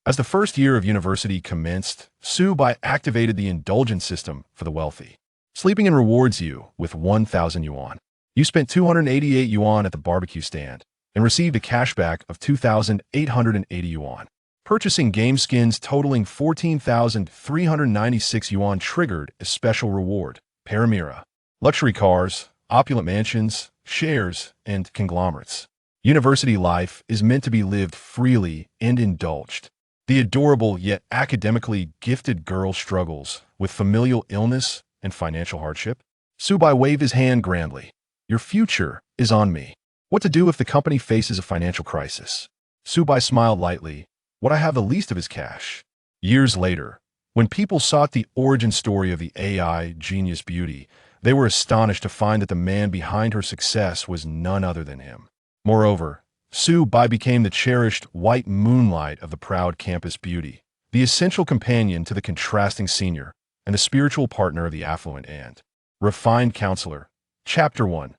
As the first year of university commenced, Subai activated the indulgence system for the wealthy. Sleeping in rewards you with 1,000 yuan. You spent 288 yuan at the barbecue stand and received a cashback of 2,880 yuan. Purchasing game skins totaling 14,396 yuan triggered a special reward, Panamera. Luxury cars, opulent mansions, shares, and conglomerates. University life is meant to be lived freely and indulged. The adorable yet academically gifted girl struggles with familial illness and financial hardship. Subai waved his hand grandly. Your future is on me. What to do if the company faces a financial crisis? Subai smiled lightly. Would I have the least of his cash? Years later, when people sought the origin story of the AI genius beauty, they were astonished to find that the man behind her success was none other than him. Moreover, Subai became the cherished white moonlight of the proud campus beauty, the essential companion to the contrasting senior, and the spiritual partner of the affluent and refined counselor. Chapter 1.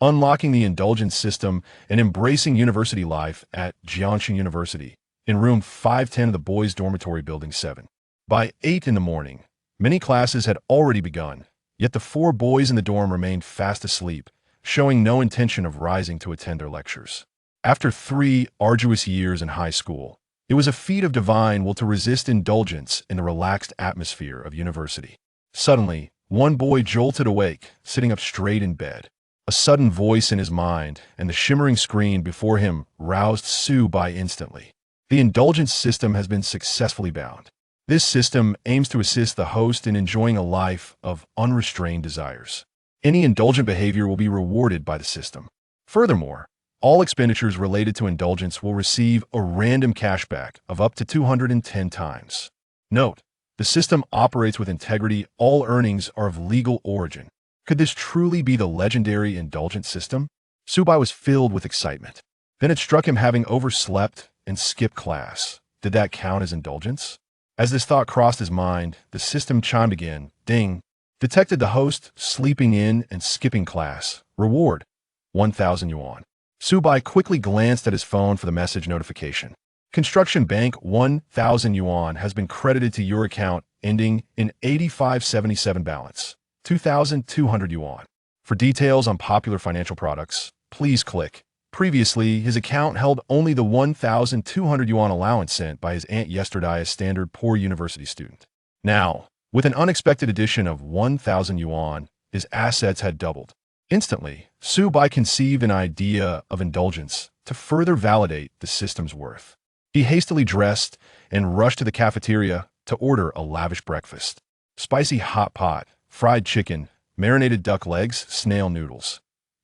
Unlocking the Indulgence System and Embracing University Life at Jiangshan University, in room 510 of the boys' dormitory building 7. By 8 in the morning, many classes had already begun, yet the 4 boys in the dorm remained fast asleep, showing no intention of rising to attend their lectures. After 3 arduous years in high school, it was a feat of divine will to resist indulgence in the relaxed atmosphere of university. Suddenly, one boy jolted awake, sitting up straight in bed. A sudden voice in his mind and the shimmering screen before him roused Subai instantly. The indulgence system has been successfully bound. This system aims to assist the host in enjoying a life of unrestrained desires. Any indulgent behavior will be rewarded by the system. Furthermore, all expenditures related to indulgence will receive a random cashback of up to 210 times. Note, the system operates with integrity. All earnings are of legal origin. Could this truly be the legendary indulgence system? Subai was filled with excitement. Then it struck him having overslept and skipped class. Did that count as indulgence? As this thought crossed his mind, the system chimed again. Ding. Detected the host sleeping in and skipping class. Reward, 1,000 yuan. Subai quickly glanced at his phone for the message notification. Construction Bank 1,000 yuan has been credited to your account, ending in 8577 balance. 2,200 yuan. For details on popular financial products, please click. Previously, his account held only the 1,200 yuan allowance sent by his aunt yesterday as standard poor university student. Now, with an unexpected addition of 1,000 yuan, his assets had doubled. Instantly, Subai conceived an idea of indulgence to further validate the system's worth. He hastily dressed and rushed to the cafeteria to order a lavish breakfast. Spicy hot pot, fried chicken, marinated duck legs, snail noodles.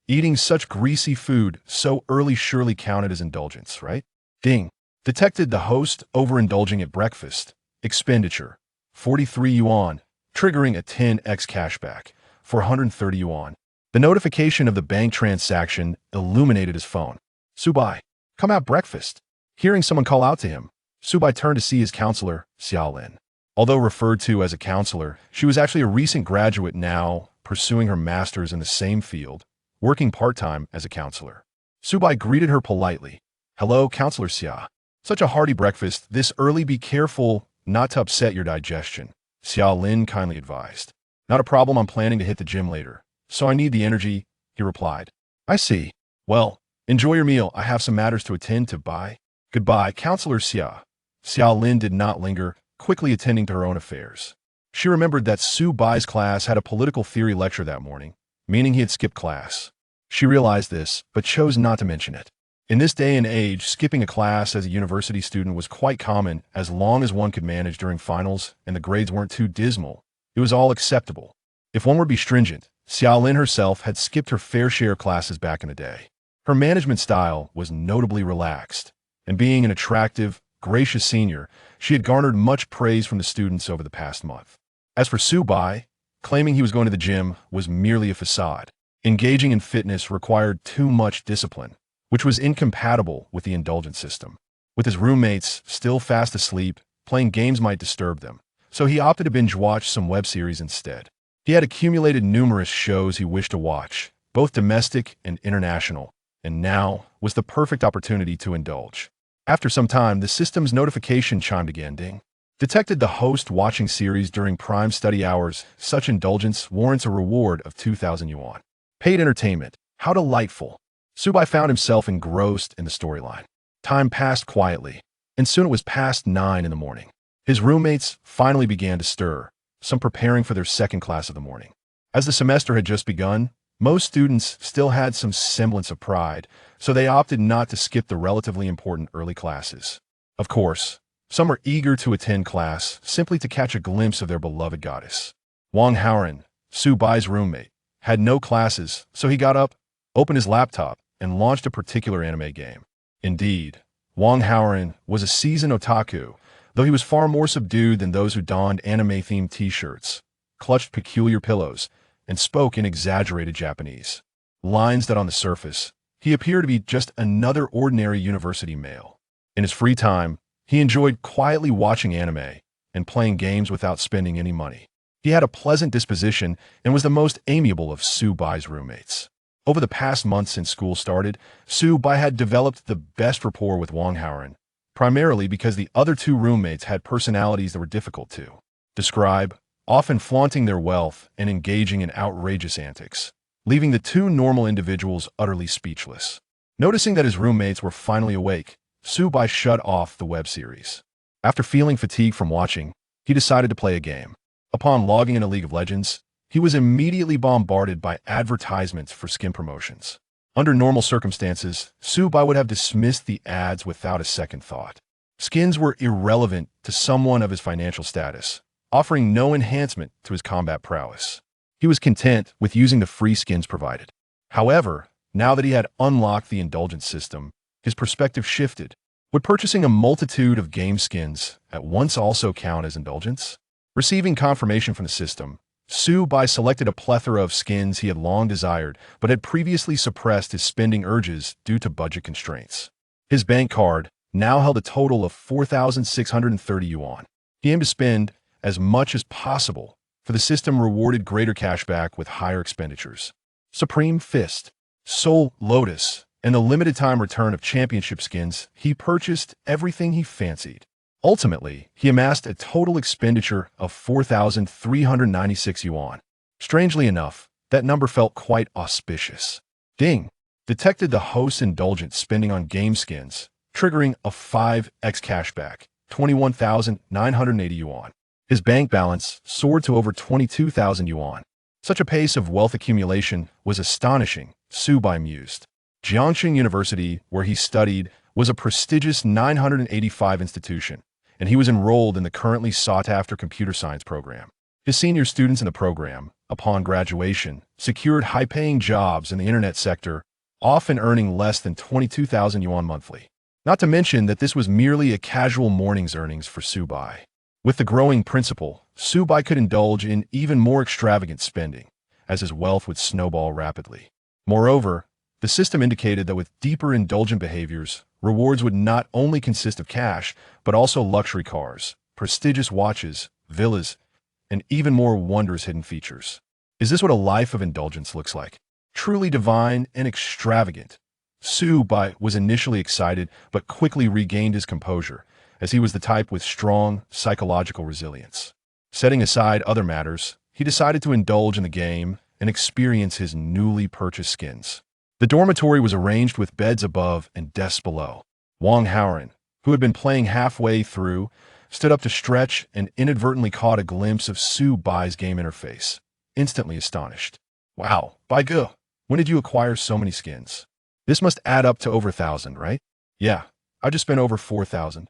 Eating such greasy food so early surely counted as indulgence, right? Ding. Detected the host overindulging at breakfast. Expenditure, 43 yuan, triggering a 10x cashback, 430 yuan. The notification of the bank transaction illuminated his phone. Subai, come out breakfast. Hearing someone call out to him, Subai turned to see his counselor, Xiaolin. Although referred to as a counselor, she was actually a recent graduate now pursuing her master's in the same field, working part-time as a counselor. Subai greeted her politely. Hello, Counselor Xia. Such a hearty breakfast this early. Be careful not to upset your digestion, Xiaolin kindly advised. Not a problem. I'm planning to hit the gym later, so I need the energy, he replied. I see. Well, enjoy your meal. I have some matters to attend to. Bye. Goodbye, Counselor Xia. Xiaolin did not linger, quickly attending to her own affairs. She remembered that Subai's class had a political theory lecture that morning, meaning he had skipped class. She realized this, but chose not to mention it. In this day and age, skipping a class as a university student was quite common as long as one could manage during finals and the grades weren't too dismal. It was all acceptable. If one were to be stringent, Xiaolin herself had skipped her fair share of classes back in the day. Her management style was notably relaxed, and being an attractive, gracious senior, she had garnered much praise from the students over the past month. As for Subai, claiming he was going to the gym was merely a facade. Engaging in fitness required too much discipline, which was incompatible with the indulgence system. With his roommates still fast asleep, playing games might disturb them, so he opted to binge-watch some web series instead. He had accumulated numerous shows he wished to watch, both domestic and international, and now was the perfect opportunity to indulge. After some time, the system's notification chimed again, ding. Detected the host watching series during prime study hours. Such indulgence warrants a reward of 2,000 yuan. Paid entertainment. How delightful. Subai found himself engrossed in the storyline. Time passed quietly, and soon it was past 9 in the morning. His roommates finally began to stir, some preparing for their second class of the morning. As the semester had just begun, most students still had some semblance of pride, so they opted not to skip the relatively important early classes. Of course, some were eager to attend class simply to catch a glimpse of their beloved goddess. Wang Haoran, Su Bai's roommate, had no classes, so he got up, opened his laptop, and launched a particular anime game. Indeed, Wang Haoran was a seasoned otaku, though he was far more subdued than those who donned anime-themed t-shirts, clutched peculiar pillows, and spoke in exaggerated Japanese. Lines that on the surface, he appeared to be just another ordinary university male. In his free time, he enjoyed quietly watching anime and playing games without spending any money. He had a pleasant disposition and was the most amiable of Su Bai's roommates. Over the past months since school started, Su Bai had developed the best rapport with Wang Haoran, primarily because the other two roommates had personalities that were difficult to describe, often flaunting their wealth and engaging in outrageous antics, leaving the two normal individuals utterly speechless. Noticing that his roommates were finally awake, Su Bai shut off the web series. After feeling fatigued from watching, he decided to play a game. Upon logging into League of Legends, he was immediately bombarded by advertisements for skin promotions. Under normal circumstances, Su Bai would have dismissed the ads without a second thought. Skins were irrelevant to someone of his financial status, offering no enhancement to his combat prowess. He was content with using the free skins provided. However, now that he had unlocked the indulgence system, his perspective shifted. Would purchasing a multitude of game skins at once also count as indulgence? Receiving confirmation from the system, Su Bai selected a plethora of skins he had long desired but had previously suppressed his spending urges due to budget constraints. His bank card now held a total of 4,630 yuan. He aimed to spend as much as possible, for the system rewarded greater cashback with higher expenditures. Supreme Fist, Soul Lotus, and the limited-time return of championship skins, he purchased everything he fancied. Ultimately, he amassed a total expenditure of 4,396 yuan. Strangely enough, that number felt quite auspicious. Ding! Detected the host's indulgent spending on game skins, triggering a 5x cashback, 21,980 yuan. His bank balance soared to over 22,000 yuan. Such a pace of wealth accumulation was astonishing, Su Bai mused. Jiangxing University, where he studied, was a prestigious 985 institution, and he was enrolled in the currently sought-after computer science program. His senior students in the program, upon graduation, secured high-paying jobs in the internet sector, often earning less than 22,000 yuan monthly. Not to mention that this was merely a casual morning's earnings for Su Bai. With the growing principal, Su Bai could indulge in even more extravagant spending, as his wealth would snowball rapidly. Moreover, the system indicated that with deeper indulgent behaviors, rewards would not only consist of cash, but also luxury cars, prestigious watches, villas, and even more wondrous hidden features. Is this what a life of indulgence looks like? Truly divine and extravagant. Su Bai was initially excited, but quickly regained his composure, as he was the type with strong psychological resilience. Setting aside other matters, he decided to indulge in the game and experience his newly purchased skins. The dormitory was arranged with beds above and desks below. Wang Haoran, who had been playing halfway through, stood up to stretch and inadvertently caught a glimpse of Su Bai's game interface, instantly astonished. Wow, Baigu, when did you acquire so many skins? This must add up to over 1,000, right? Yeah, I just spent over 4,000.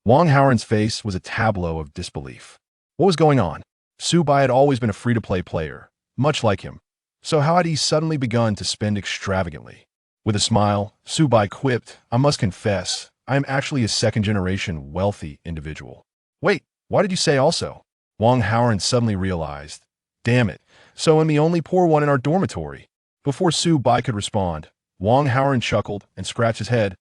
Wang Haoran's face was a tableau of disbelief. What was going on? Su Bai had always been a free-to-play player, much like him. So how had he suddenly begun to spend extravagantly? With a smile, Su Bai quipped, I must confess, I am actually a second-generation wealthy individual. Wait, why did you say also? Wang Haoran suddenly realized. Damn it, so I'm the only poor one in our dormitory. Before Su Bai could respond, Wang Haoran chuckled and scratched his head.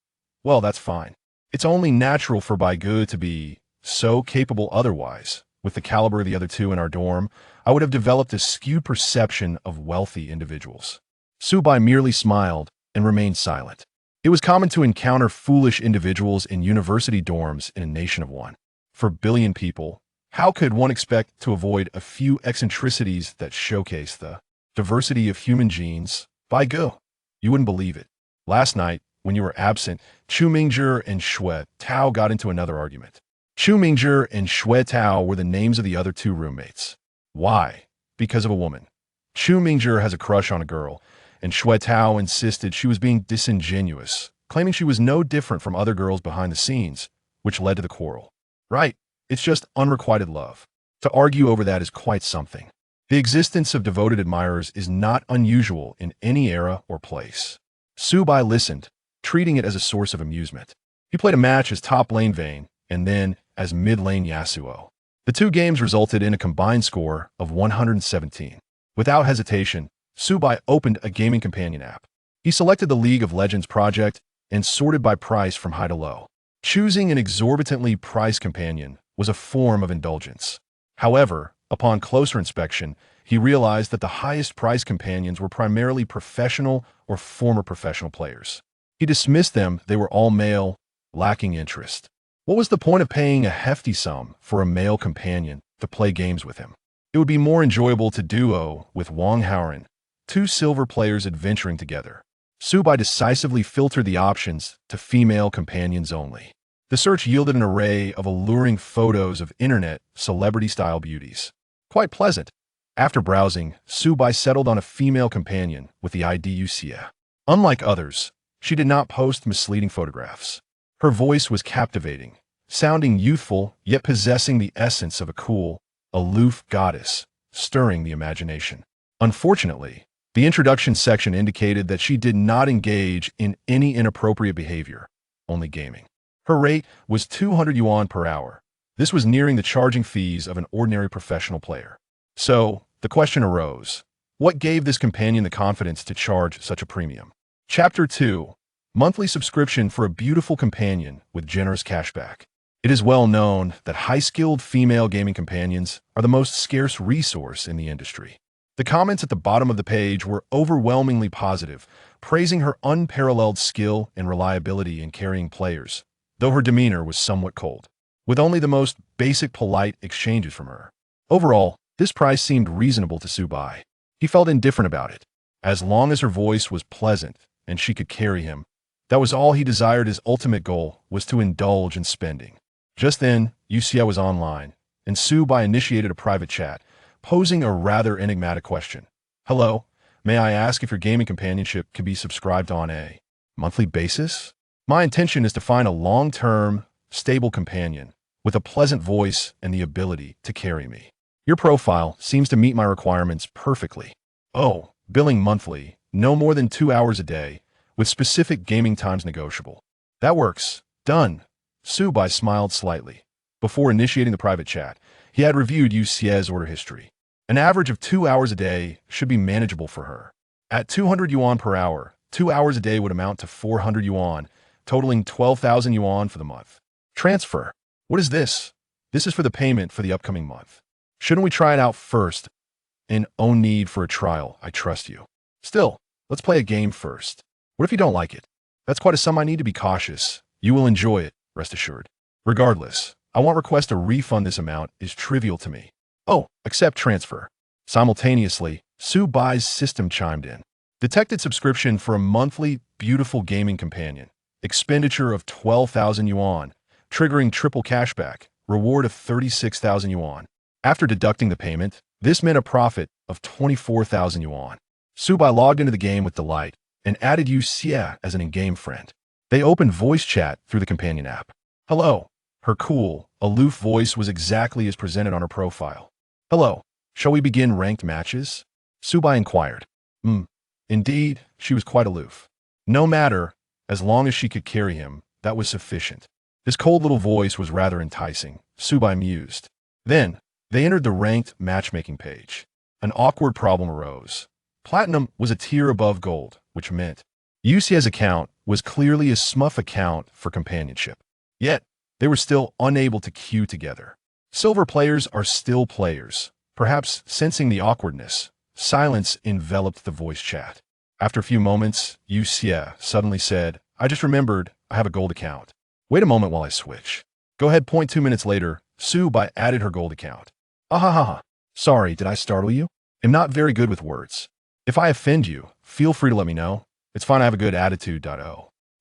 Well, that's fine. It's only natural for Baigu to be so capable otherwise. With the caliber of the other two in our dorm, I would have developed a skewed perception of wealthy individuals. Su Bai merely smiled and remained silent. It was common to encounter foolish individuals in university dorms in a nation of one. For billion people, how could one expect to avoid a few eccentricities that showcase the diversity of human genes? By go, you wouldn't believe it. Last night, when you were absent, Chu Mingzhi and Shui Tao got into another argument. Chu Mingzhi and Shui Tao were the names of the other two roommates. Why? Because of a woman. Chu Mingzhi has a crush on a girl, and Shui Tao insisted she was being disingenuous, claiming she was no different from other girls behind the scenes, which led to the quarrel. Right, it's just unrequited love. To argue over that is quite something. The existence of devoted admirers is not unusual in any era or place. Su Bai listened, treating it as a source of amusement. He played a match as top lane Vayne, and then as mid lane Yasuo. The two games resulted in a combined score of 117. Without hesitation, Su Bai opened a gaming companion app. He selected the League of Legends project and sorted by price from high to low. Choosing an exorbitantly priced companion was a form of indulgence. However, upon closer inspection, he realized that the highest priced companions were primarily professional or former professional players. He dismissed them; they were all male, lacking interest. What was the point of paying a hefty sum for a male companion to play games with him? It would be more enjoyable to duo with Wang Haoran, two silver players adventuring together. Su Bai decisively filtered the options to female companions only. The search yielded an array of alluring photos of internet celebrity-style beauties. Quite pleasant. After browsing, Su Bai settled on a female companion with the ID Uxie. Unlike others, she did not post misleading photographs. Her voice was captivating, sounding youthful yet possessing the essence of a cool, aloof goddess, stirring the imagination. Unfortunately, the introduction section indicated that she did not engage in any inappropriate behavior, only gaming. Her rate was 200 yuan per hour. This was nearing the charging fees of an ordinary professional player. So, the question arose, what gave this companion the confidence to charge such a premium? Chapter 2. Monthly subscription for a beautiful companion with generous cashback. It is well known that high-skilled female gaming companions are the most scarce resource in the industry. The comments at the bottom of the page were overwhelmingly positive, praising her unparalleled skill and reliability in carrying players, though her demeanor was somewhat cold, with only the most basic polite exchanges from her. Overall, this price seemed reasonable to Su Bai. He felt indifferent about it. As long as her voice was pleasant and she could carry him, that was all he desired. His ultimate goal was to indulge in spending. Just then, Uxie was online, and Su Bai initiated a private chat, posing a rather enigmatic question. Hello, may I ask if your gaming companionship can be subscribed on a monthly basis? My intention is to find a long-term, stable companion with a pleasant voice and the ability to carry me. Your profile seems to meet my requirements perfectly. Oh, billing monthly, no more than 2 hours a day, with specific gaming times negotiable. That works. Done. Su Bai smiled slightly. Before initiating the private chat, he had reviewed Uxie's order history. An average of 2 hours a day should be manageable for her. At 200 yuan per hour, 2 hours a day would amount to 400 yuan, totaling 12,000 yuan for the month. Transfer. What is this? This is for the payment for the upcoming month. Shouldn't we try it out first? And no need for a trial, I trust you. Still, let's play a game first. What if you don't like it? That's quite a sum. I need to be cautious. You will enjoy it, rest assured. Regardless, I won't request a refund. This amount is trivial to me. Oh, accept transfer. Simultaneously, Su Bai's system chimed in. Detected subscription for a monthly, beautiful gaming companion. Expenditure of 12,000 yuan, triggering triple cashback, reward of 36,000 yuan. After deducting the payment, this meant a profit of 24,000 yuan. Su Bai logged into the game with delight and added Uxie as an in-game friend. They opened voice chat through the companion app. Hello. Her cool, aloof voice was exactly as presented on her profile. Hello. Shall we begin ranked matches? Su Bai inquired. Indeed, she was quite aloof. No matter, as long as she could carry him, that was sufficient. His cold little voice was rather enticing, Su Bai mused. Then, they entered the ranked matchmaking page. An awkward problem arose. Platinum was a tier above gold, which meant Uxie's account was clearly a smurf account for companionship. Yet, they were still unable to queue together. Silver players are still players. Perhaps sensing the awkwardness, silence enveloped the voice chat. After a few moments, Uxie suddenly said, I just remembered I have a gold account. Wait a moment while I switch. Go ahead. 2 minutes later, Su-bai added her gold account. Ahahaha. Sorry, did I startle you? I'm not very good with words. If I offend you, feel free to let me know. It's fine, I have a good attitude.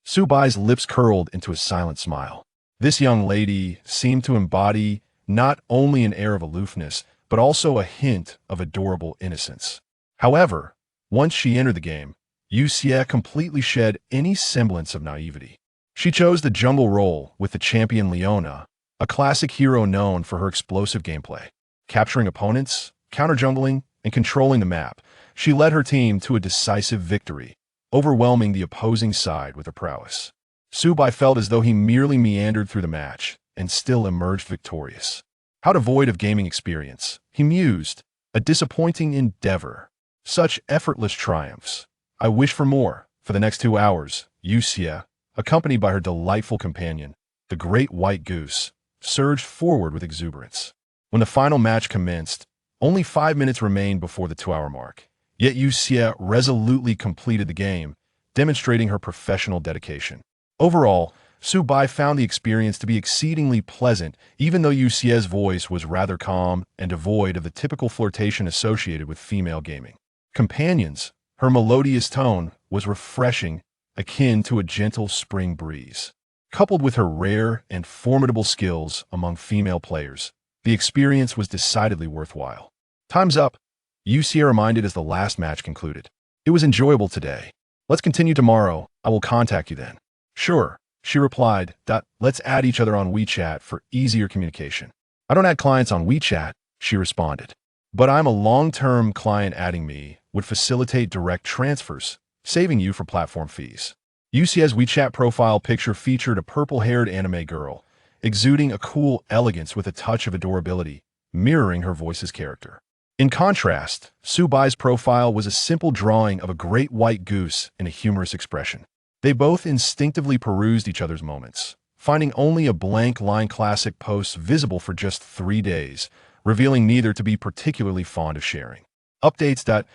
Su-bai's lips curled into a silent smile. This young lady seemed to embody not only an air of aloofness, but also a hint of adorable innocence. However, once she entered the game, Yu Xie completely shed any semblance of naivety. She chose the jungle role with the champion Leona, a classic hero known for her explosive gameplay. Capturing opponents, counter-jungling, and controlling the map, she led her team to a decisive victory, overwhelming the opposing side with her prowess. Su-bai felt as though he merely meandered through the match and still emerged victorious. How devoid of gaming experience, he mused, a disappointing endeavor. Such effortless triumphs. I wish for more. For the next 2 hours, Yu Xie, accompanied by her delightful companion, the great white goose, surged forward with exuberance. When the final match commenced, only 5 minutes remained before the 2-hour mark. Yet Yu Xie resolutely completed the game, demonstrating her professional dedication. Overall, Su-bai found the experience to be exceedingly pleasant, even though Yu Xie's voice was rather calm and devoid of the typical flirtation associated with female gaming. Companions, her melodious tone was refreshing, akin to a gentle spring breeze. Coupled with her rare and formidable skills among female players, the experience was decidedly worthwhile. Time's up, Yu Xie reminded as the last match concluded. It was enjoyable today. Let's continue tomorrow. I will contact you then. Sure, she replied. Let's add each other on WeChat for easier communication. I don't add clients on WeChat, she responded. But I'm a long-term client. Adding me would facilitate direct transfers, saving you for platform fees. Yu Xie's WeChat profile picture featured a purple-haired anime girl, exuding a cool elegance with a touch of adorability, mirroring her voice's character. In contrast, Su-bai's profile was a simple drawing of a great white goose in a humorous expression. They both instinctively perused each other's moments, finding only a blank line classic post visible for just 3 days, revealing neither to be particularly fond of sharing. Updates.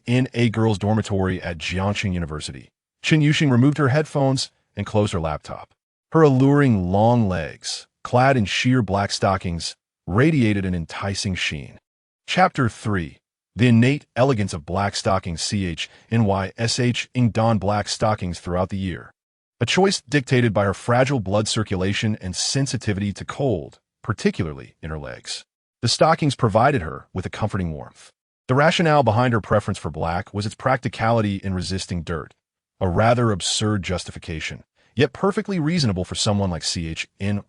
In a girls' dormitory at Jiangxing University, Chen Yuxing removed her headphones and closed her laptop. Her alluring long legs, clad in sheer black stockings, radiated an enticing sheen. Chapter 3. The innate elegance of black stockings. Ing donned black stockings throughout the year. A choice dictated by her fragile blood circulation and sensitivity to cold, particularly in her legs. The stockings provided her with a comforting warmth. The rationale behind her preference for black was its practicality in resisting dirt, a rather absurd justification, yet perfectly reasonable for someone like Ing,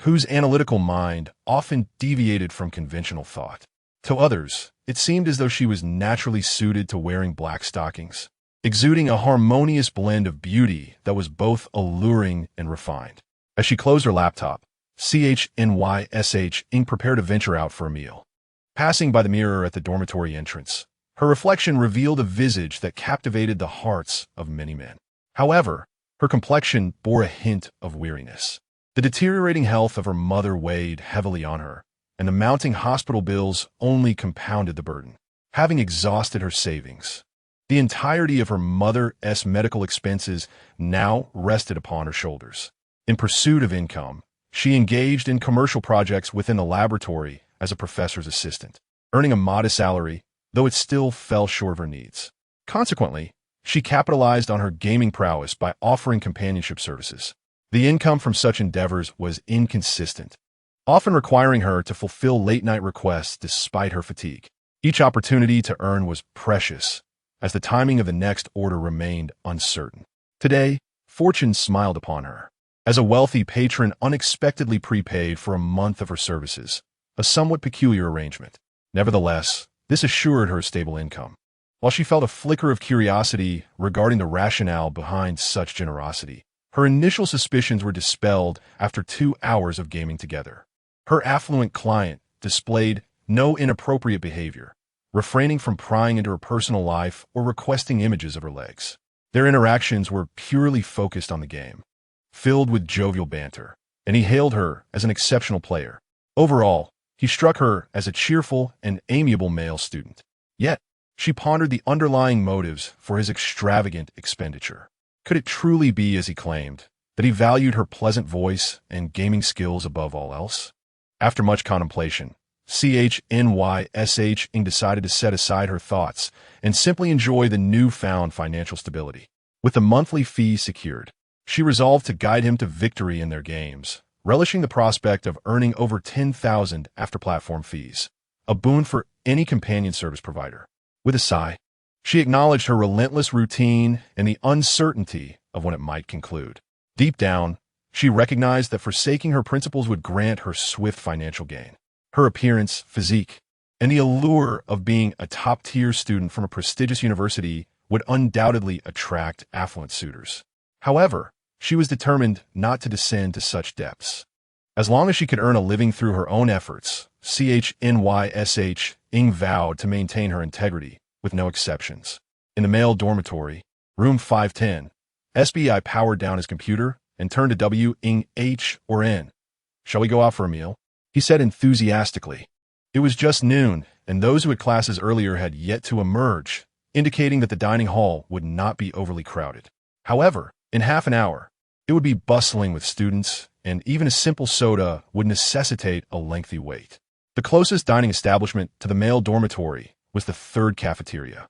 whose analytical mind often deviated from conventional thought. To others, it seemed as though she was naturally suited to wearing black stockings, exuding a harmonious blend of beauty that was both alluring and refined. As she closed her laptop, Ing prepared to venture out for a meal. Passing by the mirror at the dormitory entrance, her reflection revealed a visage that captivated the hearts of many men. However, her complexion bore a hint of weariness. The deteriorating health of her mother weighed heavily on her, and the mounting hospital bills only compounded the burden. Having exhausted her savings, the entirety of her mother's medical expenses now rested upon her shoulders. In pursuit of income, she engaged in commercial projects within the laboratory as a professor's assistant, earning a modest salary, though it still fell short of her needs. Consequently, she capitalized on her gaming prowess by offering companionship services. The income from such endeavors was inconsistent, often requiring her to fulfill late-night requests despite her fatigue. Each opportunity to earn was precious, as the timing of the next order remained uncertain. Today, fortune smiled upon her, as a wealthy patron unexpectedly prepaid for a month of her services, a somewhat peculiar arrangement. Nevertheless, this assured her stable income. While she felt a flicker of curiosity regarding the rationale behind such generosity, her initial suspicions were dispelled after 2 hours of gaming together. Her affluent client displayed no inappropriate behavior, refraining from prying into her personal life or requesting images of her legs. Their interactions were purely focused on the game, filled with jovial banter, and he hailed her as an exceptional player. Overall, he struck her as a cheerful and amiable male student. Yet, she pondered the underlying motives for his extravagant expenditure. Could it truly be, as he claimed, that he valued her pleasant voice and gaming skills above all else? After much contemplation, CHNYSH decided to set aside her thoughts and simply enjoy the newfound financial stability. With the monthly fee secured, she resolved to guide him to victory in their games, relishing the prospect of earning over $10,000 after platform fees, a boon for any companion service provider. With a sigh, she acknowledged her relentless routine and the uncertainty of when it might conclude. Deep down, she recognized that forsaking her principles would grant her swift financial gain. Her appearance, physique, and the allure of being a top-tier student from a prestigious university would undoubtedly attract affluent suitors. However, she was determined not to descend to such depths. As long as she could earn a living through her own efforts, CHNYSH vowed to maintain her integrity, with no exceptions. In the male dormitory, room 510, SBI powered down his computer and turned to W-H or N. "Shall we go out for a meal?" he said enthusiastically. It was just noon, and those who had classes earlier had yet to emerge, indicating that the dining hall would not be overly crowded. However, in half an hour, it would be bustling with students, and even a simple soda would necessitate a lengthy wait. The closest dining establishment to the male dormitory was the third cafeteria.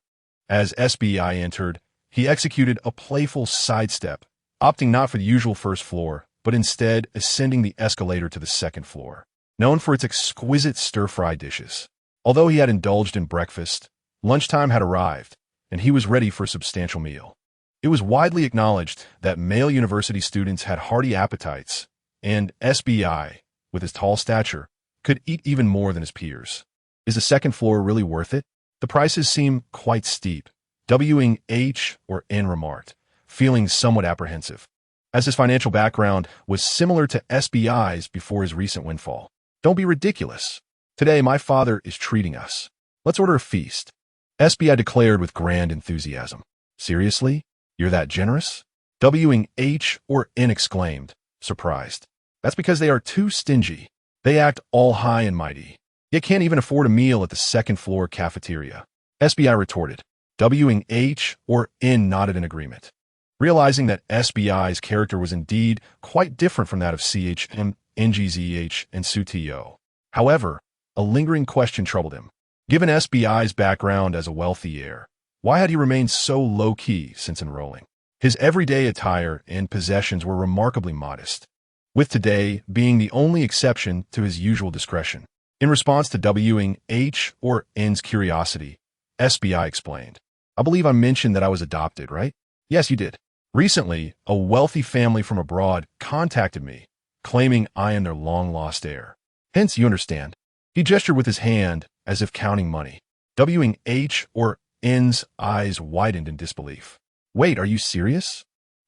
As SBI entered, he executed a playful sidestep, opting not for the usual first floor, but instead ascending the escalator to the second floor. Known for its exquisite stir-fry dishes. Although he had indulged in breakfast, lunchtime had arrived, and he was ready for a substantial meal. It was widely acknowledged that male university students had hearty appetites, and SBI, with his tall stature, could eat even more than his peers. Is the second floor really worth it? The prices seem quite steep, WH or N remarked, feeling somewhat apprehensive, as his financial background was similar to SBI's before his recent windfall. "Don't be ridiculous. Today my father is treating us. Let's order a feast," SBI declared with grand enthusiasm. "Seriously? You're that generous?" WH or N exclaimed, surprised. "That's because they are too stingy. They act all high and mighty, yet can't even afford a meal at the second floor cafeteria," SBI retorted. WH or N nodded in agreement, realizing that SBI's character was indeed quite different from that of CHM, NGZH, and SUTO. However, a lingering question troubled him. Given SBI's background as a wealthy heir, why had he remained so low-key since enrolling? His everyday attire and possessions were remarkably modest, with today being the only exception to his usual discretion. In response to WH or N's curiosity, SBI explained, "I believe I mentioned that I was adopted, right?" "Yes, you did. Recently, a wealthy family from abroad contacted me, claiming I am their long-lost heir. Hence, you understand." He gestured with his hand as if counting money. WH or N's eyes widened in disbelief. "Wait, are you serious?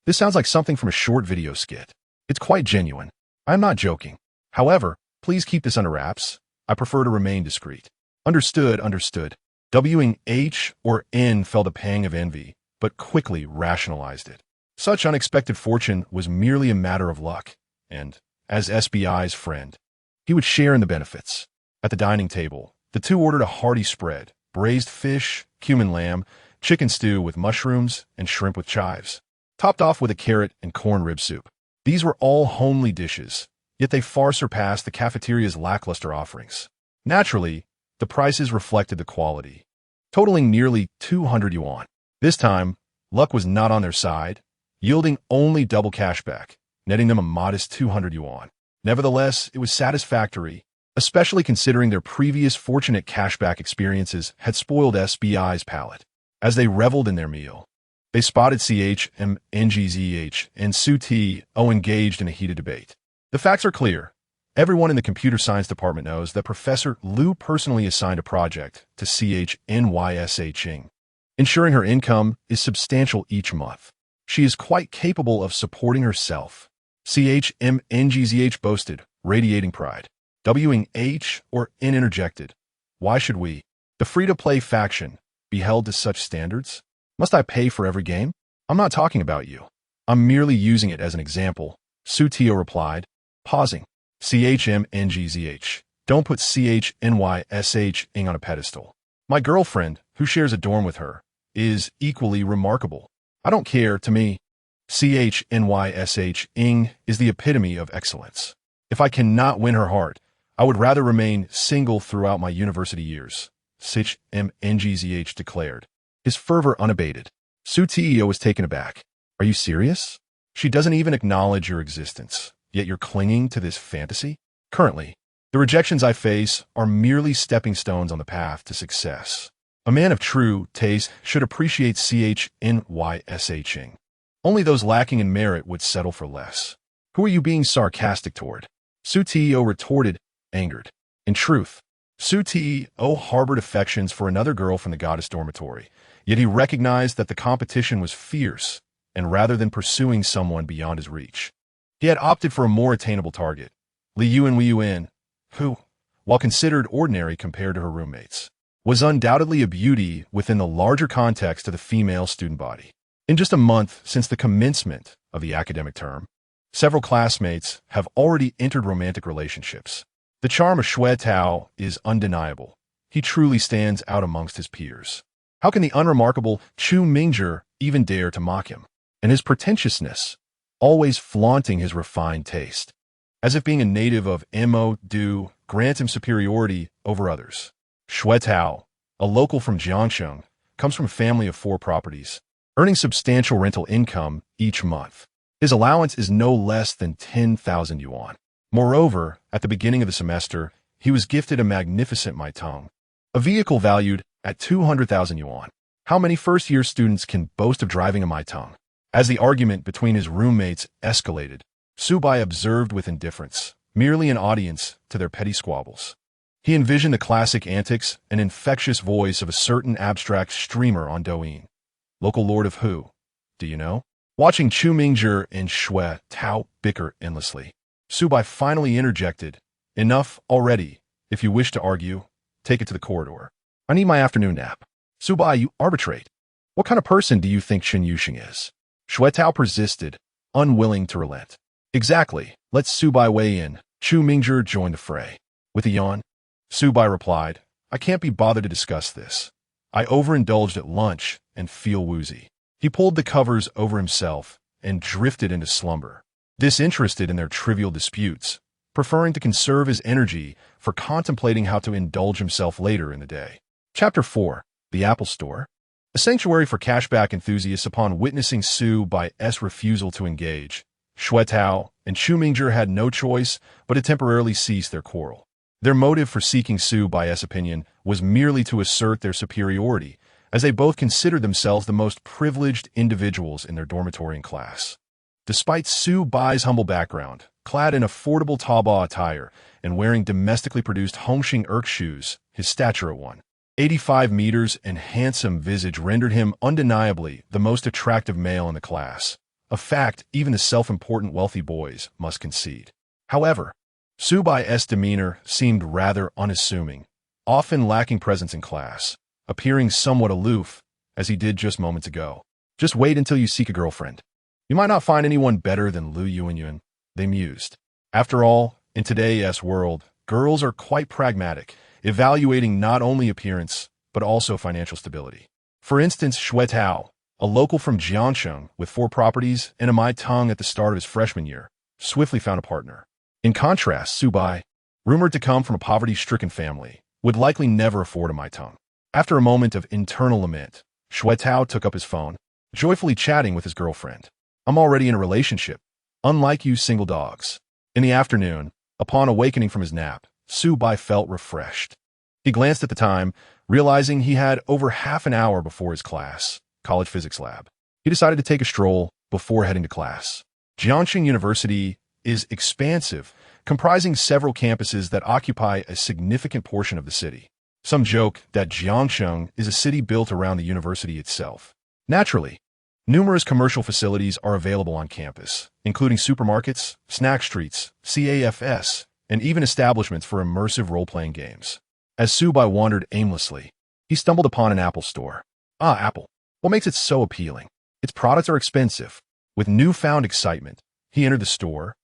This sounds like something from a short video skit. It's quite genuine. I'm not joking. However, please keep this under wraps. I prefer to remain discreet." Understood. WH or N felt a pang of envy, but quickly rationalized it. Such unexpected fortune was merely a matter of luck, and, as SBI's friend, he would share in the benefits. At the dining table, the two ordered a hearty spread: braised fish, cumin lamb, chicken stew with mushrooms, and shrimp with chives, topped off with a carrot and corn rib soup. These were all homely dishes, yet they far surpassed the cafeteria's lackluster offerings. Naturally, the prices reflected the quality, totaling nearly 200 yuan. This time, luck was not on their side, yielding only double cashback, netting them a modest 200 yuan. Nevertheless, it was satisfactory, especially considering their previous fortunate cashback experiences had spoiled SBI's palate. As they reveled in their meal, they spotted CHM, NGZH, and SUTO engaged in a heated debate. The facts are clear. Everyone in the computer science department knows that Professor Liu personally assigned a project to CHNYSH, ensuring her income is substantial each month. She is quite capable of supporting herself, CHM, NGZH boasted, radiating pride. WH or N interjected, "Why should we, the free-to-play faction, be held to such standards? Must I pay for every game? I'm not talking about you. I'm merely using it as an example," SUTO replied, pausing. CHM, NGZH, "Don't put CHNYSH on a pedestal. My girlfriend, who shares a dorm with her, is equally remarkable. I don't care, to me." Chnysh is the epitome of excellence. If I cannot win her heart, I would rather remain single throughout my university years, Sich Mngzh declared, his fervor unabated. Su Teo was taken aback. Are you serious? She doesn't even acknowledge your existence, yet you're clinging to this fantasy? Currently, the rejections I face are merely stepping stones on the path to success. A man of true taste should appreciate Chnyshing. Only those lacking in merit would settle for less. Who are you being sarcastic toward? Su Teo retorted, angered. In truth, Su Teo harbored affections for another girl from the goddess dormitory, yet he recognized that the competition was fierce, and rather than pursuing someone beyond his reach, he had opted for a more attainable target, Li Yuen, who, while considered ordinary compared to her roommates, was undoubtedly a beauty within the larger context of the female student body. In just a month since the commencement of the academic term, several classmates have already entered romantic relationships. The charm of Shui Tao is undeniable. He truly stands out amongst his peers. How can the unremarkable Chu Mingzhi even dare to mock him? And his pretentiousness, always flaunting his refined taste, as if being a native of Mo do grant him superiority over others. Shui Tao, a local from Jiangsheng, comes from a family of 4 properties, earning substantial rental income each month. His allowance is no less than 10,000 yuan. Moreover, at the beginning of the semester, he was gifted a magnificent Maitong, a vehicle valued at 200,000 yuan. How many first-year students can boast of driving a Maitong? As the argument between his roommates escalated, Su Bai observed with indifference, merely an audience to their petty squabbles. He envisioned the classic antics and infectious voice of a certain abstract streamer on Douyin. Local lord of who? Do you know? Watching Chu Mingzhi and Shui Tao bicker endlessly, Su Bai finally interjected, enough already. If you wish to argue, take it to the corridor. I need my afternoon nap. Su Bai, you arbitrate. What kind of person do you think Chnyshing is? Shui Tao persisted, unwilling to relent. Exactly. Let Su Bai weigh in. Chu Mingzhi joined the fray. With a yawn, Su Bai replied, I can't be bothered to discuss this. I overindulged at lunch and feel woozy. He pulled the covers over himself and drifted into slumber, disinterested in their trivial disputes, preferring to conserve his energy for contemplating how to indulge himself later in the day. Chapter 4. The Apple Store. A sanctuary for cashback enthusiasts. Upon witnessing Su Bai's refusal to engage, Shui Tao and Chu Mingzhi had no choice but to temporarily cease their quarrel. Their motive for seeking Su Bai's opinion was merely to assert their superiority, as they both considered themselves the most privileged individuals in their dormitory and class. Despite Su Bai's humble background, clad in affordable Taobao attire and wearing domestically produced Hongxing Erk shoes, his stature at 1.85 meters and handsome visage rendered him undeniably the most attractive male in the class, a fact even the self-important wealthy boys must concede. However, Su Bai's demeanor seemed rather unassuming, often lacking presence in class, appearing somewhat aloof, as he did just moments ago. Just wait until you seek a girlfriend. You might not find anyone better than Lu Yuanyuan, they mused. After all, in today's world, girls are quite pragmatic, evaluating not only appearance, but also financial stability. For instance, Shui Tao, a local from Jiangsheng with 4 properties and a Maitong at the start of his freshman year, swiftly found a partner. In contrast, Su Bai, rumored to come from a poverty-stricken family, would likely never afford a Maitong. After a moment of internal lament, Shui Tao took up his phone, joyfully chatting with his girlfriend. I'm already in a relationship, unlike you single dogs. In the afternoon, upon awakening from his nap, Su Bai felt refreshed. He glanced at the time, realizing he had over half an hour before his class, college physics lab. He decided to take a stroll before heading to class. Jiangsheng University is expansive, comprising several campuses that occupy a significant portion of the city. Some joke that Jiangsheng is a city built around the university itself. Naturally, numerous commercial facilities are available on campus, including supermarkets, snack streets, CAFs, and even establishments for immersive role-playing games. As Su Bai wandered aimlessly, he stumbled upon an Apple store. Ah, Apple. What makes it so appealing? Its products are expensive. With newfound excitement, he entered the store,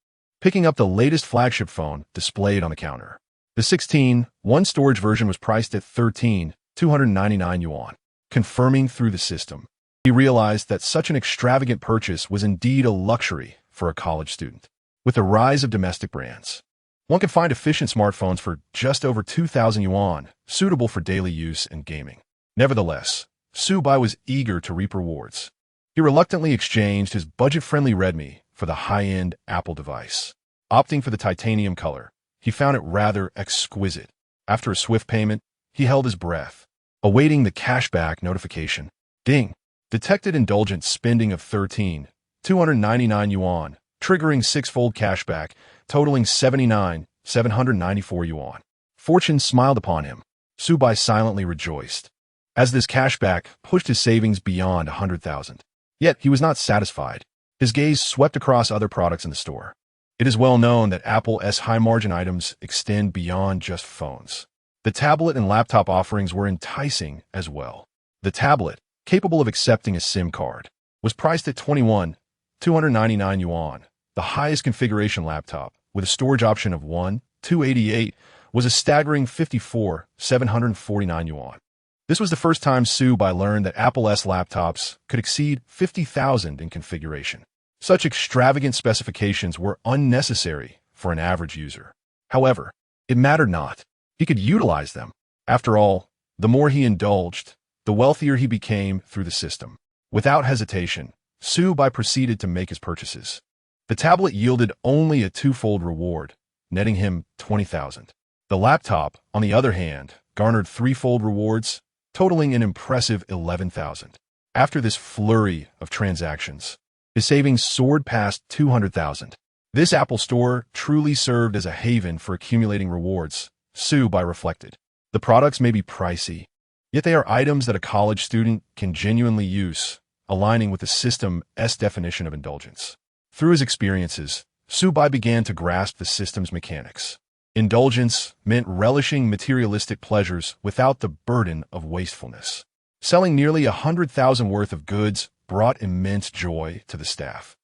picking up the latest flagship phone displayed on the counter. The 16.1 storage version was priced at 13,299 yuan. Confirming through the system, He realized that such an extravagant purchase was indeed a luxury for a college student. With the rise of domestic brands, one can find efficient smartphones for just over 2,000 yuan, suitable for daily use and gaming. Nevertheless, Su Bai was eager to reap rewards. He reluctantly exchanged his budget-friendly Redmi for the high-end Apple device. Opting for the titanium color, he found it rather exquisite. After a swift payment, he held his breath, awaiting the cashback notification. Ding! Detected indulgent spending of 13,299 yuan, triggering six-fold cashback, totaling 79,794 yuan. Fortune smiled upon him. Su Bai silently rejoiced, as this cashback pushed his savings beyond 100,000. Yet he was not satisfied. His gaze swept across other products in the store. It is well known that Apple's high-margin items extend beyond just phones. The tablet and laptop offerings were enticing as well. The tablet, capable of accepting a SIM card, was priced at 21,299 yuan. The highest configuration laptop, with a storage option of 1,288, was a staggering 54,749 yuan. This was the first time Su Bai learned that Apple's laptops could exceed 50,000 in configuration. Such extravagant specifications were unnecessary for an average user. However, it mattered not. He could utilize them. After all, the more he indulged, the wealthier he became through the system. Without hesitation, Su Bai proceeded to make his purchases. The tablet yielded only a twofold reward, netting him 20,000. The laptop, on the other hand, garnered threefold rewards, totaling an impressive 11,000. After this flurry of transactions, his savings soared past 200,000. This Apple Store truly served as a haven for accumulating rewards, Su Bai reflected. The products may be pricey, yet they are items that a college student can genuinely use, aligning with the system's definition of indulgence. Through his experiences, Su Bai began to grasp the system's mechanics. Indulgence meant relishing materialistic pleasures without the burden of wastefulness. Selling nearly 100,000 worth of goods brought immense joy to the staff,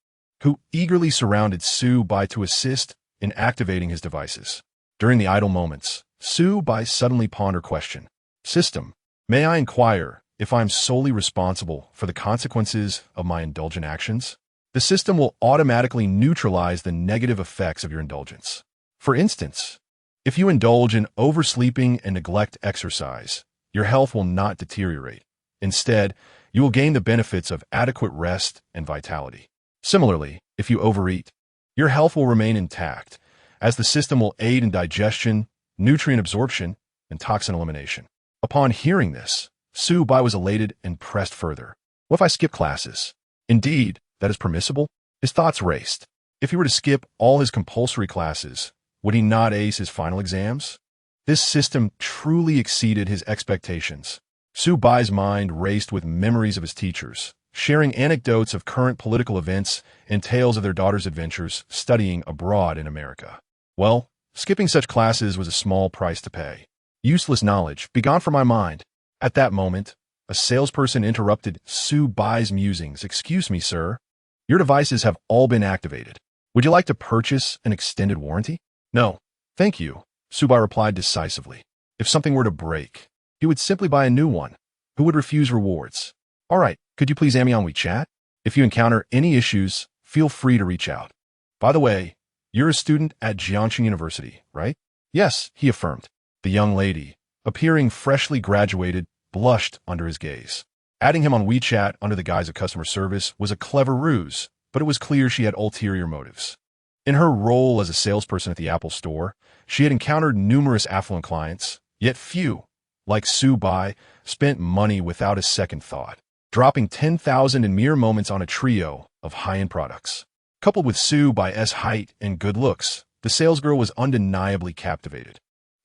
who eagerly surrounded Su Bai to assist in activating his devices. During the idle moments, Su Bai suddenly pondered a question. System, may I inquire if I am solely responsible for the consequences of my indulgent actions? The system will automatically neutralize the negative effects of your indulgence. For instance, if you indulge in oversleeping and neglect exercise, your health will not deteriorate. Instead, you will gain the benefits of adequate rest and vitality. Similarly, if you overeat, your health will remain intact, as the system will aid in digestion, nutrient absorption, and toxin elimination. Upon hearing this, Su Bai was elated and pressed further. What if I skip classes? Indeed, that is permissible? His thoughts raced. If he were to skip all his compulsory classes, would he not ace his final exams? This system truly exceeded his expectations. Su Bai's mind raced with memories of his teachers, sharing anecdotes of current political events and tales of their daughter's adventures studying abroad in America. Well, skipping such classes was a small price to pay. Useless knowledge, begone from my mind. At that moment, a salesperson interrupted Su Bai's musings. Excuse me, sir. Your devices have all been activated. Would you like to purchase an extended warranty? No, thank you, Su Bai replied decisively. If something were to break, he would simply buy a new one. Who would refuse rewards? All right, could you please add me on WeChat? If you encounter any issues, feel free to reach out. By the way, you're a student at Jiangxing University, right? Yes, he affirmed. The young lady, appearing freshly graduated, blushed under his gaze. Adding him on WeChat under the guise of customer service was a clever ruse, but it was clear she had ulterior motives. In her role as a salesperson at the Apple Store, she had encountered numerous affluent clients, yet few, like Su Bai, spent money without a second thought, dropping 10,000 in mere moments on a trio of high-end products. Coupled with Su Bai's height and good looks, the salesgirl was undeniably captivated.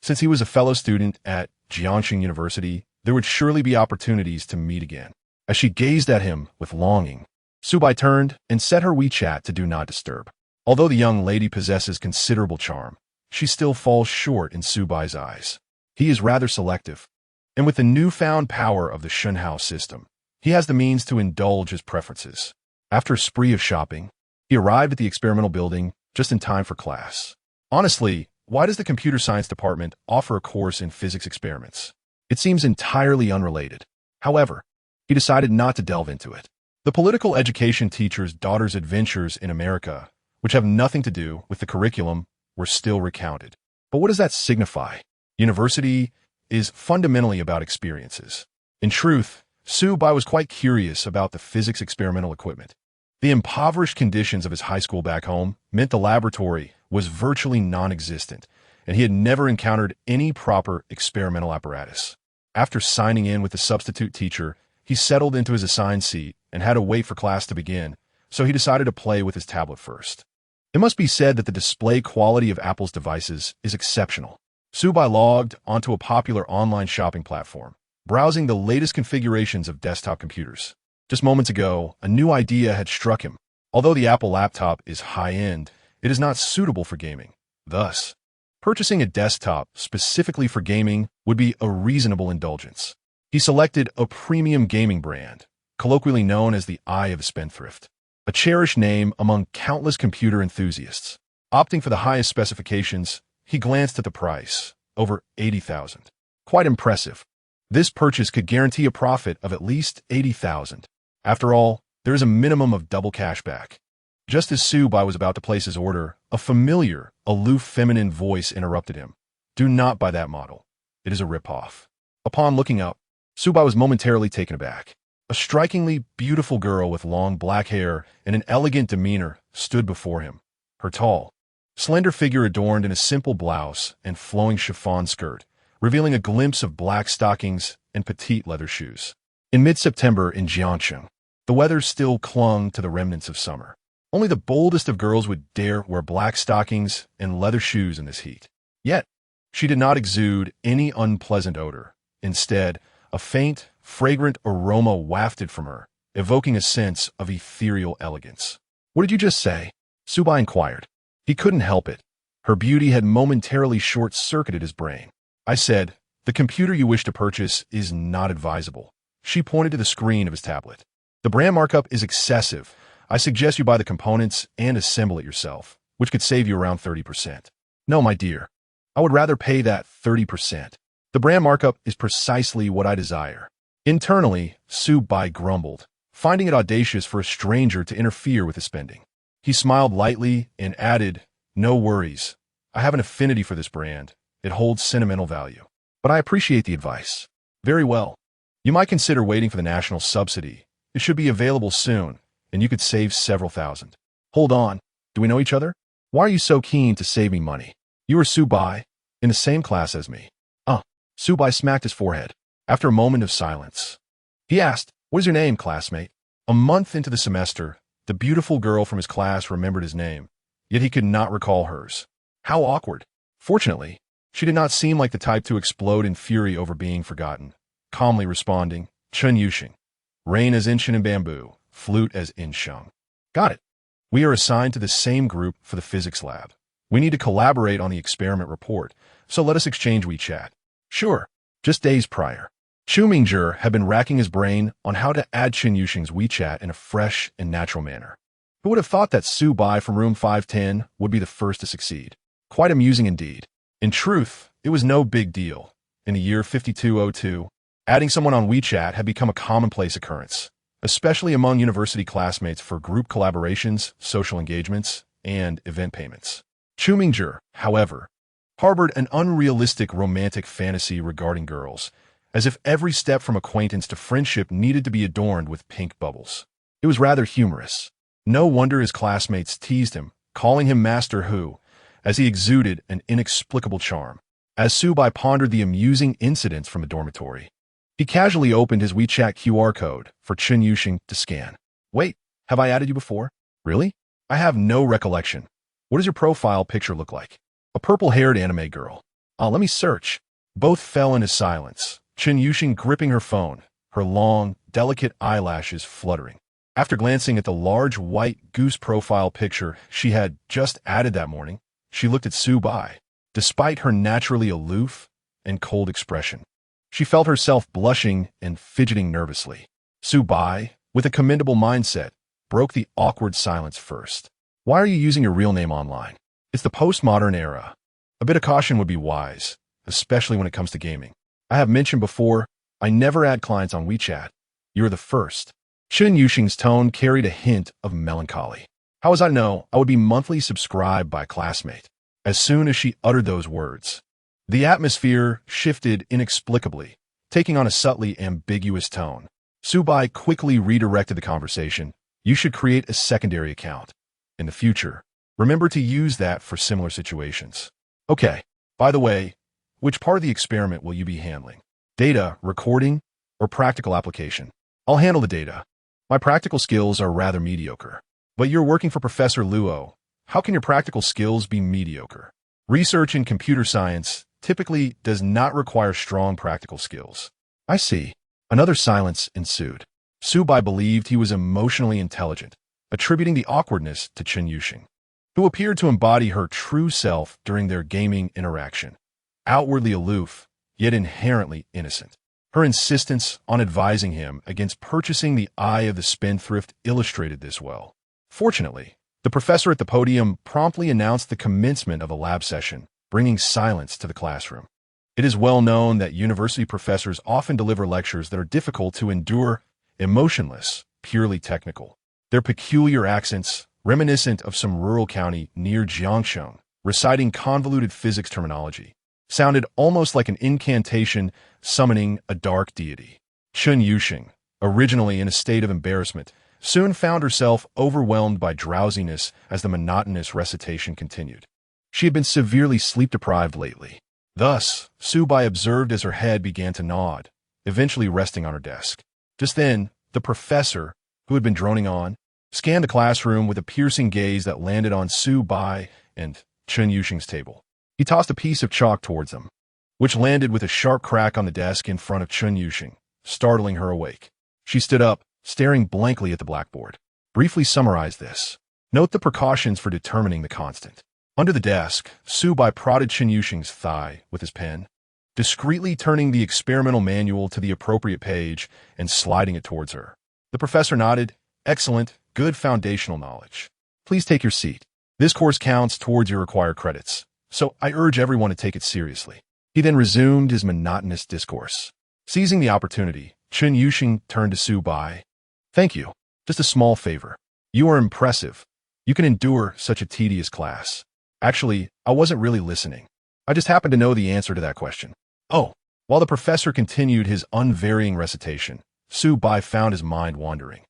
Since he was a fellow student at Jiangxing University, there would surely be opportunities to meet again. As she gazed at him with longing, Su Bai turned and set her WeChat to Do Not Disturb. Although the young lady possesses considerable charm, she still falls short in Su Bai's eyes. He is rather selective, and with the newfound power of the Shunhao system, he has the means to indulge his preferences. After a spree of shopping, he arrived at the experimental building just in time for class. Honestly, why does the computer science department offer a course in physics experiments? It seems entirely unrelated. However, he decided not to delve into it. The political education teacher's daughter's adventures in America, which have nothing to do with the curriculum, were still recounted. But what does that signify? University is fundamentally about experiences. In truth, Su Bai was quite curious about the physics experimental equipment. The impoverished conditions of his high school back home meant the laboratory was virtually non-existent, and he had never encountered any proper experimental apparatus. After signing in with the substitute teacher, he settled into his assigned seat and had to wait for class to begin, so he decided to play with his tablet first. It must be said that the display quality of Apple's devices is exceptional. Su Bai logged onto a popular online shopping platform, browsing the latest configurations of desktop computers. Just moments ago, a new idea had struck him. Although the Apple laptop is high-end, it is not suitable for gaming. Thus, purchasing a desktop specifically for gaming would be a reasonable indulgence. He selected a premium gaming brand, colloquially known as the Eye of a Spendthrift, a cherished name among countless computer enthusiasts. Opting for the highest specifications, he glanced at the price, over $80,000. Quite impressive. This purchase could guarantee a profit of at least $80,000. After all, there is a minimum of double cashback. Just as Su Bai was about to place his order, a familiar, aloof feminine voice interrupted him. Do not buy that model. It is a ripoff. Upon looking up, Su Bai was momentarily taken aback. A strikingly beautiful girl with long black hair and an elegant demeanor stood before him. Her tall, slender figure adorned in a simple blouse and flowing chiffon skirt, revealing a glimpse of black stockings and petite leather shoes. In mid-September in Jiangcheng, the weather still clung to the remnants of summer. Only the boldest of girls would dare wear black stockings and leather shoes in this heat. Yet, she did not exude any unpleasant odor. Instead, a faint, fragrant aroma wafted from her, evoking a sense of ethereal elegance. What did you just say? Su Bai inquired. He couldn't help it. Her beauty had momentarily short-circuited his brain. I said, the computer you wish to purchase is not advisable. She pointed to the screen of his tablet. The brand markup is excessive. I suggest you buy the components and assemble it yourself, which could save you around 30%. No, my dear. I would rather pay that 30%. The brand markup is precisely what I desire. Internally, Su Bai grumbled, finding it audacious for a stranger to interfere with his spending. He smiled lightly and added, no worries. I have an affinity for this brand. It holds sentimental value. But I appreciate the advice. Very well. You might consider waiting for the national subsidy. It should be available soon, and you could save several thousand. Hold on. Do we know each other? Why are you so keen to save me money? You are Su Bai, in the same class as me. Su Bai smacked his forehead. After a moment of silence, he asked, what is your name, classmate? A month into the semester, the beautiful girl from his class remembered his name, yet he could not recall hers. How awkward. Fortunately, she did not seem like the type to explode in fury over being forgotten, calmly responding, Chun Yuxing. Rain as Inshan and bamboo, flute as Insheng. Got it. We are assigned to the same group for the physics lab. We need to collaborate on the experiment report, so let us exchange WeChat. Sure. Just days prior, Chu Mingzhi had been racking his brain on how to add Chun Yuxing's WeChat in a fresh and natural manner. Who would have thought that Su Bai from room 510 would be the first to succeed? Quite amusing indeed. In truth, it was no big deal. In the year 5202, adding someone on WeChat had become a commonplace occurrence, especially among university classmates for group collaborations, social engagements, and event payments. Chu Mingzhi, however, harbored an unrealistic romantic fantasy regarding girls, as if every step from acquaintance to friendship needed to be adorned with pink bubbles. It was rather humorous. No wonder his classmates teased him, calling him Master Hu, as he exuded an inexplicable charm. As Su Bai pondered the amusing incidents from the dormitory, he casually opened his WeChat QR code for Chun Yuxing to scan. Wait, have I added you before? Really? I have no recollection. What does your profile picture look like? A purple-haired anime girl. Let me search. Both fell into silence, Chun Yuxing gripping her phone, her long, delicate eyelashes fluttering. After glancing at the large white goose profile picture she had just added that morning, she looked at Su Bai. Despite her naturally aloof and cold expression, she felt herself blushing and fidgeting nervously. Su Bai, with a commendable mindset, broke the awkward silence first. Why are you using your real name online? It's the postmodern era. A bit of caution would be wise, especially when it comes to gaming. I have mentioned before, I never add clients on WeChat. You're the first. Chen Yuxing's tone carried a hint of melancholy. How was I to know I would be monthly subscribed by a classmate? As soon as she uttered those words, the atmosphere shifted inexplicably, taking on a subtly ambiguous tone. Subai quickly redirected the conversation. You should create a secondary account. In the future, remember to use that for similar situations. Okay, by the way, which part of the experiment will you be handling? Data, recording, or practical application? I'll handle the data. My practical skills are rather mediocre. But you're working for Professor Luo. How can your practical skills be mediocre? Research in computer science typically does not require strong practical skills. I see. Another silence ensued. Subai believed he was emotionally intelligent, attributing the awkwardness to Chen Yuxing, who appeared to embody her true self during their gaming interaction. Outwardly aloof, yet inherently innocent. Her insistence on advising him against purchasing the Eye of the Spendthrift illustrated this well. Fortunately, the professor at the podium promptly announced the commencement of a lab session, bringing silence to the classroom. It is well known that university professors often deliver lectures that are difficult to endure, emotionless, purely technical. Their peculiar accents, reminiscent of some rural county near Jiangsheng, reciting convoluted physics terminology, sounded almost like an incantation summoning a dark deity. Chen Yuxing, originally in a state of embarrassment, soon found herself overwhelmed by drowsiness as the monotonous recitation continued. She had been severely sleep-deprived lately. Thus, Subai observed as her head began to nod, eventually resting on her desk. Just then, the professor, who had been droning on, scanned the classroom with a piercing gaze that landed on Subai and Chen Yuxing's table. He tossed a piece of chalk towards them, which landed with a sharp crack on the desk in front of Chen Yuxing, startling her awake. She stood up, staring blankly at the blackboard. Briefly summarize this. Note the precautions for determining the constant. Under the desk, Subai prodded Chen Yuxing's thigh with his pen, discreetly turning the experimental manual to the appropriate page and sliding it towards her. The professor nodded. Excellent, good foundational knowledge. Please take your seat. This course counts towards your required credits, so I urge everyone to take it seriously. He then resumed his monotonous discourse. Seizing the opportunity, Chen Yuxing turned to Subai. Thank you. Just a small favor. You are impressive. You can endure such a tedious class. Actually, I wasn't really listening. I just happened to know the answer to that question. Oh. While the professor continued his unvarying recitation, Subai found his mind wandering.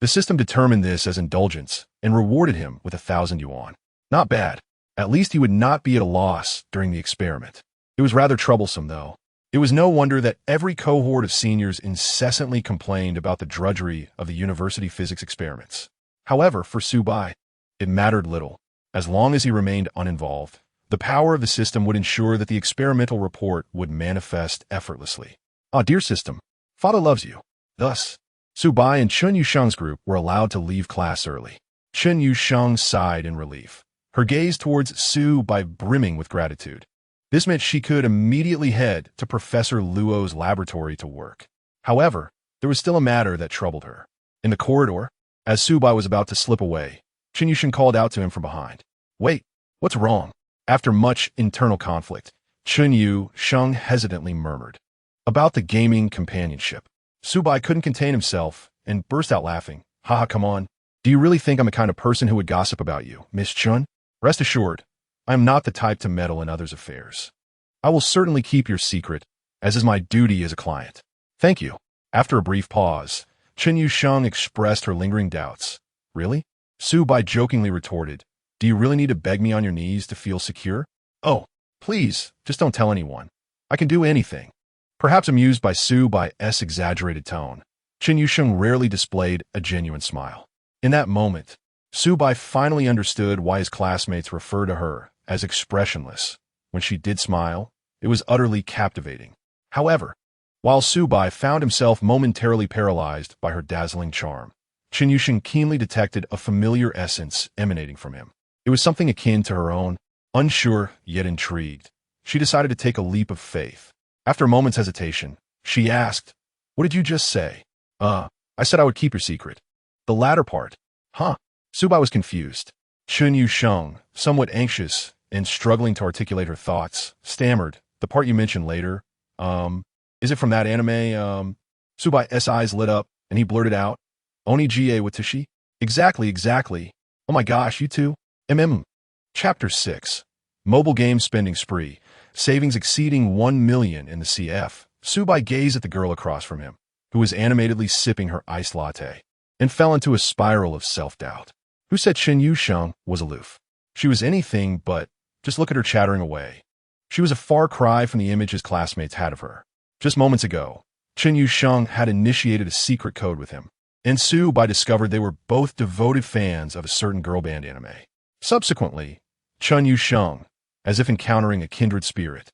The system determined this as indulgence and rewarded him with 1,000 yuan. Not bad. At least he would not be at a loss during the experiment. It was rather troublesome, though. It was no wonder that every cohort of seniors incessantly complained about the drudgery of the university physics experiments. However, for Subai, it mattered little. As long as he remained uninvolved, the power of the system would ensure that the experimental report would manifest effortlessly. Ah, dear system, Father loves you. Thus, Subai and Chen Yuxing's group were allowed to leave class early. Chen Yuxing sighed in relief, her gaze towards Subai brimming with gratitude. This meant she could immediately head to Professor Luo's laboratory to work. However, there was still a matter that troubled her. In the corridor, as Subai was about to slip away, Chen Yuxing called out to him from behind. Wait, what's wrong? After much internal conflict, Chen Yuxing hesitantly murmured. About the gaming companionship. Subai couldn't contain himself and burst out laughing. Haha, come on. Do you really think I'm the kind of person who would gossip about you, Miss Chun? Rest assured, I am not the type to meddle in others' affairs. I will certainly keep your secret, as is my duty as a client. Thank you. After a brief pause, Chen Yuxing expressed her lingering doubts. Really? Subai jokingly retorted. Do you really need to beg me on your knees to feel secure? Oh, please, just don't tell anyone. I can do anything. Perhaps amused by Subai's exaggerated tone, Chen Yuxing rarely displayed a genuine smile. In that moment, Subai finally understood why his classmates referred to her as expressionless. When she did smile, it was utterly captivating. However, while Subai found himself momentarily paralyzed by her dazzling charm, Chen Yuxing keenly detected a familiar essence emanating from him. It was something akin to her own. Unsure, yet intrigued, she decided to take a leap of faith. After a moment's hesitation, she asked, What did you just say? I said I would keep your secret. The latter part. Huh? Subai was confused. Chen Yuxing, somewhat anxious and struggling to articulate her thoughts, stammered, The part you mentioned later, is it from that anime? Subai's eyes lit up, and he blurted out, Onijie watashi? Exactly. Oh my gosh, you too? Chapter 6. Mobile game spending spree. Savings exceeding 1 million in the CF. Subai gazed at the girl across from him, who was animatedly sipping her iced latte, and fell into a spiral of self-doubt. Who said Chen Yusheng was aloof? She was anything but. Just look at her chattering away. She was a far cry from the image his classmates had of her. Just moments ago, Chen Yusheng had initiated a secret code with him, and Subai discovered they were both devoted fans of a certain girl band anime. Subsequently, Chen Yusheng, as if encountering a kindred spirit,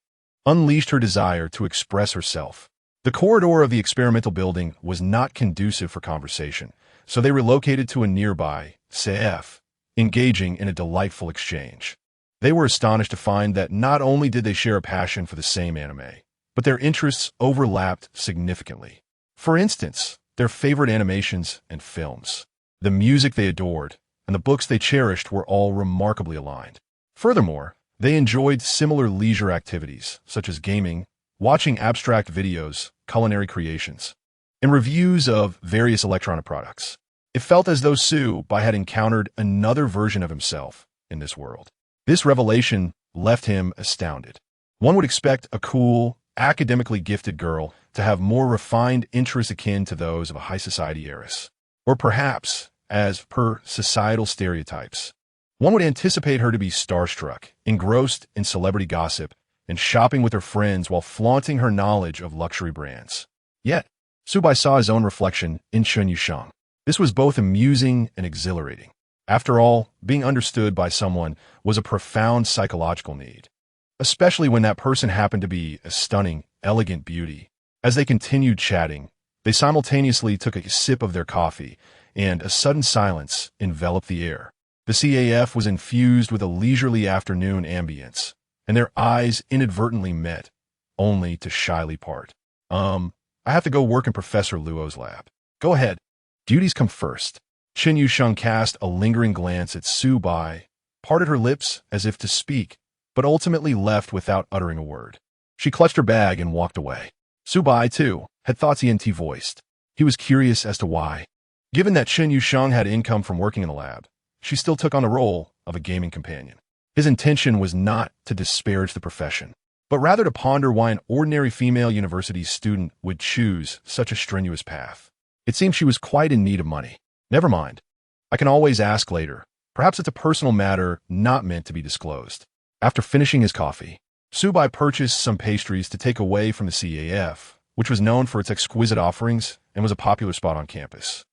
unleashed her desire to express herself. The corridor of the experimental building was not conducive for conversation, so they relocated to a nearby CF, engaging in a delightful exchange. They were astonished to find that not only did they share a passion for the same anime, but their interests overlapped significantly. For instance, their favorite animations and films, the music they adored, and the books they cherished were all remarkably aligned. Furthermore, they enjoyed similar leisure activities, such as gaming, watching abstract videos, culinary creations, and reviews of various electronic products. It felt as though Subai had encountered another version of himself in this world. This revelation left him astounded. One would expect a cool, academically gifted girl to have more refined interests akin to those of a high society heiress. Or perhaps, as per societal stereotypes, one would anticipate her to be starstruck, engrossed in celebrity gossip, and shopping with her friends while flaunting her knowledge of luxury brands. Yet, Subai saw his own reflection in Chen Yusheng. This was both amusing and exhilarating. After all, being understood by someone was a profound psychological need, especially when that person happened to be a stunning, elegant beauty. As they continued chatting, they simultaneously took a sip of their coffee, and a sudden silence enveloped the air. The CAF was infused with a leisurely afternoon ambience, and their eyes inadvertently met, only to shyly part. I have to go work in Professor Luo's lab. Go ahead. Duties come first. Chen Yusheng cast a lingering glance at Subai, parted her lips as if to speak, but ultimately left without uttering a word. She clutched her bag and walked away. Subai, too, had thoughts he voiced. He was curious as to why. Given that Chen Yusheng had income from working in the lab, she still took on the role of a gaming companion. His intention was not to disparage the profession, but rather to ponder why an ordinary female university student would choose such a strenuous path. It seemed she was quite in need of money. Never mind. I can always ask later. Perhaps it's a personal matter not meant to be disclosed. After finishing his coffee, Subai purchased some pastries to take away from the CAF, which was known for its exquisite offerings and was a popular spot on campus.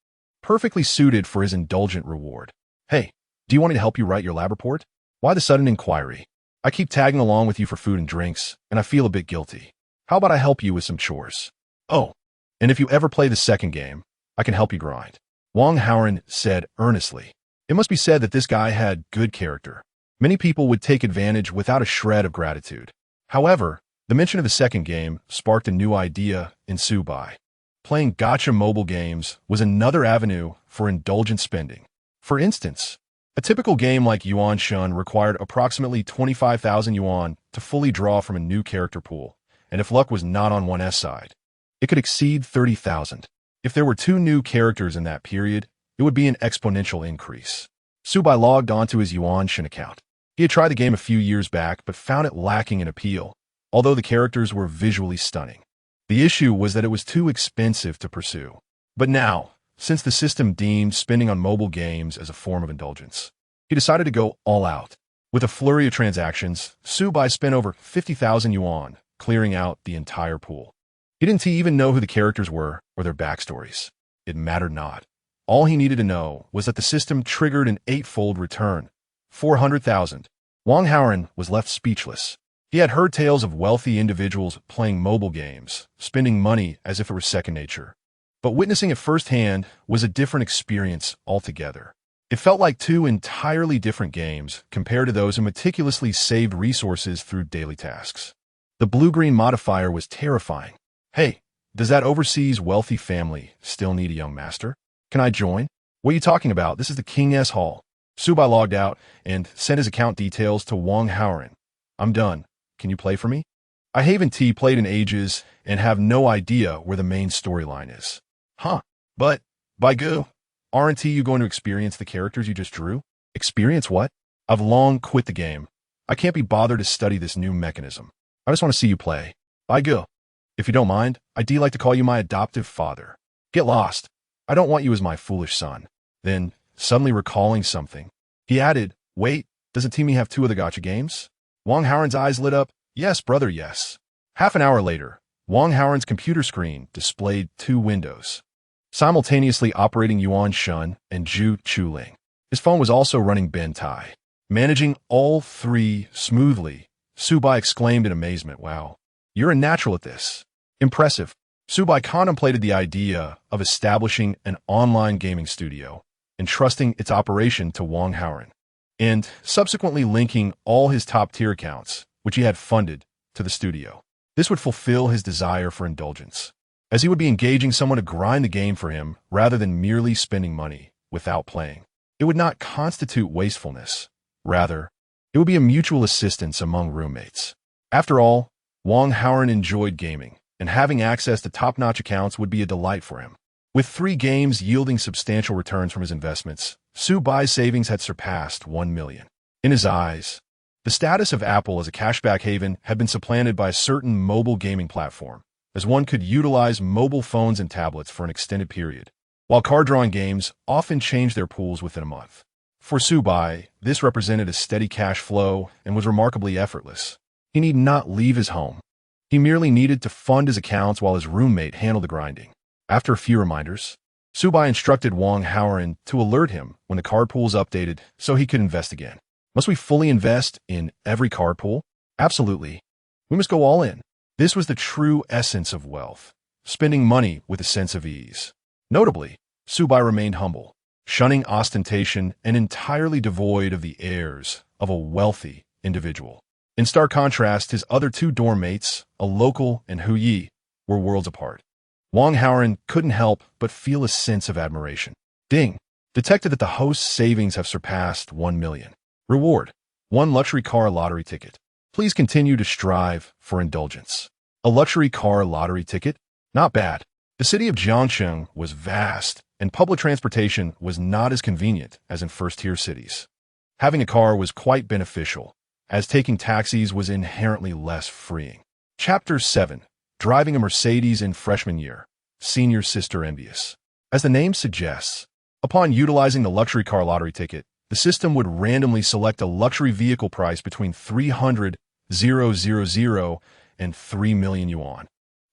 Perfectly suited for his indulgent reward. Hey, do you want me to help you write your lab report? Why the sudden inquiry? I keep tagging along with you for food and drinks, and I feel a bit guilty. How about I help you with some chores? Oh, and if you ever play the second game, I can help you grind. Wang Haoran said earnestly. It must be said that this guy had good character. Many people would take advantage without a shred of gratitude. However, the mention of the second game sparked a new idea in Subai. Playing gacha mobile games was another avenue for indulgent spending. For instance, a typical game like Yuan Shun required approximately 25,000 yuan to fully draw from a new character pool, and if luck was not on 1's side, it could exceed 30,000. If there were 2 new characters in that period, it would be an exponential increase. Subai logged onto his Yuan Shin account. He had tried the game a few years back, but found it lacking in appeal, although the characters were visually stunning. The issue was that it was too expensive to pursue. But now, since the system deemed spending on mobile games as a form of indulgence, he decided to go all out. With a flurry of transactions, Subai spent over 50,000 yuan, clearing out the entire pool. He didn't even know who the characters were or their backstories. It mattered not. All he needed to know was that the system triggered an 8-fold return, 400,000. Wang Haoran was left speechless. He had heard tales of wealthy individuals playing mobile games, spending money as if it were second nature. But witnessing it firsthand was a different experience altogether. It felt like 2 entirely different games compared to those who meticulously saved resources through daily tasks. The blue-green modifier was terrifying. Hey, does that overseas wealthy family still need a young master? Can I join? What are you talking about? This is the King's Hall. Subai logged out and sent his account details to Wang Haoran. I'm done. Can you play for me? I haven't played in ages and have no idea where the main storyline is. Huh. But, by goo, aren't you going to experience the characters you just drew? Experience what? I've long quit the game. I can't be bothered to study this new mechanism. I just want to see you play. By goo. If you don't mind, I'd like to call you my adoptive father. Get lost. I don't want you as my foolish son. Then, suddenly recalling something, he added, wait, doesn't Timmy have two of the gotcha games? Wong Howren's eyes lit up. Yes, brother, yes. Half an hour later, Wong Howren's computer screen displayed two windows, simultaneously operating Yuan Shun and Zhu Chuling. His phone was also running Ben Tai. Managing all three smoothly, Subai exclaimed in amazement, wow, you're a natural at this. Impressive. Subai contemplated the idea of establishing an online gaming studio, entrusting its operation to Wong Howren, and subsequently linking all his top-tier accounts, which he had funded, to the studio. This would fulfill his desire for indulgence, as he would be engaging someone to grind the game for him rather than merely spending money without playing. It would not constitute wastefulness. Rather, it would be a mutual assistance among roommates. After all, Wong Howren enjoyed gaming, and having access to top-notch accounts would be a delight for him. With 3 games yielding substantial returns from his investments, Subai's savings had surpassed 1 million. In his eyes, the status of Apple as a cashback haven had been supplanted by a certain mobile gaming platform, as one could utilize mobile phones and tablets for an extended period, while card-drawing games often changed their pools within a month. For Subai, this represented a steady cash flow and was remarkably effortless. He need not leave his home. He merely needed to fund his accounts while his roommate handled the grinding. After a few reminders, Subai instructed Wong Howren to alert him when the card pool was updated so he could invest again. Must we fully invest in every card pool? Absolutely. We must go all in. This was the true essence of wealth, spending money with a sense of ease. Notably, Subai remained humble, shunning ostentation and entirely devoid of the airs of a wealthy individual. In stark contrast, his other 2 dorm mates, a local and Hu Yi, were worlds apart. Wong Howren couldn't help but feel a sense of admiration. Ding! Detected that the host's savings have surpassed 1 million. Reward: 1 luxury car lottery ticket. Please continue to strive for indulgence. A luxury car lottery ticket? Not bad. The city of Jiangcheng was vast, and public transportation was not as convenient as in first-tier cities. Having a car was quite beneficial, as taking taxis was inherently less freeing. Chapter 7. Driving a Mercedes in freshman year. Senior sister envious. As the name suggests, upon utilizing the luxury car lottery ticket, the system would randomly select a luxury vehicle price between 300,000 and 3 million yuan,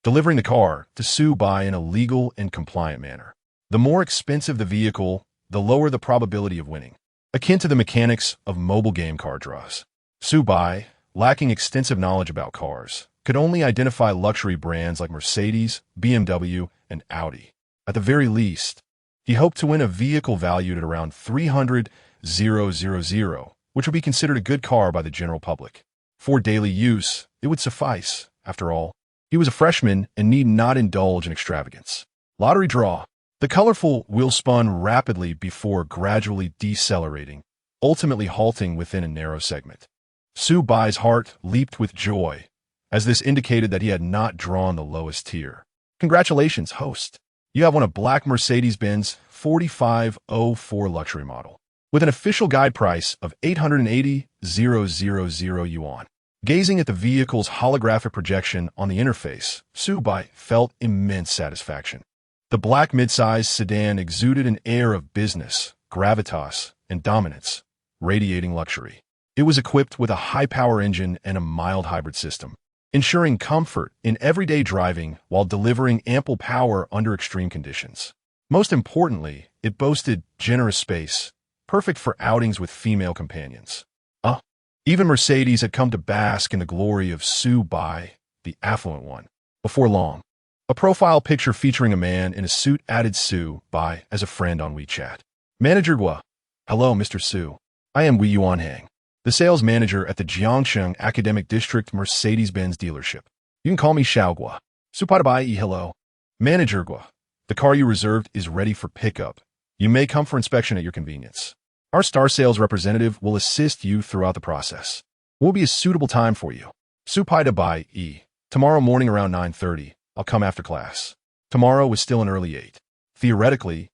delivering the car to Subai in a legal and compliant manner. The more expensive the vehicle, the lower the probability of winning, akin to the mechanics of mobile game card draws. Subai, lacking extensive knowledge about cars, could only identify luxury brands like Mercedes, BMW, and Audi. At the very least, he hoped to win a vehicle valued at around 300,000, which would be considered a good car by the general public. For daily use, it would suffice. After all, he was a freshman and need not indulge in extravagance. Lottery draw. The colorful wheel spun rapidly before gradually decelerating, ultimately halting within a narrow segment. Subai's heart leaped with joy, as this indicated that he had not drawn the lowest tier. Congratulations, host. You have won a black Mercedes-Benz 4504 luxury model, with an official guide price of 880,000 yuan. Gazing at the vehicle's holographic projection on the interface, Subai felt immense satisfaction. The black midsize sedan exuded an air of business, gravitas, and dominance, radiating luxury. It was equipped with a high-power engine and a mild hybrid system, ensuring comfort in everyday driving while delivering ample power under extreme conditions. Most importantly, it boasted generous space, perfect for outings with female companions. Even Mercedes had come to bask in the glory of Subai, the affluent one. Before long, a profile picture featuring a man in a suit added Subai as a friend on WeChat. Manager Gua. Hello, Mr. Su. I am Wei Yuanhang, the sales manager at the Jiangcheng Academic District Mercedes-Benz dealership. You can call me Xiao Gua. Supai, hello. Manager Gua. The car you reserved is ready for pickup. You may come for inspection at your convenience. Our star sales representative will assist you throughout the process. What will be a suitable time for you? Supai. Tomorrow morning around 9:30. I'll come after class. Tomorrow is still an early 8. Theoretically,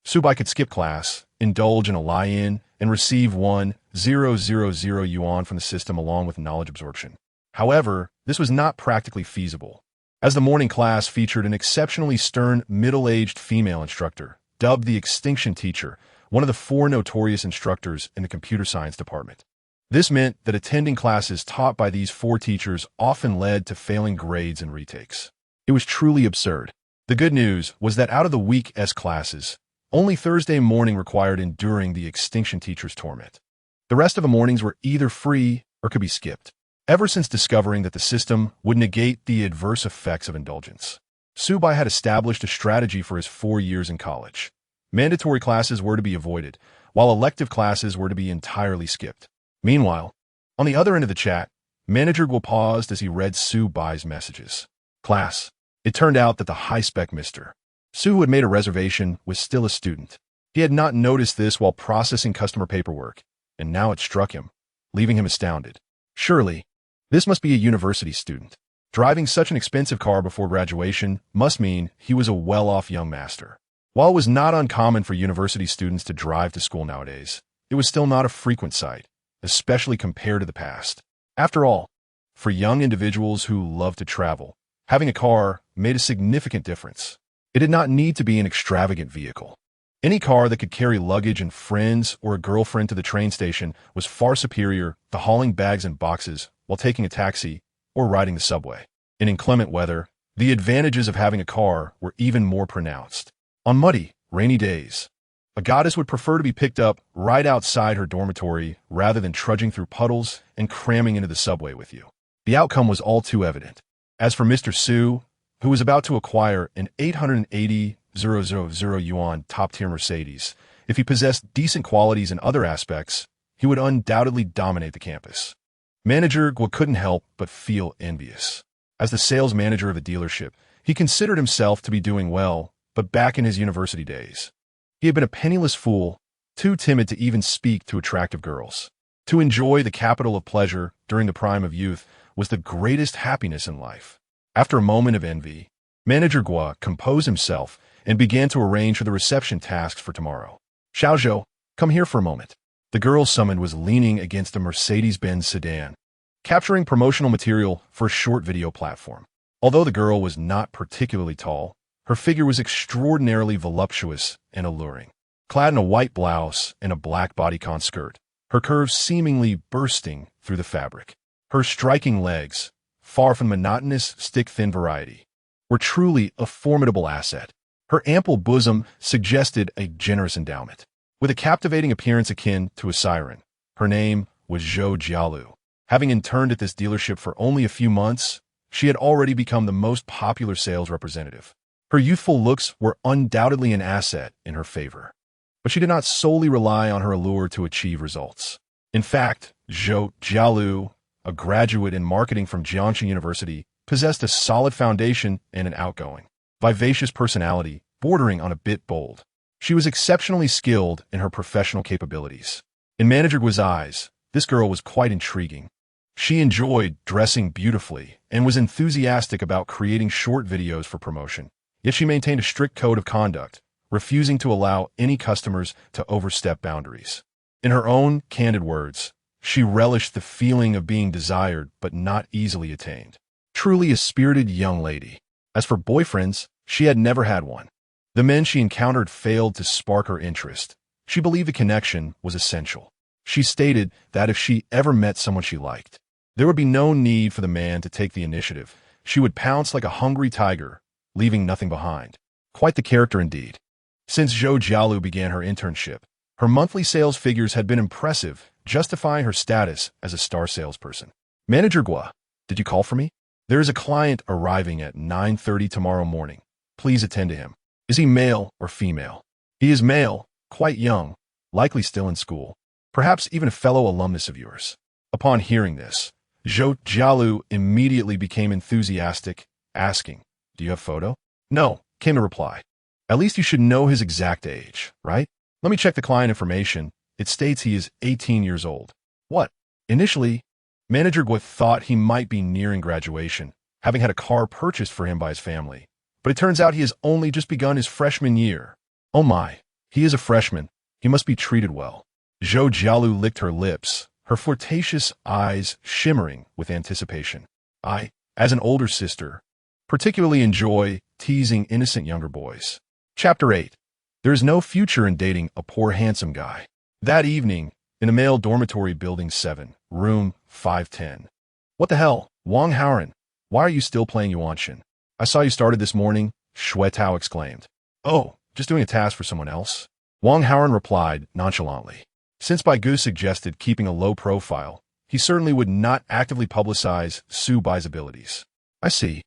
Subai could skip class, indulge in a lie-in, and receive 1,000 yuan from the system along with knowledge absorption. However, this was not practically feasible, as the morning class featured an exceptionally stern, middle-aged female instructor, dubbed the Extinction Teacher, one of the 4 notorious instructors in the computer science department. This meant that attending classes taught by these 4 teachers often led to failing grades and retakes. It was truly absurd. The good news was that out of the week S classes, only Thursday morning required enduring the Extinction Teacher's torment. The rest of the mornings were either free or could be skipped. Ever since discovering that the system would negate the adverse effects of indulgence, Subai had established a strategy for his 4 years in college. Mandatory classes were to be avoided, while elective classes were to be entirely skipped. Meanwhile, on the other end of the chat, Manager Guo paused as he read Subai's messages. Class. It turned out that the high-spec Mr. Su, who had made a reservation, was still a student. He had not noticed this while processing customer paperwork, and now it struck him, leaving him astounded. Surely, this must be a university student. Driving such an expensive car before graduation must mean he was a well-off young master. While it was not uncommon for university students to drive to school nowadays, it was still not a frequent sight, especially compared to the past. After all, for young individuals who love to travel, having a car made a significant difference. It did not need to be an extravagant vehicle. Any car that could carry luggage and friends or a girlfriend to the train station was far superior to hauling bags and boxes while taking a taxi or riding the subway. In inclement weather, the advantages of having a car were even more pronounced. On muddy, rainy days, a goddess would prefer to be picked up right outside her dormitory rather than trudging through puddles and cramming into the subway with you. The outcome was all too evident. As for Mr. Su, who was about to acquire an 880,000 yuan top-tier Mercedes, if he possessed decent qualities in other aspects, he would undoubtedly dominate the campus. Manager Guo couldn't help but feel envious. As the sales manager of a dealership, he considered himself to be doing well, but back in his university days, he had been a penniless fool, too timid to even speak to attractive girls. To enjoy the capital of pleasure during the prime of youth was the greatest happiness in life. After a moment of envy, Manager Guo composed himself and began to arrange for the reception tasks for tomorrow. Xiaozhou, come here for a moment. The girl summoned was leaning against a Mercedes-Benz sedan, capturing promotional material for a short video platform. Although the girl was not particularly tall, her figure was extraordinarily voluptuous and alluring. Clad in a white blouse and a black bodycon skirt, her curves seemingly bursting through the fabric. Her striking legs, far from the monotonous, stick-thin variety, were truly a formidable asset. Her ample bosom suggested a generous endowment. With a captivating appearance akin to a siren, her name was Zhou Jialu. Having interned at this dealership for only a few months, she had already become the most popular sales representative. Her youthful looks were undoubtedly an asset in her favor, but she did not solely rely on her allure to achieve results. In fact, Zhou Jialu, a graduate in marketing from Jiangxi University, possessed a solid foundation and an outgoing, vivacious personality bordering on a bit bold. She was exceptionally skilled in her professional capabilities. In Manager Guo's eyes, this girl was quite intriguing. She enjoyed dressing beautifully and was enthusiastic about creating short videos for promotion. Yet she maintained a strict code of conduct, refusing to allow any customers to overstep boundaries. In her own candid words, she relished the feeling of being desired but not easily attained. Truly a spirited young lady. As for boyfriends, she had never had one. The men she encountered failed to spark her interest. She believed the connection was essential. She stated that if she ever met someone she liked, there would be no need for the man to take the initiative. She would pounce like a hungry tiger, leaving nothing behind. Quite the character indeed. Since Zhou Jialu began her internship, her monthly sales figures had been impressive, justifying her status as a star salesperson. Manager Guo, did you call for me? There is a client arriving at 9:30 tomorrow morning. Please attend to him. Is he male or female? He is male, quite young, likely still in school, perhaps even a fellow alumnus of yours. Upon hearing this, Zhou Jialu immediately became enthusiastic, asking, do you have a photo? No, came the reply. At least you should know his exact age, right? Let me check the client information. It states he is 18 years old. What? Initially, Manager Guo thought he might be nearing graduation, having had a car purchased for him by his family. But it turns out he has only just begun his freshman year. Oh my, he is a freshman. He must be treated well. Zhou Jialu licked her lips, her flirtatious eyes shimmering with anticipation. I, as an older sister, particularly enjoy teasing innocent younger boys. Chapter 8. There is no future in dating a poor handsome guy. That evening, in a male dormitory building 7, room 510. What the hell, Wang Haoran? Why are you still playing Yuanshin? I saw you started this morning, Shui Tao exclaimed. Oh, just doing a task for someone else? Wang Haoran replied nonchalantly. Since Bai Gu suggested keeping a low profile, he certainly would not actively publicize Su Bai's abilities. I see.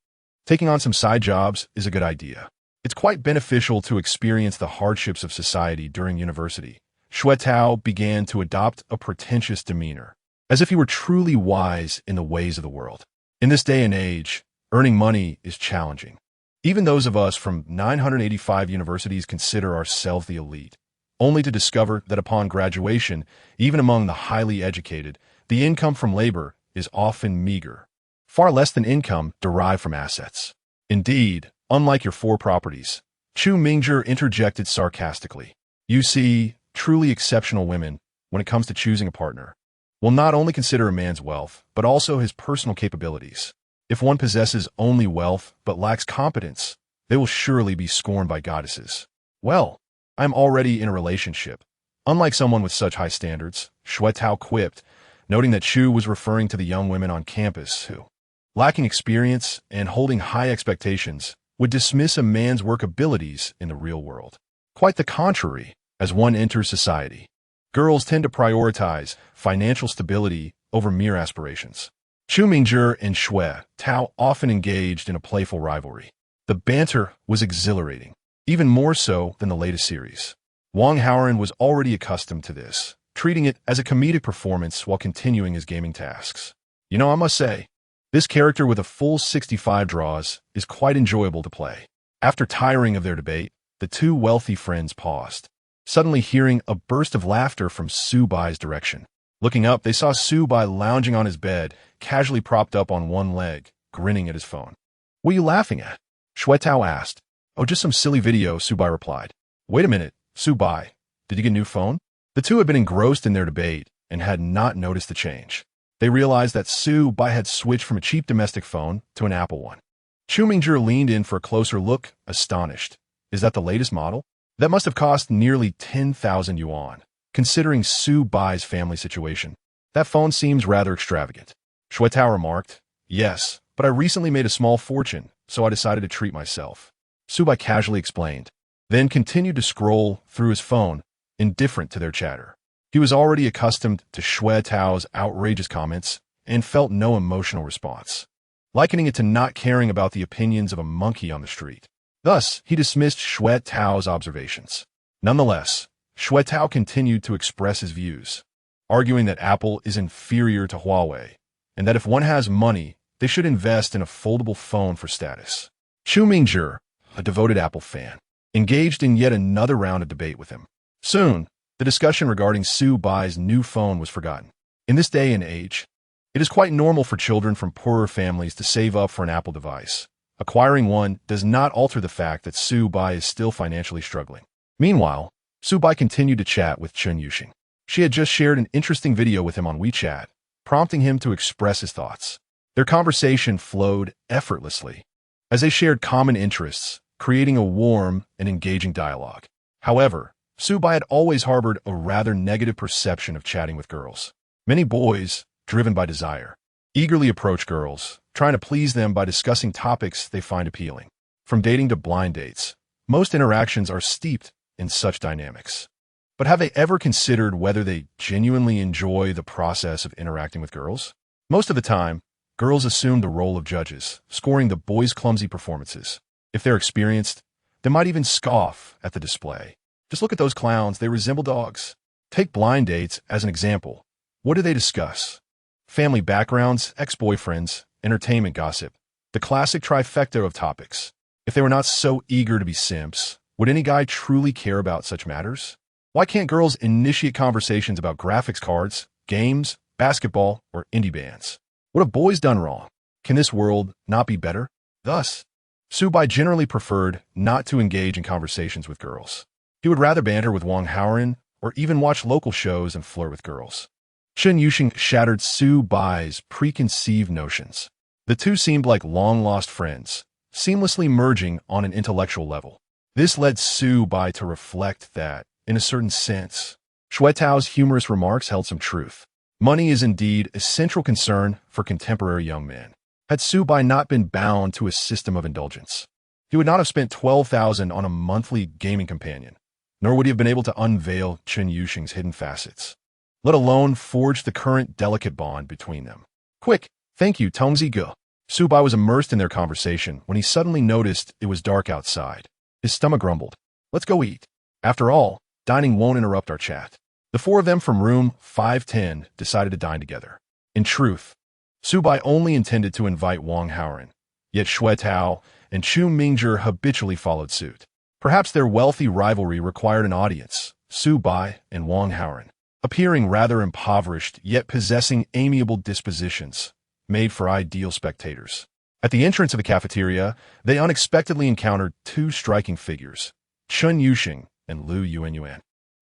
Taking on some side jobs is a good idea. It's quite beneficial to experience the hardships of society during university. Shui Tao began to adopt a pretentious demeanor, as if he were truly wise in the ways of the world. In this day and age, earning money is challenging. Even those of us from 985 universities consider ourselves the elite, only to discover that upon graduation, even among the highly educated, the income from labor is often meager, far less than income derived from assets. Indeed, unlike your 4 properties, Chu Mingzhi interjected sarcastically. You see, truly exceptional women, when it comes to choosing a partner, will not only consider a man's wealth, but also his personal capabilities. If one possesses only wealth but lacks competence, they will surely be scorned by goddesses. Well, I am already in a relationship. Unlike someone with such high standards, Shui Tao quipped, noting that Chu was referring to the young women on campus who, lacking experience and holding high expectations, would dismiss a man's work abilities in the real world. Quite the contrary, as one enters society. Girls tend to prioritize financial stability over mere aspirations. Chu Mingzhi and Shui Tao often engaged in a playful rivalry. The banter was exhilarating, even more so than the latest series. Wang Haoran was already accustomed to this, treating it as a comedic performance while continuing his gaming tasks. I must say, this character with a full 65 draws is quite enjoyable to play. After tiring of their debate, the 2 wealthy friends paused, suddenly hearing a burst of laughter from Su Bai's direction. Looking up, they saw Su Bai lounging on his bed, casually propped up on one leg, grinning at his phone. What are you laughing at? Shui Tao asked. Oh, just some silly video, Su Bai replied. Wait a minute, Su Bai, did you get a new phone? The 2 had been engrossed in their debate and had not noticed the change. They realized that Su Bai had switched from a cheap domestic phone to an Apple one. Chu Mingzhi leaned in for a closer look, astonished. Is that the latest model? That must have cost nearly 10,000 yuan. Considering Su Bai's family situation, that phone seems rather extravagant. Shui Tao remarked, Yes, but I recently made a small fortune, so I decided to treat myself. Su Bai casually explained, then continued to scroll through his phone, indifferent to their chatter. He was already accustomed to Shui Tao's outrageous comments and felt no emotional response, likening it to not caring about the opinions of a monkey on the street. Thus, he dismissed Shui Tao's observations. Nonetheless, Shui Tao continued to express his views, arguing that Apple is inferior to Huawei, and that if one has money, they should invest in a foldable phone for status. Chu Mingzhi, a devoted Apple fan, engaged in yet another round of debate with him. Soon, the discussion regarding Su Bai's new phone was forgotten. In this day and age, it is quite normal for children from poorer families to save up for an Apple device. Acquiring one does not alter the fact that Su Bai is still financially struggling. Meanwhile, Su Bai continued to chat with Chen Yuxing. She had just shared an interesting video with him on WeChat, prompting him to express his thoughts. Their conversation flowed effortlessly, as they shared common interests, creating a warm and engaging dialogue. However, Su Bai had always harbored a rather negative perception of chatting with girls. Many boys, driven by desire, eagerly approach girls, trying to please them by discussing topics they find appealing. From dating to blind dates, most interactions are steeped in such dynamics. But have they ever considered whether they genuinely enjoy the process of interacting with girls? Most of the time, girls assume the role of judges, scoring the boys' clumsy performances. If they're experienced, they might even scoff at the display. Just look at those clowns, they resemble dogs. Take blind dates as an example. What do they discuss? Family backgrounds, ex-boyfriends, entertainment gossip. The classic trifecta of topics. If they were not so eager to be simps, would any guy truly care about such matters? Why can't girls initiate conversations about graphics cards, games, basketball, or indie bands? What have boys done wrong? Can this world not be better? Thus, Su Bai generally preferred not to engage in conversations with girls. He would rather banter with Wang Haoran or even watch local shows and flirt with girls. Chen Yuxing shattered Su Bai's preconceived notions. The two seemed like long-lost friends, seamlessly merging on an intellectual level. This led Su Bai to reflect that, in a certain sense, Xue Tao's humorous remarks held some truth. Money is indeed a central concern for contemporary young men. Had Su Bai not been bound to a system of indulgence, he would not have spent 12,000 on a monthly gaming companion, nor would he have been able to unveil Chen Yuxing's hidden facets, let alone forge the current delicate bond between them. Quick, thank you, Tongzi Ge. Su Bai was immersed in their conversation when he suddenly noticed it was dark outside. His stomach grumbled. Let's go eat. After all, dining won't interrupt our chat. The four of them from room 510 decided to dine together. In truth, Su Bai only intended to invite Wang Haoran, yet Xue Tao and Chu Mingzhi habitually followed suit. Perhaps their wealthy rivalry required an audience, Su Bai and Wang Haoran, appearing rather impoverished yet possessing amiable dispositions, made for ideal spectators. At the entrance of the cafeteria, they unexpectedly encountered two striking figures, Chen Yuxing and Lu Yuanyuan.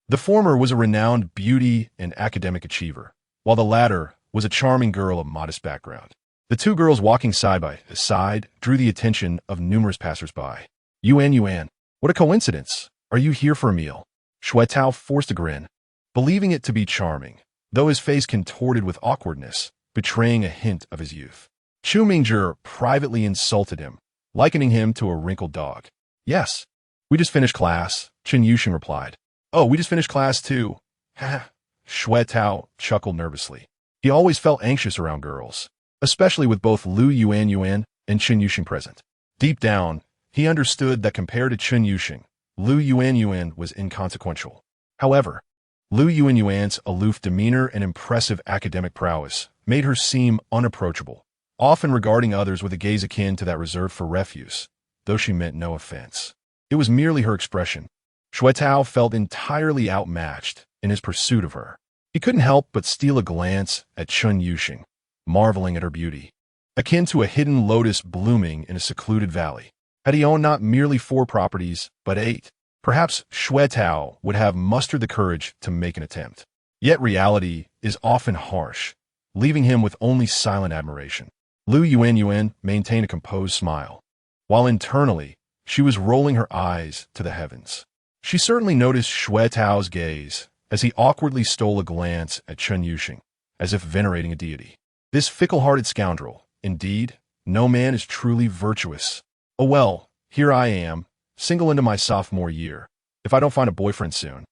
The former was a renowned beauty and academic achiever, while the latter was a charming girl of modest background. The two girls walking side by side drew the attention of numerous passers-by. Yuan, what a coincidence. Are you here for a meal? Xue Tao forced a grin, believing it to be charming, though his face contorted with awkwardness, betraying a hint of his youth. Chu Mingzhi privately insulted him, likening him to a wrinkled dog. Yes, we just finished class, Chen Yuxing replied. Oh, we just finished class too. Ha! Xue Tao chuckled nervously. He always felt anxious around girls, especially with both Lu Yuanyuan and Chen Yuxing present. Deep down, he understood that compared to Chen Yuxing, Lu Yuanyuan was inconsequential. However, Lu Yuanyuan's aloof demeanor and impressive academic prowess made her seem unapproachable, often regarding others with a gaze akin to that reserved for refuse, though she meant no offense. It was merely her expression. Xue Tao felt entirely outmatched in his pursuit of her. He couldn't help but steal a glance at Chen Yuxing, marveling at her beauty, akin to a hidden lotus blooming in a secluded valley. Had he owned not merely 4 properties, but 8, perhaps Xue Tao would have mustered the courage to make an attempt. Yet reality is often harsh, leaving him with only silent admiration. Lu Yuanyuan maintained a composed smile, while internally, she was rolling her eyes to the heavens. She certainly noticed Xue Tao's gaze as he awkwardly stole a glance at Chen Yuxing, as if venerating a deity. This fickle-hearted scoundrel, indeed, no man is truly virtuous. Oh well, here I am, single into my sophomore year. If I don't find a boyfriend soon,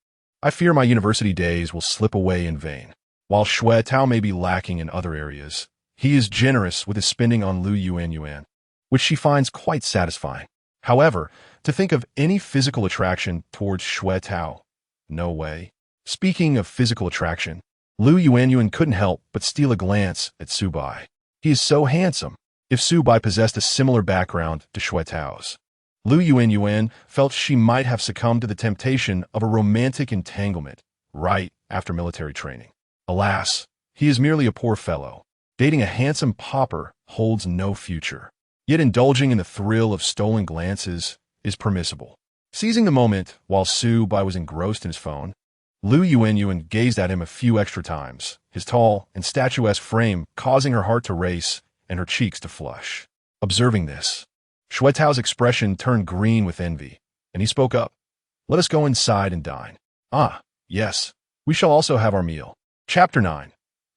I fear my university days will slip away in vain. While Xue Tao may be lacking in other areas, he is generous with his spending on Lu Yuanyuan, which she finds quite satisfying. However, to think of any physical attraction towards Xue Tao, no way. Speaking of physical attraction, Lu Yuanyuan couldn't help but steal a glance at Su Bai. He is so handsome. If Su Bai possessed a similar background to Xue Tao's, Lu Yuanyuan felt she might have succumbed to the temptation of a romantic entanglement right after military training. Alas, he is merely a poor fellow. Dating a handsome pauper holds no future. Yet indulging in the thrill of stolen glances is permissible. Seizing the moment while Su Bai was engrossed in his phone, Lu Yuanyuan gazed at him a few extra times, his tall and statuesque frame causing her heart to race and her cheeks to flush. Observing this, Xue Tao's expression turned green with envy, and he spoke up. Let us go inside and dine. Ah, yes, we shall also have our meal. Chapter 9.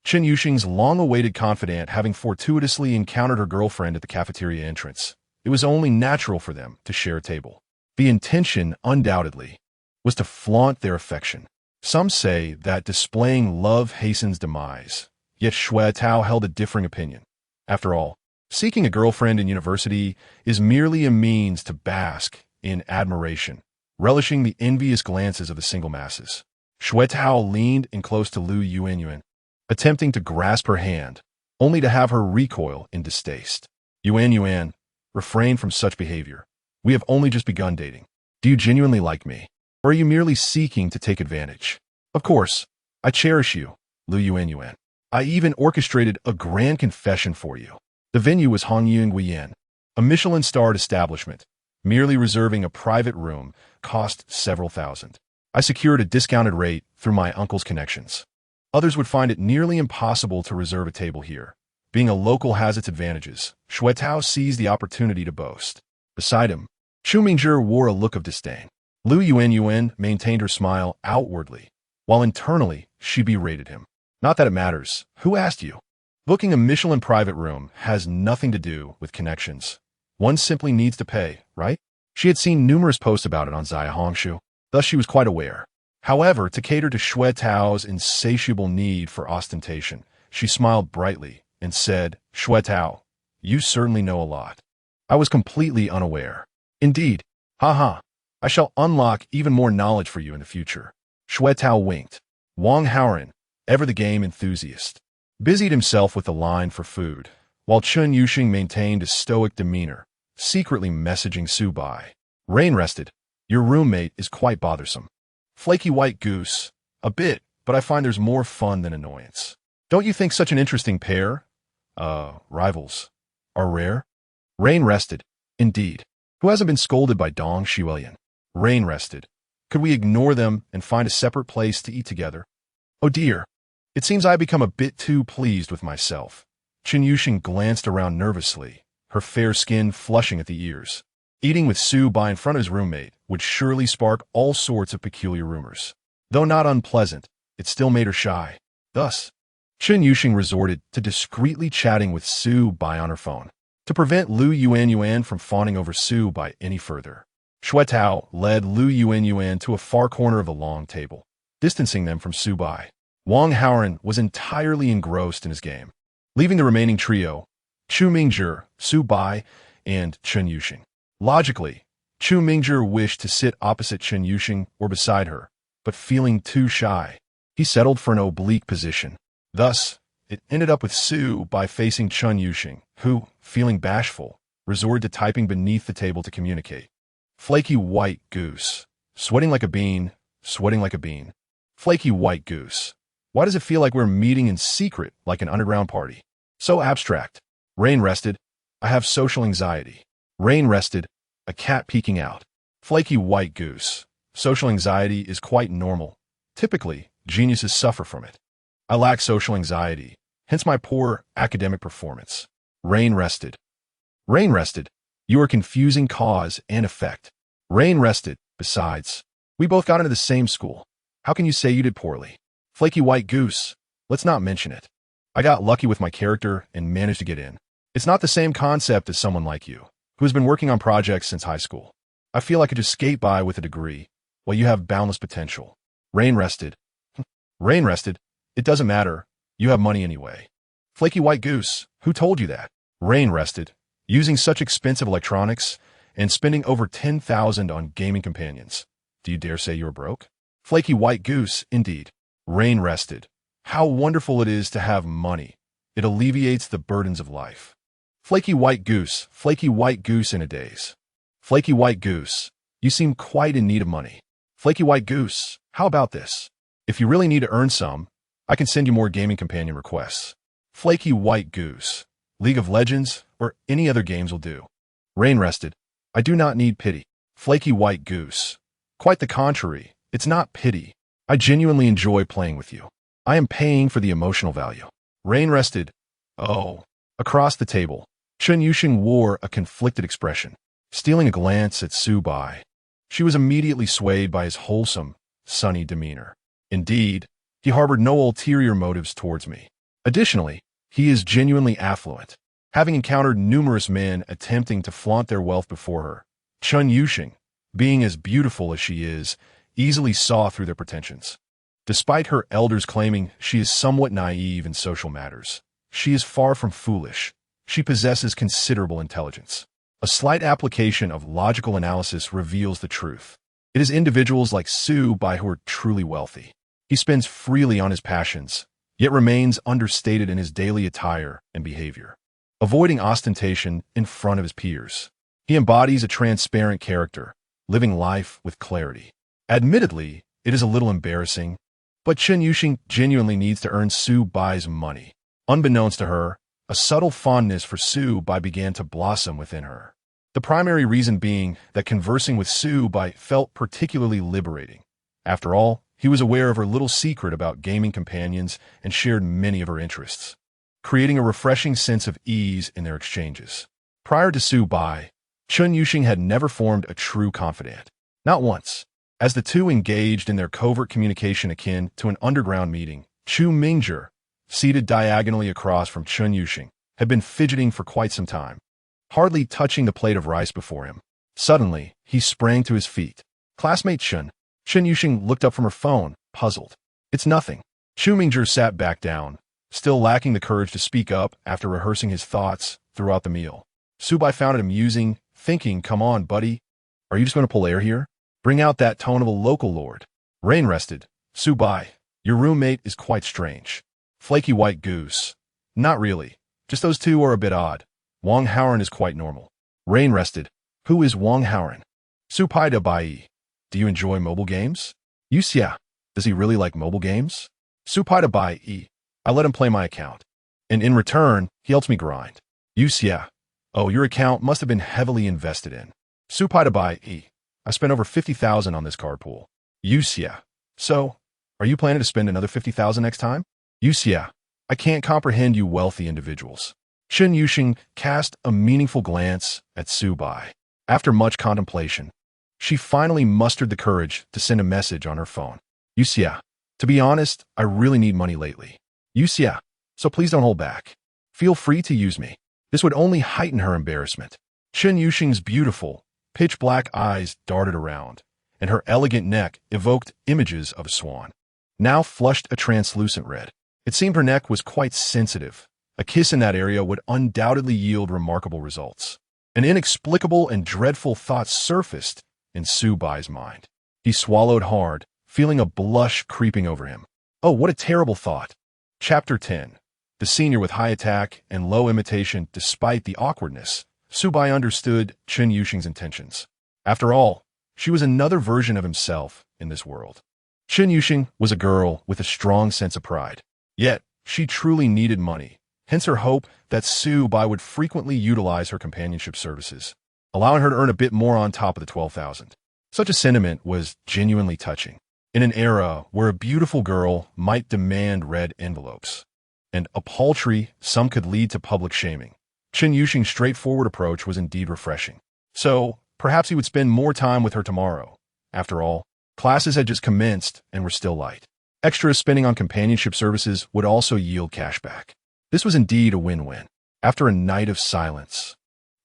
Chen Yuxing's long-awaited confidant having fortuitously encountered her girlfriend at the cafeteria entrance, it was only natural for them to share a table. The intention, undoubtedly, was to flaunt their affection. Some say that displaying love hastens demise, yet Xue Tao held a differing opinion. After all, seeking a girlfriend in university is merely a means to bask in admiration, relishing the envious glances of the single masses. Xue Tao leaned in close to Lu Yuanyuan, attempting to grasp her hand, only to have her recoil in distaste. Yuanyuan, refrain from such behavior. We have only just begun dating. Do you genuinely like me? Or are you merely seeking to take advantage? Of course, I cherish you, Lu Yuanyuan. I even orchestrated a grand confession for you. The venue was Hongying Guiyan, A Michelin-starred establishment, merely reserving a private room, cost several thousand. I secured a discounted rate through my uncle's connections. Others would find it nearly impossible to reserve a table here. Being a local has its advantages. Shuetao seized the opportunity to boast. Beside him, Chu Mingzhi wore a look of disdain. Lu Yuan maintained her smile outwardly, while internally she berated him. Not that it matters. Who asked you? Booking a Michelin private room has nothing to do with connections. One simply needs to pay, right? She had seen numerous posts about it on Zaya Hongshu, thus she was quite aware. However, to cater to Shuetao's insatiable need for ostentation, she smiled brightly and said, Shuetao, you certainly know a lot. I was completely unaware. Indeed. Haha. I shall unlock even more knowledge for you in the future. Shuetao winked. Wang Haoran, ever the game enthusiast, busied himself with the line for food, while Chun Yuxing maintained a stoic demeanor, secretly messaging Su Bai. Rain rested. Your roommate is quite bothersome. Flaky white goose. A bit, but I find there's more fun than annoyance. Don't you think such an interesting pair? Rivals. Are rare? Rain rested. Indeed. Who hasn't been scolded by Dong Xuelian? Rain rested. Could we ignore them and find a separate place to eat together? Oh dear. It seems I have become a bit too pleased with myself. Chun Yuxing glanced around nervously, her fair skin flushing at the ears. Eating with Su Bai in front of his roommate would surely spark all sorts of peculiar rumors. Though not unpleasant, it still made her shy. Thus, Chun Yuxing resorted to discreetly chatting with Su Bai on her phone, to prevent Lu Yuan from fawning over Su Bai any further. Shuetao led Lu Yuan to a far corner of the long table, distancing them from Su Bai. Wang Haoran was entirely engrossed in his game, leaving the remaining trio, Chu Mingzhi, Su Bai, and Chun Yuxing. Logically, Chu Mingzhi wished to sit opposite Chun Yuxing or beside her, but feeling too shy, he settled for an oblique position. Thus, it ended up with Su Bai facing Chun Yuxing, who, feeling bashful, resorted to typing beneath the table to communicate. Flaky white goose. Sweating like a bean, sweating like a bean. Flaky white goose. Why does it feel like we're meeting in secret like an underground party? So abstract. Rain rested. I have social anxiety. Rain rested. A cat peeking out. Flaky white goose. Social anxiety is quite normal. Typically, geniuses suffer from it. I lack social anxiety, hence my poor academic performance. Rain rested. Rain rested. You are confusing cause and effect. Rain rested. Besides, we both got into the same school. How can you say you did poorly? Flaky white goose. Let's not mention it. I got lucky with my character and managed to get in. It's not the same concept as someone like you, who has been working on projects since high school. I feel I could just skate by with a degree, while you have boundless potential. Rain rested. Rain rested. It doesn't matter. You have money anyway. Flaky white goose. Who told you that? Rain rested. Using such expensive electronics and spending over 10,000 on gaming companions. Do you dare say you're broke? Flaky white goose, indeed. Rain rested. How wonderful it is to have money. It alleviates the burdens of life. Flaky white goose in a daze. Flaky white goose, you seem quite in need of money. Flaky white goose, how about this? If you really need to earn some, I can send you more gaming companion requests. Flaky white goose, League of Legends or any other games will do. Rain rested. I do not need pity. Flaky white goose. Quite the contrary, it's not pity. I genuinely enjoy playing with you. I am paying for the emotional value. Rain rested. Oh. Across the table, Chun Yuxing wore a conflicted expression, stealing a glance at Su Bai. She was immediately swayed by his wholesome, sunny demeanor. Indeed, he harbored no ulterior motives towards me. Additionally, he is genuinely affluent, having encountered numerous men attempting to flaunt their wealth before her. Chun Yuxing, being as beautiful as she is, easily saw through their pretensions. Despite her elders claiming she is somewhat naive in social matters, she is far from foolish. She possesses considerable intelligence. A slight application of logical analysis reveals the truth. It is individuals like Su Bai who are truly wealthy. He spends freely on his passions, yet remains understated in his daily attire and behavior, avoiding ostentation in front of his peers. He embodies a transparent character, living life with clarity. Admittedly, it is a little embarrassing, but Chun Yuxing genuinely needs to earn Su Bai's money. Unbeknownst to her, a subtle fondness for Su Bai began to blossom within her. The primary reason being that conversing with Su Bai felt particularly liberating. After all, he was aware of her little secret about gaming companions and shared many of her interests, creating a refreshing sense of ease in their exchanges. Prior to Su Bai, Chun Yuxing had never formed a true confidant. Not once. As the two engaged in their covert communication akin to an underground meeting, Chu Mingzhi, seated diagonally across from Chun Yuxing, had been fidgeting for quite some time, hardly touching the plate of rice before him. Suddenly, he sprang to his feet. "Classmate Chun." Chun Yuxing looked up from her phone, puzzled. "It's nothing." Chu Mingzhi sat back down, still lacking the courage to speak up after rehearsing his thoughts throughout the meal. Su Bai found it amusing, thinking, "Come on, buddy. Are you just going to pull air here? Bring out that tone of a local lord." Rain rested. "Su Bai, your roommate is quite strange." Flaky white goose. "Not really. Just those two are a bit odd. Wang Haoran is quite normal." Rain rested. "Who is Wang Haoran?" "Su Pai da Bai. Do you enjoy mobile games?" "Yuxia. Does he really like mobile games?" "Su Pai da Bai. I let him play my account. And in return, he helps me grind." "Yuxia. Oh, your account must have been heavily invested in." "Su Pai da Bai. I spent over 50,000 on this card pool." "Yuxia. So, are you planning to spend another 50,000 next time?" "Yuxia. I can't comprehend you wealthy individuals." Chun Yuxing cast a meaningful glance at Su Bai. After much contemplation, she finally mustered the courage to send a message on her phone. "Yuxia. To be honest, I really need money lately." "Yuxia. So please don't hold back. Feel free to use me." This would only heighten her embarrassment. Chun Yuxing's beautiful, pitch-black eyes darted around, and her elegant neck evoked images of a swan, now flushed a translucent red. It seemed her neck was quite sensitive. A kiss in that area would undoubtedly yield remarkable results. An inexplicable and dreadful thought surfaced in Su Bai's mind. He swallowed hard, feeling a blush creeping over him. Oh, what a terrible thought. Chapter 10. The senior with high attack and low imitation despite the awkwardness. Su Bai understood Chun Yuxing's intentions. After all, she was another version of himself in this world. Chun Yuxing was a girl with a strong sense of pride. Yet, she truly needed money, hence her hope that Su Bai would frequently utilize her companionship services, allowing her to earn a bit more on top of the 12,000. Such a sentiment was genuinely touching. In an era where a beautiful girl might demand red envelopes, and a paltry sum could lead to public shaming, Chun Yuxing's straightforward approach was indeed refreshing. So, perhaps he would spend more time with her tomorrow. After all, classes had just commenced and were still light. Extra spending on companionship services would also yield cashback. This was indeed a win-win. After a night of silence,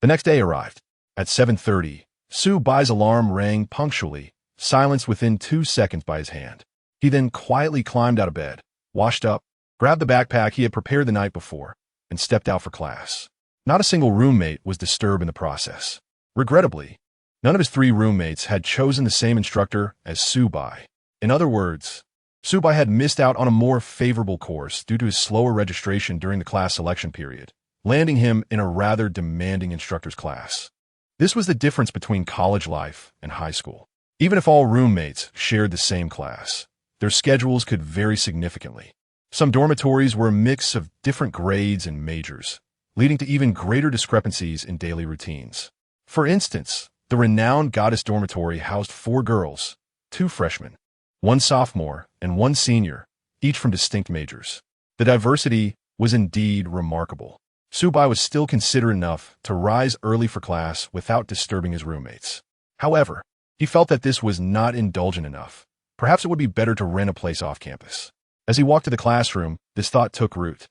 the next day arrived. At 7:30, Su Bai's alarm rang punctually, silenced within 2 seconds by his hand. He then quietly climbed out of bed, washed up, grabbed the backpack he had prepared the night before, and stepped out for class. Not a single roommate was disturbed in the process. Regrettably, none of his 3 roommates had chosen the same instructor as Su Bai. In other words, Su Bai had missed out on a more favorable course due to his slower registration during the class selection period, landing him in a rather demanding instructor's class. This was the difference between college life and high school. Even if all roommates shared the same class, their schedules could vary significantly. Some dormitories were a mix of different grades and majors, leading to even greater discrepancies in daily routines. For instance, the renowned Goddess Dormitory housed 4 girls, 2 freshmen, 1 sophomore, and 1 senior, each from distinct majors. The diversity was indeed remarkable. Su Bai was still considerate enough to rise early for class without disturbing his roommates. However, he felt that this was not indulgent enough. Perhaps it would be better to rent a place off campus. As he walked to the classroom, this thought took root.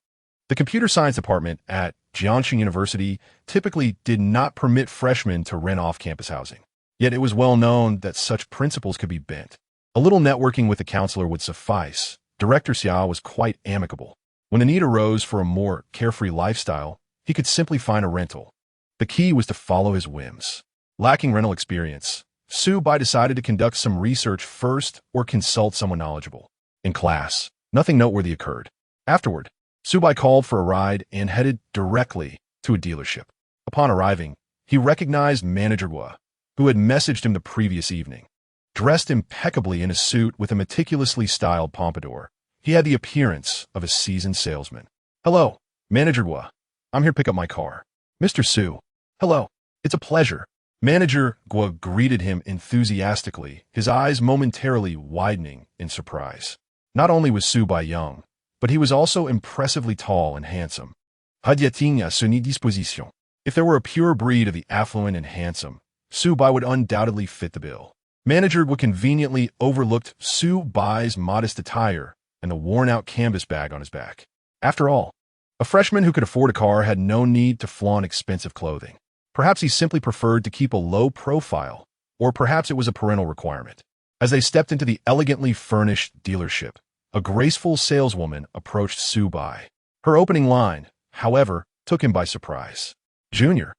The computer science department at Jiangxing University typically did not permit freshmen to rent off-campus housing. Yet it was well known that such principles could be bent. A little networking with the counselor would suffice. Director Xia was quite amicable. When the need arose for a more carefree lifestyle, he could simply find a rental. The key was to follow his whims. Lacking rental experience, Su Bai decided to conduct some research first or consult someone knowledgeable. In class, nothing noteworthy occurred. Afterward, Su Bai called for a ride and headed directly to a dealership. Upon arriving, he recognized Manager Gua, who had messaged him the previous evening. Dressed impeccably in a suit with a meticulously styled pompadour, he had the appearance of a seasoned salesman. "Hello, Manager Gua. I'm here to pick up my car. Mr. Su. Hello. It's a pleasure. Manager Guo greeted him enthusiastically, his eyes momentarily widening in surprise. Not only was Su Bai young, but he was also impressively tall and handsome. Hadieting a suni disposition. If there were a pure breed of the affluent and handsome, Su Bai would undoubtedly fit the bill. Manager Guo conveniently overlooked Su Bai's modest attire and the worn-out canvas bag on his back. After all, a freshman who could afford a car had no need to flaunt expensive clothing. Perhaps he simply preferred to keep a low profile, or perhaps it was a parental requirement. As they stepped into the elegantly furnished dealership, a graceful saleswoman approached Su Bai. Her opening line, however, took him by surprise. Junior,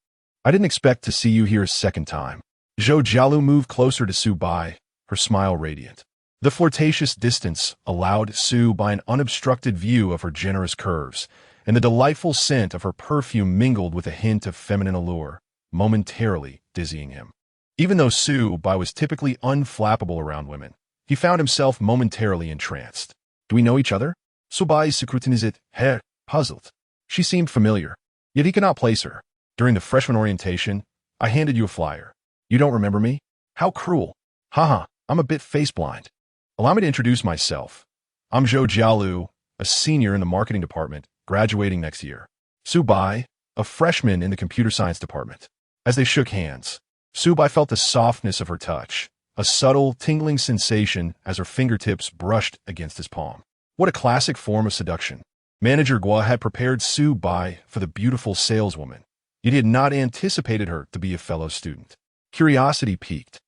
I didn't expect to see you here a second time. Zhou Jialu moved closer to Su Bai, her smile radiant. The flirtatious distance allowed Su Bai an unobstructed view of her generous curves, and the delightful scent of her perfume mingled with a hint of feminine allure, momentarily dizzying him. Even though Su Bai was typically unflappable around women, he found himself momentarily entranced. Do we know each other? Su Bai scrutinized her, puzzled. She seemed familiar, yet he could not place her. During the freshman orientation, I handed you a flyer. You don't remember me? How cruel. Haha, I'm a bit face-blind. Allow me to introduce myself. I'm Zhou Jialu, a senior in the marketing department, graduating next year. Su Bai, a freshman in the computer science department. As they shook hands, Su Bai felt the softness of her touch, a subtle, tingling sensation as her fingertips brushed against his palm. What a classic form of seduction. Manager Guo had prepared Su Bai for the beautiful saleswoman, yet he had not anticipated her to be a fellow student. Curiosity piqued.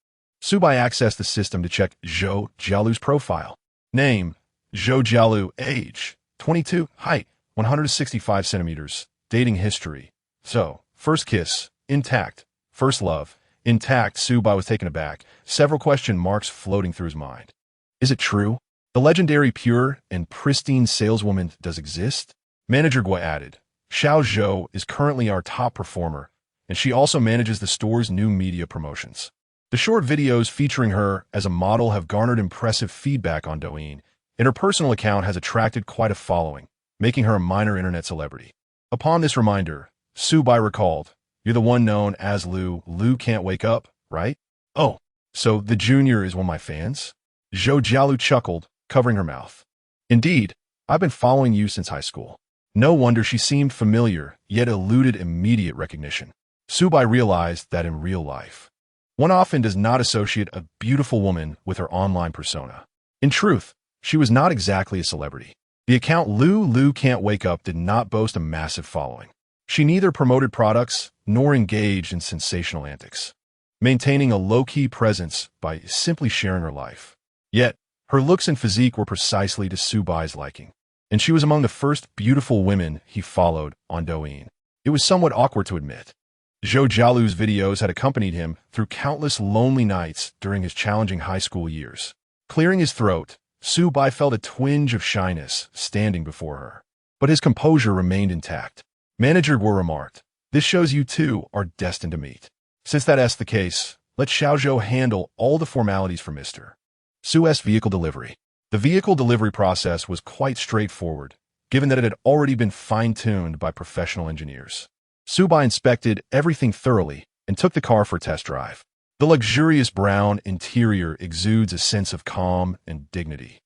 Su Bai accessed the system to check Zhou Jialu's profile. Name, Zhou Jialu. Age, 22. Height, 165 centimeters. Dating history. So, first kiss, intact. First love, intact. Su Bai was taken aback, several question marks floating through his mind. Is it true? The legendary pure and pristine saleswoman does exist? Manager Guo added, Xiao Zhou is currently our top performer, and she also manages the store's new media promotions. The short videos featuring her as a model have garnered impressive feedback on Douyin, and her personal account has attracted quite a following, making her a minor internet celebrity. Upon this reminder, Su Bai recalled, You're the one known as Lu. Lu can't wake up, right? Oh, so the junior is one of my fans? Zhou Jialu chuckled, covering her mouth. Indeed, I've been following you since high school. No wonder she seemed familiar, yet eluded immediate recognition. Su Bai realized that in real life, one often does not associate a beautiful woman with her online persona. In truth, she was not exactly a celebrity. The account Lu Can't Wake Up did not boast a massive following. She neither promoted products nor engaged in sensational antics, maintaining a low-key presence by simply sharing her life. Yet, her looks and physique were precisely to Su Bai's liking, and she was among the first beautiful women he followed on Douyin. It was somewhat awkward to admit. Zhou Jialu's videos had accompanied him through countless lonely nights during his challenging high school years. Clearing his throat, Su Bai felt a twinge of shyness standing before her, but his composure remained intact. Manager Guo remarked, This shows you two are destined to meet. Since that's the case, let Xiao Zhou handle all the formalities for Mr. Su's vehicle delivery. The vehicle delivery process was quite straightforward, given that it had already been fine-tuned by professional engineers. Su Bai inspected everything thoroughly and took the car for a test drive. The luxurious brown interior exudes a sense of calm and dignity,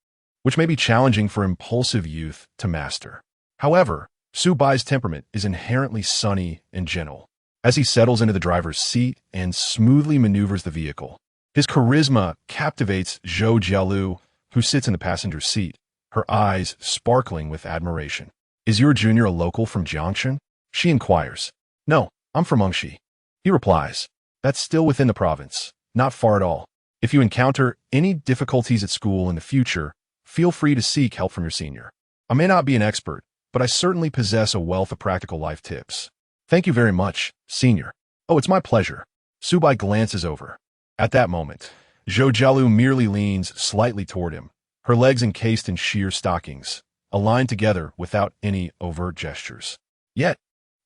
which may be challenging for impulsive youth to master. However, Su Bai's temperament is inherently sunny and gentle. As he settles into the driver's seat and smoothly maneuvers the vehicle, his charisma captivates Zhou Jialu, who sits in the passenger seat, her eyes sparkling with admiration. Is your junior a local from Jiangshan? She inquires. No, I'm from Mengshi. He replies. That's still within the province, not far at all. If you encounter any difficulties at school in the future, feel free to seek help from your senior. I may not be an expert, but I certainly possess a wealth of practical life tips. Thank you very much, senior. Oh, it's my pleasure. Su Bai glances over. At that moment, Zhou Jialu merely leans slightly toward him, her legs encased in sheer stockings, aligned together without any overt gestures. Yet,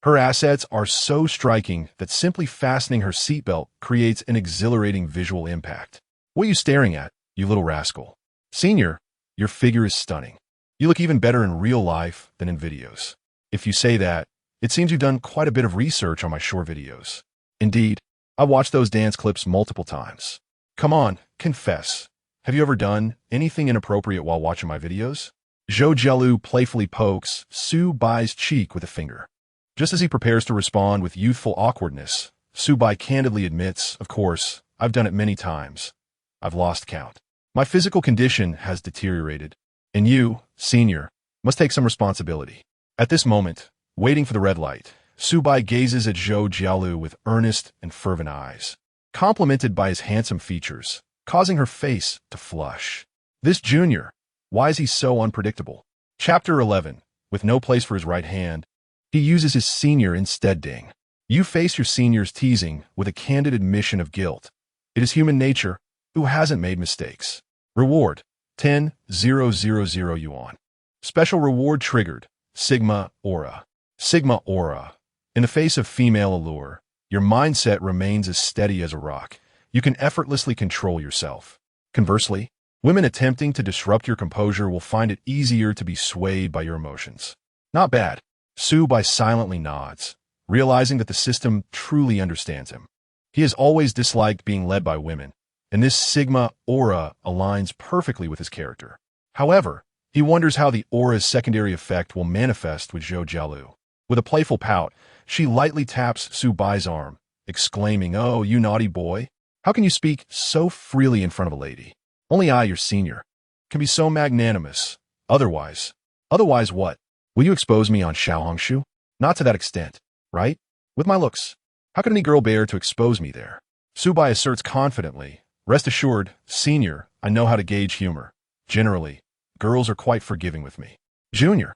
her assets are so striking that simply fastening her seatbelt creates an exhilarating visual impact. What are you staring at, you little rascal? Senior, your figure is stunning. You look even better in real life than in videos. If you say that, It seems you've done quite a bit of research on my short videos. Indeed, I've watched those dance clips multiple times. Come on, confess. Have you ever done anything inappropriate while watching my videos? Zhou Jialu playfully pokes Su Bai's cheek with a finger. Just as he prepares to respond with youthful awkwardness, Su Bai candidly admits, of course, I've done it many times. I've lost count. My physical condition has deteriorated, and you, senior, must take some responsibility. At this moment, waiting for the red light, Su Bai gazes at Zhou Jialu with earnest and fervent eyes, complimented by his handsome features, causing her face to flush. This junior, why is he so unpredictable? Chapter 11. With no place for his right hand, he uses his senior instead. Ding. You face your senior's teasing with a candid admission of guilt. It is human nature. Who hasn't made mistakes? Reward, 10,000 yuan. Special reward triggered, Sigma Aura. Sigma Aura. In the face of female allure, your mindset remains as steady as a rock. You can effortlessly control yourself. Conversely, women attempting to disrupt your composure will find it easier to be swayed by your emotions. Not bad. Su Bai silently nods, realizing that the system truly understands him. He has always disliked being led by women, and this Sigma aura aligns perfectly with his character. However, he wonders how the aura's secondary effect will manifest with Zhou Jialu. With a playful pout, she lightly taps Su Bai's arm, exclaiming, "Oh, you naughty boy. How can you speak so freely in front of a lady? Only I, your senior, can be so magnanimous. Otherwise what? Will you expose me on Xiaohongshu? Not to that extent, right? With my looks, how can any girl bear to expose me there?" Su Bai asserts confidently, "Rest assured, senior, I know how to gauge humor. Generally, girls are quite forgiving with me." Junior,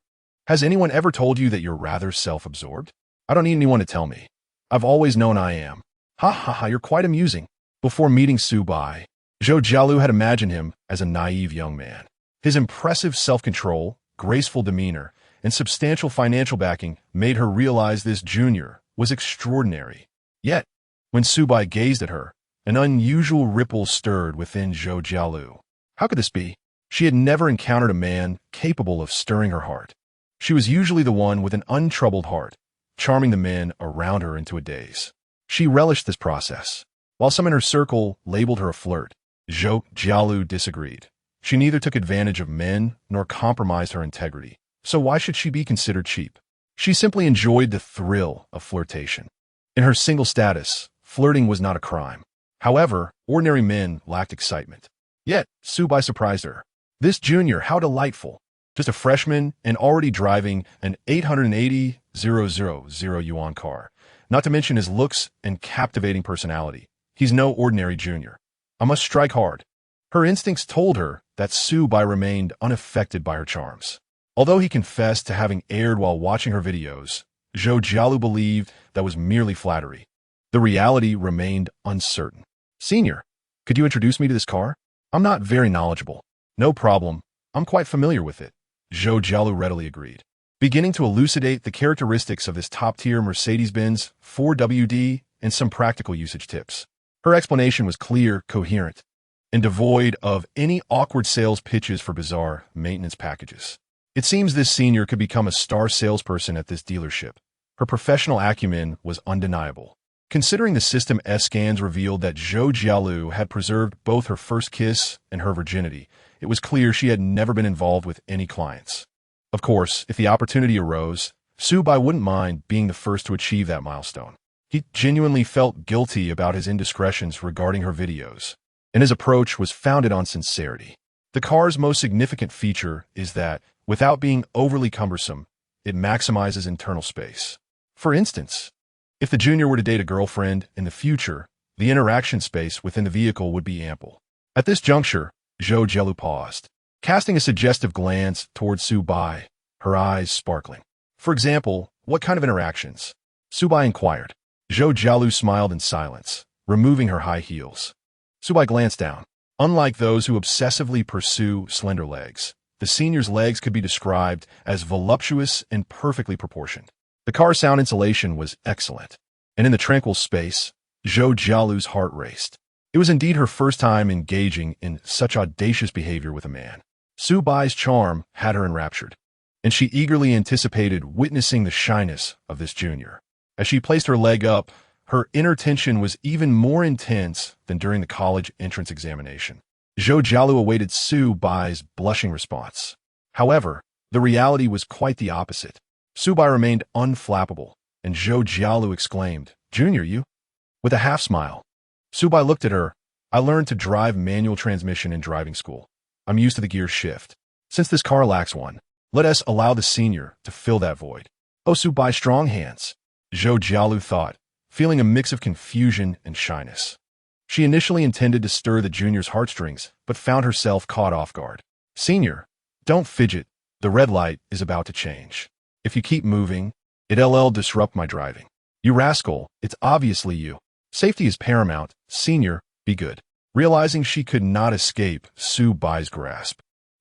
has anyone ever told you that you're rather self-absorbed? I don't need anyone to tell me. I've always known I am. Ha ha ha, you're quite amusing. Before meeting Su Bai, Zhou Jialu had imagined him as a naive young man. His impressive self-control, graceful demeanor, and substantial financial backing made her realize this junior was extraordinary. Yet, when Su Bai gazed at her, an unusual ripple stirred within Zhou Jialu. How could this be? She had never encountered a man capable of stirring her heart. She was usually the one with an untroubled heart, charming the men around her into a daze. She relished this process. While some in her circle labeled her a flirt, Zhou Jialu disagreed. She neither took advantage of men nor compromised her integrity, so why should she be considered cheap? She simply enjoyed the thrill of flirtation. In her single status, flirting was not a crime. However, ordinary men lacked excitement. Yet, Su Bai surprised her. This junior, how delightful. Just a freshman and already driving an 880,000 yuan car. Not to mention his looks and captivating personality. He's no ordinary junior. I must strike hard. Her instincts told her that Su Bai remained unaffected by her charms. Although he confessed to having erred while watching her videos, Zhou Jialu believed that was merely flattery. The reality remained uncertain. Senior, could you introduce me to this car? I'm not very knowledgeable. No problem. I'm quite familiar with it. Zhou Jialu readily agreed, beginning to elucidate the characteristics of this top-tier Mercedes-Benz 4WD and some practical usage tips. Her explanation was clear, coherent, and devoid of any awkward sales pitches for bizarre maintenance packages. It seems this senior could become a star salesperson at this dealership. Her professional acumen was undeniable. Considering the System S scans revealed that Zhou Jialu had preserved both her first kiss and her virginity, it was clear she had never been involved with any clients. Of course, if the opportunity arose, Su Bai wouldn't mind being the first to achieve that milestone. He genuinely felt guilty about his indiscretions regarding her videos, and his approach was founded on sincerity. The car's most significant feature is that, without being overly cumbersome, it maximizes internal space. For instance, if the junior were to date a girlfriend in the future, the interaction space within the vehicle would be ample. At this juncture, Zhou Jialu paused, casting a suggestive glance towards Su Bai, her eyes sparkling. For example, what kind of interactions? Su Bai inquired. Zhou Jialu smiled in silence, removing her high heels. Su Bai glanced down. Unlike those who obsessively pursue slender legs, the senior's legs could be described as voluptuous and perfectly proportioned. The car's sound insulation was excellent, and in the tranquil space, Zhou Jialu's heart raced. It was indeed her first time engaging in such audacious behavior with a man. Su Bai's charm had her enraptured. and she eagerly anticipated witnessing the shyness of this junior. As she placed her leg up, her inner tension was even more intense than during the college entrance examination. Zhou Jialu awaited Su Bai's blushing response. However, the reality was quite the opposite. Su Bai remained unflappable, and Zhou Jialu exclaimed, "Junior, you?" With a half-smile. Su Bai looked at her. "I learned to drive manual transmission in driving school. I'm used to the gear shift. Since this car lacks one, let us allow the senior to fill that void." "Oh, Su Bai, strong hands," Zhou Jialu thought, feeling a mix of confusion and shyness. She initially intended to stir the junior's heartstrings, but found herself caught off guard. "Senior, don't fidget. The red light is about to change. If you keep moving, it'll disrupt my driving." "You rascal, it's obviously you. Safety is paramount. Senior, be good." Realizing she could not escape Su Bai's grasp,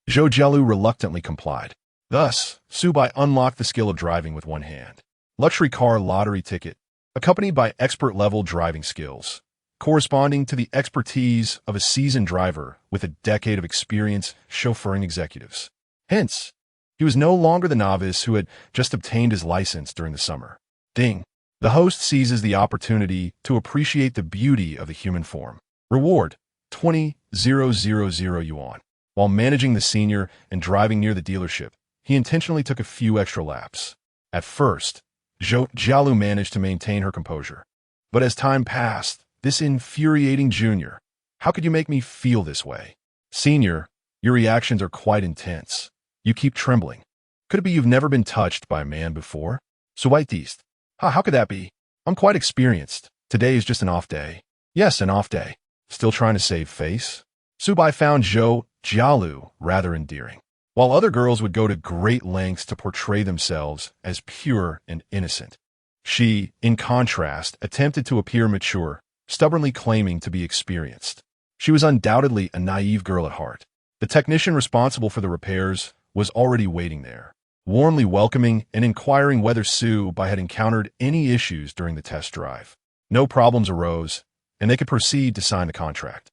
Zhou Jialu reluctantly complied. Thus, Su Bai unlocked the skill of driving with one hand. Luxury car lottery ticket, accompanied by expert-level driving skills, corresponding to the expertise of a seasoned driver with a decade of experience chauffeuring executives. Hence, he was no longer the novice who had just obtained his license during the summer. Ding! The host seizes the opportunity to appreciate the beauty of the human form. Reward, 20,000 yuan. While managing the senior and driving near the dealership, he intentionally took a few extra laps. At first, Zhou Jialu managed to maintain her composure. But as time passed, this infuriating junior, "How could you make me feel this way? Senior, your reactions are quite intense. You keep trembling. Could it be you've never been touched by a man before?" "Suwaitist. How could that be? I'm quite experienced. Today is just an off day." "Yes, an off day. Still trying to save face?" Su Bai found Zhou Jialu rather endearing. While other girls would go to great lengths to portray themselves as pure and innocent, she, in contrast, attempted to appear mature, stubbornly claiming to be experienced. She was undoubtedly a naive girl at heart. The technician responsible for the repairs was already waiting there, warmly welcoming and inquiring whether Su Bai had encountered any issues during the test drive. No problems arose, and they could proceed to sign the contract.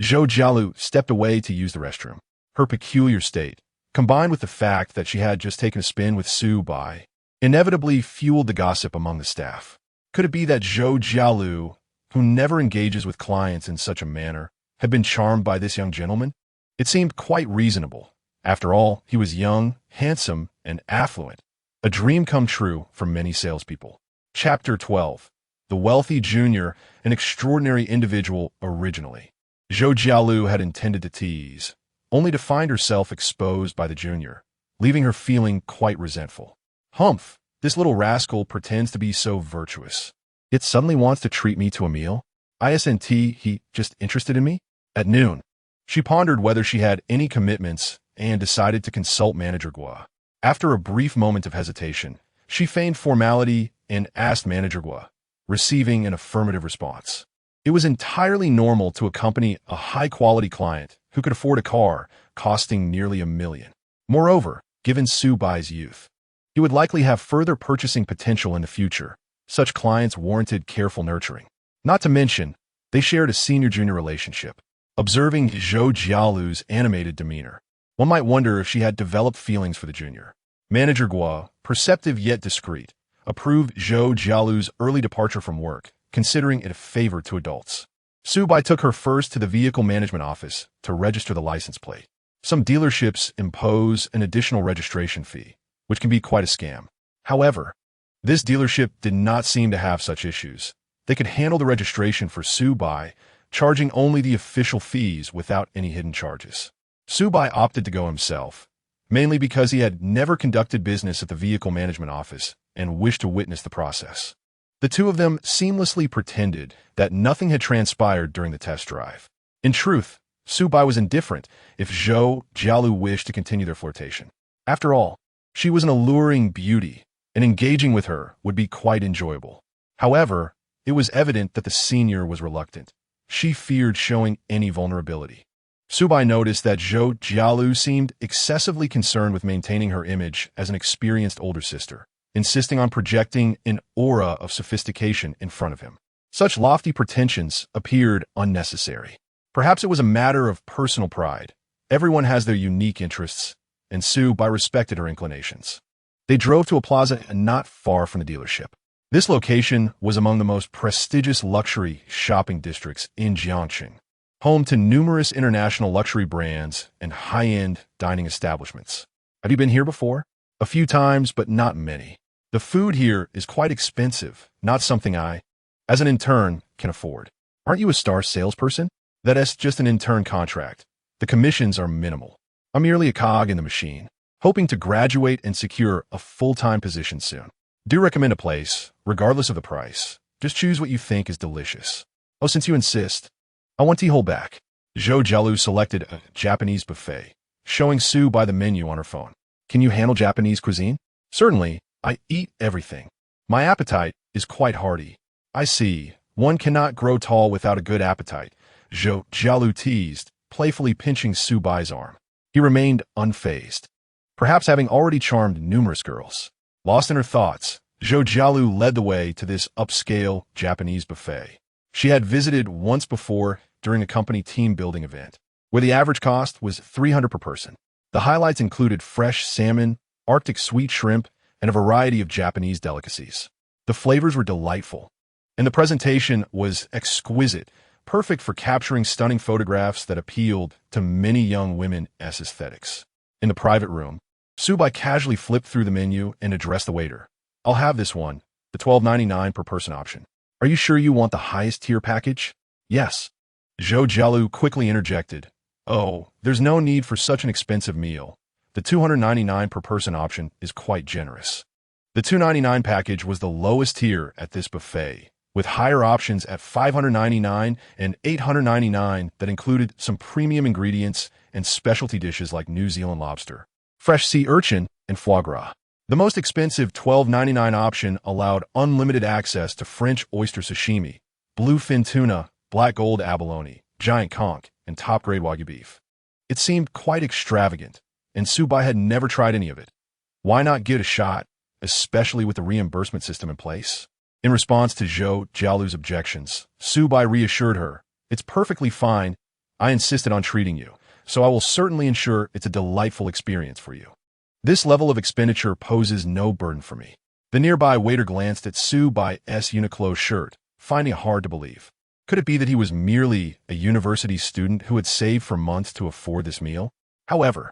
Zhou Jialu stepped away to use the restroom. Her peculiar state, combined with the fact that she had just taken a spin with Su Bai, inevitably fueled the gossip among the staff. Could it be that Zhou Jialu, who never engages with clients in such a manner, had been charmed by this young gentleman? It seemed quite reasonable. After all, he was young, handsome, and affluent, a dream come true for many salespeople. Chapter 12. The Wealthy Junior, an extraordinary individual originally. Zhou Jialu had intended to tease, only to find herself exposed by the junior, leaving her feeling quite resentful. Humph, this little rascal pretends to be so virtuous. It suddenly wants to treat me to a meal? Isn't he just interested in me? At noon, she pondered whether she had any commitments and decided to consult Manager Gua. After a brief moment of hesitation, she feigned formality and asked Manager Gua, receiving an affirmative response. It was entirely normal to accompany a high-quality client who could afford a car costing nearly $1 million. Moreover, given Su Bai's youth, he would likely have further purchasing potential in the future. Such clients warranted careful nurturing. Not to mention, they shared a senior-junior relationship. Observing Zhou Jialu's animated demeanor, one might wonder if she had developed feelings for the junior. Manager Gua, perceptive yet discreet, approved Zhou Jialu's early departure from work, considering it a favor to adults. Su Bai took her first to the vehicle management office to register the license plate. Some dealerships impose an additional registration fee, which can be quite a scam. However, this dealership did not seem to have such issues. They could handle the registration for Su Bai, charging only the official fees without any hidden charges. Su Bai opted to go himself, mainly because he had never conducted business at the vehicle management office and wished to witness the process. The two of them seamlessly pretended that nothing had transpired during the test drive. In truth, Su Bai was indifferent if Zhou Jialu wished to continue their flirtation. After all, she was an alluring beauty, and engaging with her would be quite enjoyable. However, it was evident that the senior was reluctant. She feared showing any vulnerability. Su Bai noticed that Zhou Jialu seemed excessively concerned with maintaining her image as an experienced older sister, insisting on projecting an aura of sophistication in front of him. Such lofty pretensions appeared unnecessary. Perhaps it was a matter of personal pride. Everyone has their unique interests, and Su-bai respected her inclinations. They drove to a plaza not far from the dealership. This location was among the most prestigious luxury shopping districts in Jiangxing, home to numerous international luxury brands and high-end dining establishments. Have you been here before? A few times, but not many. The food here is quite expensive, not something I, as an intern, can afford. Aren't you a star salesperson? That's just an intern contract. The commissions are minimal. I'm merely a cog in the machine, hoping to graduate and secure a full-time position soon. Do recommend a place, regardless of the price. Just choose what you think is delicious. Oh, since you insist, I want to hold back. Zhou Jialu selected a Japanese buffet, showing Su-bai the menu on her phone. Can you handle Japanese cuisine? Certainly, I eat everything. My appetite is quite hearty. I see. One cannot grow tall without a good appetite, Zhou Jialu teased, playfully pinching Su-bai's arm. He remained unfazed, perhaps having already charmed numerous girls. Lost in her thoughts, Zhou Jialu led the way to this upscale Japanese buffet. She had visited once before during a company team-building event, where the average cost was $300 per person. The highlights included fresh salmon, Arctic sweet shrimp, and a variety of Japanese delicacies. The flavors were delightful, and the presentation was exquisite, perfect for capturing stunning photographs that appealed to many young women's aesthetics. In the private room, Su-bai casually flipped through the menu and addressed the waiter. I'll have this one, the $12.99 per person option. Are you sure you want the highest tier package? Yes. Zhou Jialu quickly interjected. Oh, there's no need for such an expensive meal. The $299 per person option is quite generous. The $299 package was the lowest tier at this buffet, with higher options at $599 and $899 that included some premium ingredients and specialty dishes like New Zealand lobster, fresh sea urchin, and foie gras. The most expensive $12.99 option allowed unlimited access to French oyster sashimi, bluefin tuna, black gold abalone, giant conch, and top-grade Wagyu beef. It seemed quite extravagant, and Su-bai had never tried any of it. Why not give it a shot, especially with the reimbursement system in place? In response to Zhou Jialu's objections, Su-bai reassured her, it's perfectly fine. I insisted on treating you, so I will certainly ensure it's a delightful experience for you. This level of expenditure poses no burden for me. The nearby waiter glanced at Su-bai's Uniqlo shirt, finding it hard to believe. Could it be that he was merely a university student who had saved for months to afford this meal? However,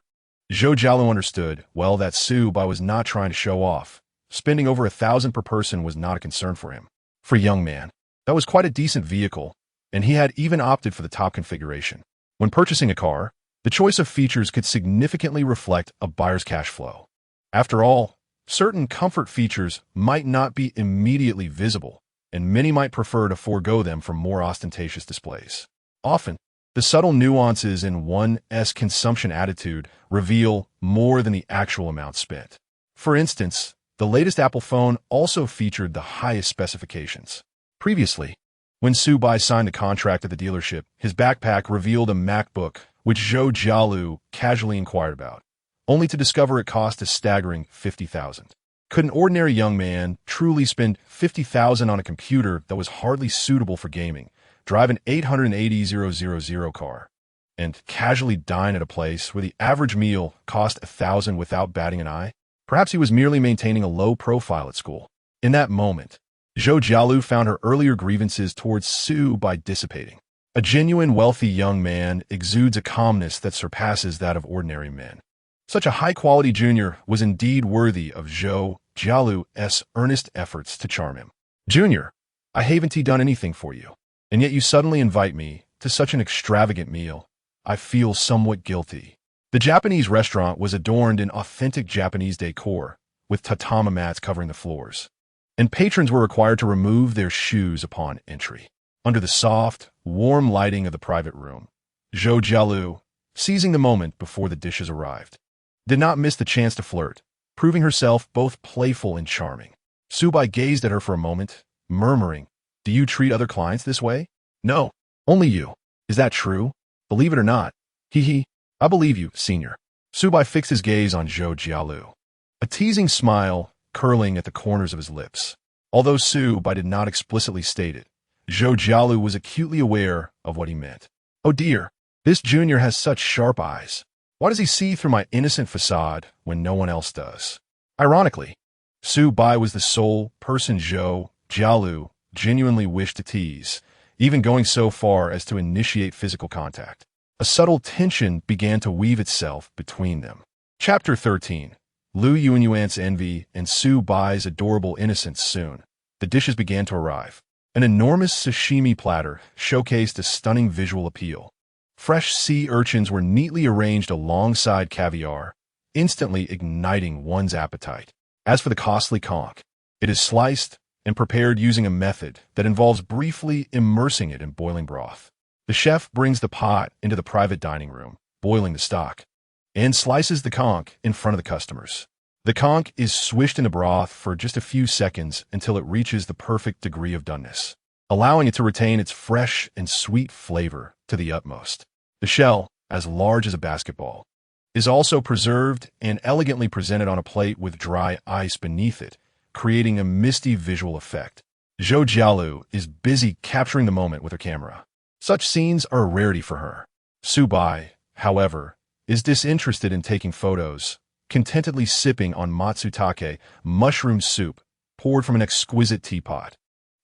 Zhou Jialu understood, well, that Su-bai was not trying to show off. Spending over $1,000 per person was not a concern for him. For a young man, that was quite a decent vehicle, and he had even opted for the top configuration. When purchasing a car, the choice of features could significantly reflect a buyer's cash flow. After all, certain comfort features might not be immediately visible, and many might prefer to forego them for more ostentatious displays. Often, the subtle nuances in one's consumption attitude reveal more than the actual amount spent. For instance, the latest Apple phone also featured the highest specifications. Previously, when Su-bai signed the contract at the dealership, his backpack revealed a MacBook, which Zhou Jialu casually inquired about, only to discover it cost a staggering $50,000. Could an ordinary young man truly spend $50,000 on a computer that was hardly suitable for gaming, drive an 880,000 car, and casually dine at a place where the average meal cost $1,000 without batting an eye? Perhaps he was merely maintaining a low profile at school. In that moment, Zhou Jialu found her earlier grievances towards Su-bai dissipating. A genuine wealthy young man exudes a calmness that surpasses that of ordinary men. Such a high-quality junior was indeed worthy of Zhou Jialu's earnest efforts to charm him. Junior, I haven't done anything for you, and yet you suddenly invite me to such an extravagant meal. I feel somewhat guilty. The Japanese restaurant was adorned in authentic Japanese decor, with tatami mats covering the floors, and patrons were required to remove their shoes upon entry. Under the soft, warm lighting of the private room, Zhou Jialu, seizing the moment before the dishes arrived, did not miss the chance to flirt, proving herself both playful and charming. Su-bai gazed at her for a moment, murmuring, "Do you treat other clients this way?" "No, only you." "Is that true?" "Believe it or not." "Hee. I believe you, senior." Su-bai fixed his gaze on Zhou Jialu, a teasing smile curling at the corners of his lips. Although Su-bai did not explicitly state it, Zhou Jialu was acutely aware of what he meant. Oh dear, this junior has such sharp eyes. Why does he see through my innocent facade when no one else does? Ironically, Su Bai was the sole person Zhou Jialu genuinely wished to tease, even going so far as to initiate physical contact. A subtle tension began to weave itself between them. Chapter 13. Lu Yuanyuan's envy and Su Bai's adorable innocence. Soon, the dishes began to arrive. An enormous sashimi platter showcased a stunning visual appeal. Fresh sea urchins were neatly arranged alongside caviar, instantly igniting one's appetite. As for the costly conch, it is sliced and prepared using a method that involves briefly immersing it in boiling broth. The chef brings the pot into the private dining room, boiling the stock, and slices the conch in front of the customers. The conch is swished in the broth for just a few seconds until it reaches the perfect degree of doneness, allowing it to retain its fresh and sweet flavor to the utmost. The shell, as large as a basketball, is also preserved and elegantly presented on a plate with dry ice beneath it, creating a misty visual effect. Zhou Jialu is busy capturing the moment with her camera. Such scenes are a rarity for her. Su Bai, however, is disinterested in taking photos, contentedly sipping on matsutake mushroom soup poured from an exquisite teapot,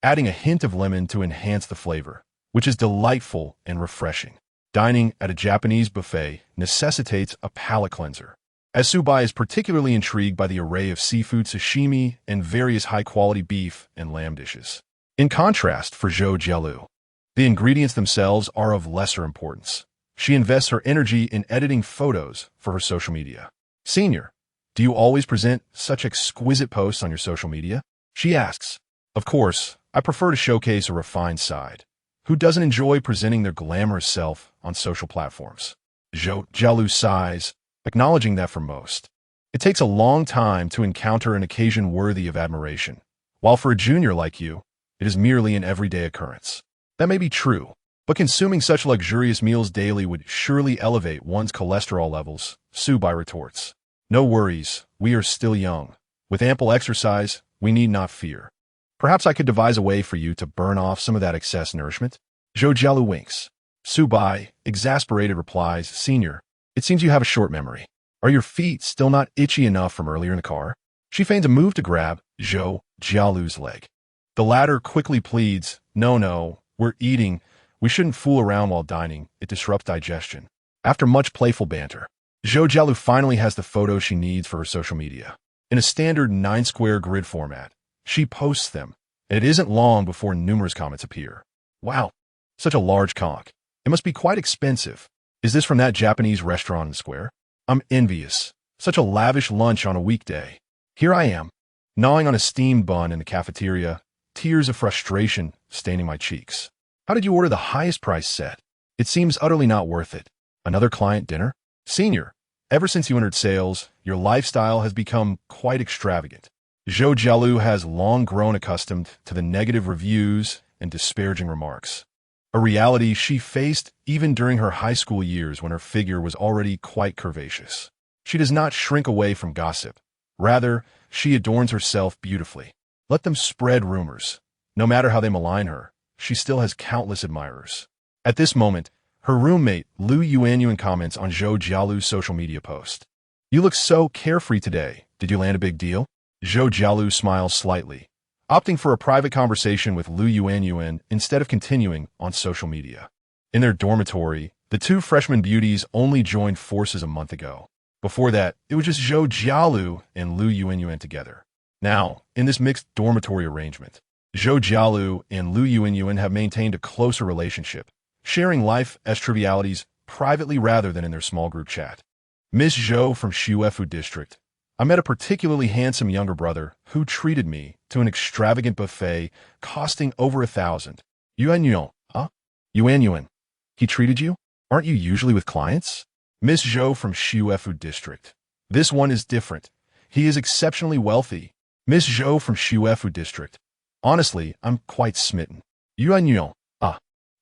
adding a hint of lemon to enhance the flavor, which is delightful and refreshing. Dining at a Japanese buffet necessitates a palate cleanser, as Su Bai is particularly intrigued by the array of seafood sashimi and various high-quality beef and lamb dishes. In contrast, for Zhou Jialu, the ingredients themselves are of lesser importance. She invests her energy in editing photos for her social media. Senior, do you always present such exquisite posts on your social media? She asks. Of course, I prefer to showcase a refined side. Who doesn't enjoy presenting their glamorous self on social platforms? Zhou Jialu sighs, acknowledging that for most, it takes a long time to encounter an occasion worthy of admiration, while for a junior like you, it is merely an everyday occurrence. That may be true, but consuming such luxurious meals daily would surely elevate one's cholesterol levels, Su Bai retorts. No worries, we are still young. With ample exercise, we need not fear. Perhaps I could devise a way for you to burn off some of that excess nourishment? Zhou Jialu winks. Su Bai, exasperated, replies, Senior, it seems you have a short memory. Are your feet still not itchy enough from earlier in the car? She feigns a move to grab Zhou Jialu's leg. The latter quickly pleads, No, we're eating. We shouldn't fool around while dining. It disrupts digestion. After much playful banter, Zhou Jialu finally has the photos she needs for her social media. In a standard 9-square grid format, she posts them, and it isn't long before numerous comments appear. Wow, such a large conch. It must be quite expensive. Is this from that Japanese restaurant in the square? I'm envious. Such a lavish lunch on a weekday. Here I am, gnawing on a steamed bun in the cafeteria, tears of frustration staining my cheeks. How did you order the highest price set? It seems utterly not worth it. Another client dinner? Senior, ever since you entered sales, your lifestyle has become quite extravagant. Zhou Jialu has long grown accustomed to the negative reviews and disparaging remarks, a reality she faced even during her high school years when her figure was already quite curvaceous. She does not shrink away from gossip. Rather, she adorns herself beautifully. Let them spread rumors. No matter how they malign her, she still has countless admirers. At this moment, her roommate Lu Yuanyuan comments on Zhou Jialu's social media post. You look so carefree today. Did you land a big deal? Zhou Jialu smiles slightly, opting for a private conversation with Lu Yuanyuan instead of continuing on social media. In their dormitory, the two freshman beauties only joined forces a month ago. Before that, it was just Zhou Jialu and Lu Yuanyuan together. Now, in this mixed dormitory arrangement, Zhou Jialu and Lu Yuanyuan have maintained a closer relationship, sharing life as trivialities privately rather than in their small group chat. Miss Zhou from Xuefu District. I met a particularly handsome younger brother who treated me to an extravagant buffet costing over 1,000. Yuanyuan, huh? Yuanyuan. He treated you? Aren't you usually with clients? Miss Zhou from Xuefu District. This one is different. He is exceptionally wealthy. Miss Zhou from Xuefu District. Honestly, I'm quite smitten. Yuanyuan,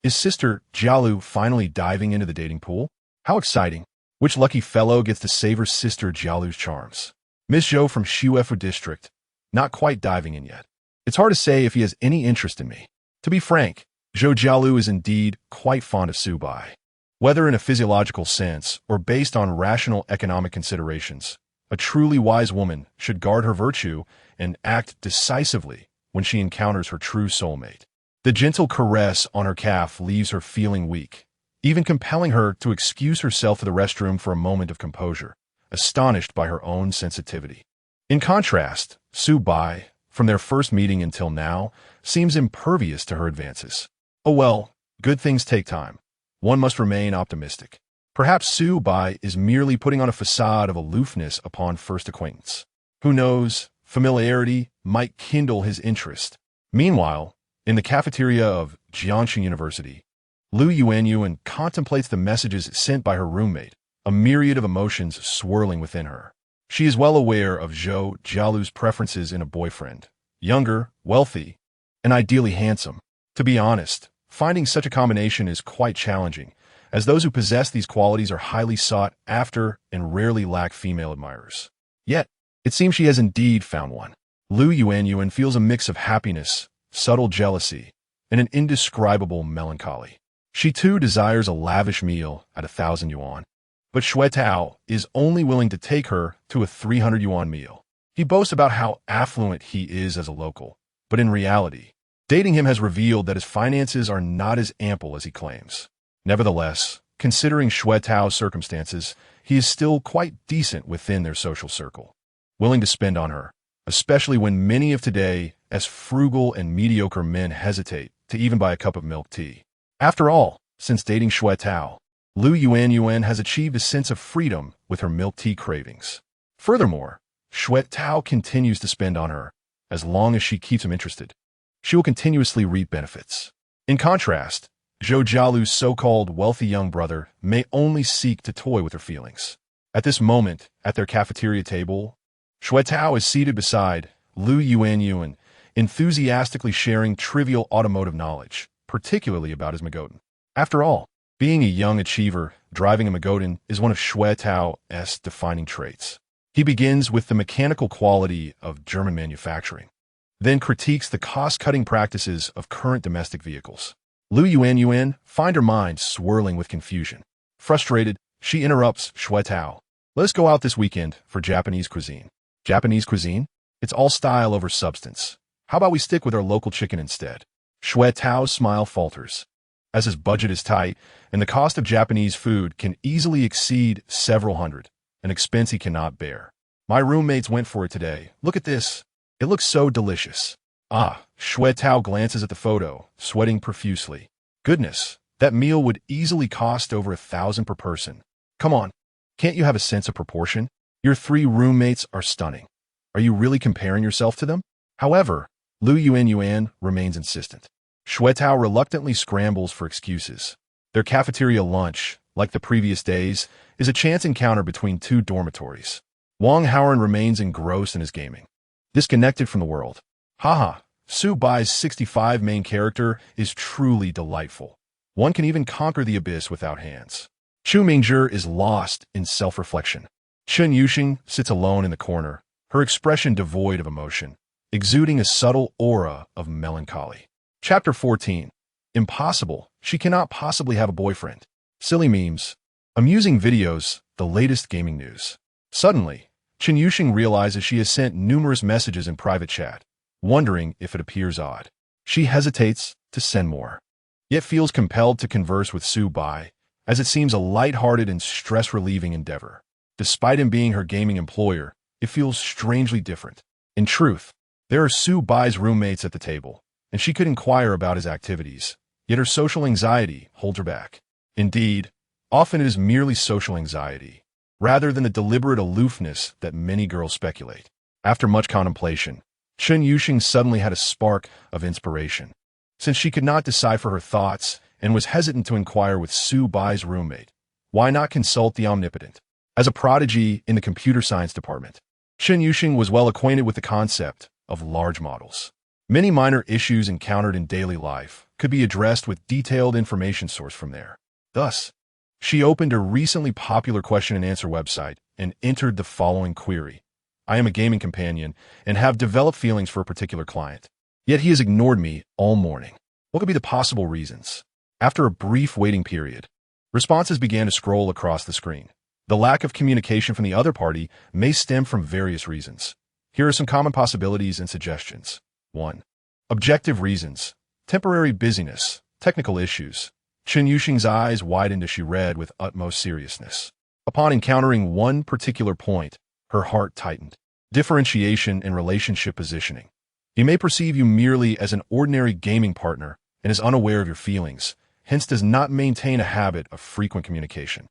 is Sister Jialu finally diving into the dating pool? How exciting. Which lucky fellow gets to savor Sister Jialu's charms? Miss Zhou from Xuefu District. Not quite diving in yet. It's hard to say if he has any interest in me. To be frank, Zhou Jialu is indeed quite fond of Su Bai. Whether in a physiological sense or based on rational economic considerations, a truly wise woman should guard her virtue and act decisively when she encounters her true soulmate. The gentle caress on her calf leaves her feeling weak, even compelling her to excuse herself to the restroom for a moment of composure, astonished by her own sensitivity. In contrast, Su Bai, from their first meeting until now, seems impervious to her advances. Oh well, good things take time. One must remain optimistic. Perhaps Su Bai is merely putting on a facade of aloofness upon first acquaintance. Who knows, familiarity might kindle his interest. Meanwhile, in the cafeteria of Jiangxing University, Lu Yuanyuan contemplates the messages sent by her roommate, a myriad of emotions swirling within her. She is well aware of Zhou Jialu's preferences in a boyfriend, younger, wealthy, and ideally handsome. To be honest, finding such a combination is quite challenging, as those who possess these qualities are highly sought after and rarely lack female admirers. Yet, it seems she has indeed found one. Lu Yuanyuan feels a mix of happiness, subtle jealousy, and an indescribable melancholy. She too desires a lavish meal at 1,000 yuan. But Xue Tao is only willing to take her to a 300 yuan meal. He boasts about how affluent he is as a local, but in reality, dating him has revealed that his finances are not as ample as he claims. Nevertheless, considering Xue Tao's circumstances, he is still quite decent within their social circle, willing to spend on her, especially when many of today as frugal and mediocre men hesitate to even buy a cup of milk tea. After all, since dating Xue Tao, Lu Yuanyuan has achieved a sense of freedom with her milk tea cravings. Furthermore, Xue Tao continues to spend on her. As long as she keeps him interested, she will continuously reap benefits. In contrast, Zhou Jialu's so-called wealthy young brother may only seek to toy with her feelings. At this moment, at their cafeteria table, Xue Tao is seated beside Lu Yuanyuan, enthusiastically sharing trivial automotive knowledge, particularly about his Magotan. After all, being a young achiever, driving a Magotan is one of Xue Tao's defining traits. He begins with the mechanical quality of German manufacturing, then critiques the cost-cutting practices of current domestic vehicles. Lu Yuanyuan finds her mind swirling with confusion. Frustrated, she interrupts Xue Tao. Let us go out this weekend for Japanese cuisine. Japanese cuisine? It's all style over substance. How about we stick with our local chicken instead? Xue Tao's smile falters, as his budget is tight and the cost of Japanese food can easily exceed several hundred, an expense he cannot bear. My roommates went for it today. Look at this. It looks so delicious. Ah, Xue Tao glances at the photo, sweating profusely. Goodness, that meal would easily cost over 1,000 per person. Come on, can't you have a sense of proportion? Your 3 roommates are stunning. Are you really comparing yourself to them? However, Lu Yuanyuan remains insistent. Xue Tao reluctantly scrambles for excuses. Their cafeteria lunch, like the previous days, is a chance encounter between 2 dormitories. Wang Haoren remains engrossed in his gaming, disconnected from the world. Haha, Su Bai's 65 main character is truly delightful. One can even conquer the abyss without hands. Chu Mingzhi is lost in self-reflection. Chen Yuxing sits alone in the corner, her expression devoid of emotion, exuding a subtle aura of melancholy. Chapter 14. Impossible. She cannot possibly have a boyfriend. Silly memes. Amusing videos. The latest gaming news. Suddenly, Chen Yuxing realizes she has sent numerous messages in private chat, wondering if it appears odd. She hesitates to send more, yet feels compelled to converse with Su Bai, as it seems a light-hearted and stress-relieving endeavor. Despite him being her gaming employer, it feels strangely different. In truth, there are Su Bai's roommates at the table, and she could inquire about his activities, yet her social anxiety holds her back. Indeed, often it is merely social anxiety, rather than the deliberate aloofness that many girls speculate. After much contemplation, Chen Yuxing suddenly had a spark of inspiration. Since she could not decipher her thoughts and was hesitant to inquire with Su Bai's roommate, why not consult the omnipotent? As a prodigy in the computer science department, Chen Yuxing was well acquainted with the concept of large models. Many minor issues encountered in daily life could be addressed with detailed information sourced from there. Thus, she opened a recently popular question-and-answer website and entered the following query. I am a gaming companion and have developed feelings for a particular client. Yet he has ignored me all morning. What could be the possible reasons? After a brief waiting period, Responses began to scroll across the screen. The lack of communication from the other party may stem from various reasons. Here are some common possibilities and suggestions. 1. Objective reasons. Temporary busyness. Technical issues. Chen Yuxing's eyes widened as she read with utmost seriousness. Upon encountering one particular point, her heart tightened. Differentiation in relationship positioning. He may perceive you merely as an ordinary gaming partner and is unaware of your feelings, hence does not maintain a habit of frequent communication.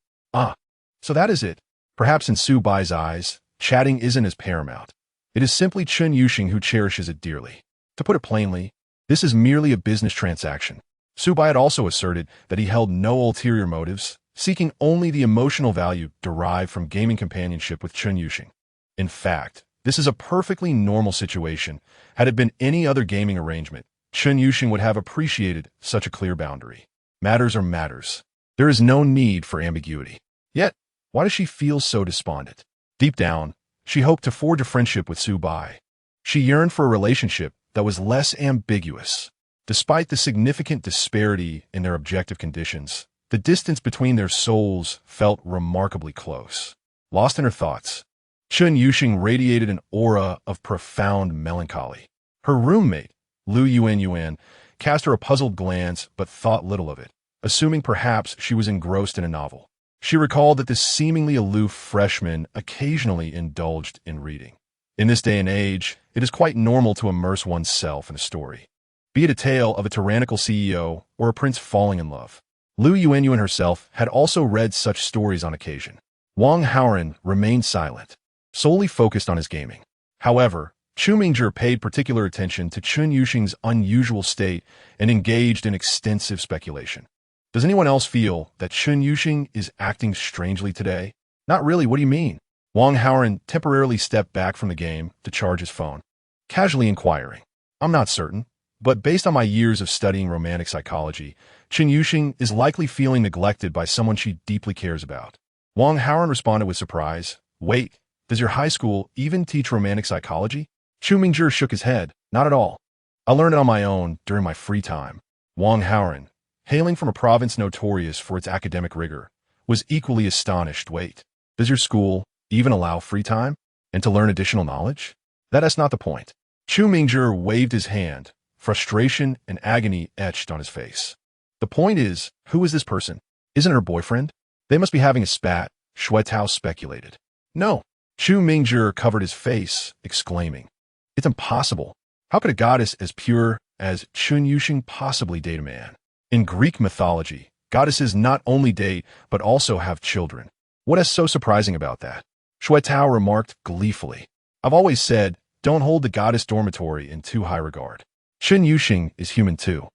So that is it. Perhaps in Su Bai's eyes, chatting isn't as paramount. It is simply Chen Yuxing who cherishes it dearly. To put it plainly, this is merely a business transaction. Su Bai had also asserted that he held no ulterior motives, seeking only the emotional value derived from gaming companionship with Chen Yuxing. In fact, this is a perfectly normal situation. Had it been any other gaming arrangement, Chen Yuxing would have appreciated such a clear boundary. Matters are matters. There is no need for ambiguity. Yet, why does she feel so despondent? Deep down, she hoped to forge a friendship with Su Bai. She yearned for a relationship that was less ambiguous. Despite the significant disparity in their objective conditions, the distance between their souls felt remarkably close. Lost in her thoughts, Chen Yuxing radiated an aura of profound melancholy. Her roommate, Lu Yuan, cast her a puzzled glance but thought little of it, assuming perhaps she was engrossed in a novel. She recalled that this seemingly aloof freshman occasionally indulged in reading. In this day and age, it is quite normal to immerse oneself in a story, be it a tale of a tyrannical CEO or a prince falling in love. Lu Yuan herself had also read such stories on occasion. Wang Haoren remained silent, solely focused on his gaming. However, Chu Mingzhi paid particular attention to Chen Yuxing's unusual state and engaged in extensive speculation. Does anyone else feel that Chen Yuxing is acting strangely today? Not really, what do you mean? Wang Haoren temporarily stepped back from the game to charge his phone, casually inquiring. I'm not certain, but based on my years of studying romantic psychology, Chen Yuxing is likely feeling neglected by someone she deeply cares about. Wang Haoren responded with surprise. Wait, does your high school even teach romantic psychology? Chu Mingzhi shook his head. Not at all. I learned it on my own during my free time. Wang Haoren, hailing from a province notorious for its academic rigor, was equally astonished. Wait, does your school even allow free time? And to learn additional knowledge? That's not the point. Chu Mingzhi waved his hand, frustration and agony etched on his face. The point is, who is this person? Isn't it her boyfriend? They must be having a spat, Shui Tao speculated. No. Chu Mingzhi covered his face, exclaiming, it's impossible. How could a goddess as pure as Chen Yuxing possibly date a man? In Greek mythology, goddesses not only date, but also have children. What is so surprising about that? Shui Tao remarked gleefully. I've always said, don't hold the goddess dormitory in too high regard. Chen Yuxing is human too.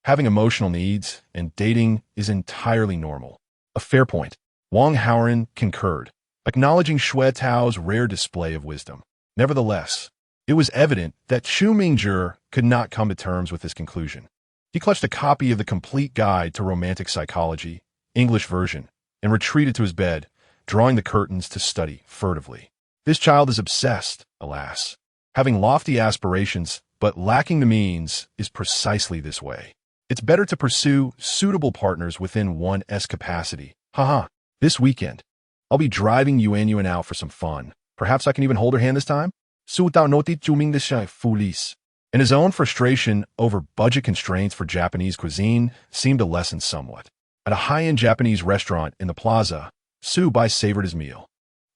Having emotional needs and dating is entirely normal. A fair point. Wang Haoren concurred, acknowledging Shui Tao's rare display of wisdom. Nevertheless, it was evident that Chu Mingzhi could not come to terms with this conclusion. He clutched a copy of the Complete Guide to Romantic Psychology, English version, and retreated to his bed, drawing the curtains to study furtively. This child is obsessed, alas. Having lofty aspirations, but lacking the means, is precisely this way. It's better to pursue suitable partners within one's capacity. This weekend, I'll be driving Yuan out for some fun. Perhaps I can even hold her hand this time? And his own frustration over budget constraints for Japanese cuisine seemed to lessen somewhat. At a high-end Japanese restaurant in the plaza, Su Bai savored his meal.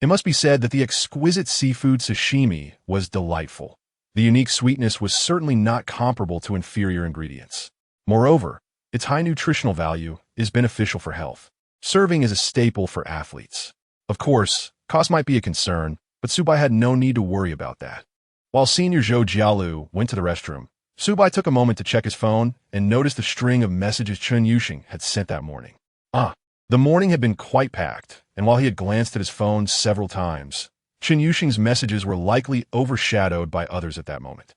It must be said that the exquisite seafood sashimi was delightful. The unique sweetness was certainly not comparable to inferior ingredients. Moreover, its high nutritional value is beneficial for health, serving as a staple for athletes. Of course, cost might be a concern, but Su Bai had no need to worry about that. While Senior Zhou Jialu went to the restroom, Su Bai took a moment to check his phone and noticed the string of messages Chen Yuxing had sent that morning. The morning had been quite packed, and while he had glanced at his phone several times, Chen Yuxing's messages were likely overshadowed by others at that moment.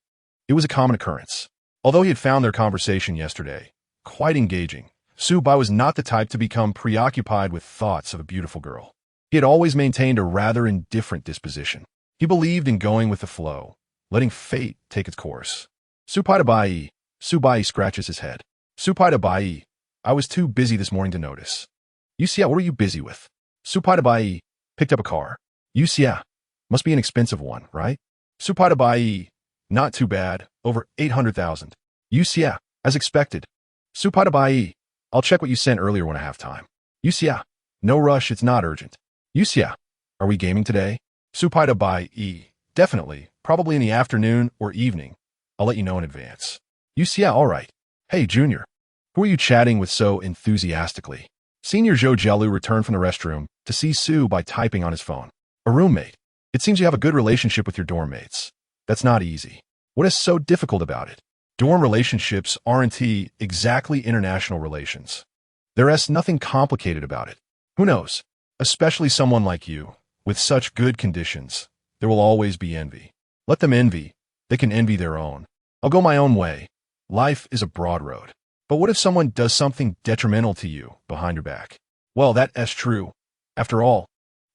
It was a common occurrence. Although he had found their conversation yesterday quite engaging, Su Bai was not the type to become preoccupied with thoughts of a beautiful girl. He had always maintained a rather indifferent disposition. He believed in going with the flow, letting fate take its course. Su Bai scratches his head. Su Bai, I was too busy this morning to notice. Yusia, what were you busy with? Supaidabai picked up a car. Yusia, must be an expensive one, right? Supaidabai, not too bad, over 800,000. Yusia, as expected. Supaidabai, I'll check what you sent earlier when I have time. Yusia, no rush, it's not urgent. Yusia, are we gaming today? Supaidabai, definitely, probably in the afternoon or evening. I'll let you know in advance. Yusia, all right. Hey, Junior, who are you chatting with so enthusiastically? Senior Zhou Jialu returned from the restroom to see Su by typing on his phone. A roommate. It seems you have a good relationship with your dorm mates. That's not easy. What is so difficult about it? Dorm relationships aren't exactly international relations. There's nothing complicated about it. Who knows? Especially someone like you, with such good conditions, there will always be envy. Let them envy. They can envy their own. I'll go my own way. Life is a broad road. But what if someone does something detrimental to you behind your back? Well, that's true. After all,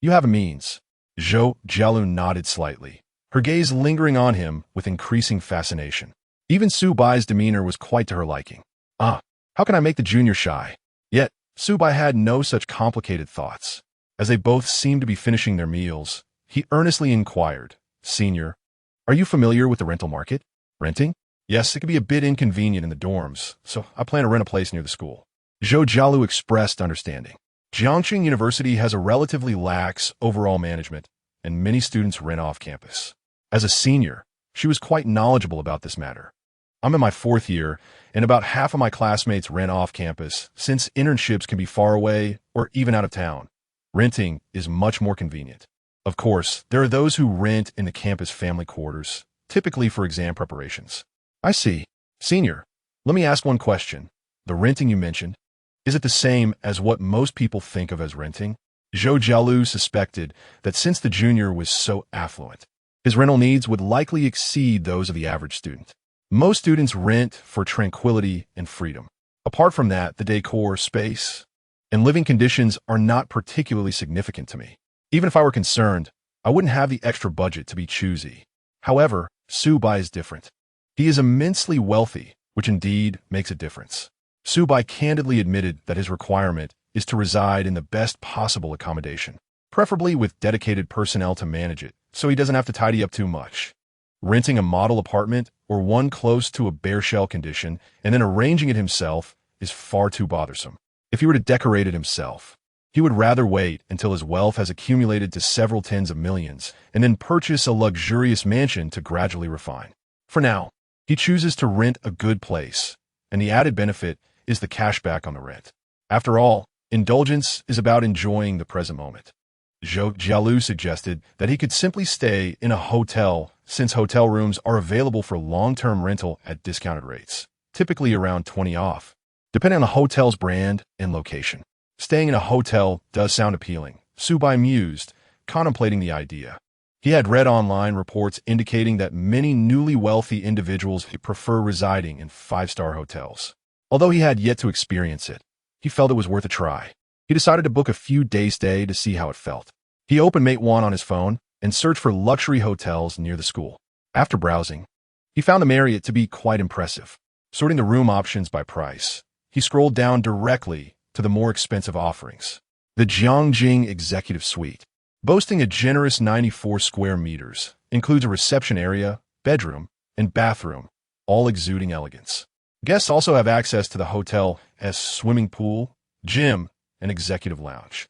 you have a means. Zhou Jialu nodded slightly, her gaze lingering on him with increasing fascination. Even Su Bai's demeanor was quite to her liking. How can I make the junior shy? Yet, Su Bai had no such complicated thoughts. As they both seemed to be finishing their meals, he earnestly inquired, Senior, are you familiar with the rental market? Renting? Yes, it can be a bit inconvenient in the dorms, so I plan to rent a place near the school. Zhou Jialu expressed understanding. Jiangxing University has a relatively lax overall management, and many students rent off campus. As a senior, she was quite knowledgeable about this matter. I'm in my 4th year, and about half of my classmates rent off campus, since internships can be far away or even out of town. Renting is much more convenient. Of course, there are those who rent in the campus family quarters, typically for exam preparations. I see. Senior, let me ask one question. The renting you mentioned, is it the same as what most people think of as renting? Zhou Jialu suspected that since the junior was so affluent, his rental needs would likely exceed those of the average student. Most students rent for tranquility and freedom. Apart from that, the decor, space, and living conditions are not particularly significant to me. Even if I were concerned, I wouldn't have the extra budget to be choosy. However, Su Bai is different. He is immensely wealthy, which indeed makes a difference. Su Bai candidly admitted that his requirement is to reside in the best possible accommodation, preferably with dedicated personnel to manage it, so he doesn't have to tidy up too much. Renting a model apartment or one close to a bare shell condition and then arranging it himself is far too bothersome. If he were to decorate it himself, he would rather wait until his wealth has accumulated to several tens of millions and then purchase a luxurious mansion to gradually refine. For now, he chooses to rent a good place, and the added benefit is the cashback on the rent. After all, indulgence is about enjoying the present moment. Zhou Jialu suggested that he could simply stay in a hotel since hotel rooms are available for long-term rental at discounted rates, typically around 20 off, depending on the hotel's brand and location. Staying in a hotel does sound appealing, Su Bai mused, contemplating the idea. He had read online reports indicating that many newly wealthy individuals prefer residing in 5-star hotels. Although he had yet to experience it, he felt it was worth a try. He decided to book a few days stay to see how it felt. He opened Mate One on his phone and searched for luxury hotels near the school. After browsing, he found the Marriott to be quite impressive. Sorting the room options by price, he scrolled down directly to the more expensive offerings. The Jiangjing Executive Suite, boasting a generous 94 square meters, includes a reception area, bedroom, and bathroom, all exuding elegance. Guests also have access to the hotel's swimming pool, gym, and executive lounge.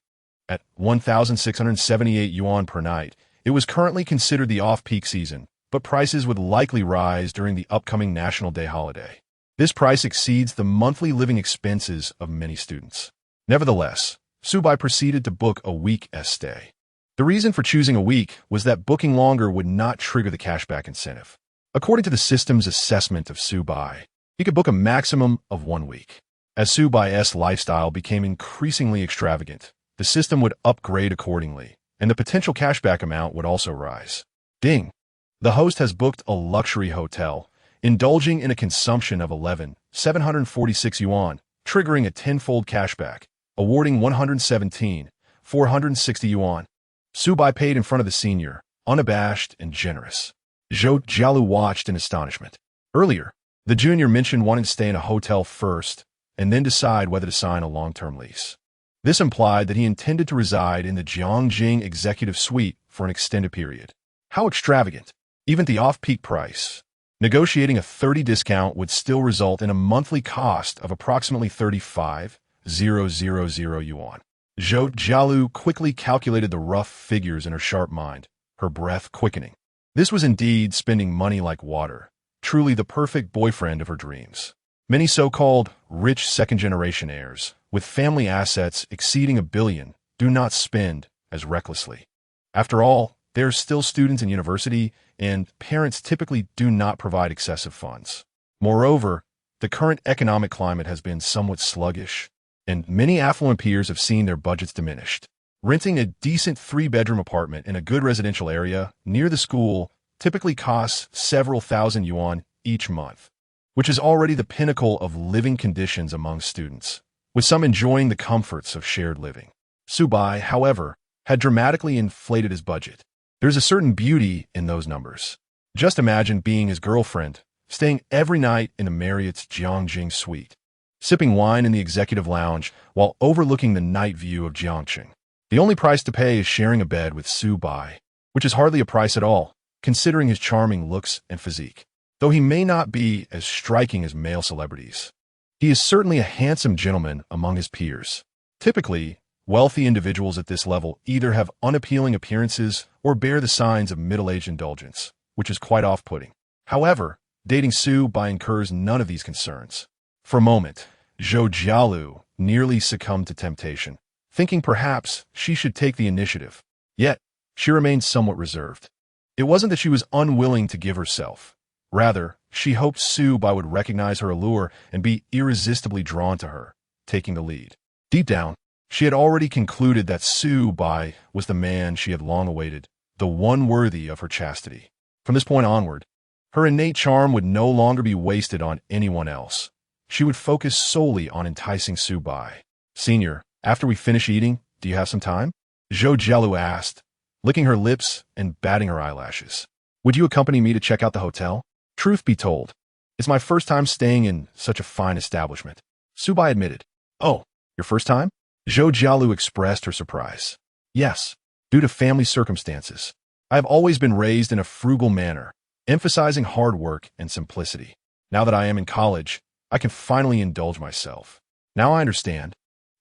At 1,678 yuan per night, it was currently considered the off-peak season, but prices would likely rise during the upcoming National Day holiday. This price exceeds the monthly living expenses of many students. Nevertheless, Su Bai proceeded to book a week's stay. The reason for choosing a week was that booking longer would not trigger the cashback incentive. According to the system's assessment of Su Bai, he could book a maximum of 1 week. As Su Bai's lifestyle became increasingly extravagant, the system would upgrade accordingly, and the potential cashback amount would also rise. Ding! The host has booked a luxury hotel, indulging in a consumption of 11,746 yuan, triggering a tenfold cashback, awarding 117,460 yuan. Su Bai paid in front of the senior, unabashed and generous. Zhou Jialu watched in astonishment. Earlier, the junior mentioned wanting to stay in a hotel first and then decide whether to sign a long-term lease. This implied that he intended to reside in the Jiangjing executive suite for an extended period. How extravagant! Even at the off-peak price. Negotiating a 30% discount would still result in a monthly cost of approximately 35,000 yuan. Zhou Jialu quickly calculated the rough figures in her sharp mind, her breath quickening. This was indeed spending money like water, truly the perfect boyfriend of her dreams. Many so-called rich second-generation heirs, with family assets exceeding $1 billion, do not spend as recklessly. After all, they are still students in university, and parents typically do not provide excessive funds. Moreover, the current economic climate has been somewhat sluggish, and many affluent peers have seen their budgets diminished. Renting a decent 3-bedroom apartment in a good residential area near the school typically costs several thousand yuan each month, which is already the pinnacle of living conditions among students, with some enjoying the comforts of shared living. Su Bai, however, had dramatically inflated his budget. There's a certain beauty in those numbers. Just imagine being his girlfriend, staying every night in the Marriott's Jiangjing suite, sipping wine in the executive lounge while overlooking the night view of Jiangqing. The only price to pay is sharing a bed with Su Bai, which is hardly a price at all, considering his charming looks and physique. Though he may not be as striking as male celebrities, he is certainly a handsome gentleman among his peers. Typically, wealthy individuals at this level either have unappealing appearances or bear the signs of middle-aged indulgence, which is quite off-putting. However, dating Su Bai incurs none of these concerns. For a moment, Zhou Jialu nearly succumbed to temptation, thinking perhaps she should take the initiative. Yet, she remained somewhat reserved. It wasn't that she was unwilling to give herself. Rather, she hoped Su Bai would recognize her allure and be irresistibly drawn to her, taking the lead. Deep down, she had already concluded that Su Bai was the man she had long awaited, the one worthy of her chastity. From this point onward, her innate charm would no longer be wasted on anyone else. She would focus solely on enticing Su Bai. "Senior, after we finish eating, do you have some time?" Zhou Jialu asked, licking her lips and batting her eyelashes. "Would you accompany me to check out the hotel? Truth be told, it's my first time staying in such a fine establishment." Su Bai admitted. "Oh, your first time?" Zhou Jialu expressed her surprise. "Yes, due to family circumstances. I have always been raised in a frugal manner, emphasizing hard work and simplicity. Now that I am in college, I can finally indulge myself." "Now I understand,"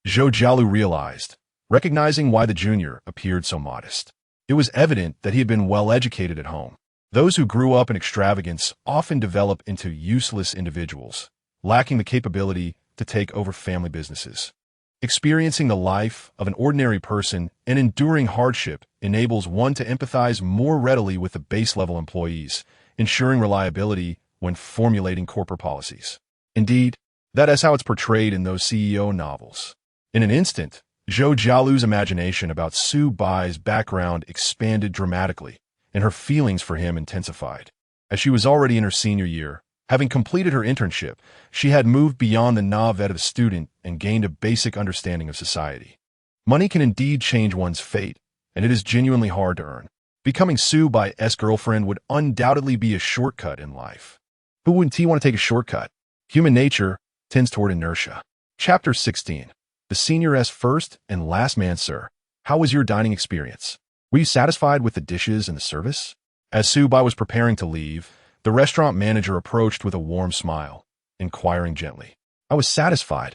Zhou Jialu realized, recognizing why the junior appeared so modest. It was evident that he had been well educated at home. Those who grew up in extravagance often develop into useless individuals, lacking the capability to take over family businesses. Experiencing the life of an ordinary person and enduring hardship enables one to empathize more readily with the base-level employees, ensuring reliability when formulating corporate policies. Indeed, that is how it's portrayed in those CEO novels. In an instant, Zhou Jialu's imagination about Su Bai's background expanded dramatically, and her feelings for him intensified. As she was already in her senior year, having completed her internship, she had moved beyond the naivete of the student and gained a basic understanding of society. Money can indeed change one's fate, and it is genuinely hard to earn. Becoming Su Bai's girlfriend would undoubtedly be a shortcut in life. Who wouldn't want to take a shortcut? Human nature tends toward inertia. Chapter 16. The senior's first and last man, sir. How was your dining experience? Were you satisfied with the dishes and the service? As Su Bai was preparing to leave, the restaurant manager approached with a warm smile, inquiring gently. "I was satisfied.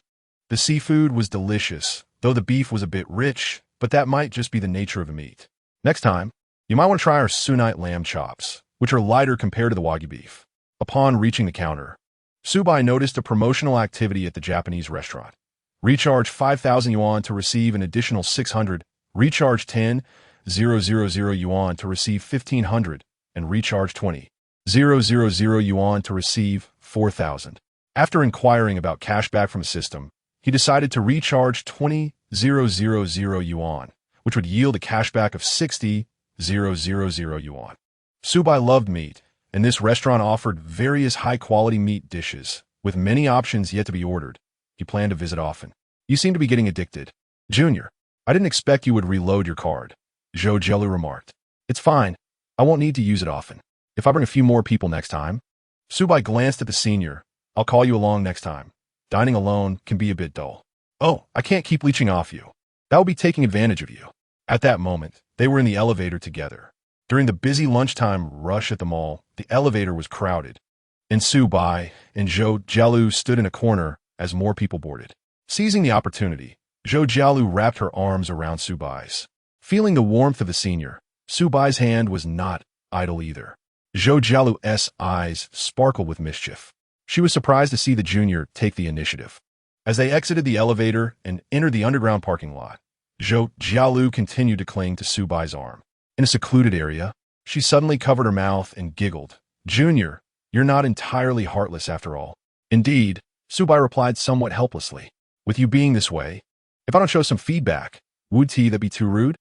The seafood was delicious, though the beef was a bit rich, but that might just be the nature of the meat. Next time, you might want to try our Sunite lamb chops, which are lighter compared to the Wagyu beef." Upon reaching the counter, Su Bai noticed a promotional activity at the Japanese restaurant. Recharge 5,000 yuan to receive an additional 600, recharge 10,000 yuan to receive 1,500, and recharge 20,000 yuan to receive 4,000. After inquiring about cashback from the system, he decided to recharge 20,000 yuan, which would yield a cashback of 60,000 yuan. Su Bai loved meat, and this restaurant offered various high-quality meat dishes, with many options yet to be ordered. He planned to visit often. "You seem to be getting addicted." "Junior, I didn't expect you would reload your card," Zhou Jialu remarked. "It's fine. I won't need to use it often. If I bring a few more people next time." Su Bai glanced at the senior. "I'll call you along next time. Dining alone can be a bit dull." "Oh, I can't keep leeching off you." That would be taking advantage of you. At that moment, they were in the elevator together. During the busy lunchtime rush at the mall, the elevator was crowded, and Su Bai and Zhou Jialu stood in a corner as more people boarded. Seizing the opportunity, Zhou Jialu wrapped her arms around Su Bai's. Feeling the warmth of the senior, Su Bai's hand was not idle either. Zhou Jialu's eyes sparkled with mischief. She was surprised to see the junior take the initiative. As they exited the elevator and entered the underground parking lot, Zhou Jialu continued to cling to Su Bai's arm. In a secluded area, she suddenly covered her mouth and giggled. "Junior, you're not entirely heartless after all." "Indeed," Su Bai replied somewhat helplessly. "With you being this way, if I don't show some feedback, would that be too rude?"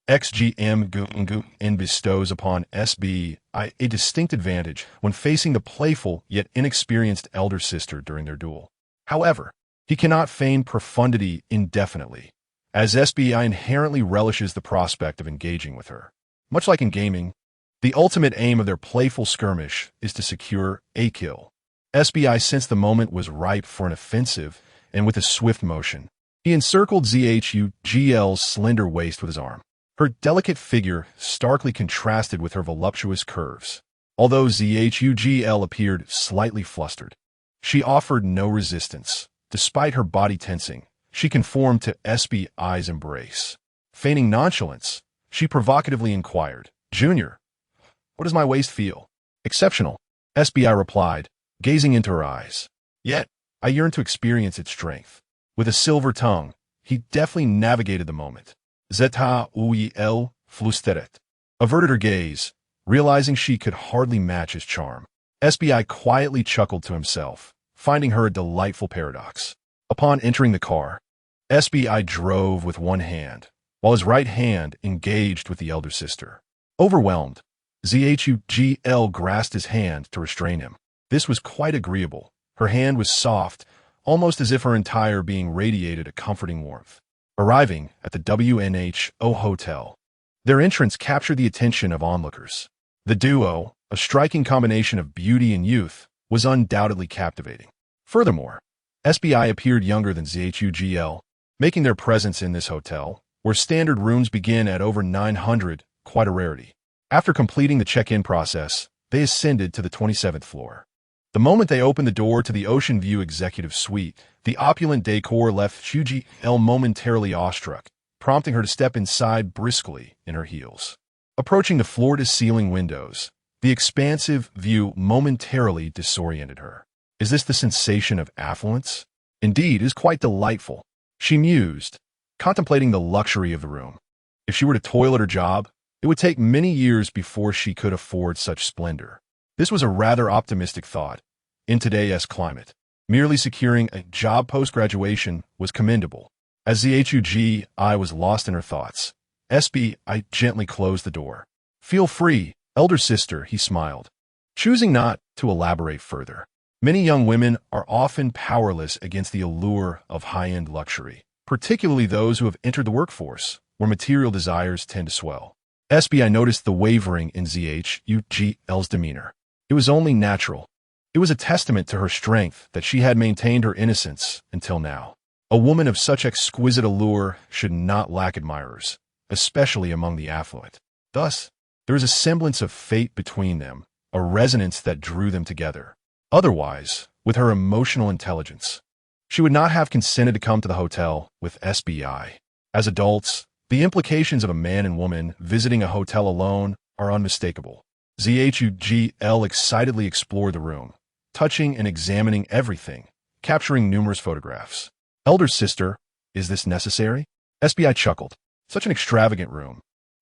XGM Gu bestows upon SBI a distinct advantage when facing the playful yet inexperienced elder sister during their duel. However, he cannot feign profundity indefinitely, as SBI inherently relishes the prospect of engaging with her. Much like in gaming, the ultimate aim of their playful skirmish is to secure a kill. SBI sensed the moment was ripe for an offensive, and with a swift motion, he encircled ZHUGL's slender waist with his arm. Her delicate figure starkly contrasted with her voluptuous curves. Although ZHUGL appeared slightly flustered, she offered no resistance. Despite her body tensing, she conformed to SBI's embrace. Feigning nonchalance, she provocatively inquired, "Junior, what does my waist feel?" "Exceptional," SBI replied, gazing into her eyes. "Yet, I yearn to experience its strength." With a silver tongue, he deftly navigated the moment. Zeta Uel flusteret. Averted her gaze, realizing she could hardly match his charm. SBI quietly chuckled to himself, finding her a delightful paradox. Upon entering the car, SBI drove with one hand, while his right hand engaged with the elder sister. Overwhelmed, ZHUGL grasped his hand to restrain him. This was quite agreeable. Her hand was soft, almost as if her entire being radiated a comforting warmth. Arriving at the WNHO hotel, their entrance captured the attention of onlookers. The duo, a striking combination of beauty and youth, was undoubtedly captivating. Furthermore, SBI appeared younger than ZHUGL, making their presence in this hotel, where standard rooms begin at over 900, quite a rarity. After completing the check-in process, they ascended to the 27th floor. The moment they opened the door to the Ocean View Executive Suite, the opulent decor left ZHUGL momentarily awestruck, prompting her to step inside briskly in her heels. Approaching the floor-to-ceiling windows, the expansive view momentarily disoriented her. "Is this the sensation of affluence? Indeed, it is quite delightful," she mused, contemplating the luxury of the room. If she were to toil at her job, it would take many years before she could afford such splendor. This was a rather optimistic thought. In today's climate, merely securing a job post-graduation was commendable. As ZHUGI was lost in her thoughts, SBI gently closed the door. "Feel free, elder sister," he smiled, choosing not to elaborate further. Many young women are often powerless against the allure of high-end luxury, particularly those who have entered the workforce, where material desires tend to swell. SBI noticed the wavering in ZHUGL's demeanor. It was only natural. It was a testament to her strength that she had maintained her innocence until now. A woman of such exquisite allure should not lack admirers, especially among the affluent. Thus, there is a semblance of fate between them, a resonance that drew them together. Otherwise, with her emotional intelligence, she would not have consented to come to the hotel with SBI. As adults, the implications of a man and woman visiting a hotel alone are unmistakable. ZHUGL excitedly explored the room, touching and examining everything, capturing numerous photographs. "Elder sister, is this necessary?" SBI chuckled. "Such an extravagant room.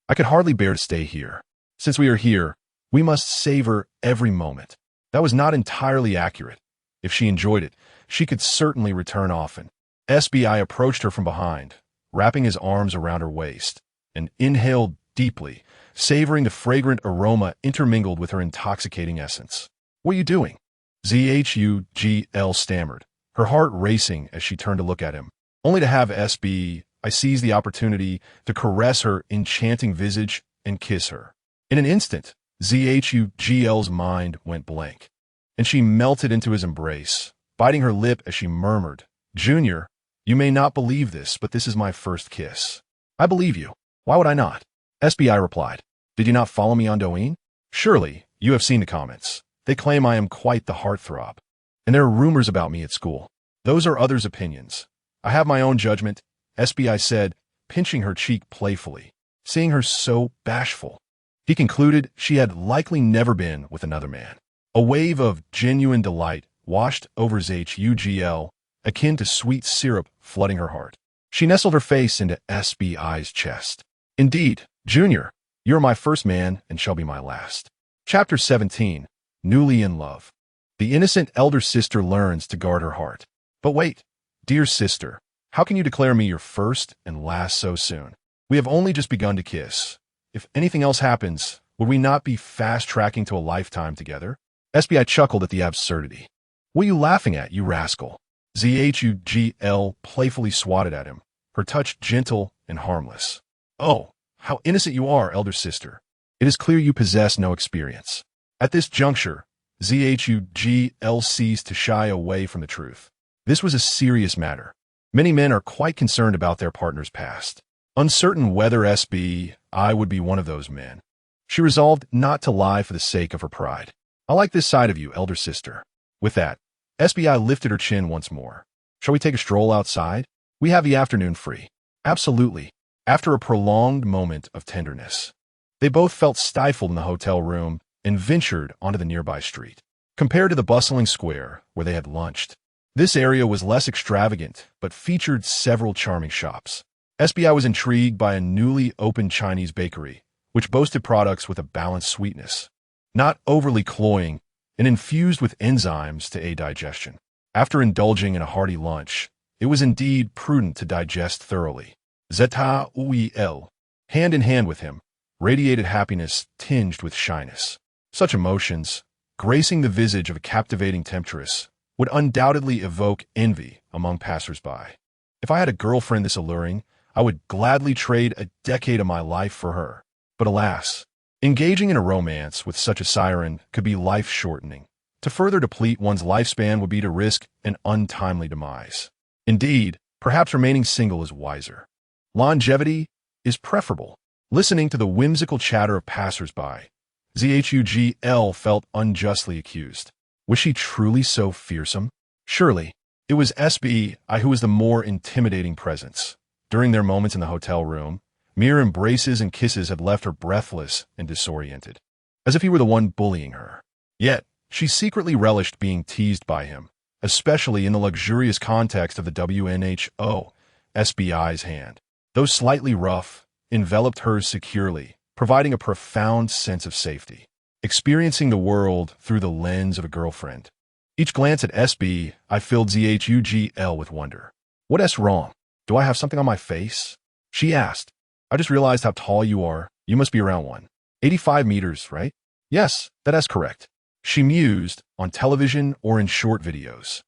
I could hardly bear to stay here. Since we are here, we must savor every moment." That was not entirely accurate. If she enjoyed it, she could certainly return often. SBI approached her from behind, wrapping his arms around her waist, and inhaled deeply, savoring the fragrant aroma intermingled with her intoxicating essence. "What are you doing?" ZHUGL stammered, her heart racing as she turned to look at him, only to have SBI seize the opportunity to caress her enchanting visage and kiss her. In an instant, ZHUGL's mind went blank, and she melted into his embrace, biting her lip as she murmured, "Junior, You may not believe this, but this is my first kiss. I believe you. Why would I not? SBI replied. Did you not follow me on Douyin? Surely, you have seen the comments. They claim I am quite the heartthrob. And there are rumors about me at school. Those are others' opinions. I have my own judgment, SBI said, pinching her cheek playfully, seeing her so bashful. He concluded she had likely never been with another man. A wave of genuine delight washed over Zhugl, akin to sweet syrup flooding her heart. She nestled her face into SBI's chest. Indeed, Junior, you are my first man and shall be my last. Chapter 17. Newly in Love. The innocent elder sister learns to guard her heart. But wait, dear sister, how can you declare me your first and last so soon? We have only just begun to kiss. If anything else happens, would we not be fast-tracking to a lifetime together? SBI chuckled at the absurdity. What are you laughing at, you rascal? Zhugl playfully swatted at him, her touch gentle and harmless. Oh, how innocent you are, elder sister. It is clear you possess no experience. At this juncture, Zhugl ceased to shy away from the truth. This was a serious matter. Many men are quite concerned about their partner's past, uncertain whether SBI would be one of those men. She resolved not to lie for the sake of her pride. I like this side of you, elder sister. With that, SBI lifted her chin once more. Shall we take a stroll outside? We have the afternoon free. Absolutely. After a prolonged moment of tenderness, they both felt stifled in the hotel room and ventured onto the nearby street. Compared to the bustling square where they had lunched, this area was less extravagant, but featured several charming shops. SBI was intrigued by a newly opened Chinese bakery, which boasted products with a balanced sweetness, not overly cloying, and infused with enzymes to aid digestion. After indulging in a hearty lunch, it was indeed prudent to digest thoroughly. Zhugl, hand in hand with him, radiated happiness tinged with shyness. Such emotions, gracing the visage of a captivating temptress, would undoubtedly evoke envy among passers-by. If I had a girlfriend this alluring, I would gladly trade a decade of my life for her. But alas, engaging in a romance with such a siren could be life-shortening. To further deplete one's lifespan would be to risk an untimely demise. Indeed, perhaps remaining single is wiser. Longevity is preferable. Listening to the whimsical chatter of passers-by, Zhugl felt unjustly accused. Was she truly so fearsome? Surely, it was SBI who was the more intimidating presence. During their moments in the hotel room, mere embraces and kisses had left her breathless and disoriented, as if he were the one bullying her. Yet, she secretly relished being teased by him, especially in the luxurious context of the WNHO, SBI's hand. Though slightly rough, enveloped hers securely, providing a profound sense of safety. Experiencing the world through the lens of a girlfriend. Each glance at SBI filled Zhugl with wonder. What's wrong? Do I have something on my face? She asked. I just realized how tall you are. You must be around 185 meters, right? Yes, that is correct. She mused, on television or in short videos.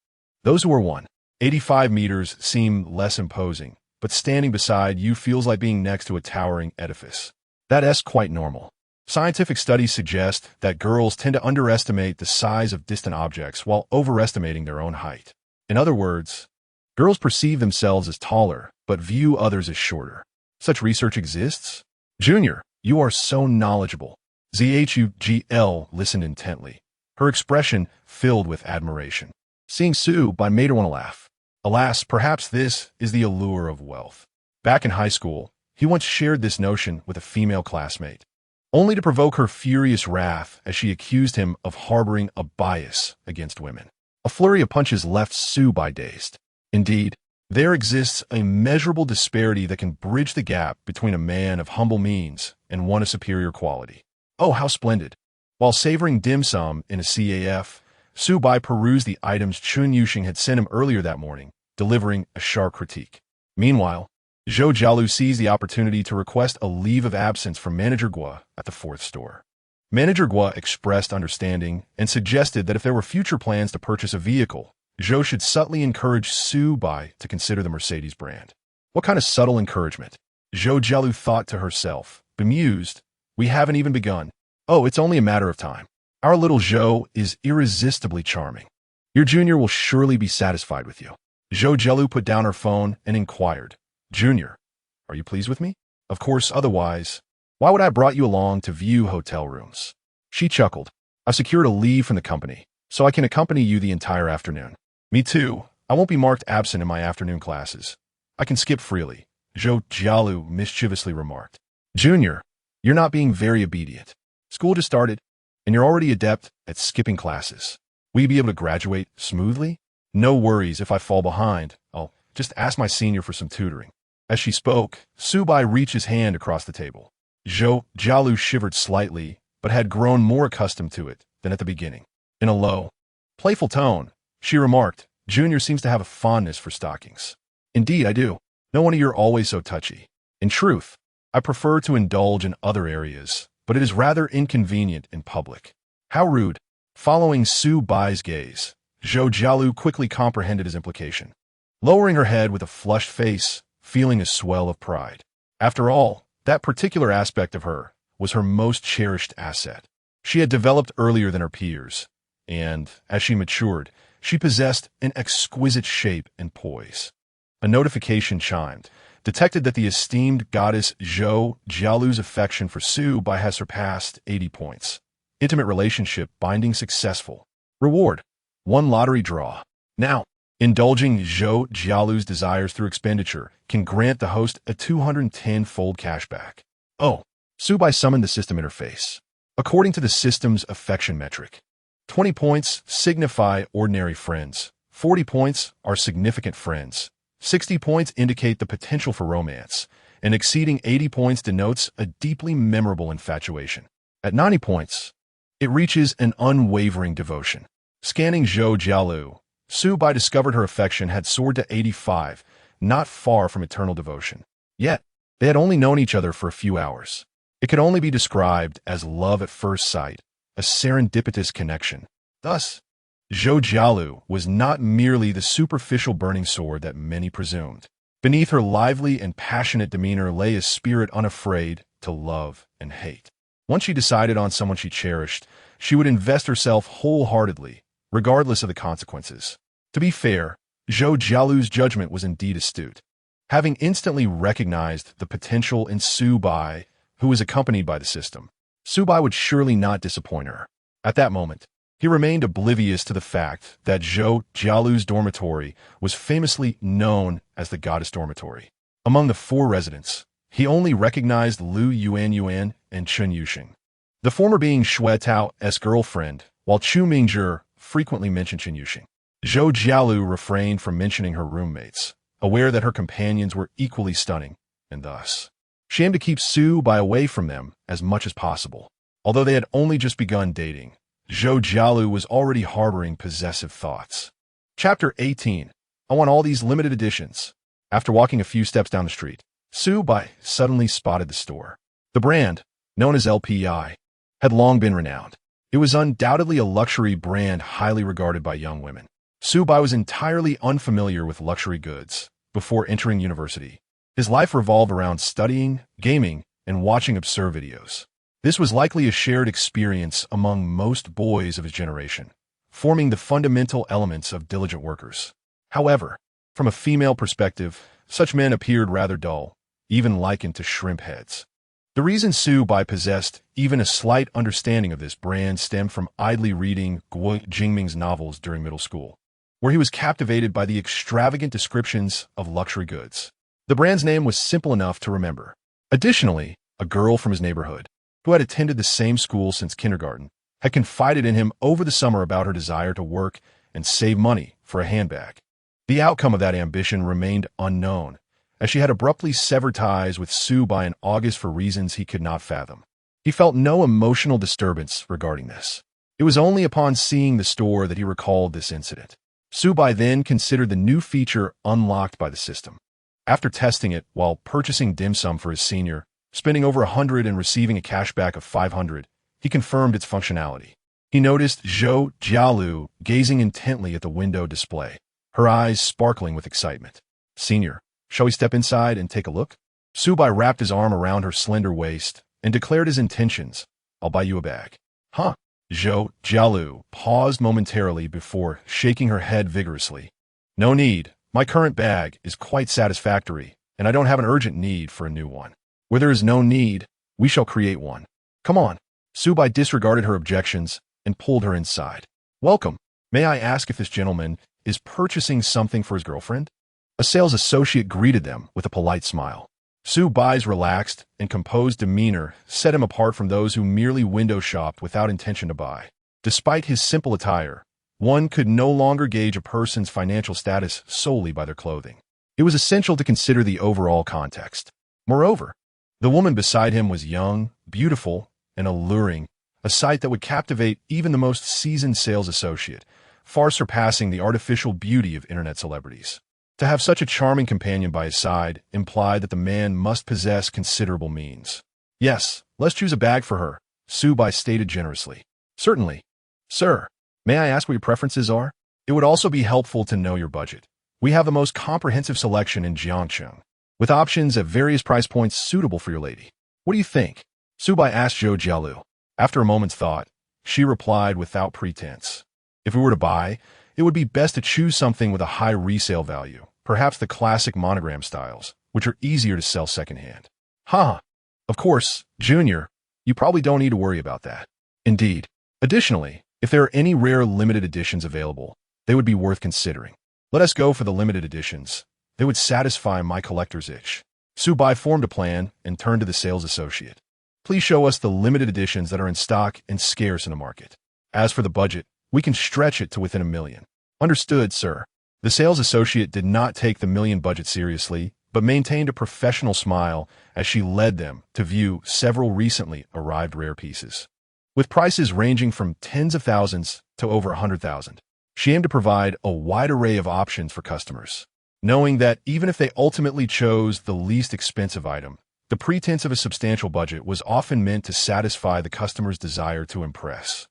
Those who are 185 meters seem less imposing, but standing beside you feels like being next to a towering edifice. That's quite normal. Scientific studies suggest that girls tend to underestimate the size of distant objects while overestimating their own height. In other words, girls perceive themselves as taller, but view others as shorter. Such research exists? Junior, you are so knowledgeable. Zhugl listened intently, her expression filled with admiration. Seeing Sue made her want to laugh. Alas, perhaps this is the allure of wealth. Back in high school, he once shared this notion with a female classmate, only to provoke her furious wrath as she accused him of harboring a bias against women. A flurry of punches left Sue dazed. Indeed, there exists a measurable disparity that can bridge the gap between a man of humble means and one of superior quality. Oh, how splendid! While savoring dim sum in a CAF, Sue perused the items Chun Yuxing had sent him earlier that morning, delivering a sharp critique. Meanwhile, Zhou Jialu seized the opportunity to request a leave of absence from Manager Gua at the fourth store. Manager Gua expressed understanding and suggested that if there were future plans to purchase a vehicle, Zhou should subtly encourage Sue to consider the Mercedes brand. What kind of subtle encouragement? Zhou Jialu thought to herself, bemused. We haven't even begun. Oh, it's only a matter of time. Our little Zhou is irresistibly charming. Your junior will surely be satisfied with you. Zhou Jielu put down her phone and inquired, Junior, are you pleased with me? Of course, otherwise, why would I have brought you along to view hotel rooms? She chuckled. I've secured a leave from the company, so I can accompany you the entire afternoon. Me too. I won't be marked absent in my afternoon classes. I can skip freely, Zhou Jielu mischievously remarked. Junior, you're not being very obedient. School just started, and you're already adept at skipping classes. Will you be able to graduate smoothly? No worries if I fall behind. I'll just ask my senior for some tutoring. As she spoke, Su Bai reached his hand across the table. Zhou Jielu shivered slightly, but had grown more accustomed to it than at the beginning. In a low, playful tone, she remarked, Junior seems to have a fondness for stockings. Indeed, I do. No wonder you're always so touchy. In truth, I prefer to indulge in other areas, but it is rather inconvenient in public. How rude. Following Su Bai's gaze, Zhou Jielu quickly comprehended his implication. Lowering her head with a flushed face, feeling a swell of pride. After all, that particular aspect of her was her most cherished asset. She had developed earlier than her peers, and, as she matured, she possessed an exquisite shape and poise. A notification chimed, detected that the esteemed goddess Zhou Jialu's affection for Su Bai has surpassed 80 points. Intimate relationship binding successful. Reward: 1 lottery draw. Now, indulging Zhou Jialu's desires through expenditure can grant the host a 210-fold cashback. Oh, Su Bai summoned the system interface. According to the system's affection metric, 20 points signify ordinary friends, 40 points are significant friends, 60 points indicate the potential for romance, and exceeding 80 points denotes a deeply memorable infatuation. At 90 points, it reaches an unwavering devotion. Scanning Zhou Jielu, Su Bai discovered her affection had soared to 85, not far from eternal devotion. Yet, they had only known each other for a few hours. It could only be described as love at first sight, a serendipitous connection. Thus, Zhou Jielu was not merely the superficial burning sword that many presumed. Beneath her lively and passionate demeanor lay a spirit unafraid to love and hate. Once she decided on someone she cherished, she would invest herself wholeheartedly, regardless of the consequences. To be fair, Zhou Jialu's judgment was indeed astute. Having instantly recognized the potential in Su Bai, who was accompanied by the system, Su Bai would surely not disappoint her. At that moment, he remained oblivious to the fact that Zhou Jialu's dormitory was famously known as the Goddess Dormitory. Among the 4 residents, he only recognized Lu Yuanyuan and Chen Yuxing, the former being Xue Tao's girlfriend, while Chu Mingzhi frequently mentioned Chen Yuxing. Zhou Jielu refrained from mentioning her roommates, aware that her companions were equally stunning, and thus, she aimed to keep Su Bai away from them as much as possible. Although they had only just begun dating, Zhou Jielu was already harboring possessive thoughts. Chapter 18. I want all these limited editions. After walking a few steps down the street, Su Bai suddenly spotted the store. The brand, known as LPI, had long been renowned. It was undoubtedly a luxury brand highly regarded by young women. Su Bai was entirely unfamiliar with luxury goods before entering university. His life revolved around studying, gaming, and watching absurd videos. This was likely a shared experience among most boys of his generation, forming the fundamental elements of diligent workers. However, from a female perspective, such men appeared rather dull, even likened to shrimp heads. The reason Su Bai possessed even a slight understanding of this brand stemmed from idly reading Guo Jingming's novels during middle school, where he was captivated by the extravagant descriptions of luxury goods. The brand's name was simple enough to remember. Additionally, a girl from his neighborhood, who had attended the same school since kindergarten, had confided in him over the summer about her desire to work and save money for a handbag. The outcome of that ambition remained unknown, as she had abruptly severed ties with Su Bai in August for reasons he could not fathom. He felt no emotional disturbance regarding this. It was only upon seeing the store that he recalled this incident. Su Bai then considered the new feature unlocked by the system. After testing it while purchasing dim sum for his senior, spending over 100 and receiving a cashback of 500, he confirmed its functionality. He noticed Zhou Jielu gazing intently at the window display, her eyes sparkling with excitement. Senior, shall we step inside and take a look? Su Bai wrapped his arm around her slender waist and declared his intentions. I'll buy you a bag. Huh? Zhou Jielu paused momentarily before shaking her head vigorously. No need, My current bag is quite satisfactory, and I don't have an urgent need for a new one. Where there is no need, we shall create one. Come on. Subai disregarded her objections and pulled her inside. Welcome. May I ask if this gentleman is purchasing something for his girlfriend? A sales associate greeted them with a polite smile. Subai's relaxed and composed demeanor set him apart from those who merely window shopped without intention to buy. Despite his simple attire, one could no longer gauge a person's financial status solely by their clothing. It was essential to consider the overall context. Moreover, the woman beside him was young, beautiful, and alluring, a sight that would captivate even the most seasoned sales associate, far surpassing the artificial beauty of internet celebrities. To have such a charming companion by his side implied that the man must possess considerable means. Yes, let's choose a bag for her, Subai stated generously. Certainly. Sir, may I ask what your preferences are? It would also be helpful to know your budget. We have the most comprehensive selection in Jiangcheng, with options at various price points suitable for your lady. What do you think? Subai asked Zhou Jialu. After a moment's thought, she replied without pretense. If we were to buy, it would be best to choose something with a high resale value, perhaps the classic monogram styles, which are easier to sell secondhand. Of course, Junior, you probably don't need to worry about that. Indeed. Additionally, if there are any rare limited editions available, they would be worth considering. Let us go for the limited editions. They would satisfy my collector's itch. Subai formed a plan and turned to the sales associate. Please show us the limited editions that are in stock and scarce in the market. As for the budget, we can stretch it to within $1 million. Understood, sir. The sales associate did not take the $1 million budget seriously, but maintained a professional smile as she led them to view several recently arrived rare pieces. With prices ranging from tens of thousands to over 100,000, she aimed to provide a wide array of options for customers, knowing that even if they ultimately chose the least expensive item, the pretense of a substantial budget was often meant to satisfy the customer's desire to impress.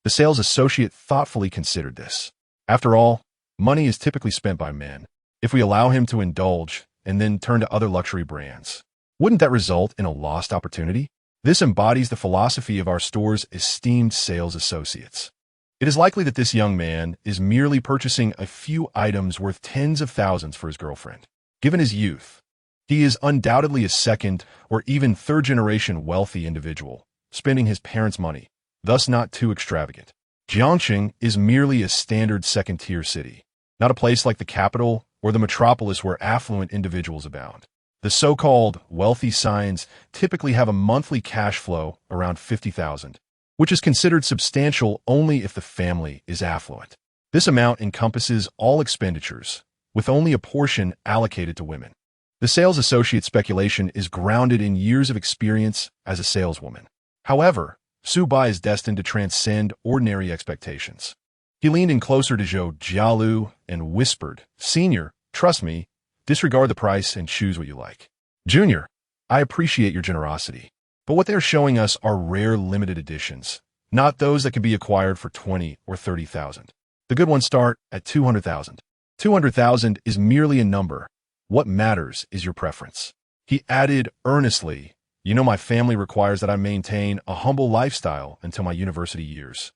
The sales associate thoughtfully considered this. After all, money is typically spent by men. If we allow him to indulge and then turn to other luxury brands, wouldn't that result in a lost opportunity? This embodies the philosophy of our store's esteemed sales associates. It is likely that this young man is merely purchasing a few items worth tens of thousands for his girlfriend. Given his youth, he is undoubtedly a second or even third-generation wealthy individual, spending his parents' money, thus not too extravagant. Jiangcheng is merely a standard second-tier city, not a place like the capital or the metropolis where affluent individuals abound. The so-called wealthy signs typically have a monthly cash flow around 50,000, which is considered substantial only if the family is affluent. This amount encompasses all expenditures, with only a portion allocated to women. The sales associate speculation is grounded in years of experience as a saleswoman. However, Subai is destined to transcend ordinary expectations. He leaned in closer to Zhou Jialu and whispered, "Senior, trust me, disregard the price and choose what you like. Junior, I appreciate your generosity, but what they're showing us are rare limited editions, not those that can be acquired for 20 or 30,000. The good ones start at 200,000. 200,000 is merely a number. What matters is your preference." He added earnestly, "You know, my family requires that I maintain a humble lifestyle until my university years.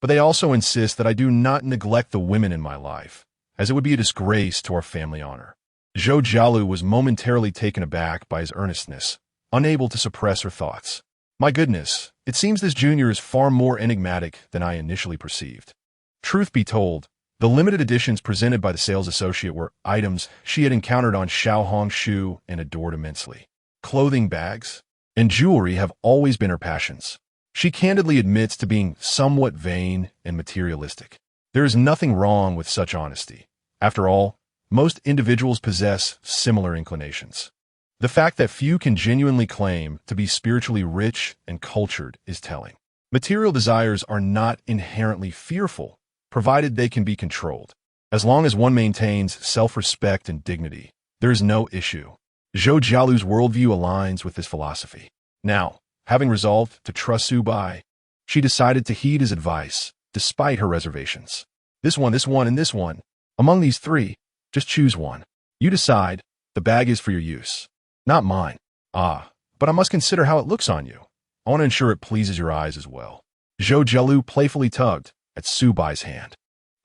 But they also insist that I do not neglect the women in my life, as it would be a disgrace to our family honor." Zhou Jialu was momentarily taken aback by his earnestness, unable to suppress her thoughts. My goodness, it seems this junior is far more enigmatic than I initially perceived. Truth be told, the limited editions presented by the sales associate were items she had encountered on Xiaohongshu and adored immensely. Clothing, bags, and jewelry have always been her passions. She candidly admits to being somewhat vain and materialistic. There is nothing wrong with such honesty. After all, most individuals possess similar inclinations. The fact that few can genuinely claim to be spiritually rich and cultured is telling. Material desires are not inherently fearful, provided they can be controlled. As long as one maintains self-respect and dignity, there is no issue. Zhou Jialu's worldview aligns with this philosophy. Now, having resolved to trust Subai, she decided to heed his advice, despite her reservations. This one, and this one. Among these three, just choose one. You decide. The bag is for your use, not mine. But I must consider how it looks on you. I want to ensure it pleases your eyes as well. Zhou Jialu playfully tugged at Subai's hand.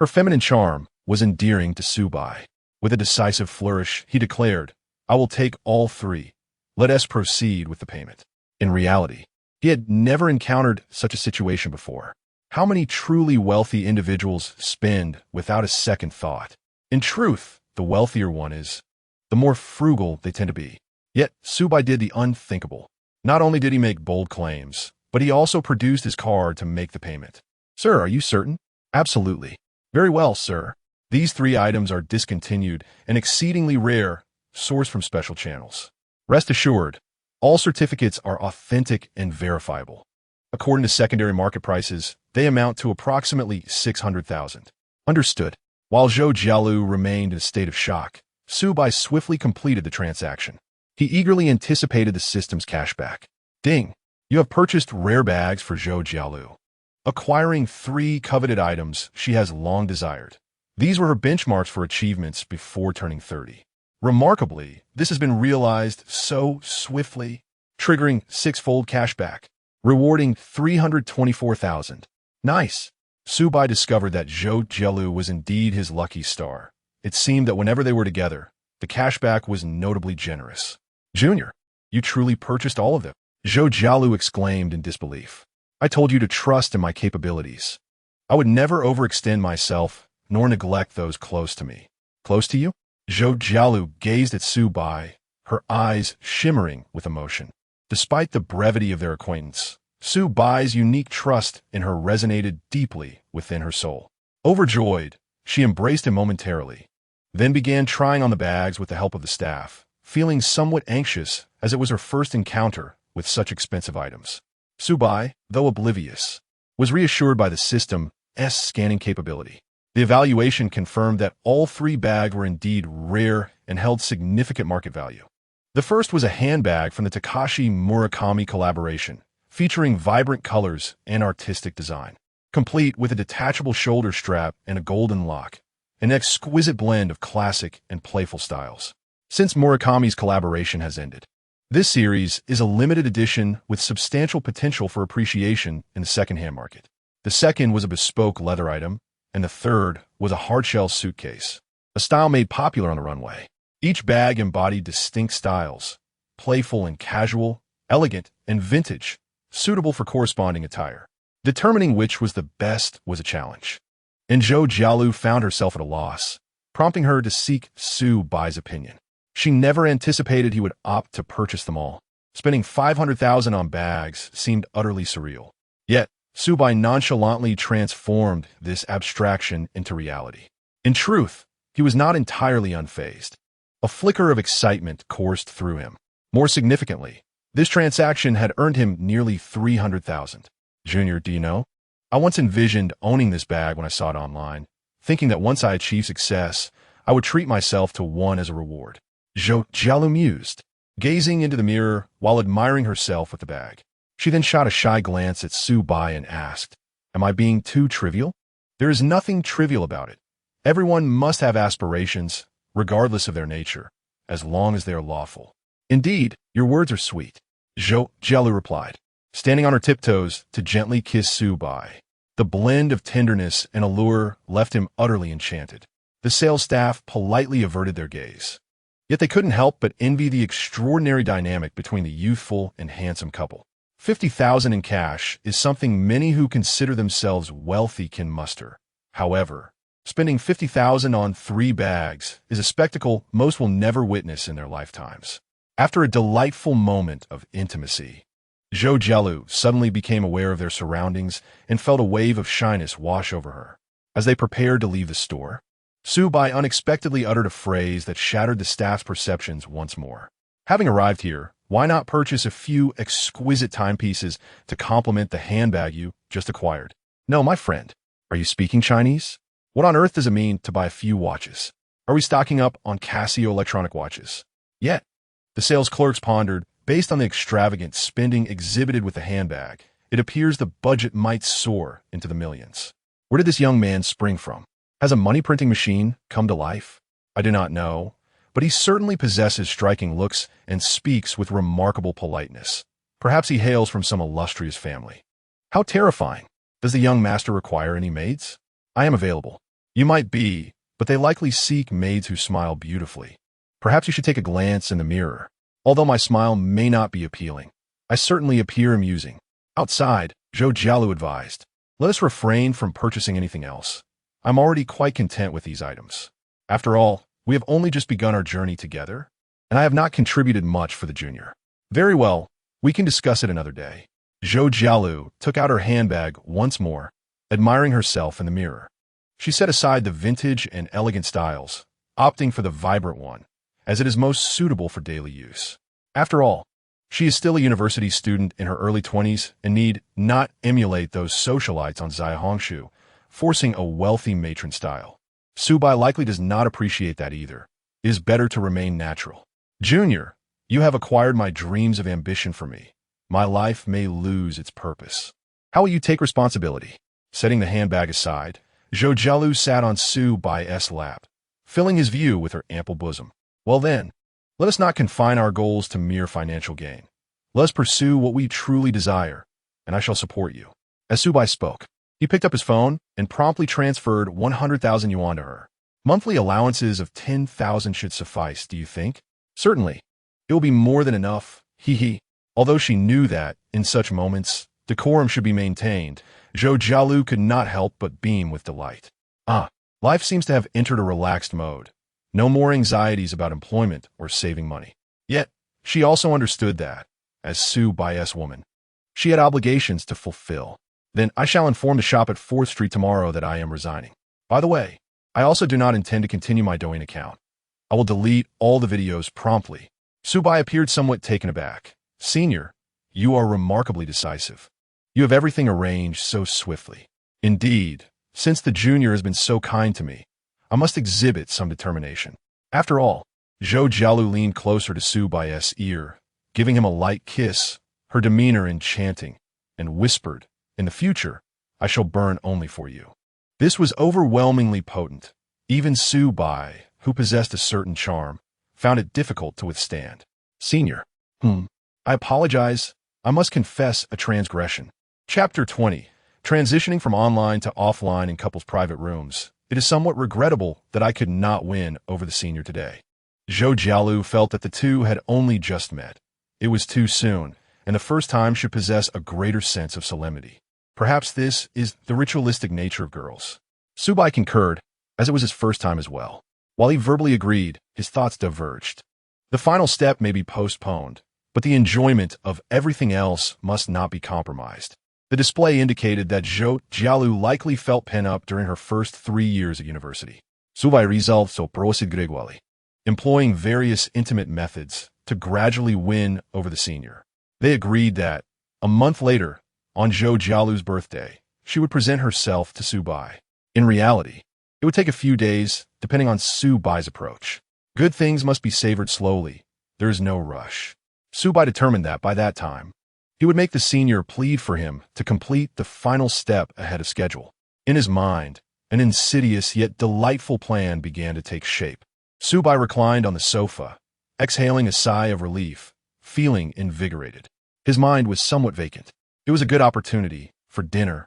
Her feminine charm was endearing to Subai. With a decisive flourish, he declared, "I will take all three. Let us proceed with the payment." In reality, he had never encountered such a situation before. How many truly wealthy individuals spend without a second thought? In truth, the wealthier one is, the more frugal they tend to be. Yet, Subai did the unthinkable. Not only did he make bold claims, but he also produced his card to make the payment. "Sir, are you certain?" "Absolutely." "Very well, sir. These three items are discontinued and exceedingly rare, sourced from special channels. Rest assured, all certificates are authentic and verifiable. According to secondary market prices, they amount to approximately 600,000. "Understood." While Zhou Jialu remained in a state of shock, Subai swiftly completed the transaction. He eagerly anticipated the system's cashback. Ding! You have purchased rare bags for Zhou Jialu, acquiring three coveted items she has long desired. These were her benchmarks for achievements before turning 30. Remarkably, this has been realized so swiftly, triggering six-fold cashback, rewarding 324,000. Nice! Subai discovered that Zhou Jialu was indeed his lucky star. It seemed that whenever they were together, the cashback was notably generous. "Junior, you truly purchased all of them?" Zhou Jialu exclaimed in disbelief. "I told you to trust in my capabilities. I would never overextend myself, nor neglect those close to me." "Close to you?" Zhou Jialu gazed at Subai, her eyes shimmering with emotion. Despite the brevity of their acquaintance, Subai's unique trust in her resonated deeply within her soul. Overjoyed, she embraced him momentarily, then began trying on the bags with the help of the staff, feeling somewhat anxious as it was her first encounter with such expensive items. Subai, though oblivious, was reassured by the system's scanning capability. The evaluation confirmed that all three bags were indeed rare and held significant market value. The first was a handbag from the Takashi Murakami collaboration, featuring vibrant colors and artistic design, complete with a detachable shoulder strap and a golden lock, an exquisite blend of classic and playful styles. Since Murakami's collaboration has ended, this series is a limited edition with substantial potential for appreciation in the secondhand market. The second was a bespoke leather item, and the third was a hardshell suitcase, a style made popular on the runway. Each bag embodied distinct styles, playful and casual, elegant and vintage, suitable for corresponding attire. Determining which was the best was a challenge, and Zhou Jialu found herself at a loss, prompting her to seek Subai's opinion. She never anticipated he would opt to purchase them all. Spending 500,000 on bags seemed utterly surreal. Yet, Subai nonchalantly transformed this abstraction into reality. In truth, he was not entirely unfazed. A flicker of excitement coursed through him. More significantly, this transaction had earned him nearly 300,000. "Junior, do you know? I once envisioned owning this bag when I saw it online, thinking that once I achieved success, I would treat myself to one as a reward." Zhou Jialu mused, gazing into the mirror while admiring herself with the bag. She then shot a shy glance at Subai and asked, "Am I being too trivial?" "There is nothing trivial about it. Everyone must have aspirations, regardless of their nature, as long as they are lawful." "Indeed, your words are sweet," Zhou Jialu replied, standing on her tiptoes to gently kiss Subai. The blend of tenderness and allure left him utterly enchanted. The sales staff politely averted their gaze. Yet they couldn't help but envy the extraordinary dynamic between the youthful and handsome couple. 50,000 in cash is something many who consider themselves wealthy can muster. However, spending 50,000 on three bags is a spectacle most will never witness in their lifetimes. After a delightful moment of intimacy, Zhou Jialu suddenly became aware of their surroundings and felt a wave of shyness wash over her. As they prepared to leave the store, Subai unexpectedly uttered a phrase that shattered the staff's perceptions once more. "Having arrived here, why not purchase a few exquisite timepieces to complement the handbag you just acquired?" "No, my friend. Are you speaking Chinese? What on earth does it mean to buy a few watches? Are we stocking up on Casio electronic watches?" "Yet," the sales clerks pondered, based on the extravagant spending exhibited with the handbag, it appears the budget might soar into the millions. Where did this young man spring from? Has a money-printing machine come to life? I do not know, but he certainly possesses striking looks and speaks with remarkable politeness. Perhaps he hails from some illustrious family. How terrifying! Does the young master require any maids? I am available. You might be, but they likely seek maids who smile beautifully. Perhaps you should take a glance in the mirror. Although my smile may not be appealing, I certainly appear amusing. Outside, Zhou Jialu advised, let us refrain from purchasing anything else. I'm already quite content with these items. After all, we have only just begun our journey together, and I have not contributed much for the junior. Very well, we can discuss it another day. Zhou Jialu took out her handbag once more, admiring herself in the mirror. She set aside the vintage and elegant styles, opting for the vibrant one, as it is most suitable for daily use. After all, she is still a university student in her early 20s and need not emulate those socialites on Zaihongshu, forcing a wealthy matron style. Subai likely does not appreciate that either. It is better to remain natural. Junior, you have acquired my dreams of ambition for me. My life may lose its purpose. How will you take responsibility? Setting the handbag aside, Zhou Jialu sat on Subai's lap, filling his view with her ample bosom. Well then, let us not confine our goals to mere financial gain. Let us pursue what we truly desire, and I shall support you. As Subai spoke, he picked up his phone and promptly transferred 100,000 yuan to her. Monthly allowances of 10,000 should suffice, do you think? Certainly. It will be more than enough, hee. Although she knew that, in such moments, decorum should be maintained, Zhou Jialu could not help but beam with delight. Life seems to have entered a relaxed mode. No more anxieties about employment or saving money. Yet, she also understood that, as Subai's woman, she had obligations to fulfill. Then I shall inform the shop at 4th Street tomorrow that I am resigning. By the way, I also do not intend to continue my Douyin account. I will delete all the videos promptly. Subai appeared somewhat taken aback. Senior, you are remarkably decisive. You have everything arranged so swiftly. Indeed, since the junior has been so kind to me, I must exhibit some determination. After all, Zhou Jialu leaned closer to Subai's ear, giving him a light kiss, her demeanor enchanting, and whispered, in the future, I shall burn only for you. This was overwhelmingly potent. Even Subai, who possessed a certain charm, found it difficult to withstand. Senior, I apologize. I must confess a transgression. Chapter 20. Transitioning from online to offline in couples' private rooms. It is somewhat regrettable that I could not win over the senior today. Zhou Jialu felt that the two had only just met. It was too soon, and the first time should possess a greater sense of solemnity. Perhaps this is the ritualistic nature of girls. Subai concurred, as it was his first time as well. While he verbally agreed, his thoughts diverged. The final step may be postponed, but the enjoyment of everything else must not be compromised. The display indicated that Zhou Jialu likely felt pent up during her first 3 years at university. Subai resolved so prosid gradually, employing various intimate methods to gradually win over the senior. They agreed that, a month later, on Zhou Jialu's birthday, she would present herself to Subai. In reality, it would take a few days, depending on Subai's approach. Good things must be savored slowly. There is no rush. Subai determined that, by that time, he would make the senior plead for him to complete the final step ahead of schedule. In his mind, an insidious yet delightful plan began to take shape. Subai reclined on the sofa, exhaling a sigh of relief, feeling invigorated. His mind was somewhat vacant. It was a good opportunity for dinner.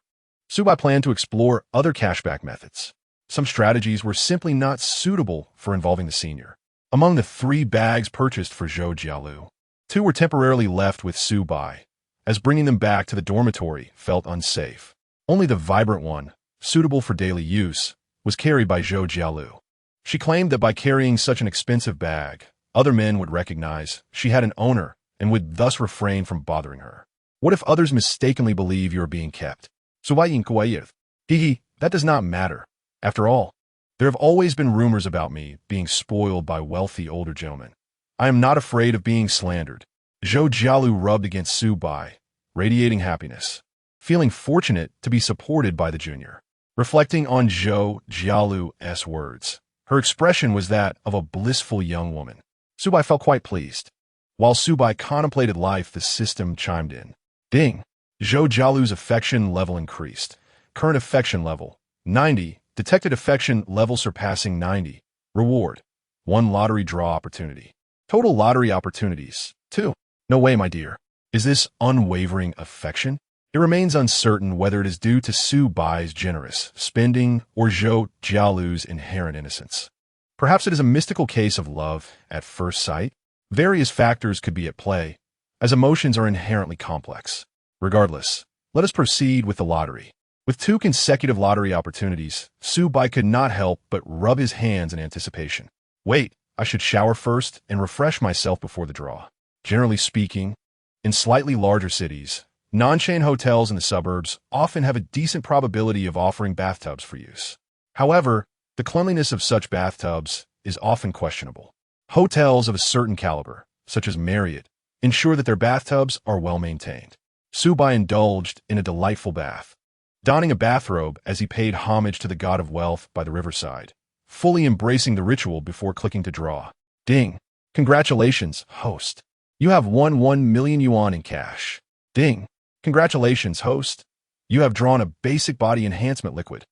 Subai planned to explore other cashback methods. Some strategies were simply not suitable for involving the senior. Among the 3 bags purchased for Zhou Jialu, 2 were temporarily left with Subai, as bringing them back to the dormitory felt unsafe. Only the vibrant one, suitable for daily use, was carried by Zhou Jialu. She claimed that by carrying such an expensive bag, other men would recognize she had an owner and would thus refrain from bothering her. What if others mistakenly believe you are being kept? That does not matter. After all, there have always been rumors about me being spoiled by wealthy older gentlemen. I am not afraid of being slandered. Zhou Jialu rubbed against Subai, radiating happiness, feeling fortunate to be supported by the junior. Reflecting on Zhou Jialu's words, her expression was that of a blissful young woman. Subai felt quite pleased. While Subai contemplated life, the system chimed in. Ding! Zhou Jialu's affection level increased. Current affection level, 90. Detected affection level surpassing 90. Reward, 1 lottery draw opportunity. Total lottery opportunities, 2. No way, my dear. Is this unwavering affection? It remains uncertain whether it is due to Su Bai's generous spending or Zhou Jialu's inherent innocence. Perhaps it is a mystical case of love at first sight. Various factors could be at play, as emotions are inherently complex. Regardless, let us proceed with the lottery. With 2 consecutive lottery opportunities, Su Bai could not help but rub his hands in anticipation. Wait, I should shower first and refresh myself before the draw. Generally speaking, in slightly larger cities, non-chain hotels in the suburbs often have a decent probability of offering bathtubs for use. However, the cleanliness of such bathtubs is often questionable. Hotels of a certain caliber, such as Marriott, ensure that their bathtubs are well maintained. Su Bai indulged in a delightful bath, donning a bathrobe as he paid homage to the god of wealth by the riverside, fully embracing the ritual before clicking to draw. Ding. Congratulations, host. You have won 1 million yuan in cash. Ding. Congratulations, host. You have drawn a basic body enhancement liquid.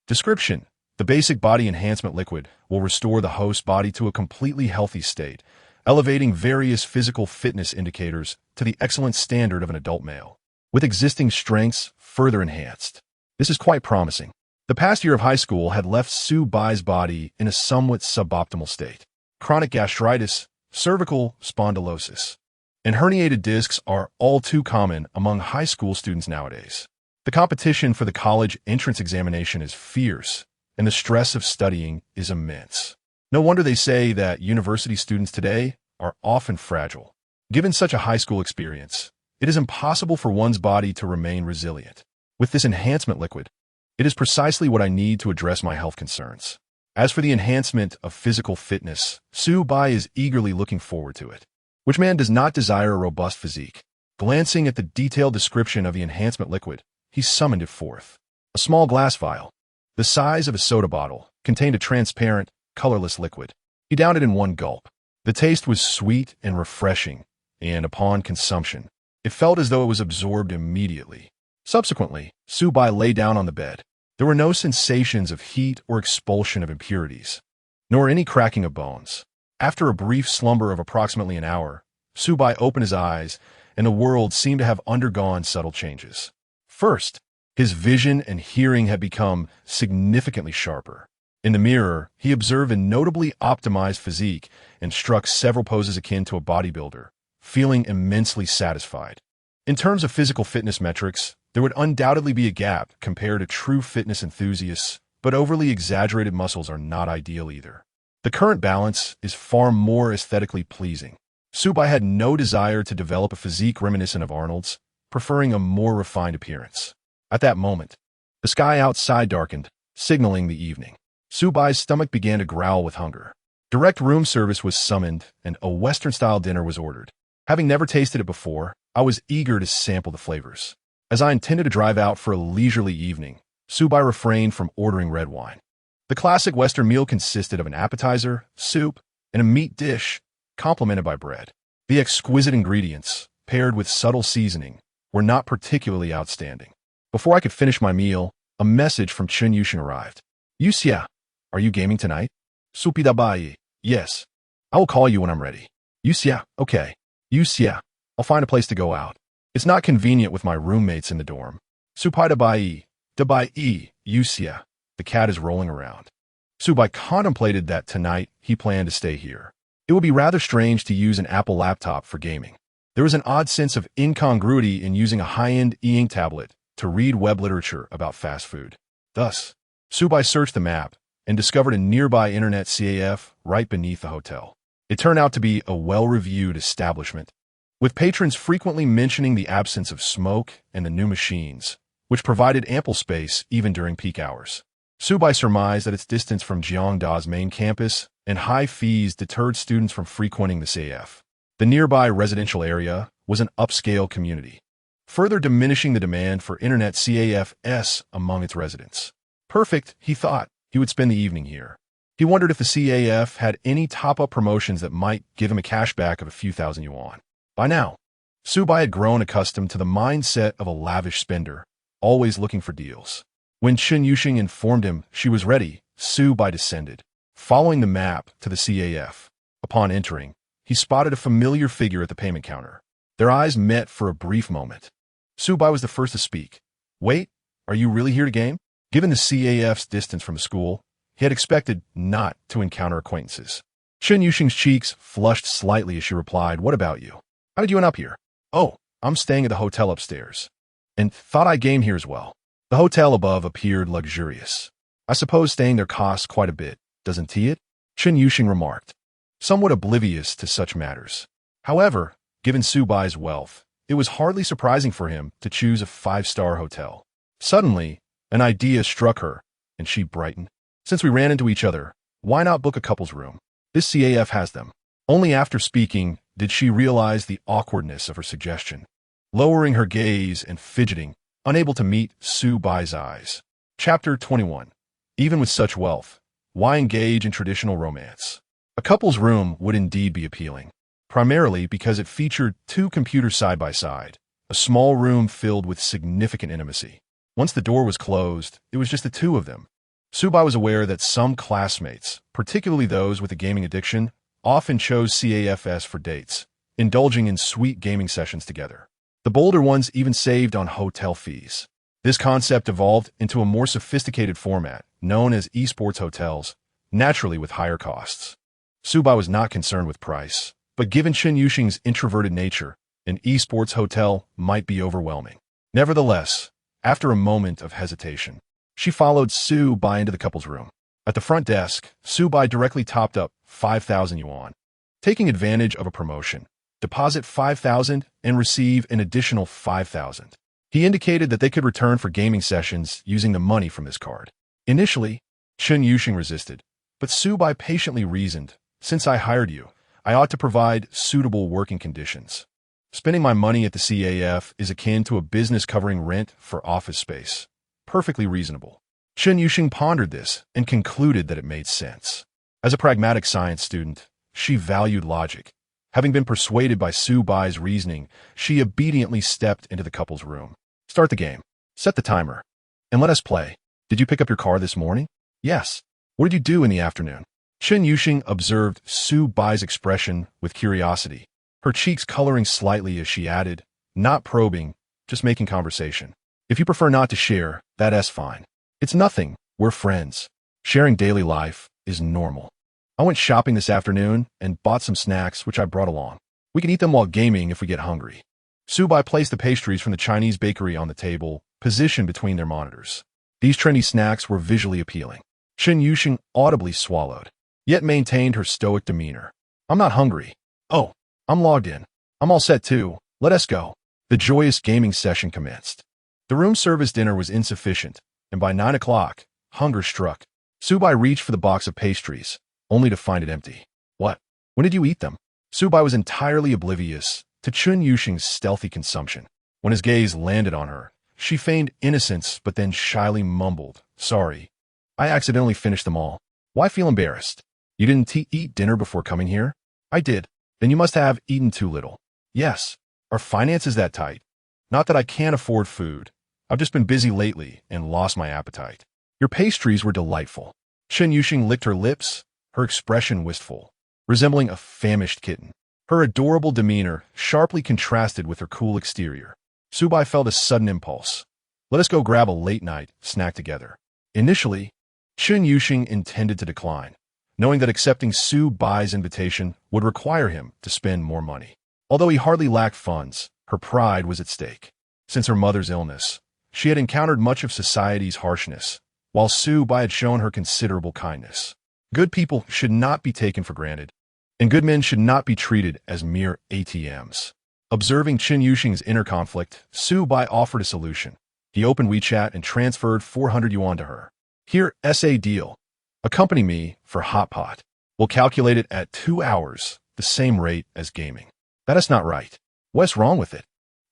Description. The basic body enhancement liquid will restore the host's body to a completely healthy state, elevating various physical fitness indicators to the excellent standard of an adult male, with existing strengths further enhanced. This is quite promising. The past year of high school had left Su Bai's body in a somewhat suboptimal state. Chronic gastritis, cervical spondylosis, and herniated discs are all too common among high school students nowadays. The competition for the college entrance examination is fierce, and the stress of studying is immense. No wonder they say that university students today are often fragile. Given such a high school experience, it is impossible for one's body to remain resilient. With this enhancement liquid, it is precisely what I need to address my health concerns. As for the enhancement of physical fitness, Su Bai is eagerly looking forward to it. Which man does not desire a robust physique? Glancing at the detailed description of the enhancement liquid, he summoned it forth. A small glass vial, the size of a soda bottle, contained a transparent, colorless liquid. He downed it in one gulp. The taste was sweet and refreshing, and upon consumption, it felt as though it was absorbed immediately. Subsequently, Su Bai lay down on the bed. There were no sensations of heat or expulsion of impurities, nor any cracking of bones. After a brief slumber of approximately an hour, Su Bai opened his eyes, and the world seemed to have undergone subtle changes. First, his vision and hearing had become significantly sharper. In the mirror, he observed a notably optimized physique and struck several poses akin to a bodybuilder, feeling immensely satisfied. In terms of physical fitness metrics, there would undoubtedly be a gap compared to true fitness enthusiasts, but overly exaggerated muscles are not ideal either. The current balance is far more aesthetically pleasing. Su Bai had no desire to develop a physique reminiscent of Arnold's, preferring a more refined appearance. At that moment, the sky outside darkened, signaling the evening. Su Bai's stomach began to growl with hunger. Direct room service was summoned, and a Western-style dinner was ordered. Having never tasted it before, I was eager to sample the flavors. As I intended to drive out for a leisurely evening, Su Bai refrained from ordering red wine. The classic Western meal consisted of an appetizer, soup, and a meat dish, complemented by bread. The exquisite ingredients, paired with subtle seasoning, were not particularly outstanding. Before I could finish my meal, a message from Chen Yuxing arrived. Yuxia, are you gaming tonight? Supida Bai, yes. I will call you when I'm ready. Yuxia, okay. Yuxia, I'll find a place to go out. It's not convenient with my roommates in the dorm. Supida Bai, Dabai, Yuxia, the cat is rolling around. Su Bai contemplated that tonight he planned to stay here. It would be rather strange to use an Apple laptop for gaming. There was an odd sense of incongruity in using a high-end e-ink tablet to read web literature about fast food. Thus, Su Bai searched the map and discovered a nearby internet CAF right beneath the hotel. It turned out to be a well-reviewed establishment, with patrons frequently mentioning the absence of smoke and the new machines, which provided ample space even during peak hours. Su Bai surmised that its distance from Jiangda's main campus and high fees deterred students from frequenting the CAF. The nearby residential area was an upscale community, further diminishing the demand for internet CAFs among its residents. Perfect, he thought. He would spend the evening here. He wondered if the CAF had any top-up promotions that might give him a cashback of a few thousand yuan. By now, Su Bai had grown accustomed to the mindset of a lavish spender, always looking for deals. When Chen Yuxing informed him she was ready, Su Bai descended, following the map to the CAF. Upon entering, he spotted a familiar figure at the payment counter. Their eyes met for a brief moment. Su-bai was the first to speak. Wait, are you really here to game? Given the CAF's distance from the school, he had expected not to encounter acquaintances. Chen Yuxing's cheeks flushed slightly as she replied, "What about you? How did you end up here?" "Oh, I'm staying at the hotel upstairs. And thought I'd game here as well." The hotel above appeared luxurious. "I suppose staying there costs quite a bit, doesn't it?" Chen Yuxing remarked, somewhat oblivious to such matters. However, given Su-bai's wealth, it was hardly surprising for him to choose a five-star hotel. Suddenly, an idea struck her, and she brightened. "Since we ran into each other, why not book a couple's room? This CAF has them." Only after speaking did she realize the awkwardness of her suggestion. Lowering her gaze and fidgeting, unable to meet Su-bai's eyes. Chapter 21. Even with such wealth, why engage in traditional romance? A couple's room would indeed be appealing, primarily because it featured two computers side by side, a small room filled with significant intimacy. Once the door was closed, it was just the two of them. Su-bai was aware that some classmates, particularly those with a gaming addiction, often chose CAFS for dates, indulging in sweet gaming sessions together. The bolder ones even saved on hotel fees. This concept evolved into a more sophisticated format, known as esports hotels, naturally with higher costs. Su-bai was not concerned with price, but given Chen Yuxing's introverted nature, an esports hotel might be overwhelming. Nevertheless, after a moment of hesitation, she followed Su-bai into the couple's room. At the front desk, Su-bai directly topped up 5,000 yuan. Taking advantage of a promotion, deposit 5,000 and receive an additional 5,000. He indicated that they could return for gaming sessions using the money from this card. Initially, Chen Yuxing resisted, but Su-bai patiently reasoned, "Since I hired you, I ought to provide suitable working conditions. Spending my money at the CAF is akin to a business covering rent for office space. Perfectly reasonable." Chen Yuxing pondered this and concluded that it made sense. As a pragmatic science student, she valued logic. Having been persuaded by Su-bai's reasoning, she obediently stepped into the couple's room. "Start the game. Set the timer. And let us play. Did you pick up your car this morning?" "Yes." "What did you do in the afternoon?" Chen Yuxing observed Su-bai's expression with curiosity, her cheeks coloring slightly as she added, "Not probing, just making conversation. If you prefer not to share, that's fine. It's nothing. We're friends. Sharing daily life is normal. I went shopping this afternoon and bought some snacks which I brought along. We can eat them while gaming if we get hungry." Su-bai placed the pastries from the Chinese bakery on the table, positioned between their monitors. These trendy snacks were visually appealing. Chen Yuxing audibly swallowed, yet maintained her stoic demeanor. "I'm not hungry." "Oh, I'm logged in. I'm all set too. Let us go." The joyous gaming session commenced. The room service dinner was insufficient, and by 9 o'clock, hunger struck. Su-bai reached for the box of pastries, only to find it empty. "What? When did you eat them?" Su-bai was entirely oblivious to Chen Yuxing's stealthy consumption. When his gaze landed on her, she feigned innocence but then shyly mumbled, "Sorry, I accidentally finished them all." "Why feel embarrassed? You didn't eat dinner before coming here?" "I did." "Then you must have eaten too little." "Yes. Are finances that tight?" "Not that I can't afford food. I've just been busy lately and lost my appetite." "Your pastries were delightful." Chen Yuxing licked her lips, her expression wistful, resembling a famished kitten. Her adorable demeanor sharply contrasted with her cool exterior. Su-bai felt a sudden impulse. "Let us go grab a late-night snack together." Initially, Chen Yuxing intended to decline, knowing that accepting Su-bai's invitation would require him to spend more money. Although he hardly lacked funds, her pride was at stake. Since her mother's illness, she had encountered much of society's harshness, while Su-bai had shown her considerable kindness. Good people should not be taken for granted, and good men should not be treated as mere ATMs. Observing Chen Yuxing's inner conflict, Su-bai offered a solution. He opened WeChat and transferred 400 yuan to her. "Here, SA deal. Accompany me for hot pot. We'll calculate it at 2 hours, the same rate as gaming." "That is not right." "What's wrong with it?"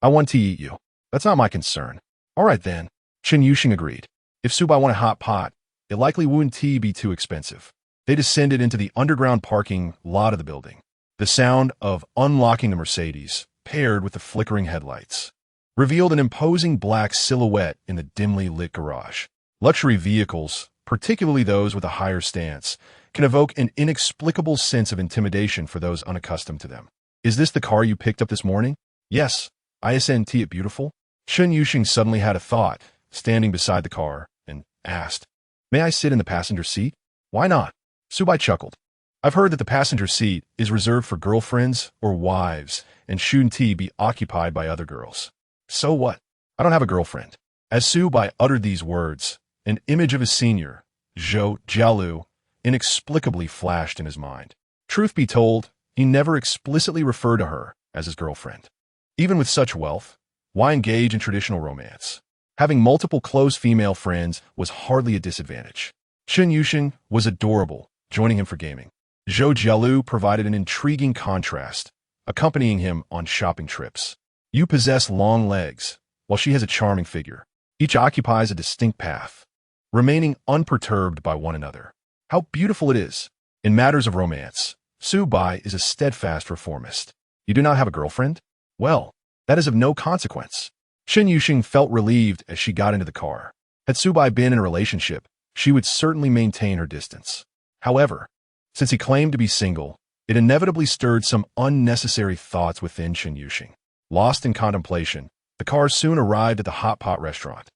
"I want to eat you." "That's not my concern." "All right then." Chen Yuxing agreed. If Su-bai wanted hot pot, it likely wouldn't be too expensive. They descended into the underground parking lot of the building. The sound of unlocking the Mercedes, paired with the flickering headlights, revealed an imposing black silhouette in the dimly lit garage. Luxury vehicles, particularly those with a higher stance, can evoke an inexplicable sense of intimidation for those unaccustomed to them. "Is this the car you picked up this morning?" "Yes. Isn't it beautiful?" Chen Yuxing suddenly had a thought, standing beside the car, and asked, "May I sit in the passenger seat?" "Why not?" Subai chuckled. "I've heard that the passenger seat is reserved for girlfriends or wives and shouldn't be occupied by other girls." "So what? I don't have a girlfriend." As Subai uttered these words, an image of his senior, Zhou Jialu, inexplicably flashed in his mind. Truth be told, he never explicitly referred to her as his girlfriend. Even with such wealth, why engage in traditional romance? Having multiple close female friends was hardly a disadvantage. Chen Yuxing was adorable, joining him for gaming. Zhou Jialu provided an intriguing contrast, accompanying him on shopping trips. You possess long legs, while she has a charming figure. Each occupies a distinct path, remaining unperturbed by one another. How beautiful it is! In matters of romance, Subai is a steadfast reformist. You do not have a girlfriend? Well, that is of no consequence. Chen Yuxing felt relieved as she got into the car. Had Subai been in a relationship, she would certainly maintain her distance. However, since he claimed to be single, it inevitably stirred some unnecessary thoughts within Chen Yuxing. Lost in contemplation, the car soon arrived at the hot pot restaurant.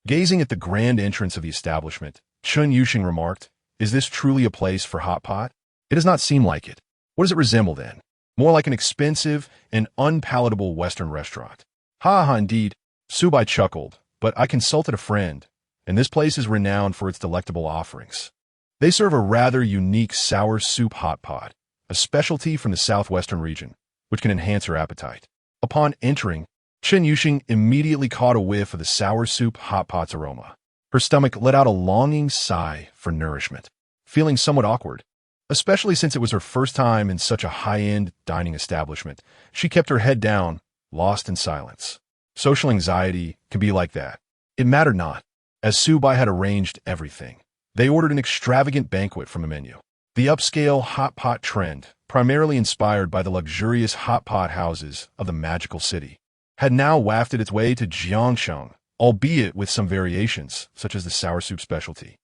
Gazing at the grand entrance of the establishment, Chen Yuxing remarked, "Is this truly a place for hot pot? It does not seem like it. What does it resemble then? More like an expensive and unpalatable Western restaurant." "Ha ha, indeed." Subai chuckled, "But I consulted a friend, and this place is renowned for its delectable offerings. They serve a rather unique sour soup hot pot, a specialty from the southwestern region, which can enhance your appetite." Upon entering, Chen Yuxing immediately caught a whiff of the sour soup hot pot's aroma. Her stomach let out a longing sigh for nourishment, feeling somewhat awkward. Especially since it was her first time in such a high-end dining establishment, she kept her head down, lost in silence. Social anxiety can be like that. It mattered not, as Subai had arranged everything. They ordered an extravagant banquet from the menu. The upscale hot pot trend, primarily inspired by the luxurious hot pot houses of the magical city, had now wafted its way to Jiangsheng, albeit with some variations, such as the sour soup specialty.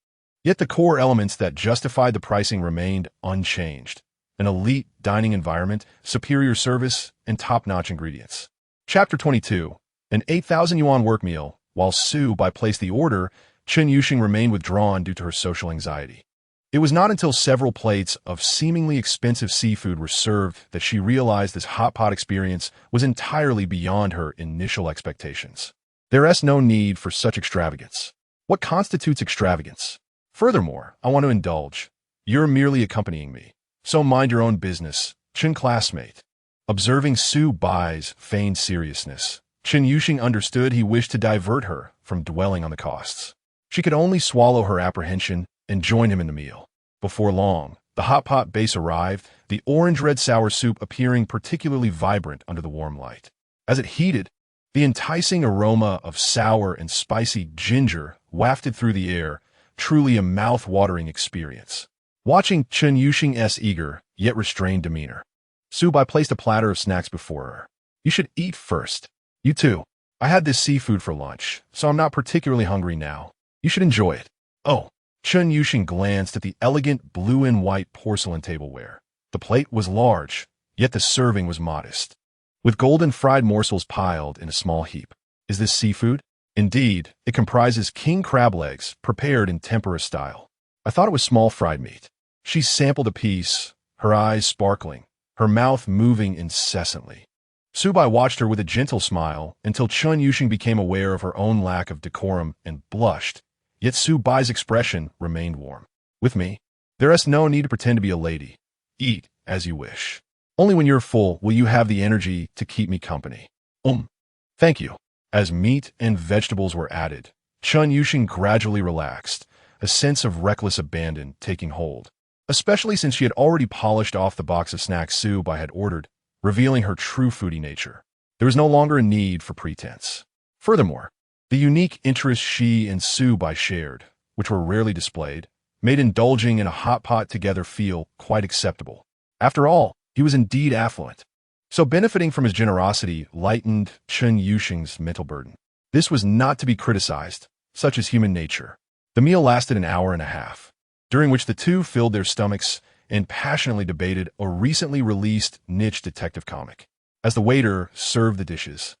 Yet the core elements that justified the pricing remained unchanged: an elite dining environment, superior service, and top-notch ingredients. Chapter 22. An 8,000 yuan work meal. While Subai placed the order, Chen Yuxing remained withdrawn due to her social anxiety. It was not until several plates of seemingly expensive seafood were served that she realized this hot pot experience was entirely beyond her initial expectations. There is no need for such extravagance. What constitutes extravagance? Furthermore, I want to indulge. You're merely accompanying me, so mind your own business, Chen classmate. Observing Subai's feigned seriousness, Chen Yuxing understood he wished to divert her from dwelling on the costs. She could only swallow her apprehension and join him in the meal. Before long, the hot pot base arrived, the orange-red sour soup appearing particularly vibrant under the warm light. As it heated, the enticing aroma of sour and spicy ginger wafted through the air, truly a mouth-watering experience. Watching Chen Yuxing's eager, yet restrained demeanor, Subai placed a platter of snacks before her. "You should eat first." "You too. I had this seafood for lunch, so I'm not particularly hungry now. You should enjoy it." "Oh." Chen Yuxing glanced at the elegant blue and white porcelain tableware. The plate was large, yet the serving was modest, with golden fried morsels piled in a small heap. "Is this seafood?" "Indeed, it comprises king crab legs prepared in tempura style." "I thought it was small fried meat." She sampled a piece, her eyes sparkling, her mouth moving incessantly. Subai watched her with a gentle smile until Chen Yuxing became aware of her own lack of decorum and blushed, yet Subai's expression remained warm. "With me, there is no need to pretend to be a lady. Eat as you wish. Only when you're full will you have the energy to keep me company." Thank you." As meat and vegetables were added, Chen Yuxing gradually relaxed, a sense of reckless abandon taking hold, especially since she had already polished off the box of snacks Subai had ordered, revealing her true foodie nature. There was no longer a need for pretense. Furthermore, the unique interests she and Subai shared, which were rarely displayed, made indulging in a hot pot together feel quite acceptable. After all, he was indeed affluent. So benefiting from his generosity lightened Chen Yuxing's mental burden. This was not to be criticized, such is human nature. The meal lasted an hour and a half, during which the two filled their stomachs and passionately debated a recently released niche detective comic. As the waiter served the dishes,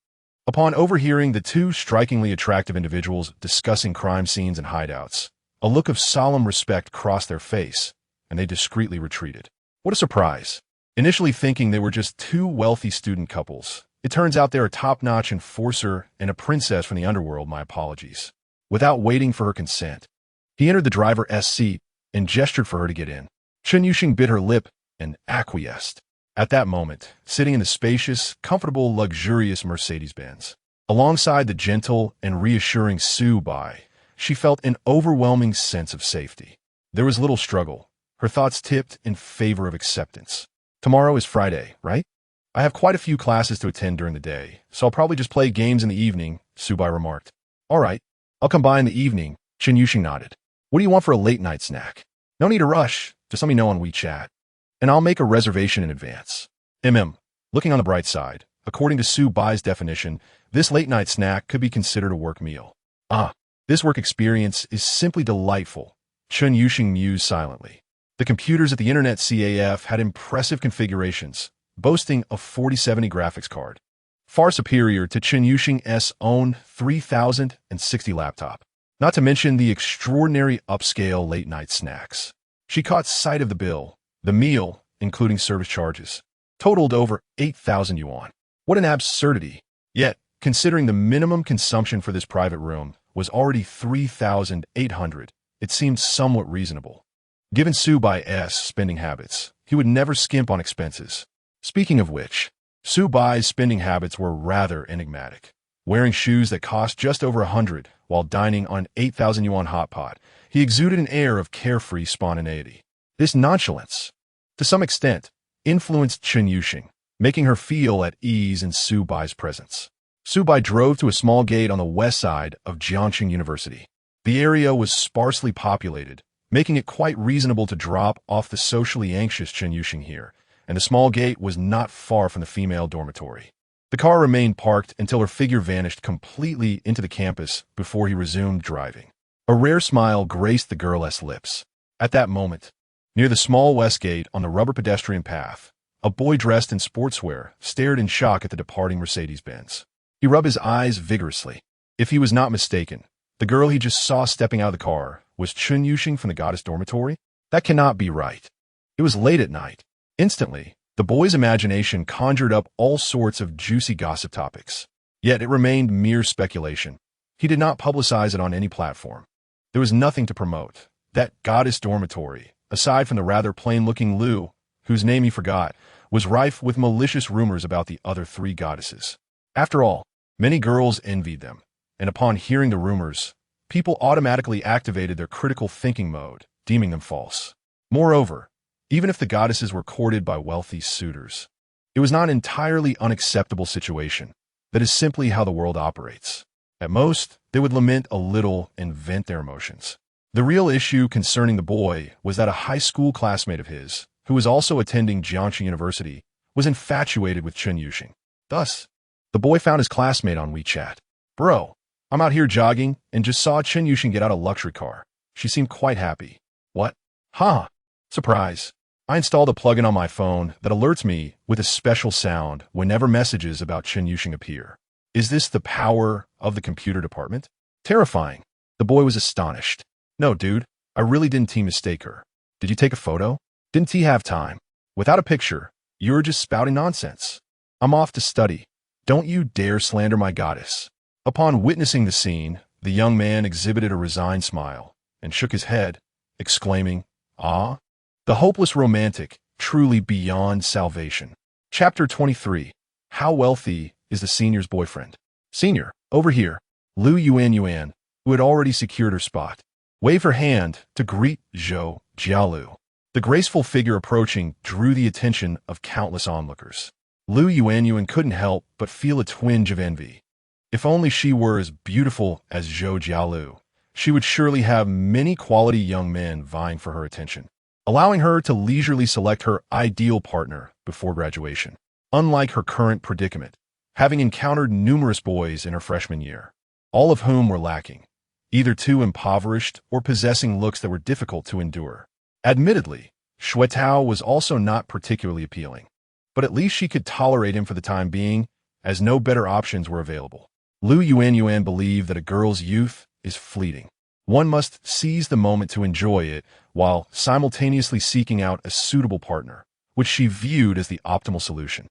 Upon overhearing the two strikingly attractive individuals discussing crime scenes and hideouts, a look of solemn respect crossed their face, and they discreetly retreated. What a surprise! Initially thinking they were just two wealthy student couples, it turns out they're a top-notch enforcer and a princess from the underworld. My apologies. Without waiting for her consent, he entered the driver's seat and gestured for her to get in. Chen Yuxing bit her lip and acquiesced. At that moment, sitting in the spacious, comfortable, luxurious Mercedes-Benz, alongside the gentle and reassuring Su Bai, she felt an overwhelming sense of safety. There was little struggle. Her thoughts tipped in favor of acceptance. Tomorrow is Friday, right? I have quite a few classes to attend during the day, so I'll probably just play games in the evening, Su Bai remarked. All right, I'll come by in the evening, Chen Yuxing nodded. What do you want for a late-night snack? No need to rush. Just let me know on WeChat, and I'll make a reservation in advance. Looking on the bright side, according to Su Bai's definition, this late-night snack could be considered a work meal. This work experience is simply delightful, Chen Yuxing mused silently. The computers at the Internet CAF had impressive configurations, boasting a 4070 graphics card, far superior to Chen Yuxing's own 3060 laptop, not to mention the extraordinary upscale late-night snacks. She caught sight of the bill. The meal, including service charges, totaled over 8,000 yuan. What an absurdity! Yet, considering the minimum consumption for this private room was already 3,800, it seemed somewhat reasonable. Given Su Bai's spending habits, he would never skimp on expenses. Speaking of which, Su Bai's spending habits were rather enigmatic. Wearing shoes that cost just over 100 while dining on an 8,000 yuan hot pot, he exuded an air of carefree spontaneity. This nonchalance, to some extent, influenced Chen Yuxing, making her feel at ease in Su Bai's presence. Su Bai drove to a small gate on the west side of Jiangxing University. The area was sparsely populated, making it quite reasonable to drop off the socially anxious Chen Yuxing here, and the small gate was not far from the female dormitory. The car remained parked until her figure vanished completely into the campus before he resumed driving. A rare smile graced the girl's lips. At that moment, near the small west gate on the rubber pedestrian path, a boy dressed in sportswear stared in shock at the departing Mercedes-Benz. He rubbed his eyes vigorously. If he was not mistaken, the girl he just saw stepping out of the car was Chen Yuxing from the goddess dormitory? That cannot be right. It was late at night. Instantly, the boy's imagination conjured up all sorts of juicy gossip topics. Yet it remained mere speculation. He did not publicize it on any platform. There was nothing to promote. That goddess dormitory, aside from the rather plain-looking Lu, whose name he forgot, was rife with malicious rumors about the other three goddesses. After all, many girls envied them, and upon hearing the rumors, people automatically activated their critical thinking mode, deeming them false. Moreover, even if the goddesses were courted by wealthy suitors, it was not an entirely unacceptable situation. That is simply how the world operates. At most, they would lament a little and vent their emotions. The real issue concerning the boy was that a high school classmate of his, who was also attending Jiangxing University, was infatuated with Chen Yuxing. Thus, the boy found his classmate on WeChat. Bro, I'm out here jogging and just saw Chen Yuxing get out a luxury car. She seemed quite happy. What? Surprise. I installed a plugin on my phone that alerts me with a special sound whenever messages about Chen Yuxing appear. Is this the power of the computer department? Terrifying. The boy was astonished. No, dude, I really didn't mistake her. Did you take a photo? Didn't he have time? Without a picture, you're just spouting nonsense. I'm off to study. Don't you dare slander my goddess. Upon witnessing the scene, the young man exhibited a resigned smile and shook his head, exclaiming, "Ah, the hopeless romantic, truly beyond salvation." Chapter 23. How wealthy is the senior's boyfriend? Senior, over here. Lu Yuan, who had already secured her spot, waved her hand to greet Zhou Jialu. The graceful figure approaching drew the attention of countless onlookers. Lu Yuan couldn't help but feel a twinge of envy. If only she were as beautiful as Zhou Jialu, she would surely have many quality young men vying for her attention, allowing her to leisurely select her ideal partner before graduation. Unlike her current predicament, having encountered numerous boys in her freshman year, all of whom were lacking, either too impoverished or possessing looks that were difficult to endure. Admittedly, Xuetao was also not particularly appealing, but at least she could tolerate him for the time being, as no better options were available. Lu Yuanyuan believed that a girl's youth is fleeting. One must seize the moment to enjoy it while simultaneously seeking out a suitable partner, which she viewed as the optimal solution.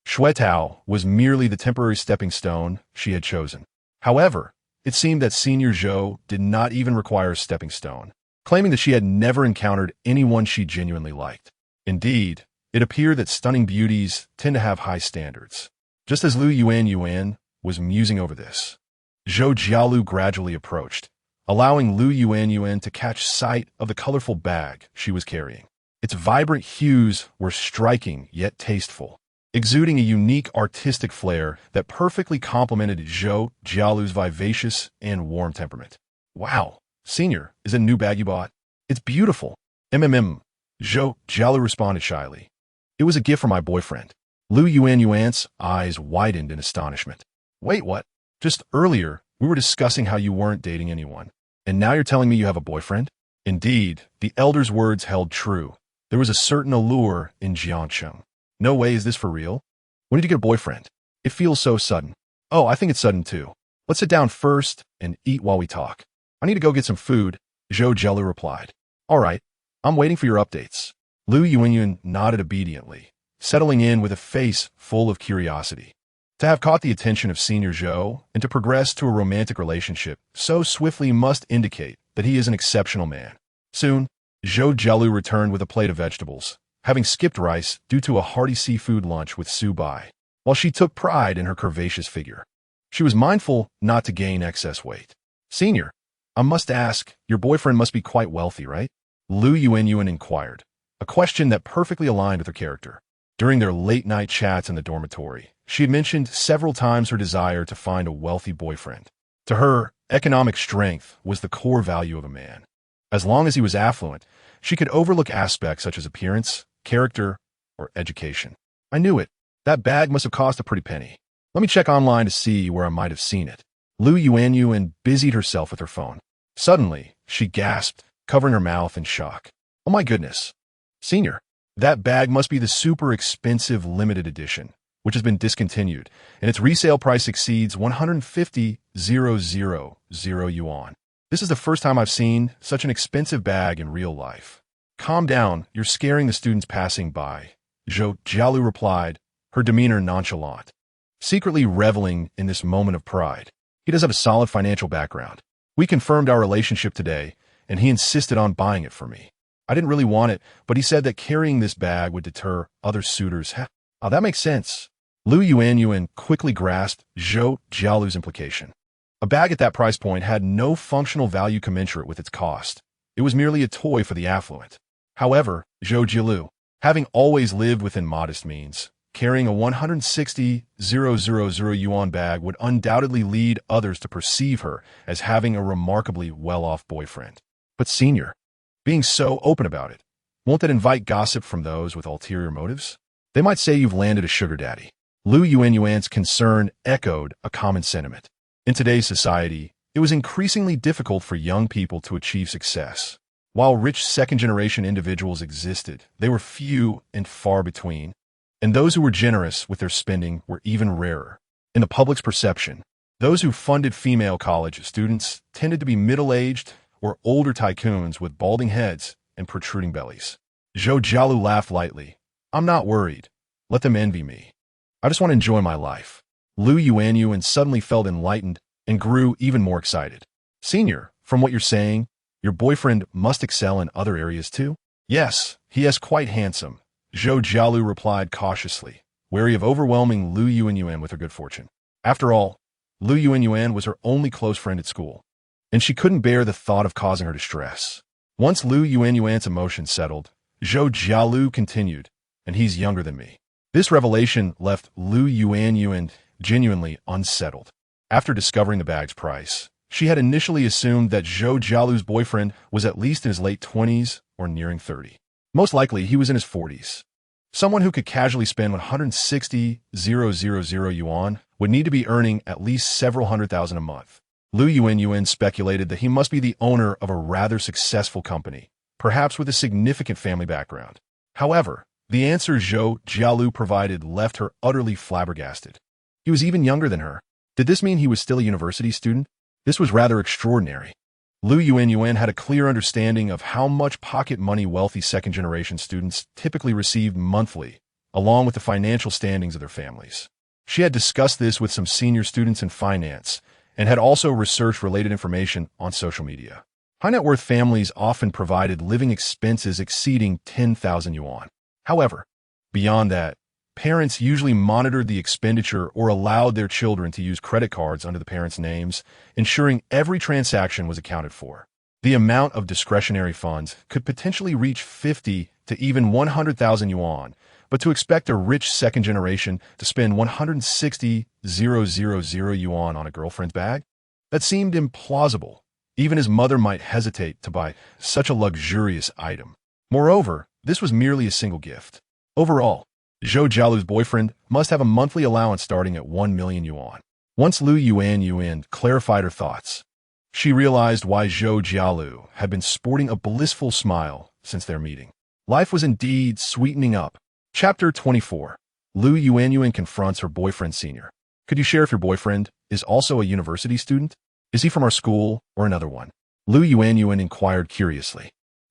Xuetao was merely the temporary stepping stone she had chosen. However, it seemed that Senior Zhou did not even require a stepping stone, claiming that she had never encountered anyone she genuinely liked. Indeed, it appeared that stunning beauties tend to have high standards. Just as Lu Yuanyuan was musing over this, Zhou Jialu gradually approached, allowing Lu Yuanyuan to catch sight of the colorful bag she was carrying. Its vibrant hues were striking yet tasteful, exuding a unique artistic flair that perfectly complemented Zhou Jialu's vivacious and warm temperament. Wow, Senior, is it a new bag you bought? It's beautiful. Zhou Jialu responded shyly. It was a gift from my boyfriend. Lu Yuanyuan's eyes widened in astonishment. Wait, what? Just earlier, we were discussing how you weren't dating anyone, and now you're telling me you have a boyfriend? Indeed, the elder's words held true. There was a certain allure in Jiangcheng. No way, is this for real? When did you get a boyfriend? It feels so sudden. Oh, I think it's sudden too. Let's sit down first and eat while we talk. I need to go get some food, Zhou Jialu replied. All right, I'm waiting for your updates. Lu Yuanyuan nodded obediently, settling in with a face full of curiosity. To have caught the attention of Senior Zhou and to progress to a romantic relationship so swiftly must indicate that he is an exceptional man. Soon, Zhou Jialu returned with a plate of vegetables, having skipped rice due to a hearty seafood lunch with Su Bai, while she took pride in her curvaceous figure. She was mindful not to gain excess weight. Senior, I must ask, your boyfriend must be quite wealthy, right? Lu Yuanyuan inquired, a question that perfectly aligned with her character. During their late-night chats in the dormitory, she had mentioned several times her desire to find a wealthy boyfriend. To her, economic strength was the core value of a man. As long as he was affluent, she could overlook aspects such as appearance, character, or education. I knew it. That bag must have cost a pretty penny. Let me check online to see where I might have seen it. Lu Yuanyuan busied herself with her phone. Suddenly, she gasped, covering her mouth in shock. Oh my goodness. Senior, that bag must be the super expensive limited edition, which has been discontinued, and its resale price exceeds 150,000 yuan. This is the first time I've seen such an expensive bag in real life. Calm down, you're scaring the students passing by, Zhou Jialu replied, her demeanor nonchalant. Secretly reveling in this moment of pride. He does have a solid financial background. We confirmed our relationship today, and he insisted on buying it for me. I didn't really want it, but he said that carrying this bag would deter other suitors. Oh, that makes sense. Lu Yuanyuan quickly grasped Zhou Jialu's implication. A bag at that price point had no functional value commensurate with its cost. It was merely a toy for the affluent. However, Zhou Jialu, having always lived within modest means, carrying a 160,000 yuan bag would undoubtedly lead others to perceive her as having a remarkably well-off boyfriend. But Senior, being so open about it, won't that invite gossip from those with ulterior motives? They might say you've landed a sugar daddy. Lu Yuanyuan's concern echoed a common sentiment. In today's society, it was increasingly difficult for young people to achieve success. While rich second-generation individuals existed, they were few and far between, and those who were generous with their spending were even rarer. In the public's perception, those who funded female college students tended to be middle-aged or older tycoons with balding heads and protruding bellies. Zhou Jialu laughed lightly. I'm not worried. Let them envy me. I just want to enjoy my life. Lu Yuanyuan suddenly felt enlightened and grew even more excited. Senior, from what you're saying, your boyfriend must excel in other areas too? Yes, he is quite handsome, Zhou Jialu replied cautiously, wary of overwhelming Lu Yuanyuan with her good fortune. After all, Lu Yuanyuan was her only close friend at school, and she couldn't bear the thought of causing her distress. Once Lu Yuanyuan's emotions settled, Zhou Jialu continued, and he's younger than me. This revelation left Lu Yuanyuan genuinely unsettled. After discovering the bag's price, she had initially assumed that Zhou Jialu's boyfriend was at least in his late 20s or nearing 30. Most likely, he was in his 40s. Someone who could casually spend 160,000 yuan would need to be earning at least several hundred thousand a month. Lu Yuanyuan speculated that he must be the owner of a rather successful company, perhaps with a significant family background. However, the answer Zhou Jialu provided left her utterly flabbergasted. He was even younger than her. Did this mean he was still a university student? This was rather extraordinary. Liu Yuanyuan had a clear understanding of how much pocket money wealthy second-generation students typically received monthly, along with the financial standings of their families. She had discussed this with some senior students in finance and had also researched related information on social media. High-net-worth families often provided living expenses exceeding 10,000 yuan. However, beyond that, parents usually monitored the expenditure or allowed their children to use credit cards under the parents' names, ensuring every transaction was accounted for. The amount of discretionary funds could potentially reach 50 to even 100,000 yuan, but to expect a rich second generation to spend 160,000 yuan on a girlfriend's bag? That seemed implausible. Even his mother might hesitate to buy such a luxurious item. Moreover, this was merely a single gift. Overall, Zhou Jialu's boyfriend must have a monthly allowance starting at 1 million yuan. Once Liu Yuanyuan clarified her thoughts, she realized why Zhou Jialu had been sporting a blissful smile since their meeting. Life was indeed sweetening up. Chapter 24. Liu Yuanyuan confronts her boyfriend senior. Could you share if your boyfriend is also a university student? Is he from our school or another one? Liu Yuanyuan inquired curiously.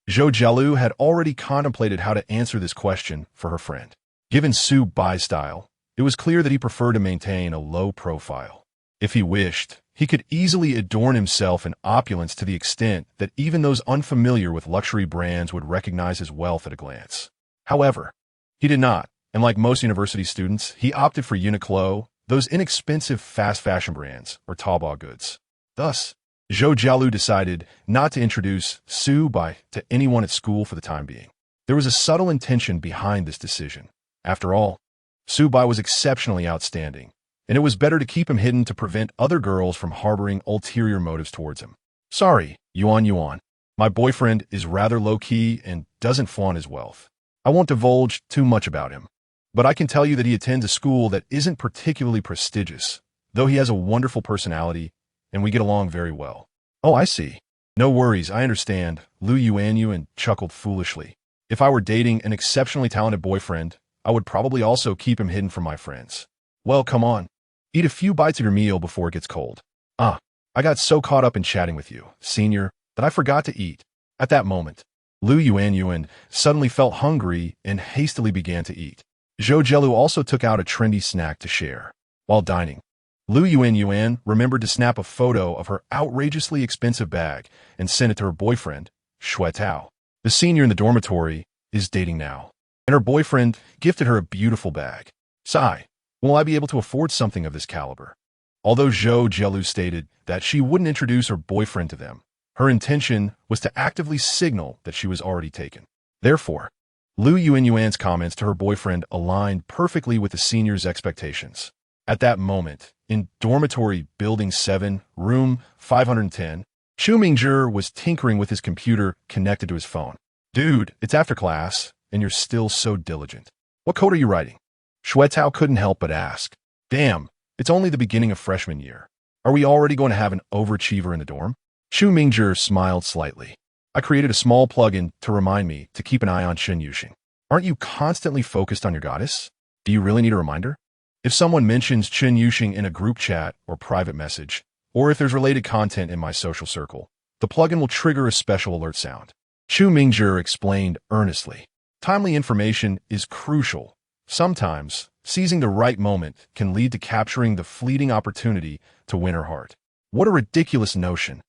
Zhou Jialu had already contemplated how to answer this question for her friend. Given Su Bai's style, it was clear that he preferred to maintain a low profile. If he wished, he could easily adorn himself in opulence to the extent that even those unfamiliar with luxury brands would recognize his wealth at a glance. However, he did not, and like most university students, he opted for Uniqlo, those inexpensive fast fashion brands, or Taobao goods. Thus, Zhou Jialu decided not to introduce Su Bai to anyone at school for the time being. There was a subtle intention behind this decision. After all, Su Bai was exceptionally outstanding, and it was better to keep him hidden to prevent other girls from harboring ulterior motives towards him. Sorry, Yuan. My boyfriend is rather low-key and doesn't flaunt his wealth. I won't divulge too much about him, but I can tell you that he attends a school that isn't particularly prestigious, though he has a wonderful personality and we get along very well. Oh, I see. No worries, I understand, Liu Yuanyuan chuckled foolishly. If I were dating an exceptionally talented boyfriend, I would probably also keep him hidden from my friends. Well, come on. Eat a few bites of your meal before it gets cold. I got so caught up in chatting with you, senior, that I forgot to eat. At that moment, Liu Yuanyuan suddenly felt hungry and hastily began to eat. Zhou Jialu also took out a trendy snack to share. While dining, Liu Yuanyuan remembered to snap a photo of her outrageously expensive bag and send it to her boyfriend, Xue Tao. The senior in the dormitory is dating now, and her boyfriend gifted her a beautiful bag. Sigh, will I be able to afford something of this caliber? Although Zhou Jialu stated that she wouldn't introduce her boyfriend to them, her intention was to actively signal that she was already taken. Therefore, Liu Yuanyuan's comments to her boyfriend aligned perfectly with the senior's expectations. At that moment, in dormitory building 7, room 510, Chu Mingzhi was tinkering with his computer connected to his phone. Dude, it's after class, and you're still so diligent. What code are you writing? Xue Tao couldn't help but ask. Damn, it's only the beginning of freshman year. Are we already going to have an overachiever in the dorm? Chu Mingzhi smiled slightly. I created a small plugin to remind me to keep an eye on Chen Yuxing. Aren't you constantly focused on your goddess? Do you really need a reminder? If someone mentions Chen Yuxing in a group chat or private message, or if there's related content in my social circle, the plugin will trigger a special alert sound. Chu Mingzhi explained earnestly. Timely information is crucial. Sometimes, seizing the right moment can lead to capturing the fleeting opportunity to win her heart. What a ridiculous notion.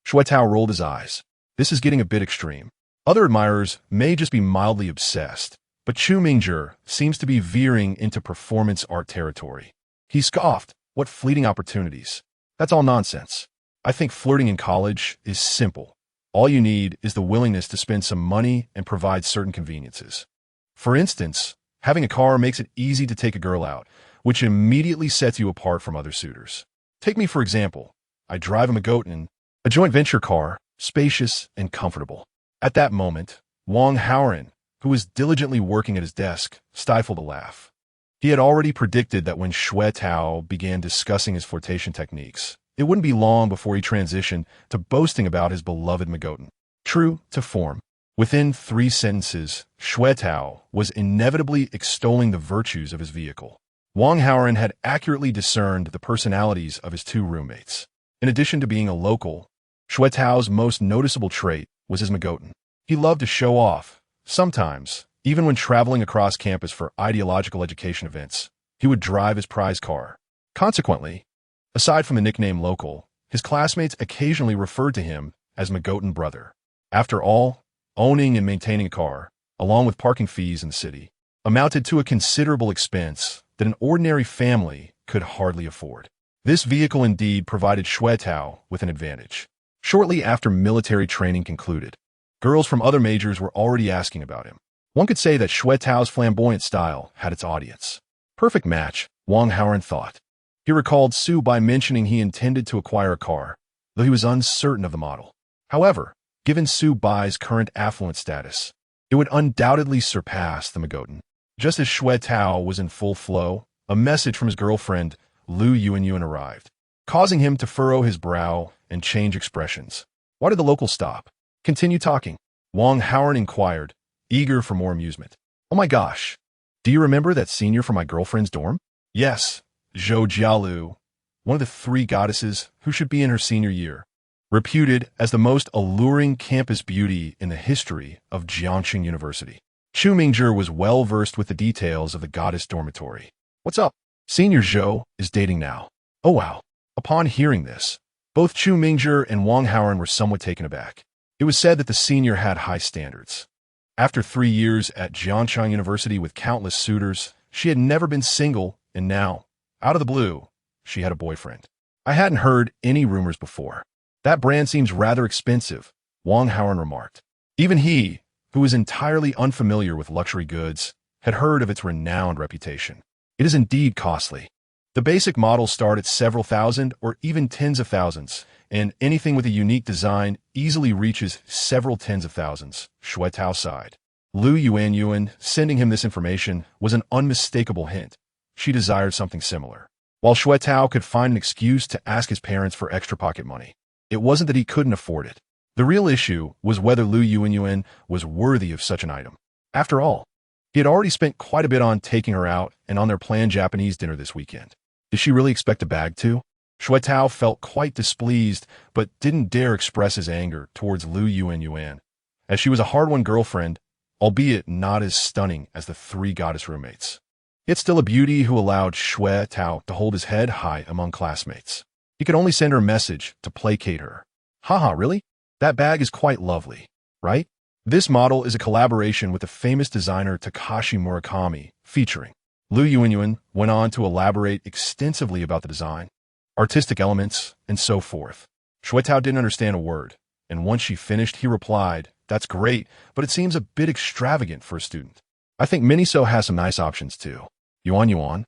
Xue Tao rolled his eyes. This is getting a bit extreme. Other admirers may just be mildly obsessed, but Chu Mingzhi seems to be veering into performance art territory. He scoffed. What fleeting opportunities? That's all nonsense. I think flirting in college is simple. All you need is the willingness to spend some money and provide certain conveniences. For instance, having a car makes it easy to take a girl out, which immediately sets you apart from other suitors. Take me for example. I drive a Magotan, a joint venture car, spacious and comfortable. At that moment, Wang Haoran, who was diligently working at his desk, stifled a laugh. He had already predicted that when Xue Tao began discussing his flirtation techniques, it wouldn't be long before he transitioned to boasting about his beloved Magotan. True to form, within 3 sentences, Xue Tao was inevitably extolling the virtues of his vehicle. Wang Haoren had accurately discerned the personalities of his two roommates. In addition to being a local, Xue Tao's most noticeable trait was his magotin. He loved to show off. Sometimes, even when traveling across campus for ideological education events, he would drive his prize car. Consequently, aside from the nickname local, his classmates occasionally referred to him as Magotin Brother. After all, owning and maintaining a car, along with parking fees in the city, amounted to a considerable expense that an ordinary family could hardly afford. This vehicle indeed provided Xue Tao with an advantage. Shortly after military training concluded, girls from other majors were already asking about him. One could say that Xue Tao's flamboyant style had its audience. Perfect match, Wang Haoren thought. He recalled Su by mentioning he intended to acquire a car, though he was uncertain of the model. However, given Su Bai's current affluent status, it would undoubtedly surpass the Magotin. Just as Xue Tao was in full flow, a message from his girlfriend, Lu Yuanyuan, arrived, causing him to furrow his brow and change expressions. Why did the local stop? Continue talking, Wang Haoren inquired, eager for more amusement. Oh my gosh, do you remember that senior from my girlfriend's dorm? Yes, Zhou Jialu, one of the three goddesses who should be in her senior year, reputed as the most alluring campus beauty in the history of Jiangxing University. Chu Mingzhi was well versed with the details of the goddess dormitory. What's up? Senior Zhou is dating now. Oh wow. Upon hearing this, both Chu Mingzhi and Wang Haoren were somewhat taken aback. It was said that the senior had high standards. After 3 years at Jiangxing University with countless suitors, she had never been single, and now, out of the blue, she had a boyfriend. I hadn't heard any rumors before. That brand seems rather expensive, Wang Haoren remarked. Even he, who was entirely unfamiliar with luxury goods, had heard of its renowned reputation. It is indeed costly. The basic models start at several thousand or even tens of thousands, and anything with a unique design easily reaches several tens of thousands, Xue Tao sighed. Lu Yuanyuan sending him this information was an unmistakable hint. She desired something similar. While Xue Tao could find an excuse to ask his parents for extra pocket money, it wasn't that he couldn't afford it. The real issue was whether Lu Yuanyuan was worthy of such an item. After all, he had already spent quite a bit on taking her out and on their planned Japanese dinner this weekend. Did she really expect a bag too? Xue Tao felt quite displeased, but didn't dare express his anger towards Lu Yuanyuan, as she was a hard-won girlfriend, albeit not as stunning as the three goddess roommates. Yet still a beauty who allowed Xue Tao to hold his head high among classmates. He could only send her a message to placate her. Haha, really? That bag is quite lovely, right? This model is a collaboration with the famous designer Takashi Murakami, featuring. Lu Yuanyuan went on to elaborate extensively about the design, artistic elements, and so forth. Xue Tao didn't understand a word, and once she finished, he replied, "That's great, but it seems a bit extravagant for a student. I think Miniso has some nice options too." Yuan.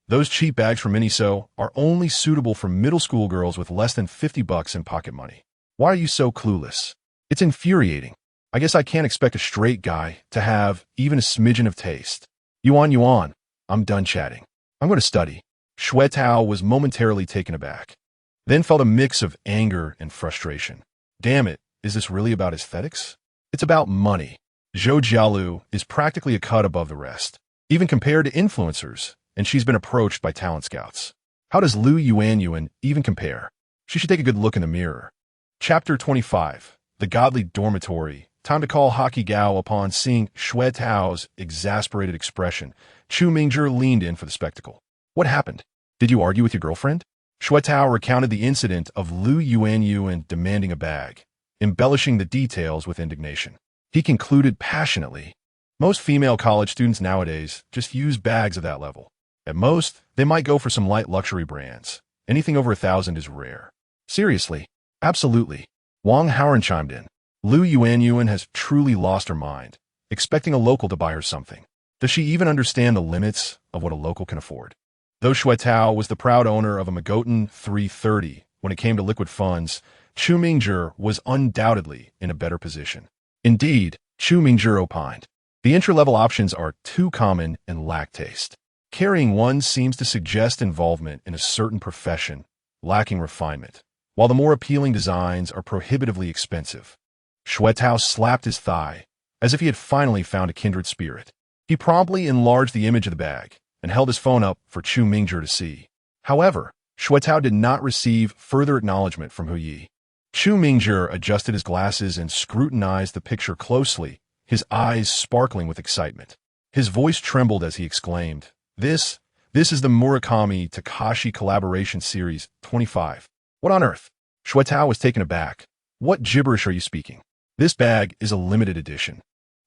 Those cheap bags from Miniso are only suitable for middle school girls with less than $50 in pocket money. Why are you so clueless? It's infuriating. I guess I can't expect a straight guy to have even a smidgen of taste. Yuan, I'm done chatting. I'm going to study. Xue Tao was momentarily taken aback, then felt a mix of anger and frustration. Damn it, is this really about aesthetics? It's about money. Zhou Jialu is practically a cut above the rest, even compared to influencers, and she's been approached by talent scouts. How does Lu Yuanyuan even compare? She should take a good look in the mirror. Chapter 25. The Godly Dormitory. Time to call Haki Gao. Upon seeing Xue Tao's exasperated expression, Chu Mingzhi leaned in for the spectacle. What happened? Did you argue with your girlfriend? Xue Tao recounted the incident of Lu Yuanyuan demanding a bag, embellishing the details with indignation. He concluded passionately, most female college students nowadays just use bags of that level. At most, they might go for some light luxury brands. Anything over 1,000 is rare. Seriously? Absolutely. Wang Haoren chimed in. Lu Yuanyuan has truly lost her mind, expecting a local to buy her something. Does she even understand the limits of what a local can afford? Though Xue Tao was the proud owner of a Magotin 330 when it came to liquid funds, Chu Mingzhi was undoubtedly in a better position. Indeed, Chu Mingzhi opined, the entry-level options are too common and lack taste. Carrying one seems to suggest involvement in a certain profession, lacking refinement, while the more appealing designs are prohibitively expensive. Xue Tao slapped his thigh, as if he had finally found a kindred spirit. He promptly enlarged the image of the bag and held his phone up for Chu Mingzhi to see. However, Shuetao did not receive further acknowledgement from Hu Yi. Chu Mingzhi adjusted his glasses and scrutinized the picture closely, his eyes sparkling with excitement. His voice trembled as he exclaimed, This is the Murakami Takashi Collaboration Series 25. What on earth? Shuetao was taken aback. What gibberish are you speaking? This bag is a limited edition,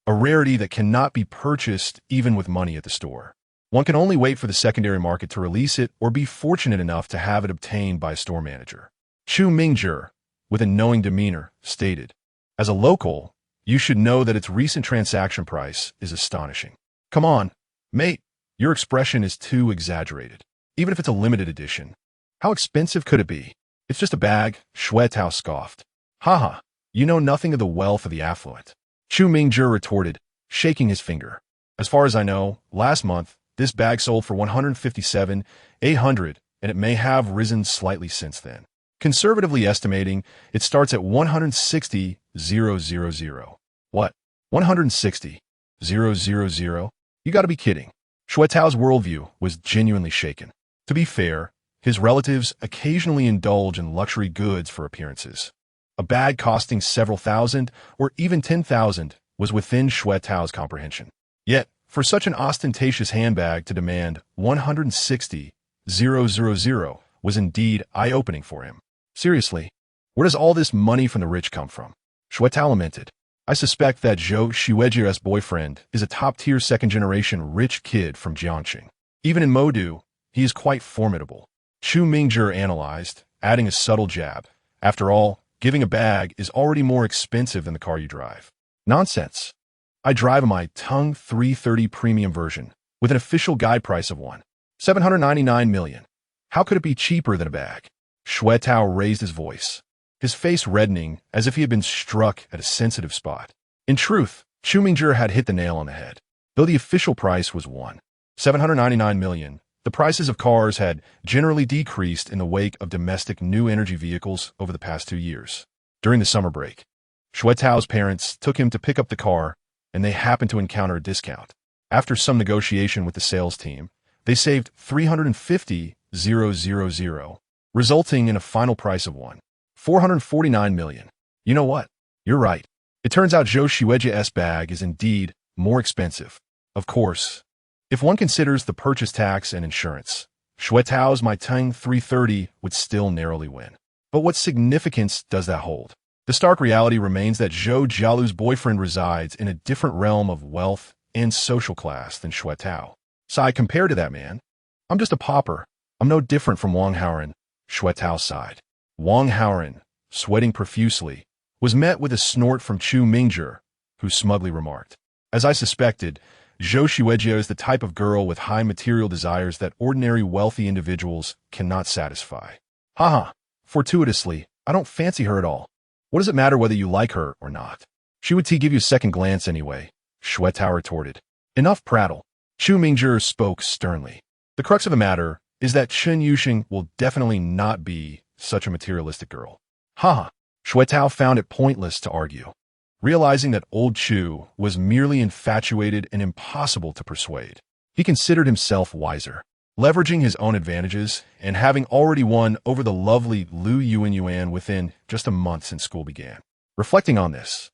a rarity that cannot be purchased even with money at the store. One can only wait for the secondary market to release it or be fortunate enough to have it obtained by a store manager. Chu Mingzhi, with a knowing demeanor, stated, As a local, you should know that its recent transaction price is astonishing. Come on, mate, your expression is too exaggerated. Even if it's a limited edition, how expensive could it be? It's just a bag, Shuetao scoffed. Haha, you know nothing of the wealth of the affluent. Chu Mingzhi retorted, shaking his finger. As far as I know, last month, this bag sold for $157,800, and it may have risen slightly since then. Conservatively estimating, it starts at $160,000. What? $160,000? You gotta be kidding. Shuetao's worldview was genuinely shaken. To be fair, his relatives occasionally indulge in luxury goods for appearances. A bag costing several thousand or even 10,000 was within Shuetao's comprehension. Yet, for such an ostentatious handbag to demand $160,000 was indeed eye-opening for him. Seriously, where does all this money from the rich come from? Shuetao lamented. I suspect that Zhou Xueji's boyfriend is a top-tier second-generation rich kid from Jiangxing. Even in Modu, he is quite formidable. Chu Mingzhi analyzed, adding a subtle jab. After all, giving a bag is already more expensive than the car you drive. Nonsense. I drive my Tung 330 premium version with an official guide price of $799 million. How could it be cheaper than a bag? Shuetao raised his voice, his face reddening as if he had been struck at a sensitive spot. In truth, Chu Mingzhi had hit the nail on the head. Though the official price was $799 million, the prices of cars had generally decreased in the wake of domestic new energy vehicles over the past 2 years. During the summer break, Shuetao's parents took him to pick up the car, and they happened to encounter a discount. After some negotiation with the sales team, they saved $350,000, resulting in a final price of $449 million. You know what? You're right. It turns out Zhou Xueji's bag is indeed more expensive. Of course, if one considers the purchase tax and insurance, Shuetao's My Tung 330 would still narrowly win. But what significance does that hold? The stark reality remains that Zhou Jialu's boyfriend resides in a different realm of wealth and social class than Shuetao. Sigh, compared to that man, I'm just a pauper. I'm no different from Wang Haoran. Shuetao sighed. Wang Haoran, sweating profusely, was met with a snort from Chu Mingzhi, who smugly remarked, As I suspected, Zhou Xueji is the type of girl with high material desires that ordinary wealthy individuals cannot satisfy. Haha, fortuitously, I don't fancy her at all. What does it matter whether you like her or not? She would give you a second glance anyway, Shuetao retorted. Enough prattle. Chu Mingzhi spoke sternly. The crux of the matter is that Chen Yuxing will definitely not be such a materialistic girl. Haha, Shuetao found it pointless to argue, realizing that old Chu was merely infatuated and impossible to persuade. He considered himself wiser, leveraging his own advantages and having already won over the lovely Lu Yuan within just a month since school began. Reflecting on this,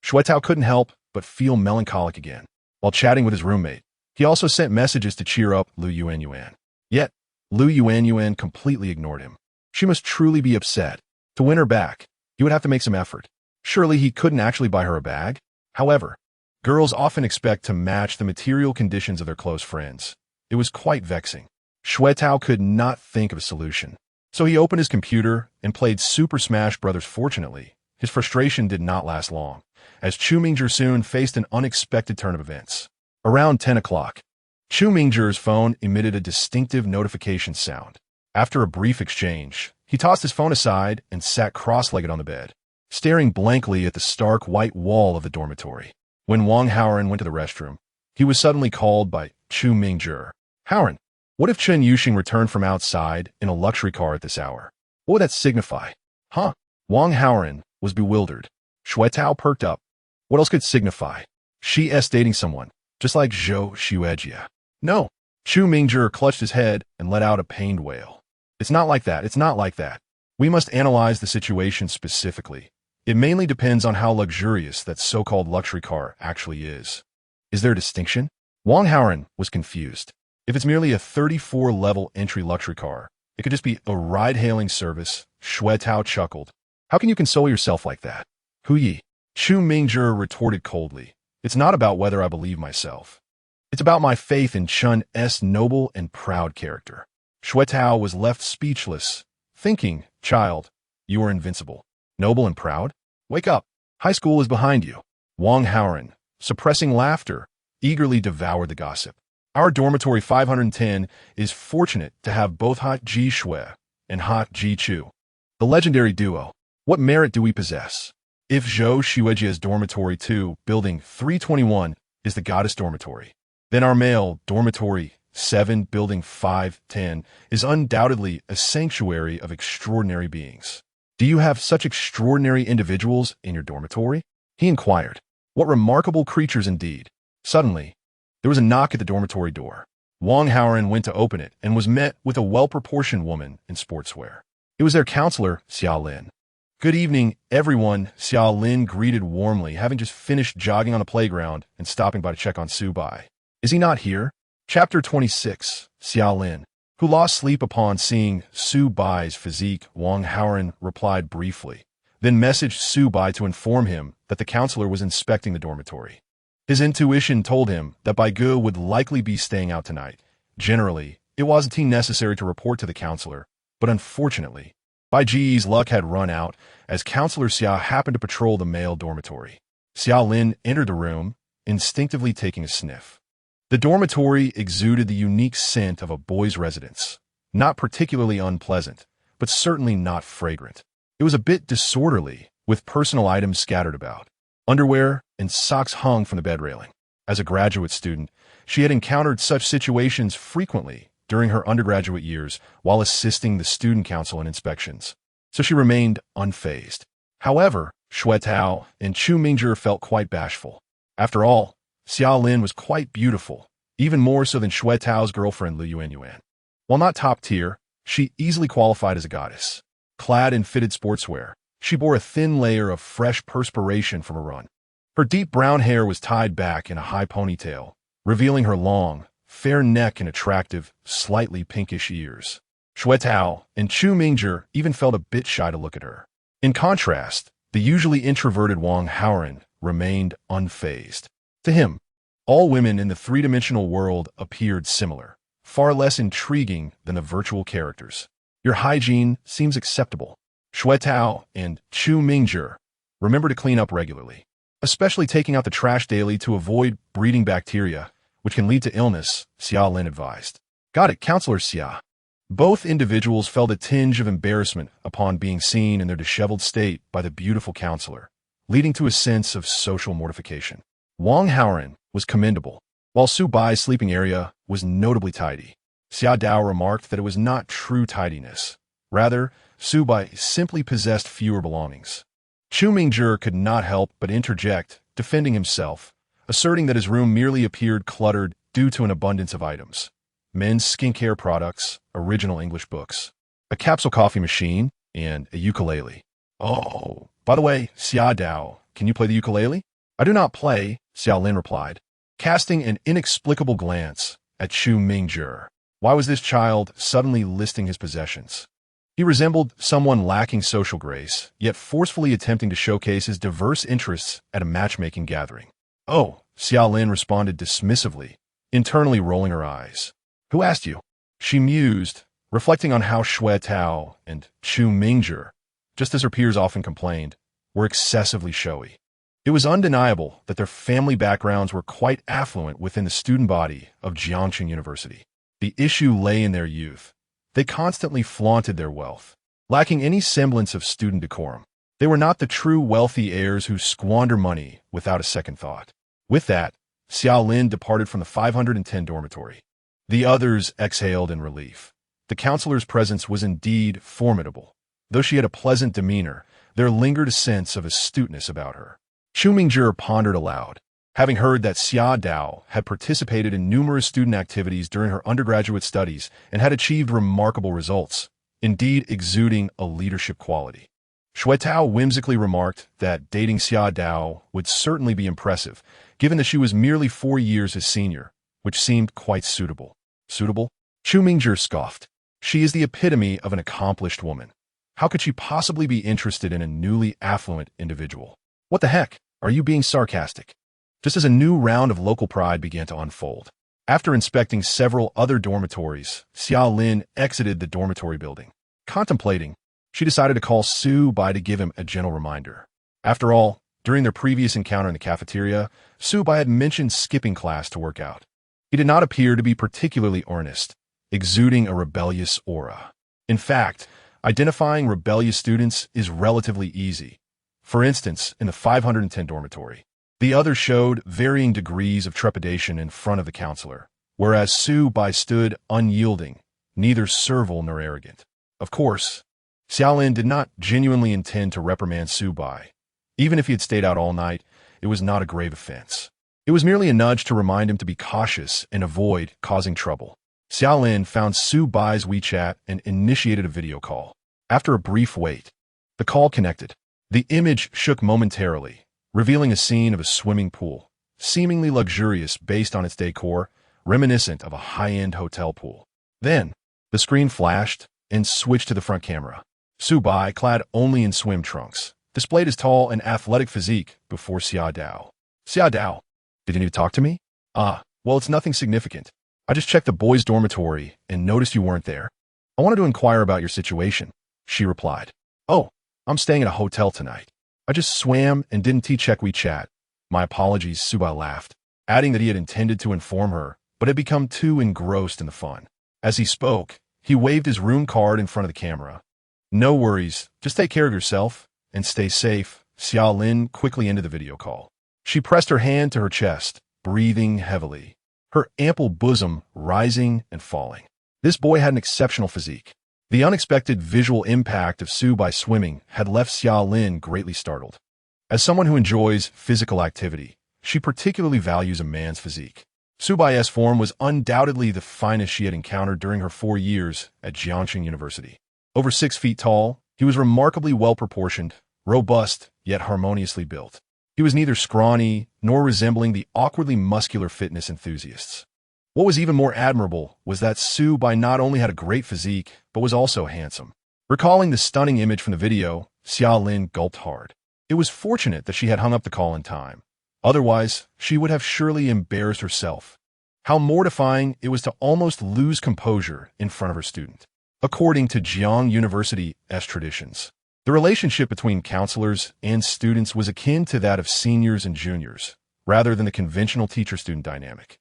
Shuetao couldn't help but feel melancholic again. While chatting with his roommate, he also sent messages to cheer up Lu Yuan. Yet, Lu Yuan completely ignored him. She must truly be upset. To win her back, he would have to make some effort. Surely he couldn't actually buy her a bag? However, girls often expect to match the material conditions of their close friends. It was quite vexing. Shuetao could not think of a solution. So he opened his computer and played Super Smash Bros. Fortunately, his frustration did not last long, as Chu Mingzhi soon faced an unexpected turn of events. Around 10 o'clock, Chu Mingzhi's phone emitted a distinctive notification sound. After a brief exchange, he tossed his phone aside and sat cross-legged on the bed, staring blankly at the stark white wall of the dormitory. When Wang Haoran went to the restroom, he was suddenly called by Chu Mingzhi. Haoran, what if Chen Yuxing returned from outside in a luxury car at this hour? What would that signify? Huh? Wang Haoran was bewildered. Shuetao perked up. What else could signify? She dating someone. just like Zhou Xuejia. No. Chu Mingzhi clutched his head and let out a pained wail. It's not like that. It's not like that. We must analyze the situation specifically. It mainly depends on how luxurious that so-called luxury car actually is. Is there a distinction? Wang Haoren was confused. If it's merely a 34-level entry luxury car, it could just be a ride-hailing service. Xue Tao chuckled. How can you console yourself like that? Hu Yi. Chu Mingzhi retorted coldly. It's not about whether I believe myself. It's about my faith in Chun's noble and proud character. Xue Tao was left speechless, thinking, child, you are invincible. Noble and proud? Wake up. High school is behind you. Wang Haoren, suppressing laughter, eagerly devoured the gossip. Our dormitory 510 is fortunate to have both Hot Ji Xue and Hot Ji Chu. The legendary duo. What merit do we possess? If Zhou Xuejia's dormitory 2, building 321, is the goddess dormitory, then our male dormitory 7, building 510, is undoubtedly a sanctuary of extraordinary beings. Do you have such extraordinary individuals in your dormitory? He inquired. What remarkable creatures indeed. Suddenly, there was a knock at the dormitory door. Wang Haoren went to open it and was met with a well-proportioned woman in sportswear. It was their counselor, Xia Lin. Good evening, everyone, Xia Lin greeted warmly, having just finished jogging on the playground and stopping by to check on Su Bai. Is he not here? Chapter 26, Xia Lin. Who lost sleep upon seeing Su Bai's physique, Wang Haoren replied briefly, then messaged Su Bai to inform him that the counselor was inspecting the dormitory. His intuition told him that Bai Gu would likely be staying out tonight. Generally, it wasn't necessary to report to the counselor, but unfortunately, Bai Ji's luck had run out as Counselor Xia happened to patrol the male dormitory. Xia Lin entered the room, instinctively taking a sniff. The dormitory exuded the unique scent of a boy's residence, not particularly unpleasant, but certainly not fragrant. It was a bit disorderly, with personal items scattered about. Underwear and socks hung from the bed railing. As a graduate student, she had encountered such situations frequently during her undergraduate years while assisting the student council in inspections, so she remained unfazed. However, Xue Tao and Chu Mingzhi felt quite bashful. After all, Xia Lin was quite beautiful, even more so than Xue Tao's girlfriend Liu Yuanyuan. While not top tier, she easily qualified as a goddess. Clad in fitted sportswear, she bore a thin layer of fresh perspiration from a run. Her deep brown hair was tied back in a high ponytail, revealing her long, fair neck and attractive, slightly pinkish ears. Xue Tao and Chu Mingzhi even felt a bit shy to look at her. In contrast, the usually introverted Wang Haoren remained unfazed. To him, all women in the three-dimensional world appeared similar, far less intriguing than the virtual characters. Your hygiene seems acceptable. Xue Tao and Chu Mingzhi, remember to clean up regularly, especially taking out the trash daily to avoid breeding bacteria, which can lead to illness, Xia Lin advised. Got it, Counselor Xia. Both individuals felt a tinge of embarrassment upon being seen in their disheveled state by the beautiful counselor, leading to a sense of social mortification. Wang Haoren was commendable, while Su Bai's sleeping area was notably tidy. Xia Dao remarked that it was not true tidiness. Rather, Su Bai simply possessed fewer belongings. Chu Mingzhi could not help but interject, defending himself, asserting that his room merely appeared cluttered due to an abundance of items. Men's skincare products, original English books, a capsule coffee machine, and a ukulele. Oh, by the way, Xia Dao, can you play the ukulele? I do not play, Xia Lin replied, casting an inexplicable glance at Chu Mingzhi. Why was this child suddenly listing his possessions? He resembled someone lacking social grace, yet forcefully attempting to showcase his diverse interests at a matchmaking gathering. Oh, Xia Lin responded dismissively, internally rolling her eyes. Who asked you? She mused, reflecting on how Xue Tao and Chu Mingzhi, just as her peers often complained, were excessively showy. It was undeniable that their family backgrounds were quite affluent within the student body of Jiangxing University. The issue lay in their youth. They constantly flaunted their wealth, lacking any semblance of student decorum. They were not the true wealthy heirs who squander money without a second thought. With that, Xia Lin departed from the 510 dormitory. The others exhaled in relief. The counselor's presence was indeed formidable. Though she had a pleasant demeanor, there lingered a sense of astuteness about her. Chu Mingzhi pondered aloud. Having heard that Xia Dao had participated in numerous student activities during her undergraduate studies and had achieved remarkable results, indeed exuding a leadership quality. Shui Tao whimsically remarked that dating Xia Dao would certainly be impressive, given that she was merely 4 years his senior, which seemed quite suitable. Suitable? Chu Mingzhi scoffed. She is the epitome of an accomplished woman. How could she possibly be interested in a newly affluent individual? What the heck? Are you being sarcastic? Just as a new round of local pride began to unfold. After inspecting several other dormitories, Xia Lin exited the dormitory building. Contemplating, she decided to call Su Bai to give him a gentle reminder. After all, during their previous encounter in the cafeteria, Su Bai had mentioned skipping class to work out. He did not appear to be particularly earnest, exuding a rebellious aura. In fact, identifying rebellious students is relatively easy. For instance, in the 510 dormitory, the others showed varying degrees of trepidation in front of the counselor, whereas Su Bai stood unyielding, neither servile nor arrogant. Of course, Xiaolin did not genuinely intend to reprimand Su Bai. Even if he had stayed out all night, it was not a grave offense. It was merely a nudge to remind him to be cautious and avoid causing trouble. Xiaolin found Su Bai's WeChat and initiated a video call. After a brief wait, the call connected. The image shook momentarily, revealing a scene of a swimming pool, seemingly luxurious based on its decor, reminiscent of a high-end hotel pool. Then, the screen flashed and switched to the front camera. Su Bai, clad only in swim trunks, displayed his tall and athletic physique before Xia Dao. Xia Dao, did you need to talk to me? Well, it's nothing significant. I just checked the boys' dormitory and noticed you weren't there. I wanted to inquire about your situation, she replied. Oh, I'm staying at a hotel tonight. I just swam and didn't check WeChat. My apologies, Su Bai laughed, adding that he had intended to inform her, but had become too engrossed in the fun. As he spoke, he waved his room card in front of the camera. No worries, just take care of yourself and stay safe. Xia Lin quickly ended the video call. She pressed her hand to her chest, breathing heavily, her ample bosom rising and falling. This boy had an exceptional physique. The unexpected visual impact of Su Bai swimming had left Xia Lin greatly startled. As someone who enjoys physical activity, she particularly values a man's physique. Su Bai's form was undoubtedly the finest she had encountered during her 4 years at Jiangxing University. Over 6 feet tall, he was remarkably well-proportioned, robust, yet harmoniously built. He was neither scrawny nor resembling the awkwardly muscular fitness enthusiasts. What was even more admirable was that Su Bai not only had a great physique, but was also handsome. Recalling the stunning image from the video, Xia Lin gulped hard. It was fortunate that she had hung up the call in time. Otherwise, she would have surely embarrassed herself. How mortifying it was to almost lose composure in front of her student. According to Jiang University's traditions, the relationship between counselors and students was akin to that of seniors and juniors, rather than the conventional teacher-student dynamic.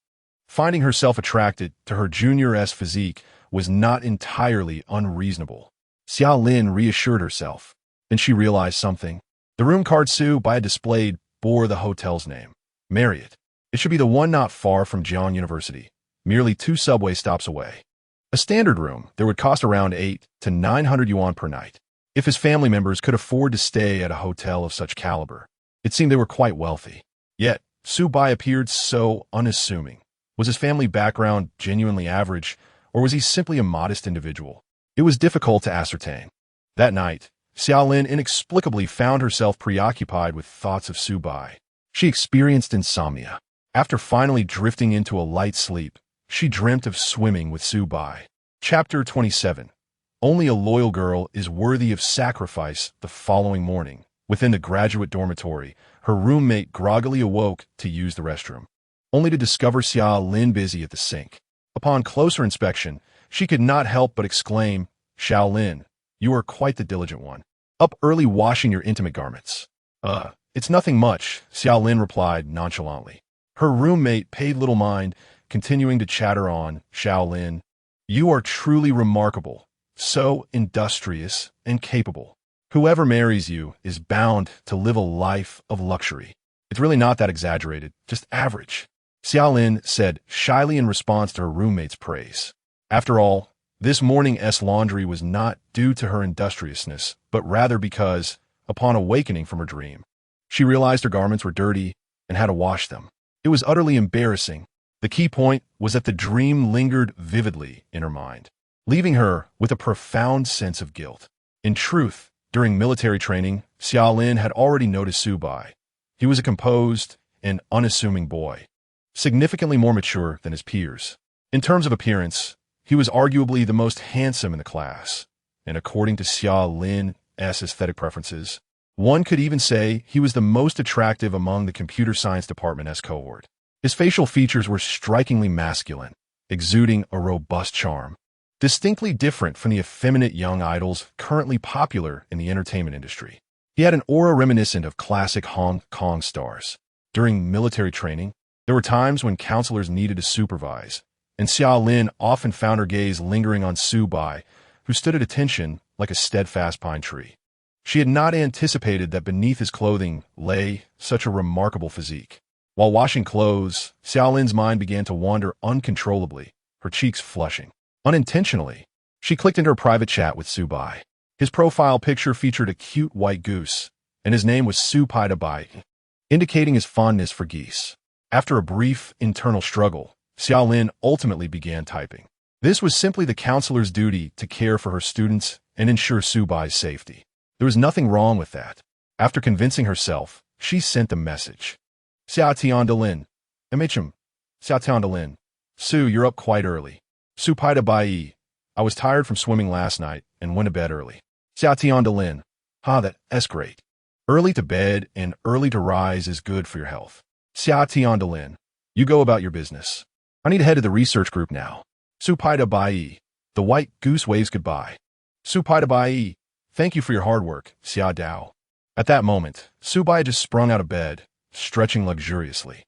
Finding herself attracted to her junior's physique was not entirely unreasonable. Xia Lin reassured herself. Then she realized something. The room card Su Bai displayed bore the hotel's name, Marriott. It should be the one not far from Jiang University, merely 2 subway stops away. A standard room that would cost around 800 to 900 yuan per night. If his family members could afford to stay at a hotel of such caliber, it seemed they were quite wealthy. Yet, Su Bai appeared so unassuming. Was his family background genuinely average, or was he simply a modest individual? It was difficult to ascertain. That night, Xia Lin inexplicably found herself preoccupied with thoughts of Su Bai. She experienced insomnia. After finally drifting into a light sleep, she dreamt of swimming with Su Bai. Chapter 27. Only a loyal girl is worthy of sacrifice. The following morning, within the graduate dormitory, her roommate groggily awoke to use the restroom, only to discover Xia Lin busy at the sink. Upon closer inspection, she could not help but exclaim, "Xiao Lin, you are quite the diligent one. Up early washing your intimate garments." It's nothing much," Xiao Lin replied nonchalantly. Her roommate paid little mind, continuing to chatter on. "Xiao Lin, you are truly remarkable, so industrious and capable. Whoever marries you is bound to live a life of luxury. It's really not that exaggerated, just average," Xiao Lin said shyly in response to her roommate's praise. After all, this morning's laundry was not due to her industriousness, but rather because, upon awakening from her dream, she realized her garments were dirty and had to wash them. It was utterly embarrassing. The key point was that the dream lingered vividly in her mind, leaving her with a profound sense of guilt. In truth, during military training, Xiaolin had already noticed Su Bai. He was a composed and unassuming boy, significantly more mature than his peers. In terms of appearance, he was arguably the most handsome in the class, and according to Xiaolin's aesthetic preferences, one could even say he was the most attractive among the computer science department's cohort. His facial features were strikingly masculine, exuding a robust charm, distinctly different from the effeminate young idols currently popular in the entertainment industry. He had an aura reminiscent of classic Hong Kong stars. During military training, there were times when counselors needed to supervise, and Xiaolin often found her gaze lingering on Su Bai, who stood at attention like a steadfast pine tree. She had not anticipated that beneath his clothing lay such a remarkable physique. While washing clothes, Xiaolin's mind began to wander uncontrollably, her cheeks flushing. Unintentionally, she clicked into her private chat with Su Bai. His profile picture featured a cute white goose, and his name was Su Bai, indicating his fondness for geese. After a brief internal struggle, Xiaolin ultimately began typing. This was simply the counselor's duty to care for her students and ensure Su Bai's safety. There was nothing wrong with that. After convincing herself, she sent the message. Xiao Tiandalin. MHM. Xiao Tiandalin. Su, you're up quite early. Su Bai. I was tired from swimming last night and went to bed early. Xiao Tiandalin. That's great. Early to bed and early to rise is good for your health. Xiao Tiandalin. You go about your business. I need to head to the research group now. Su Bai. The white goose waves goodbye. Su Bai. Thank you for your hard work, Xia Dao. At that moment, Su Bai had just sprung out of bed, stretching luxuriously.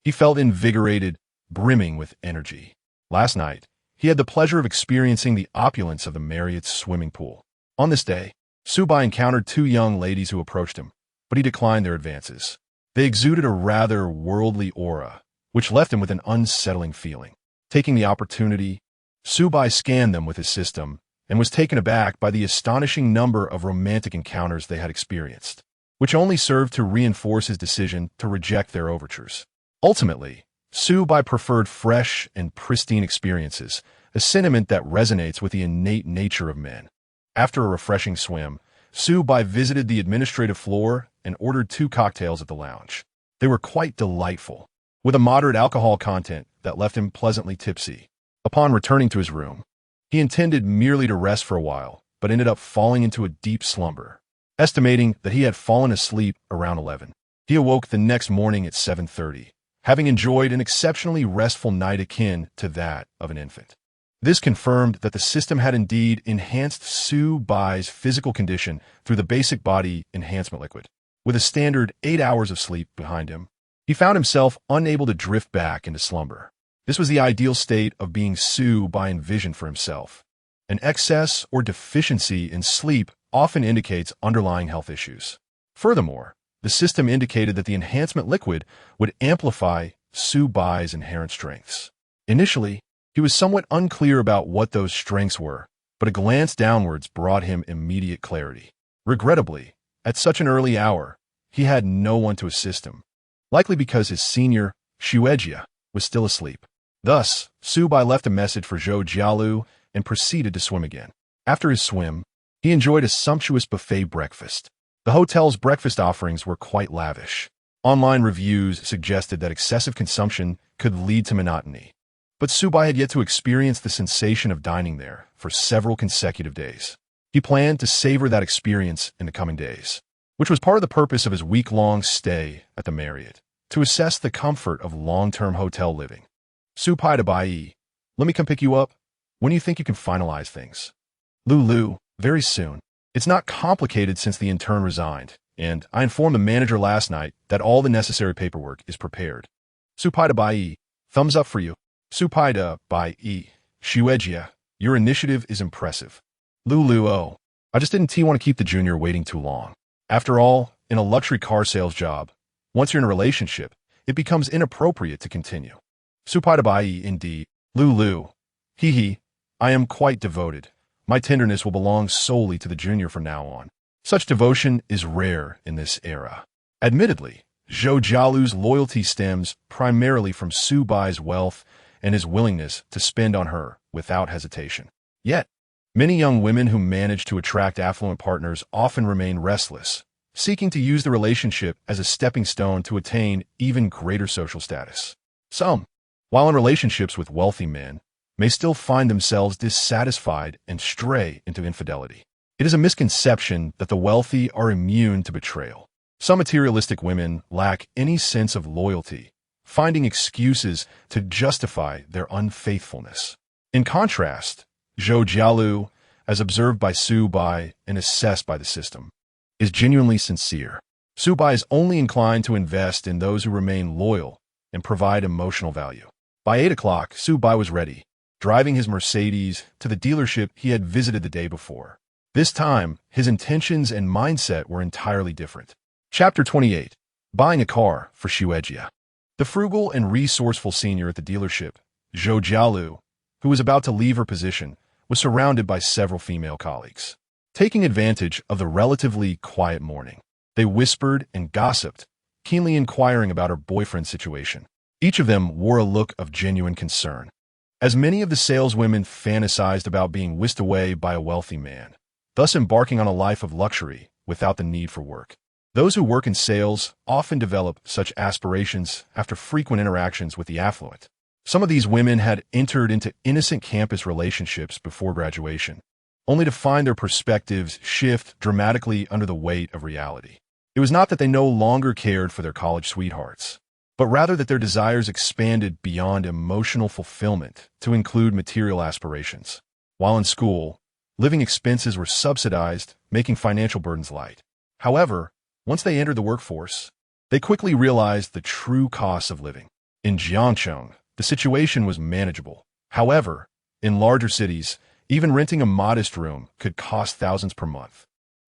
He felt invigorated, brimming with energy. Last night, he had the pleasure of experiencing the opulence of the Marriott's swimming pool. On this day, Su Bai encountered two young ladies who approached him, but he declined their advances. They exuded a rather worldly aura, which left him with an unsettling feeling. Taking the opportunity, Su Bai scanned them with his system and was taken aback by the astonishing number of romantic encounters they had experienced, which only served to reinforce his decision to reject their overtures. Ultimately, Su Bai preferred fresh and pristine experiences, a sentiment that resonates with the innate nature of men. After a refreshing swim, Su Bai visited the administrative floor and ordered 2 cocktails at the lounge. They were quite delightful, with a moderate alcohol content that left him pleasantly tipsy. Upon returning to his room, he intended merely to rest for a while, but ended up falling into a deep slumber. Estimating that he had fallen asleep around 11, he awoke the next morning at 7:30, having enjoyed an exceptionally restful night akin to that of an infant. This confirmed that the system had indeed enhanced Su Bai's physical condition through the basic body enhancement liquid. With a standard 8 hours of sleep behind him, he found himself unable to drift back into slumber. This was the ideal state of being Su Bai envisioned for himself. An excess or deficiency in sleep often indicates underlying health issues. Furthermore, the system indicated that the enhancement liquid would amplify Su Bai's inherent strengths. Initially, he was somewhat unclear about what those strengths were, but a glance downwards brought him immediate clarity. Regrettably, at such an early hour, he had no one to assist him, likely because his senior, Xuejia, was still asleep. Thus, Su Bai left a message for Zhou Jialu and proceeded to swim again. After his swim, he enjoyed a sumptuous buffet breakfast. The hotel's breakfast offerings were quite lavish. Online reviews suggested that excessive consumption could lead to monotony. But Su Bai had yet to experience the sensation of dining there for several consecutive days. He planned to savor that experience in the coming days, which was part of the purpose of his week-long stay at the Marriott, to assess the comfort of long-term hotel living. Su Bai, let me come pick you up. When do you think you can finalize things? Lulu, very soon. It's not complicated since the intern resigned, and I informed the manager last night that all the necessary paperwork is prepared. Su Bai, thumbs up for you. Su Bai, Xuejia, your initiative is impressive. Lulu, oh, I just didn't want to keep the junior waiting too long. After all, in a luxury car sales job, once you're in a relationship, it becomes inappropriate to continue. Su Bai, indeed. Lulu, I am quite devoted. My tenderness will belong solely to the junior from now on. Such devotion is rare in this era. Admittedly, Zhou Jialu's loyalty stems primarily from Su Bai's wealth and his willingness to spend on her without hesitation. Yet, many young women who manage to attract affluent partners often remain restless, seeking to use the relationship as a stepping stone to attain even greater social status. Some, while in relationships with wealthy men, may still find themselves dissatisfied and stray into infidelity. It is a misconception that the wealthy are immune to betrayal. Some materialistic women lack any sense of loyalty, finding excuses to justify their unfaithfulness. In contrast, Zhou Jialu, as observed by Su Bai and assessed by the system, is genuinely sincere. Su Bai is only inclined to invest in those who remain loyal and provide emotional value. By 8 o'clock, Su Bai was ready, driving his Mercedes to the dealership he had visited the day before. This time, his intentions and mindset were entirely different. Chapter 28. Buying a car for Xuejia. The frugal and resourceful senior at the dealership, Zhou Jialu, who was about to leave her position, was surrounded by several female colleagues. Taking advantage of the relatively quiet morning, they whispered and gossiped, keenly inquiring about her boyfriend's situation. Each of them wore a look of genuine concern, as many of the saleswomen fantasized about being whisked away by a wealthy man, thus embarking on a life of luxury without the need for work. Those who work in sales often develop such aspirations after frequent interactions with the affluent. Some of these women had entered into innocent campus relationships before graduation, only to find their perspectives shift dramatically under the weight of reality. It was not that they no longer cared for their college sweethearts, but rather that their desires expanded beyond emotional fulfillment to include material aspirations. While in school, living expenses were subsidized, making financial burdens light. However, once they entered the workforce, they quickly realized the true costs of living. In Jiangcheng, the situation was manageable. However, in larger cities, even renting a modest room could cost thousands per month.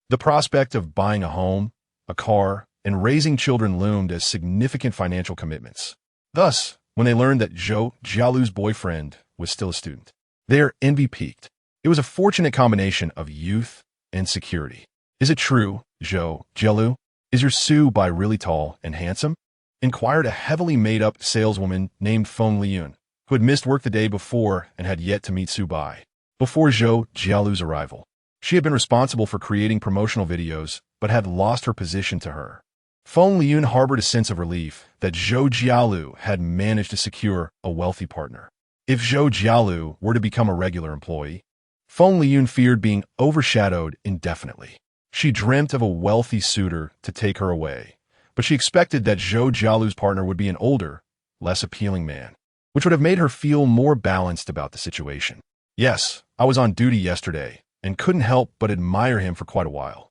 The prospect of buying a home, a car, and raising children loomed as significant financial commitments. Thus, when they learned that Zhou Jialu's boyfriend was still a student, their envy peaked. It was a fortunate combination of youth and security. Is it true, Zhou Jialu? Is your Su Bai really tall and handsome? Inquired a heavily made-up saleswoman named Feng Liyun, who had missed work the day before and had yet to meet Su Bai. Before Zhou Jialu's arrival, she had been responsible for creating promotional videos, but had lost her position to her. Feng Liyun harbored a sense of relief that Zhou Jialu had managed to secure a wealthy partner. If Zhou Jialu were to become a regular employee, Feng Liyun feared being overshadowed indefinitely. She dreamt of a wealthy suitor to take her away, but she expected that Zhou Jialu's partner would be an older, less appealing man, which would have made her feel more balanced about the situation. Yes, I was on duty yesterday and couldn't help but admire him for quite a while.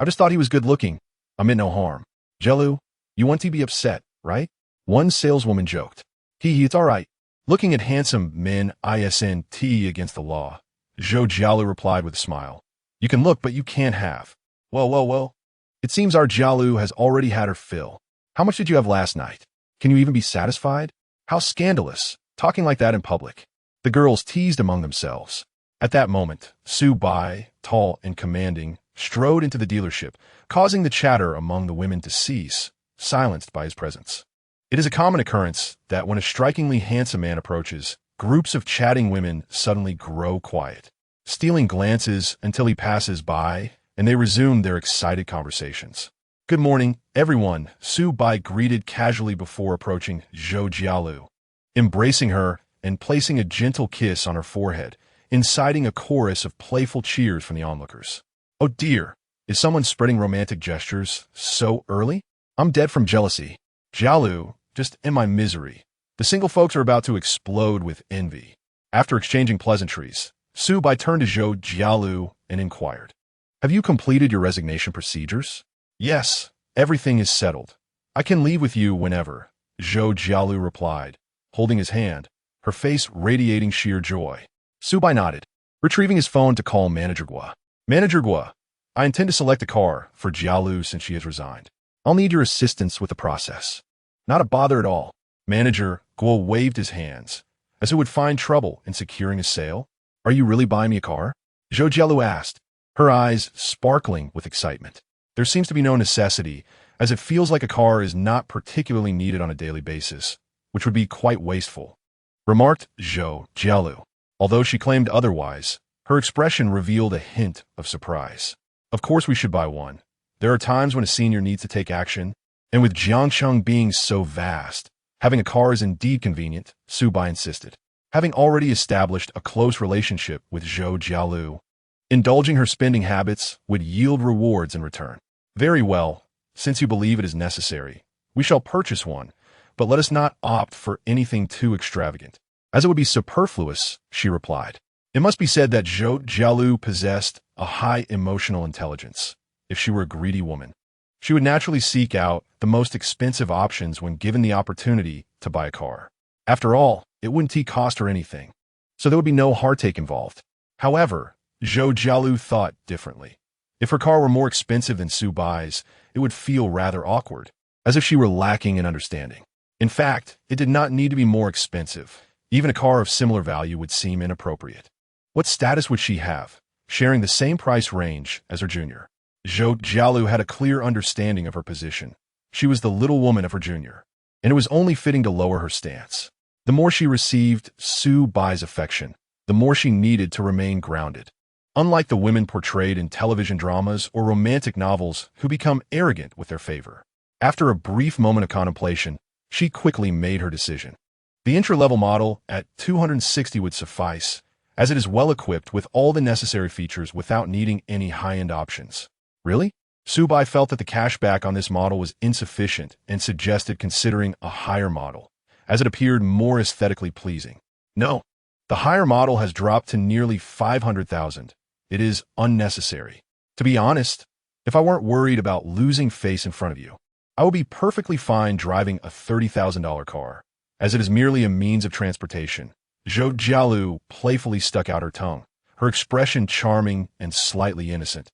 I just thought he was good looking. I meant no harm. Jialu, you want to be upset, right? One saleswoman joked. It's all right. Looking at handsome men isn't against the law, Zhou Jialu replied with a smile. You can look, but you can't have. Well. It seems our Jialu has already had her fill. How much did you have last night? Can you even be satisfied? How scandalous, talking like that in public. The girls teased among themselves. At that moment, Su Bai, tall and commanding, strode into the dealership, causing the chatter among the women to cease, silenced by his presence. It is a common occurrence that when a strikingly handsome man approaches, groups of chatting women suddenly grow quiet, stealing glances until he passes by, and they resume their excited conversations. Good morning, everyone, Su Bai greeted casually before approaching Zhou Jialu, embracing her and placing a gentle kiss on her forehead, inciting a chorus of playful cheers from the onlookers. Oh dear, is someone spreading romantic gestures so early? I'm dead from jealousy. Jialu, just in my misery. The single folks are about to explode with envy. After exchanging pleasantries, Su Bai turned to Zhou Jialu and inquired, have you completed your resignation procedures? Yes, everything is settled. I can leave with you whenever, Zhou Jialu replied, holding his hand, her face radiating sheer joy. Su Bai nodded, retrieving his phone to call Manager Gua. Manager Gua, I intend to select a car for Jialu since she has resigned. I'll need your assistance with the process. Not a bother at all. Manager Gua waved his hands, as it would find trouble in securing a sale. Are you really buying me a car? Zhou Jialu asked, her eyes sparkling with excitement. There seems to be no necessity, as it feels like a car is not particularly needed on a daily basis, which would be quite wasteful, remarked Zhou Jialu. Although she claimed otherwise, her expression revealed a hint of surprise. Of course we should buy one. There are times when a senior needs to take action, and with Jiangsheng being so vast, having a car is indeed convenient, Su Bai insisted. Having already established a close relationship with Zhou Jialu, indulging her spending habits would yield rewards in return. Very well, since you believe it is necessary, we shall purchase one, but let us not opt for anything too extravagant, as it would be superfluous, she replied. It must be said that Zhou Jialu possessed a high emotional intelligence. If she were a greedy woman, she would naturally seek out the most expensive options when given the opportunity to buy a car. After all, it wouldn't cost her anything, so there would be no heartache involved. However, Zhou Jialu thought differently. If her car were more expensive than Su Bai's, it would feel rather awkward, as if she were lacking in understanding. In fact, it did not need to be more expensive. Even a car of similar value would seem inappropriate. What status would she have, sharing the same price range as her junior? Zhou Jialu had a clear understanding of her position. She was the little woman of her junior, and it was only fitting to lower her stance. The more she received Su Bai's affection, the more she needed to remain grounded. Unlike the women portrayed in television dramas or romantic novels who become arrogant with their favor. After a brief moment of contemplation, she quickly made her decision. The entry-level model at 260 would suffice, as it is well-equipped with all the necessary features without needing any high-end options. Really? Su Bai felt that the cashback on this model was insufficient and suggested considering a higher model, as it appeared more aesthetically pleasing. No, the higher model has dropped to nearly 500,000. It is unnecessary. To be honest, if I weren't worried about losing face in front of you, I would be perfectly fine driving a $30,000 car, as it is merely a means of transportation. Zhou Jialu playfully stuck out her tongue, her expression charming and slightly innocent,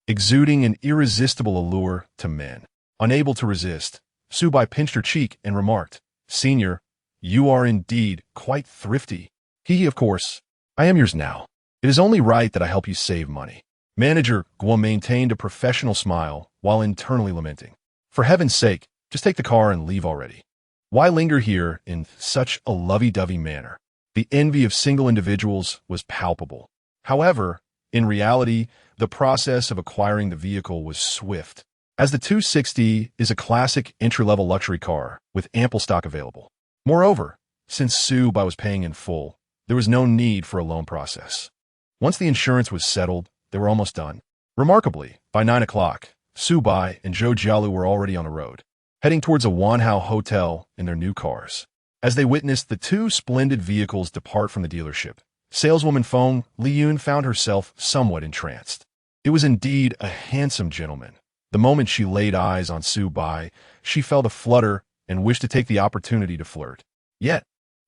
exuding an irresistible allure to men. Unable to resist, Su Bai pinched her cheek and remarked, "Senior, you are indeed quite thrifty." Hee, of course, I am yours now. It is only right that I help you save money. Manager Guo maintained a professional smile while internally lamenting. For heaven's sake, just take the car and leave already. Why linger here in such a lovey-dovey manner? The envy of single individuals was palpable. However, in reality, the process of acquiring the vehicle was swift, as the 260 is a classic entry-level luxury car with ample stock available. Moreover, since Su Bai was paying in full, there was no need for a loan process. Once the insurance was settled, they were almost done. Remarkably, by 9 o'clock, Su Bai and Zhou Jialu were already on the road, heading towards a Wanhao hotel in their new cars. As they witnessed the two splendid vehicles depart from the dealership, saleswoman Feng Liyun found herself somewhat entranced. It was indeed a handsome gentleman. The moment she laid eyes on Su Bai, she felt a flutter and wished to take the opportunity to flirt. Yet,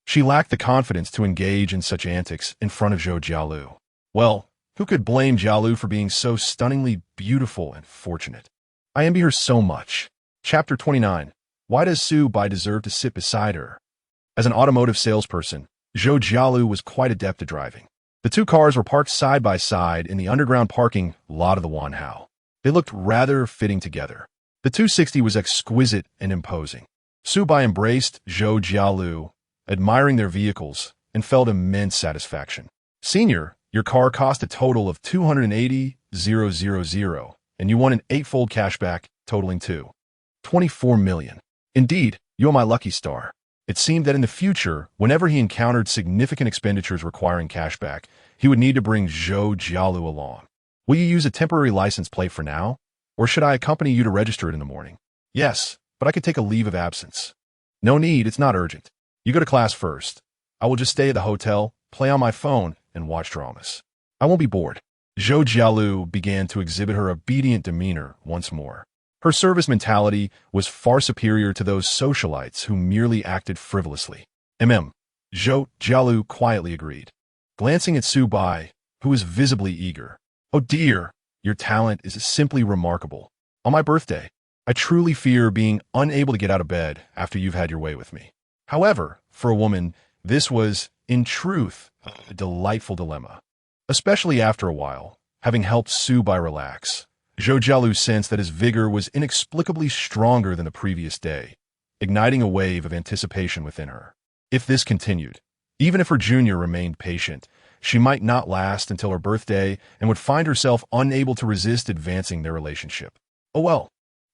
she lacked the confidence to engage in such antics in front of Zhou Jialu. Well, who could blame Jialu for being so stunningly beautiful and fortunate? I envy her so much. Chapter 29. Why does Su Bai deserve to sit beside her? As an automotive salesperson, Zhou Jialu was quite adept at driving. The two cars were parked side by side in the underground parking lot of the Wanhao. They looked rather fitting together. The 260 was exquisite and imposing. Su Bai embraced Zhou Jialu, admiring their vehicles, and felt immense satisfaction. Senior, your car cost a total of 280,000, and you won an 8-fold cashback totaling to 24 million. Indeed, you are my lucky star. It seemed that in the future, whenever he encountered significant expenditures requiring cashback, he would need to bring Zhou Jialu along. Will you use a temporary license plate for now, or should I accompany you to register it in the morning? Yes, but I could take a leave of absence. No need, it's not urgent. You go to class first. I will just stay at the hotel, play on my phone, and watch dramas. I won't be bored. Zhou Jialu began to exhibit her obedient demeanor once more. Her service mentality was far superior to those socialites who merely acted frivolously. Zhou Jialu quietly agreed, glancing at Su Bai, who was visibly eager. Oh dear, your talent is simply remarkable. On my birthday, I truly fear being unable to get out of bed after you've had your way with me. However, for a woman, this was, in truth, a delightful dilemma. Especially after a while, having helped Su Bai relax, Zhou Jialu sensed that his vigor was inexplicably stronger than the previous day, igniting a wave of anticipation within her. If this continued, even if her junior remained patient, she might not last until her birthday and would find herself unable to resist advancing their relationship. Oh well,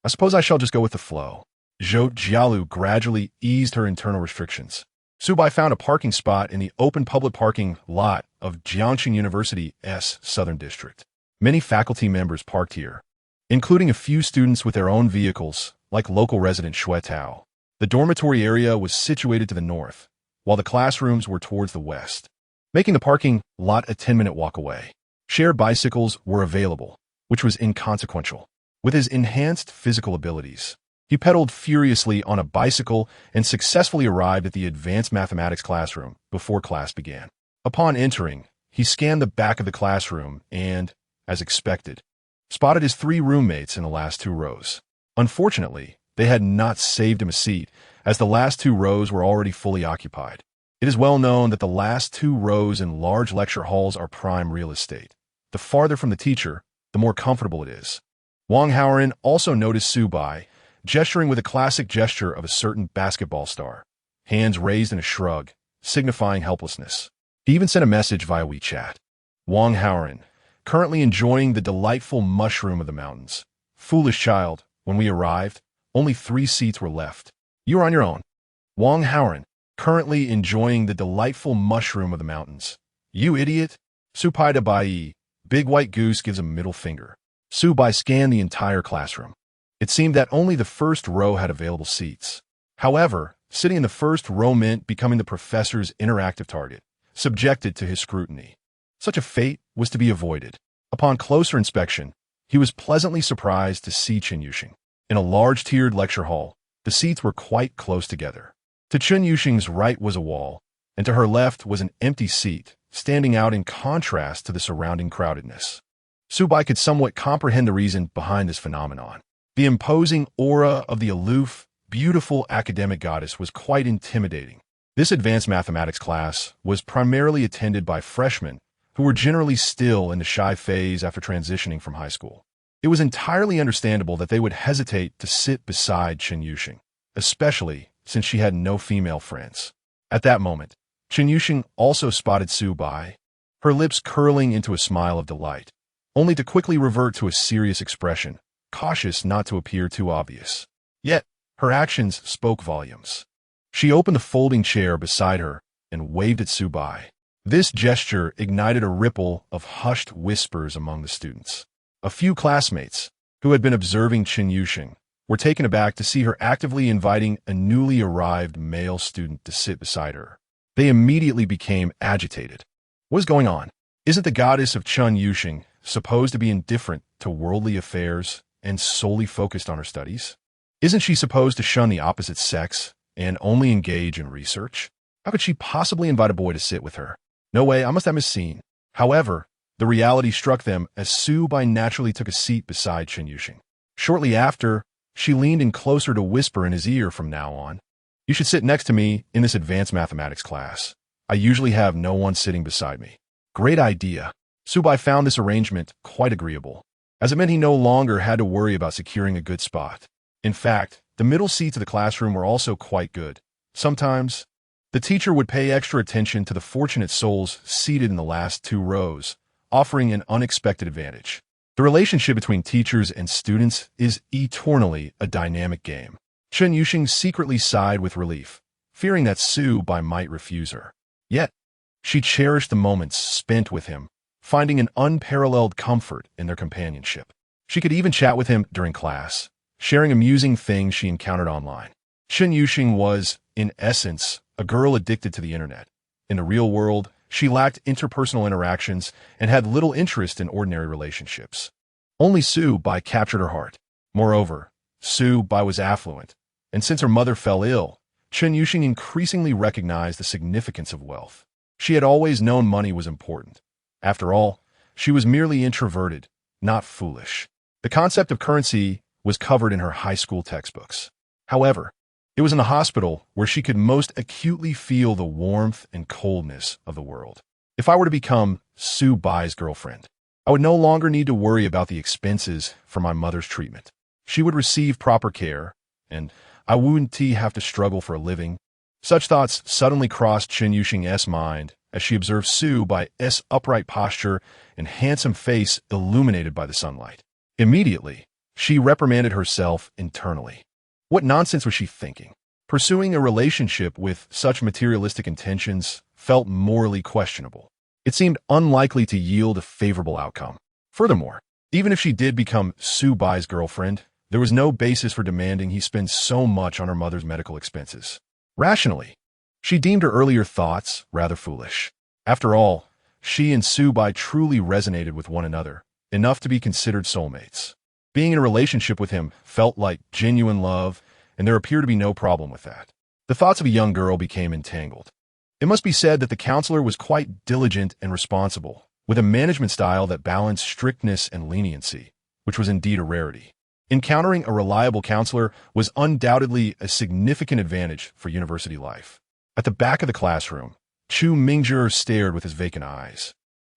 I suppose I shall just go with the flow. Zhou Jialu gradually eased her internal restrictions. Subai found a parking spot in the open public parking lot of Jiangxing University's Southern District. Many faculty members parked here, including a few students with their own vehicles, like local resident Xue Tao. The dormitory area was situated to the north, while the classrooms were towards the west, making the parking lot a 10-minute walk away. Shared bicycles were available, which was inconsequential. With his enhanced physical abilities, he pedaled furiously on a bicycle and successfully arrived at the advanced mathematics classroom before class began. Upon entering, he scanned the back of the classroom and, as expected, spotted his 3 roommates in the last 2 rows. Unfortunately, they had not saved him a seat, as the last 2 rows were already fully occupied. It is well known that the last 2 rows in large lecture halls are prime real estate. The farther from the teacher, the more comfortable it is. Wang Haoren also noticed Subai, gesturing with a classic gesture of a certain basketball star, hands raised in a shrug, signifying helplessness. He even sent a message via WeChat. Wang Haoren, currently enjoying the delightful mushroom of the mountains. Foolish child, when we arrived, only 3 seats were left. You are on your own. Wang Haoren, currently enjoying the delightful mushroom of the mountains. You idiot. Supai de Bai, big white goose gives a middle finger. Subai scanned the entire classroom. It seemed that only the first row had available seats. However, sitting in the first row meant becoming the professor's interactive target, subjected to his scrutiny. Such a fate was to be avoided. Upon closer inspection, he was pleasantly surprised to see Chen Yuxing. In a large tiered lecture hall, the seats were quite close together. To Chen Yuxing's right was a wall, and to her left was an empty seat, standing out in contrast to the surrounding crowdedness. Subai could somewhat comprehend the reason behind this phenomenon. The imposing aura of the aloof, beautiful academic goddess was quite intimidating. This advanced mathematics class was primarily attended by freshmen who were generally still in the shy phase after transitioning from high school. It was entirely understandable that they would hesitate to sit beside Chen Yuxing, especially since she had no female friends. At that moment, Chen Yuxing also spotted Subai, her lips curling into a smile of delight, only to quickly revert to a serious expression, cautious not to appear too obvious. Yet, her actions spoke volumes. She opened the folding chair beside her and waved at Subai. This gesture ignited a ripple of hushed whispers among the students. A few classmates, who had been observing Chen Yuxing, were taken aback to see her actively inviting a newly arrived male student to sit beside her. They immediately became agitated. What is going on? Isn't the goddess of Chen Yuxing supposed to be indifferent to worldly affairs and solely focused on her studies? Isn't she supposed to shun the opposite sex and only engage in research? How could she possibly invite a boy to sit with her? No way, I must have misseen. However, the reality struck them as Subai naturally took a seat beside Chen Yuxing. Shortly after, she leaned in closer to whisper in his ear from now on. You should sit next to me in this advanced mathematics class. I usually have no one sitting beside me. Great idea. Subai found this arrangement quite agreeable, as it meant he no longer had to worry about securing a good spot. In fact, the middle seats of the classroom were also quite good. Sometimes, the teacher would pay extra attention to the fortunate souls seated in the last 2 rows, offering an unexpected advantage. The relationship between teachers and students is eternally a dynamic game. Chen Yuxing secretly sighed with relief, fearing that Subai might refuse her. Yet, she cherished the moments spent with him, finding an unparalleled comfort in their companionship. She could even chat with him during class, sharing amusing things she encountered online. Chen Yuxing was, in essence, a girl addicted to the internet. In the real world, she lacked interpersonal interactions and had little interest in ordinary relationships. Only Subai captured her heart. Moreover, Subai was affluent, and since her mother fell ill, Chen Yuxing increasingly recognized the significance of wealth. She had always known money was important. After all, she was merely introverted, not foolish. The concept of currency was covered in her high school textbooks. However, it was in the hospital where she could most acutely feel the warmth and coldness of the world. If I were to become Subai's girlfriend, I would no longer need to worry about the expenses for my mother's treatment. She would receive proper care, and I wouldn't have to struggle for a living. Such thoughts suddenly crossed Chen Yuxing's mind as she observed Su Bai's upright posture and handsome face illuminated by the sunlight. Immediately, she reprimanded herself internally. What nonsense was she thinking? Pursuing a relationship with such materialistic intentions felt morally questionable. It seemed unlikely to yield a favorable outcome. Furthermore, even if she did become Su Bai's girlfriend, there was no basis for demanding he spend so much on her mother's medical expenses. Rationally, she deemed her earlier thoughts rather foolish. After all, she and Su Bai truly resonated with one another, enough to be considered soulmates. Being in a relationship with him felt like genuine love, and there appeared to be no problem with that. The thoughts of a young girl became entangled. It must be said that the counselor was quite diligent and responsible, with a management style that balanced strictness and leniency, which was indeed a rarity. Encountering a reliable counselor was undoubtedly a significant advantage for university life. At the back of the classroom, Chu Mingjie stared with his vacant eyes,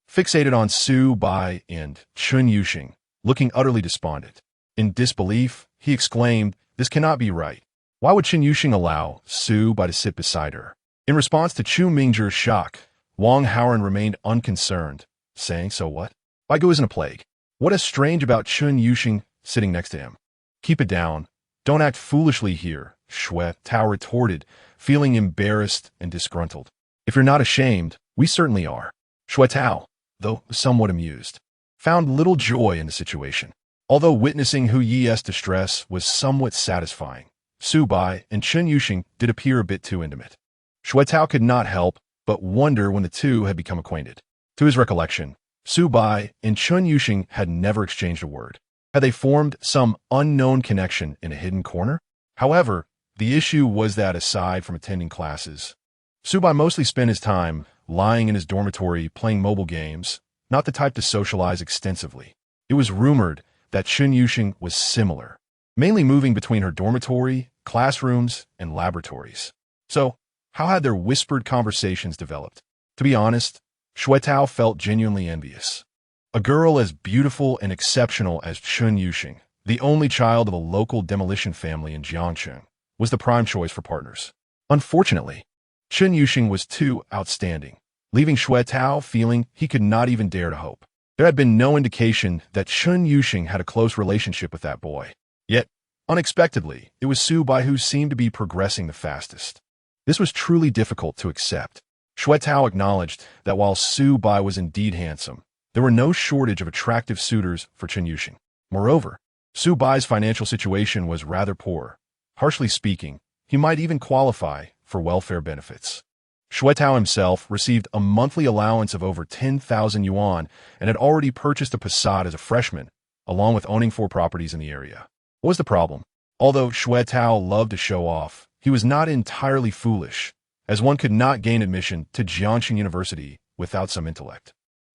fixated on Su Bai and Chen Yuxing, looking utterly despondent. In disbelief, he exclaimed, "This cannot be right. Why would Chen Yuxing allow Su Bai to sit beside her?" In response to Chu Mingjie's shock, Wang Haoren remained unconcerned, saying, "So what? Baigu isn't a plague. What is strange about Chen Yuxing sitting next to him? Keep it down. Don't act foolishly here," Shui Tao retorted, feeling embarrassed and disgruntled. "If you're not ashamed, we certainly are." Shui Tao, though somewhat amused, found little joy in the situation. Although witnessing Hu Yi's distress was somewhat satisfying, Su Bai and Chen Yuxing did appear a bit too intimate. Shui Tao could not help but wonder when the two had become acquainted. To his recollection, Su Bai and Chen Yuxing had never exchanged a word. Had they formed some unknown connection in a hidden corner? However, the issue was that aside from attending classes, Su Bai mostly spent his time lying in his dormitory playing mobile games, not the type to socialize extensively. It was rumored that Chen Yuxing was similar, mainly moving between her dormitory, classrooms, and laboratories. So, how had their whispered conversations developed? To be honest, Shui Tao felt genuinely envious. A girl as beautiful and exceptional as Chen Yuxing, the only child of a local demolition family in Jiangcheng, was the prime choice for partners. Unfortunately, Chen Yuxing was too outstanding, leaving Shui Tao feeling he could not even dare to hope. There had been no indication that Chen Yuxing had a close relationship with that boy. Yet, unexpectedly, it was Su Bai who seemed to be progressing the fastest. This was truly difficult to accept. Shui Tao acknowledged that while Su Bai was indeed handsome, there were no shortage of attractive suitors for Chen Yuxing. Moreover, Su Bai's financial situation was rather poor. Harshly speaking, he might even qualify for welfare benefits. Shui Tao himself received a monthly allowance of over 10,000 yuan and had already purchased a Passat as a freshman, along with owning 4 properties in the area. What was the problem? Although Shui Tao loved to show off, he was not entirely foolish, as one could not gain admission to Jiangxing University without some intellect.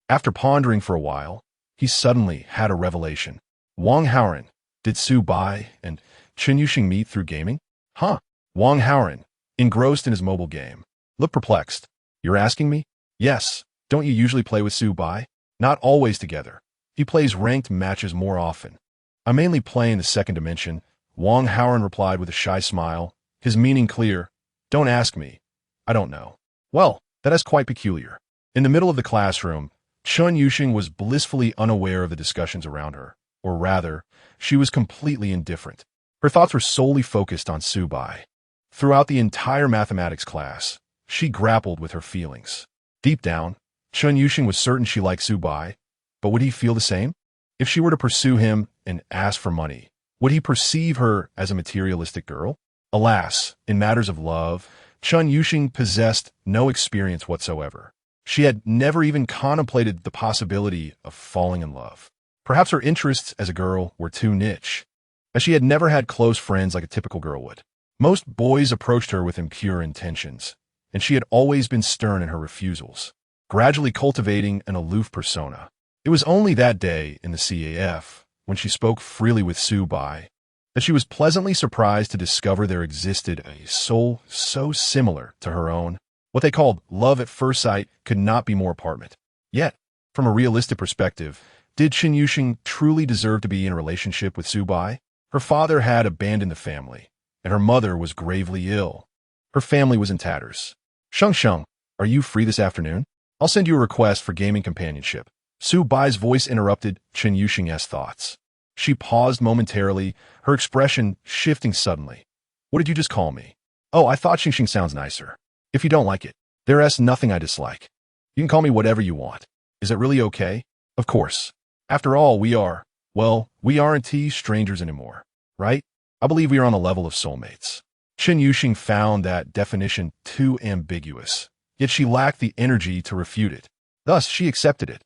After pondering for a while, he suddenly had a revelation. Wang Haoren, did Su Bai and Chen Yuxing meet through gaming? Huh? Wang Haoren, engrossed in his mobile game, looked perplexed. "You're asking me?" "Yes. Don't you usually play with Su Bai?" "Not always together. He plays ranked matches more often." "I mainly play in the second dimension," Wang Haoren replied with a shy smile, his meaning clear. "Don't ask me. I don't know." "Well, that is quite peculiar." In the middle of the classroom, Chen Yuxing was blissfully unaware of the discussions around her, or rather, she was completely indifferent. Her thoughts were solely focused on Su Bai. Throughout the entire mathematics class, she grappled with her feelings. Deep down, Chen Yuxing was certain she liked Su Bai, but would he feel the same? If she were to pursue him and ask for money, would he perceive her as a materialistic girl? Alas, in matters of love, Chen Yuxing possessed no experience whatsoever. She had never even contemplated the possibility of falling in love. Perhaps her interests as a girl were too niche, as she had never had close friends like a typical girl would. Most boys approached her with impure intentions, and she had always been stern in her refusals, gradually cultivating an aloof persona. It was only that day in the CAF, when she spoke freely with Su Bai, that she was pleasantly surprised to discover there existed a soul so similar to her own. What they called love at first sight could not be more apart. Yet, from a realistic perspective, Did Chen Yuxing truly deserve to be in a relationship with Su Bai? Her father had abandoned the family, and her mother was gravely ill. Her family was in tatters. Sheng Sheng, are you free this afternoon? I'll send you a request for gaming companionship. Su Bai's voice interrupted Chen Yuxing's thoughts. She paused momentarily, her expression shifting suddenly. What did you just call me? Oh, I thought Xing sounds nicer. If you don't like it, there's nothing I dislike. You can call me whatever you want. Is it really okay? Of course. After all, we aren't strangers anymore, right? I believe we are on the level of soulmates. Chen Yuxing found that definition too ambiguous, yet she lacked the energy to refute it. Thus, she accepted it.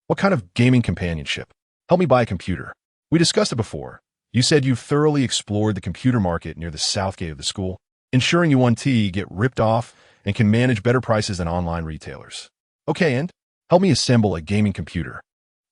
What kind of gaming companionship? Help me buy a computer. We discussed it before. You said you thoroughly explored the computer market near the south gate of the school, ensuring you get ripped off and can manage better prices than online retailers. Okay, and help me assemble a gaming computer.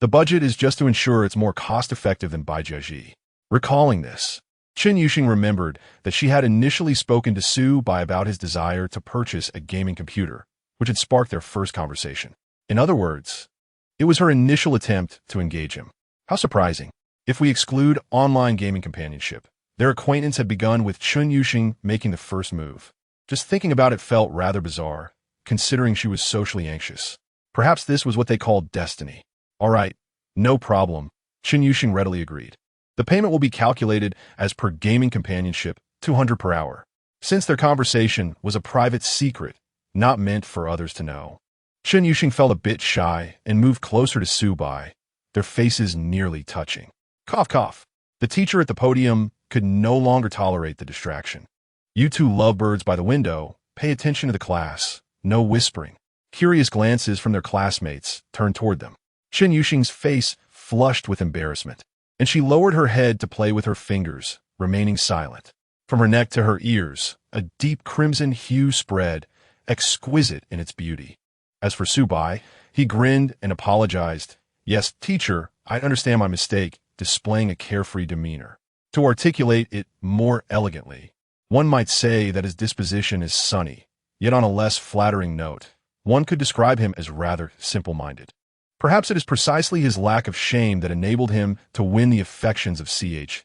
The budget is just to ensure it's more cost-effective than Baijiaji. Recalling this, Chen Yuxing remembered that she had initially spoken to Su Bai about his desire to purchase a gaming computer, which had sparked their first conversation. In other words, it was her initial attempt to engage him. How surprising. If we exclude online gaming companionship, their acquaintance had begun with Chen Yuxing making the first move. Just thinking about it felt rather bizarre, considering she was socially anxious. Perhaps this was what they called destiny. All right, no problem, Chen Yuxing readily agreed. The payment will be calculated as per gaming companionship, 200 per hour. Since their conversation was a private secret, not meant for others to know, Chen Yuxing felt a bit shy and moved closer to Su Bai, their faces nearly touching. Cough, cough. The teacher at the podium could no longer tolerate the distraction. You two lovebirds by the window, pay attention to the class. No whispering. Curious glances from their classmates turned toward them. Chen Yuxing's face flushed with embarrassment, and she lowered her head to play with her fingers, remaining silent. From her neck to her ears, a deep crimson hue spread, exquisite in its beauty. As for Su Bai, he grinned and apologized. Yes, teacher, I understand my mistake, displaying a carefree demeanor. To articulate it more elegantly, one might say that his disposition is sunny, yet on a less flattering note, one could describe him as rather simple-minded. Perhaps it is precisely his lack of shame that enabled him to win the affections of CHNYSH.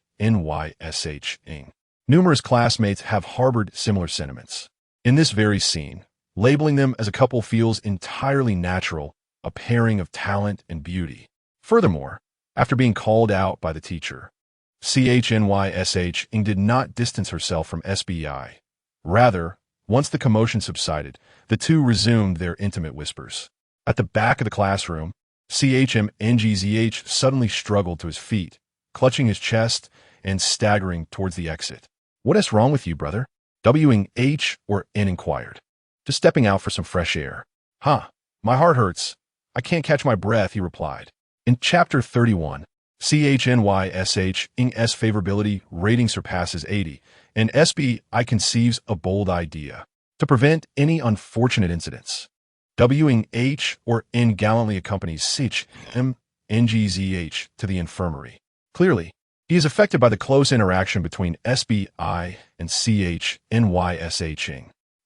Numerous classmates have harbored similar sentiments. In this very scene, labeling them as a couple feels entirely natural, a pairing of talent and beauty. Furthermore, after being called out by the teacher, CHNYSH did not distance herself from SBI. Rather, once the commotion subsided, the two resumed their intimate whispers. At the back of the classroom, CHMNGZH suddenly struggled to his feet, clutching his chest and staggering towards the exit. What is wrong with you, brother? WH or N inquired. Just stepping out for some fresh air. Huh, my heart hurts. I can't catch my breath, he replied. In Chapter 31, CHNYSH's favorability rating surpasses 80, and SBI conceives a bold idea to prevent any unfortunate incidents. WH or N gallantly accompanies CHMNGZH to the infirmary. Clearly, he is affected by the close interaction between SBI and CHNYSH.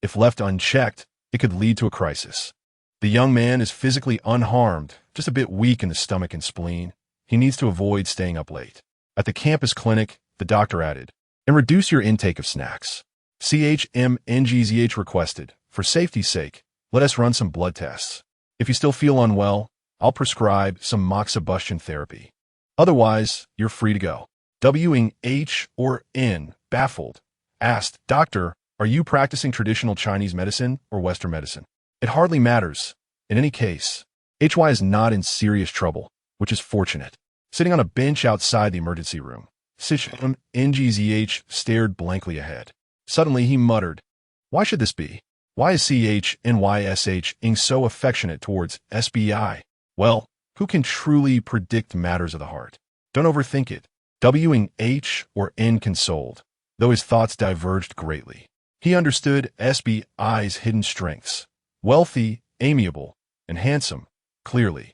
If left unchecked, it could lead to a crisis. The young man is physically unharmed, just a bit weak in the stomach and spleen. He needs to avoid staying up late. At the campus clinic, the doctor added, and reduce your intake of snacks. CHMNGZH requested, for safety's sake, let us run some blood tests. If you still feel unwell, I'll prescribe some moxibustion therapy. Otherwise, you're free to go. WH or N, baffled, asked, Doctor, are you practicing traditional Chinese medicine or Western medicine? It hardly matters. In any case, HY is not in serious trouble, which is fortunate. Sitting on a bench outside the emergency room, CHMNGZH stared blankly ahead. Suddenly he muttered, Why should this be? Why is CHNYSH so affectionate towards SBI? Well, who can truly predict matters of the heart? Don't overthink it. WH or N consoled, though his thoughts diverged greatly. He understood SBI's hidden strengths. Wealthy, amiable, and handsome, clearly.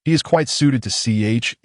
He is quite suited to CHNYSH.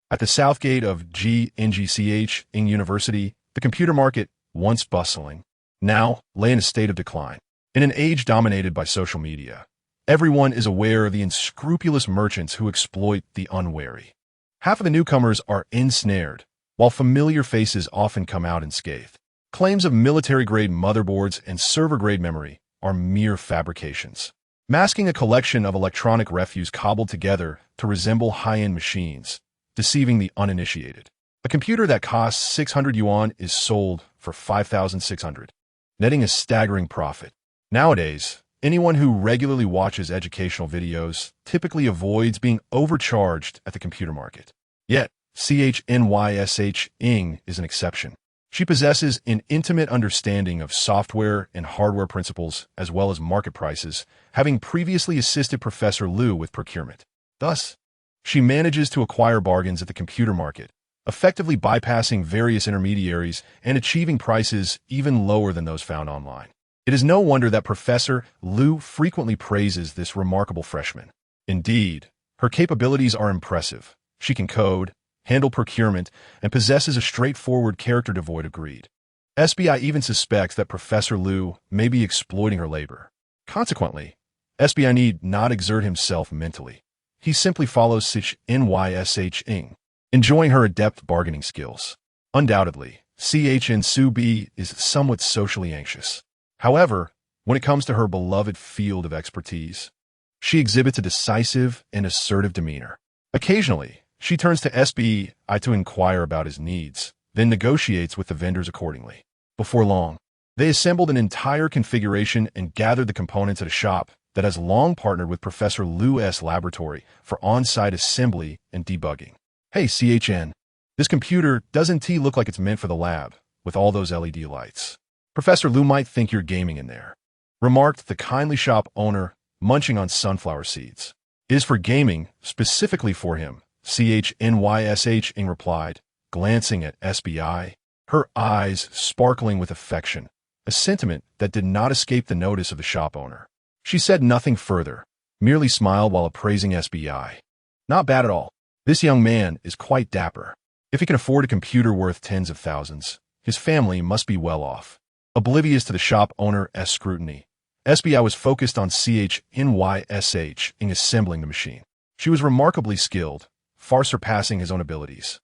At the south gate of GNGCH University, the computer market, once bustling, now lay in a state of decline. In an age dominated by social media, Everyone is aware of the unscrupulous merchants who exploit the unwary. Half of the newcomers are ensnared, while familiar faces often come out unscathed. Claims of military-grade motherboards and server-grade memory are mere fabrications, masking a collection of electronic refuse cobbled together to resemble high-end machines, deceiving the uninitiated. A computer that costs 600 yuan is sold for 5,600, netting a staggering profit. Nowadays, anyone who regularly watches educational videos typically avoids being overcharged at the computer market. Yet, CHNYSH Ing is an exception. She possesses an intimate understanding of software and hardware principles as well as market prices, having previously assisted Professor Liu with procurement. Thus, she manages to acquire bargains at the computer market, effectively bypassing various intermediaries and achieving prices even lower than those found online. It is no wonder that Professor Liu frequently praises this remarkable freshman. Indeed, her capabilities are impressive. She can code, handle procurement, and possesses a straightforward character devoid of greed. SBI even suspects that Professor Liu may be exploiting her labor. Consequently, SBI need not exert himself mentally. He simply follows CHNYSH Ing, enjoying her adept bargaining skills. Undoubtedly, CHN Su B is somewhat socially anxious. However, when it comes to her beloved field of expertise, she exhibits a decisive and assertive demeanor. Occasionally, she turns to SBI to inquire about his needs, then negotiates with the vendors accordingly. Before long, they assembled an entire configuration and gathered the components at a shop that has long partnered with Professor Liu's laboratory for on-site assembly and debugging. Hey, CHN, this computer doesn't look like it's meant for the lab, with all those LED lights. Professor Liu might think you're gaming in there, remarked the kindly shop owner, munching on sunflower seeds. It is for gaming, specifically for him, CHNYSH Ing replied, glancing at SBI, her eyes sparkling with affection, a sentiment that did not escape the notice of the shop owner. She said nothing further, merely smiled while appraising SBI. Not bad at all. This young man is quite dapper. If he can afford a computer worth tens of thousands, his family must be well off. Oblivious to the shop owner's scrutiny, SBI was focused on CHNYSH Ing assembling the machine. She was remarkably skilled, far surpassing his own abilities.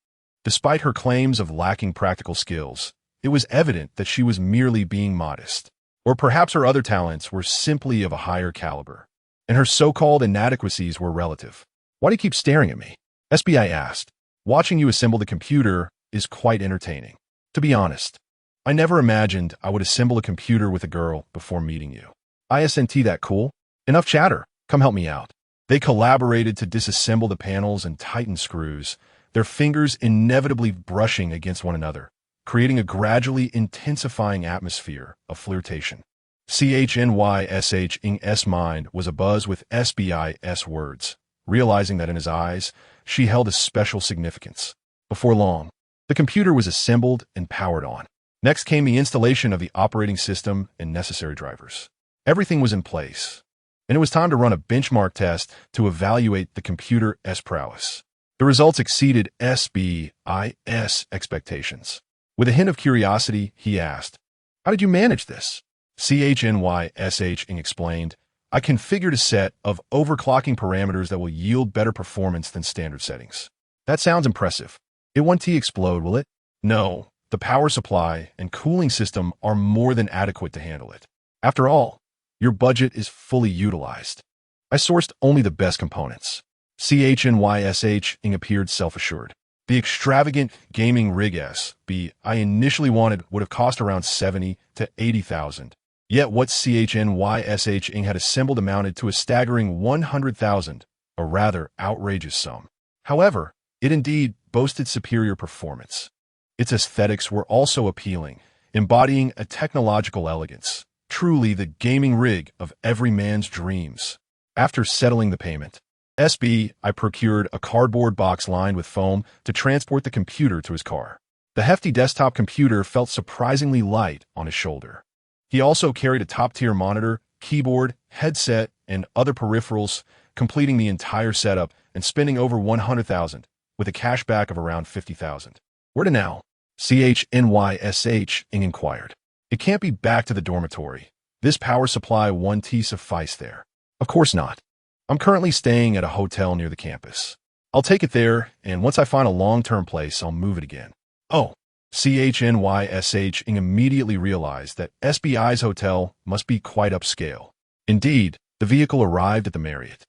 Despite her claims of lacking practical skills, it was evident that she was merely being modest. Or perhaps her other talents were simply of a higher caliber, and her so-called inadequacies were relative. Why do you keep staring at me? SBI asked. Watching you assemble the computer is quite entertaining. To be honest, I never imagined I would assemble a computer with a girl before meeting you. ISNT that cool? Enough chatter. Come help me out. They collaborated to disassemble the panels and tighten screws, their fingers inevitably brushing against one another, creating a gradually intensifying atmosphere of flirtation. CHNYSH Ing's mind was abuzz with SBI's words, realizing that in his eyes, she held a special significance. Before long, the computer was assembled and powered on. Next came the installation of the operating system and necessary drivers. Everything was in place, and it was time to run a benchmark test to evaluate the computer's prowess. The results exceeded SBI's expectations. With a hint of curiosity, he asked, "How did you manage this?" CHNYSH Ing explained, "I configured a set of overclocking parameters that will yield better performance than standard settings." That sounds impressive. It won't explode, will it? No, the power supply and cooling system are more than adequate to handle it. After all, your budget is fully utilized. I sourced only the best components. CHNYSH Ing appeared self-assured. The extravagant gaming rig I initially wanted would have cost around 70 to 80,000. Yet what CHNYSH Ing had assembled amounted to a staggering 100,000, a rather outrageous sum. However, it indeed boasted superior performance. Its aesthetics were also appealing, embodying a technological elegance, truly the gaming rig of every man's dreams. After settling the payment, I procured a cardboard box lined with foam to transport the computer to his car. The hefty desktop computer felt surprisingly light on his shoulder. He also carried a top-tier monitor, keyboard, headset, and other peripherals, completing the entire setup and spending over 100,000, with a cashback of around 50,000. Where to now? CHNYSH Ing inquired. It can't be back to the dormitory. This power supply won't suffice there. Of course not. I'm currently staying at a hotel near the campus. I'll take it there, and once I find a long-term place, I'll move it again. Oh, CHNYSH Ing immediately realized that SBI's hotel must be quite upscale. Indeed, the vehicle arrived at the Marriott.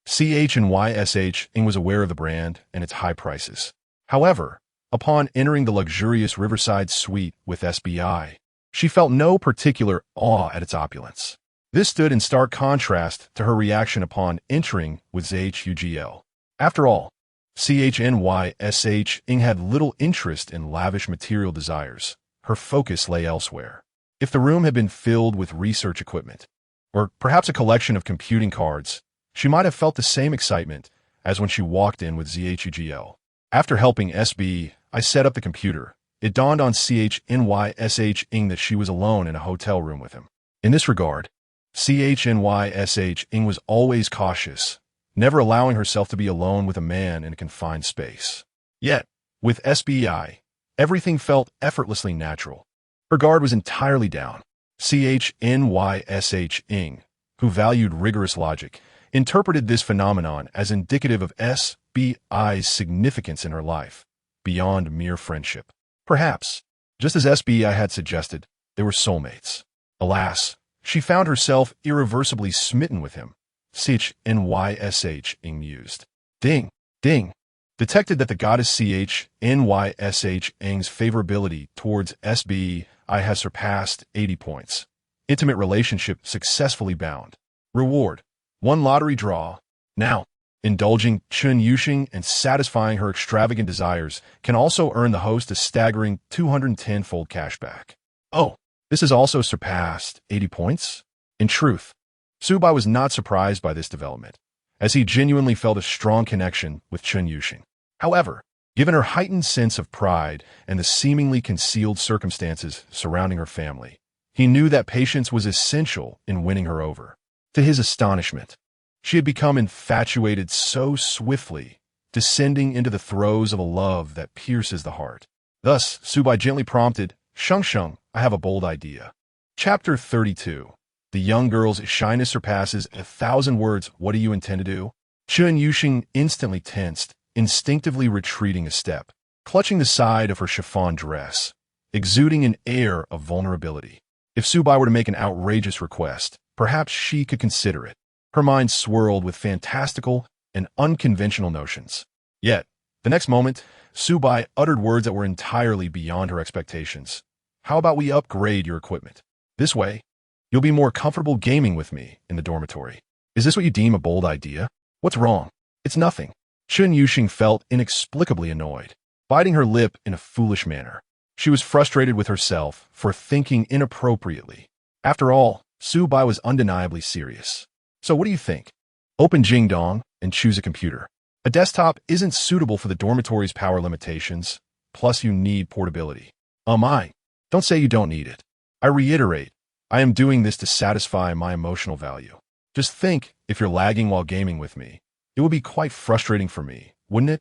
CHNYSH Ing was aware of the brand and its high prices. However, upon entering the luxurious Riverside suite with SBI, she felt no particular awe at its opulence. This stood in stark contrast to her reaction upon entering with ZHUGL. After all, CHNYSH Ing had little interest in lavish material desires. Her focus lay elsewhere. If the room had been filled with research equipment, or perhaps a collection of computing cards, she might have felt the same excitement as when she walked in with ZHUGL. After helping SB, I set up the computer. It dawned on CHNYSH Ing that she was alone in a hotel room with him. In this regard, CHNYSH Ing was always cautious, never allowing herself to be alone with a man in a confined space. Yet, with SBI, everything felt effortlessly natural. Her guard was entirely down. CHNYSH Ing, who valued rigorous logic, interpreted this phenomenon as indicative of SBI's significance in her life, beyond mere friendship. Perhaps, just as SBI had suggested, they were soulmates. Alas, she found herself irreversibly smitten with him. CHNYSH Ing mused. Ding, ding. Detected that the goddess CHNYSH Ing's favorability towards SBI has surpassed 80 points. Intimate relationship successfully bound. Reward: 1 lottery draw. Now, indulging Chun Yuxing and satisfying her extravagant desires can also earn the host a staggering 210-fold cashback. Oh, this has also surpassed 80 points? In truth, Subai was not surprised by this development, as he genuinely felt a strong connection with Chun Yuxing. However, given her heightened sense of pride and the seemingly concealed circumstances surrounding her family, he knew that patience was essential in winning her over. To his astonishment, she had become infatuated so swiftly, descending into the throes of a love that pierces the heart. Thus, Subai gently prompted, Sheng, I have a bold idea. Chapter 32. The young girl's shyness surpasses 1,000 words. What do you intend to do? Chun Yuxing instantly tensed, instinctively retreating a step, clutching the side of her chiffon dress, exuding an air of vulnerability. If Subai were to make an outrageous request, perhaps she could consider it. Her mind swirled with fantastical and unconventional notions. Yet, the next moment, Subai uttered words that were entirely beyond her expectations. How about we upgrade your equipment? This way, you'll be more comfortable gaming with me in the dormitory. Is this what you deem a bold idea? What's wrong? It's nothing. Chun Yuxing felt inexplicably annoyed, biting her lip in a foolish manner. She was frustrated with herself for thinking inappropriately. After all, Subai was undeniably serious. So what do you think? Open Jingdong and choose a computer. A desktop isn't suitable for the dormitory's power limitations, plus you need portability. Don't say you don't need it. I reiterate, I am doing this to satisfy my emotional value. Just think, if you're lagging while gaming with me, it would be quite frustrating for me, wouldn't it?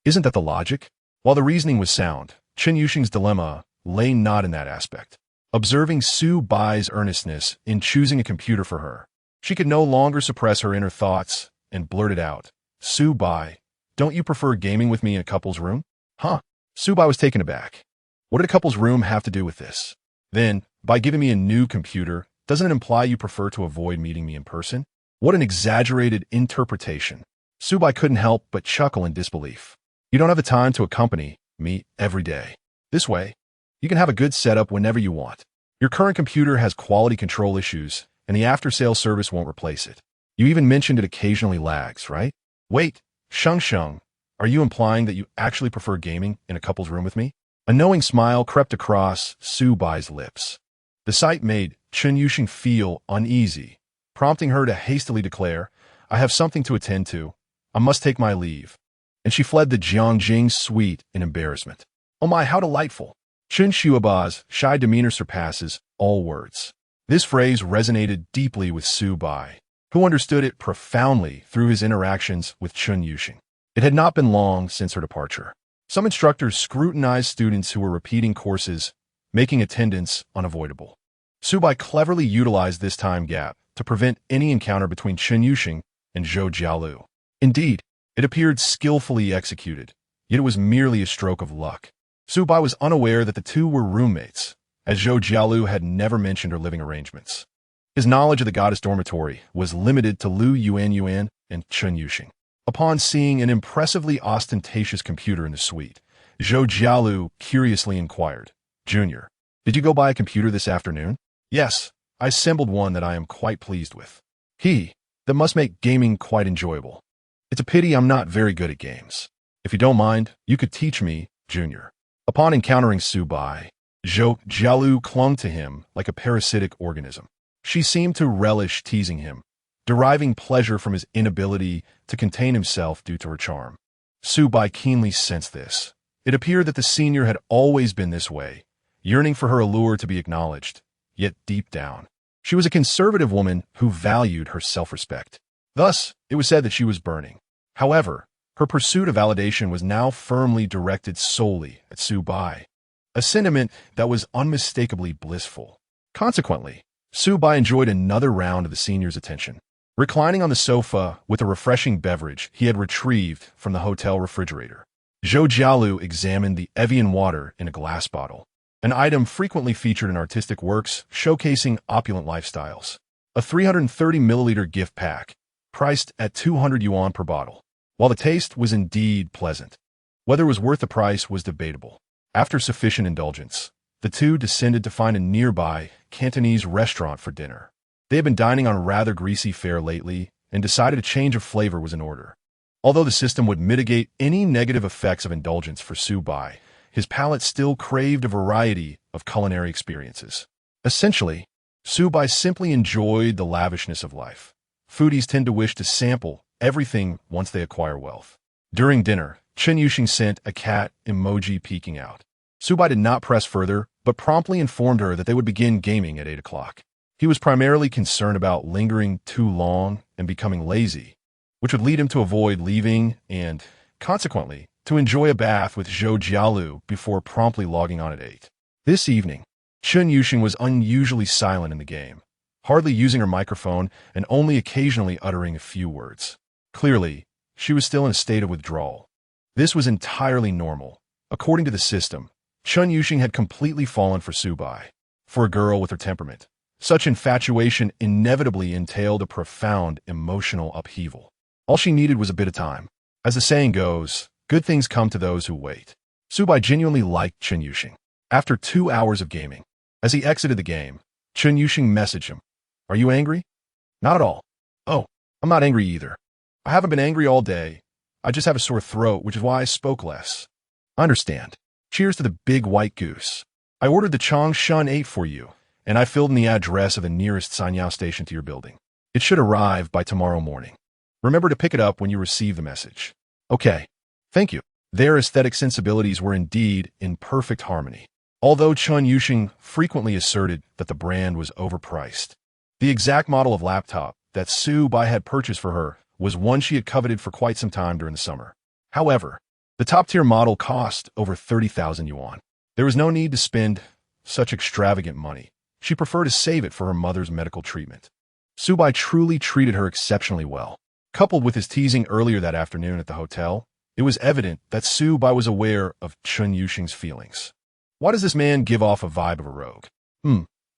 Isn't that the logic? While the reasoning was sound, Chun Yuxing's dilemma lay not in that aspect. Observing Subai's earnestness in choosing a computer for her, she could no longer suppress her inner thoughts and blurted out, Subai, don't you prefer gaming with me in a couple's room? Huh? Subai was taken aback. What did a couple's room have to do with this? Then, by giving me a new computer, doesn't it imply you prefer to avoid meeting me in person? What an exaggerated interpretation. Subai couldn't help but chuckle in disbelief. You don't have the time to accompany me every day. This way, you can have a good setup whenever you want. Your current computer has quality control issues, and the after-sales service won't replace it. You even mentioned it occasionally lags, right? Wait, Sheng, are you implying that you actually prefer gaming in a couple's room with me? A knowing smile crept across Subai's lips. The sight made Chun Yuxing feel uneasy, prompting her to hastily declare, I have something to attend to. I must take my leave. And she fled the Jiangjing suite in embarrassment. Oh my, how delightful. Chun Shuaba's shy demeanor surpasses all words. This phrase resonated deeply with Subai, who understood it profoundly through his interactions with Chun Yuxing. It had not been long since her departure. Some instructors scrutinized students who were repeating courses, making attendance unavoidable. Subai cleverly utilized this time gap to prevent any encounter between Chen Yuxing and Zhou Jialu. Indeed, it appeared skillfully executed, yet it was merely a stroke of luck. Su Bai was unaware that the two were roommates, as Zhou Jialu had never mentioned her living arrangements. His knowledge of the goddess dormitory was limited to Lu Yuan and Chen Yuxing. Upon seeing an impressively ostentatious computer in the suite, Zhou Jialu curiously inquired, "Junior, did you go buy a computer this afternoon?" "Yes, I assembled one that I am quite pleased with." "That must make gaming quite enjoyable. It's a pity I'm not very good at games. If you don't mind, you could teach me, Junior." Upon encountering Su Bai, Zhou Jialu clung to him like a parasitic organism. She seemed to relish teasing him, deriving pleasure from his inability to contain himself due to her charm. Su Bai keenly sensed this. It appeared that the senior had always been this way, yearning for her allure to be acknowledged, yet deep down, she was a conservative woman who valued her self-respect. Thus, it was said that she was burning. However, her pursuit of validation was now firmly directed solely at Su Bai, a sentiment that was unmistakably blissful. Consequently, Su Bai enjoyed another round of the senior's attention. Reclining on the sofa with a refreshing beverage he had retrieved from the hotel refrigerator, Zhou Jialu examined the Evian water in a glass bottle, an item frequently featured in artistic works showcasing opulent lifestyles. A 330-milliliter gift pack, priced at 200 yuan per bottle. While the taste was indeed pleasant, whether it was worth the price was debatable. After sufficient indulgence, the two descended to find a nearby Cantonese restaurant for dinner. They had been dining on rather greasy fare lately and decided a change of flavor was in order. Although the system would mitigate any negative effects of indulgence for Su Bai, his palate still craved a variety of culinary experiences. Essentially, Su Bai simply enjoyed the lavishness of life. Foodies tend to wish to sample everything once they acquire wealth. During dinner, Chen Yuxing sent a cat emoji peeking out. Su Bai did not press further, but promptly informed her that they would begin gaming at 8 o'clock. He was primarily concerned about lingering too long and becoming lazy, which would lead him to avoid leaving and, consequently, to enjoy a bath with Zhou Jialu before promptly logging on at 8. This evening, Chen Yuxing was unusually silent in the game, hardly using her microphone and only occasionally uttering a few words. Clearly, she was still in a state of withdrawal. This was entirely normal. According to the system, Chen Yuxing had completely fallen for Su Bai. For a girl with her temperament, such infatuation inevitably entailed a profound emotional upheaval. All she needed was a bit of time. As the saying goes, good things come to those who wait. Su Bai genuinely liked Chen Yuxing. After 2 hours of gaming, as he exited the game, Chen Yuxing messaged him, "Are you angry?" "Not at all." "Oh, I'm not angry either. I haven't been angry all day. I just have a sore throat, which is why I spoke less." "I understand. Cheers to the big white goose. I ordered the Changshan 8 for you, and I filled in the address of the nearest Sanyao station to your building. It should arrive by tomorrow morning. Remember to pick it up when you receive the message." "Okay. Thank you." Their aesthetic sensibilities were indeed in perfect harmony. Although Chen Yuxing frequently asserted that the brand was overpriced, the exact model of laptop that Su Bai had purchased for her was one she had coveted for quite some time during the summer. However, the top-tier model cost over 30,000 yuan. There was no need to spend such extravagant money. She preferred to save it for her mother's medical treatment. Su Bai truly treated her exceptionally well. Coupled with his teasing earlier that afternoon at the hotel, it was evident that Su Bai was aware of Chen Yuxing's feelings. Why does this man give off a vibe of a rogue?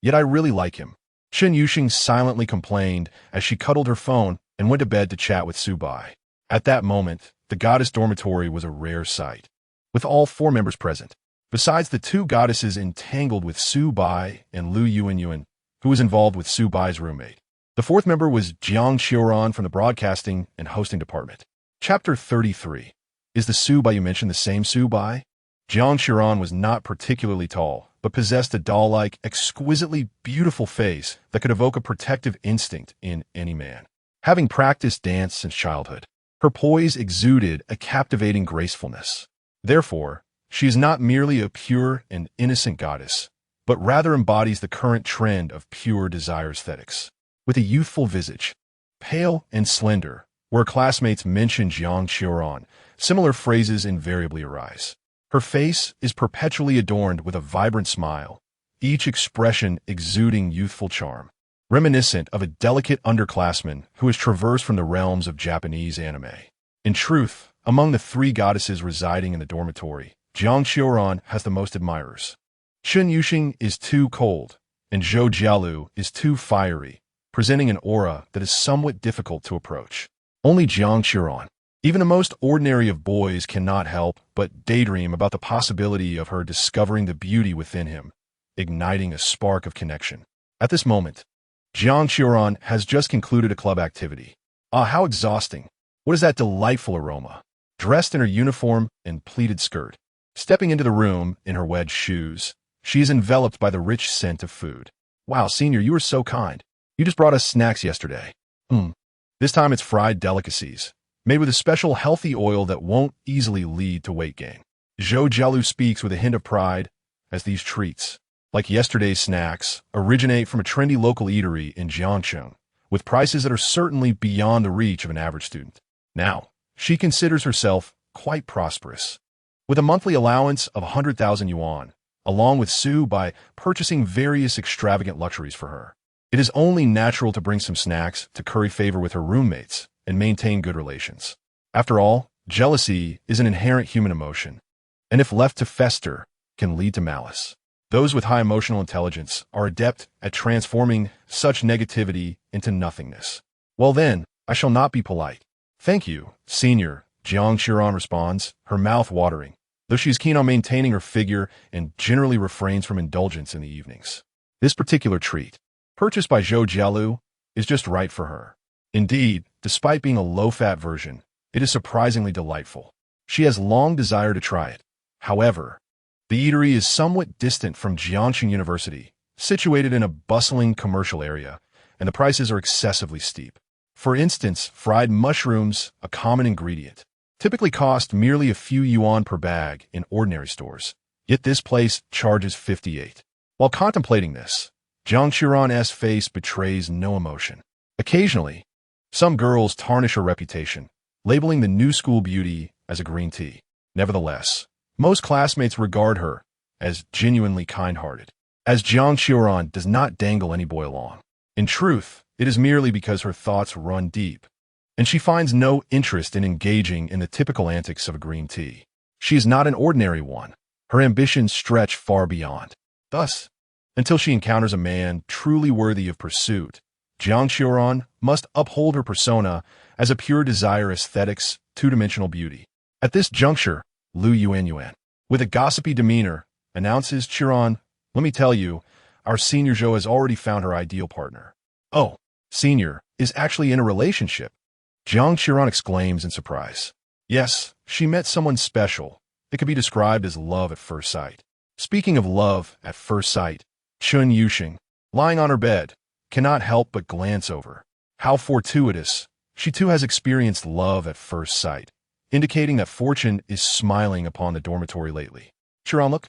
Yet I really like him. Chen Yuxing silently complained as she cuddled her phone and went to bed to chat with Su Bai. At that moment, the goddess dormitory was a rare sight, with all 4 members present. Besides the 2 goddesses entangled with Su Bai and Lu Yuan, who was involved with Su Bai's roommate. The 4th member was Jiang Qiuran from the broadcasting and hosting department. Chapter 33. Is the Su Bai you mentioned the same Su Bai? Jiang Qiuran was not particularly tall, but possessed a doll-like, exquisitely beautiful face that could evoke a protective instinct in any man. Having practiced dance since childhood, her poise exuded a captivating gracefulness. Therefore, she is not merely a pure and innocent goddess, but rather embodies the current trend of pure desire aesthetics. With a youthful visage, pale and slender, where classmates mention Jiang Qiuran, similar phrases invariably arise. Her face is perpetually adorned with a vibrant smile, each expression exuding youthful charm. reminiscent of a delicate underclassman who has traversed from the realms of Japanese anime. In truth, among the three goddesses residing in the dormitory, Jiang Xiaoran has the most admirers. Chun Yuxing is too cold, and Zhou Jialu is too fiery, presenting an aura that is somewhat difficult to approach. Only Jiang Xiaoran, even the most ordinary of boys, cannot help but daydream about the possibility of her discovering the beauty within him, igniting a spark of connection. At this moment, Jiang Xiaoran has just concluded a club activity. Ah, how exhausting. What is that delightful aroma? Dressed in her uniform and pleated skirt, stepping into the room in her wedge shoes, she is enveloped by the rich scent of food. Wow, Senior, you were so kind. You just brought us snacks yesterday. This time it's fried delicacies, made with a special healthy oil that won't easily lead to weight gain. Zhou Jialu speaks with a hint of pride as these treats, like yesterday's snacks, originate from a trendy local eatery in Jiangcheng, with prices that are certainly beyond the reach of an average student. Now, she considers herself quite prosperous, with a monthly allowance of 100,000 yuan, along with Sue by purchasing various extravagant luxuries for her. It is only natural to bring some snacks to curry favor with her roommates and maintain good relations. After all, jealousy is an inherent human emotion, and if left to fester, can lead to malice. Those with high emotional intelligence are adept at transforming such negativity into nothingness. Well then, I shall not be polite. Thank you, Senior, Jiang Xiaoran responds, her mouth watering, though she is keen on maintaining her figure and generally refrains from indulgence in the evenings. This particular treat, purchased by Zhou Jialu, is just right for her. Indeed, despite being a low-fat version, it is surprisingly delightful. She has long desired to try it. However, the eatery is somewhat distant from Jiangxing University, situated in a bustling commercial area, and the prices are excessively steep. For instance, fried mushrooms, a common ingredient, typically cost merely a few yuan per bag in ordinary stores, yet this place charges 58. While contemplating this, Jiang Xiaoran's face betrays no emotion. Occasionally, some girls tarnish her reputation, labeling the new school beauty as a green tea. Nevertheless, most classmates regard her as genuinely kind-hearted, as Jiang Xiaoran does not dangle any boy along. In truth, it is merely because her thoughts run deep, and she finds no interest in engaging in the typical antics of a green tea. She is not an ordinary one. Her ambitions stretch far beyond. Thus, until she encounters a man truly worthy of pursuit, Jiang Xiaoran must uphold her persona as a pure desire aesthetics, two-dimensional beauty. At this juncture, Lu Yuanyuan, with a gossipy demeanor, announces, Xiaoran, let me tell you, our Senior Zhou has already found her ideal partner. Oh, Senior is actually in a relationship. Jiang Xiaoran exclaims in surprise. Yes, she met someone special. It could be described as love at first sight. Speaking of love at first sight, Chun Yuxing, lying on her bed, cannot help but glance over. How fortuitous. She too has experienced love at first sight, indicating that fortune is smiling upon the dormitory lately. Xiaoran, look.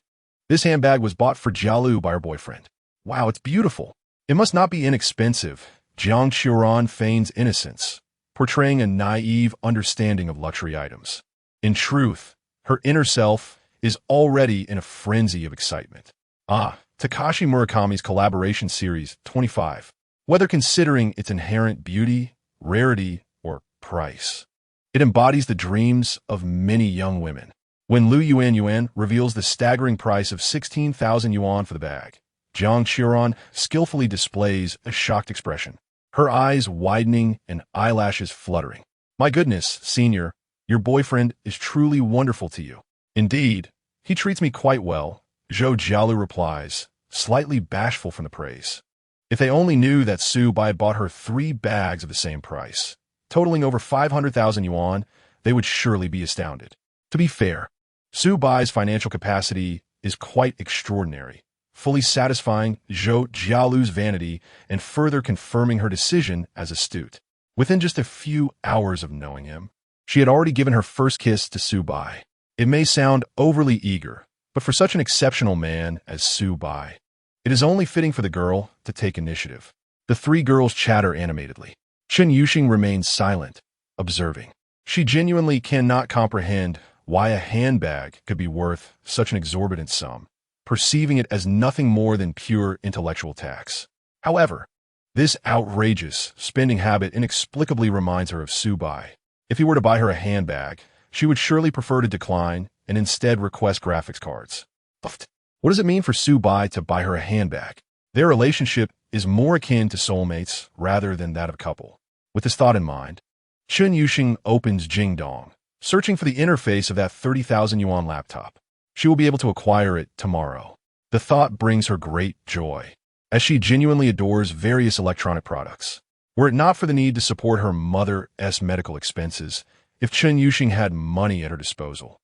This handbag was bought for Jialu by her boyfriend. Wow, it's beautiful. It must not be inexpensive. Jiang Xiaoran feigns innocence, portraying a naive understanding of luxury items. In truth, her inner self is already in a frenzy of excitement. Takashi Murakami's collaboration series 25. Whether considering its inherent beauty, rarity, or price, it embodies the dreams of many young women. When Lu Yuanyuan reveals the staggering price of 16,000 yuan for the bag, Jiang Xiaoran skillfully displays a shocked expression, her eyes widening and eyelashes fluttering. My goodness, Senior, your boyfriend is truly wonderful to you. Indeed, he treats me quite well, Zhou Jialu replies, slightly bashful from the praise. If they only knew that Su Bai bought her 3 bags of the same price, totaling over 500,000 yuan, they would surely be astounded. To be fair, Su Bai's financial capacity is quite extraordinary, fully satisfying Zhou Jialu's vanity and further confirming her decision as astute. Within just a few hours of knowing him, she had already given her first kiss to Su Bai. It may sound overly eager, but for such an exceptional man as Su Bai, it is only fitting for the girl to take initiative. The 3 girls chatter animatedly. Chun Yuxing remains silent, observing. She genuinely cannot comprehend why a handbag could be worth such an exorbitant sum, perceiving it as nothing more than pure intellectual tax. However, This outrageous spending habit inexplicably reminds her of Su Bai. If he were to buy her a handbag, she would surely prefer to decline and instead request graphics cards. What does it mean for Su Bai to buy her a handbag? Their relationship is more akin to soulmates rather than that of a couple. With this thought in mind, Chun Yuxing opens Jingdong, searching for the interface of that 30,000 yuan laptop. She will be able to acquire it tomorrow. The thought brings her great joy, as she genuinely adores various electronic products. Were it not for the need to support her mother's medical expenses, if Chun Yuxing had money at her disposal,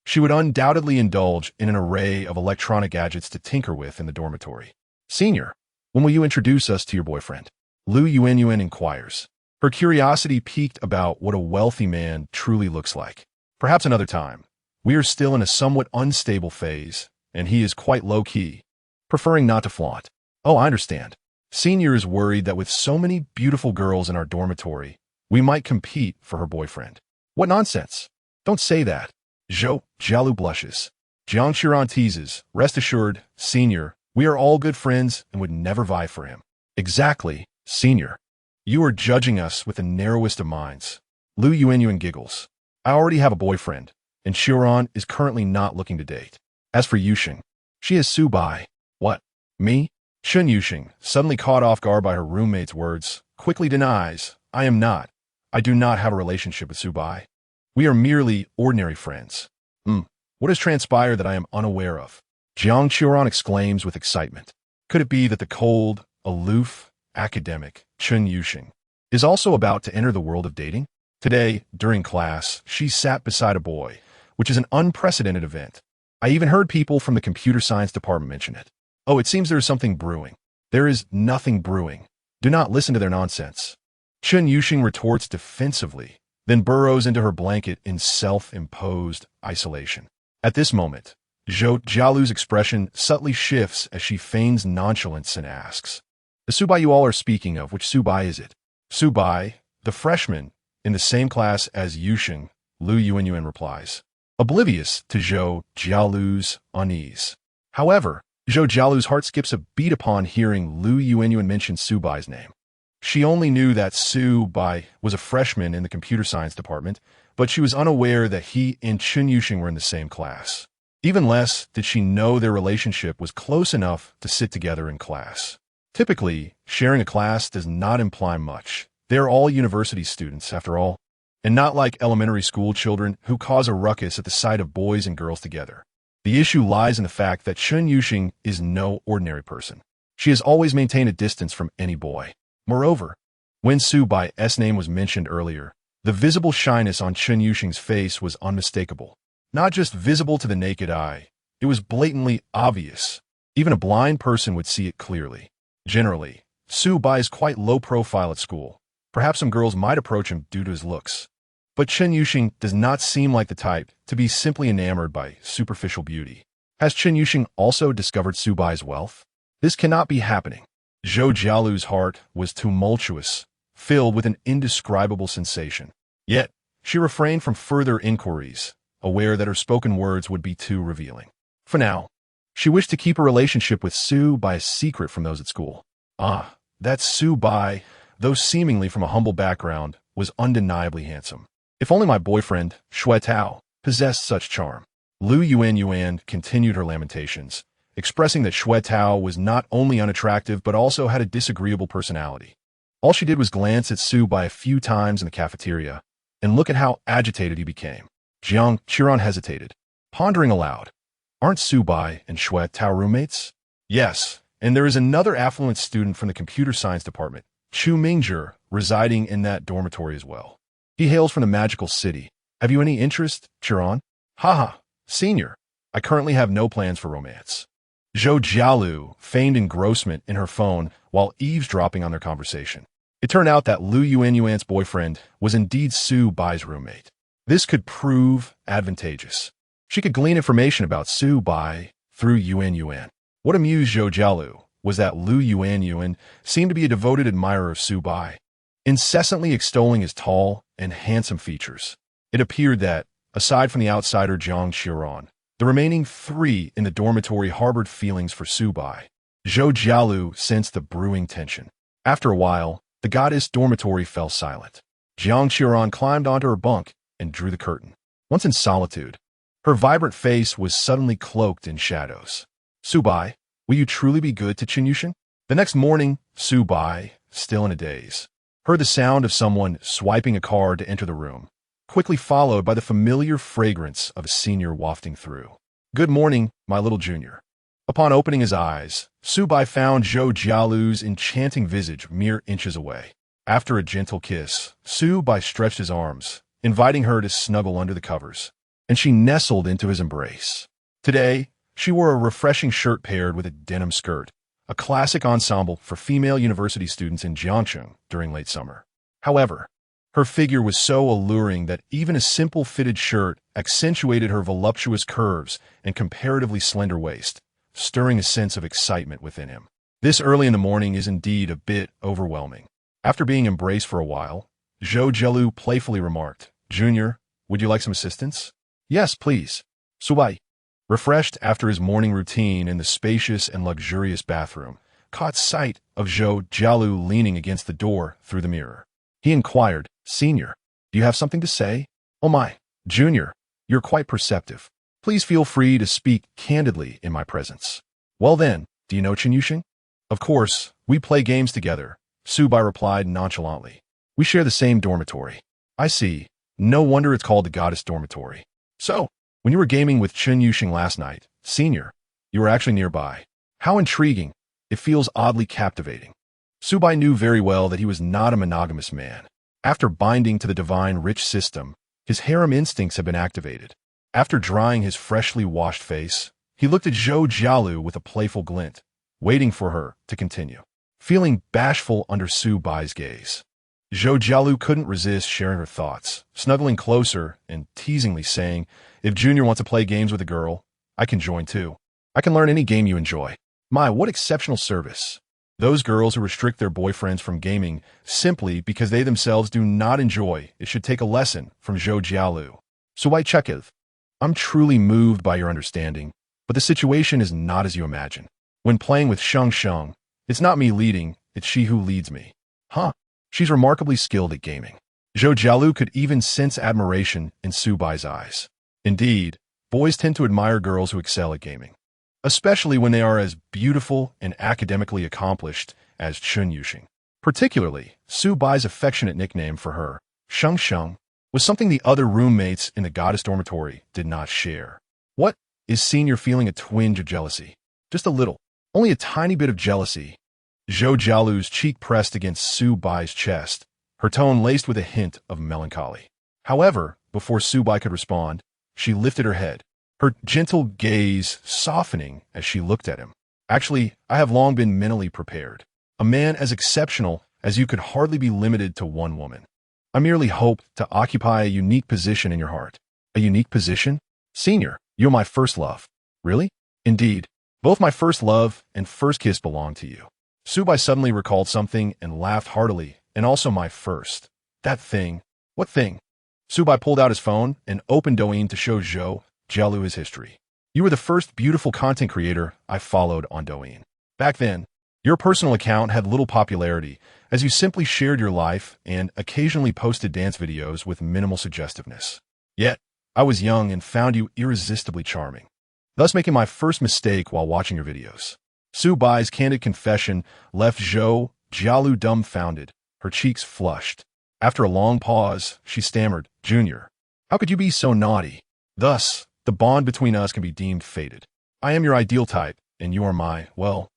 she would undoubtedly indulge in an array of electronic gadgets to tinker with in the dormitory. Senior, when will you introduce us to your boyfriend? Lu Yuanyuan inquires, her curiosity piqued about what a wealthy man truly looks like. Perhaps another time. We are still in a somewhat unstable phase, and he is quite low-key, preferring not to flaunt. Oh, I understand. Senior is worried that with so many beautiful girls in our dormitory, we might compete for her boyfriend. What nonsense. Don't say that. Zhou Jialu blushes. Jiang Qiran teases, rest assured, Senior, we are all good friends and would never vie for him. Exactly, Senior. You are judging us with the narrowest of minds. Lu Yuanyuan giggles. I already have a boyfriend, and Qiran is currently not looking to date. As for Yuxing, she is Su Bai. What? Me? Chun Yuxing, suddenly caught off guard by her roommate's words, quickly denies, I am not. I do not have a relationship with Su Bai. We are merely ordinary friends. What has transpired that I am unaware of? Jiang Qiran exclaims with excitement. Could it be that the cold, aloof, academic Chun Yuxing is also about to enter the world of dating? Today, during class, she sat beside a boy, which is an unprecedented event. I even heard people from the computer science department mention it. Oh, it seems there is something brewing. There is nothing brewing. Do not listen to their nonsense. Chun Yuxing retorts defensively, then burrows into her blanket in self-imposed isolation. At this moment, Zhou Jialu's expression subtly shifts as she feigns nonchalance and asks, the Su Bai you all are speaking of, which Su Bai is it? Su Bai, the freshman, in the same class as Yuxing, Lu Yuanyuan replies, oblivious to Zhou Jialu's unease. However, Zhou Jialu's heart skips a beat upon hearing Lu Yuanyuan mention Su Bai's name. She only knew that Su Bai was a freshman in the computer science department, but she was unaware that he and Chun Yuxing were in the same class. Even less did she know their relationship was close enough to sit together in class. Typically, sharing a class does not imply much. They are all university students, after all, and not like elementary school children who cause a ruckus at the sight of boys and girls together. The issue lies in the fact that Chun Yuxing is no ordinary person. She has always maintained a distance from any boy. Moreover, when Su Bai's name was mentioned earlier, the visible shyness on Chun Yuxing's face was unmistakable. Not just visible to the naked eye, it was blatantly obvious. Even a blind person would see it clearly. Generally, Su Bai is quite low profile at school. Perhaps some girls might approach him due to his looks. But Chun Yuxing does not seem like the type to be simply enamored by superficial beauty. Has Chun Yuxing also discovered Su Bai's wealth? This cannot be happening. Zhou Jialu's heart was tumultuous, filled with an indescribable sensation. Yet, she refrained from further inquiries, aware that her spoken words would be too revealing. For now, she wished to keep her relationship with Su Bai a secret from those at school. That Su Bai, though seemingly from a humble background, was undeniably handsome. If only my boyfriend, Shui Tao, possessed such charm. Lu Yuanyuan continued her lamentations, expressing that Shui Tao was not only unattractive but also had a disagreeable personality. All she did was glance at Su Bai a few times in the cafeteria, and look at how agitated he became. Jiang Qiran hesitated, pondering aloud. Aren't Su Bai and Shui Tao roommates? Yes, and there is another affluent student from the computer science department, Chu Mingzhi, residing in that dormitory as well. He hails from the magical city. Have you any interest, Qiran? Haha, senior. I currently have no plans for romance. Zhou Jialu feigned engrossment in her phone while eavesdropping on their conversation. It turned out that Lu Yuanyuan's boyfriend was indeed Su Bai's roommate. This could prove advantageous. She could glean information about Su Bai through Yuanyuan. What amused Zhou Jialu was that Lu Yuanyuan seemed to be a devoted admirer of Su Bai, incessantly extolling his tall and handsome features. It appeared that, aside from the outsider Jiang Qiran, the remaining three in the dormitory harbored feelings for Su Bai. Zhou Jialu sensed the brewing tension. After a while, the goddess dormitory fell silent. Jiang Qiran climbed onto her bunk and drew the curtain. Once in solitude, her vibrant face was suddenly cloaked in shadows. Subai, will you truly be good to Qinyushin? The next morning, Subai, still in a daze, heard the sound of someone swiping a card to enter the room, quickly followed by the familiar fragrance of a senior wafting through. Good morning, my little junior. Upon opening his eyes, Subai found Zhou Jialu's enchanting visage mere inches away. After a gentle kiss, Subai stretched his arms, inviting her to snuggle under the covers, and she nestled into his embrace. Today, she wore a refreshing shirt paired with a denim skirt, a classic ensemble for female university students in Jiangcheng during late summer. However, her figure was so alluring that even a simple fitted shirt accentuated her voluptuous curves and comparatively slender waist, stirring a sense of excitement within him. This early in the morning is indeed a bit overwhelming. After being embraced for a while, Zhou Jialu playfully remarked, Junior, would you like some assistance? Yes, please. Subai, refreshed after his morning routine in the spacious and luxurious bathroom, caught sight of Zhou Jialu leaning against the door through the mirror. He inquired, Senior, do you have something to say? Oh my, Junior, you're quite perceptive. Please feel free to speak candidly in my presence. Well then, do you know Qinyushin? Of course, we play games together, Subai replied nonchalantly. We share the same dormitory. I see. No wonder it's called the Goddess Dormitory. So, when you were gaming with Qinyushin last night, Senior, you were actually nearby. How intriguing. It feels oddly captivating. Subai knew very well that he was not a monogamous man. After binding to the divine rich system, his harem instincts had been activated. After drying his freshly washed face, he looked at Zhou Jialu with a playful glint, waiting for her to continue. Feeling bashful under Subai's gaze, Zhou Jialu couldn't resist sharing her thoughts, snuggling closer and teasingly saying, if Junior wants to play games with a girl, I can join too. I can learn any game you enjoy. My, what exceptional service. Those girls who restrict their boyfriends from gaming simply because they themselves do not enjoy it should take a lesson from Zhou Jialu. Subai Chekiv, I'm truly moved by your understanding, but the situation is not as you imagine. When playing with Sheng Sheng, it's not me leading, it's she who leads me. Huh, she's remarkably skilled at gaming. Zhou Jialu could even sense admiration in Subai's eyes. Indeed, boys tend to admire girls who excel at gaming, especially when they are as beautiful and academically accomplished as Qinyushin. Particularly, Subai's affectionate nickname for her, Sheng Sheng, was something the other roommates in the Goddess Dormitory did not share. What, is Senior feeling a twinge of jealousy? Just a little, only a tiny bit of jealousy. Zhou Jialu's cheek pressed against Subai's chest, her tone laced with a hint of melancholy. However, before Subai could respond, she lifted her head, her gentle gaze softening as she looked at him. Actually, I have long been mentally prepared. A man as exceptional as you could hardly be limited to one woman. I merely hope to occupy a unique position in your heart. A unique position? Senior, you're my first love. Really? Indeed. Both my first love and first kiss belong to you. Subai suddenly recalled something and laughed heartily, and also my first. That thing. What thing? Subai pulled out his phone and opened Douyin to show Zhou Jialu his history. You were the first beautiful content creator I followed on Douyin. Back then, your personal account had little popularity, as you simply shared your life and occasionally posted dance videos with minimal suggestiveness. Yet, I was young and found you irresistibly charming, thus making my first mistake while watching your videos. Subai's candid confession left Zhou Jialu dumbfounded, her cheeks flushed. After a long pause, she stammered, Junior, how could you be so naughty? Thus, the bond between us can be deemed fated. I am your ideal type, and you are my, well,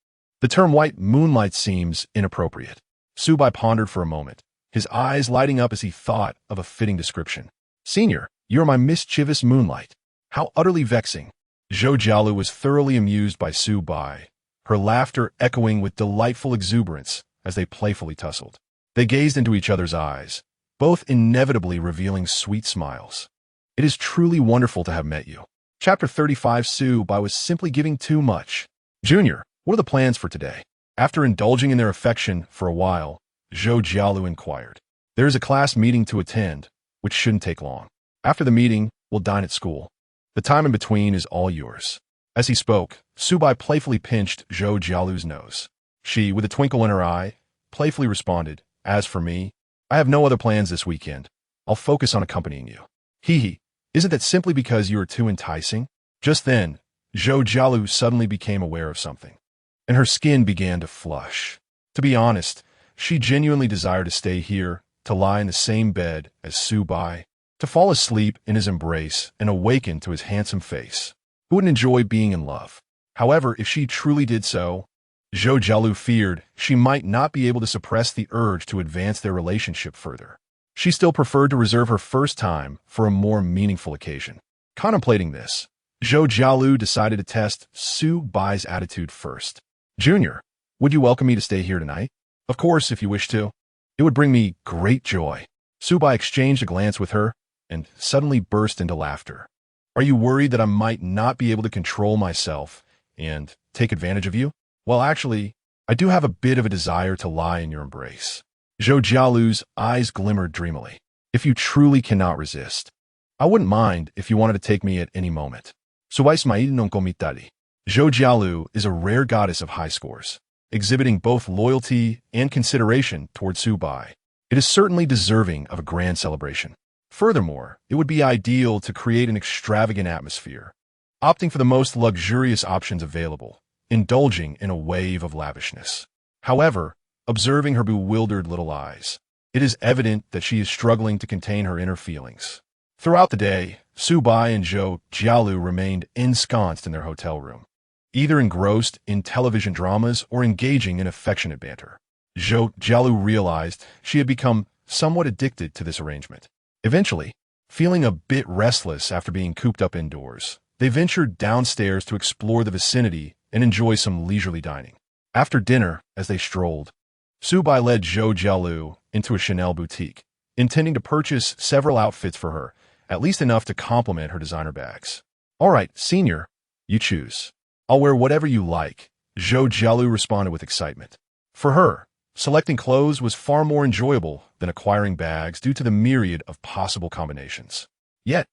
the term white moonlight seems inappropriate. Subai pondered for a moment, his eyes lighting up as he thought of a fitting description. Senior, you are my mischievous moonlight. How utterly vexing. Zhou Jialu was thoroughly amused by Subai, her laughter echoing with delightful exuberance as they playfully tussled. They gazed into each other's eyes, both inevitably revealing sweet smiles. It is truly wonderful to have met you. Chapter 35. Subai was simply giving too much. Junior, what are the plans for today? After indulging in their affection for a while, Zhou Jialu inquired. There is a class meeting to attend, which shouldn't take long. After the meeting, we'll dine at school. The time in between is all yours. As he spoke, Subai playfully pinched Zhou Jialu's nose. She, with a twinkle in her eye, playfully responded, "As for me, I have no other plans this weekend. I'll focus on accompanying you." Hee hee. Isn't that simply because you are too enticing? Just then, Zhou Jialu suddenly became aware of something, and her skin began to flush. To be honest, she genuinely desired to stay here, to lie in the same bed as Su Bai, to fall asleep in his embrace and awaken to his handsome face. Who wouldn't enjoy being in love? However, if she truly did so, Zhou Jialu feared she might not be able to suppress the urge to advance their relationship further. She still preferred to reserve her first time for a more meaningful occasion. Contemplating this, Zhou Jialu decided to test Su Bai's attitude first. "Junior, would you welcome me to stay here tonight?" "Of course, if you wish to. It would bring me great joy." Su Bai exchanged a glance with her and suddenly burst into laughter. "Are you worried that I might not be able to control myself and take advantage of you?" "Well, actually, I do have a bit of a desire to lie in your embrace." Zhou Jialu's eyes glimmered dreamily. "If you truly cannot resist, I wouldn't mind if you wanted to take me at any moment." Zhou Jialu is a rare goddess of high scores, exhibiting both loyalty and consideration towards Su Bai. It is certainly deserving of a grand celebration. Furthermore, it would be ideal to create an extravagant atmosphere, opting for the most luxurious options available, indulging in a wave of lavishness. However, observing her bewildered little eyes, it is evident that she is struggling to contain her inner feelings. Throughout the day, Su Bai and Zhou Jialu remained ensconced in their hotel room, either engrossed in television dramas or engaging in affectionate banter. Zhou Jialu realized she had become somewhat addicted to this arrangement. Eventually, feeling a bit restless after being cooped up indoors, they ventured downstairs to explore the vicinity and enjoy some leisurely dining. After dinner, as they strolled, Su Bai led Zhou Jialu into a Chanel boutique, intending to purchase several outfits for her, at least enough to complement her designer bags. "All right, senior, you choose. I'll wear whatever you like," Zhou Jialu responded with excitement. For her, selecting clothes was far more enjoyable than acquiring bags due to the myriad of possible combinations. Yet,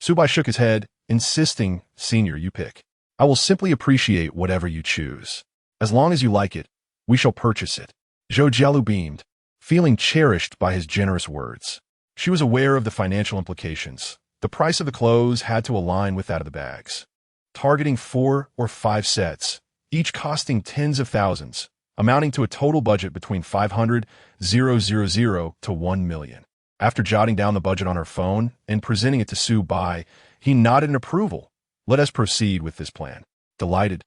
Su Bai shook his head, insisting, "Senior, you pick. I will simply appreciate whatever you choose. As long as you like it, we shall purchase it." Zhou Jialu beamed, feeling cherished by his generous words. She was aware of the financial implications. The price of the clothes had to align with that of the bags. Targeting 4 or 5 sets, each costing tens of thousands, amounting to a total budget between 500,000 to 1 million. After jotting down the budget on her phone and presenting it to Su Bai, he nodded in approval. "Let us proceed with this plan." Delighted,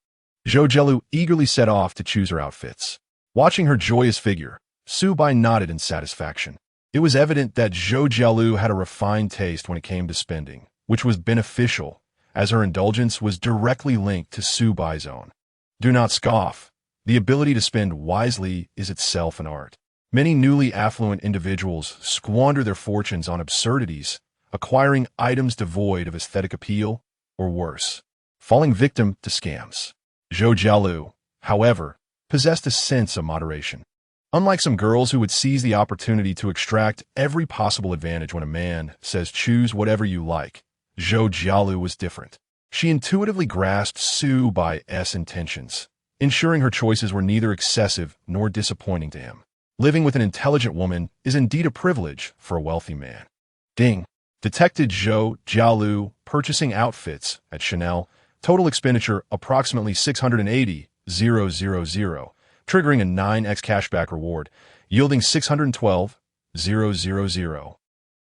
Zhou Jialu eagerly set off to choose her outfits. Watching her joyous figure, Su Bai nodded in satisfaction. It was evident that Zhou Jialu had a refined taste when it came to spending, which was beneficial, as her indulgence was directly linked to Su Bai's own. Do not scoff. The ability to spend wisely is itself an art. Many newly affluent individuals squander their fortunes on absurdities, acquiring items devoid of aesthetic appeal, or worse, falling victim to scams. Zhou Jialu, however, possessed a sense of moderation. Unlike some girls who would seize the opportunity to extract every possible advantage when a man says choose whatever you like, Zhou Jialu was different. She intuitively grasped Su Bai's intentions, ensuring her choices were neither excessive nor disappointing to him. Living with an intelligent woman is indeed a privilege for a wealthy man. Ding! Detected Zhou Jialu purchasing outfits at Chanel. Total expenditure approximately 680,000, triggering a 9x cashback reward, yielding 612,000.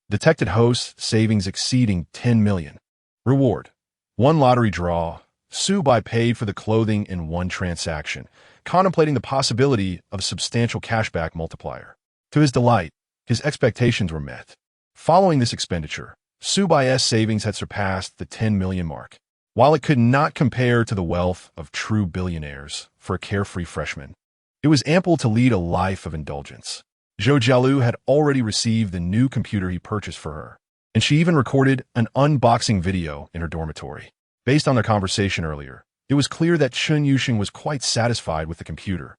Detected hosts savings exceeding 10 million. Reward: 1 lottery draw. Su Bai paid for the clothing in 1 transaction, contemplating the possibility of a substantial cashback multiplier. To his delight, his expectations were met. Following this expenditure, Su Bai's savings had surpassed the 10 million mark. While it could not compare to the wealth of true billionaires for a carefree freshman, it was ample to lead a life of indulgence. Zhou Jialu had already received the new computer he purchased for her, and she even recorded an unboxing video in her dormitory. Based on their conversation earlier, it was clear that Chun Yuxing was quite satisfied with the computer,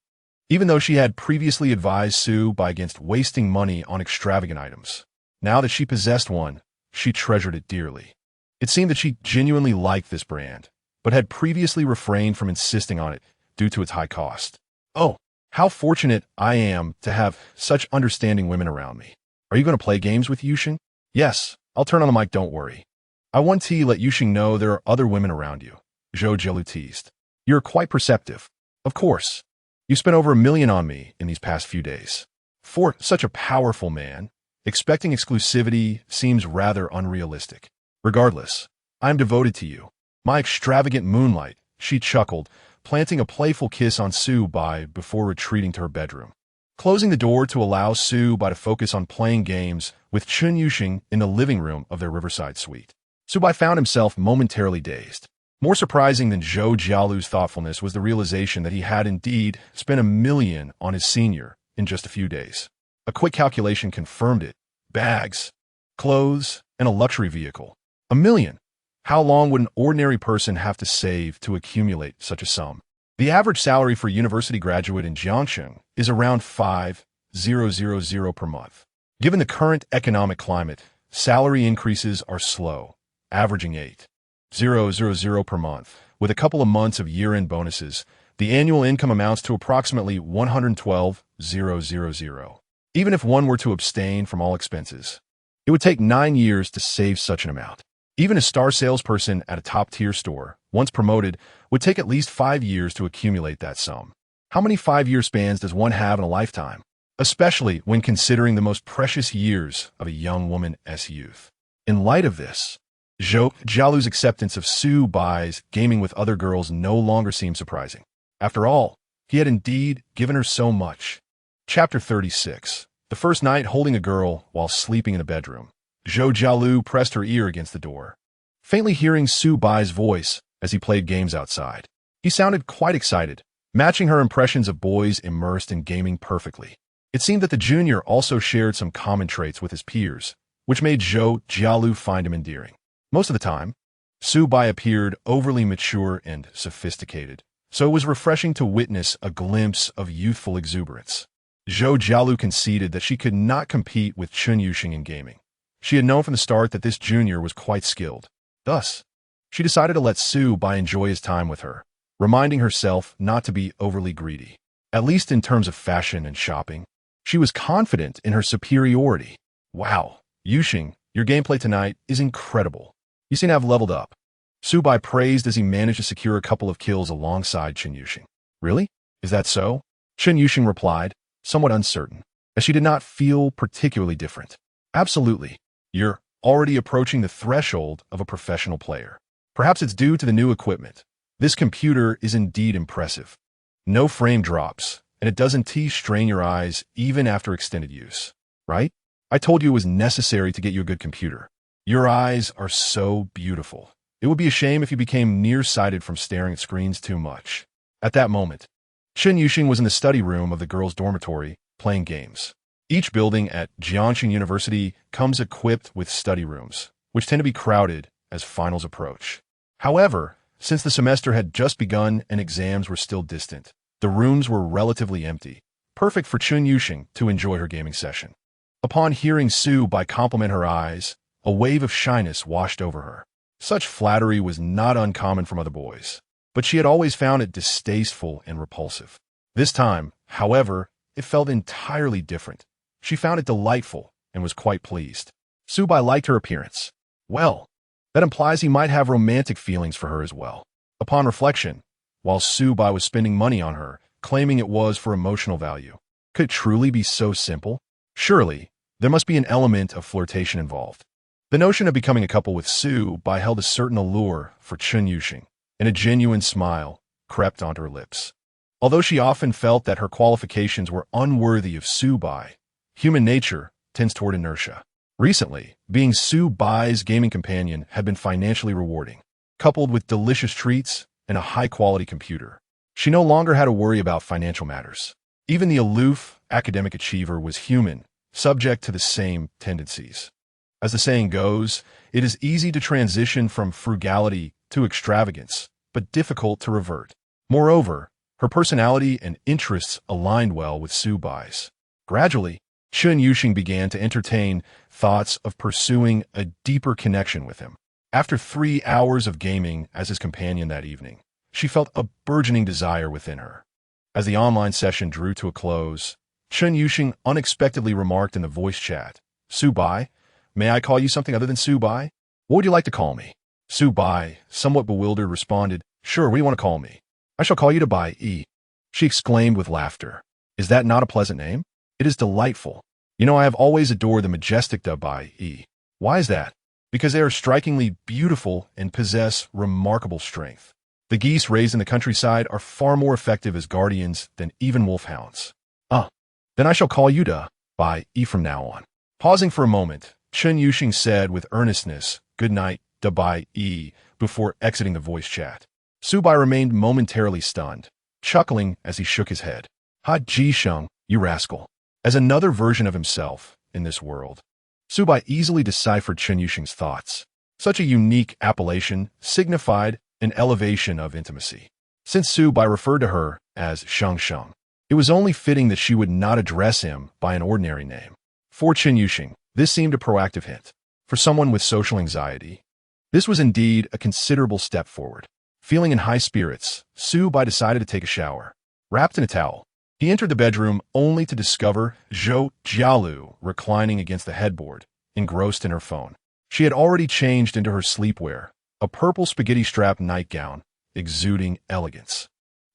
even though she had previously advised Su Bai against wasting money on extravagant items. Now that she possessed one, she treasured it dearly. It seemed that she genuinely liked this brand, but had previously refrained from insisting on it due to its high cost. "Oh, How fortunate I am to have such understanding women around me. Are you going to play games with Yuxing? Yes, I'll turn on the mic, don't worry. I want to let Yuxing know there are other women around you, Zhou Jialu teased. You're quite perceptive. Of course. You spent over $1 million on me in these past few days. For such a powerful man, expecting exclusivity seems rather unrealistic. Regardless, I'm devoted to you. My extravagant moonlight, she chuckled, planting a playful kiss on Su Bai before retreating to her bedroom. Closing the door to allow Su Bai to focus on playing games with Chun Yuxing in the living room of their riverside suite. Su Bai found himself momentarily dazed. More surprising than Zhou Jialu's thoughtfulness was the realization that he had indeed spent $1 million on his senior in just a few days. A quick calculation confirmed it. Bags, clothes, and a luxury vehicle. $1 million. How long would an ordinary person have to save to accumulate such a sum? The average salary for a university graduate in Jiangxing is around $5,000 per month. Given the current economic climate, salary increases are slow, averaging $8,000 per month. With a couple of months of year-end bonuses, the annual income amounts to approximately $112,000. Even if one were to abstain from all expenses, it would take 9 years to save such an amount. Even a star salesperson at a top-tier store, once promoted, would take at least 5 years to accumulate that sum. How many 5-year spans does one have in a lifetime? Especially when considering the most precious years of a young woman's youth. In light of this, Zhou Jialu's acceptance of Su Bai's gaming with other girls no longer seemed surprising. After all, he had indeed given her so much. Chapter 36. The first night holding a girl while sleeping in a bedroom. Zhou Jialu pressed her ear against the door, faintly hearing Su Bai's voice as he played games outside. He sounded quite excited, matching her impressions of boys immersed in gaming perfectly. It seemed that the junior also shared some common traits with his peers, which made Zhou Jialu find him endearing. Most of the time, Su Bai appeared overly mature and sophisticated, so it was refreshing to witness a glimpse of youthful exuberance. Zhou Jialu conceded that she could not compete with Chun Yuxing in gaming. She had known from the start that this junior was quite skilled. Thus, she decided to let Su Bai enjoy his time with her, reminding herself not to be overly greedy. At least in terms of fashion and shopping, she was confident in her superiority. Wow, Yuxing, your gameplay tonight is incredible. You seem to have leveled up. Su Bai praised as he managed to secure a couple of kills alongside Chun Yuxing. Really? Is that so? Chun Yuxing replied, somewhat uncertain, as she did not feel particularly different. Absolutely. You're already approaching the threshold of a professional player. Perhaps it's due to the new equipment. This computer is indeed impressive. No frame drops, and it doesn't strain your eyes even after extended use. Right? I told you it was necessary to get you a good computer. Your eyes are so beautiful. It would be a shame if you became nearsighted from staring at screens too much. At that moment, Chun Yuxing was in the study room of the girls' dormitory, playing games. Each building at Jiangxing University comes equipped with study rooms, which tend to be crowded as finals approach. However, since the semester had just begun and exams were still distant, the rooms were relatively empty, perfect for Chun Yuxing to enjoy her gaming session. Upon hearing Su Bai compliment her eyes, a wave of shyness washed over her. Such flattery was not uncommon from other boys, but she had always found it distasteful and repulsive. This time, however, it felt entirely different. She found it delightful and was quite pleased. Su Bai liked her appearance. Well, that implies he might have romantic feelings for her as well. Upon reflection, while Su Bai was spending money on her, claiming it was for emotional value, could it truly be so simple? Surely, there must be an element of flirtation involved. The notion of becoming a couple with Su Bai held a certain allure for Chun Yuxing, and a genuine smile crept onto her lips. Although she often felt that her qualifications were unworthy of Su Bai, human nature tends toward inertia. Recently, being Su Bai's gaming companion had been financially rewarding, coupled with delicious treats and a high-quality computer. She no longer had to worry about financial matters. Even the aloof academic achiever was human, subject to the same tendencies. As the saying goes, it is easy to transition from frugality to extravagance, but difficult to revert. Moreover, her personality and interests aligned well with Su Bai's. Gradually, Chun Yuxing began to entertain thoughts of pursuing a deeper connection with him. After 3 hours of gaming as his companion that evening, she felt a burgeoning desire within her. As the online session drew to a close, Chen Yuxing unexpectedly remarked in the voice chat, "Su Bai, may I call you something other than Su Bai? What would you like to call me?" Su Bai, somewhat bewildered, responded, "Sure, what do you want to call me?" "I shall call you to Bai E," she exclaimed with laughter. "Is that not a pleasant name?" "It is delightful. You know, I have always adored the majestic Da Bai E." "Why is that?" "Because they are strikingly beautiful and possess remarkable strength. The geese raised in the countryside are far more effective as guardians than even wolfhounds." Then I shall call you Da Bai E from now on." Pausing for a moment, Chen Yuxing said with earnestness, "Good night, Da Bai E," before exiting the voice chat. Su Bai remained momentarily stunned, chuckling as he shook his head. "Ha Ji Sheng, you rascal." As another version of himself in this world, Su Bai easily deciphered Chen Yuxing's thoughts. Such a unique appellation signified an elevation of intimacy. Since Su Bai referred to her as Sheng Sheng, it was only fitting that she would not address him by an ordinary name. For Chen Yuxing, this seemed a proactive hint. For someone with social anxiety, this was indeed a considerable step forward. Feeling in high spirits, Su Bai decided to take a shower. Wrapped in a towel, he entered the bedroom only to discover Zhou Jialu reclining against the headboard, engrossed in her phone. She had already changed into her sleepwear, a purple spaghetti-strap nightgown, exuding elegance.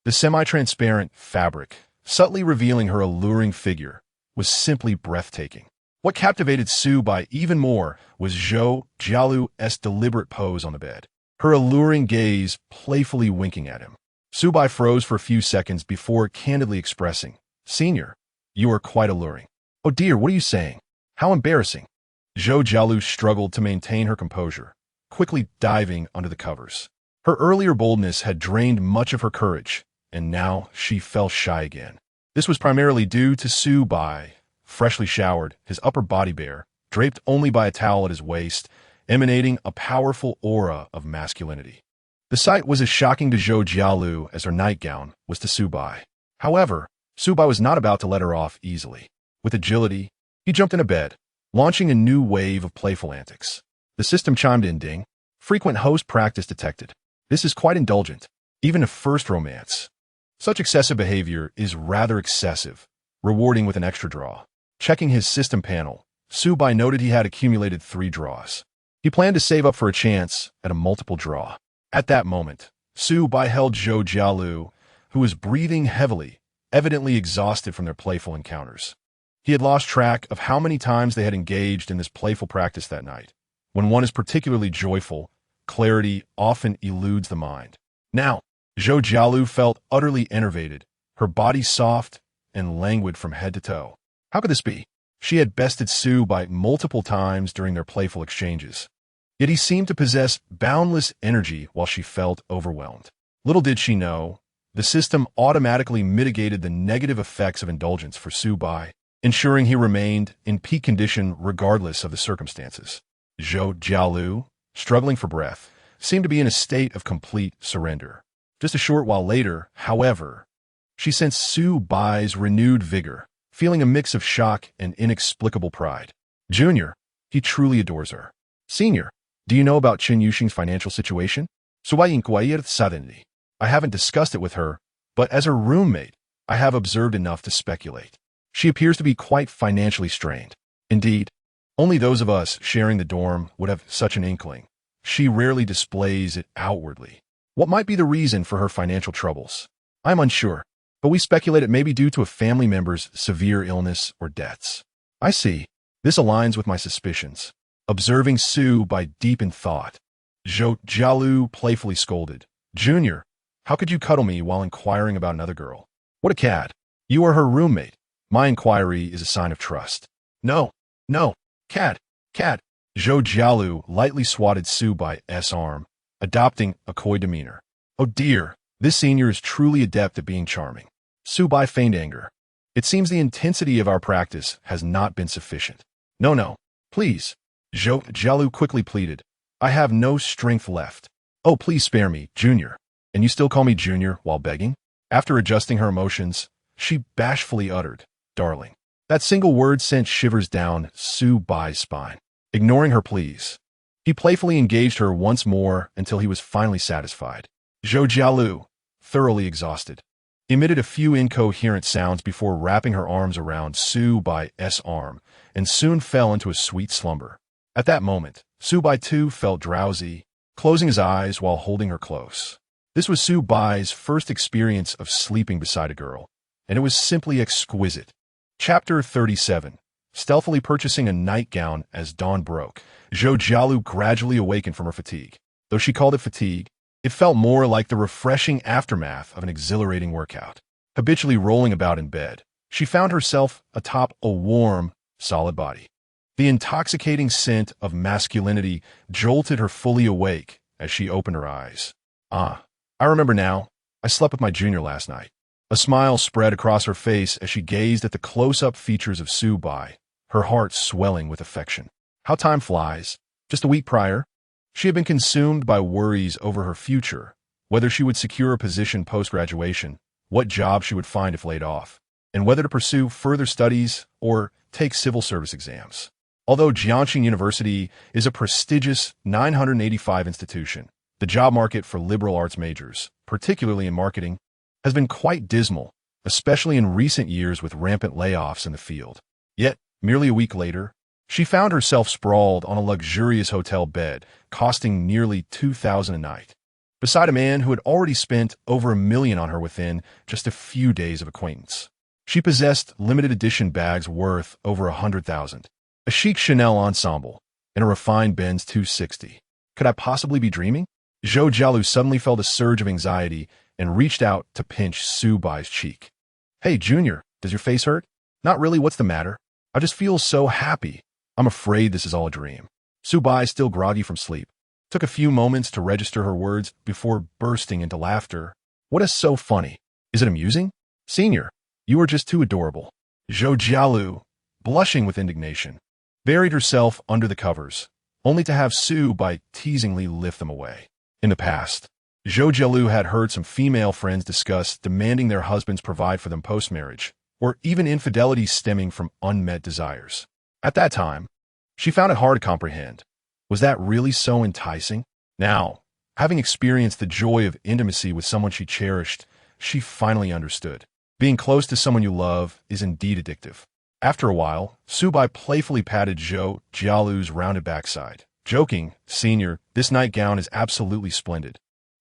The semi-transparent fabric, subtly revealing her alluring figure, was simply breathtaking. What captivated Su Bai even more was Zhou Jialu's deliberate pose on the bed, her alluring gaze playfully winking at him. Su Bai froze for a few seconds before candidly expressing, "Senior, you are quite alluring." "Oh dear, what are you saying? How embarrassing." Zhou Jialu struggled to maintain her composure, quickly diving under the covers. Her earlier boldness had drained much of her courage, and now she felt shy again. This was primarily due to Su Bai, freshly showered, his upper body bare, draped only by a towel at his waist, emanating a powerful aura of masculinity. The sight was as shocking to Zhou Jialu as her nightgown was to Su Bai. However, Su Bai was not about to let her off easily. With agility, he jumped into bed, launching a new wave of playful antics. The system chimed in, ding. Frequent host practice detected. This is quite indulgent, even a first romance. Such excessive behavior is rather excessive, rewarding with an extra draw. Checking his system panel, Su Bai noted he had accumulated 3 draws. He planned to save up for a chance at a multiple draw. At that moment, Su Bai held Zhou Jialu, who was breathing heavily, evidently exhausted from their playful encounters. He had lost track of how many times they had engaged in this playful practice that night. When one is particularly joyful, clarity often eludes the mind. Now, Zhou Jialu felt utterly enervated, her body soft and languid from head to toe. How could this be? She had bested Su Bai multiple times during their playful exchanges. Yet he seemed to possess boundless energy while she felt overwhelmed. Little did she know, the system automatically mitigated the negative effects of indulgence for Su Bai, ensuring he remained in peak condition regardless of the circumstances. Zhou Jialu, struggling for breath, seemed to be in a state of complete surrender. Just a short while later, however, she sensed Su Bai's renewed vigor, feeling a mix of shock and inexplicable pride. "Junior, he truly adores her." "Senior, do you know about Chen Yuxing's financial situation?" "I haven't discussed it with her, but as her roommate, I have observed enough to speculate. She appears to be quite financially strained. Indeed, only those of us sharing the dorm would have such an inkling. She rarely displays it outwardly. What might be the reason for her financial troubles? I'm unsure, but we speculate it may be due to a family member's severe illness or debts." "I see. This aligns with my suspicions." Observing Su Bai deep in thought, Zhou Jialu playfully scolded, "Junior, how could you cuddle me while inquiring about another girl? What a cad. You are her roommate. My inquiry is a sign of trust." No, cad. Zhou Jialu lightly swatted Su Bai's arm, adopting a coy demeanor. "Oh dear, this senior is truly adept at being charming." Su Bai feigned anger. "It seems the intensity of our practice has not been sufficient." No, please," Zhou Jialu quickly pleaded. "I have no strength left." "Oh, please spare me, Junior." "And you still call me Junior while begging?" After adjusting her emotions, she bashfully uttered, "Darling." That single word sent shivers down Su Bai's spine. Ignoring her pleas, he playfully engaged her once more until he was finally satisfied. Zhou Jialu, thoroughly exhausted, emitted a few incoherent sounds before wrapping her arms around Su-bai's arm and soon fell into a sweet slumber. At that moment, Su-bai too felt drowsy, closing his eyes while holding her close. This was Su-bai's first experience of sleeping beside a girl, and it was simply exquisite. Chapter 37. Stealthily purchasing a nightgown as dawn broke, Zhou Jialu gradually awakened from her fatigue. Though she called it fatigue, it felt more like the refreshing aftermath of an exhilarating workout. Habitually rolling about in bed, she found herself atop a warm, solid body. The intoxicating scent of masculinity jolted her fully awake as she opened her eyes. Ah, I remember now. I slept with my junior last night. A smile spread across her face as she gazed at the close-up features of Su-bai, her heart swelling with affection. How time flies. Just a week prior, she had been consumed by worries over her future, whether she would secure a position post-graduation, what job she would find if laid off, and whether to pursue further studies or take civil service exams. Although Jiangxing University is a prestigious 985 institution, the job market for liberal arts majors, particularly in marketing, has been quite dismal, especially in recent years with rampant layoffs in the field. Yet, merely a week later, she found herself sprawled on a luxurious hotel bed, costing nearly $2,000 a night, beside a man who had already spent over $1 million on her within just a few days of acquaintance. She possessed limited edition bags worth over $100,000, a chic Chanel ensemble, and a refined Benz 260. Could I possibly be dreaming? Zhou Jialu suddenly felt a surge of anxiety and reached out to pinch Su-bai's cheek. Hey, Junior, does your face hurt? Not really, what's the matter? I just feel so happy. I'm afraid this is all a dream. Su-bai, still groggy from sleep, took a few moments to register her words before bursting into laughter. What is so funny? Is it amusing? Senior, you are just too adorable. Zhou Jialu, blushing with indignation, buried herself under the covers, only to have Su-bai teasingly lift them away. In the past, Zhou Jialu had heard some female friends discuss demanding their husbands provide for them post-marriage, or even infidelity stemming from unmet desires. At that time, she found it hard to comprehend. Was that really so enticing? Now, having experienced the joy of intimacy with someone she cherished, she finally understood. Being close to someone you love is indeed addictive. After a while, Su-bai playfully patted Zhou Jialu's rounded backside, joking, Senior, this nightgown is absolutely splendid.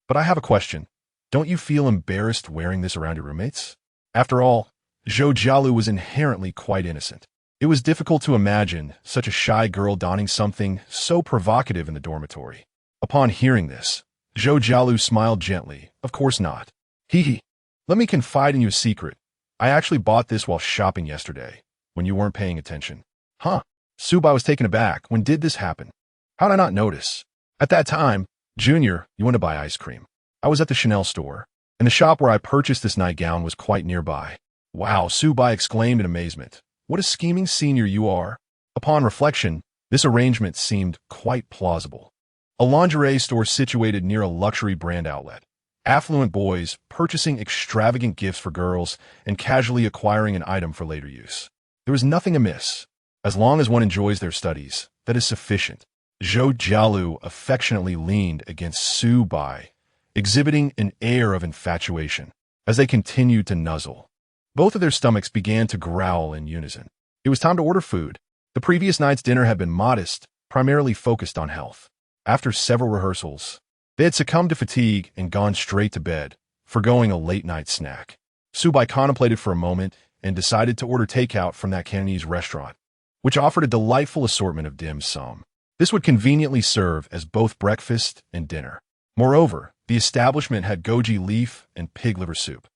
But I have a question. Don't you feel embarrassed wearing this around your roommates? After all, Zhou Jialu was inherently quite innocent. It was difficult to imagine such a shy girl donning something so provocative in the dormitory. Upon hearing this, Zhou Jialu smiled gently. Of course not. Hee. Let me confide in you a secret. I actually bought this while shopping yesterday, when you weren't paying attention. Huh? Su-bai was taken aback. When did this happen? How did I not notice? At that time, Junior, you went to buy ice cream. I was at the Chanel store, and the shop where I purchased this nightgown was quite nearby. Wow, Su-bai exclaimed in amazement. What a scheming senior you are. Upon reflection, this arrangement seemed quite plausible. A lingerie store situated near a luxury brand outlet. Affluent boys purchasing extravagant gifts for girls and casually acquiring an item for later use. There was nothing amiss. As long as one enjoys their studies, that is sufficient. Zhou Jialu affectionately leaned against Su-bai, exhibiting an air of infatuation. As they continued to nuzzle, both of their stomachs began to growl in unison. It was time to order food. The previous night's dinner had been modest, primarily focused on health. After several rehearsals, they had succumbed to fatigue and gone straight to bed, forgoing a late-night snack. Su-bai contemplated for a moment and decided to order takeout from that Cantonese restaurant, which offered a delightful assortment of dim sum. This would conveniently serve as both breakfast and dinner. Moreover, the establishment had goji leaf and pig liver soup.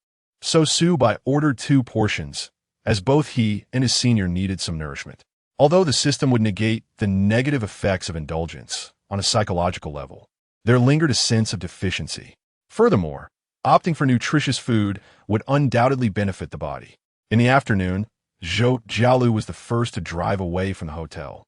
So Su-bai ordered 2 portions, as both he and his senior needed some nourishment. Although the system would negate the negative effects of indulgence on a psychological level, there lingered a sense of deficiency. Furthermore, opting for nutritious food would undoubtedly benefit the body. In the afternoon, Zhou Jialu was the first to drive away from the hotel,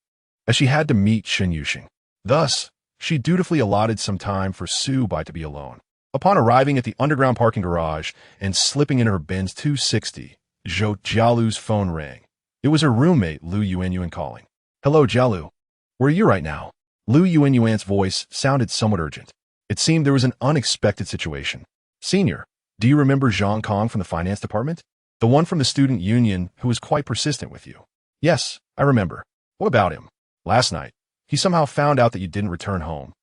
as she had to meet Shen Yuxing. Thus, she dutifully allotted some time for Su-bai to be alone. Upon arriving at the underground parking garage and slipping into her Benz 260, Zhou Jialu's phone rang. It was her roommate, Lu Yuanyuan, calling. Hello, Jialu. Where are you right now? Lu Yuanyuan's voice sounded somewhat urgent. It seemed there was an unexpected situation. Senior, Do you remember Zhang Kong from the finance department? The one from the student union who was quite persistent with you. Yes, I remember. What about him? Last night, he somehow found out that you didn't return home,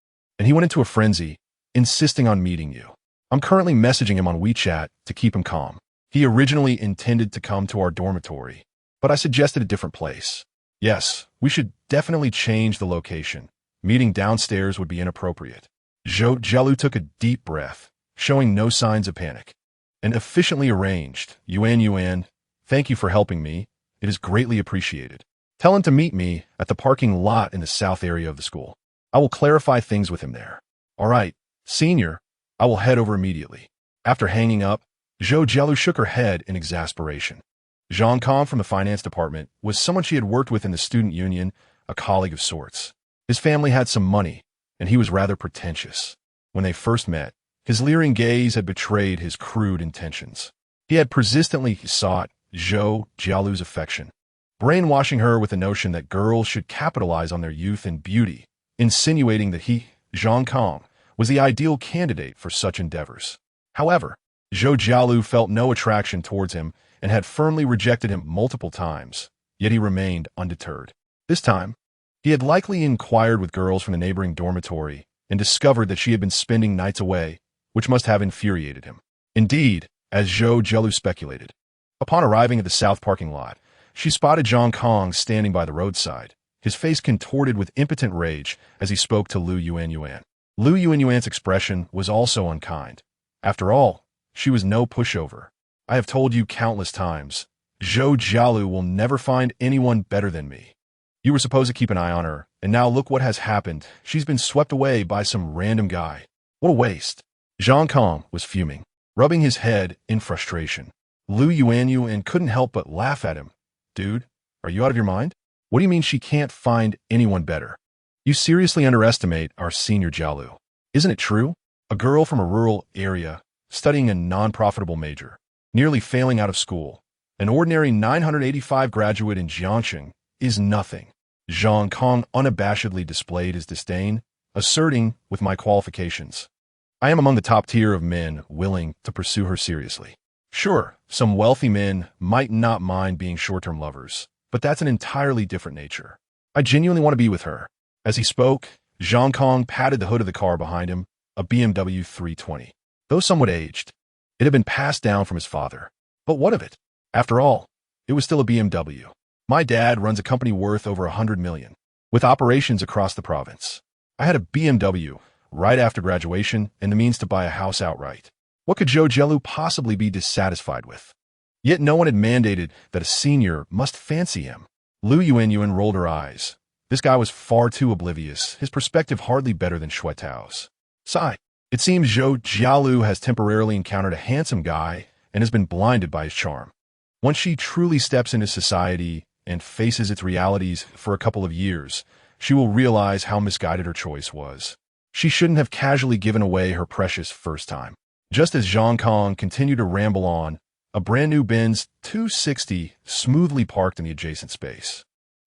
and he went into a frenzy, insisting on meeting you. I'm currently messaging him on WeChat to keep him calm. He originally intended to come to our dormitory, but I suggested a different place. Yes, we should definitely change the location. Meeting downstairs would be inappropriate. Zhou Jialu took a deep breath, showing no signs of panic. And efficiently arranged, Yuan, thank you for helping me. It is greatly appreciated. Tell him to meet me at the parking lot in the south area of the school. I will clarify things with him there. All right, senior, I will head over immediately. After hanging up, Zhou Jialu shook her head in exasperation. Zhang Kong from the finance department was someone she had worked with in the student union, a colleague of sorts. His family had some money, and he was rather pretentious. When they first met, his leering gaze had betrayed his crude intentions. He had persistently sought Zhou Jialu's affection, brainwashing her with the notion that girls should capitalize on their youth and beauty, insinuating that he, Zhang Kong, was the ideal candidate for such endeavors. However, Zhou Jialu felt no attraction towards him and had firmly rejected him multiple times, yet he remained undeterred. This time, he had likely inquired with girls from the neighboring dormitory and discovered that she had been spending nights away, which must have infuriated him. Indeed, as Zhou Jialu speculated, upon arriving at the south parking lot, she spotted Zhang Kong standing by the roadside, his face contorted with impotent rage as he spoke to Lu Yuan. Lu Yuan's expression was also unkind. After all, she was no pushover. I have told you countless times, Zhou Jialu will never find anyone better than me. You were supposed to keep an eye on her, and now look what has happened. She's been swept away by some random guy. What a waste. Zhang Kong was fuming, rubbing his head in frustration. Lu Yuan couldn't help but laugh at him. Dude, are you out of your mind? What do you mean she can't find anyone better? You seriously underestimate our senior Jialu. Isn't it true? A girl from a rural area, studying a non-profitable major, nearly failing out of school, an ordinary 985 graduate in Jiangxing, is nothing. Zhang Kong unabashedly displayed his disdain, asserting, with my qualifications, I am among the top tier of men willing to pursue her seriously. Sure, some wealthy men might not mind being short-term lovers, but that's an entirely different nature. I genuinely want to be with her. As he spoke, Zhang Kong patted the hood of the car behind him, a BMW 320. Though somewhat aged, it had been passed down from his father. But what of it? After all, it was still a BMW. My dad runs a company worth over $100 million, with operations across the province. I had a BMW right after graduation and the means to buy a house outright. What could Zhou Jialu possibly be dissatisfied with? Yet no one had mandated that a senior must fancy him. Lu Yuan rolled her eyes. This guy was far too oblivious, his perspective hardly better than Shui Tao's. Sigh. It seems Zhou Jialu has temporarily encountered a handsome guy and has been blinded by his charm. Once she truly steps into society and faces its realities for a couple of years, she will realize how misguided her choice was. She shouldn't have casually given away her precious first time. Just as Zhang Kong continued to ramble on, a brand new Benz 260 smoothly parked in the adjacent space,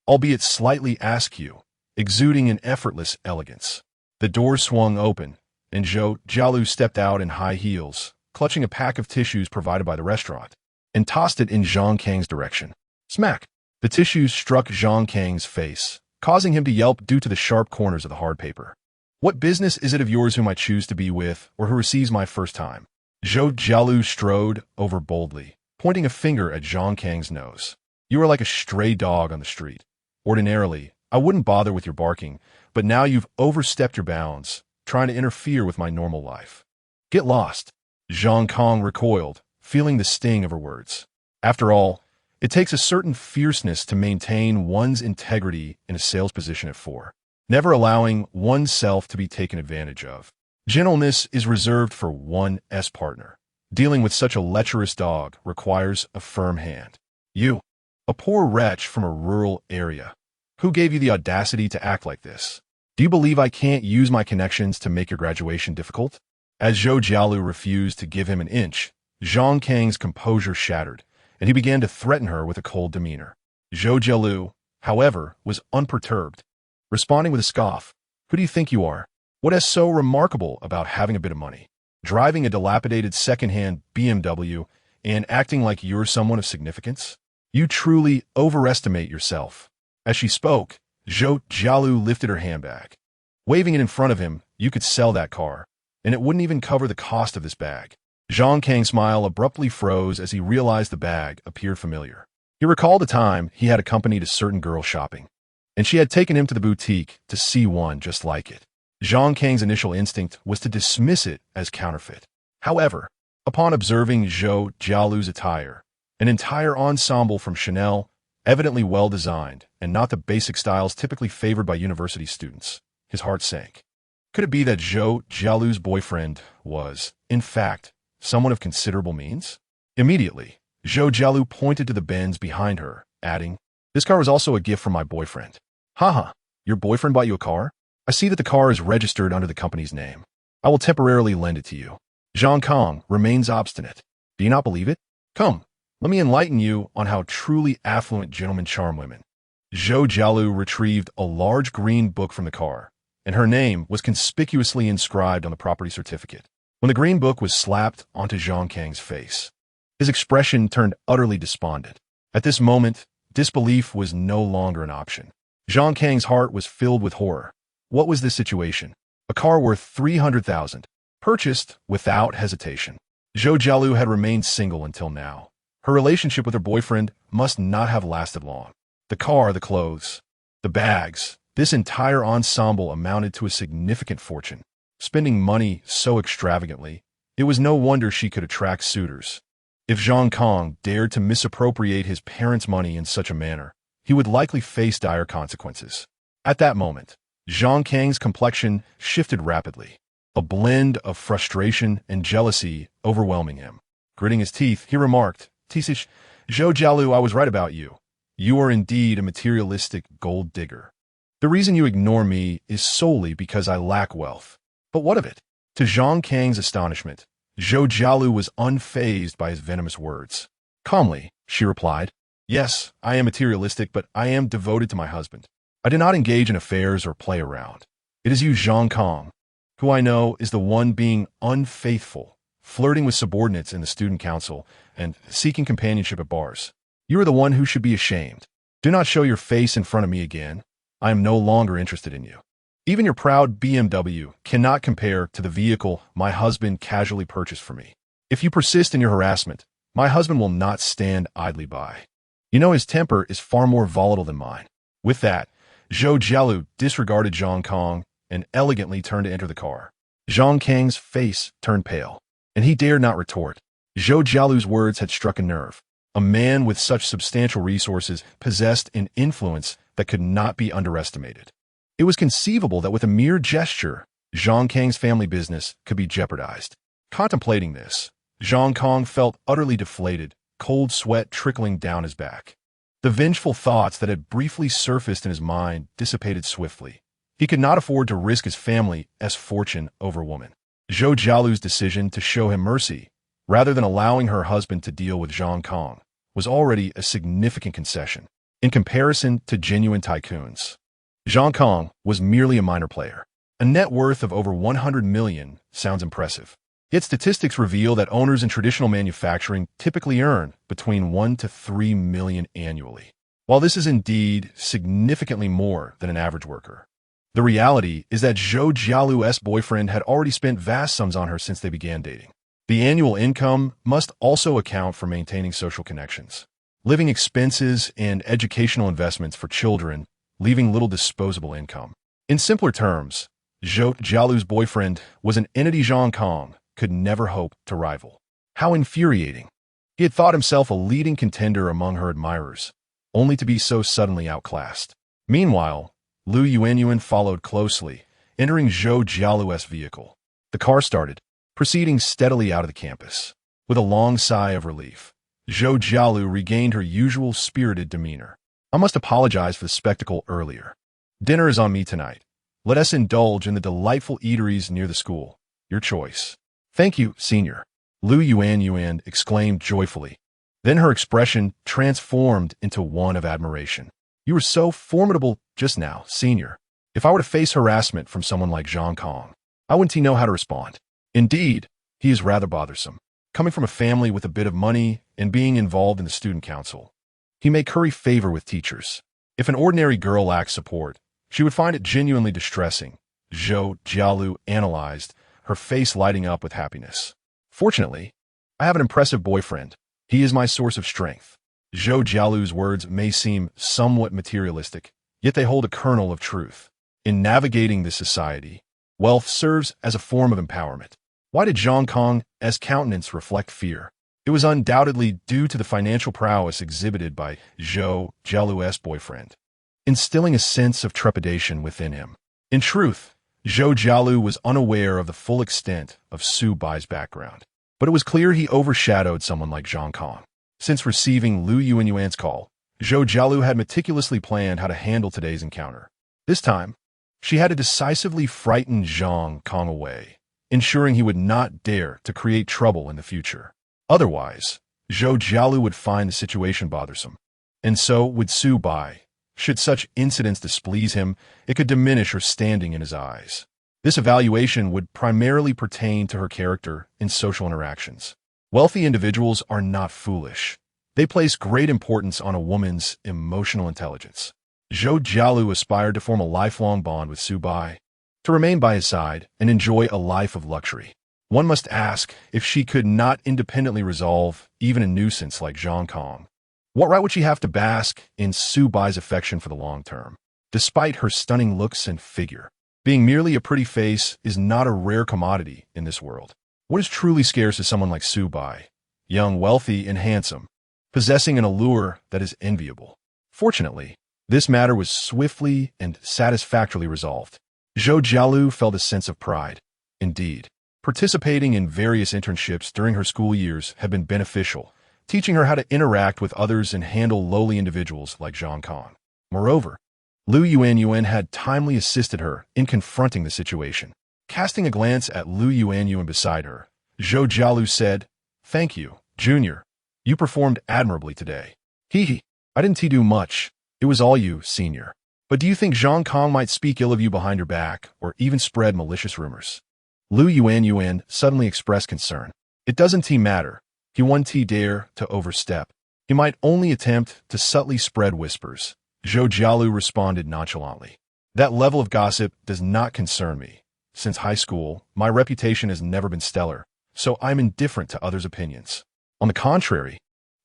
albeit slightly askew, exuding an effortless elegance. The door swung open, and Zhou Jialu stepped out in high heels, clutching a pack of tissues provided by the restaurant, and tossed it in Zhang Kang's direction. Smack! The tissues struck Zhang Kang's face, causing him to yelp due to the sharp corners of the hard paper. What business is it of yours whom I choose to be with, or who receives my first time? Zhou Jialu strode over boldly, pointing a finger at Zhang Kang's nose. You are like a stray dog on the street. Ordinarily, I wouldn't bother with your barking, but now you've overstepped your bounds, trying to interfere with my normal life. Get lost. Zhang Kong recoiled, feeling the sting of her words. After all, it takes a certain fierceness to maintain one's integrity in a sales position at 4, never allowing oneself to be taken advantage of. Gentleness is reserved for one's partner. Dealing with such a lecherous dog requires a firm hand. You, a poor wretch from a rural area. Who gave you the audacity to act like this? Do you believe I can't use my connections to make your graduation difficult? As Zhou Jialu refused to give him an inch, Zhang Kang's composure shattered, and he began to threaten her with a cold demeanor. Zhou Jialu, however, was unperturbed, responding with a scoff. Who do you think you are? What is so remarkable about having a bit of money? driving a dilapidated second-hand BMW and acting like you're someone of significance? You truly overestimate yourself. As she spoke, Zhou Jialu lifted her handbag. Waving it in front of him, you could sell that car, and it wouldn't even cover the cost of this bag. Zhang Kang's smile abruptly froze as he realized the bag appeared familiar. He recalled a time he had accompanied a certain girl shopping, and she had taken him to the boutique to see one just like it. Zhang Kang's initial instinct was to dismiss it as counterfeit. However, upon observing Zhou Jialu's attire, an entire ensemble from Chanel, evidently well-designed and not the basic styles typically favored by university students, his heart sank. Could it be that Zhou Jialu's boyfriend was, in fact, someone of considerable means? Immediately, Zhou Jialu pointed to the Benz behind her, adding, "This car was also a gift from my boyfriend." Haha, your boyfriend bought you a car? I see that the car is registered under the company's name. I will temporarily lend it to you. Zhang Kang remains obstinate. Do you not believe it? Come, let me enlighten you on how truly affluent gentlemen charm women. Zhou Jialu retrieved a large green book from the car, and her name was conspicuously inscribed on the property certificate. When the green book was slapped onto Zhang Kang's face, his expression turned utterly despondent. At this moment, disbelief was no longer an option. Zhang Kang's heart was filled with horror. What was this situation? A car worth 300,000, purchased without hesitation. Zhou Jialu had remained single until now. Her relationship with her boyfriend must not have lasted long. The car, the clothes, the bags, this entire ensemble amounted to a significant fortune. Spending money so extravagantly, it was no wonder she could attract suitors. If Zhang Kang dared to misappropriate his parents' money in such a manner, he would likely face dire consequences. At that moment, Zhang Kang's complexion shifted rapidly, a blend of frustration and jealousy overwhelming him. Gritting his teeth, he remarked, "Tisish, Zhou Jialu, I was right about you. You are indeed a materialistic gold digger. The reason you ignore me is solely because I lack wealth. But what of it?" To Zhang Kang's astonishment, Zhou Jialu was unfazed by his venomous words. Calmly, she replied, "Yes, I am materialistic, but I am devoted to my husband. I do not engage in affairs or play around. It is you, Zhang Kang, who I know is the one being unfaithful, flirting with subordinates in the student council, and seeking companionship at bars. You are the one who should be ashamed. Do not show your face in front of me again. I am no longer interested in you. Even your proud BMW cannot compare to the vehicle my husband casually purchased for me. If you persist in your harassment, my husband will not stand idly by. You know his temper is far more volatile than mine." With that, Zhou Jialu disregarded Zhang Kang and elegantly turned to enter the car. Zhang Kang's face turned pale, and he dared not retort. Zhou Jialu's words had struck a nerve. A man with such substantial resources possessed an influence that could not be underestimated. It was conceivable that with a mere gesture, Zhang Kang's family business could be jeopardized. Contemplating this, Zhang Kang felt utterly deflated, cold sweat trickling down his back. The vengeful thoughts that had briefly surfaced in his mind dissipated swiftly. He could not afford to risk his family's fortune over a woman. Zhou Jialu's decision to show him mercy, rather than allowing her husband to deal with Zhang Kang, was already a significant concession. In comparison to genuine tycoons, Zhang Kang was merely a minor player. A net worth of over 100 million sounds impressive. Yet statistics reveal that owners in traditional manufacturing typically earn between 1 to 3 million annually. While this is indeed significantly more than an average worker, the reality is that Zhou Jialu's boyfriend had already spent vast sums on her since they began dating. The annual income must also account for maintaining social connections, living expenses, and educational investments for children, leaving little disposable income. In simpler terms, Zhou Jialu's boyfriend was an entity Zhang Kang could never hope to rival. How infuriating. He had thought himself a leading contender among her admirers, only to be so suddenly outclassed. Meanwhile, Lu Yuanyuan followed closely, entering Zhou Jialu's vehicle. The car started, proceeding steadily out of the campus. With a long sigh of relief, Zhou Jialu regained her usual spirited demeanor. "I must apologize for the spectacle earlier. Dinner is on me tonight. Let us indulge in the delightful eateries near the school. Your choice." "Thank you, senior," Lu Yuanyuan exclaimed joyfully. Then her expression transformed into one of admiration. "You were so formidable just now, senior. If I were to face harassment from someone like Zhang Kang, I wouldn't know how to respond." "Indeed, He is rather bothersome. Coming from a family with a bit of money and being involved in the student council, he may curry favor with teachers. If an ordinary girl lacks support, she would find it genuinely distressing. Zhou Jialu analyzed, her face lighting up with happiness. Fortunately, I have an impressive boyfriend. He is my source of strength. Zhou Jialu's words may seem somewhat materialistic, yet they hold a kernel of truth. In navigating this society, wealth serves as a form of empowerment. Why did Zhang Kong's countenance reflect fear? It was undoubtedly due to the financial prowess exhibited by Zhou Jialu's boyfriend, instilling a sense of trepidation within him. In truth, Zhou Jialu was unaware of the full extent of Su Bai's background, but it was clear he overshadowed someone like Zhang Kong. Since receiving Lu Yuanyuan's call, Zhou Jialu had meticulously planned how to handle today's encounter. This time, she had to decisively frighten Zhang Kong away, ensuring he would not dare to create trouble in the future. Otherwise, Zhou Jialu would find the situation bothersome. And so would Su Bai. Should such incidents displease him, it could diminish her standing in his eyes. This evaluation would primarily pertain to her character in social interactions. Wealthy individuals are not foolish. They place great importance on a woman's emotional intelligence. Zhou Jialu aspired to form a lifelong bond with Su Bai, to remain by his side and enjoy a life of luxury. One must ask if she could not independently resolve even a nuisance like Zhang Kong. What right would she have to bask in Su Bai's affection for the long term? Despite her stunning looks and figure, being merely a pretty face is not a rare commodity in this world. What is truly scarce is someone like Su Bai, young, wealthy, and handsome, possessing an allure that is enviable. Fortunately, this matter was swiftly and satisfactorily resolved. Zhou Jialu felt a sense of pride. Indeed, participating in various internships during her school years had been beneficial, teaching her how to interact with others and handle lowly individuals like Zhang Kong. Moreover, Lu Yuanyuan had timely assisted her in confronting the situation. Casting a glance at Lu Yuanyuan beside her, Zhou Jialu said, "Thank you, Junior. You performed admirably today." "Hee. I didn't do much. It was all you, Senior. But do you think Zhang Kong might speak ill of you behind your back or even spread malicious rumors?" Lu Yuanyuan suddenly expressed concern. "It doesn't matter. He won't dare to overstep. He might only attempt to subtly spread whispers." Zhou Jialu responded nonchalantly. "That level of gossip does not concern me. Since high school, my reputation has never been stellar, so I'm indifferent to others' opinions. On the contrary,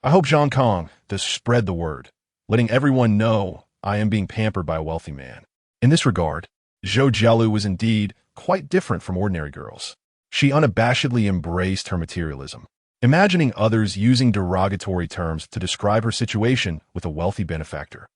I hope Zhang Kong does spread the word, letting everyone know I am being pampered by a wealthy man." In this regard, Zhou Jialu was indeed quite different from ordinary girls. She unabashedly embraced her materialism, imagining others using derogatory terms to describe her situation with a wealthy benefactor,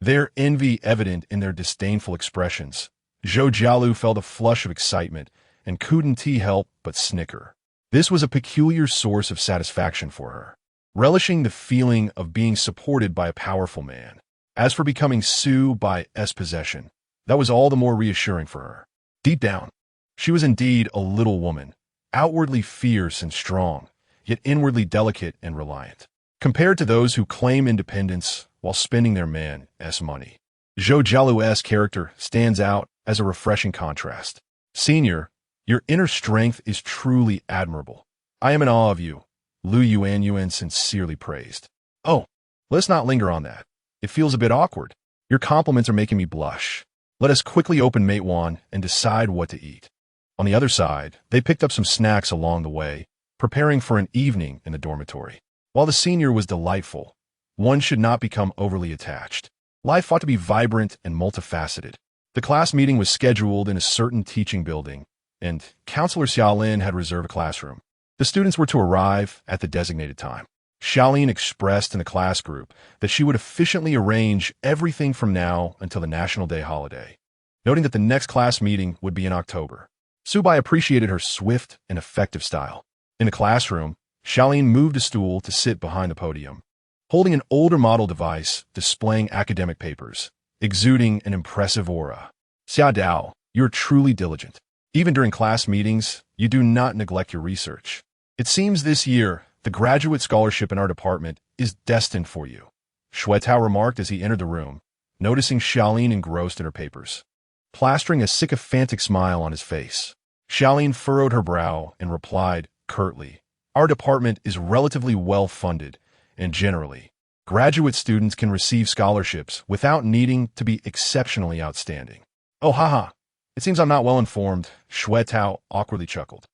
their envy evident in their disdainful expressions. Zhou Jialu felt a flush of excitement and couldn't help but snicker. This was a peculiar source of satisfaction for her, relishing the feeling of being supported by a powerful man. As for becoming Su Bai's possession, that was all the more reassuring for her. Deep down, she was indeed a little woman, outwardly fierce and strong, yet inwardly delicate and reliant. Compared to those who claim independence while spending their man's money, Zhou Jialu's character stands out as a refreshing contrast. "Senior, your inner strength is truly admirable. I am in awe of you," Lu Yuanyuan sincerely praised. "Oh, let's not linger on that. It feels a bit awkward. Your compliments are making me blush. Let us quickly open Matewan and decide what to eat." On the other side, they picked up some snacks along the way, preparing for an evening in the dormitory. While the senior was delightful, one should not become overly attached. Life ought to be vibrant and multifaceted. The class meeting was scheduled in a certain teaching building, and Counselor Xiaolin had reserved a classroom. The students were to arrive at the designated time. Xiaolin expressed in the class group that she would efficiently arrange everything from now until the National Day holiday, noting that the next class meeting would be in October. Su Bai appreciated her swift and effective style. In the classroom, Xiaolin moved a stool to sit behind the podium, holding an older model device displaying academic papers, exuding an impressive aura. "Xia Dao, you're truly diligent. Even during class meetings, you do not neglect your research. It seems this year, the graduate scholarship in our department is destined for you," Shui Tao remarked as he entered the room, noticing Xiaolin engrossed in her papers. Plastering a sycophantic smile on his face, Xiaolin furrowed her brow and replied, curtly. Our department is relatively well-funded, and generally, graduate students can receive scholarships without needing to be exceptionally outstanding. Oh, haha. It seems I'm not well informed, Xue Tao awkwardly chuckled.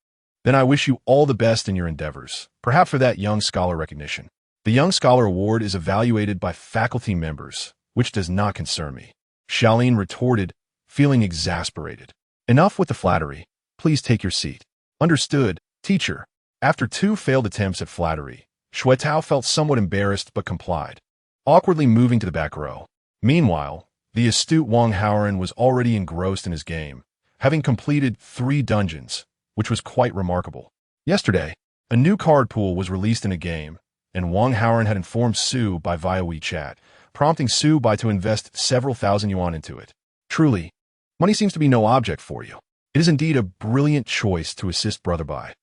Then I wish you all the best in your endeavors, perhaps for that Young Scholar recognition. The Young Scholar Award is evaluated by faculty members, which does not concern me. Xiaolin retorted, feeling exasperated. Enough with the flattery. Please take your seat. Understood, teacher. After 2 failed attempts at flattery, Xue Tao felt somewhat embarrassed but complied, awkwardly moving to the back row. Meanwhile, the astute Wang Haoren was already engrossed in his game, having completed 3 dungeons, which was quite remarkable. Yesterday, a new card pool was released in a game, and Wang Haoren had informed Su Bai via WeChat, prompting Su Bai to invest several thousand yuan into it. Truly, money seems to be no object for you. It is indeed a brilliant choice to assist Brother Bai.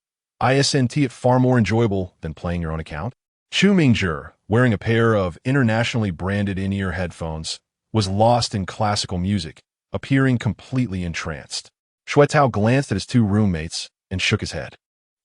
Isn't it far more enjoyable than playing your own account? Chu Mingzhi, wearing a pair of internationally branded in-ear headphones, was lost in classical music, appearing completely entranced. Xue Tao glanced at his 2 roommates and shook his head.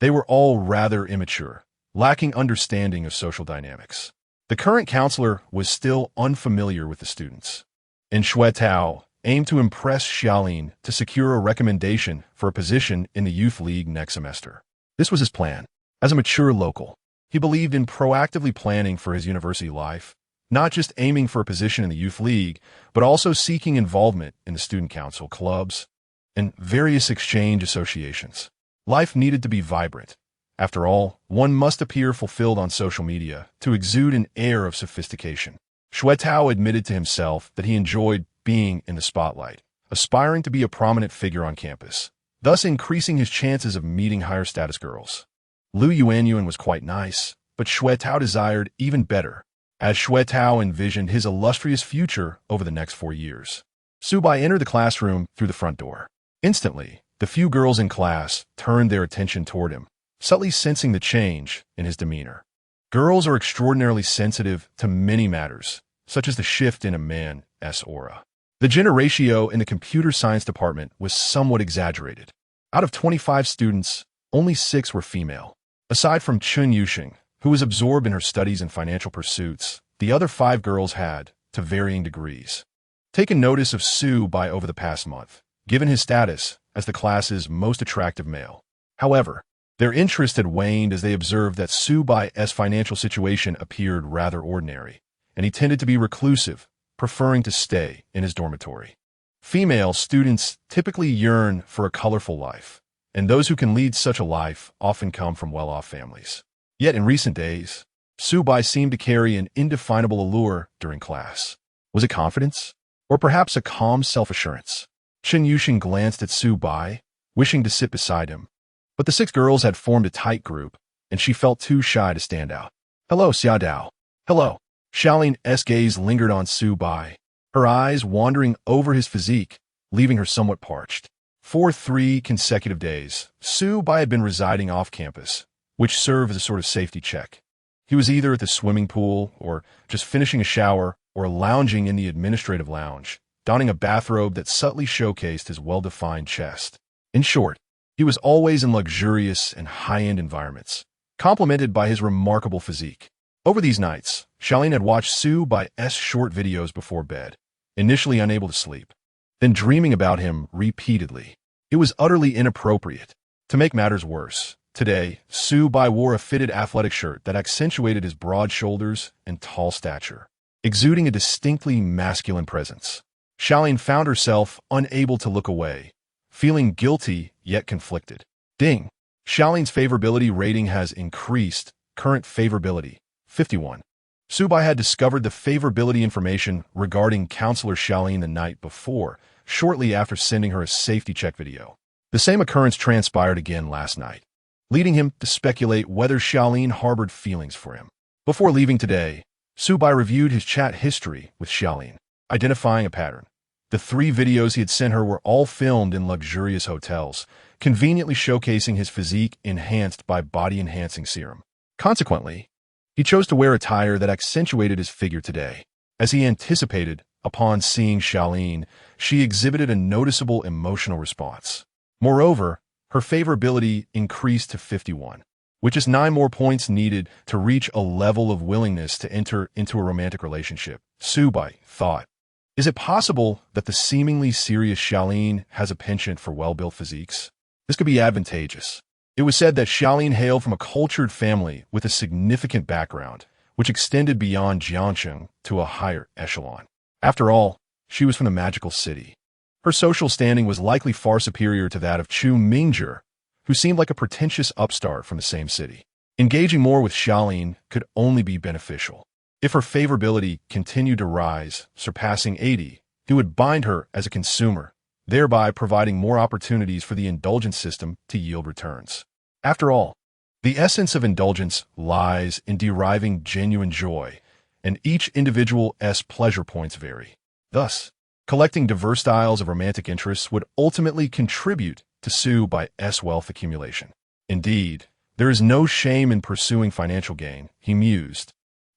They were all rather immature, lacking understanding of social dynamics. The current counselor was still unfamiliar with the students, and Xue Tao aimed to impress Xiaolin to secure a recommendation for a position in the Youth League next semester. This was his plan. As a mature local, he believed in proactively planning for his university life, not just aiming for a position in the Youth League, but also seeking involvement in the student council, clubs, and various exchange associations. Life needed to be vibrant. After all, one must appear fulfilled on social media to exude an air of sophistication. Xue Tao admitted to himself that he enjoyed being in the spotlight, aspiring to be a prominent figure on campus, thus increasing his chances of meeting higher-status girls. Lu Yuanyuan was quite nice, but Xue Tao desired even better, as Xue Tao envisioned his illustrious future over the next 4 years. Su Bai entered the classroom through the front door. Instantly, the few girls in class turned their attention toward him, subtly sensing the change in his demeanor. Girls are extraordinarily sensitive to many matters, such as the shift in a man's aura. The gender ratio in the computer science department was somewhat exaggerated. Out of 25 students, only 6 were female. Aside from Chun Yuxing, who was absorbed in her studies and financial pursuits, the other 5 girls had, to varying degrees, taken notice of Su Bai over the past month, given his status as the class's most attractive male. However, their interest had waned as they observed that Su Bai's financial situation appeared rather ordinary, and he tended to be reclusive, preferring to stay in his dormitory. Female students typically yearn for a colorful life, and those who can lead such a life often come from well-off families. Yet in recent days, Su Bai seemed to carry an indefinable allure during class. Was it confidence? Or perhaps a calm self-assurance? Chen Yuxing glanced at Su Bai, wishing to sit beside him, but the 6 girls had formed a tight group, and she felt too shy to stand out. Hello, Xia Dao. Hello. Xiaolin's gaze lingered on Su Bai, her eyes wandering over his physique, leaving her somewhat parched. For 3 consecutive days, Su Bai had been residing off campus, which served as a sort of safety check. He was either at the swimming pool, or just finishing a shower, or lounging in the administrative lounge, donning a bathrobe that subtly showcased his well-defined chest. In short, he was always in luxurious and high-end environments, complemented by his remarkable physique. Over these nights, Xiaolin had watched Su Bai's short videos before bed, initially unable to sleep, then dreaming about him repeatedly. It was utterly inappropriate. To make matters worse, today, Su Bai wore a fitted athletic shirt that accentuated his broad shoulders and tall stature, exuding a distinctly masculine presence. Xiaolin found herself unable to look away, feeling guilty yet conflicted. Ding! Xiaolin's favorability rating has increased. Current favorability, 51. Su Bai had discovered the favorability information regarding Counselor Xiaolin the night before, shortly after sending her a safety check video. The same occurrence transpired again last night, leading him to speculate whether Xiaolin harbored feelings for him. Before leaving today, Su Bai reviewed his chat history with Xiaolin, identifying a pattern. The 3 videos he had sent her were all filmed in luxurious hotels, conveniently showcasing his physique enhanced by body-enhancing serum. Consequently, he chose to wear attire that accentuated his figure today. As he anticipated, upon seeing Xiaolin, she exhibited a noticeable emotional response. Moreover, her favorability increased to 51. which is 9 more points needed to reach a level of willingness to enter into a romantic relationship. Subai thought, is it possible that the seemingly serious Xiaolin has a penchant for well-built physiques? This could be advantageous. It was said that Xiaolin hailed from a cultured family with a significant background, which extended beyond Jiangcheng to a higher echelon. After all, she was from the magical city. Her social standing was likely far superior to that of Chu Mingzhi, who seemed like a pretentious upstart from the same city. Engaging more with Xiaolin could only be beneficial. If her favorability continued to rise, surpassing 80, he would bind her as a consumer, thereby providing more opportunities for the indulgence system to yield returns. After all, the essence of indulgence lies in deriving genuine joy, and each individual's pleasure points vary. Thus, collecting diverse styles of romantic interests would ultimately contribute to Subai's wealth accumulation. Indeed, there is no shame in pursuing financial gain, he mused.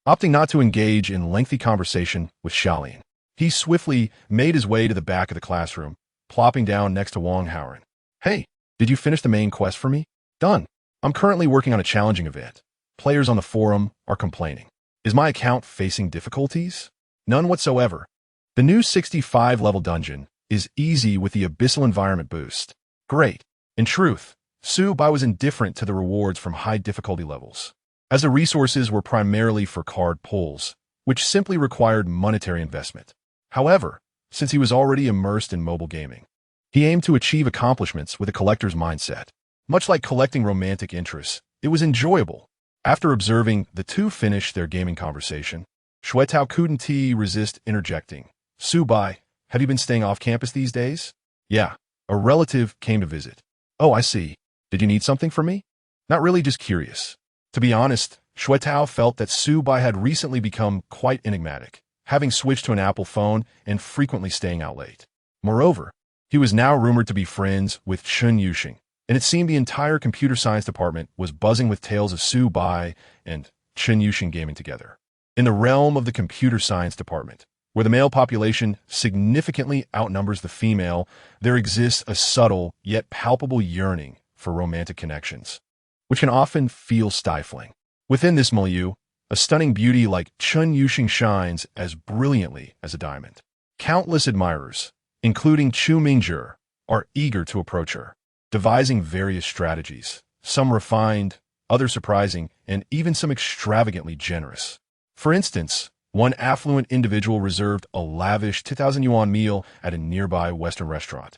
Opting not to engage in lengthy conversation with Xiaolin, he swiftly made his way to the back of the classroom, plopping down next to Wang Haoren. Hey, did you finish the main quest for me? Done. I'm currently working on a challenging event. Players on the forum are complaining. Is my account facing difficulties? None whatsoever. The new 65-level dungeon is easy with the abyssal environment boost. Great. In truth, Subai was indifferent to the rewards from high difficulty levels, as the resources were primarily for card pulls, which simply required monetary investment. However, since he was already immersed in mobile gaming, he aimed to achieve accomplishments with a collector's mindset. Much like collecting romantic interests, it was enjoyable. After observing the two finish their gaming conversation, Shuetao couldn't resist interjecting. Subai, have you been staying off campus these days? Yeah, a relative came to visit. Oh, I see. Did you need something from me? Not really, just curious. To be honest, Shuetao felt that Subai had recently become quite enigmatic, having switched to an Apple phone and frequently staying out late. Moreover, he was now rumored to be friends with Chun Yuxing, and it seemed the entire computer science department was buzzing with tales of Subai and Chun Yuxing gaming together. In the realm of the computer science department, where the male population significantly outnumbers the female, there exists a subtle yet palpable yearning for romantic connections, which can often feel stifling. Within this milieu, a stunning beauty like Chun Yuxing shines as brilliantly as a diamond. Countless admirers, including Chu Mingzhi, are eager to approach her, devising various strategies, some refined, others surprising, and even some extravagantly generous. For instance, one affluent individual reserved a lavish 2,000 yuan meal at a nearby Western restaurant,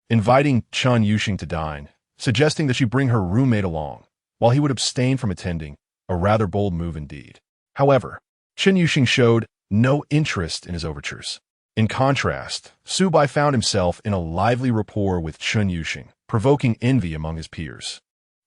inviting Chun Yuxing to dine, suggesting that she bring her roommate along, while he would abstain from attending, a rather bold move indeed. However, Chun Yuxing showed no interest in his overtures. In contrast, Subai found himself in a lively rapport with Chun Yuxing, provoking envy among his peers.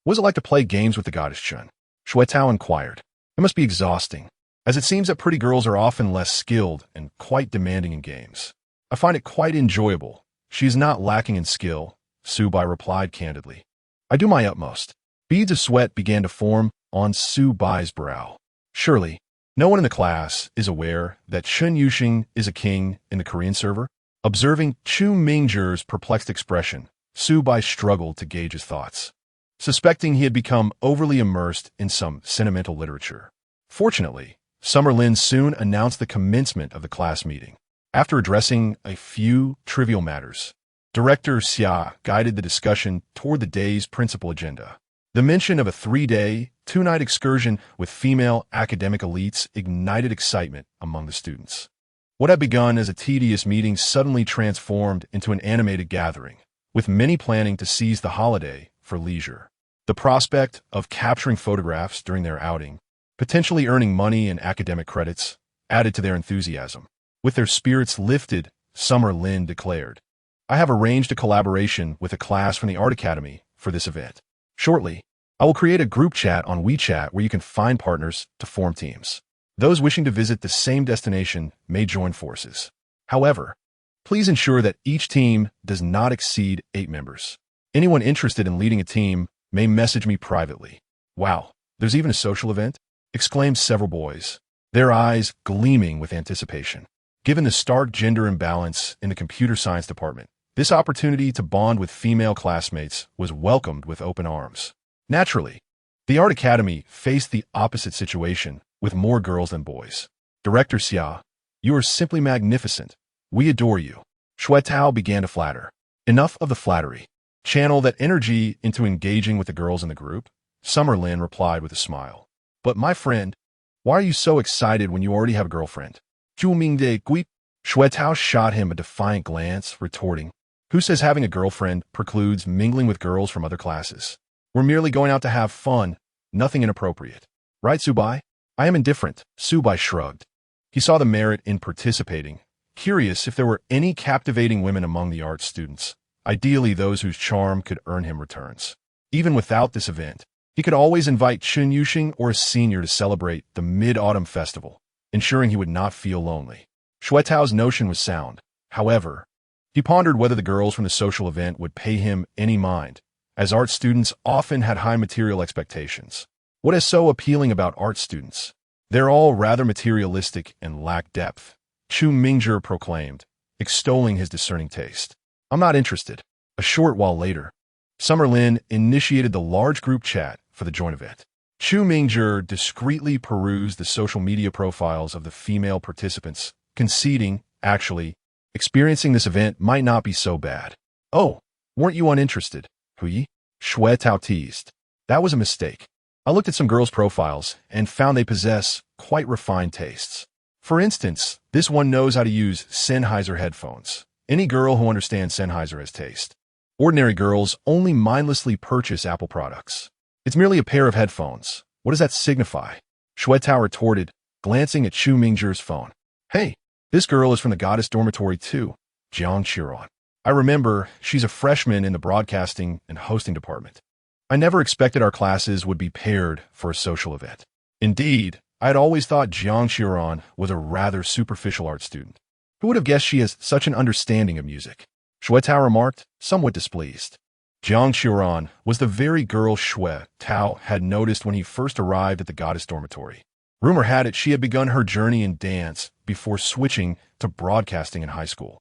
What was it like to play games with the goddess Chun? Shuetao inquired. It must be exhausting, as it seems that pretty girls are often less skilled and quite demanding in games. I find it quite enjoyable. She is not lacking in skill, Subai replied candidly. I do my utmost. Beads of sweat began to form on Subai's brow. Surely, no one in the class is aware that Chun Yuxing is a king in the Korean server? Observing Chu Mingzhi's perplexed expression, Subai struggled to gauge his thoughts, suspecting he had become overly immersed in some sentimental literature. Fortunately, Summer Lin soon announced the commencement of the class meeting. After addressing a few trivial matters, Director Xia guided the discussion toward the day's principal agenda. The mention of a 3-day, 2-night excursion with female academic elites ignited excitement among the students. What had begun as a tedious meeting suddenly transformed into an animated gathering, with many planning to seize the holiday for leisure. The prospect of capturing photographs during their outing, potentially earning money and academic credits, added to their enthusiasm. With their spirits lifted, Summer Lin declared, I have arranged a collaboration with a class from the Art Academy for this event. Shortly, I will create a group chat on WeChat where you can find partners to form teams. Those wishing to visit the same destination may join forces. However, please ensure that each team does not exceed 8 members. Anyone interested in leading a team may message me privately. Wow, there's even a social event? Exclaimed several boys, their eyes gleaming with anticipation. Given the stark gender imbalance in the computer science department, this opportunity to bond with female classmates was welcomed with open arms. Naturally, The art academy faced the opposite situation, with more girls than boys. Director Xia, you are simply magnificent. We adore you. Shui Tao began to flatter. Enough of the flattery. Channel that energy into engaging with the girls in the group. Summer Lin replied with a smile. But my friend, why are you so excited when you already have a girlfriend? Zhu Mingde Gui. Shui Tao shot him a defiant glance, retorting, who says having a girlfriend precludes mingling with girls from other classes? We're merely going out to have fun, nothing inappropriate. Right, Subai? I am indifferent, Subai shrugged. He saw the merit in participating, curious if there were any captivating women among the art students, ideally those whose charm could earn him returns. Even without this event, he could always invite Chun Yuxing or a senior to celebrate the Mid-Autumn Festival, ensuring he would not feel lonely. Shui Tao's notion was sound. However, he pondered whether the girls from the social event would pay him any mind, as art students often had high material expectations. What is so appealing about art students? They're all rather materialistic and lack depth, Chu Mingzhi proclaimed, extolling his discerning taste. I'm not interested. A short while later, Summer Lin initiated the large group chat for the joint event. Chu Mingzhi discreetly perused the social media profiles of the female participants, conceding, actually, experiencing this event might not be so bad. Oh, weren't you uninterested? Hui? Shui Tao teased. That was a mistake. I looked at some girls' profiles and found they possess quite refined tastes. For instance, this one knows how to use Sennheiser headphones. Any girl who understands Sennheiser has taste. Ordinary girls only mindlessly purchase Apple products. It's merely a pair of headphones. What does that signify? Shui Tao retorted, glancing at Chu Mingzhi's phone. Hey, this girl is from the Goddess Dormitory too, Jiang Qiron. I remember she's a freshman in the broadcasting and hosting department. I never expected our classes would be paired for a social event. Indeed, I had always thought Jiang Qiron was a rather superficial art student. Who would have guessed she has such an understanding of music? Shui Tao remarked, somewhat displeased. Jiang Qiron was the very girl Shui Tao had noticed when he first arrived at the Goddess Dormitory. Rumor had it she had begun her journey in dance before switching to broadcasting in high school,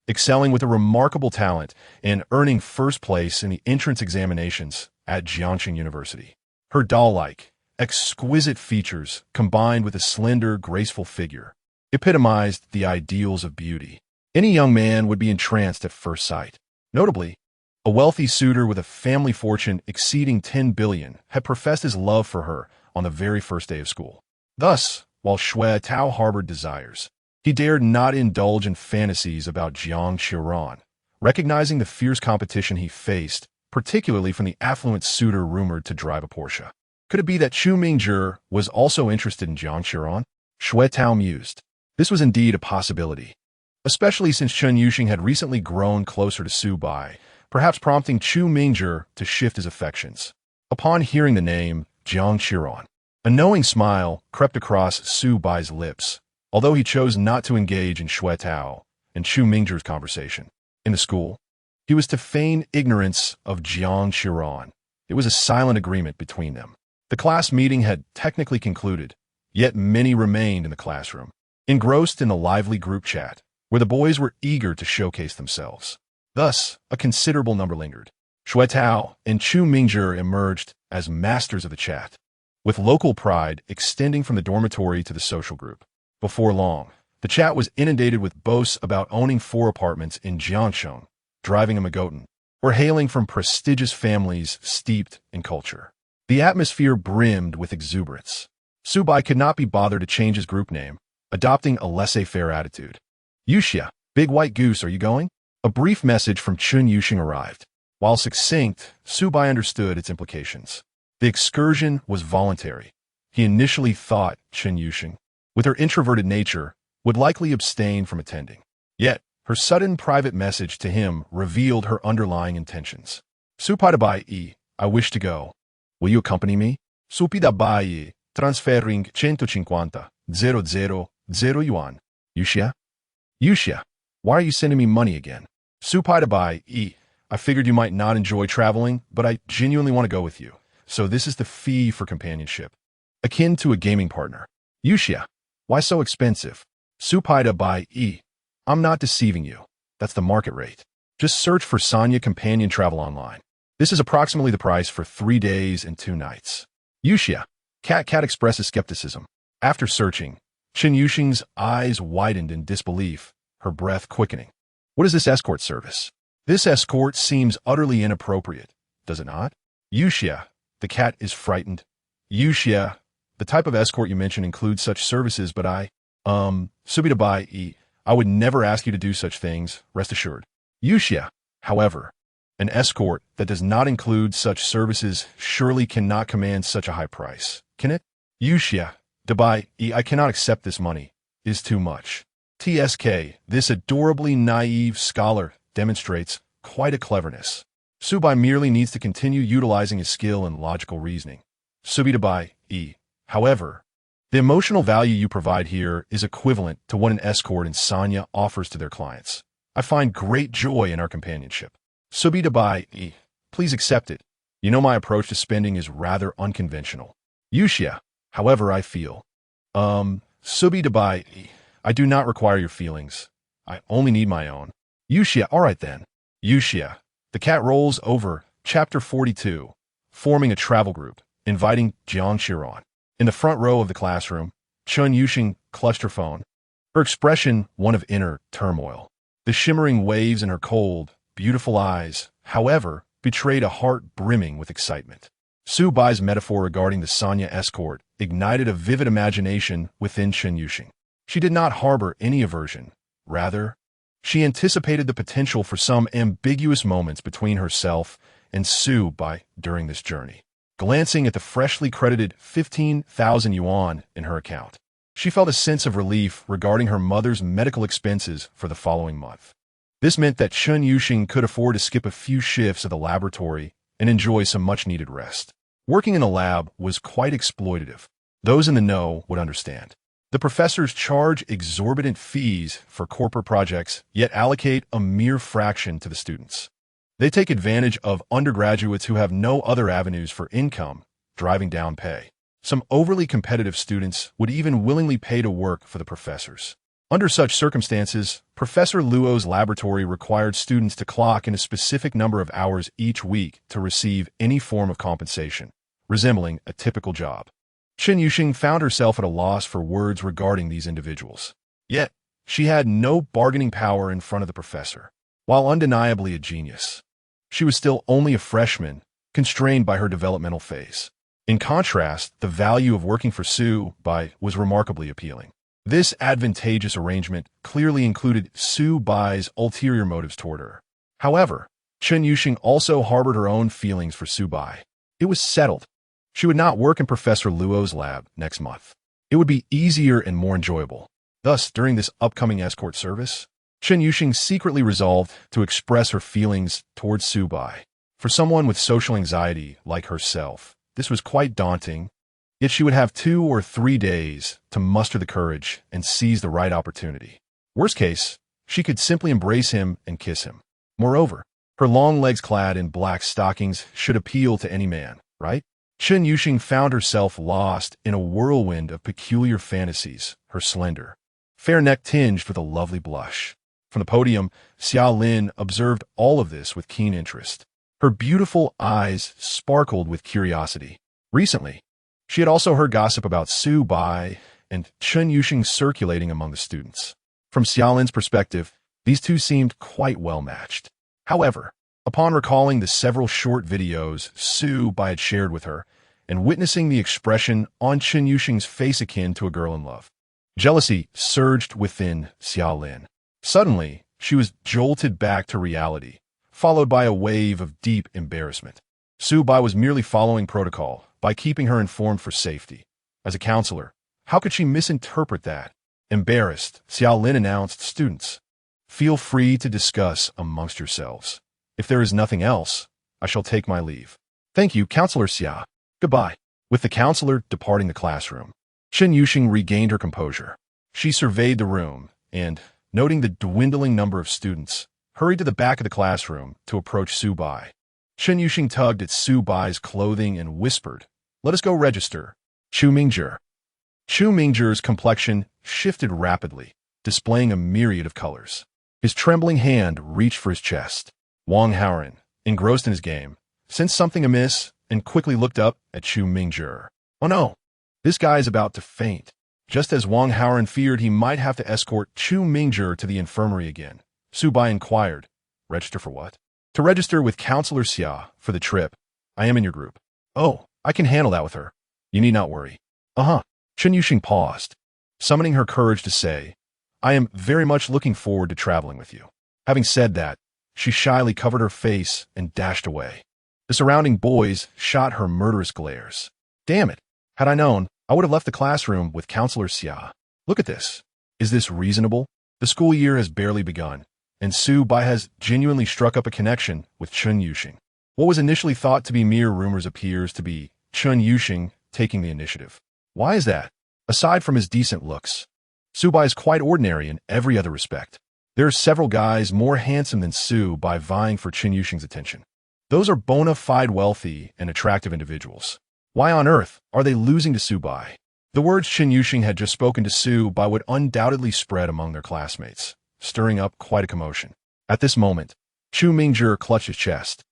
excelling with a remarkable talent and earning first place in the entrance examinations at Jiangxing University. Her doll-like, exquisite features combined with a slender, graceful figure epitomized the ideals of beauty. Any young man would be entranced at first sight. Notably, a wealthy suitor with a family fortune exceeding 10 billion had professed his love for her on the very first day of school. Thus, while Shui Tao harbored desires, he dared not indulge in fantasies about Jiang Qiron, recognizing the fierce competition he faced, particularly from the affluent suitor rumored to drive a Porsche. Could it be that Chu Mingzhi was also interested in Jiang Qiron? Shui Tao mused. This was indeed a possibility, especially since Chun Yuxing had recently grown closer to Su Bai, perhaps prompting Chu Mingzhi to shift his affections. Upon hearing the name Jiang Qiron, a knowing smile crept across Su Bai's lips, although he chose not to engage in Shui Tao and Chu Mingzhi's conversation. In the school, he was to feign ignorance of Jiang Qiron. It was a silent agreement between them. The class meeting had technically concluded, yet many remained in the classroom, engrossed in the lively group chat, where the boys were eager to showcase themselves. Thus, a considerable number lingered. Shui Tao and Chu Mingzhi emerged as masters of the chat, with local pride extending from the dormitory to the social group. Before long, the chat was inundated with boasts about owning 4 apartments in Jiangsheng, driving a Magotan, or hailing from prestigious families steeped in culture. The atmosphere brimmed with exuberance. Su Bai could not be bothered to change his group name, adopting a laissez-faire attitude. Yuxia, big white goose, are you going? A brief message from Chun Yuxing arrived. While succinct, Su Bai understood its implications. The excursion was voluntary. He initially thought Chun Yuxing, with her introverted nature, would likely abstain from attending. Yet, her sudden private message to him revealed her underlying intentions. Supai Bai, I wish to go. Will you accompany me? Supida Bai, transferring 150,000 yuan. Yuxia? Yuxia, why are you sending me money again? Supai Bai, I figured you might not enjoy traveling, but I genuinely want to go with you. So this is the fee for companionship, akin to a gaming partner. Yuxia, why so expensive? Supai Bai, I'm not deceiving you. That's the market rate. Just search for Sanya Companion Travel online. This is approximately the price for 3 days and 2 nights. Yuxia. Cat expresses skepticism. After searching, Chen Yuxing's eyes widened in disbelief, her breath quickening. What is this escort service? This escort seems utterly inappropriate, does it not? Yuxia. The cat is frightened. Yuxia. The type of escort you mentioned includes such services, but Subitabai, I would never ask you to do such things, rest assured. Yuxia. However, an escort that does not include such services surely cannot command such a high price, can it? Yuxia. Dabai, I cannot accept this money. It is too much. TSK, this adorably naive scholar demonstrates quite a cleverness. Subai merely needs to continue utilizing his skill and logical reasoning. Subitabai, however, the emotional value you provide here is equivalent to what an escort in Sanya offers to their clients. I find great joy in our companionship. Subitabai, please accept it. You know my approach to spending is rather unconventional. Yuxia, however, I feel. Subitabai, I do not require your feelings. I only need my own. Yuxia, all right then. Yuxia. The cat rolls over, chapter 42, forming a travel group, inviting Jiang Shiran. In the front row of the classroom, Chen Yuxing clutched her phone, her expression one of inner turmoil. The shimmering waves in her cold, beautiful eyes, however, betrayed a heart brimming with excitement. Su Bai's metaphor regarding the Sanya escort ignited a vivid imagination within Chen Yuxing. She did not harbor any aversion. Rather, she anticipated the potential for some ambiguous moments between herself and Su Bai during this journey. Glancing at the freshly credited 15,000 yuan in her account, she felt a sense of relief regarding her mother's medical expenses for the following month. This meant that Chen Yuxing could afford to skip a few shifts at the laboratory and enjoy some much-needed rest. Working in a lab was quite exploitative. Those in the know would understand. The professors charge exorbitant fees for corporate projects, yet allocate a mere fraction to the students. They take advantage of undergraduates who have no other avenues for income, driving down pay. Some overly competitive students would even willingly pay to work for the professors. Under such circumstances, Professor Luo's laboratory required students to clock in a specific number of hours each week to receive any form of compensation, resembling a typical job. Chen Yuxing found herself at a loss for words regarding these individuals. Yet, she had no bargaining power in front of the professor. While undeniably a genius, she was still only a freshman, constrained by her developmental phase. In contrast, the value of working for Su Bai was remarkably appealing. This advantageous arrangement clearly included Su Bai's ulterior motives toward her. However, Chen Yuxing also harbored her own feelings for Su Bai. It was settled. She would not work in Professor Luo's lab next month. It would be easier and more enjoyable. Thus, during this upcoming escort service, Chen Yuxing secretly resolved to express her feelings towards Su Bai. For someone with social anxiety like herself, this was quite daunting, yet she would have 2 or 3 days to muster the courage and seize the right opportunity. Worst case, she could simply embrace him and kiss him. Moreover, her long legs clad in black stockings should appeal to any man, right? Chen Yuxing found herself lost in a whirlwind of peculiar fantasies, her slender, fair neck tinged with a lovely blush. From the podium, Xiao Lin observed all of this with keen interest. Her beautiful eyes sparkled with curiosity. Recently, she had also heard gossip about Su Bai and Chen Yuxing circulating among the students. From Xiao Lin's perspective, these two seemed quite well matched. However, upon recalling the several short videos Su Bai had shared with her, and witnessing the expression on Chen Yuxing's face akin to a girl in love, jealousy surged within Xiao Lin. Suddenly, she was jolted back to reality, followed by a wave of deep embarrassment. Su Bai was merely following protocol by keeping her informed for safety. As a counselor, how could she misinterpret that? Embarrassed, Xiao Lin announced, "Students, feel free to discuss amongst yourselves. If there is nothing else, I shall take my leave." "Thank you, Counselor Xia. Goodbye." With the counselor departing the classroom, Chen Yuxing regained her composure. She surveyed the room and, noting the dwindling number of students, hurried to the back of the classroom to approach Su Bai. Chen Yuxing tugged at Su Bai's clothing and whispered, "Let us go register." Chu Mingzhi. Chu Mingzhi's complexion shifted rapidly, displaying a myriad of colors. His trembling hand reached for his chest. Wang Haoren, engrossed in his game, sensed something amiss and quickly looked up at Chu Mingjie. Oh no, this guy is about to faint. Just as Wang Haoran feared he might have to escort Chu Mingjie to the infirmary again, Su Bai inquired, "Register for what?" "To register with Counselor Xia for the trip. I am in your group." "Oh, I can handle that with her. You need not worry." "Uh-huh." Chen Yuxing paused, summoning her courage to say, "I am very much looking forward to traveling with you." Having said that, she shyly covered her face and dashed away. The surrounding boys shot her murderous glares. Damn it. Had I known, I would have left the classroom with Counselor Xia. Look at this. Is this reasonable? The school year has barely begun, and Su Bai has genuinely struck up a connection with Chen Yuxing. What was initially thought to be mere rumors appears to be Chen Yuxing taking the initiative. Why is that? Aside from his decent looks, Su Bai is quite ordinary in every other respect. There are several guys more handsome than Su Bai vying for Chen Yuxing's attention. Those are bona fide wealthy and attractive individuals. Why on earth are they losing to Su Bai? The words Chen Yuxing had just spoken to Su Bai would undoubtedly spread among their classmates, stirring up quite a commotion. At this moment, Chu Mingjie clutched his chest,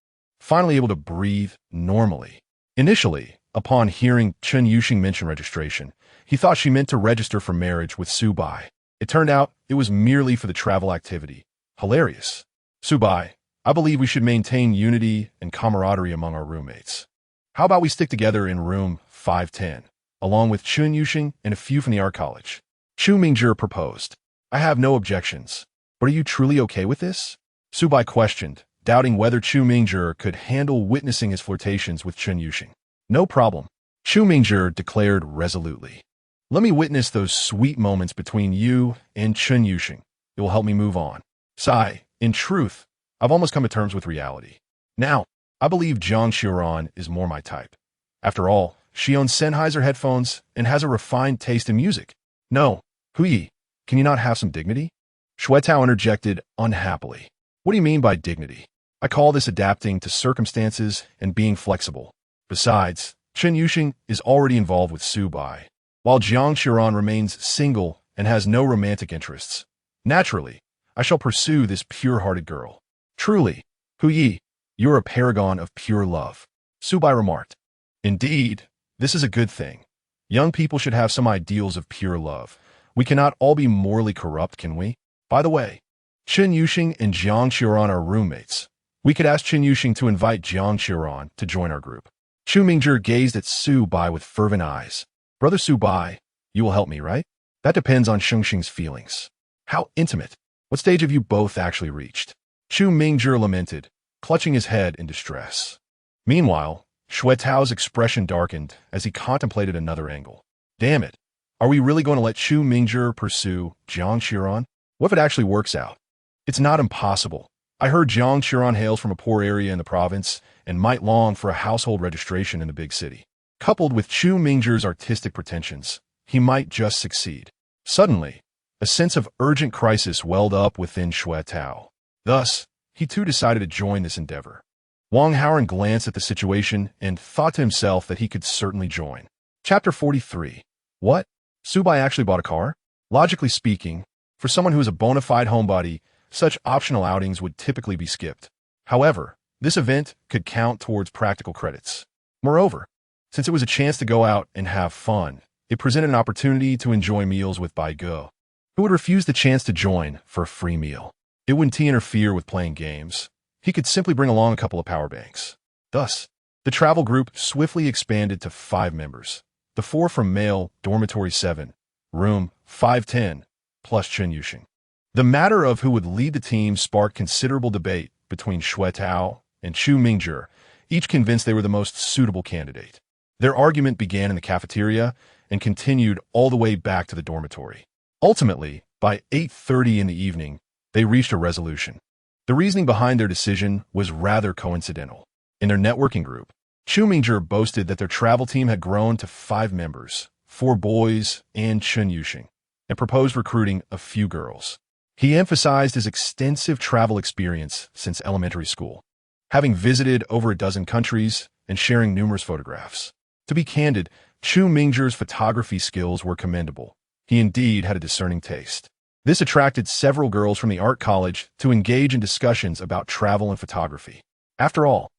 finally able to breathe normally. Initially, upon hearing Chen Yuxing mention registration, he thought she meant to register for marriage with Su Bai. It turned out it was merely for the travel activity. Hilarious. "Su Bai, I believe we should maintain unity and camaraderie among our roommates. How about we stick together in room 510, along with Chen Yuxing and a few from the art college?" Chu Mingjie proposed. "I have no objections, but are you truly okay with this?" Su Bai questioned, doubting whether Chu Mingjie could handle witnessing his flirtations with Chen Yuxing. "No problem," Chu Mingjie declared resolutely. "Let me witness those sweet moments between you and Chen Yuxing. It will help me move on." Sigh, in truth, I've almost come to terms with reality. Now, I believe Jiang Xiaoran is more my type. After all, she owns Sennheiser headphones and has a refined taste in music. "No, Hui, can you not have some dignity?" Shuetao interjected unhappily. "What do you mean by dignity? I call this adapting to circumstances and being flexible. Besides, Chen Yuxing is already involved with Su Bai, while Jiang Xiaoran remains single and has no romantic interests. Naturally, I shall pursue this pure-hearted girl." "Truly, Hui, you're a paragon of pure love," Su Bai remarked. "Indeed, this is a good thing. Young people should have some ideals of pure love. We cannot all be morally corrupt, can we? By the way, Chen Yuxing and Jiang Xiaoran are roommates. We could ask Chen Yuxing to invite Jiang Xiaoran to join our group." Chu Mingjie gazed at Su Bai with fervent eyes. "Brother Su Bai, you will help me, right?" "That depends on Shengxing's feelings." "How intimate? What stage have you both actually reached?" Chu Mingjie lamented, clutching his head in distress. Meanwhile, Shuetao's expression darkened as he contemplated another angle. Damn it. Are we really going to let Chu Mingjie pursue Jiang Xiaoran? What if it actually works out? It's not impossible. I heard Jiang Xiaoran hails from a poor area in the province and might long for a household registration in the big city. Coupled with Chu Mingjie's artistic pretensions, he might just succeed. Suddenly, a sense of urgent crisis welled up within Shuetao. Thus, he too decided to join this endeavor. Wang Haoran glanced at the situation and thought to himself that he could certainly join. Chapter 43. What? Su Bai actually bought a car? Logically speaking, for someone who is a bona fide homebody, such optional outings would typically be skipped. However, this event could count towards practical credits. Moreover, since it was a chance to go out and have fun, it presented an opportunity to enjoy meals with Bai Ge. Who would refuse the chance to join for a free meal? It wouldn't interfere with playing games. He could simply bring along a couple of power banks. Thus, the travel group swiftly expanded to 5 members. The 4 from male dormitory 7, room 510, plus Chen Yuxing. The matter of who would lead the team sparked considerable debate between Shuetao and Chu Mingjie, each convinced they were the most suitable candidate. Their argument began in the cafeteria and continued all the way back to the dormitory. Ultimately, by 8:30 in the evening, they reached a resolution. The reasoning behind their decision was rather coincidental. In their networking group, Chu Mingjie boasted that their travel team had grown to 5 members, 4 boys and Chen Yuxing, and proposed recruiting a few girls. He emphasized his extensive travel experience since elementary school, having visited over a dozen countries and sharing numerous photographs. To be candid, Chu Mingjie's photography skills were commendable. He indeed had a discerning taste. This attracted several girls from the art college to engage in discussions about travel and photography. After all,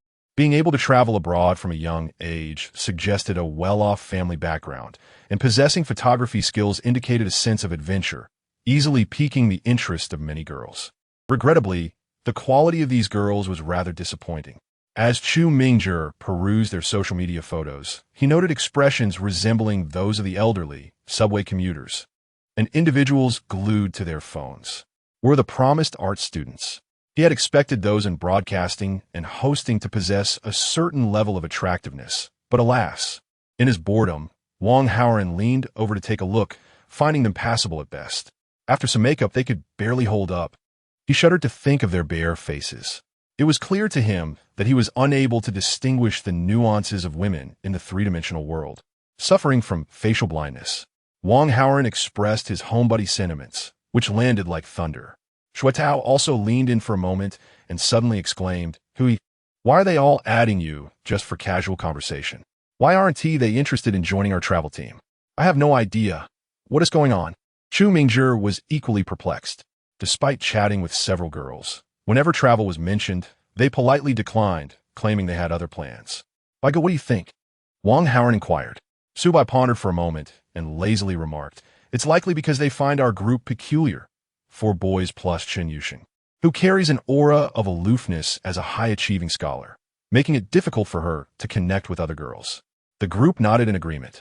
Being able to travel abroad from a young age suggested a well-off family background, and possessing photography skills indicated a sense of adventure, easily piquing the interest of many girls. Regrettably, the quality of these girls was rather disappointing. As Chu Mingzhi perused their social media photos, he noted expressions resembling those of the elderly, subway commuters, and individuals glued to their phones. Were the promised art students. He had expected those in broadcasting and hosting to possess a certain level of attractiveness, but alas, in his boredom, Wang Haoren leaned over to take a look, finding them passable at best. After some makeup, they could barely hold up. He shuddered to think of their bare faces. It was clear to him that he was unable to distinguish the nuances of women in the three-dimensional world. Suffering from facial blindness, Wang Haoren expressed his homebody sentiments, which landed like thunder. Shuetao also leaned in for a moment and suddenly exclaimed, "Hui, why are they all adding you just for casual conversation? Why aren't they interested in joining our travel team? I have no idea. What is going on?" Chu Mingzhi was equally perplexed. Despite chatting with several girls, whenever travel was mentioned, they politely declined, claiming they had other plans. "By God, what do you think?" Wang Haoren inquired. Subai pondered for a moment and lazily remarked, "It's likely because they find our group peculiar. 4 boys plus Chen Yusheng, who carries an aura of aloofness as a high-achieving scholar, making it difficult for her to connect with other girls." The group nodded in agreement,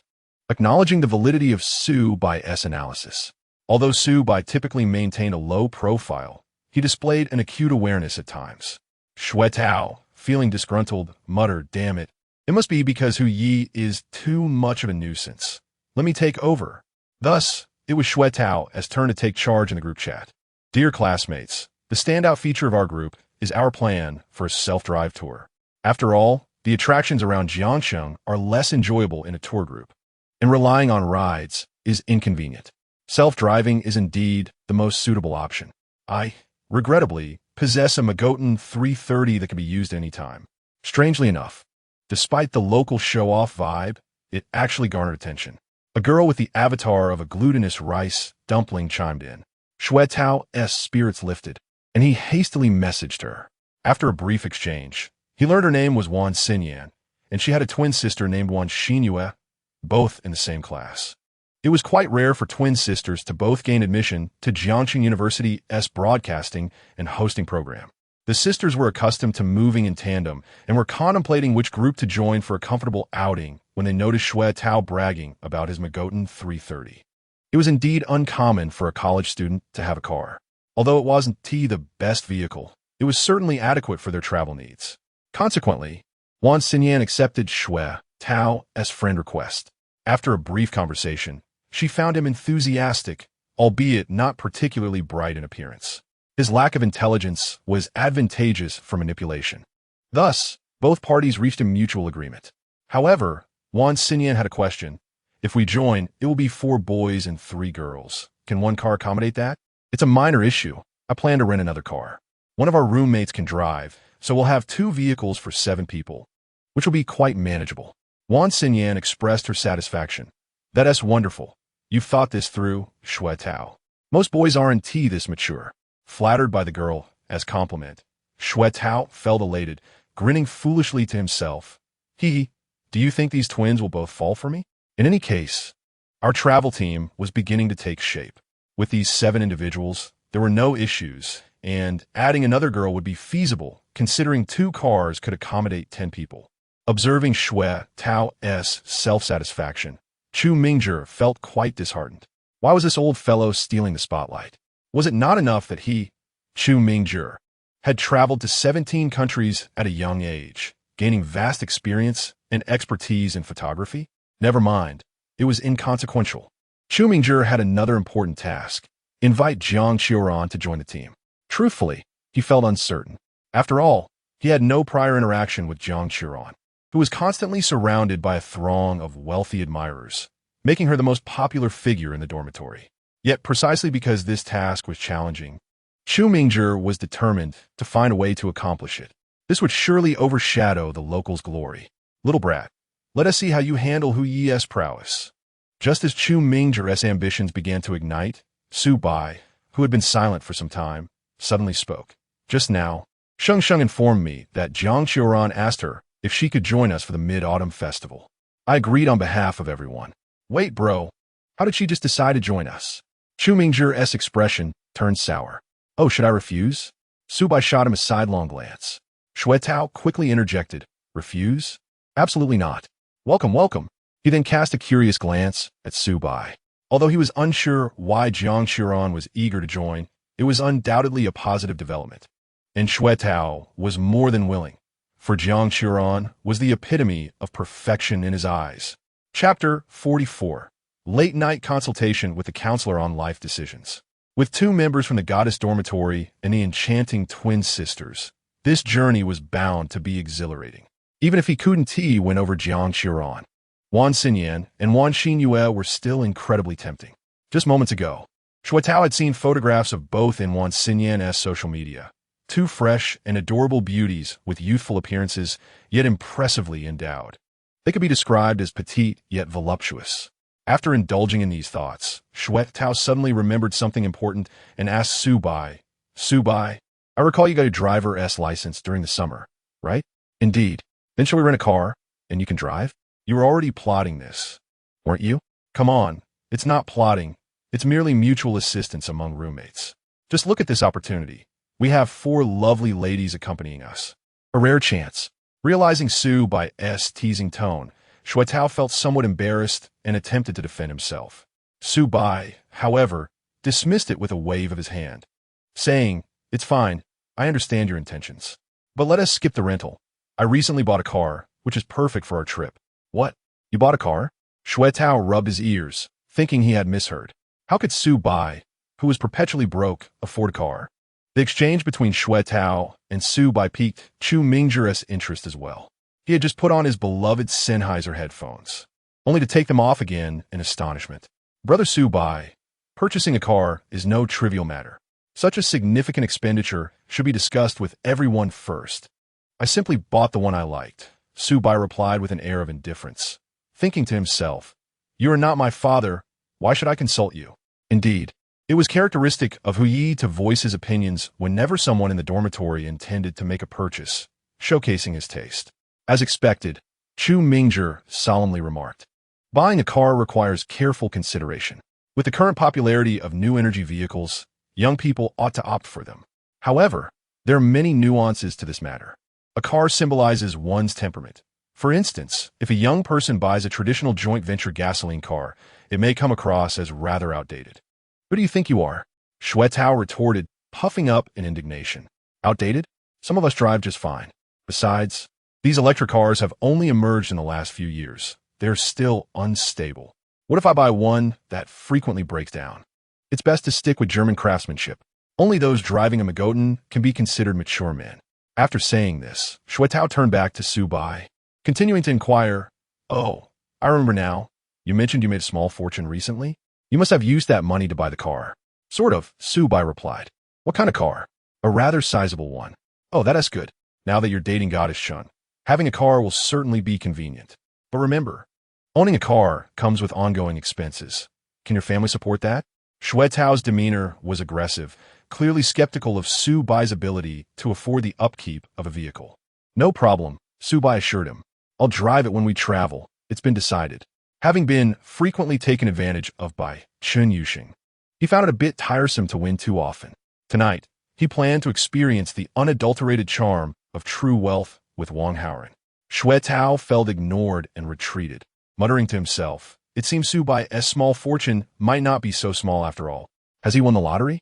acknowledging the validity of Su Bai's analysis. Although Su Bai typically maintained a low profile, he displayed an acute awareness at times. Shuetao, feeling disgruntled, muttered, "Damn it. It must be because Hu Yi is too much of a nuisance. Let me take over." Thus, it was Shuetao's turn to take charge in the group chat. "Dear classmates, the standout feature of our group is our plan for a self-drive tour. After all, the attractions around Jiangsheng are less enjoyable in a tour group, and relying on rides is inconvenient. Self-driving is indeed the most suitable option. I, regrettably, possess a Magotan 330 that can be used anytime." Strangely enough, despite the local show-off vibe, it actually garnered attention. A girl with the avatar of a glutinous rice dumpling chimed in. Shuetao's spirits lifted, and he hastily messaged her. After a brief exchange, he learned her name was Wan Xinyan, and she had a twin sister named Wan Xinyue, both in the same class. It was quite rare for twin sisters to both gain admission to Jiangxing University's broadcasting and hosting program. The sisters were accustomed to moving in tandem and were contemplating which group to join for a comfortable outing when they noticed Shuetao bragging about his Magotan 330. It was indeed uncommon for a college student to have a car. Although it wasn't the best vehicle, it was certainly adequate for their travel needs. Consequently, Wan Xinyan accepted Shuetao's friend request. After a brief conversation, she found him enthusiastic, albeit not particularly bright in appearance. His lack of intelligence was advantageous for manipulation. Thus, both parties reached a mutual agreement. However, Wan Xinyan had a question. "If we join, it will be 4 boys and 3 girls. Can one car accommodate that?" "It's a minor issue. I plan to rent another car. One of our roommates can drive, so we'll have 2 vehicles for 7 people, which will be quite manageable." Wan Xinyan expressed her satisfaction. "That's wonderful. You've thought this through, Shuetao. Most boys aren't this mature." Flattered by the girl as compliment, Shuetao felt elated, grinning foolishly to himself. Do you think these twins will both fall for me?" In any case, our travel team was beginning to take shape. With these 7 individuals, there were no issues, and adding another girl would be feasible, considering 2 cars could accommodate 10 people. Observing Shuetao's self-satisfaction, Chu Mingzhi felt quite disheartened. Why was this old fellow stealing the spotlight? Was it not enough that he, Chu Mingzhi, had traveled to 17 countries at a young age, gaining vast experience and expertise in photography? Never mind, it was inconsequential. Chu Mingzhi had another important task: invite Jiang Qiuran to join the team. Truthfully, he felt uncertain. After all, he had no prior interaction with Jiang Qiuran, who was constantly surrounded by a throng of wealthy admirers, making her the most popular figure in the dormitory. Yet precisely because this task was challenging, Chu Mingzhi was determined to find a way to accomplish it. This would surely overshadow the locals' glory. "Little brat, let us see how you handle Hu Yi's prowess." Just as Chu Mingzhi's ambitions began to ignite, Su Bai, who had been silent for some time, suddenly spoke. "Just now, Sheng informed me that Jiang Qiuran asked her if she could join us for the Mid-Autumn Festival. I agreed on behalf of everyone. Wait, bro. How did she just decide to join us? Chu Mingzhi's expression turned sour. Oh, should I refuse? Su Bai shot him a sidelong glance. Xue Tao quickly interjected. Refuse? Absolutely not. Welcome, welcome. He then cast a curious glance at Su Bai. Although he was unsure why Jiang Qiran was eager to join, it was undoubtedly a positive development. And Xue Tao was more than willing, for Jiang Qiran was the epitome of perfection in his eyes. Chapter 44. Late-night consultation with the counselor on life decisions. With 2 members from the goddess dormitory and the enchanting twin sisters, this journey was bound to be exhilarating. Even if he couldn't win over Jiang Qiran, Wan Xinyan and Wan Xinyue were still incredibly tempting. Just moments ago, Xue Tao had seen photographs of both in Wan Xinyan's social media. 2 fresh and adorable beauties with youthful appearances, yet impressively endowed. They could be described as petite yet voluptuous. After indulging in these thoughts, Xue Tao suddenly remembered something important and asked Su Bai, I recall you got a driver's license during the summer, right? Indeed. Then shall we rent a car, and you can drive? You were already plotting this, weren't you? Come on, it's not plotting. It's merely mutual assistance among roommates. Just look at this opportunity. We have 4 lovely ladies accompanying us. A rare chance. Realizing Su Bai's teasing tone, Xue Tao felt somewhat embarrassed and attempted to defend himself. Su Bai, however, dismissed it with a wave of his hand, saying, It's fine, I understand your intentions. But let us skip the rental. I recently bought a car, which is perfect for our trip. What? You bought a car? Xue Tao rubbed his ears, thinking he had misheard. How could Su Bai, who was perpetually broke, afford a car? The exchange between Xue Tao and Su Bai piqued Chu Mingzhi's interest as well. He had just put on his beloved Sennheiser headphones, only to take them off again in astonishment. Brother Su Bai, purchasing a car is no trivial matter. Such a significant expenditure should be discussed with everyone first. I simply bought the one I liked, Su Bai replied with an air of indifference, thinking to himself, You are not my father, why should I consult you? Indeed, it was characteristic of Hu Yi to voice his opinions whenever someone in the dormitory intended to make a purchase, showcasing his taste. As expected, Chu Mingzhi solemnly remarked, Buying a car requires careful consideration. With the current popularity of new energy vehicles, young people ought to opt for them. However, there are many nuances to this matter. A car symbolizes one's temperament. For instance, if a young person buys a traditional joint venture gasoline car, it may come across as rather outdated. Who do you think you are? Xue Tao retorted, puffing up in indignation. Outdated? Some of us drive just fine. Besides, these electric cars have only emerged in the last few years. They're still unstable. What if I buy one that frequently breaks down? It's best to stick with German craftsmanship. Only those driving a Magotan can be considered mature men. After saying this, Xue Tao turned back to Su Bai, continuing to inquire, Oh, I remember now. You mentioned you made a small fortune recently? You must have used that money to buy the car. Sort of, Su Bai replied. What kind of car? A rather sizable one. Oh, that's good. Now that you're dating Goddess Shun, having a car will certainly be convenient. But remember, owning a car comes with ongoing expenses. Can your family support that? Xue Tao's demeanor was aggressive, clearly skeptical of Su Bai's ability to afford the upkeep of a vehicle. No problem, Su Bai assured him. I'll drive it when we travel. It's been decided. Having been frequently taken advantage of by Chen Yuxing, he found it a bit tiresome to win too often. Tonight, he planned to experience the unadulterated charm of true wealth with Wang Haoren. Xue Tao felt ignored and retreated, muttering to himself, It seems Su Bai's small fortune might not be so small after all. Has he won the lottery?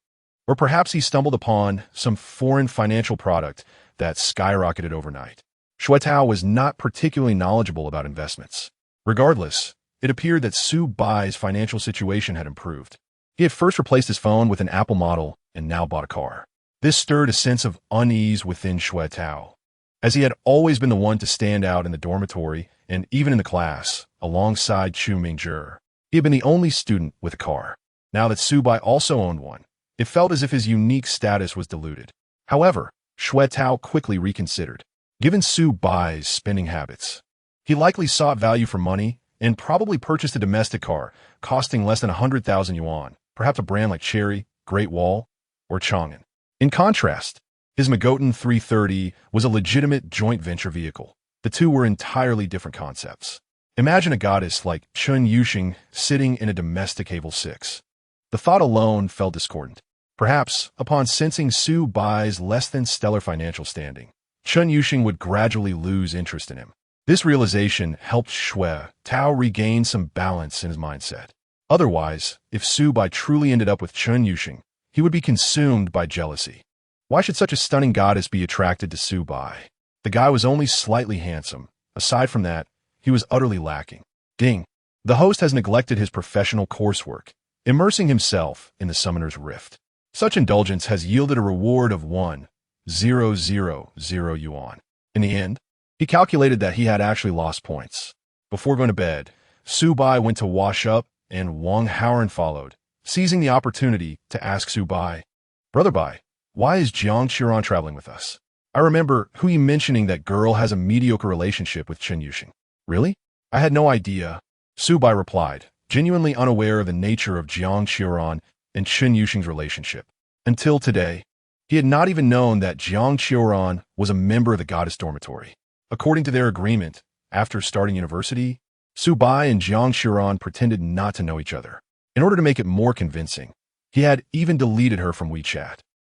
Or perhaps he stumbled upon some foreign financial product that skyrocketed overnight. Xue Tao was not particularly knowledgeable about investments. Regardless, it appeared that Su Bai's financial situation had improved. He had first replaced his phone with an Apple model and now bought a car. This stirred a sense of unease within Xue Tao, as he had always been the one to stand out in the dormitory and even in the class, alongside Chu Mingzhi. He had been the only student with a car. Now that Su Bai also owned one, it felt as if his unique status was diluted. However, Xue Tao quickly reconsidered. Given Su Bai's spending habits, he likely sought value for money and probably purchased a domestic car costing less than 100,000 yuan, perhaps a brand like Chery, Great Wall, or Chang'an. In contrast, his Magotan 330 was a legitimate joint venture vehicle, The two were entirely different concepts. Imagine a goddess like Chun Yuxing sitting in a domesticable 6. The thought alone felt discordant. Perhaps, upon sensing Su Bai's less than stellar financial standing, Chun Yuxing would gradually lose interest in him. This realization helped Shui Tao regain some balance in his mindset. Otherwise, if Su Bai truly ended up with Chun Yuxing, he would be consumed by jealousy. Why should such a stunning goddess be attracted to Su Bai? The guy was only slightly handsome. Aside from that, he was utterly lacking. Ding. The host has neglected his professional coursework, immersing himself in the Summoner's Rift. Such indulgence has yielded a reward of 1,000 yuan. In the end, he calculated that he had actually lost points. Before going to bed, Su Bai went to wash up, and Wang Haoren followed, seizing the opportunity to ask Su Bai, "Brother Bai, why is Jiang Qiran traveling with us? I remember Hui mentioning that girl has a mediocre relationship with Chen Yuxing." "Really? I had no idea," Su Bai replied, genuinely unaware of the nature of Jiang Qiran and Chen Yuxing's relationship. Until today, he had not even known that Jiang Qiran was a member of the goddess dormitory. According to their agreement, after starting university, Su Bai and Jiang Qiran pretended not to know each other. In order to make it more convincing, he had even deleted her from WeChat.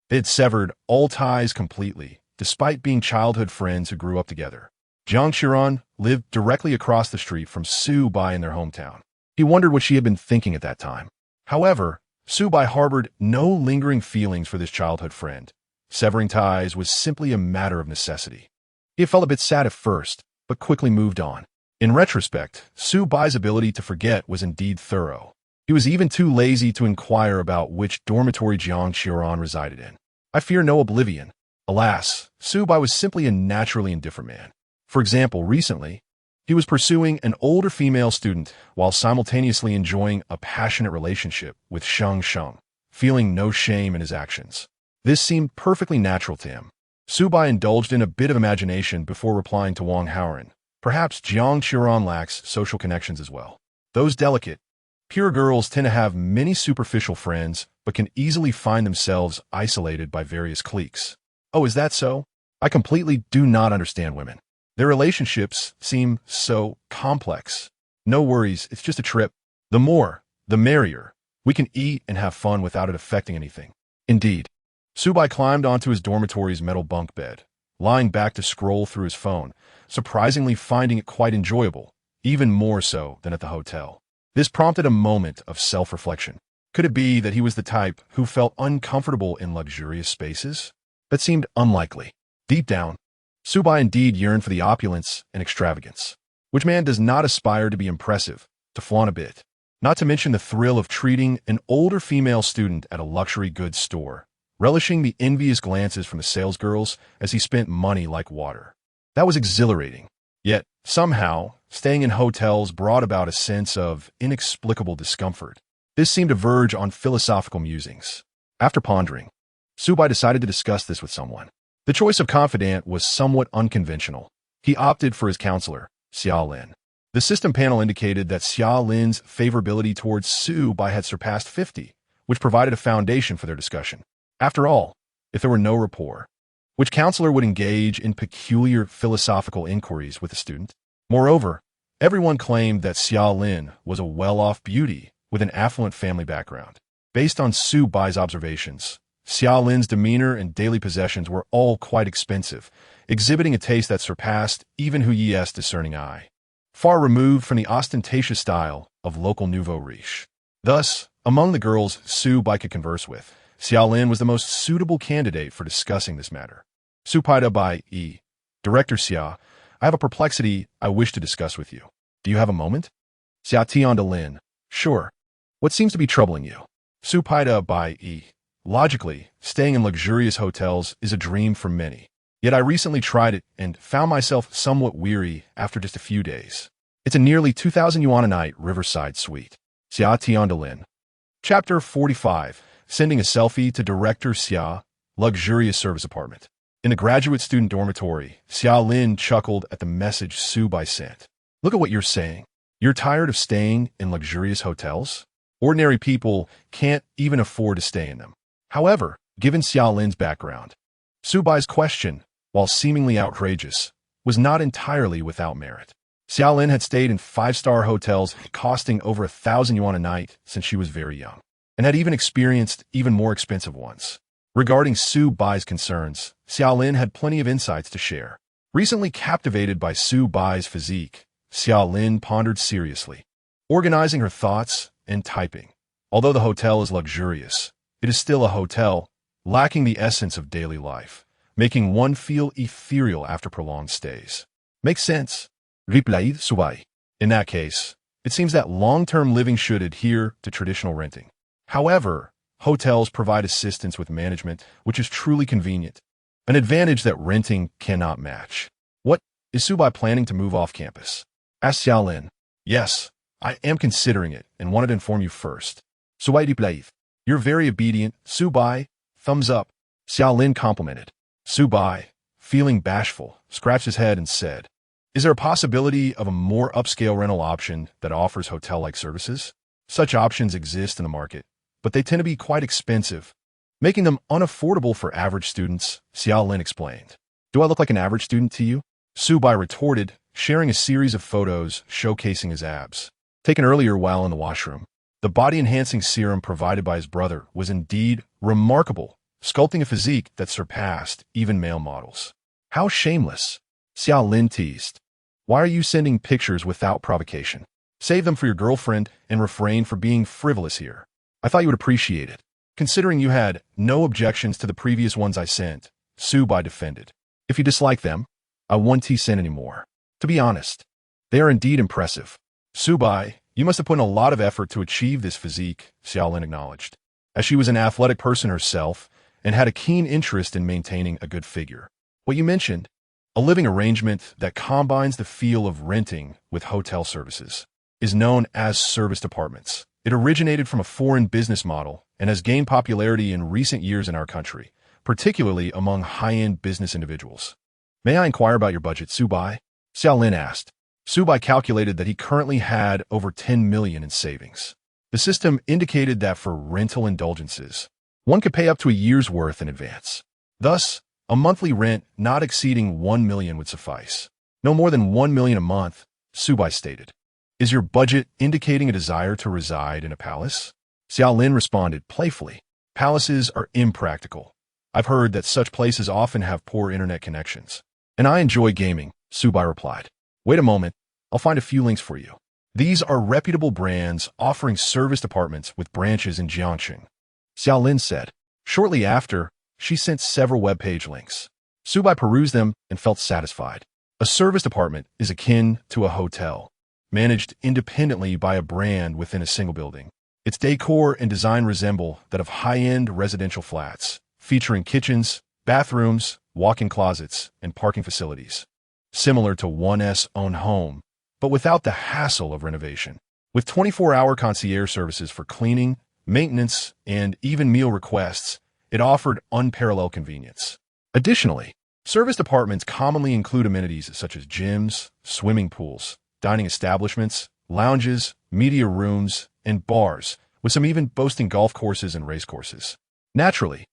They had severed all ties completely, despite being childhood friends who grew up together. Jiang Qiran lived directly across the street from Su Bai in their hometown. He wondered what she had been thinking at that time. However, Su Bai harbored no lingering feelings for this childhood friend. Severing ties was simply a matter of necessity. He felt a bit sad at first, but quickly moved on. In retrospect, Su Bai's ability to forget was indeed thorough. He was even too lazy to inquire about which dormitory Jiang Qiran resided in. I fear no oblivion. Alas, Su Bai was simply a naturally indifferent man. For example, recently, he was pursuing an older female student while simultaneously enjoying a passionate relationship with Sheng Sheng, feeling no shame in his actions. This seemed perfectly natural to him. Su Bai indulged in a bit of imagination before replying to Wang Haoren. Perhaps Jiang Qiran lacks social connections as well. Those delicate, pure girls tend to have many superficial friends, but can easily find themselves isolated by various cliques. Oh, is that so? I completely do not understand women. Their relationships seem so complex. No worries, it's just a trip. The more, the merrier. We can eat and have fun without it affecting anything. Indeed. Su Bai climbed onto his dormitory's metal bunk bed, lying back to scroll through his phone, surprisingly finding it quite enjoyable, even more so than at the hotel. This prompted a moment of self-reflection. Could it be that he was the type who felt uncomfortable in luxurious spaces? That seemed unlikely. Deep down, Su Bai indeed yearned for the opulence and extravagance. Which man does not aspire to be impressive, to flaunt a bit? Not to mention the thrill of treating an older female student at a luxury goods store, relishing the envious glances from the salesgirls as he spent money like water. That was exhilarating. Yet, somehow, staying in hotels brought about a sense of inexplicable discomfort. This seemed to verge on philosophical musings. After pondering, Su Bai decided to discuss this with someone. The choice of confidant was somewhat unconventional. He opted for his counselor, Xia Lin. The system panel indicated that Xia Lin's favorability towards Su Bai had surpassed 50, which provided a foundation for their discussion. After all, if there were no rapport, which counselor would engage in peculiar philosophical inquiries with a student? Moreover, everyone claimed that Xia Lin was a well-off beauty with an affluent family background. Based on Su Bai's observations, Xia Lin's demeanor and daily possessions were all quite expensive, exhibiting a taste that surpassed even Hu Yi's discerning eye, far removed from the ostentatious style of local nouveau riche. Thus, among the girls Su Bai could converse with, Xia Lin was the most suitable candidate for discussing this matter. Su Paida Bai E. Director Xia, I have a perplexity I wish to discuss with you. Do you have a moment? Xia Tian de Lin. Sure. What seems to be troubling you? Su Paida Bai E. Logically, staying in luxurious hotels is a dream for many. Yet I recently tried it and found myself somewhat weary after just a few days. It's a nearly 2,000 yuan a night riverside suite. Xia Tian de Lin. Chapter 45. Sending a selfie to Director Xia, luxurious service apartment. In the graduate student dormitory, Xia Lin chuckled at the message Su Bai sent. Look at what you're saying. You're tired of staying in luxurious hotels? Ordinary people can't even afford to stay in them. However, given Xia Lin's background, Su Bai's question, while seemingly outrageous, was not entirely without merit. Xiaolin had stayed in five-star hotels costing over 1,000 yuan a night since she was very young, and had even experienced even more expensive ones. Regarding Su Bai's concerns, Xiaolin had plenty of insights to share. Recently captivated by Su Bai's physique, Xiaolin pondered seriously, organizing her thoughts and typing. Although the hotel is luxurious, it is still a hotel, lacking the essence of daily life, making one feel ethereal after prolonged stays. Makes sense, replied Su Bai. In that case, it seems that long-term living should adhere to traditional renting. However, hotels provide assistance with management, which is truly convenient, an advantage that renting cannot match. What, is Su Bai planning to move off campus? Asked Xiaolin. Yes, I am considering it and wanted to inform you first. Su Bai replied. You're very obedient, Su Bai. Thumbs up. Xiaolin complimented. Su Bai, feeling bashful, scratched his head and said, is there a possibility of a more upscale rental option that offers hotel-like services? Such options exist in the market, but they tend to be quite expensive, making them unaffordable for average students, Xiaolin explained. Do I look like an average student to you? Su Bai retorted, sharing a series of photos showcasing his abs. Taken earlier while in the washroom, the body-enhancing serum provided by his brother was indeed remarkable, sculpting a physique that surpassed even male models. How shameless, Xiaolin teased. Why are you sending pictures without provocation? Save them for your girlfriend and refrain from being frivolous here. I thought you would appreciate it, considering you had no objections to the previous ones I sent, Su Bai defended. If you dislike them, I won't send any more. To be honest, they are indeed impressive. Su Bai, you must have put in a lot of effort to achieve this physique, Xiaolin acknowledged, as she was an athletic person herself and had a keen interest in maintaining a good figure. What you mentioned, a living arrangement that combines the feel of renting with hotel services, is known as service apartments. It originated from a foreign business model and has gained popularity in recent years in our country, particularly among high-end business individuals. May I inquire about your budget, Su Bai? Xiaolin asked. Su Bai calculated that he currently had over 10 million in savings. The system indicated that for rental indulgences, one could pay up to a year's worth in advance. Thus, a monthly rent not exceeding 1 million would suffice. No more than 1 million a month, Su Bai stated. Is your budget indicating a desire to reside in a palace? Xiaolin responded playfully. Palaces are impractical. I've heard that such places often have poor internet connections. And I enjoy gaming, Su Bai replied. Wait a moment, I'll find a few links for you. These are reputable brands offering serviced apartments with branches in Jiangxing, Xiaolin said. Shortly after, she sent several web page links. Su Bai perused them and felt satisfied. A serviced apartment is akin to a hotel, managed independently by a brand within a single building. Its decor and design resemble that of high-end residential flats, featuring kitchens, bathrooms, walk-in closets, and parking facilities, similar to one's own home, but without the hassle of renovation. With 24-hour concierge services for cleaning, maintenance, and even meal requests, it offered unparalleled convenience. Additionally, serviced apartments commonly include amenities such as gyms, swimming pools, dining establishments, lounges, media rooms, and bars, with some even boasting golf courses and race courses. Naturally,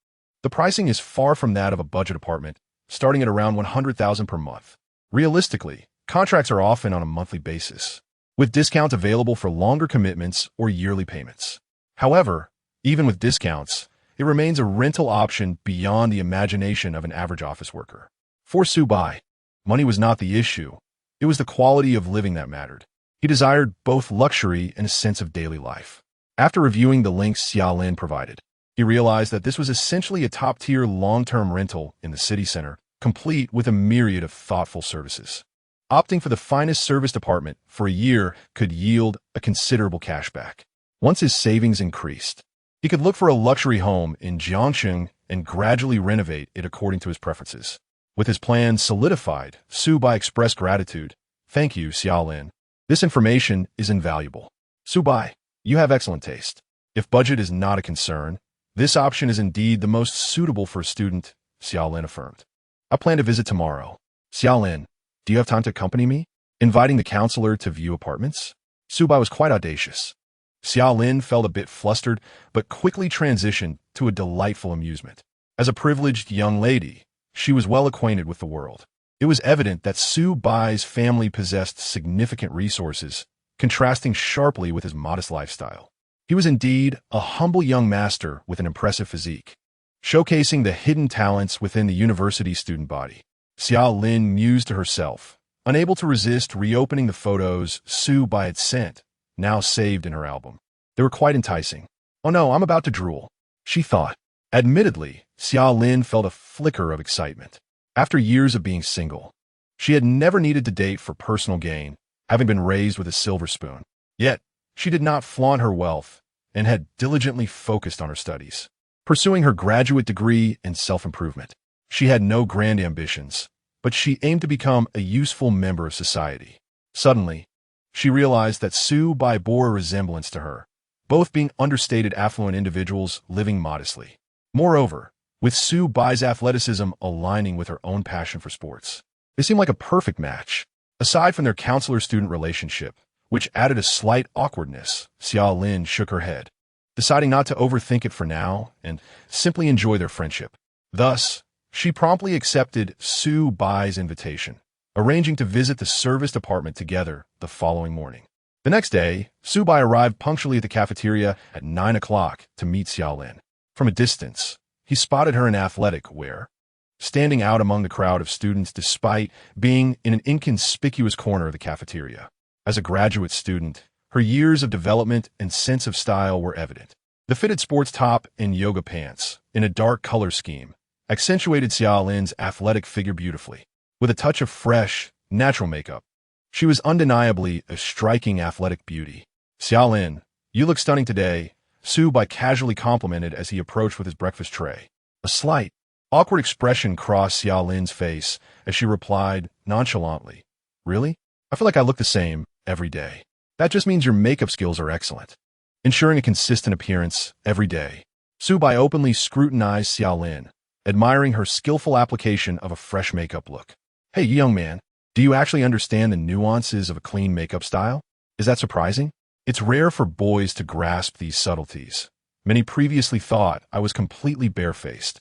the pricing is far from that of a budget apartment, starting at around 100,000 per month. Realistically, contracts are often on a monthly basis, with discounts available for longer commitments or yearly payments. However, even with discounts, it remains a rental option beyond the imagination of an average office worker. For Su Bai, money was not the issue. It was the quality of living that mattered. He desired both luxury and a sense of daily life. After reviewing the links Xiaolin provided, he realized that this was essentially a top-tier long-term rental in the city center, complete with a myriad of thoughtful services. Opting for the finest serviced apartment for a year could yield a considerable cashback. Once his savings increased, he could look for a luxury home in Jiangxing and gradually renovate it according to his preferences. With his plans solidified, Su Bai expressed gratitude. Thank you, Xiaolin. This information is invaluable. Su Bai, you have excellent taste. If budget is not a concern, this option is indeed the most suitable for a student, Xiaolin affirmed. I plan to visit tomorrow. Xiaolin, do you have time to accompany me? Inviting the counselor to view apartments? Su Bai was quite audacious. Xiaolin felt a bit flustered, but quickly transitioned to a delightful amusement. As a privileged young lady, she was well acquainted with the world. It was evident that Su Bai's family possessed significant resources, contrasting sharply with his modest lifestyle. He was indeed a humble young master with an impressive physique, showcasing the hidden talents within the university student body. Xiao Lin mused to herself, unable to resist reopening the photos Su Bai had sent, now saved in her album. They were quite enticing. "Oh no, I'm about to drool," she thought. Admittedly, Xiao Lin felt a flicker of excitement. After years of being single, she had never needed to date for personal gain, having been raised with a silver spoon. Yet, she did not flaunt her wealth and had diligently focused on her studies, pursuing her graduate degree in self-improvement. She had no grand ambitions, but she aimed to become a useful member of society. Suddenly, she realized that Su Bai bore a resemblance to her, both being understated affluent individuals living modestly. Moreover, with Su Bai's athleticism aligning with her own passion for sports, they seemed like a perfect match. Aside from their counselor-student relationship, which added a slight awkwardness, Xiao Lin shook her head, deciding not to overthink it for now and simply enjoy their friendship. Thus, she promptly accepted Su Bai's invitation, arranging to visit the service department together the following morning. The next day, Su Bai arrived punctually at the cafeteria at 9 o'clock to meet Xiao Lin. From a distance, he spotted her in athletic wear, standing out among the crowd of students despite being in an inconspicuous corner of the cafeteria. As a graduate student, her years of development and sense of style were evident. The fitted sports top and yoga pants, in a dark color scheme, accentuated Xiao Lin's athletic figure beautifully. With a touch of fresh, natural makeup, she was undeniably a striking athletic beauty. "Xiao Lin, you look stunning today," Su Bai casually complimented as he approached with his breakfast tray. A slight, awkward expression crossed Xiao Lin's face as she replied nonchalantly, "Really? I feel like I look the same every day." "That just means your makeup skills are excellent." Ensuring a consistent appearance every day, Su Bai openly scrutinized Xiao Lin, admiring her skillful application of a fresh makeup look. "Hey, young man, do you actually understand the nuances of a clean makeup style? Is that surprising? It's rare for boys to grasp these subtleties. Many previously thought I was completely barefaced."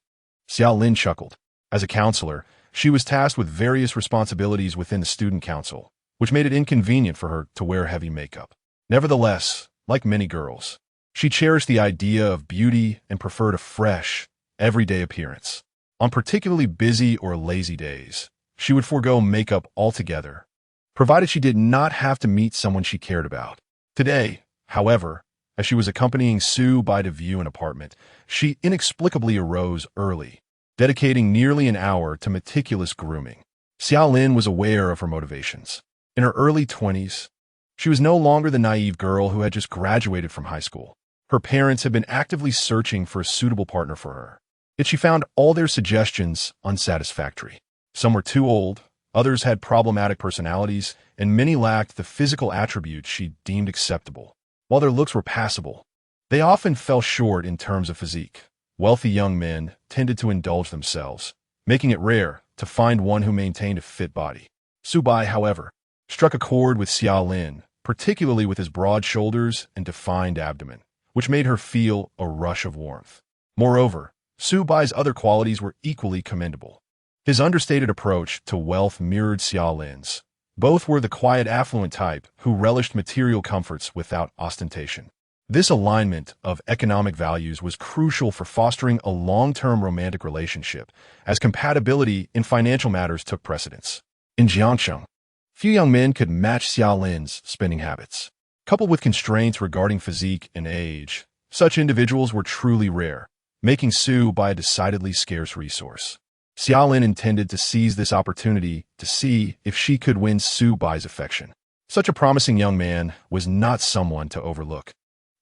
Xiao Lin chuckled. As a counselor, she was tasked with various responsibilities within the student council, which made it inconvenient for her to wear heavy makeup. Nevertheless, like many girls, she cherished the idea of beauty and preferred a fresh, everyday appearance. On particularly busy or lazy days, she would forego makeup altogether, provided she did not have to meet someone she cared about. Today, however, as she was accompanying Su Bai to view an apartment, she inexplicably arose early, dedicating nearly an hour to meticulous grooming. Xiao Lin was aware of her motivations. In her early 20s, she was no longer the naive girl who had just graduated from high school. Her parents had been actively searching for a suitable partner for her, yet she found all their suggestions unsatisfactory. Some were too old, others had problematic personalities, and many lacked the physical attributes she deemed acceptable. While their looks were passable, they often fell short in terms of physique. Wealthy young men tended to indulge themselves, making it rare to find one who maintained a fit body. Su Bai, however, struck a chord with Xiao Lin, particularly with his broad shoulders and defined abdomen, which made her feel a rush of warmth. Moreover, Su Bai's other qualities were equally commendable. His understated approach to wealth mirrored Xiao Lin's. Both were the quiet, affluent type who relished material comforts without ostentation. This alignment of economic values was crucial for fostering a long-term romantic relationship, as compatibility in financial matters took precedence. In Jiangcheng, few young men could match Xiao Lin's spending habits. Coupled with constraints regarding physique and age, such individuals were truly rare, making Su Bai a decidedly scarce resource. Xiao Lin intended to seize this opportunity to see if she could win Su Bai's affection. Such a promising young man was not someone to overlook.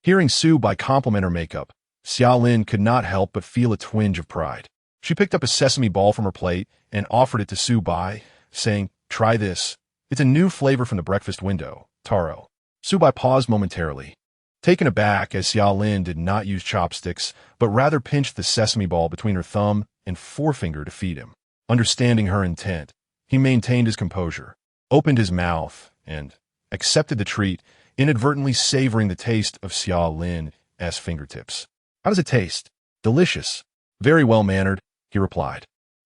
Hearing Su Bai compliment her makeup, Xiao Lin could not help but feel a twinge of pride. She picked up a sesame ball from her plate and offered it to Su Bai, saying, "Try this. It's a new flavor from the breakfast window, taro." Su Bai paused momentarily, taken aback as Xiao Lin did not use chopsticks, but rather pinched the sesame ball between her thumb and forefinger to feed him. Understanding her intent, he maintained his composure, opened his mouth, and accepted the treat, inadvertently savoring the taste of Xiao Lin's fingertips. "How does it taste?" "Delicious. Very well-mannered," he replied.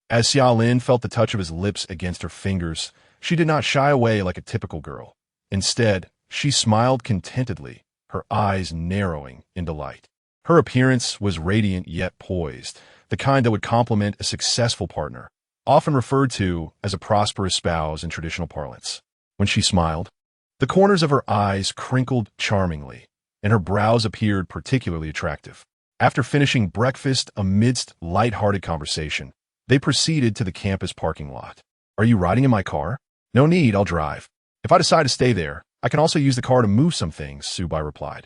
As Xiaolin felt the touch of his lips against her fingers, she did not shy away like a typical girl. Instead, she smiled contentedly, her eyes narrowing in delight. Her appearance was radiant yet poised, the kind that would complement a successful partner, often referred to as a prosperous spouse in traditional parlance. When she smiled, the corners of her eyes crinkled charmingly, and her brows appeared particularly attractive. After finishing breakfast amidst light-hearted conversation, they proceeded to the campus parking lot. "Are you riding in my car?" "No need, I'll drive. If I decide to stay there, I can also use the car to move some things," Su-bai replied.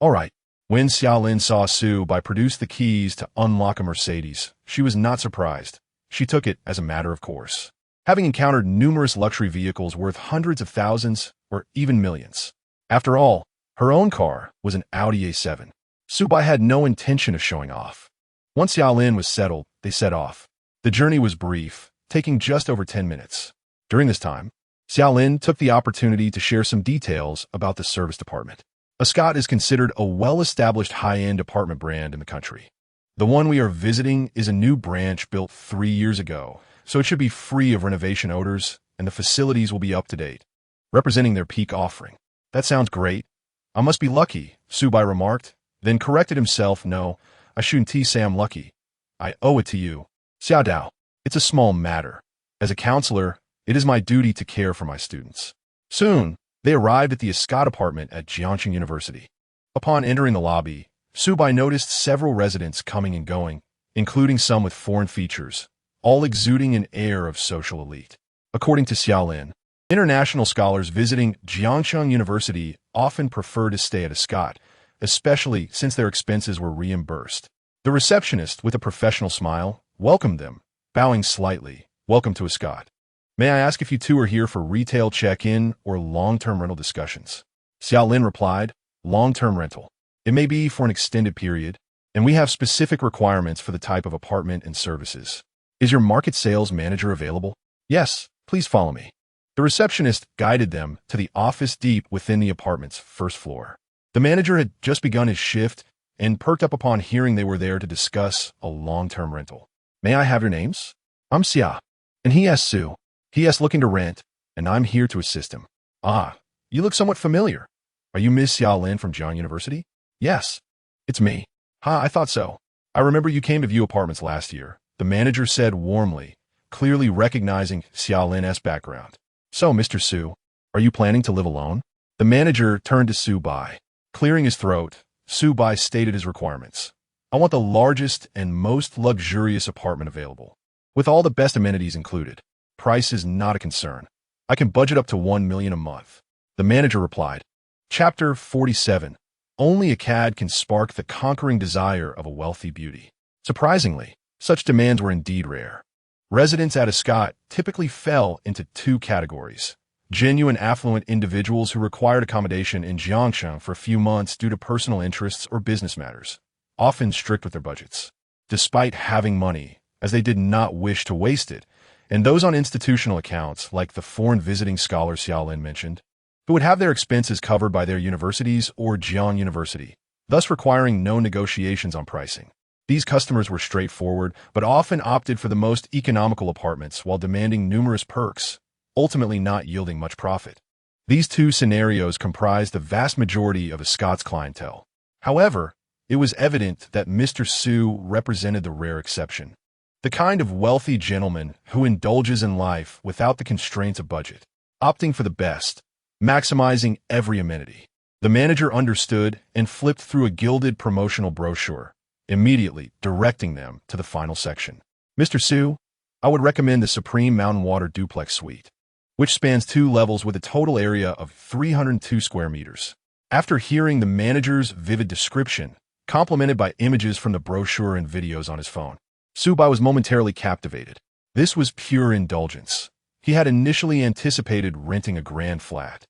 "All right." When Xiaolin saw Su-bai produce the keys to unlock a Mercedes, she was not surprised. She took it as a matter of course, having encountered numerous luxury vehicles worth hundreds of thousands or even millions. After all, her own car was an Audi A7. Su-bai had no intention of showing off. Once Xiaolin was settled, they set off. The journey was brief, taking just over 10 minutes. During this time, Xiaolin took the opportunity to share some details about the service department. Ascot is considered a well-established high-end apartment brand in the country. The one we are visiting is a new branch built 3 years ago, so it should be free of renovation odors, and the facilities will be up to date, representing their peak offering. "That sounds great. I must be lucky," Su-bai remarked, then corrected himself. "No, I shouldn't say I'm lucky. I owe it to you." "Xiaodao, it's a small matter. As a counselor, it is my duty to care for my students." Soon, they arrived at the Ascot apartment at Jiangxing University. Upon entering the lobby, Su-bai noticed several residents coming and going, including some with foreign features, all exuding an air of social elite. According to Xiaolin, international scholars visiting Jiangxing University often prefer to stay at Ascot, especially since their expenses were reimbursed. The receptionist, with a professional smile, welcomed them, bowing slightly. "Welcome to Ascot. May I ask if you two are here for retail check-in or long-term rental discussions?" Xiaolin replied, "Long-term rental. It may be for an extended period, and we have specific requirements for the type of apartment and services. Is your market sales manager available?" "Yes, please follow me." The receptionist guided them to the office deep within the apartment's first floor. The manager had just begun his shift and perked up upon hearing they were there to discuss a long-term rental. "May I have your names?" "I'm Xia, and he is Su. He is looking to rent, and I'm here to assist him." "Ah, you look somewhat familiar. Are you Miss Xiaolin from Jiang University?" "Yes, it's me." "Ha, I thought so. I remember you came to view apartments last year," the manager said warmly, clearly recognizing Xiaolin's background. "So, Mr. Su, are you planning to live alone?" The manager turned to Su-bai. Clearing his throat, Su-bai stated his requirements. "I want the largest and most luxurious apartment available, with all the best amenities included. Price is not a concern. I can budget up to 1 million a month." The manager replied. Chapter 47. Only a cad can spark the conquering desire of a wealthy beauty. Surprisingly, such demands were indeed rare. Residents at Ascot typically fell into two categories: genuine affluent individuals who required accommodation in Jiangxing for a few months due to personal interests or business matters, often strict with their budgets, despite having money, as they did not wish to waste it, and those on institutional accounts, like the foreign visiting scholar Xiaolin mentioned, who would have their expenses covered by their universities or Jiang University, thus requiring no negotiations on pricing. These customers were straightforward, but often opted for the most economical apartments while demanding numerous perks, ultimately not yielding much profit. These two scenarios comprised the vast majority of Ascot's clientele. However, it was evident that Mr. Su represented the rare exception, the kind of wealthy gentleman who indulges in life without the constraints of budget, opting for the best, maximizing every amenity. The manager understood and flipped through a gilded promotional brochure, immediately directing them to the final section. "Mr. Su, I would recommend the Supreme Mountain Water Duplex Suite, which spans 2 levels with a total area of 302 square meters." After hearing the manager's vivid description, complemented by images from the brochure and videos on his phone, Su-bai was momentarily captivated. This was pure indulgence. He had initially anticipated renting a grand flat,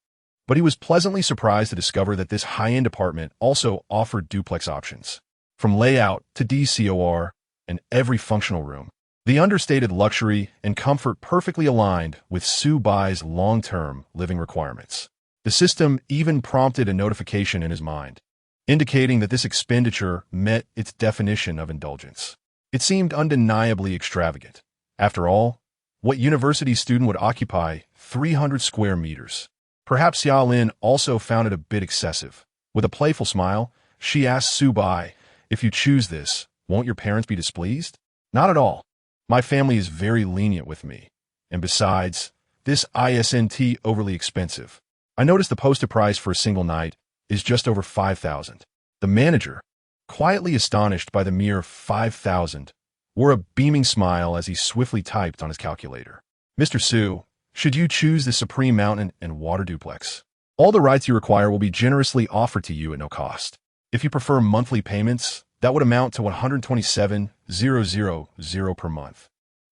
but he was pleasantly surprised to discover that this high-end apartment also offered duplex options. From layout to DCOR and every functional room, the understated luxury and comfort perfectly aligned with Su-bai's long-term living requirements. The system even prompted a notification in his mind, indicating that this expenditure met its definition of indulgence. It seemed undeniably extravagant, After all, what university student would occupy 300 square meters? Perhaps Xia Lin also found it a bit excessive. With a playful smile, she asked Su Bai, "If you choose this, won't your parents be displeased?" "Not at all. My family is very lenient with me. And besides, this isn't overly expensive. I noticed the posted price for a single night is just over 5,000. The manager, quietly astonished by the mere 5,000, wore a beaming smile as he swiftly typed on his calculator. "Mr. Su, should you choose the Supreme Mountain and Water Duplex, all the rights you require will be generously offered to you at no cost. If you prefer monthly payments, that would amount to 127,000 per month,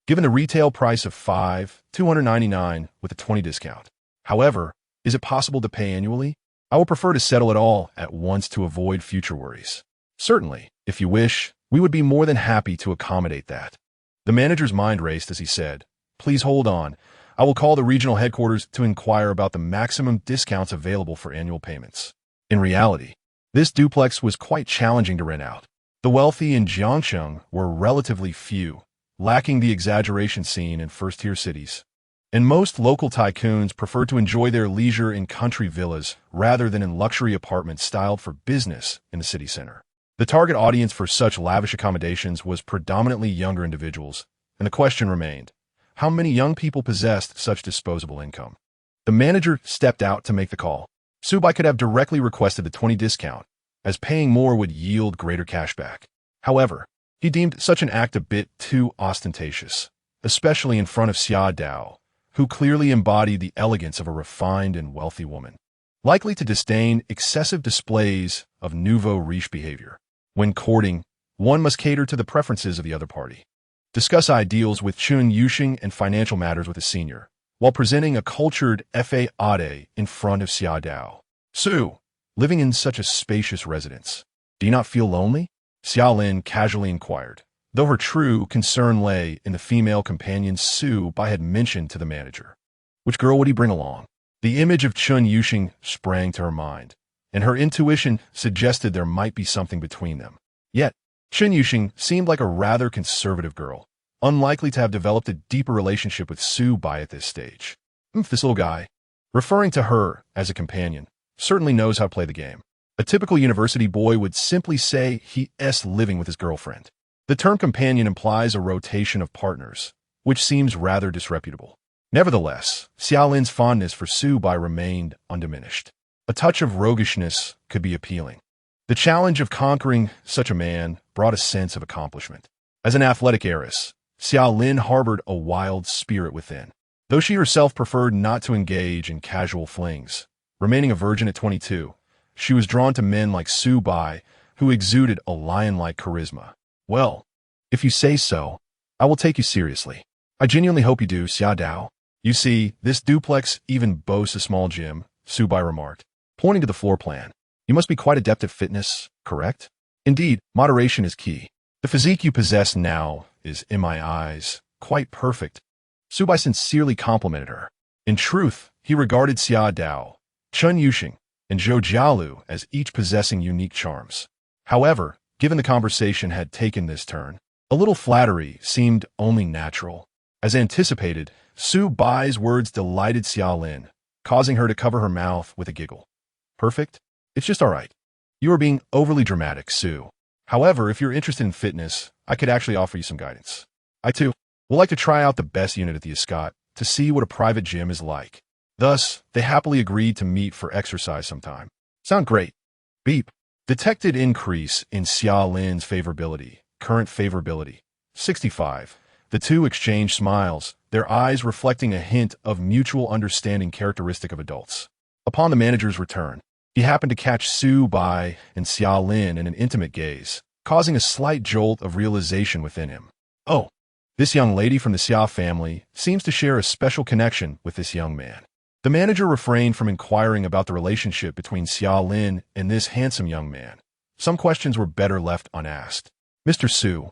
given the retail price of 5,299 with a 20 discount. However, is it possible to pay annually? I would prefer to settle it all at once to avoid future worries." "Certainly, if you wish, we would be more than happy to accommodate that." The manager's mind raced as he said, "Please hold on. I will call the regional headquarters to inquire about the maximum discounts available for annual payments." In reality, this duplex was quite challenging to rent out. The wealthy in Jiangsheng were relatively few, lacking the exaggeration seen in first-tier cities. And most local tycoons preferred to enjoy their leisure in country villas rather than in luxury apartments styled for business in the city center. The target audience for such lavish accommodations was predominantly younger individuals, and the question remained, how many young people possessed such disposable income? The manager stepped out to make the call. Su Bai could have directly requested the 20 discount, as paying more would yield greater cashback. However, he deemed such an act a bit too ostentatious, especially in front of Xia Dao, who clearly embodied the elegance of a refined and wealthy woman, likely to disdain excessive displays of nouveau riche behavior. When courting, one must cater to the preferences of the other party. Discuss ideals with Chun Yuxing and financial matters with a senior, while presenting a cultured FAAD in front of Xia Dao. "Su, living in such a spacious residence, do you not feel lonely?" Xia Lin casually inquired, though her true concern lay in the female companion Su Bai had mentioned to the manager. Which girl would he bring along? The image of Chun Yuxing sprang to her mind, and her intuition suggested there might be something between them. Yet, Chun Yuxing seemed like a rather conservative girl, unlikely to have developed a deeper relationship with Su Bai at this stage. This little guy, referring to her as a companion, certainly knows how to play the game. A typical university boy would simply say he's living with his girlfriend. The term companion implies a rotation of partners, which seems rather disreputable. Nevertheless, Xia Lin's fondness for Su Bai remained undiminished. A touch of roguishness could be appealing. The challenge of conquering such a man brought a sense of accomplishment. As an athletic heiress, Xia Lin harbored a wild spirit within. Though she herself preferred not to engage in casual flings, remaining a virgin at 22, she was drawn to men like Su Bai, who exuded a lion-like charisma. "Well, if you say so, I will take you seriously. I genuinely hope you do, Xia Dao. You see, this duplex even boasts a small gym," Su Bai remarked, pointing to the floor plan. "You must be quite adept at fitness, correct?" "Indeed, moderation is key. The physique you possess now is, in my eyes, quite perfect." Su Bai sincerely complimented her. In truth, he regarded Xia Dao, Chun Yuxing, and Zhou Jialu as each possessing unique charms. However, given the conversation had taken this turn, a little flattery seemed only natural. As anticipated, Su Bai's words delighted Xia Lin, causing her to cover her mouth with a giggle. "Perfect? It's just all right. You are being overly dramatic, Su. However, if you're interested in fitness, I could actually offer you some guidance. I, too, would like to try out the best unit at the Escot to see what a private gym is like." Thus, they happily agreed to meet for exercise sometime. "Sound great." Beep. Detected increase in Xia Lin's current favorability. 65. The two exchanged smiles, their eyes reflecting a hint of mutual understanding characteristic of adults. Upon the manager's return, he happened to catch Su Bai and Xia Lin in an intimate gaze, causing a slight jolt of realization within him. Oh, this young lady from the Xia family seems to share a special connection with this young man. The manager refrained from inquiring about the relationship between Xia Lin and this handsome young man. Some questions were better left unasked. "Mr. Su,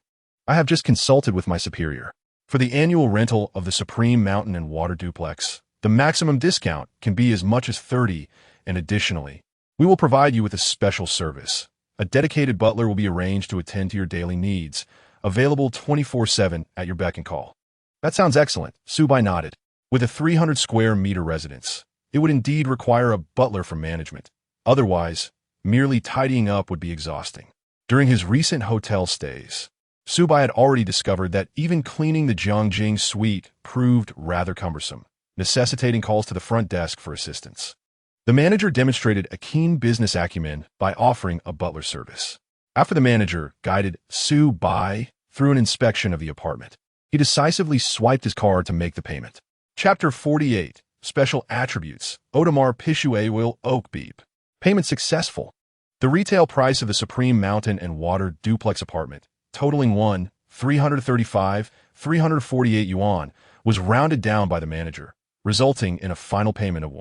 I have just consulted with my superior. For the annual rental of the Supreme Mountain and Water Duplex, the maximum discount can be as much as 30, and additionally, we will provide you with a special service. A dedicated butler will be arranged to attend to your daily needs, available 24/7 at your beck and call." That sounds excellent, Subai nodded. With a 300 square meter residence, it would indeed require a butler from management. Otherwise, merely tidying up would be exhausting. During his recent hotel stays, Subai had already discovered that even cleaning the Zhongjing suite proved rather cumbersome, necessitating calls to the front desk for assistance. The manager demonstrated a keen business acumen by offering a butler service. After the manager guided Subai through an inspection of the apartment, he decisively swiped his card to make the payment. Chapter 48, Special Attributes, Audemars Piguet Royal Oak Beep. Payment successful. The retail price of the Supreme Mountain and Water duplex apartment, totaling 348 yuan, was rounded down by the manager, resulting in a final payment of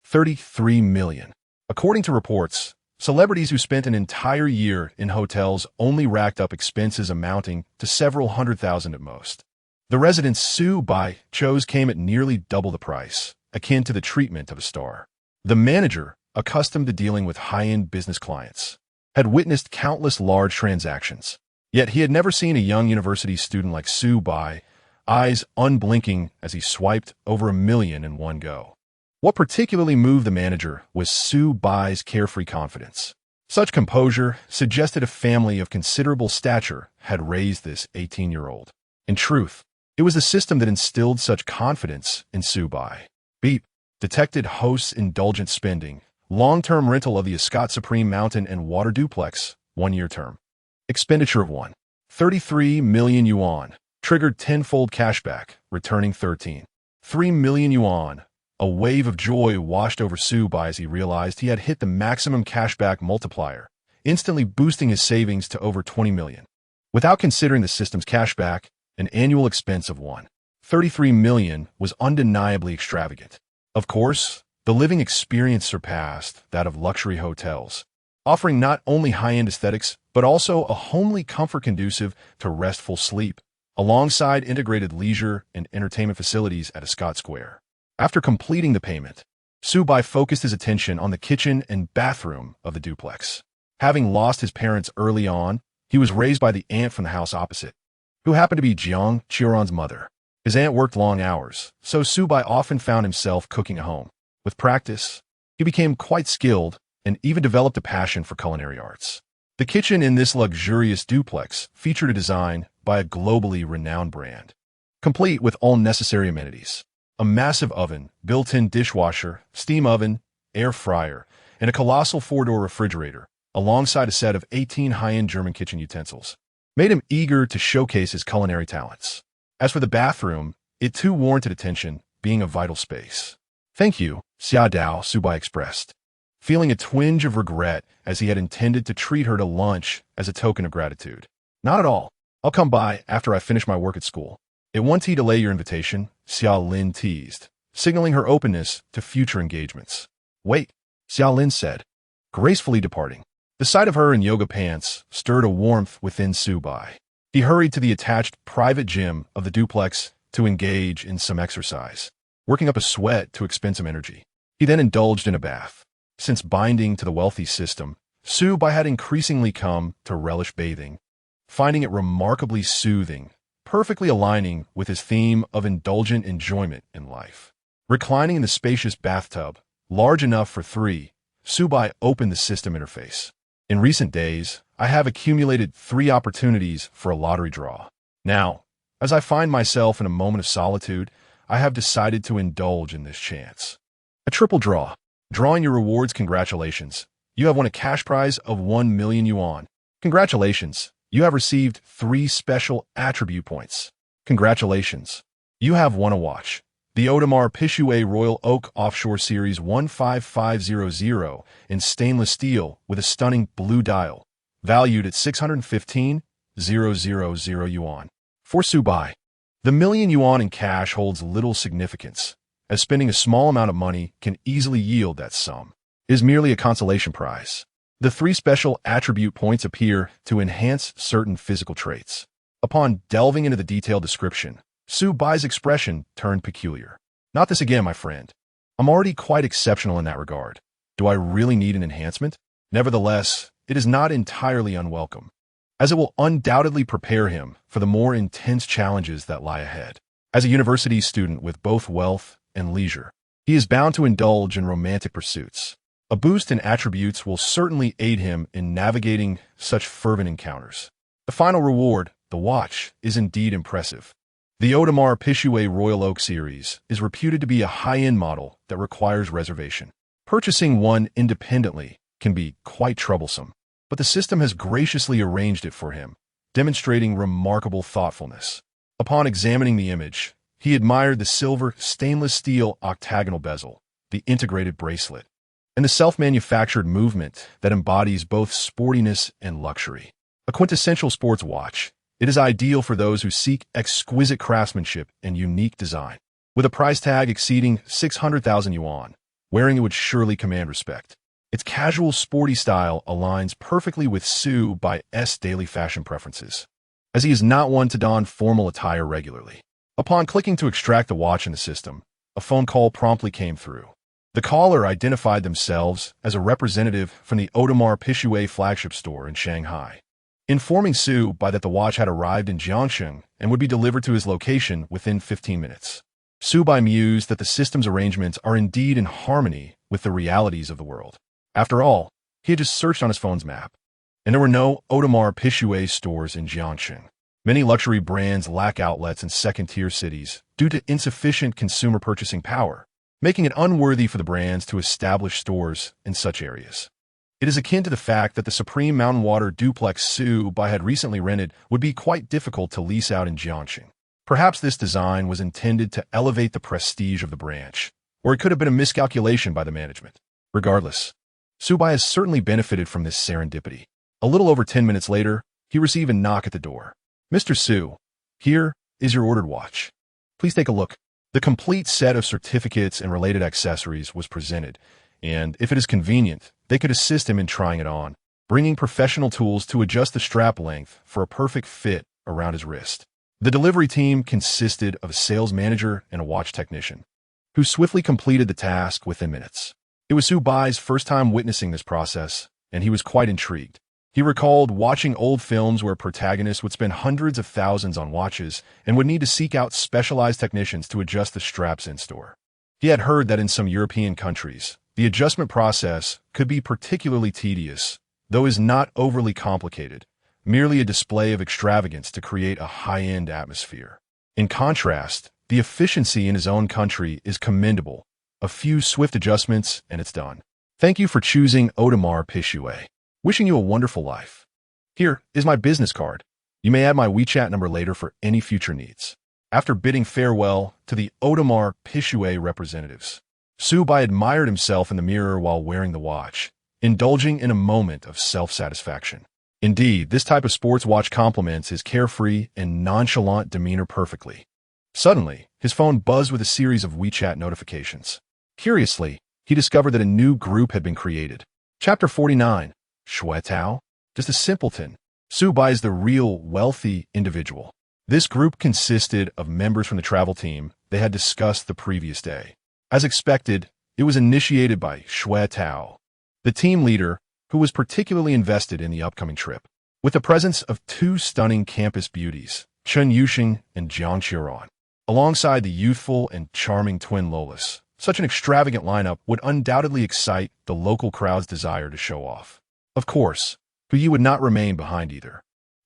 33 million. According to reports, celebrities who spent an entire year in hotels only racked up expenses amounting to several $100,000 at most. The residence Subai chose came at nearly double the price, akin to the treatment of a star. The manager, accustomed to dealing with high-end business clients, had witnessed countless large transactions. Yet he had never seen a young university student like Subai, eyes unblinking as he swiped over $1 million in one go. What particularly moved the manager was Subai's carefree confidence. Such composure suggested a family of considerable stature had raised this 18-year-old. In truth, it was the system that instilled such confidence in Subai. Beep. Detected host's indulgent spending. Long-term rental of the Ascot Supreme Mountain and Water duplex, 1-year term. Expenditure of 33 million yuan. Triggered tenfold cashback, returning 13.3 million yuan. A wave of joy washed over Subai as he realized he had hit the maximum cashback multiplier, instantly boosting his savings to over 20 million. Without considering the system's cashback, an annual expense of 33 million was undeniably extravagant. Of course, the living experience surpassed that of luxury hotels, offering not only high-end aesthetics, but also a homely comfort conducive to restful sleep, alongside integrated leisure and entertainment facilities at Ascot Square. After completing the payment, Subai focused his attention on the kitchen and bathroom of the duplex. Having lost his parents early on, he was raised by the aunt from the house opposite, who happened to be Jiang Qiron's mother. His aunt worked long hours, so Subai often found himself cooking at home. With practice, he became quite skilled and even developed a passion for culinary arts. The kitchen in this luxurious duplex featured a design by a globally renowned brand, complete with all necessary amenities. A massive oven, built-in dishwasher, steam oven, air fryer, and a colossal 4-door refrigerator, alongside a set of 18 high-end German kitchen utensils, made him eager to showcase his culinary talents. As for the bathroom, it too warranted attention, being a vital space. "Thank you, Xia Dao," Subai expressed, feeling a twinge of regret as he had intended to treat her to lunch as a token of gratitude. "Not at all. I'll come by after I finish my work at school. It won't delay your invitation," Xia Lin teased, signaling her openness to future engagements. "Wait," Xia Lin said, gracefully departing. The sight of her in yoga pants stirred a warmth within Subai. He hurried to the attached private gym of the duplex to engage in some exercise, working up a sweat to expend some energy. He then indulged in a bath. Since binding to the wealthy system, Subai had increasingly come to relish bathing, finding it remarkably soothing, perfectly aligning with his theme of indulgent enjoyment in life. Reclining in the spacious bathtub, large enough for 3, Subai opened the system interface. "In recent days, I have accumulated 3 opportunities for a lottery draw. Now, as I find myself in a moment of solitude, I have decided to indulge in this chance. A triple draw. Drawing your rewards, congratulations. You have won a cash prize of 1 million yuan. Congratulations. You have received 3 special attribute points. Congratulations. You have won a watch. The Audemars Piguet Royal Oak Offshore Series 15500 in stainless steel with a stunning blue dial, valued at 615,000 yuan. For Subai, the million yuan in cash holds little significance, as spending a small amount of money can easily yield that sum. It is merely a consolation prize. The 3 special attribute points appear to enhance certain physical traits. Upon delving into the detailed description, Subai's expression turned peculiar. "Not this again, my friend. I'm already quite exceptional in that regard. Do I really need an enhancement? Nevertheless, it is not entirely unwelcome, as it will undoubtedly prepare him for the more intense challenges that lie ahead." As a university student with both wealth and leisure, he is bound to indulge in romantic pursuits. A boost in attributes will certainly aid him in navigating such fervent encounters. The final reward, the watch, is indeed impressive. The Audemars Piguet Royal Oak series is reputed to be a high-end model that requires reservation. Purchasing one independently can be quite troublesome, but the system has graciously arranged it for him, demonstrating remarkable thoughtfulness. Upon examining the image, he admired the silver stainless steel octagonal bezel, the integrated bracelet, and the self-manufactured movement that embodies both sportiness and luxury. A quintessential sports watch, it is ideal for those who seek exquisite craftsmanship and unique design. With a price tag exceeding 600,000 yuan, wearing it would surely command respect. Its casual, sporty style aligns perfectly with Su Bai's daily fashion preferences, as he is not one to don formal attire regularly. Upon clicking to extract the watch in the system, a phone call promptly came through. The caller identified themselves as a representative from the Audemars Piguet flagship store in Shanghai, informing Su Bai that the watch had arrived in Jiangsheng and would be delivered to his location within 15 minutes. Su Bai mused that the system's arrangements are indeed in harmony with the realities of the world. After all, he had just searched on his phone's map, and there were no Audemars Piguet stores in Jiangsheng. Many luxury brands lack outlets in second-tier cities due to insufficient consumer purchasing power, making it unworthy for the brands to establish stores in such areas. It is akin to the fact that the Supreme Mountain Water duplex Su Bai had recently rented would be quite difficult to lease out in Jiangsheng. Perhaps this design was intended to elevate the prestige of the branch, or it could have been a miscalculation by the management. Regardless, Su Bai has certainly benefited from this serendipity. A little over 10 minutes later, he received a knock at the door. "Mr. Su, here is your ordered watch. Please take a look." The complete set of certificates and related accessories was presented, and if it is convenient, they could assist him in trying it on, bringing professional tools to adjust the strap length for a perfect fit around his wrist. The delivery team consisted of a sales manager and a watch technician, who swiftly completed the task within minutes. It was Su Bai's first time witnessing this process, and he was quite intrigued. He recalled watching old films where protagonists would spend hundreds of thousands on watches and would need to seek out specialized technicians to adjust the straps in-store. He had heard that in some European countries, the adjustment process could be particularly tedious, though is not overly complicated, merely a display of extravagance to create a high-end atmosphere. In contrast, the efficiency in his own country is commendable. A few swift adjustments and it's done. Thank you for choosing Audemars Piguet. Wishing you a wonderful life. Here is my business card. You may add my WeChat number later for any future needs. After bidding farewell to the Audemars Piguet representatives, Su Bai admired himself in the mirror while wearing the watch, indulging in a moment of self-satisfaction. Indeed, this type of sports watch complements his carefree and nonchalant demeanor perfectly. Suddenly, his phone buzzed with a series of WeChat notifications. Curiously, he discovered that a new group had been created. Chapter 49. Shui Tao? Just a simpleton. Su Bai is the real, wealthy individual. This group consisted of members from the travel team they had discussed the previous day. As expected, it was initiated by Shui Tao, the team leader who was particularly invested in the upcoming trip. With the presence of two stunning campus beauties, Chen Yuxing and Jiang Qiran, alongside the youthful and charming twin Lolis, such an extravagant lineup would undoubtedly excite the local crowd's desire to show off. Of course, Puyi would not remain behind either.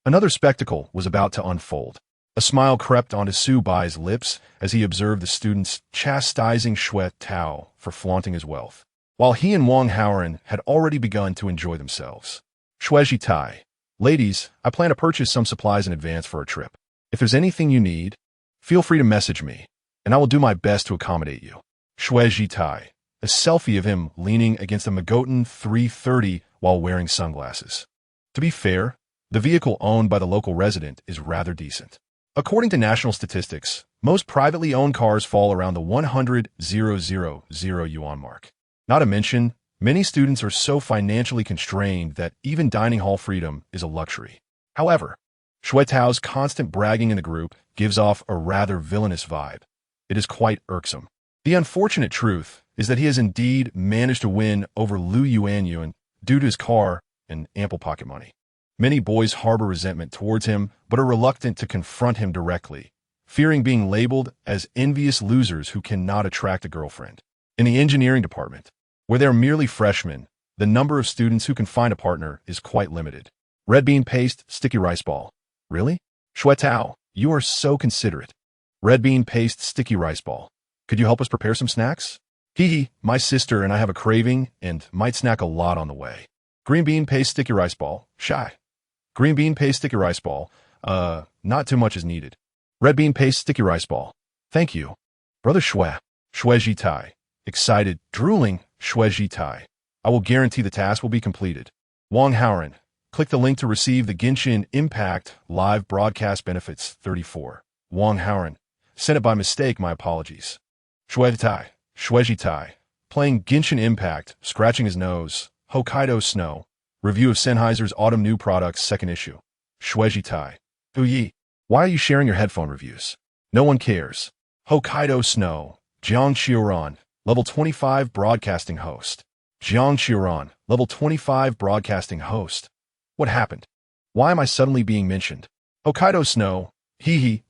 Another spectacle was about to unfold. A smile crept onto Su Bai's lips as he observed the students chastising Shui Tao for flaunting his wealth, while he and Wang Haoren had already begun to enjoy themselves. Shui Tai, ladies, I plan to purchase some supplies in advance for our trip. If there's anything you need, feel free to message me, and I will do my best to accommodate you. Shui Tai, a selfie of him leaning against a Magotan 330 while wearing sunglasses. To be fair, the vehicle owned by the local resident is rather decent. According to national statistics, most privately owned cars fall around the 100,000 yuan mark. Not to mention, many students are so financially constrained that even dining hall freedom is a luxury. However, Shui Tao's constant bragging in the group gives off a rather villainous vibe. It is quite irksome. The unfortunate truth is that he has indeed managed to win over Lu Yuanyuan due to his car and ample pocket money. Many boys harbor resentment towards him, but are reluctant to confront him directly, fearing being labeled as envious losers who cannot attract a girlfriend. In the engineering department, where they're merely freshmen, the number of students who can find a partner is quite limited. Red bean paste, sticky rice ball. Really? Shuetao, you are so considerate. Red bean paste, sticky rice ball. Could you help us prepare some snacks? Hee, my sister and I have a craving and might snack a lot on the way. Green bean paste, sticky rice ball. Shy. Green bean paste, sticky rice ball. Not too much is needed. Red bean paste, sticky rice ball. Thank you. Brother Shue. Shue Ji Tai. Excited, drooling, Shue Ji Tai. I will guarantee the task will be completed. Wang Haoran. Click the link to receive the Genshin Impact live broadcast benefits 34. Wang Haoran. Sent it by mistake, my apologies. Shue Tai. Shue Ji Tai. Playing Genshin Impact, scratching his nose. Hokkaido Snow. Review of Sennheiser's Autumn New Products second issue. Shue Ji Tai. Yi. Why are you sharing your headphone reviews? No one cares. Hokkaido Snow. Jiang Xiuran. Level 25 Broadcasting Host. Jiang Xiuran. Level 25 Broadcasting Host. What happened? Why am I suddenly being mentioned? Hokkaido Snow.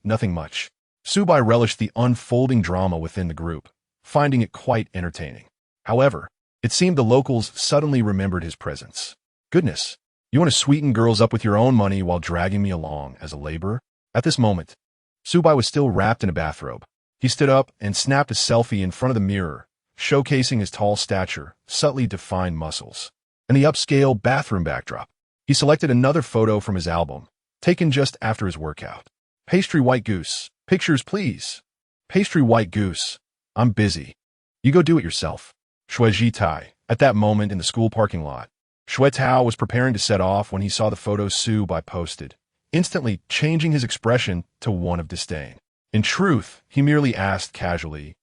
Nothing much. Subai relished the unfolding drama within the group, finding it quite entertaining. However, it seemed the locals suddenly remembered his presence. Goodness, you want to sweeten girls up with your own money while dragging me along as a laborer? At this moment, Subai was still wrapped in a bathrobe. He stood up and snapped a selfie in front of the mirror, showcasing his tall stature, subtly defined muscles, and the upscale bathroom backdrop. He selected another photo from his album, taken just after his workout. Pastry White Goose. Pictures, please. Pastry White Goose. I'm busy. You go do it yourself. Shue Ji Tai. At that moment in the school parking lot, Shue Tao was preparing to set off when he saw the photo Subai posted, instantly changing his expression to one of disdain. In truth, he merely asked casually,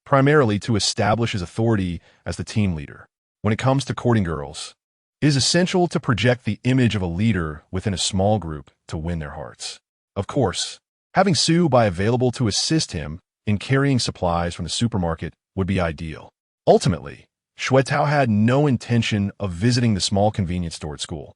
primarily to establish his authority as the team leader. When it comes to courting girls, it is essential to project the image of a leader within a small group to win their hearts. Of course, having Subai available to assist him in carrying supplies from the supermarket would be ideal. Ultimately, Shue Tao had no intention of visiting the small convenience store at school,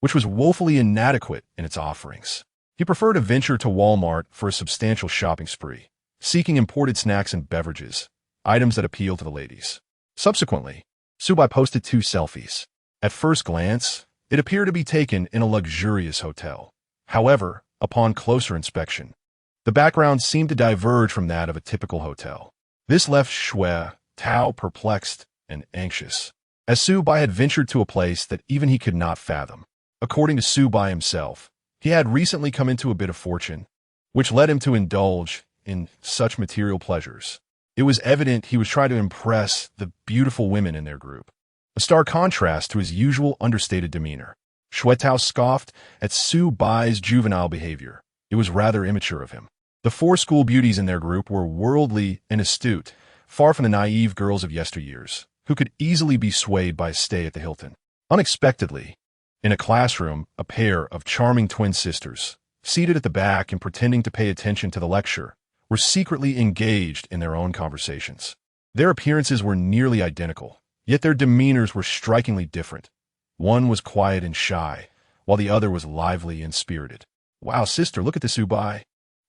which was woefully inadequate in its offerings. He preferred to venture to Walmart for a substantial shopping spree, seeking imported snacks and beverages, items that appeal to the ladies. Subsequently, Subai posted 2 selfies. At first glance, it appeared to be taken in a luxurious hotel. However, upon closer inspection, the background seemed to diverge from that of a typical hotel. This left Shue Tao perplexed and anxious, as Subai had ventured to a place that even he could not fathom. According to Subai himself, he had recently come into a bit of fortune, which led him to indulge in such material pleasures. It was evident he was trying to impress the beautiful women in their group, a stark contrast to his usual understated demeanor. Shue Tao scoffed at Subai's juvenile behavior. It was rather immature of him. The 4 school beauties in their group were worldly and astute, far from the naive girls of yesteryears, who could easily be swayed by a stay at the Hilton. Unexpectedly, in a classroom, a pair of charming twin sisters, seated at the back and pretending to pay attention to the lecture, were secretly engaged in their own conversations. Their appearances were nearly identical, yet their demeanors were strikingly different. One was quiet and shy, while the other was lively and spirited. Wow, sister, look at this Subai.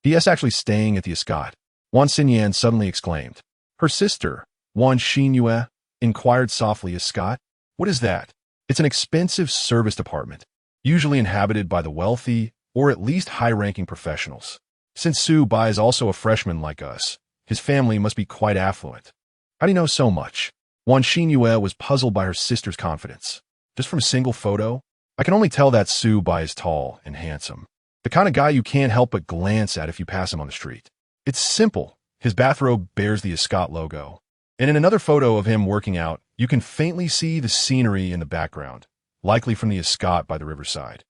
He is actually staying at the Escot. Wan Xinyan suddenly exclaimed. Her sister, Wan Xinyue, inquired softly. Escot? What is that? It's an expensive service department, usually inhabited by the wealthy or at least high-ranking professionals. Since Subai is also a freshman like us, his family must be quite affluent. How do you know so much? Wan Xinyue was puzzled by her sister's confidence. Just from a single photo? I can only tell that Subai is tall and handsome. The kind of guy you can't help but glance at if you pass him on the street. It's simple. His bathrobe bears the Escot logo. And in another photo of him working out, you can faintly see the scenery in the background, likely from the Escot by the riverside.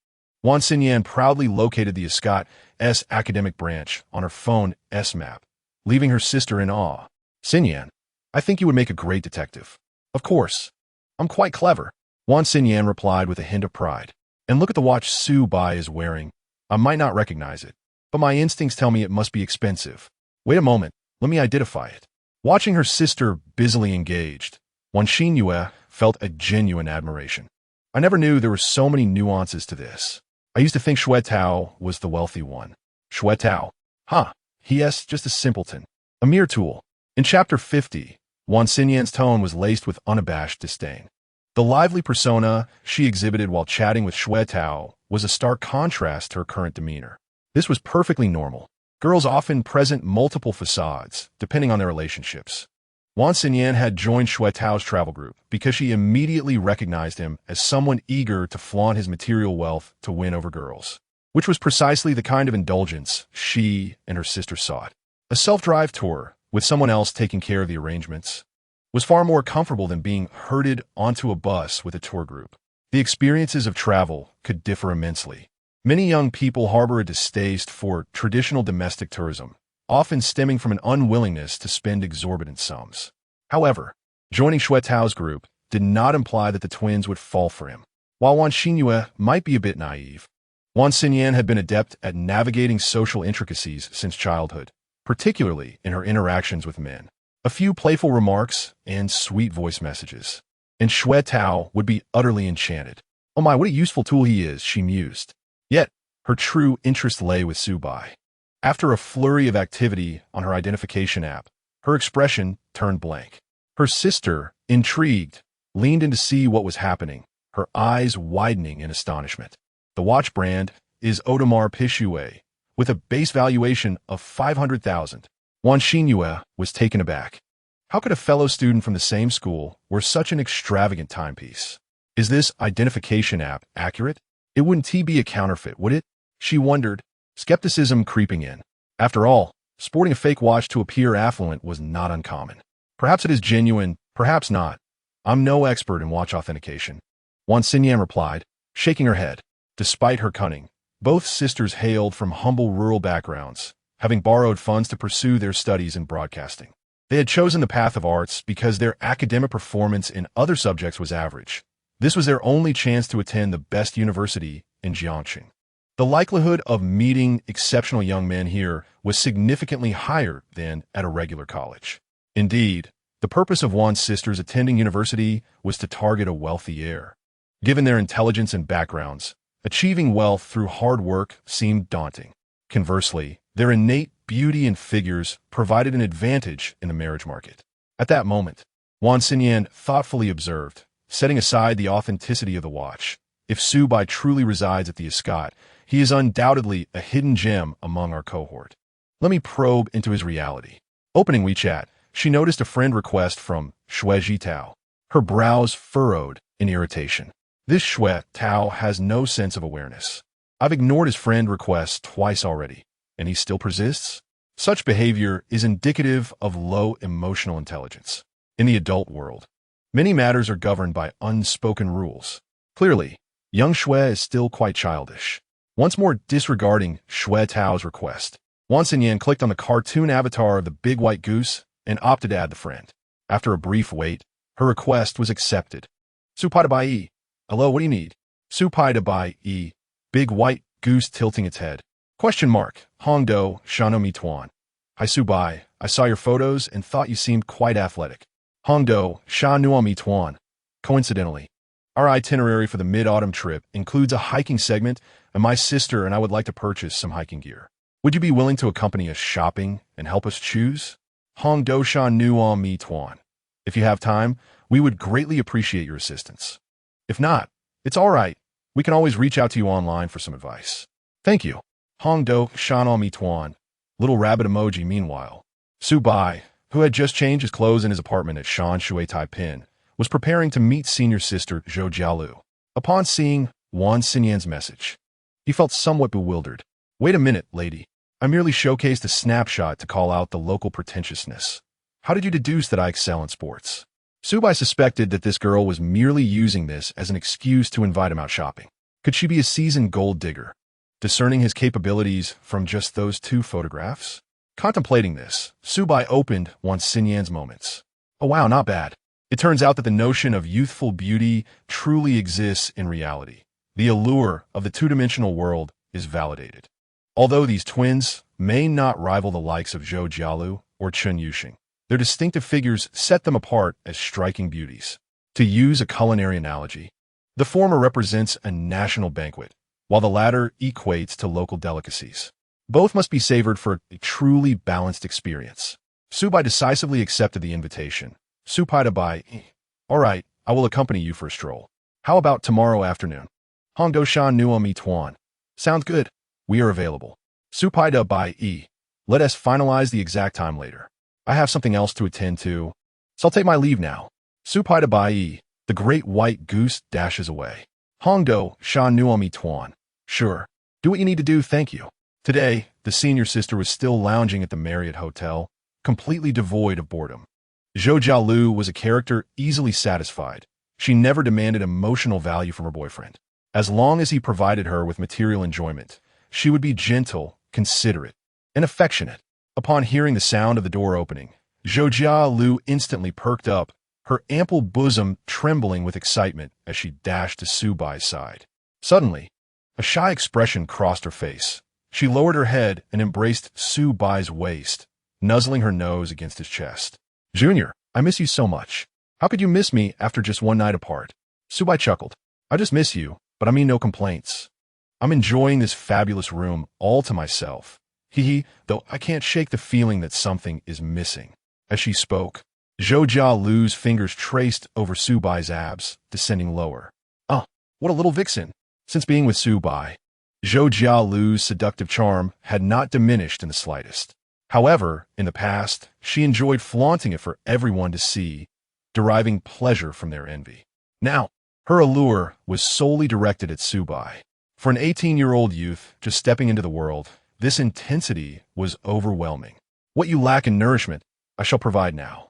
Wan Xinyan proudly located the Escot's academic branch on her phone's map, leaving her sister in awe. Xinyan, I think you would make a great detective. Of course. I'm quite clever. Wan Xinyan replied with a hint of pride. And look at the watch Subai is wearing. I might not recognize it, but my instincts tell me it must be expensive. Wait a moment, let me identify it. Watching her sister busily engaged, Wan Xinyue felt a genuine admiration. I never knew there were so many nuances to this. I used to think Shue Tao was the wealthy one. Shue Tao? Huh, He is just a simpleton, a mere tool. In Chapter 50, Wan Xinyan's tone was laced with unabashed disdain. The lively persona she exhibited while chatting with Xue Tao was a stark contrast to her current demeanor. This was perfectly normal. Girls often present multiple facades, depending on their relationships. Wan Xinyan had joined Xue Tao's travel group because she immediately recognized him as someone eager to flaunt his material wealth to win over girls, which was precisely the kind of indulgence she and her sister sought. A self-drive tour, with someone else taking care of the arrangements, was far more comfortable than being herded onto a bus with a tour group. The experiences of travel could differ immensely. Many young people harbor a distaste for traditional domestic tourism, often stemming from an unwillingness to spend exorbitant sums. However, joining Xue Tao's group did not imply that the twins would fall for him. While Wan Xinyan might be a bit naive, Wan Xinyan had been adept at navigating social intricacies since childhood, particularly in her interactions with men. A few playful remarks and sweet voice messages, and Xue Tao would be utterly enchanted. "Oh my, what a useful tool he is," she mused. Yet, her true interest lay with Su Bai. After a flurry of activity on her identification app, her expression turned blank. Her sister, intrigued, leaned in to see what was happening, her eyes widening in astonishment. The watch brand is Audemars Piguet, with a base valuation of 500,000. Wan Xinyan was taken aback. How could a fellow student from the same school wear such an extravagant timepiece? Is this identification app accurate? It wouldn't be a counterfeit, would it? She wondered, skepticism creeping in. After all, sporting a fake watch to appear affluent was not uncommon. Perhaps it is genuine, perhaps not. I'm no expert in watch authentication. Wan Xinyan replied, shaking her head. Despite her cunning, both sisters hailed from humble rural backgrounds, having borrowed funds to pursue their studies in broadcasting. They had chosen the path of arts because their academic performance in other subjects was average. This was their only chance to attend the best university in Jiangxing. The likelihood of meeting exceptional young men here was significantly higher than at a regular college. Indeed, the purpose of Wan's sisters attending university was to target a wealthy heir. Given their intelligence and backgrounds, achieving wealth through hard work seemed daunting. Conversely, their innate beauty and figures provided an advantage in the marriage market. At that moment, Wan Xinyan thoughtfully observed, setting aside the authenticity of the watch. If Su Bai truly resides at the Escot, he is undoubtedly a hidden gem among our cohort. Let me probe into his reality. Opening WeChat, she noticed a friend request from Xue Tao. Her brows furrowed in irritation. This Xue Tao has no sense of awareness. I've ignored his friend requests twice already, and he still persists? Such behavior is indicative of low emotional intelligence. In the adult world, many matters are governed by unspoken rules. Clearly, young Xue is still quite childish. Once more disregarding Xue Tao's request, Wan Xinyan clicked on the cartoon avatar of the big white goose and opted to add the friend. After a brief wait, her request was accepted. Supai to buy E. Hello, what do you need? Supai to buy E. Big white goose tilting its head. Question mark. Hongdo, Shano Mi Tuan. Hi Subai, I saw your photos and thought you seemed quite athletic. Hongdo, Sha Nuan Mi Tuan. Coincidentally, our itinerary for the mid-autumn trip includes a hiking segment, and my sister and I would like to purchase some hiking gear. Would you be willing to accompany us shopping and help us choose? Hongdo Sha Nuan Mi Tuan. If you have time, we would greatly appreciate your assistance. If not, it's all right. We can always reach out to you online for some advice. Thank you. Hongdo Shan Mi Tuan. Little rabbit emoji meanwhile. Su Bai, who had just changed his clothes in his apartment at Shan Shui Taipin, was preparing to meet senior sister Zhou Jialu. Upon seeing Wan Xinyan's message, he felt somewhat bewildered. Wait a minute, lady. I merely showcased a snapshot to call out the local pretentiousness. How did you deduce that I excel in sports? Su Bai suspected that this girl was merely using this as an excuse to invite him out shopping. Could she be a seasoned gold digger, discerning his capabilities from just those two photographs? Contemplating this, Su Bai opened Wan Xinyan's moments. Oh wow, not bad. It turns out that the notion of youthful beauty truly exists in reality. The allure of the two-dimensional world is validated. Although these twins may not rival the likes of Zhou Jialu or Chen Yuxing, their distinctive figures set them apart as striking beauties. To use a culinary analogy, the former represents a national banquet, while the latter equates to local delicacies. Both must be savored for a truly balanced experience. Subai decisively accepted the invitation. Supai to buy. All right, I will accompany you for a stroll. How about tomorrow afternoon? Hongdo Shan Nuo Mi Tuan. Sounds good. We are available. Supai to buy. Let us finalize the exact time later. I have something else to attend to, so I'll take my leave now. Supai to buy. The great white goose dashes away. Hongdo Shan Nuo Mi Tuan. Sure. Do what you need to do, thank you. Today, the senior sister was still lounging at the Marriott Hotel, completely devoid of boredom. Zhou Jialu was a character easily satisfied. She never demanded emotional value from her boyfriend. As long as he provided her with material enjoyment, she would be gentle, considerate, and affectionate. Upon hearing the sound of the door opening, Zhou Jialu instantly perked up, her ample bosom trembling with excitement as she dashed to Subai's side. Suddenly, a shy expression crossed her face. She lowered her head and embraced Subai's waist, nuzzling her nose against his chest. Junior, I miss you so much. How could you miss me after just one night apart? Subai chuckled. I just miss you, but I mean no complaints. I'm enjoying this fabulous room all to myself. Hee, though I can't shake the feeling that something is missing. As she spoke, Zhou Jialu's fingers traced over Subai's abs, descending lower. Oh, what a little vixen. Since being with Subai, Zhou Jialu's seductive charm had not diminished in the slightest. However, in the past, she enjoyed flaunting it for everyone to see, deriving pleasure from their envy. Now, her allure was solely directed at Subai. For an 18-year-old youth just stepping into the world, this intensity was overwhelming. What you lack in nourishment, I shall provide now.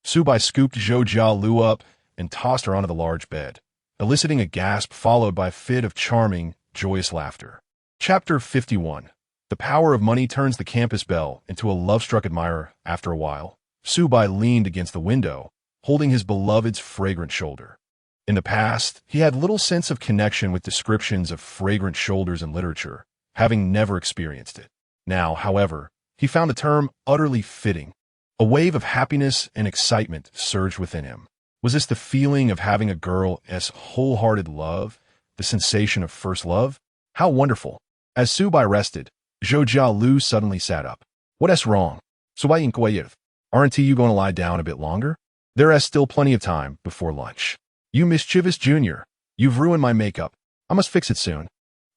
Subai scooped Zhou Jialu up and tossed her onto the large bed, eliciting a gasp followed by a fit of charming, joyous laughter. Chapter 51. The power of money turns the campus belle into a love-struck admirer. After a while, Subai leaned against the window, holding his beloved's fragrant shoulder. In the past, he had little sense of connection with descriptions of fragrant shoulders in literature, having never experienced it. Now, however, he found the term utterly fitting. A wave of happiness and excitement surged within him. Was this the feeling of having a girl's wholehearted love, the sensation of first love? How wonderful! As Subai rested, Zhou Jialu suddenly sat up. What's wrong? Subai inquired. Aren't you going to lie down a bit longer? There is still plenty of time before lunch. You mischievous junior. You've ruined my makeup. I must fix it soon,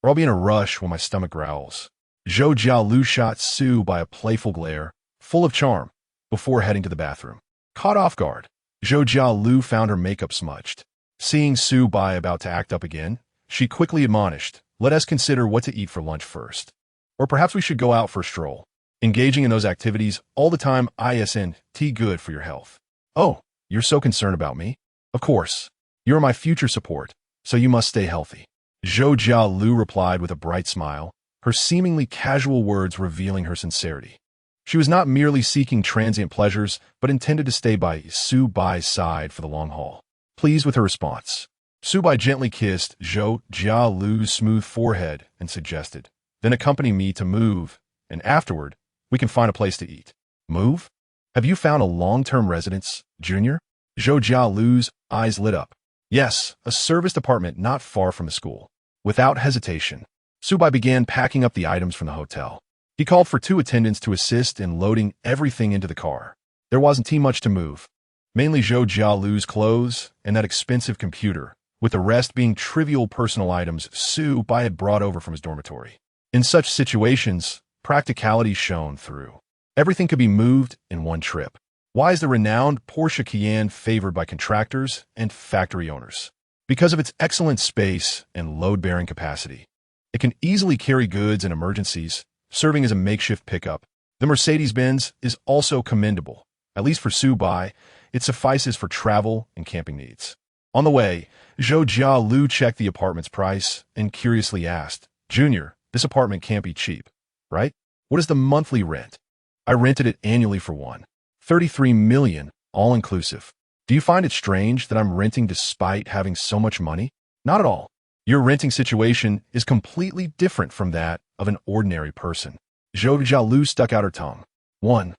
or I'll be in a rush when my stomach growls. Zhou Jialu shot Subai a playful glare, full of charm, before heading to the bathroom. Caught off guard, Zhou Jialu found her makeup smudged. Seeing Subai about to act up again, she quickly admonished, let us consider what to eat for lunch first. Or perhaps we should go out for a stroll. Engaging in those activities all the time isn't good for your health. Oh, you're so concerned about me? Of course. You're my future support, so you must stay healthy. Zhou Jialu replied with a bright smile, her seemingly casual words revealing her sincerity. She was not merely seeking transient pleasures, but intended to stay by Subai's side for the long haul. Pleased with her response, Subai gently kissed Zhou Jialu's smooth forehead and suggested, then accompany me to Move, and afterward, we can find a place to eat. Move? Have you found a long-term residence, Junior? Zhou Jialu's eyes lit up. Yes, a serviced apartment not far from the school. Without hesitation, Subai began packing up the items from the hotel. He called for 2 attendants to assist in loading everything into the car. There wasn't too much to move. Mainly Zhou Jialu's clothes and that expensive computer, with the rest being trivial personal items Subai had brought over from his dormitory. In such situations, practicality shone through. Everything could be moved in one trip. Why is the renowned Porsche Cayenne favored by contractors and factory owners? Because of its excellent space and load-bearing capacity. It can easily carry goods in emergencies, serving as a makeshift pickup. The Mercedes-Benz is also commendable. At least for Subai, it suffices for travel and camping needs. On the way, Zhou Jialu checked the apartment's price and curiously asked, Junior, this apartment can't be cheap, right? What is the monthly rent? I rented it annually for one. 33 million, all-inclusive. Do you find it strange that I'm renting despite having so much money? Not at all. Your renting situation is completely different from that of an ordinary person. Zhou Jialu stuck out her tongue. 1.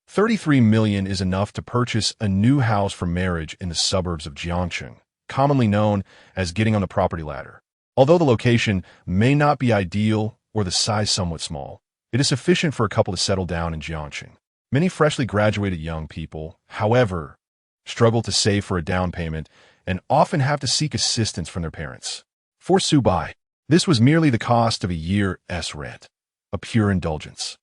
33 million is enough to purchase a new house for marriage in the suburbs of Jiangcheng, commonly known as getting on the property ladder. Although the location may not be ideal or the size somewhat small, It is sufficient for a couple to settle down in Jiangxing. Many freshly graduated young people, however, struggle to save for a down payment and often have to seek assistance from their parents. For Su Bai, this was merely the cost of a year's rent, a pure indulgence.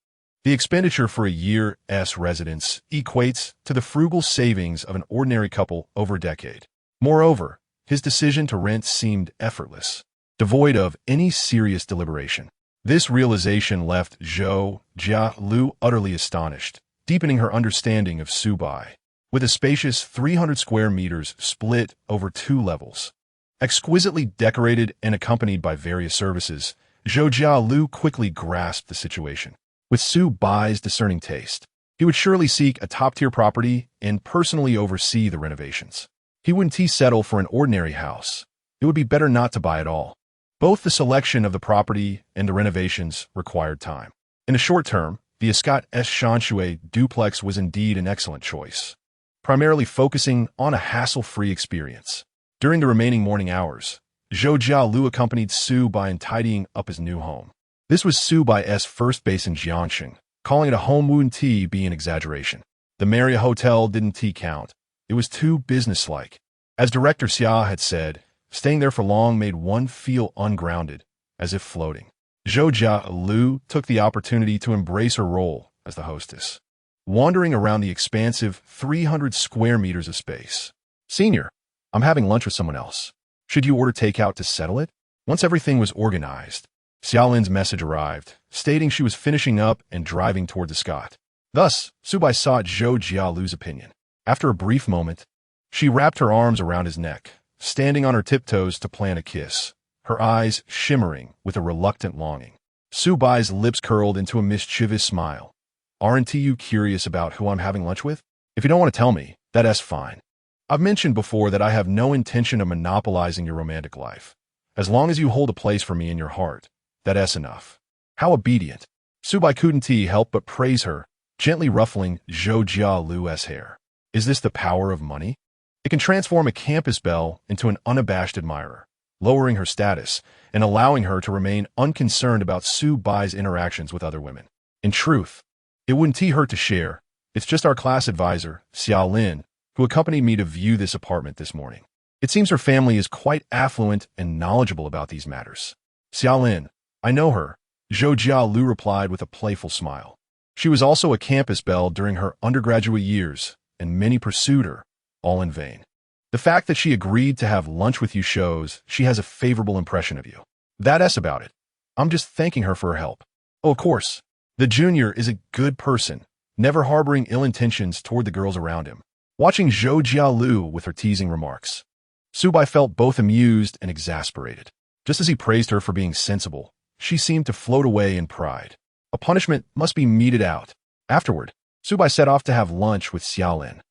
The expenditure for a year's residence equates to the frugal savings of an ordinary couple over a decade. Moreover, his decision to rent seemed effortless, devoid of any serious deliberation. This realization left Zhou Jialu utterly astonished, deepening her understanding of Su Bai. With a spacious 300 square meters split over 2 levels, exquisitely decorated and accompanied by various services, Zhou Jialu quickly grasped the situation. With Su Bai's discerning taste, he would surely seek a top-tier property and personally oversee the renovations. He wouldn't settle for an ordinary house. It would be better not to buy at all. Both the selection of the property and the renovations required time. In the short term, the Escat S. Shanshui duplex was indeed an excellent choice, primarily focusing on a hassle-free experience. During the remaining morning hours, Zhou Jialu accompanied Su Bai in tidying up his new home. This was Su Bai's first base in Jiangxing. Calling it a home wouldn't be an exaggeration. The Marriott Hotel didn't count. It was too businesslike. As Director Xia had said, staying there for long made one feel ungrounded, as if floating. Zhou Jialu took the opportunity to embrace her role as the hostess, wandering around the expansive 300 square meters of space. "Senior, I'm having lunch with someone else. Should you order takeout to settle it?" Once everything was organized, Xiaolin's message arrived, stating she was finishing up and driving toward the Scott. Thus, Su Bai sought Zhou Jialu's opinion. After a brief moment, she wrapped her arms around his neck, standing on her tiptoes to plan a kiss, her eyes shimmering with a reluctant longing. Su Bai's lips curled into a mischievous smile. "Aren't you curious about who I'm having lunch with? If you don't want to tell me, that's fine. I've mentioned before that I have no intention of monopolizing your romantic life. As long as you hold a place for me in your heart, that's enough." How obedient. Su Bai couldn't help but praise her, gently ruffling Zhou Jialu's hair. Is this the power of money? It can transform a campus belle into an unabashed admirer, lowering her status and allowing her to remain unconcerned about Su Bai's interactions with other women. In truth, it wouldn't hurt to share. It's just our class advisor, Xiaolin, who accompanied me to view this apartment this morning. It seems her family is quite affluent and knowledgeable about these matters. "Xiaolin, I know her," Zhou Jialu replied with a playful smile. She was also a campus belle during her undergraduate years, and many pursued her, all in vain. The fact that she agreed to have lunch with you shows she has a favorable impression of you. That's about it. I'm just thanking her for her help. Oh, of course, the junior is a good person, never harboring ill intentions toward the girls around him. Watching Zhou Jialu with her teasing remarks, Su Bai felt both amused and exasperated. Just as he praised her for being sensible, she seemed to float away in pride. A punishment must be meted out. Afterward, Su Bai set off to have lunch with Xiaolin.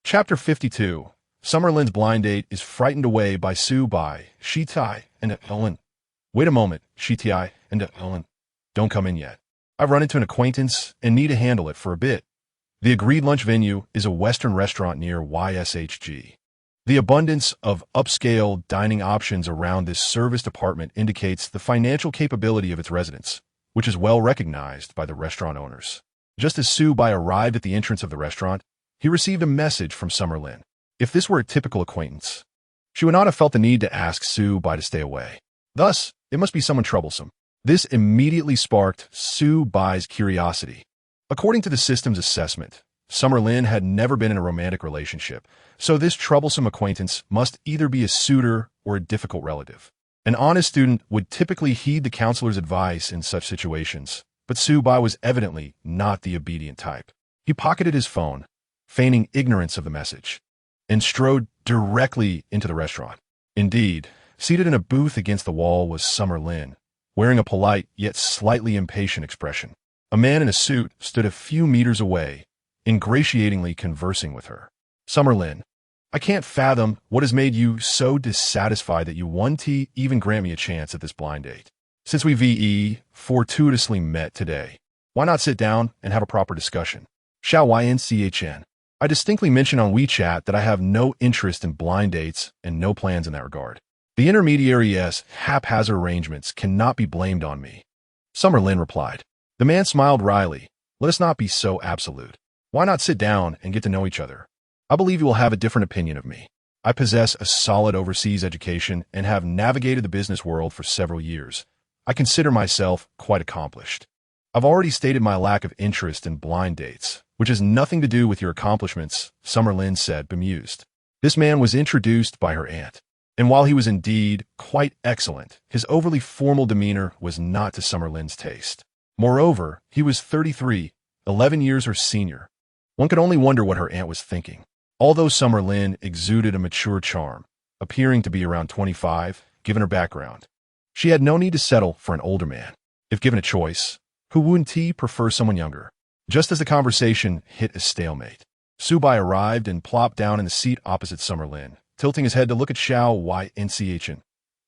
Chapter 52. Summerlin's blind date is frightened away by Su Bai, Shitai, and Ellen. Wait a moment, Shitai and Ellen. Don't come in yet. I've run into an acquaintance and need to handle it for a bit. The agreed lunch venue is a Western restaurant near YSHG. The abundance of upscale dining options around this serviced apartment indicates the financial capability of its residents, which is well recognized by the restaurant owners. Just as Su Bai arrived at the entrance of the restaurant, he received a message from Summerlin. If this were a typical acquaintance, she would not have felt the need to ask Su Bai to stay away. Thus, it must be someone troublesome. This immediately sparked Su Bai's curiosity. According to the system's assessment, Summerlin had never been in a romantic relationship, so this troublesome acquaintance must either be a suitor or a difficult relative. An honest student would typically heed the counselor's advice in such situations, but Su Bai was evidently not the obedient type. He pocketed his phone, feigning ignorance of the message, and strode directly into the restaurant. Indeed, seated in a booth against the wall was Summerlin, wearing a polite yet slightly impatient expression. A man in a suit stood a few meters away, ingratiatingly conversing with her. "Summerlin, I can't fathom what has made you so dissatisfied that you won't even grant me a chance at this blind date. Since we fortuitously met today, why not sit down and have a proper discussion? Shall YNCHN? I distinctly mentioned on WeChat that I have no interest in blind dates and no plans in that regard. The intermediary's haphazard arrangements cannot be blamed on me." Summerlin replied. The man smiled wryly. Let us not be so absolute. Why not sit down and get to know each other? I believe you will have a different opinion of me. I possess a solid overseas education and have navigated the business world for several years. I consider myself quite accomplished. I've already stated my lack of interest in blind dates, which has nothing to do with your accomplishments, Summer Lin said, bemused. This man was introduced by her aunt, and while he was indeed quite excellent, his overly formal demeanor was not to Summer Lin's taste. Moreover, he was 33, 11 years her senior. One could only wonder what her aunt was thinking. Although Summer Lin exuded a mature charm, appearing to be around 25, given her background, she had no need to settle for an older man. If given a choice, who wouldn't he prefer someone younger? Just as the conversation hit a stalemate, Subai arrived and plopped down in the seat opposite Summer Lin, tilting his head to look at Xiao Ynchen.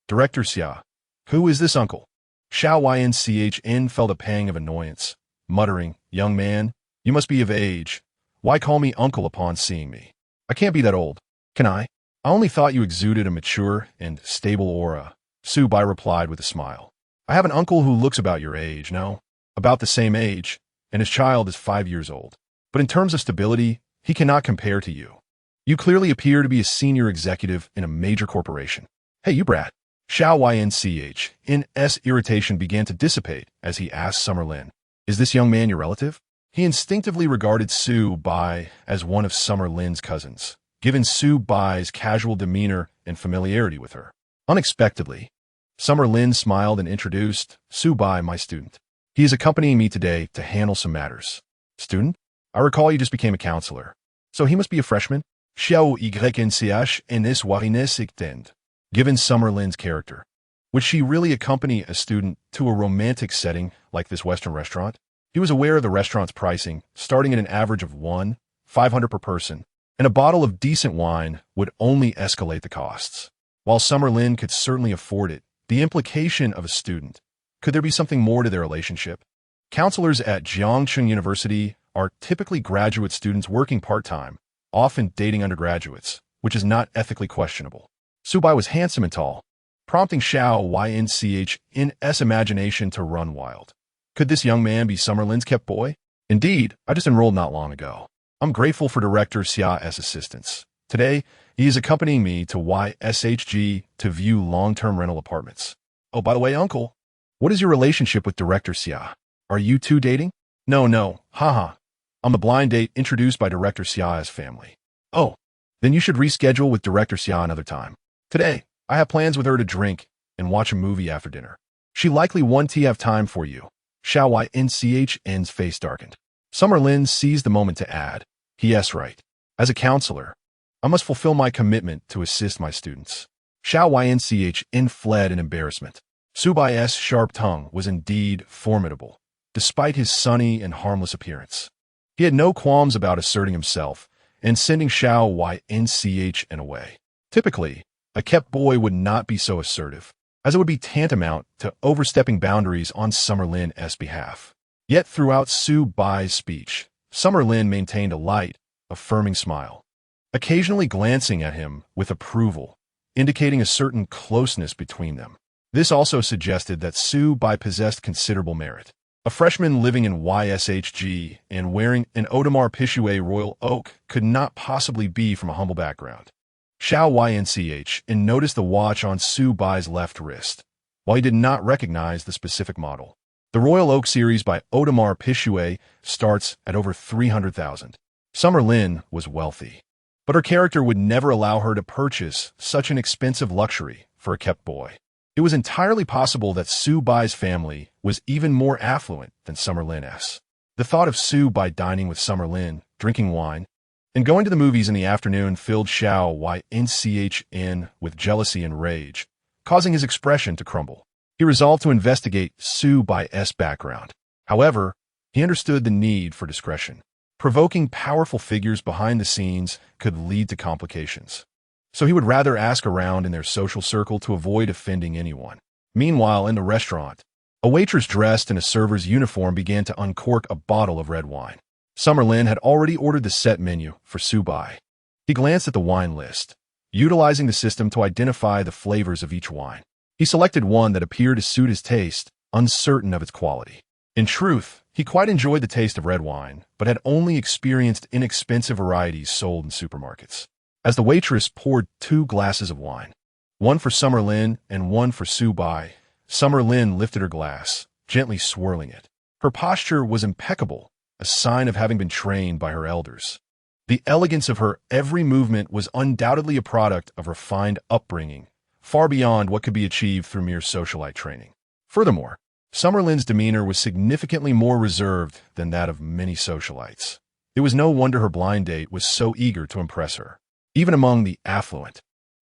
Director Xia. Who is this uncle? Xiao Ynchen felt a pang of annoyance, muttering, Young man, you must be of age. Why call me uncle upon seeing me? I can't be that old. Can I? I only thought you exuded a mature and stable aura, Subai replied with a smile. I have an uncle who looks about your age, no? About the same age, and his child is 5 years old. But in terms of stability, he cannot compare to you. You clearly appear to be a senior executive in a major corporation. Hey, you brat. Xiao Ynch's irritation began to dissipate as he asked Summer Lin, Is this young man your relative? He instinctively regarded Su Bai as one of Summer Lin's cousins, given Su Bai's casual demeanor and familiarity with her. Unexpectedly, Summer Lin smiled and introduced Su Bai, my student. He is accompanying me today to handle some matters. Student? I recall you just became a counselor. So he must be a freshman? Xiao Ynch Enis Warines Iktend. Given Summer Lin's character, would she really accompany a student to a romantic setting like this Western restaurant? He was aware of the restaurant's pricing, starting at an average of $500 per person, and a bottle of decent wine would only escalate the costs. While Summer Lin could certainly afford it, the implication of a student, could there be something more to their relationship? Counselors at Jiangcheng University are typically graduate students working part-time, often dating undergraduates, which is not ethically questionable. Subai was handsome and tall, prompting Xiao Ynch's imagination to run wild. Could this young man be Summer Lin's kept boy? Indeed, I just enrolled not long ago. I'm grateful for Director Xia's assistance. Today, he is accompanying me to YSHG to view long-term rental apartments. Oh, by the way, uncle, what is your relationship with Director Xia? Are you two dating? No, haha. I'm the blind date introduced by Director Xia's family. Oh, then you should reschedule with Director Xia another time. Today, I have plans with her to drink and watch a movie after dinner. She likely won't have time for you. Xiao Ynch's face darkened. Summer Lin seized the moment to add, Yes, right. As a counselor, I must fulfill my commitment to assist my students. Xiao Ynch fled in embarrassment. Subai's sharp tongue was indeed formidable, despite his sunny and harmless appearance. He had no qualms about asserting himself and sending Xiao Ynch away. Typically, a kept boy would not be so assertive, as it would be tantamount to overstepping boundaries on Summer Lin's behalf. Yet throughout Su Bai's speech, Summer Lin maintained a light, affirming smile, occasionally glancing at him with approval, indicating a certain closeness between them. This also suggested that Su Bai possessed considerable merit. A freshman living in YSHG and wearing an Audemars Piguet Royal Oak could not possibly be from a humble background. Xiao Ynch noticed the watch on Su Bai's left wrist, while he did not recognize the specific model. The Royal Oak series by Audemars Piguet starts at over $300,000. Summer Lin was wealthy, but her character would never allow her to purchase such an expensive luxury for a kept boy. It was entirely possible that Su Bai's family was even more affluent than Summer Lin's. The thought of Su Bai dining with Summer Lin, drinking wine, and going to the movies in the afternoon filled Xiao Ynch with jealousy and rage, causing his expression to crumble. He resolved to investigate Su Bai's background. However, he understood the need for discretion. Provoking powerful figures behind the scenes could lead to complications. So he would rather ask around in their social circle to avoid offending anyone. Meanwhile, in the restaurant, a waitress dressed in a server's uniform began to uncork a bottle of red wine. Summer Lin had already ordered the set menu for Su Bai. He glanced at the wine list, utilizing the system to identify the flavors of each wine. He selected one that appeared to suit his taste, uncertain of its quality. In truth, he quite enjoyed the taste of red wine, but had only experienced inexpensive varieties sold in supermarkets. As the waitress poured 2 glasses of wine, one for Summer Lin and one for Su Bai, Summer Lin lifted her glass, gently swirling it. Her posture was impeccable, a sign of having been trained by her elders. The elegance of her every movement was undoubtedly a product of refined upbringing, far beyond what could be achieved through mere socialite training. Furthermore, Summer Lin's demeanor was significantly more reserved than that of many socialites. It was no wonder her blind date was so eager to impress her. Even among the affluent,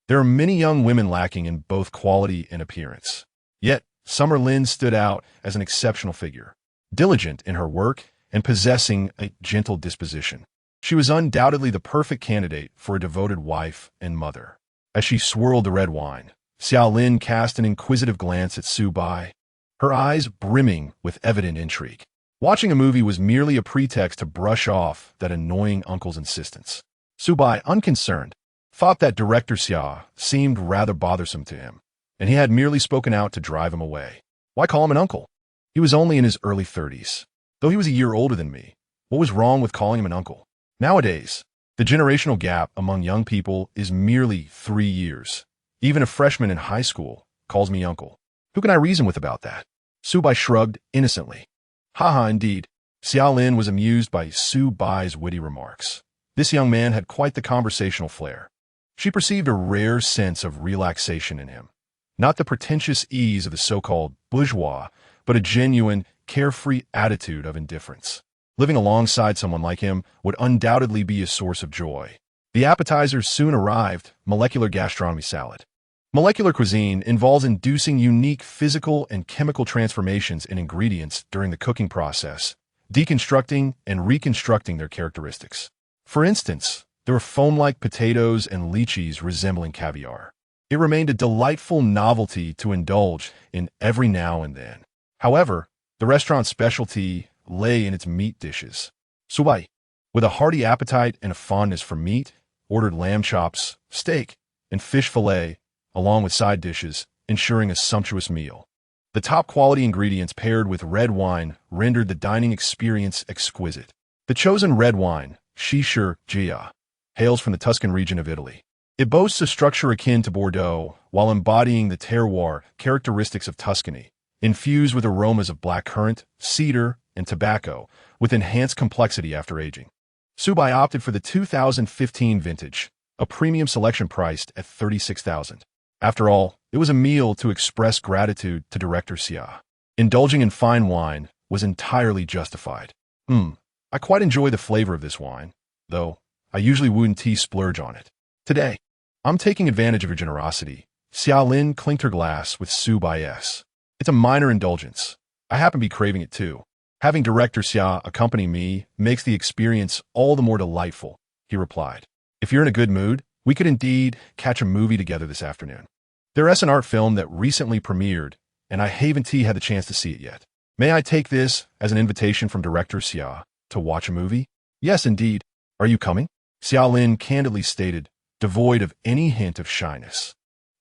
there are many young women lacking in both quality and appearance. Yet, Summer Lin stood out as an exceptional figure, diligent in her work and possessing a gentle disposition. She was undoubtedly the perfect candidate for a devoted wife and mother. As she swirled the red wine, Xiao Lin cast an inquisitive glance at Su Bai, her eyes brimming with evident intrigue. Watching a movie was merely a pretext to brush off that annoying uncle's insistence. Su Bai, unconcerned, thought that Director Xia seemed rather bothersome to him, and he had merely spoken out to drive him away. Why call him an uncle? He was only in his early 30s. Though he was a year older than me, what was wrong with calling him an uncle? Nowadays, the generational gap among young people is merely 3 years. Even a freshman in high school calls me uncle. Who can I reason with about that? Su Bai shrugged innocently. Haha, indeed. Xiao Lin was amused by Su Bai's witty remarks. This young man had quite the conversational flair. She perceived a rare sense of relaxation in him. Not the pretentious ease of the so-called bourgeois, but a genuine, carefree attitude of indifference. Living alongside someone like him would undoubtedly be a source of joy. The appetizers soon arrived: molecular gastronomy salad. Molecular cuisine involves inducing unique physical and chemical transformations in ingredients during the cooking process, deconstructing and reconstructing their characteristics. For instance, there were foam-like potatoes and lychees resembling caviar. It remained a delightful novelty to indulge in every now and then. However, the restaurant's specialty lay in its meat dishes. Su Bai, with a hearty appetite and a fondness for meat, ordered lamb chops, steak, and fish fillet, along with side dishes, ensuring a sumptuous meal. The top-quality ingredients paired with red wine rendered the dining experience exquisite. The chosen red wine, Shisher Gia, hails from the Tuscan region of Italy. It boasts a structure akin to Bordeaux while embodying the terroir characteristics of Tuscany, infused with aromas of blackcurrant, cedar, and tobacco, with enhanced complexity after aging. Su Bai opted for the 2015 vintage, a premium selection priced at $36,000. After all, it was a meal to express gratitude to Director Xia. Indulging in fine wine was entirely justified. I quite enjoy the flavor of this wine, though I usually wouldn't splurge on it. Today, I'm taking advantage of your generosity. Xiao Lin clinked her glass with Su Bai's. It's a minor indulgence. I happen to be craving it too. Having Director Xia accompany me makes the experience all the more delightful, he replied. If you're in a good mood, we could indeed catch a movie together this afternoon. There's an art film that recently premiered, and I haven't had the chance to see it yet. May I take this as an invitation from Director Xia to watch a movie? Yes, indeed. Are you coming? Xiao Lin candidly stated, devoid of any hint of shyness.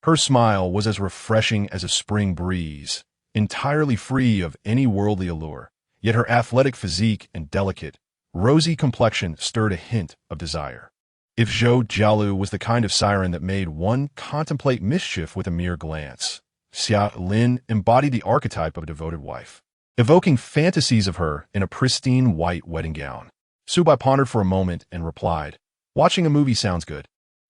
Her smile was as refreshing as a spring breeze, entirely free of any worldly allure, yet her athletic physique and delicate, rosy complexion stirred a hint of desire. If Zhou Jialu was the kind of siren that made one contemplate mischief with a mere glance, Xiao Lin embodied the archetype of a devoted wife, evoking fantasies of her in a pristine white wedding gown. Su Bai pondered for a moment and replied, watching a movie sounds good,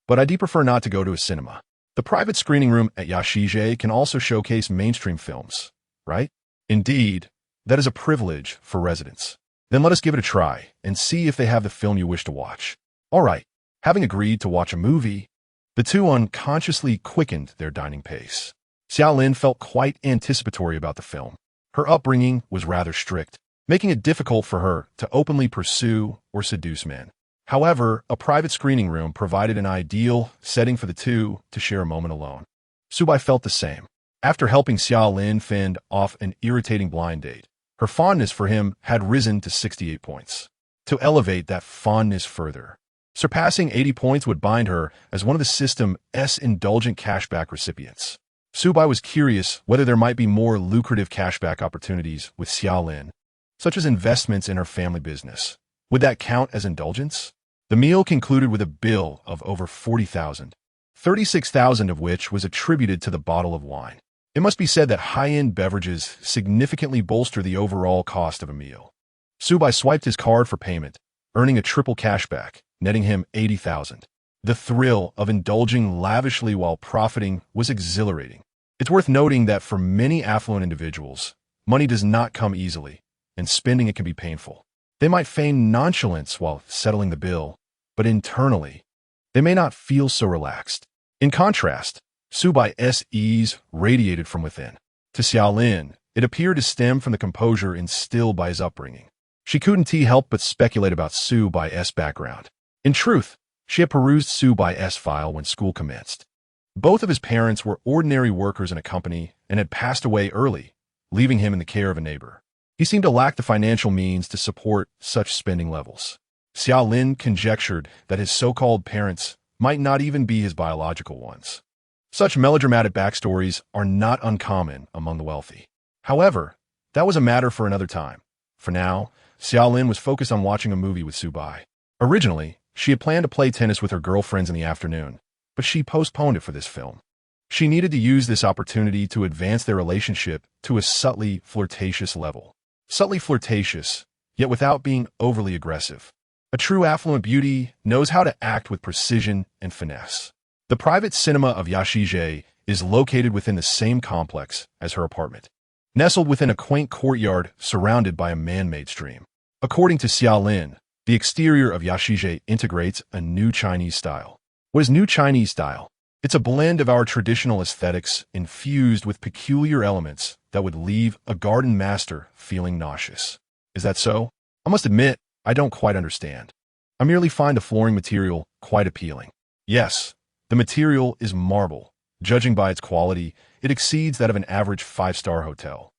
but I'd prefer not to go to a cinema. The private screening room at Yashije can also showcase mainstream films, right? Indeed, that is a privilege for residents. Then let us give it a try and see if they have the film you wish to watch. All right. Having agreed to watch a movie, the two unconsciously quickened their dining pace. Xiao Lin felt quite anticipatory about the film. Her upbringing was rather strict, making it difficult for her to openly pursue or seduce men. However, a private screening room provided an ideal setting for the two to share a moment alone. Su Bai felt the same. After helping Xiao Lin fend off an irritating blind date, her fondness for him had risen to 68 points. To elevate that fondness further, surpassing 80 points would bind her as one of the system's indulgent cashback recipients. Su Bai was curious whether there might be more lucrative cashback opportunities with Xiao Lin. such as investments in her family business. Would that count as indulgence? The meal concluded with a bill of over $40,000, $36,000 of which was attributed to the bottle of wine. It must be said that high-end beverages significantly bolster the overall cost of a meal. Subai swiped his card for payment, earning a triple cashback, netting him $80,000. The thrill of indulging lavishly while profiting was exhilarating. It's worth noting that for many affluent individuals, money does not come easily, and spending it can be painful. They might feign nonchalance while settling the bill, but internally, they may not feel so relaxed. In contrast, Subai's ease radiated from within. To Xiaolin, it appeared to stem from the composure instilled by his upbringing. She couldn't help but speculate about Subai's background. In truth, she had perused Subai's file when school commenced. Both of his parents were ordinary workers in a company and had passed away early, leaving him in the care of a neighbor. He seemed to lack the financial means to support such spending levels. Xiaolin conjectured that his so-called parents might not even be his biological ones. Such melodramatic backstories are not uncommon among the wealthy. However, that was a matter for another time. For now, Xiaolin was focused on watching a movie with Subai. Originally, she had planned to play tennis with her girlfriends in the afternoon, but she postponed it for this film. She needed to use this opportunity to advance their relationship to a subtly flirtatious level. Subtly flirtatious, yet without being overly aggressive. A true affluent beauty knows how to act with precision and finesse. The private cinema of Yashije is located within the same complex as her apartment, nestled within a quaint courtyard surrounded by a man-made stream. According to Xiaolin, the exterior of Yashije integrates a new Chinese style. What is new Chinese style? It's a blend of our traditional aesthetics infused with peculiar elements that would leave a garden master feeling nauseous. Is that so? I must admit, I don't quite understand. I merely find the flooring material quite appealing. Yes, the material is marble. Judging by its quality, it exceeds that of an average five-star hotel.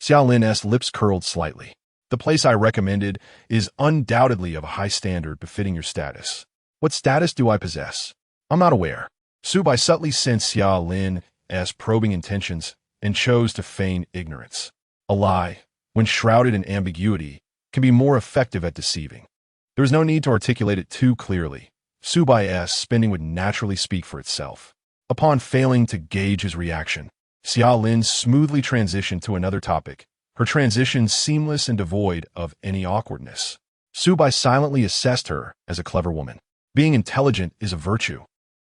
Xiaolin's lips curled slightly. The place I recommended is undoubtedly of a high standard befitting your status. What status do I possess? I'm not aware. Subai subtly sensed Xiaolin's probing intentions and chose to feign ignorance. A lie, when shrouded in ambiguity, can be more effective at deceiving. There is no need to articulate it too clearly. Subai's spending would naturally speak for itself. Upon failing to gauge his reaction, Xiaolin smoothly transitioned to another topic, her transition seamless and devoid of any awkwardness. Subai silently assessed her as a clever woman. Being intelligent is a virtue.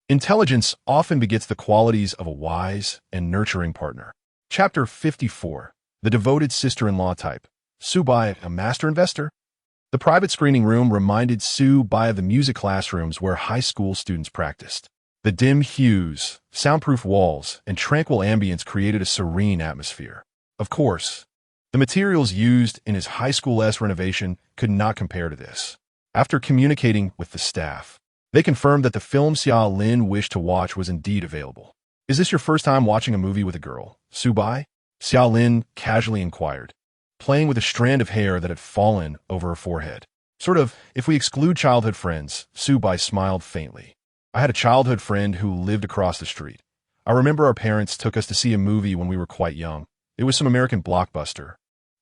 Intelligence often begets the qualities of a wise and nurturing partner. Chapter 54. The Devoted Sister-in-Law Type. Subai, a master investor? The private screening room reminded Subai of the music classrooms where high school students practiced. The dim hues, soundproof walls, and tranquil ambience created a serene atmosphere. Of course, the materials used in his high school's renovation could not compare to this. After communicating with the staff, they confirmed that the film Xiaolin wished to watch was indeed available. Is this your first time watching a movie with a girl, Subai? Xiaolin casually inquired, playing with a strand of hair that had fallen over her forehead. Sort of, if we exclude childhood friends, Subai smiled faintly. I had a childhood friend who lived across the street. I remember our parents took us to see a movie when we were quite young. It was some American blockbuster.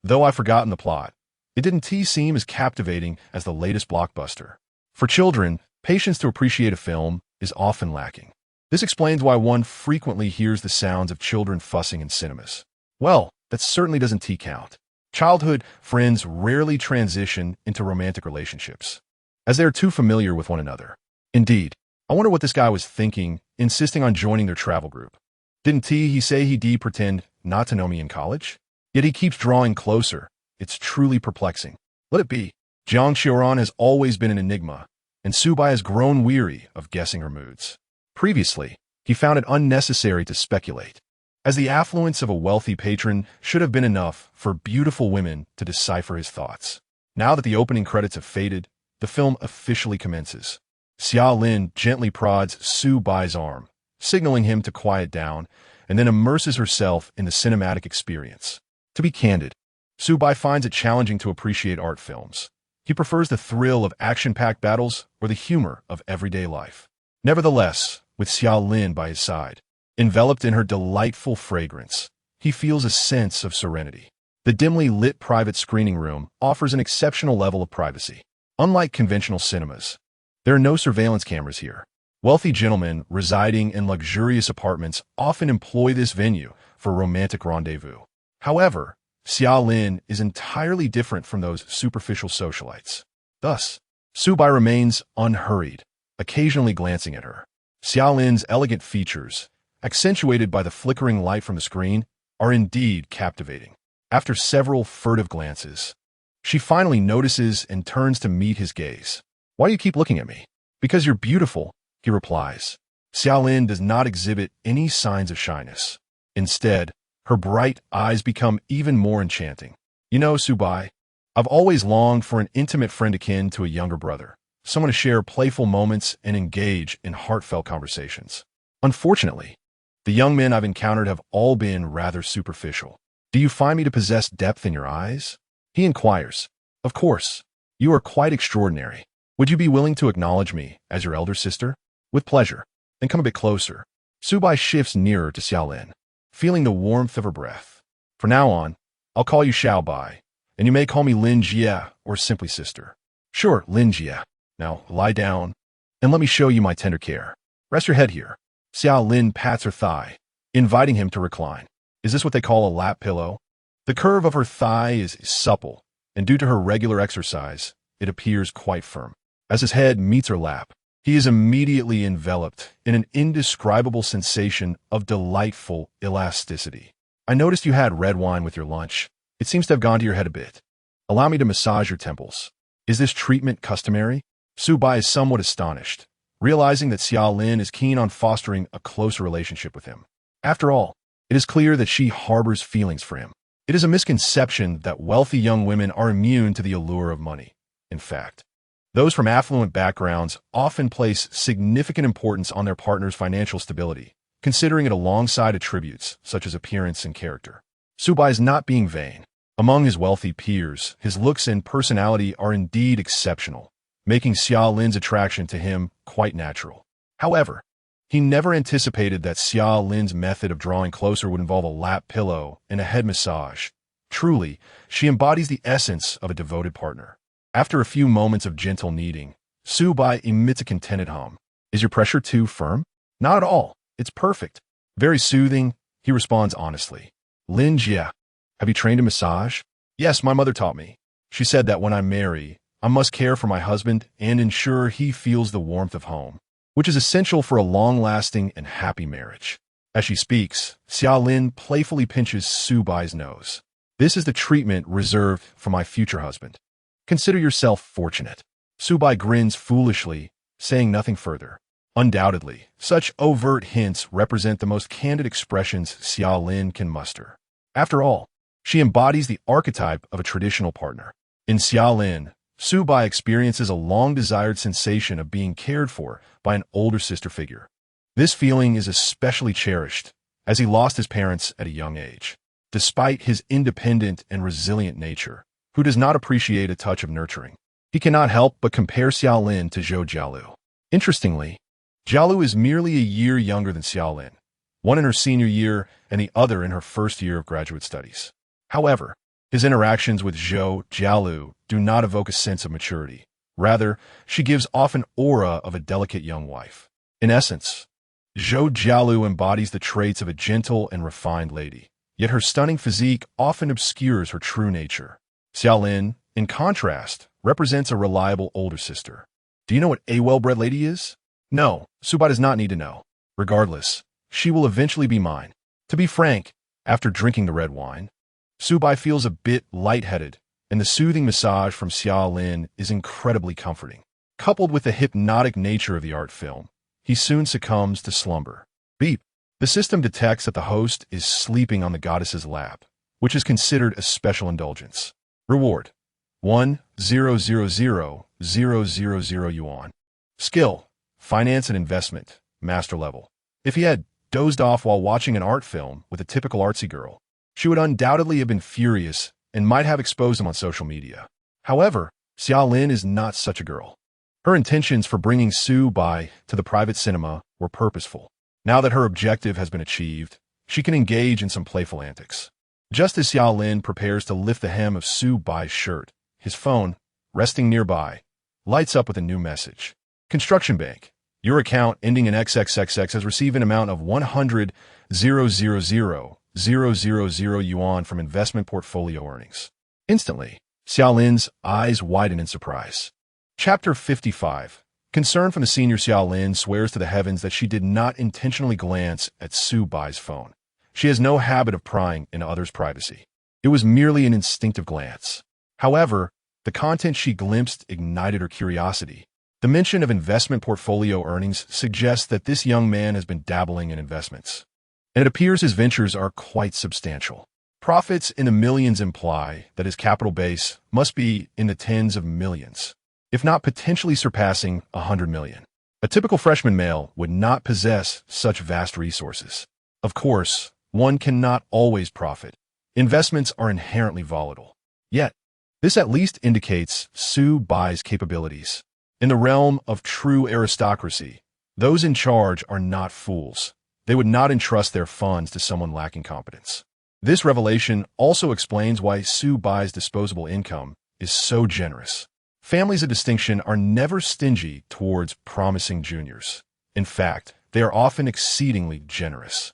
Though I've forgotten the plot, it didn't seem as captivating as the latest blockbuster. For children, patience to appreciate a film is often lacking. This explains why one frequently hears the sounds of children fussing in cinemas. Well, that certainly doesn't count. Childhood friends rarely transition into romantic relationships, as they are too familiar with one another. Indeed, I wonder what this guy was thinking, insisting on joining their travel group. Didn't he say he'd pretend not to know me in college? Yet he keeps drawing closer. It's truly perplexing. Let it be. Jiang Xiaoran has always been an enigma, and Subai has grown weary of guessing her moods. Previously, he found it unnecessary to speculate, as the affluence of a wealthy patron should have been enough for beautiful women to decipher his thoughts. Now that the opening credits have faded, the film officially commences. Xiaolin gently prods Subai's arm, signaling him to quiet down, and then immerses herself in the cinematic experience. To be candid, Subai finds it challenging to appreciate art films. He prefers the thrill of action-packed battles or the humor of everyday life. Nevertheless, with Xiaolin by his side, enveloped in her delightful fragrance, he feels a sense of serenity. The dimly lit private screening room offers an exceptional level of privacy. Unlike conventional cinemas, there are no surveillance cameras here. Wealthy gentlemen residing in luxurious apartments often employ this venue for a romantic rendezvous. However, Xiaolin is entirely different from those superficial socialites. Thus, Subai remains unhurried, occasionally glancing at her. Xiaolin's elegant features, accentuated by the flickering light from the screen, are indeed captivating. After several furtive glances, she finally notices and turns to meet his gaze. "Why do you keep looking at me?" "Because you're beautiful," he replies. Xiaolin does not exhibit any signs of shyness. Instead, her bright eyes become even more enchanting. "You know, Subai, I've always longed for an intimate friend akin to a younger brother, someone to share playful moments and engage in heartfelt conversations. Unfortunately, the young men I've encountered have all been rather superficial. Do you find me to possess depth in your eyes?" He inquires. "Of course. You are quite extraordinary. Would you be willing to acknowledge me as your elder sister?" "With pleasure. Then come a bit closer." Subai shifts nearer to Xiaolin, feeling the warmth of her breath. "From now on, I'll call you Xiaobai, and you may call me Lin Jie or simply sister." "Sure, Lin Jie. Now lie down, and let me show you my tender care. Rest your head here." Xiaolin pats her thigh, inviting him to recline. Is this what they call a lap pillow? The curve of her thigh is supple, and due to her regular exercise, it appears quite firm. As his head meets her lap, he is immediately enveloped in an indescribable sensation of delightful elasticity. "I noticed you had red wine with your lunch. It seems to have gone to your head a bit. Allow me to massage your temples. Is this treatment customary?" Subai is somewhat astonished, realizing that Xiaolin is keen on fostering a closer relationship with him. After all, it is clear that she harbors feelings for him. It is a misconception that wealthy young women are immune to the allure of money. In fact, those from affluent backgrounds often place significant importance on their partner's financial stability, considering it alongside attributes such as appearance and character. Subai is not being vain. Among his wealthy peers, his looks and personality are indeed exceptional, making Xiaolin's attraction to him quite natural. However, he never anticipated that Xiaolin's method of drawing closer would involve a lap pillow and a head massage. Truly, she embodies the essence of a devoted partner. After a few moments of gentle kneading, Subai emits a contented hum. "Is your pressure too firm?" "Not at all. It's perfect." "Very soothing," he responds honestly. "Lin Jie, have you trained in massage?" "Yes, my mother taught me. She said that when I marry, I must care for my husband and ensure he feels the warmth of home, which is essential for a long-lasting and happy marriage." As she speaks, Xiaolin playfully pinches Subai's nose. "This is the treatment reserved for my future husband. Consider yourself fortunate." Subai grins foolishly, saying nothing further. Undoubtedly, such overt hints represent the most candid expressions Xiaolin can muster. After all, she embodies the archetype of a traditional partner. In Xiaolin, Subai experiences a long-desired sensation of being cared for by an older sister figure. This feeling is especially cherished, as he lost his parents at a young age. Despite his independent and resilient nature, who does not appreciate a touch of nurturing, he cannot help but compare Xiaolin to Zhou Jialu. Interestingly, Jialu is merely a year younger than Xiaolin, one in her senior year and the other in her first year of graduate studies. However, his interactions with Zhou Jialu do not evoke a sense of maturity. Rather, she gives off an aura of a delicate young wife. In essence, Zhou Jialu embodies the traits of a gentle and refined lady, yet her stunning physique often obscures her true nature. Xiaolin, in contrast, represents a reliable older sister. Do you know what a well-bred lady is? No, Subai does not need to know. Regardless, she will eventually be mine. To be frank, after drinking the red wine, Subai feels a bit lightheaded, and the soothing massage from Xiaolin is incredibly comforting. Coupled with the hypnotic nature of the art film, he soon succumbs to slumber. Beep. The system detects that the host is sleeping on the goddess's lap, which is considered a special indulgence. Reward: 1,000,000 yuan. Skill: Finance and Investment, Master Level. If he had dozed off while watching an art film with a typical artsy girl, she would undoubtedly have been furious and might have exposed him on social media. However, Xiaolin is not such a girl. Her intentions for bringing Subai to the private cinema were purposeful. Now that her objective has been achieved, she can engage in some playful antics. Just as Xiao Lin prepares to lift the hem of Su Bai's shirt, his phone, resting nearby, lights up with a new message. Construction Bank. Your account ending in XXXX has received an amount of 100,000,000 yuan from investment portfolio earnings. Instantly, Xiao Lin's eyes widen in surprise. Chapter 55. Concerned from the senior, Xiao Lin swears to the heavens that she did not intentionally glance at Su Bai's phone. She has no habit of prying into others' privacy. It was merely an instinctive glance. However, the content she glimpsed ignited her curiosity. The mention of investment portfolio earnings suggests that this young man has been dabbling in investments, and it appears his ventures are quite substantial. Profits in the millions imply that his capital base must be in the tens of millions, if not potentially surpassing 100 million. A typical freshman male would not possess such vast resources. Of course, one cannot always profit. Investments are inherently volatile. Yet, this at least indicates Su Bai's capabilities. In the realm of true aristocracy, those in charge are not fools. They would not entrust their funds to someone lacking competence. This revelation also explains why Su Bai's disposable income is so generous. Families of distinction are never stingy towards promising juniors. In fact, they are often exceedingly generous.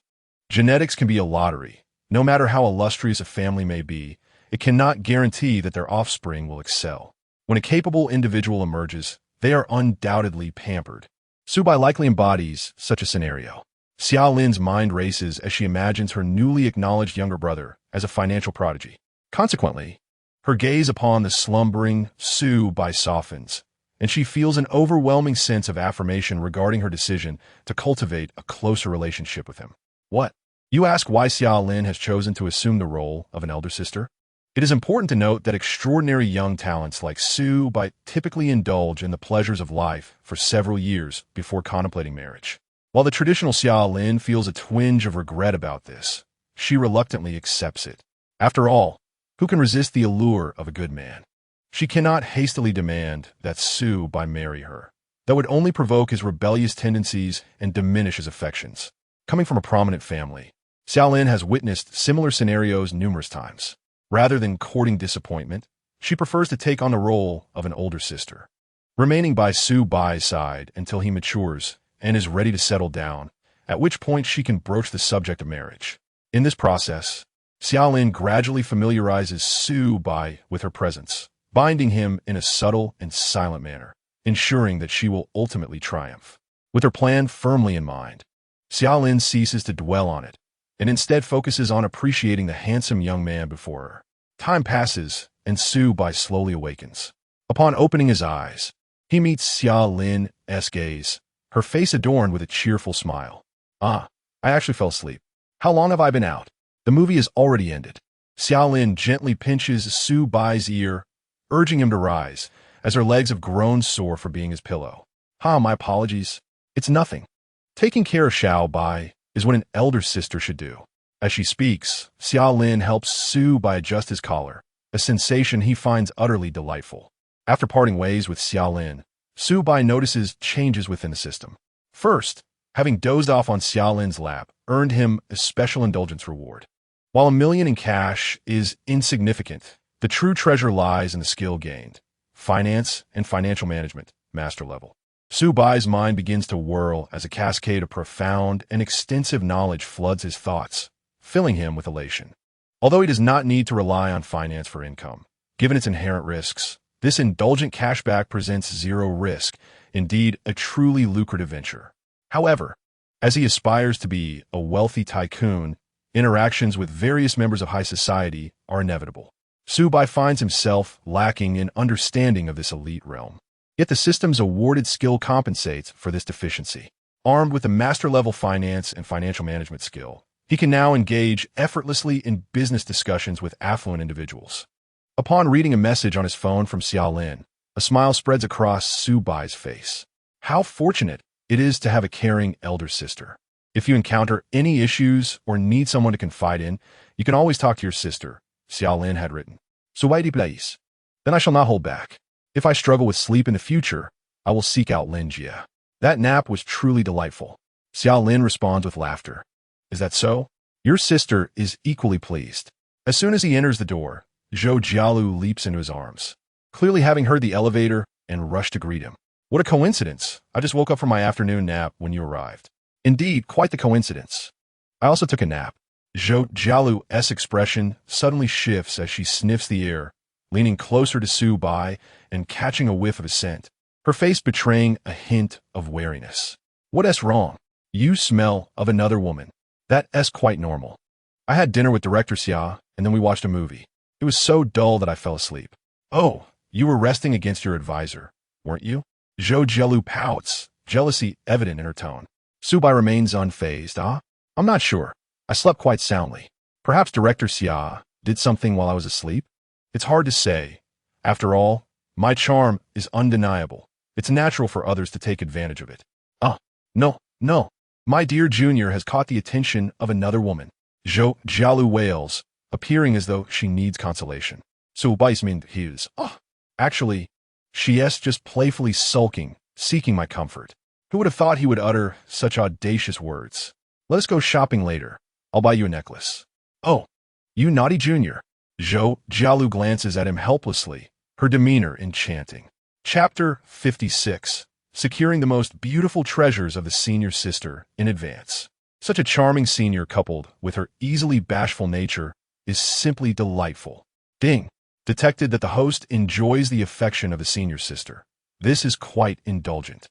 Genetics can be a lottery. No matter how illustrious a family may be, it cannot guarantee that their offspring will excel. When a capable individual emerges, they are undoubtedly pampered. Su Bai likely embodies such a scenario. Xiao Lin's mind races as she imagines her newly acknowledged younger brother as a financial prodigy. Consequently, her gaze upon the slumbering Su Bai softens, and she feels an overwhelming sense of affirmation regarding her decision to cultivate a closer relationship with him. What? You ask why Xiao Lin has chosen to assume the role of an elder sister? It is important to note that extraordinary young talents like Su Bai typically indulge in the pleasures of life for several years before contemplating marriage. While the traditional Xiao Lin feels a twinge of regret about this, she reluctantly accepts it. After all, who can resist the allure of a good man? She cannot hastily demand that Su Bai marry her. That would only provoke his rebellious tendencies and diminish his affections. Coming from a prominent family, Xiao Lin has witnessed similar scenarios numerous times. Rather than courting disappointment, she prefers to take on the role of an older sister, remaining by Su Bai's side until he matures and is ready to settle down, at which point she can broach the subject of marriage. In this process, Xiao Lin gradually familiarizes Su Bai with her presence, binding him in a subtle and silent manner, ensuring that she will ultimately triumph. With her plan firmly in mind, Xiao Lin ceases to dwell on it, and instead focuses on appreciating the handsome young man before her. Time passes, and Su Bai slowly awakens. Upon opening his eyes, he meets Xiao Lin's gaze, her face adorned with a cheerful smile. I actually fell asleep. How long have I been out? The movie is already ended. Xiao Lin gently pinches Su Bai's ear, urging him to rise, as her legs have grown sore for being his pillow. My apologies. It's nothing. Taking care of Xiao Bai is what an elder sister should do. As she speaks, Xiao Lin helps Su Bai adjust his collar, a sensation he finds utterly delightful. After parting ways with Xiao Lin, Su Bai notices changes within the system. First, having dozed off on Xiao Lin's lap earned him a special indulgence reward. While $1 million in cash is insignificant, the true treasure lies in the skill gained. Finance and financial management, master level. Su Bai's mind begins to whirl as a cascade of profound and extensive knowledge floods his thoughts, filling him with elation. Although he does not need to rely on finance for income, given its inherent risks, this indulgent cashback presents zero risk, indeed a truly lucrative venture. However, as he aspires to be a wealthy tycoon, interactions with various members of high society are inevitable. Su Bai finds himself lacking in understanding of this elite realm. Yet the system's awarded skill compensates for this deficiency. Armed with a master-level finance and financial management skill, he can now engage effortlessly in business discussions with affluent individuals. Upon reading a message on his phone from Xiao Lin, a smile spreads across Su Bai's face. How fortunate it is to have a caring elder sister. If you encounter any issues or need someone to confide in, you can always talk to your sister, Xiao Lin had written. So why place? Then I shall not hold back. If I struggle with sleep in the future, I will seek out Lin Jia. That nap was truly delightful. Xiao Lin responds with laughter. Is that so? Your sister is equally pleased. As soon as he enters the door, Zhou Jialu leaps into his arms, clearly having heard the elevator, and rushed to greet him. What a coincidence. I just woke up from my afternoon nap when you arrived. Indeed, quite the coincidence. I also took a nap. Zhou Jialu's expression suddenly shifts as she sniffs the air, leaning closer to Su Bai and catching a whiff of his scent, her face betraying a hint of wariness. What's wrong? You smell of another woman. That's quite normal. I had dinner with Director Xia, and then we watched a movie. It was so dull that I fell asleep. Oh, you were resting against your advisor, weren't you? Zhou Jialu pouts, jealousy evident in her tone. Su Bai remains unfazed. I'm not sure. I slept quite soundly. Perhaps Director Xia did something while I was asleep? It's hard to say. After all, my charm is undeniable. It's natural for others to take advantage of it. No. My dear Junior has caught the attention of another woman. Zhou Jialu wails, appearing as though she needs consolation. Su Bai's mean his. Actually, she's just playfully sulking, seeking my comfort. Who would have thought he would utter such audacious words? Let us go shopping later. I'll buy you a necklace. Oh, you naughty Junior. Zhou Jialu glances at him helplessly, her demeanor enchanting. Chapter 56. Securing the most beautiful treasures of the senior sister in advance. Such a charming senior coupled with her easily bashful nature is simply delightful. Ding. Detected that the host enjoys the affection of the senior sister. This is quite indulgent.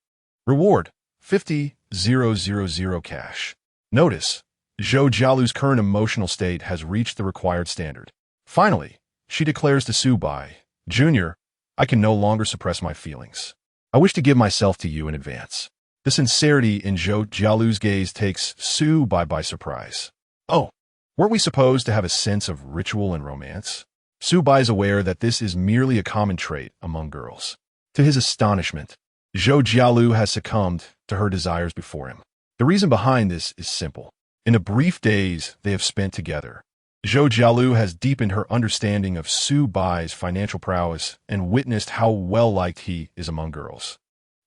Reward, 50,000 cash. Notice, Zhou Jialu's current emotional state has reached the required standard. Finally, she declares to Su Bai, Junior, I can no longer suppress my feelings. I wish to give myself to you in advance. The sincerity in Zhou Jialu's gaze takes Su Bai by surprise. Oh, weren't we supposed to have a sense of ritual and romance? Su Bai is aware that this is merely a common trait among girls. To his astonishment, Zhou Jialu has succumbed to her desires before him. The reason behind this is simple. In the brief days they have spent together, Zhou Jialu has deepened her understanding of Su Bai's financial prowess and witnessed how well-liked he is among girls.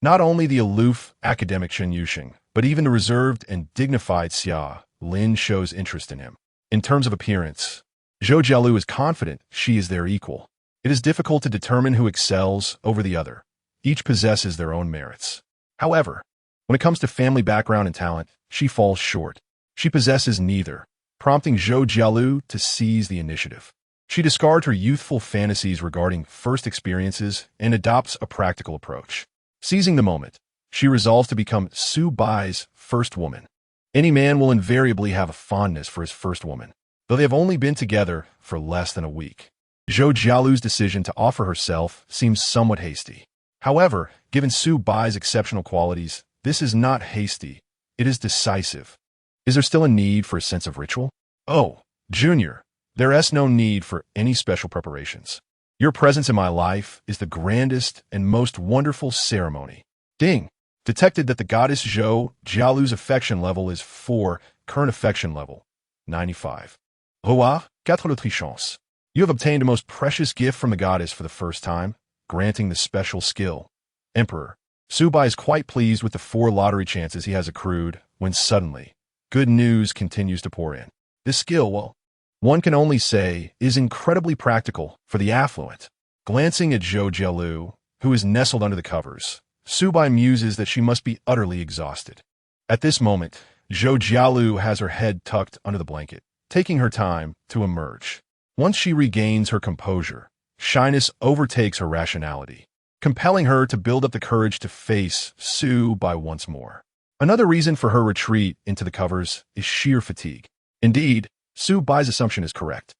Not only the aloof academic Shen Yuxing, but even the reserved and dignified Xia Lin shows interest in him. In terms of appearance, Zhou Jialu is confident she is their equal. It is difficult to determine who excels over the other. Each possesses their own merits. However, when it comes to family background and talent, she falls short. She possesses neither, prompting Zhou Jialu to seize the initiative. She discards her youthful fantasies regarding first experiences and adopts a practical approach. Seizing the moment, she resolves to become Su Bai's first woman. Any man will invariably have a fondness for his first woman, though they have only been together for less than a week. Zhou Jialu's decision to offer herself seems somewhat hasty. However, given Su Bai's exceptional qualities, this is not hasty, it is decisive. Is there still a need for a sense of ritual? Oh, Junior, there is no need for any special preparations. Your presence in my life is the grandest and most wonderful ceremony. Ding! Detected that the goddess Zhou Jialu's affection level is 4, current affection level, 95. Roi, 4 de chance. You have obtained a most precious gift from the goddess for the first time, granting the special skill. Emperor. Su Bai is quite pleased with the 4 lottery chances he has accrued when suddenly, good news continues to pour in. This skill, well, one can only say, is incredibly practical for the affluent. Glancing at Zhou Jialu, who is nestled under the covers, Su Bai muses that she must be utterly exhausted. At this moment, Zhou Jialu has her head tucked under the blanket, taking her time to emerge. Once she regains her composure, shyness overtakes her rationality, compelling her to build up the courage to face Su Bai once more. Another reason for her retreat into the covers is sheer fatigue. Indeed, Su Bai's assumption is correct.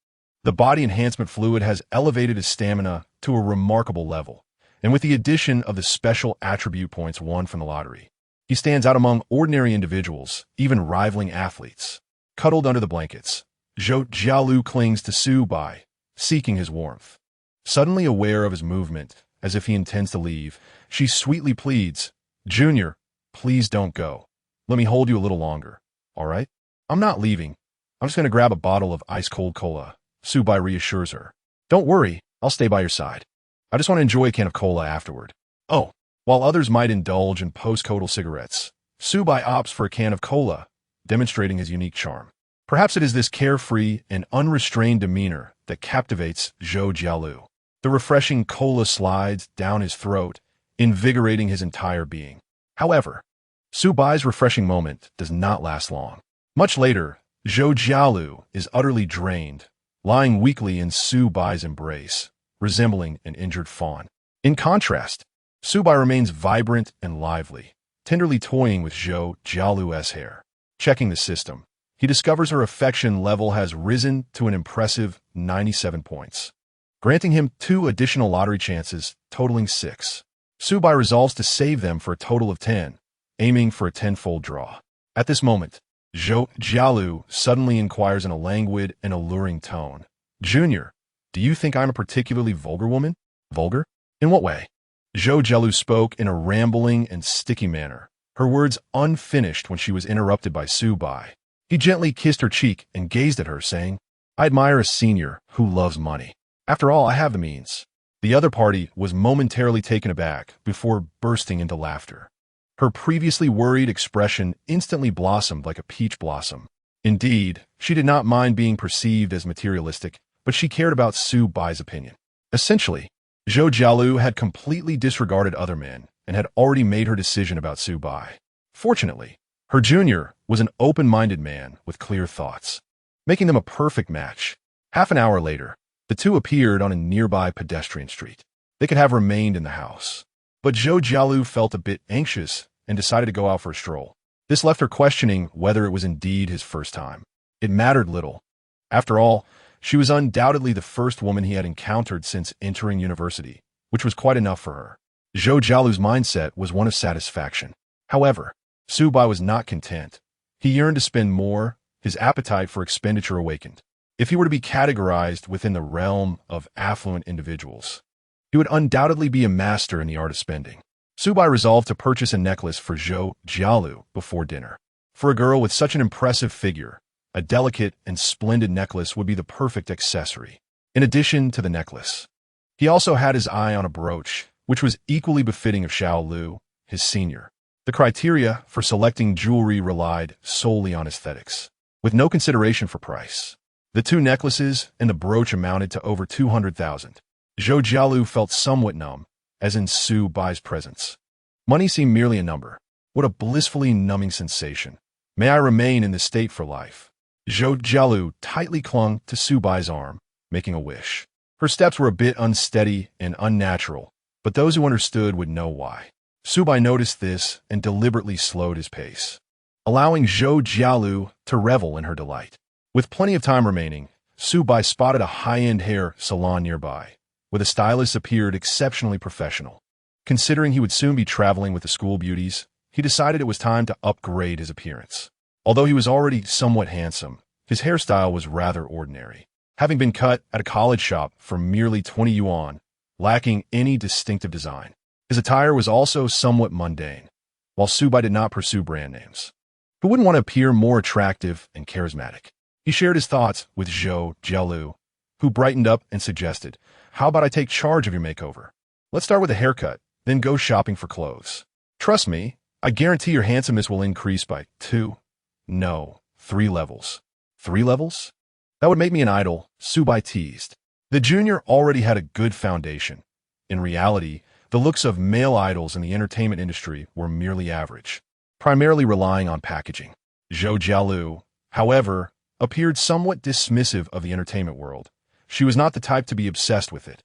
The body enhancement fluid has elevated his stamina to a remarkable level, and with the addition of the special attribute points won from the lottery, he stands out among ordinary individuals, even rivaling athletes. Cuddled under the blankets, Zhou Jialu clings to Su Bai, seeking his warmth. Suddenly aware of his movement, as if he intends to leave, she sweetly pleads, Junior, please don't go. Let me hold you a little longer, all right? I'm not leaving. I'm just going to grab a bottle of ice-cold cola. Su Bai reassures her. Don't worry, I'll stay by your side. I just want to enjoy a can of cola afterward. Oh, while others might indulge in post-coital cigarettes, Su Bai opts for a can of cola, demonstrating his unique charm. Perhaps it is this carefree and unrestrained demeanor that captivates Zhou Jialu. The refreshing cola slides down his throat, invigorating his entire being. However, Su Bai's refreshing moment does not last long. Much later, Zhou Jialu is utterly drained, lying weakly in Su Bai's embrace, resembling an injured fawn. In contrast, Su Bai remains vibrant and lively, tenderly toying with Zhou Jialu's hair. Checking the system, he discovers her affection level has risen to an impressive 97 points, granting him 2 additional lottery chances, totaling 6. Su Bai resolves to save them for a total of 10, aiming for a 10-fold draw. At this moment, Zhou Jialu suddenly inquires in a languid and alluring tone. Junior, do you think I'm a particularly vulgar woman? Vulgar? In what way? Zhou Jialu spoke in a rambling and sticky manner, her words unfinished when she was interrupted by Su Bai. He gently kissed her cheek and gazed at her, saying, I admire a senior who loves money. After all, I have the means. The other party was momentarily taken aback before bursting into laughter. Her previously worried expression instantly blossomed like a peach blossom. Indeed, she did not mind being perceived as materialistic, but she cared about Su Bai's opinion. Essentially, Zhou Jialu had completely disregarded other men and had already made her decision about Su Bai. Fortunately, her junior was an open-minded man with clear thoughts, making them a perfect match. Half an hour later, the two appeared on a nearby pedestrian street. They could have remained in the house, but Zhou Jialu felt a bit anxious and decided to go out for a stroll. This left her questioning whether it was indeed his first time. It mattered little. After all, she was undoubtedly the first woman he had encountered since entering university, which was quite enough for her. Zhou Jialu's mindset was one of satisfaction. However, Su Bai was not content. He yearned to spend more. His appetite for expenditure awakened. If he were to be categorized within the realm of affluent individuals, he would undoubtedly be a master in the art of spending. Su Bai resolved to purchase a necklace for Zhou Jialu before dinner. For a girl with such an impressive figure, a delicate and splendid necklace would be the perfect accessory. In addition to the necklace, he also had his eye on a brooch, which was equally befitting of Xiao Lu, his senior. The criteria for selecting jewelry relied solely on aesthetics, with no consideration for price. The 2 necklaces and the brooch amounted to over 200,000. Zhou Jialu felt somewhat numb, as in Su Bai's presence. Money seemed merely a number. What a blissfully numbing sensation. May I remain in this state for life. Zhou Jialu tightly clung to Su Bai's arm, making a wish. Her steps were a bit unsteady and unnatural, but those who understood would know why. Su Bai noticed this and deliberately slowed his pace, allowing Zhou Jialu to revel in her delight. With plenty of time remaining, Su Bai spotted a high-end hair salon nearby, where the stylist appeared exceptionally professional. Considering he would soon be traveling with the school beauties, he decided it was time to upgrade his appearance. Although he was already somewhat handsome, his hairstyle was rather ordinary, having been cut at a college shop for merely 20 yuan, lacking any distinctive design. His attire was also somewhat mundane, while Su Bai did not pursue brand names. Who wouldn't want to appear more attractive and charismatic? He shared his thoughts with Zhou Jialu, who brightened up and suggested, how about I take charge of your makeover? Let's start with a haircut, then go shopping for clothes. Trust me, I guarantee your handsomeness will increase by 2, no, 3 levels. 3 levels? That would make me an idol, Su Bai teased. The junior already had a good foundation. In reality, the looks of male idols in the entertainment industry were merely average, primarily relying on packaging. Zhou Jialu, however, appeared somewhat dismissive of the entertainment world. She was not the type to be obsessed with it,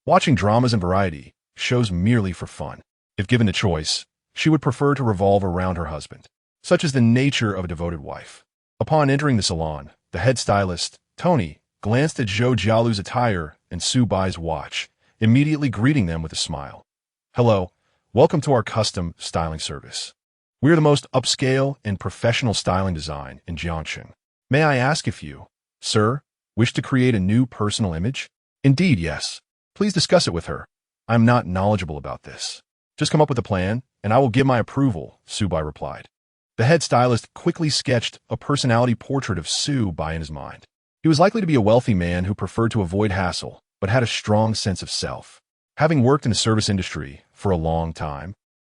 watching dramas and variety shows merely for fun. If given the choice, she would prefer to revolve around her husband. Such is the nature of a devoted wife. Upon entering the salon, the head stylist, Tony, glanced at Zhou Jialu's attire and Su Bai's watch, immediately greeting them with a smile. Hello, welcome to our custom styling service. We are the most upscale and professional styling design in Jiangxing. May I ask if you, sir, wish to create a new personal image? Indeed, yes. Please discuss it with her. I'm not knowledgeable about this. Just come up with a plan, and I will give my approval, Su Bai replied. The head stylist quickly sketched a personality portrait of Su Bai in his mind. He was likely to be a wealthy man who preferred to avoid hassle, but had a strong sense of self. Having worked in the service industry for a long time,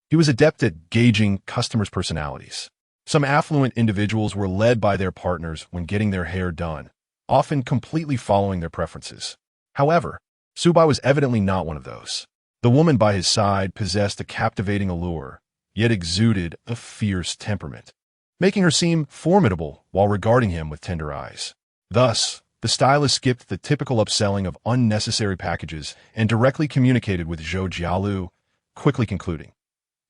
he was adept at gauging customers' personalities. Some affluent individuals were led by their partners when getting their hair done, often completely following their preferences. However, Subai was evidently not one of those. The woman by his side possessed a captivating allure, yet exuded a fierce temperament, making her seem formidable while regarding him with tender eyes. Thus, the stylist skipped the typical upselling of unnecessary packages and directly communicated with Zhou Jialu, quickly concluding,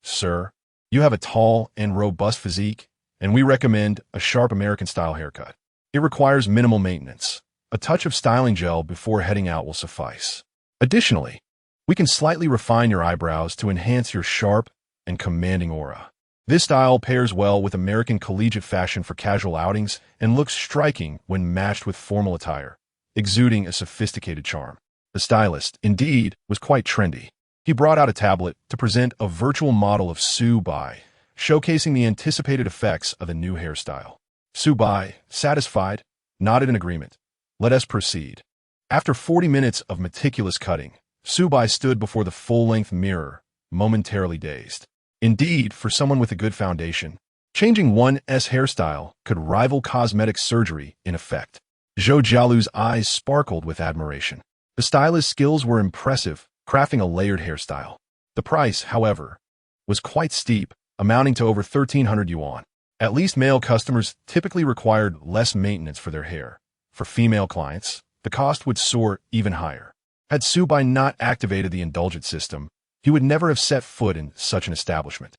"Sir, you have a tall and robust physique, and we recommend a sharp American-style haircut. It requires minimal maintenance. A touch of styling gel before heading out will suffice. Additionally, we can slightly refine your eyebrows to enhance your sharp and commanding aura. This style pairs well with American collegiate fashion for casual outings and looks striking when matched with formal attire, exuding a sophisticated charm." The stylist, indeed, was quite trendy. He brought out a tablet to present a virtual model of Subai, showcasing the anticipated effects of the new hairstyle. Subai, satisfied, nodded in agreement. "Let us proceed." After 40 minutes of meticulous cutting, Subai stood before the full-length mirror, momentarily dazed. Indeed, for someone with a good foundation, changing one's hairstyle could rival cosmetic surgery in effect. Zhou Jialu's eyes sparkled with admiration. The stylist's skills were impressive, crafting a layered hairstyle. The price, however, was quite steep, amounting to over 1,300 yuan. At least male customers typically required less maintenance for their hair. For female clients, the cost would soar even higher. Had Subai not activated the indulgent system, he would never have set foot in such an establishment.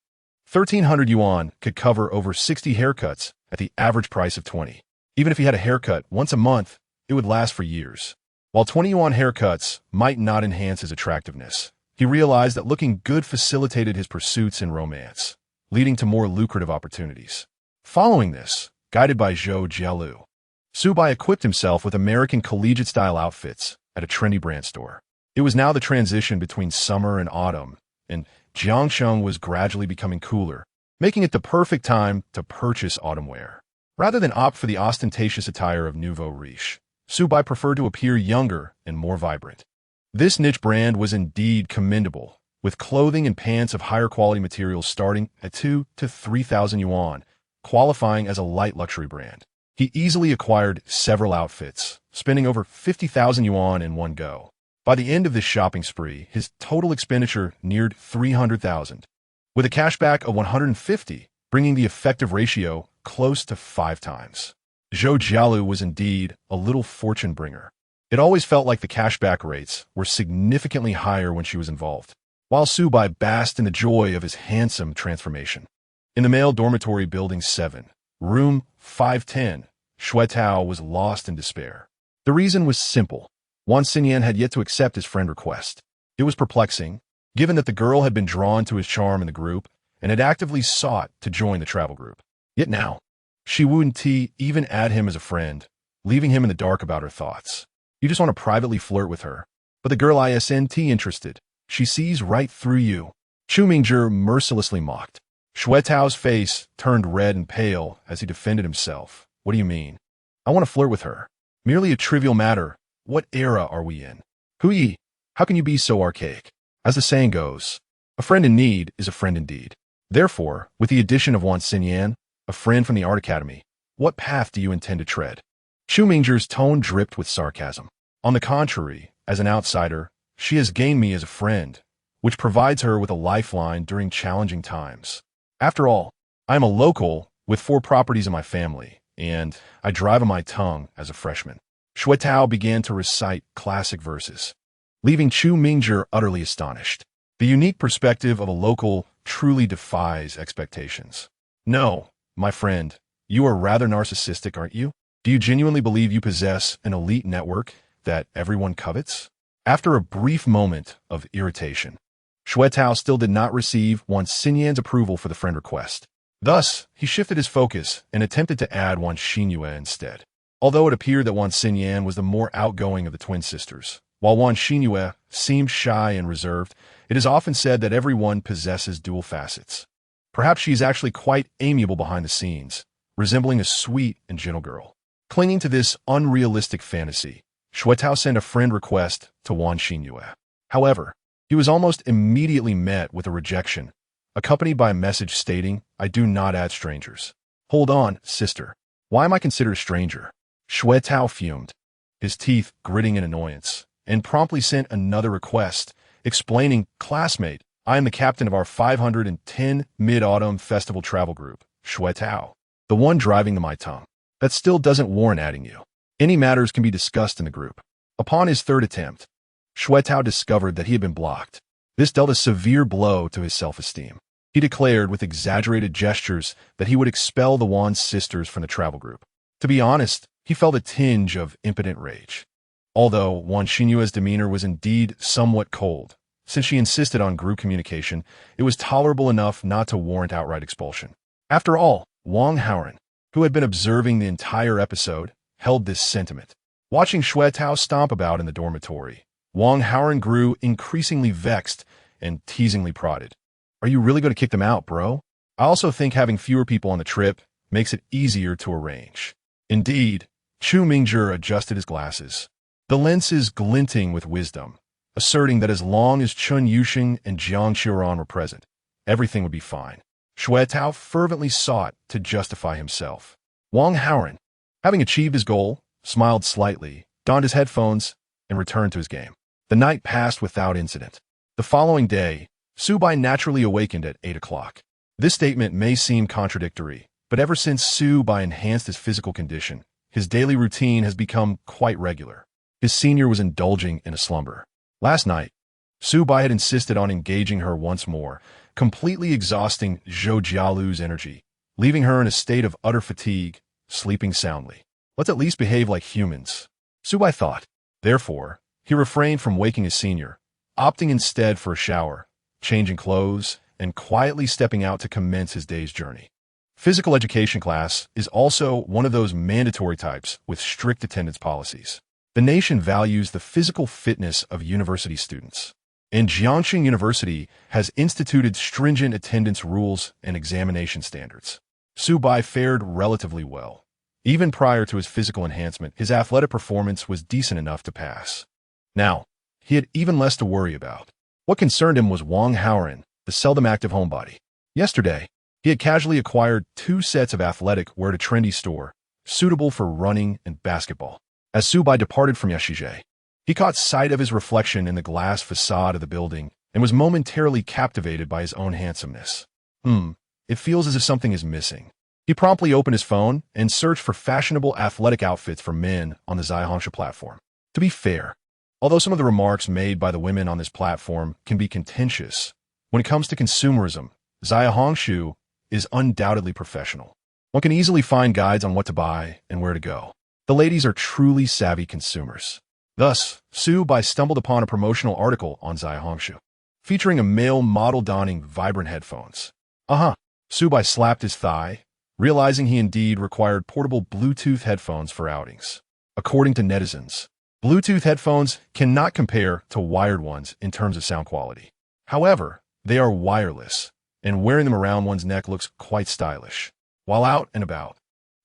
1,300 yuan could cover over 60 haircuts at the average price of 20. Even if he had a haircut once a month, it would last for years. While 20 yuan haircuts might not enhance his attractiveness, he realized that looking good facilitated his pursuits in romance, leading to more lucrative opportunities. Following this, guided by Zhou Jialu, Subai equipped himself with American collegiate-style outfits at a trendy brand store. It was now the transition between summer and autumn, and Jiangsheng was gradually becoming cooler, making it the perfect time to purchase autumn wear. Rather than opt for the ostentatious attire of nouveau riche, Subai preferred to appear younger and more vibrant. This niche brand was indeed commendable, with clothing and pants of higher quality materials starting at 2,000 to 3,000 yuan, qualifying as a light luxury brand. He easily acquired several outfits, spending over 50,000 yuan in one go. By the end of this shopping spree, his total expenditure neared 300,000, with a cashback of 150, bringing the effective ratio close to 5 times. Zhou Jialu was indeed a little fortune bringer. It always felt like the cashback rates were significantly higher when she was involved, while Subai basked in the joy of his handsome transformation. In the male dormitory building 7, room 510, Shuetao was lost in despair. The reason was simple. Wan Xinyan had yet to accept his friend request. It was perplexing, given that the girl had been drawn to his charm in the group and had actively sought to join the travel group. Yet now, she wouldn't even add him as a friend, leaving him in the dark about her thoughts. You just want to privately flirt with her, but the girl isn't interested. She sees right through you. Chu Mingzhi mercilessly mocked. Shuetao's face turned red and pale as he defended himself. "What do you mean? I want to flirt with her. Merely a trivial matter. What era are we in? Hui, how can you be so archaic? As the saying goes, a friend in need is a friend indeed. Therefore, with the addition of Wan Xinyan, a friend from the Art Academy, what path do you intend to tread?" Chu Mingzhi's tone dripped with sarcasm. "On the contrary, as an outsider, she has gained me as a friend, which provides her with a lifeline during challenging times. After all, I am a local with 4 properties in my family, and I drive on my tongue as a freshman." Shuetao began to recite classic verses, leaving Chu Mingzhi utterly astonished. The unique perspective of a local truly defies expectations. "No, my friend, you are rather narcissistic, aren't you? Do you genuinely believe you possess an elite network that everyone covets?" After a brief moment of irritation, Shuetao still did not receive Wan Xinyan's approval for the friend request. Thus, he shifted his focus and attempted to add Wan Xinyue instead. Although it appeared that Wan Xinyan was the more outgoing of the twin sisters, while Wan Xinyue seemed shy and reserved, it is often said that everyone possesses dual facets. Perhaps she is actually quite amiable behind the scenes, resembling a sweet and gentle girl. Clinging to this unrealistic fantasy, Shuetao sent a friend request to Wan Xinyue. However, he was almost immediately met with a rejection, accompanied by a message stating, "I do not add strangers." Hold on, sister. Why am I considered a stranger? Shui Tao fumed, his teeth gritting in annoyance, and promptly sent another request, explaining, "Classmate, I am the captain of our 510 Mid-Autumn Festival Travel Group, Shui Tao, the one driving the my tongue. That still doesn't warrant adding you. Any matters can be discussed in the group." Upon his third attempt, Shui Tao discovered that he had been blocked. This dealt a severe blow to his self-esteem. He declared with exaggerated gestures that he would expel the Wan sisters from the travel group. To be honest, he felt a tinge of impotent rage. Although Wan Xinyue's demeanor was indeed somewhat cold, since she insisted on group communication, it was tolerable enough not to warrant outright expulsion. After all, Wang Haoren, who had been observing the entire episode, held this sentiment. Watching Shui Tao stomp about in the dormitory, Wang Haoren grew increasingly vexed and teasingly prodded. "Are you really going to kick them out, bro? I also think having fewer people on the trip makes it easier to arrange." Indeed, Chu Mingjie adjusted his glasses, the lenses glinting with wisdom, asserting that as long as Chun Yuxing and Jiang Qiuran were present, everything would be fine. Shui Tao fervently sought to justify himself. Wang Haoren, having achieved his goal, smiled slightly, donned his headphones, and returned to his game. The night passed without incident. The following day, Su Bai naturally awakened at 8 o'clock. This statement may seem contradictory, but ever since Su Bai enhanced his physical condition, his daily routine has become quite regular. His senior was indulging in a slumber. Last night, Su Bai had insisted on engaging her once more, completely exhausting Zhou Jialu's energy, leaving her in a state of utter fatigue, sleeping soundly. Let's at least behave like humans, Su Bai thought. Therefore, he refrained from waking his senior, opting instead for a shower, changing clothes, and quietly stepping out to commence his day's journey. Physical education class is also one of those mandatory types with strict attendance policies. The nation values the physical fitness of university students, and Jiangxing University has instituted stringent attendance rules and examination standards. Su Bai fared relatively well. Even prior to his physical enhancement, his athletic performance was decent enough to pass. Now, he had even less to worry about. What concerned him was Wang Haoren, the seldom active homebody. Yesterday, he had casually acquired 2 sets of athletic wear at a trendy store, suitable for running and basketball. As Su Bai departed from Yashizhe, he caught sight of his reflection in the glass facade of the building and was momentarily captivated by his own handsomeness. It feels as if something is missing. He promptly opened his phone and searched for fashionable athletic outfits for men on the Zaihangshu platform. To be fair, although some of the remarks made by the women on this platform can be contentious, when it comes to consumerism, Zaihangshu is undoubtedly professional. One can easily find guides on what to buy and where to go. The ladies are truly savvy consumers. Thus, Su Bai stumbled upon a promotional article on Zaihangshu, featuring a male model donning vibrant headphones. Su Bai slapped his thigh, realizing he indeed required portable Bluetooth headphones for outings. According to netizens, Bluetooth headphones cannot compare to wired ones in terms of sound quality. However, they are wireless, and wearing them around one's neck looks quite stylish. While out and about,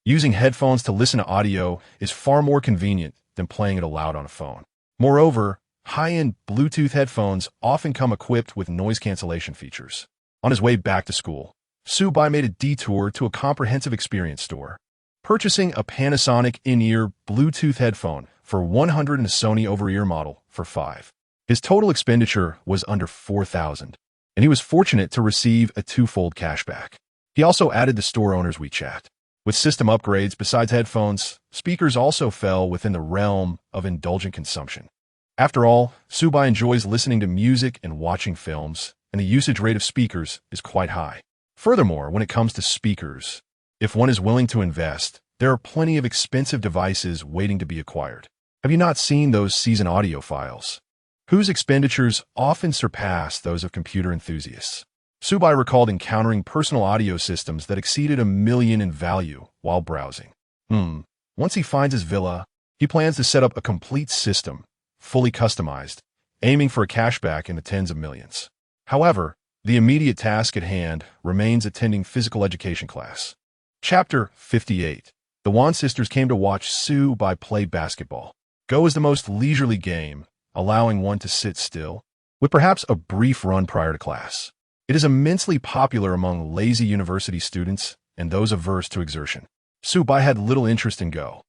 using headphones to listen to audio is far more convenient than playing it aloud on a phone. Moreover, high-end Bluetooth headphones often come equipped with noise cancellation features. On his way back to school, Su Bai made a detour to a comprehensive experience store, purchasing a Panasonic in-ear Bluetooth headphone for 100 and a Sony over-ear model for 5. His total expenditure was under 4,000, and he was fortunate to receive a 2-fold cashback. He also added the store owner's WeChat. With system upgrades besides headphones, speakers also fell within the realm of indulgent consumption. After all, Su Bai enjoys listening to music and watching films, and the usage rate of speakers is quite high. Furthermore, when it comes to speakers, if one is willing to invest, there are plenty of expensive devices waiting to be acquired. Have you not seen those seasoned audiophiles, whose expenditures often surpass those of computer enthusiasts? Su Bai recalled encountering personal audio systems that exceeded $1 million in value while browsing. Once he finds his villa, he plans to set up a complete system, fully customized, aiming for a cashback in the tens of millions. However, the immediate task at hand remains attending physical education class. Chapter 58. The Wan sisters came to watch Su Bai play basketball. Go is the most leisurely game, allowing one to sit still, with perhaps a brief run prior to class. It is immensely popular among lazy university students and those averse to exertion. Su Bai had little interest in Go.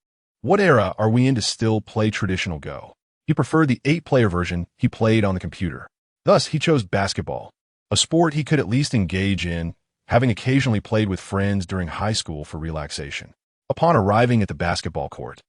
What era are we in to still play traditional Go? He preferred the 8-player version he played on the computer. Thus, he chose basketball, a sport he could at least engage in, having occasionally played with friends during high school for relaxation. Upon arriving at the basketball court,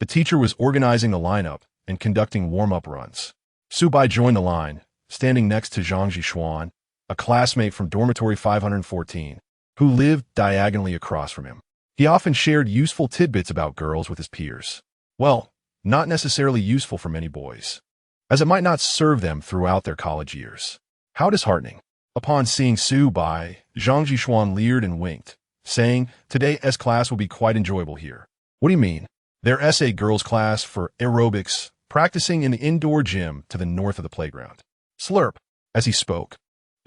the teacher was organizing the lineup and conducting warm-up runs. Su Bai joined the line, standing next to Zhang Jixuan, a classmate from dormitory 514, who lived diagonally across from him. He often shared useful tidbits about girls with his peers. Well, not necessarily useful for many boys, as it might not serve them throughout their college years. How disheartening. Upon seeing Su Bai, Zhang Jixuan leered and winked, saying, "Today's class will be quite enjoyable here." What do you mean? There's a girls' class for aerobics, practicing in the indoor gym to the north of the playground. Slurp. As he spoke,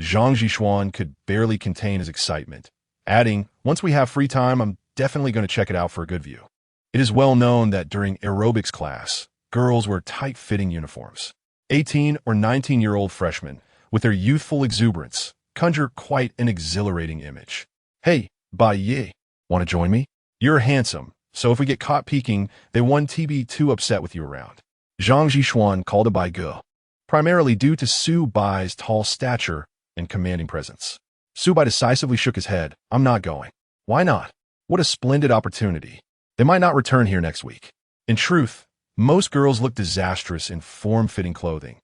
Zhang Jixuan could barely contain his excitement, adding, "Once we have free time, I'm definitely going to check it out for a good view." It is well known that during aerobics class, girls wear tight-fitting uniforms. 18 or 19-year-old freshmen, with their youthful exuberance, conjure quite an exhilarating image. "Hey, Bai Ye, want to join me? You're handsome, so if we get caught peeking, they won't be too upset with you around." Zhang Jixuan called to Bai Ge, primarily due to Su Bai's tall stature and commanding presence. Su Bai decisively shook his head. "I'm not going." "Why not? What a splendid opportunity. They might not return here next week." In truth, most girls look disastrous in form-fitting clothing.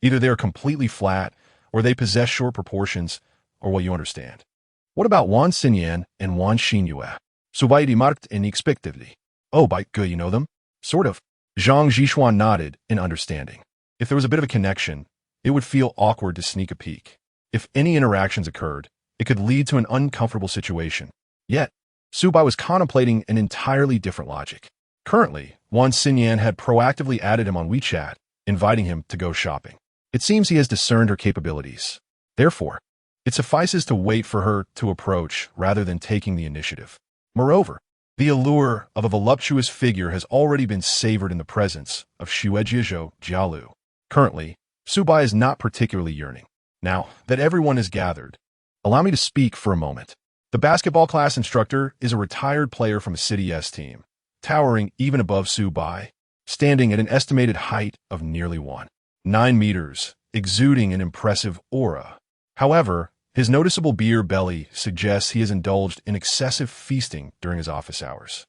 Either they are completely flat, or they possess short proportions, or well, you understand. "What about Wan Xinyan and Wan Xinyue?" Su Bai remarked unexpectedly. "Oh, Bai Ge, you know them?" "Sort of." Zhang Jixuan nodded in understanding. If there was a bit of a connection, it would feel awkward to sneak a peek. If any interactions occurred, it could lead to an uncomfortable situation. Yet, Su Bai was contemplating an entirely different logic. Currently, Wan Xinyan had proactively added him on WeChat, inviting him to go shopping. It seems he has discerned her capabilities. Therefore, it suffices to wait for her to approach rather than taking the initiative. Moreover, the allure of a voluptuous figure has already been savored in the presence of Xuejizhou Jialu. Currently, Su Bai is not particularly yearning. Now that everyone is gathered, allow me to speak for a moment. The basketball class instructor is a retired player from a City S team, towering even above Su Bai, standing at an estimated height of nearly 1.9 meters, exuding an impressive aura. However, his noticeable beer belly suggests he has indulged in excessive feasting during his office hours.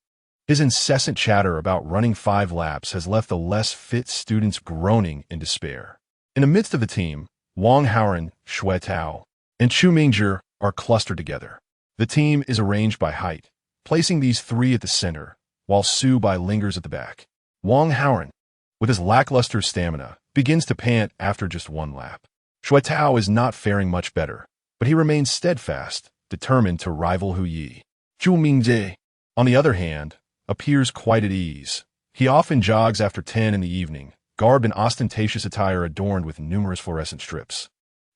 His incessant chatter about running 5 laps has left the less fit students groaning in despair. In the midst of the team, Wang Haoren, Shui Tao, and Chu Mingzhi are clustered together. The team is arranged by height, placing these 3 at the center, while Su Bai lingers at the back. Wang Haoren, with his lackluster stamina, begins to pant after just 1 lap. Shui Tao is not faring much better, but he remains steadfast, determined to rival Hu Yi. Zhu Mingzhi, on the other hand, appears quite at ease. He often jogs after 10 in the evening, garbed in ostentatious attire adorned with numerous fluorescent strips,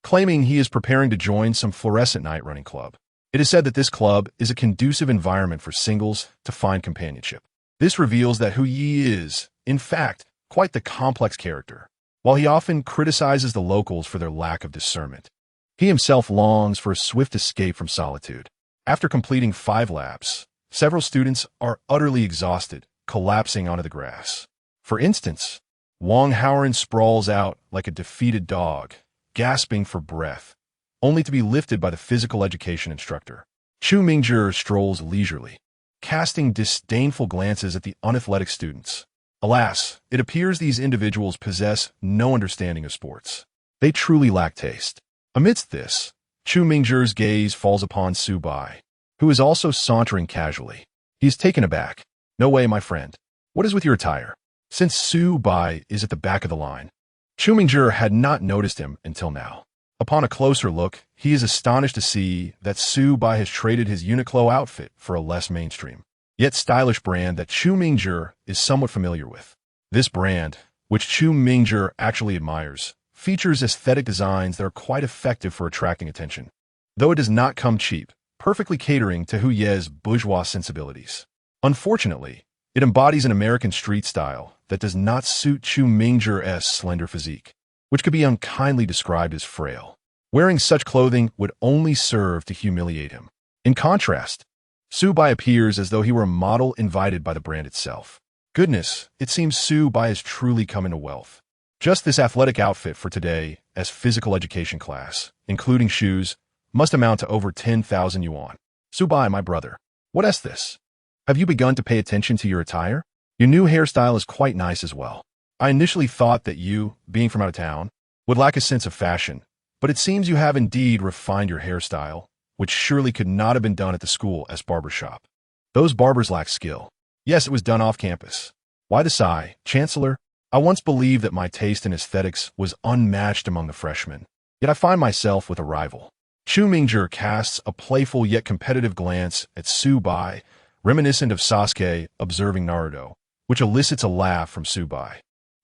claiming he is preparing to join some fluorescent night running club. It is said that this club is a conducive environment for singles to find companionship. This reveals that Hu Yi is, in fact, quite the complex character. While he often criticizes the locals for their lack of discernment, he himself longs for a swift escape from solitude. After completing 5 laps, several students are utterly exhausted, collapsing onto the grass. For instance, Wang Haoren sprawls out like a defeated dog, gasping for breath, only to be lifted by the physical education instructor. Chu Mingzhi strolls leisurely, casting disdainful glances at the unathletic students. Alas, it appears these individuals possess no understanding of sports. They truly lack taste. Amidst this, Chu Mingzhi's gaze falls upon Su Bai, who is also sauntering casually. He is taken aback. "No way, my friend. What is with your attire?" Since Su Bai is at the back of the line, Chu Mingzhi had not noticed him until now. Upon a closer look, he is astonished to see that Su Bai has traded his Uniqlo outfit for a less mainstream, yet stylish brand that Chu Mingzhi is somewhat familiar with. This brand, which Chu Mingzhi actually admires, features aesthetic designs that are quite effective for attracting attention, though it does not come cheap, perfectly catering to Hu Ye's bourgeois sensibilities. Unfortunately, it embodies an American street style that does not suit Chu Mingzhi's slender physique, which could be unkindly described as frail. Wearing such clothing would only serve to humiliate him. In contrast, Su-bai appears as though he were a model invited by the brand itself. Goodness, it seems Su-bai has truly come into wealth. Just this athletic outfit for today as physical education class, including shoes, must amount to over 10,000 yuan. Su-bai, my brother, what is this? Have you begun to pay attention to your attire? Your new hairstyle is quite nice as well. I initially thought that you, being from out of town, would lack a sense of fashion, but it seems you have indeed refined your hairstyle, which surely could not have been done at the school as barbershop. Those barbers lack skill. Yes, it was done off campus. Why the sigh, Chancellor? I once believed that my taste in aesthetics was unmatched among the freshmen, yet I find myself with a rival. Chu Mingzhi casts a playful yet competitive glance at Su-bai, reminiscent of Sasuke observing Naruto, which elicits a laugh from Su-bai.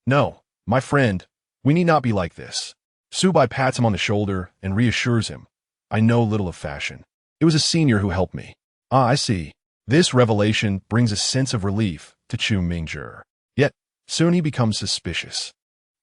No, my friend, we need not be like this. Su-bai pats him on the shoulder and reassures him. I know little of fashion. It was a senior who helped me. Ah, I see. This revelation brings a sense of relief to Chu Mingzhi. Yet, soon he becomes suspicious.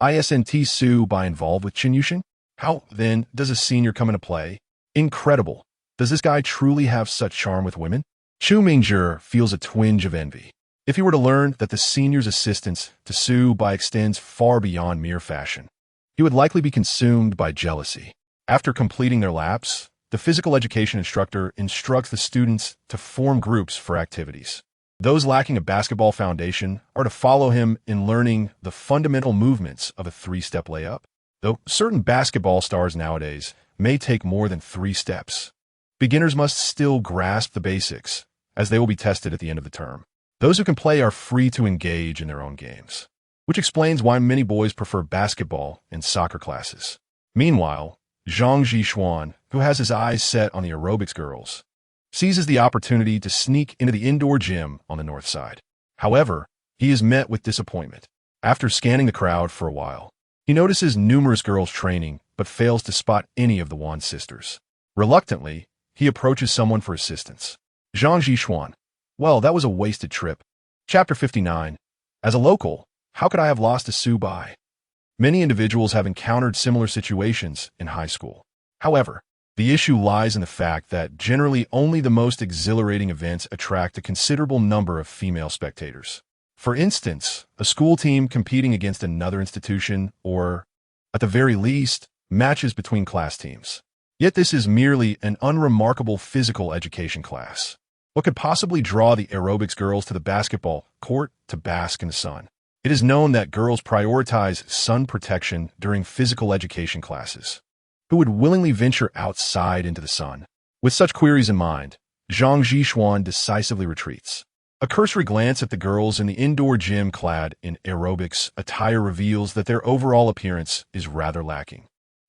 Isn't Su-bai involved with Qin Yuxin? How, then, does a senior come into play? Incredible. Does this guy truly have such charm with women? Chu Mingzhi feels a twinge of envy. If he were to learn that the senior's assistance to Su-bai extends far beyond mere fashion, he would likely be consumed by jealousy. After completing their laps, the physical education instructor instructs the students to form groups for activities. Those lacking a basketball foundation are to follow him in learning the fundamental movements of a three-step layup, though certain basketball stars nowadays may take more than 3 steps. Beginners must still grasp the basics, as they will be tested at the end of the term. Those who can play are free to engage in their own games, which explains why many boys prefer basketball and soccer classes. Meanwhile, Zhang Zhixuan, who has his eyes set on the aerobics girls, seizes the opportunity to sneak into the indoor gym on the north side. However, he is met with disappointment. After scanning the crowd for a while, he notices numerous girls training but fails to spot any of the Wan sisters. Reluctantly, he approaches someone for assistance. Zhang Zhixuan. Well, that was a wasted trip. Chapter 59. As a local, how could I have lost to Su-bai? Many individuals have encountered similar situations in high school. However, the issue lies in the fact that generally only the most exhilarating events attract a considerable number of female spectators. For instance, a school team competing against another institution or, at the very least, matches between class teams. Yet this is merely an unremarkable physical education class. What could possibly draw the aerobics girls to the basketball court to bask in the sun? It is known that girls prioritize sun protection during physical education classes. Who would willingly venture outside into the sun? With such queries in mind, Zhang Zhixuan decisively retreats. A cursory glance at the girls in the indoor gym clad in aerobics attire reveals that their overall appearance is rather lacking,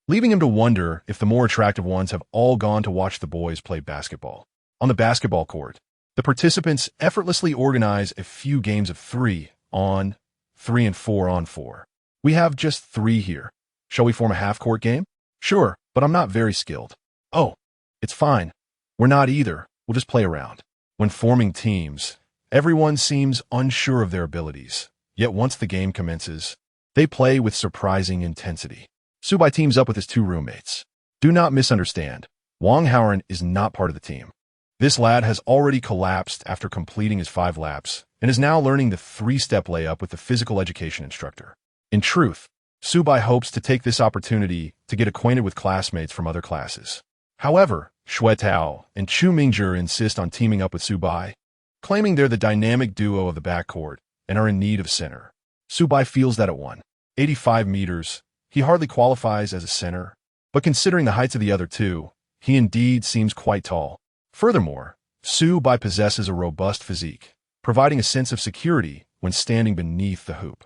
leaving him to wonder if the more attractive ones have all gone to watch the boys play basketball. On the basketball court, the participants effortlessly organize a few games of 3 on 3 and 4 on 4. We have just 3 here. Shall we form a half-court game? Sure, but I'm not very skilled. Oh, it's fine. We're not either. We'll just play around. When forming teams, everyone seems unsure of their abilities. Yet once the game commences, they play with surprising intensity. Su-bai teams up with his 2 roommates. Do not misunderstand. Wang Haoren is not part of the team. This lad has already collapsed after completing his 5 laps and is now learning the 3-step layup with the physical education instructor. In truth, Su-bai hopes to take this opportunity to get acquainted with classmates from other classes. However, Xue Tao and Chu Mingzhi insist on teaming up with Su-bai, claiming they're the dynamic duo of the backcourt and are in need of center. Su-bai feels that at 185 meters, he hardly qualifies as a center, but considering the heights of the other 2, he indeed seems quite tall. Furthermore, Su-bai possesses a robust physique, providing a sense of security when standing beneath the hoop.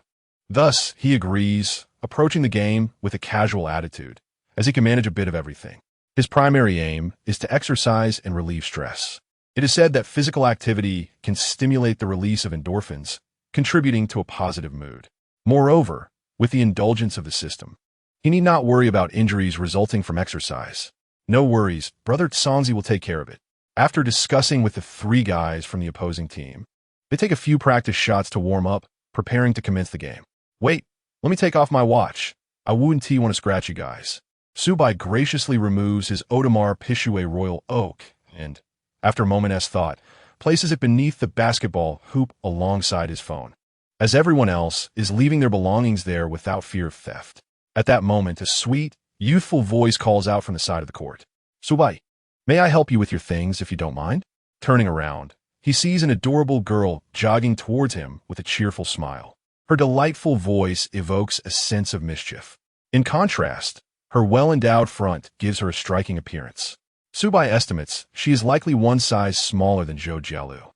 Thus, he agrees, approaching the game with a casual attitude, as he can manage a bit of everything. His primary aim is to exercise and relieve stress. It is said that physical activity can stimulate the release of endorphins, contributing to a positive mood. Moreover, with the indulgence of the system, he need not worry about injuries resulting from exercise. No worries, Brother Tsongzi will take care of it. After discussing with the 3 guys from the opposing team, they take a few practice shots to warm up, preparing to commence the game. Wait, let me take off my watch. I wouldn't want to scratch you guys. Su-bai graciously removes his Audemars Piguet Royal Oak and, after a moment's thought, places it beneath the basketball hoop alongside his phone, as everyone else is leaving their belongings there without fear of theft. At that moment, a sweet, youthful voice calls out from the side of the court. Subai, may I help you with your things if you don't mind? Turning around, he sees an adorable girl jogging towards him with a cheerful smile. Her delightful voice evokes a sense of mischief. In contrast, her well-endowed front gives her a striking appearance. Subai estimates she is likely one size smaller than Zhou Jialu.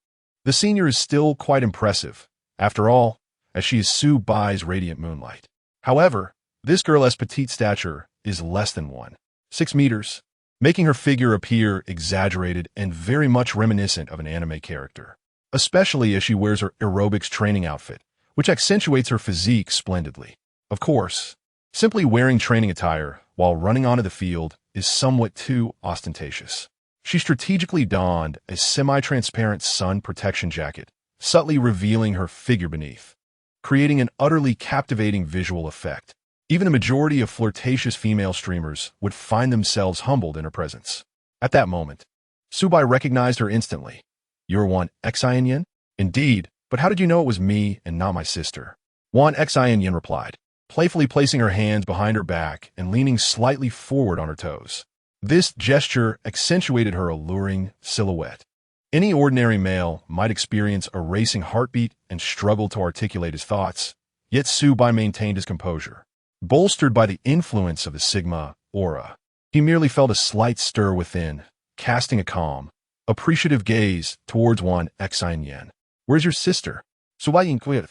The senior is still quite impressive, after all, as she is Subai's radiant moonlight. However, this girl's petite stature is less than 1.6 meters, making her figure appear exaggerated and very much reminiscent of an anime character, especially as she wears her aerobics training outfit, which accentuates her physique splendidly. Of course, simply wearing training attire while running onto the field is somewhat too ostentatious. She strategically donned a semi-transparent sun protection jacket, subtly revealing her figure beneath, creating an utterly captivating visual effect. Even the majority of flirtatious female streamers would find themselves humbled in her presence. At that moment, Subai recognized her instantly. "You're one Xin? Indeed, but how did you know it was me and not my sister?" One Xin replied, playfully placing her hands behind her back and leaning slightly forward on her toes. This gesture accentuated her alluring silhouette. Any ordinary male might experience a racing heartbeat and struggle to articulate his thoughts, yet Subai maintained his composure. Bolstered by the influence of the Sigma aura, he merely felt a slight stir within, casting a calm, appreciative gaze towards one Xin. "Where's your sister?" Subai inquired,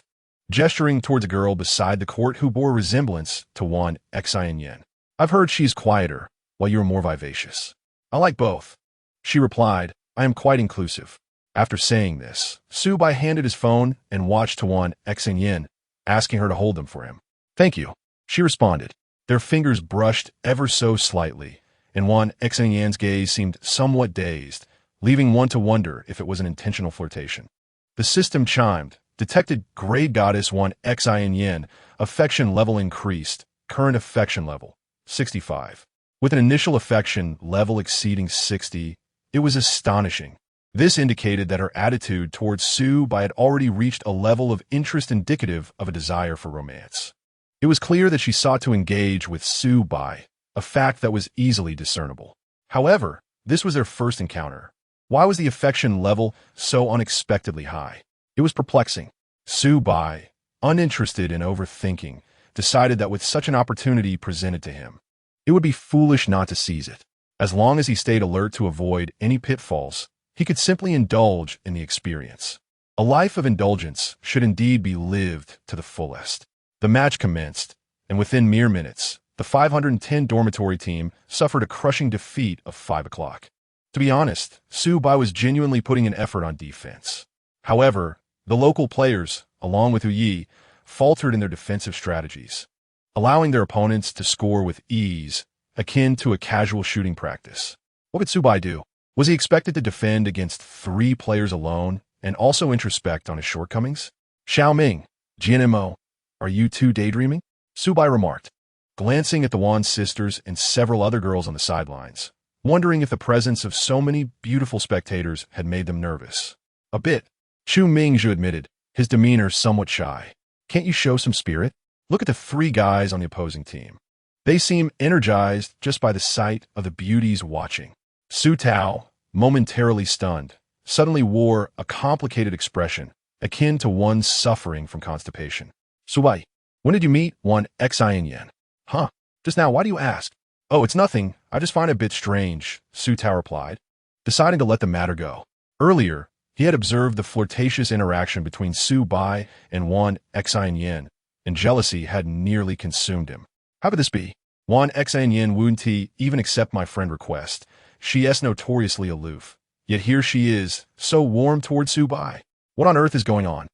gesturing towards a girl beside the court who bore a resemblance to one Xin. "I've heard she's quieter, while you're more vivacious." "I like both," she replied. "I am quite inclusive." After saying this, Subai handed his phone and watch to one Xin, asking her to hold them for him. "Thank you," she responded. Their fingers brushed ever so slightly, and one Xinyan's gaze seemed somewhat dazed, leaving one to wonder if it was an intentional flirtation. The system chimed, detected grade goddess one Xin, affection level increased, current affection level, 65. With an initial affection level exceeding 60, it was astonishing. This indicated that her attitude towards Subai had already reached a level of interest indicative of a desire for romance. It was clear that she sought to engage with Subai, a fact that was easily discernible. However, this was their first encounter. Why was the affection level so unexpectedly high? It was perplexing. Subai, uninterested in overthinking, decided that with such an opportunity presented to him, it would be foolish not to seize it. As long as he stayed alert to avoid any pitfalls, he could simply indulge in the experience. A life of indulgence should indeed be lived to the fullest. The match commenced, and within mere minutes, the 510 dormitory team suffered a crushing defeat of 5 o'clock. To be honest, Subai was genuinely putting an effort on defense. However, the local players, along with Uyi, faltered in their defensive strategies, allowing their opponents to score with ease, akin to a casual shooting practice. What could Subai do? Was he expected to defend against 3 players alone and also introspect on his shortcomings? Xiaoming, GNMO, are you two daydreaming? Subai remarked, glancing at the Wan sisters and several other girls on the sidelines, wondering if the presence of so many beautiful spectators had made them nervous. A bit, Chu Mingzhu admitted, his demeanor somewhat shy. Can't you show some spirit? Look at the 3 guys on the opposing team. They seem energized just by the sight of the beauties watching. Su Tao, momentarily stunned, suddenly wore a complicated expression, akin to one suffering from constipation. Subai, when did you meet one Xin? Huh, just now, why do you ask? Oh, it's nothing, I just find it a bit strange, Su Tao replied, deciding to let the matter go. Earlier, he had observed the flirtatious interaction between Subai and one Xin, and jealousy had nearly consumed him. How could this be? One Xin wouldn't even accept my friend request. She is notoriously aloof. Yet here she is, so warm toward Subai. What on earth is going on?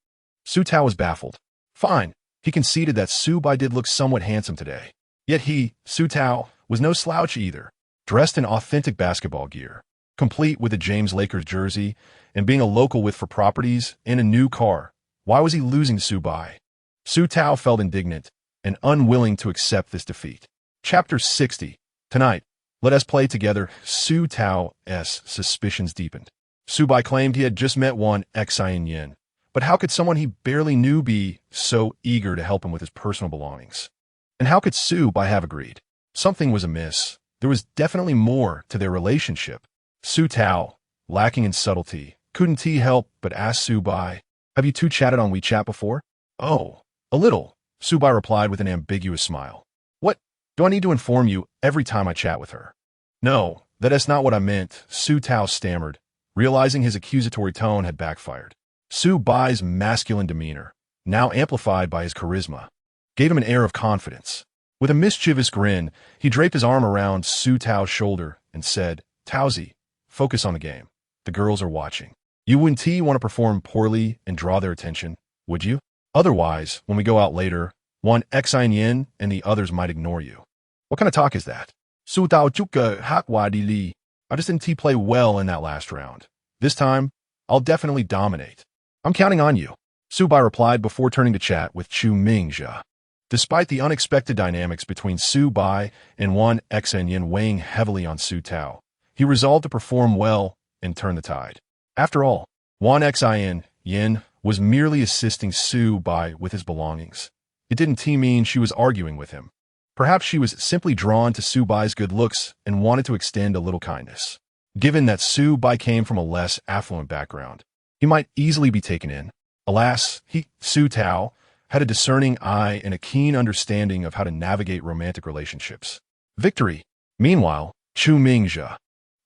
Su Tao was baffled. Fine, he conceded that Subai did look somewhat handsome today. Yet he, Su Tao, was no slouch either, dressed in authentic basketball gear, complete with a James Lakers jersey, and being a local with for properties and a new car. Why was he losing to Subai? Su Tao felt indignant and unwilling to accept this defeat. Chapter 60. Tonight, let us play together. Su Tao's suspicions deepened. Subai claimed he had just met one Xian Yin, but how could someone he barely knew be so eager to help him with his personal belongings? And how could Subai have agreed? Something was amiss. There was definitely more to their relationship. Su Tao, lacking in subtlety, couldn't he help but ask Subai, "Have you two chatted on WeChat before?" "Oh, a little," Subai replied with an ambiguous smile. "What? Do I need to inform you every time I chat with her?" "No, that is not what I meant," Su Tao stammered, realizing his accusatory tone had backfired. Subai's masculine demeanor, now amplified by his charisma, gave him an air of confidence. With a mischievous grin, he draped his arm around Su Tao's shoulder and said, "Taozi, focus on the game. The girls are watching. You wouldn't want to perform poorly and draw their attention, would you? Otherwise, when we go out later, one Xian Yin and the others might ignore you." "What kind of talk is that?" Su Tao Juka Hakwadi Li. "I just didn't play well in that last round. This time, I'll definitely dominate." "I'm counting on you," Subai replied before turning to chat with Chu Mingjia. Despite the unexpected dynamics between Subai and one Xian Yin weighing heavily on Su Tao, he resolved to perform well and turn the tide. After all, one Xian Yin was merely assisting Subai with his belongings. It didn't mean she was arguing with him. Perhaps she was simply drawn to Subai's good looks and wanted to extend a little kindness. Given that Subai came from a less affluent background, he might easily be taken in. Alas, Su Tao, had a discerning eye and a keen understanding of how to navigate romantic relationships. Victory. Meanwhile, Chu Mingjia,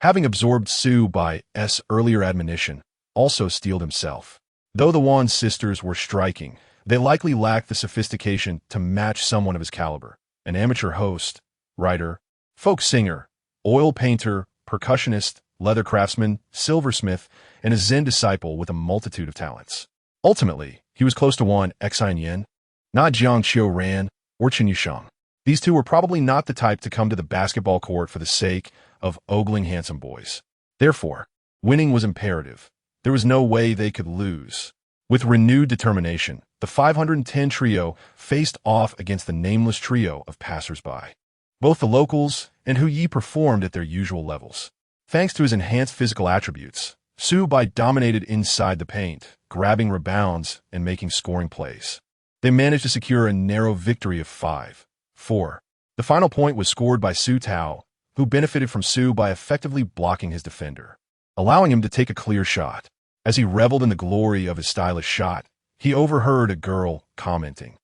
having absorbed Subai's earlier admonition, also steeled himself. Though the Wan sisters were striking, they likely lacked the sophistication to match someone of his caliber. An amateur host, writer, folk singer, oil painter, percussionist, leather craftsman, silversmith, and a Zen disciple with a multitude of talents. Ultimately, he was close to one Xian Yin, not Jiang Qiu Ran or Chen Yusheng. These two were probably not the type to come to the basketball court for the sake of ogling handsome boys. Therefore, winning was imperative. There was no way they could lose. With renewed determination, the 510 trio faced off against the nameless trio of passers-by. Both the locals and Hu Yi performed at their usual levels. Thanks to his enhanced physical attributes, Subai dominated inside the paint, grabbing rebounds and making scoring plays. They managed to secure a narrow victory of 5-4. The final point was scored by Su Tao, who benefited from Su by effectively blocking his defender, allowing him to take a clear shot. As he reveled in the glory of his stylish shot, he overheard a girl commenting,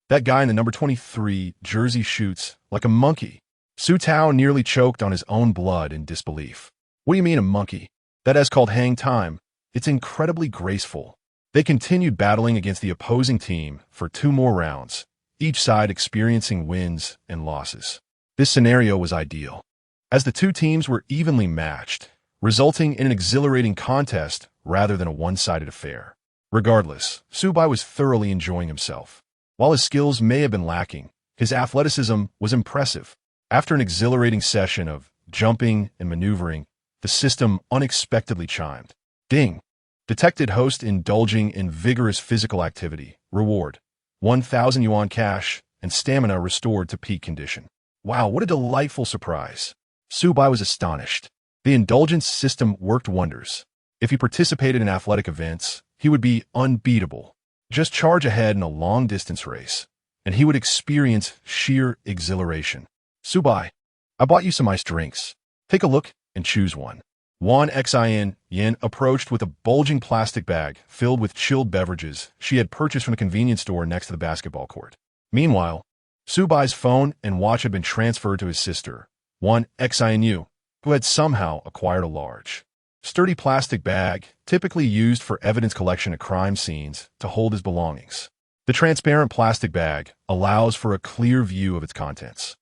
"That guy in the number 23 jersey shoots like a monkey." Su Tao nearly choked on his own blood in disbelief. "What do you mean a monkey? That is called hang time. It's incredibly graceful." They continued battling against the opposing team for 2 more rounds, each side experiencing wins and losses. This scenario was ideal, as the two teams were evenly matched, resulting in an exhilarating contest rather than a one-sided affair. Regardless, Subai was thoroughly enjoying himself. While his skills may have been lacking, his athleticism was impressive. After an exhilarating session of jumping and maneuvering, the system unexpectedly chimed. Ding! Detected host indulging in vigorous physical activity. Reward: 1,000 yuan cash and stamina restored to peak condition. Wow, what a delightful surprise. Subai was astonished. The indulgence system worked wonders. If he participated in athletic events, he would be unbeatable. Just charge ahead in a long-distance race, and he would experience sheer exhilaration. "Subai, I bought you some iced drinks. Take a look and choose one." One Xian Yin approached with a bulging plastic bag filled with chilled beverages she had purchased from the convenience store next to the basketball court. Meanwhile, Subai's phone and watch had been transferred to his sister, one Xian Yu, who had somehow acquired a large, sturdy plastic bag typically used for evidence collection at crime scenes to hold his belongings. The transparent plastic bag allows for a clear view of its contents,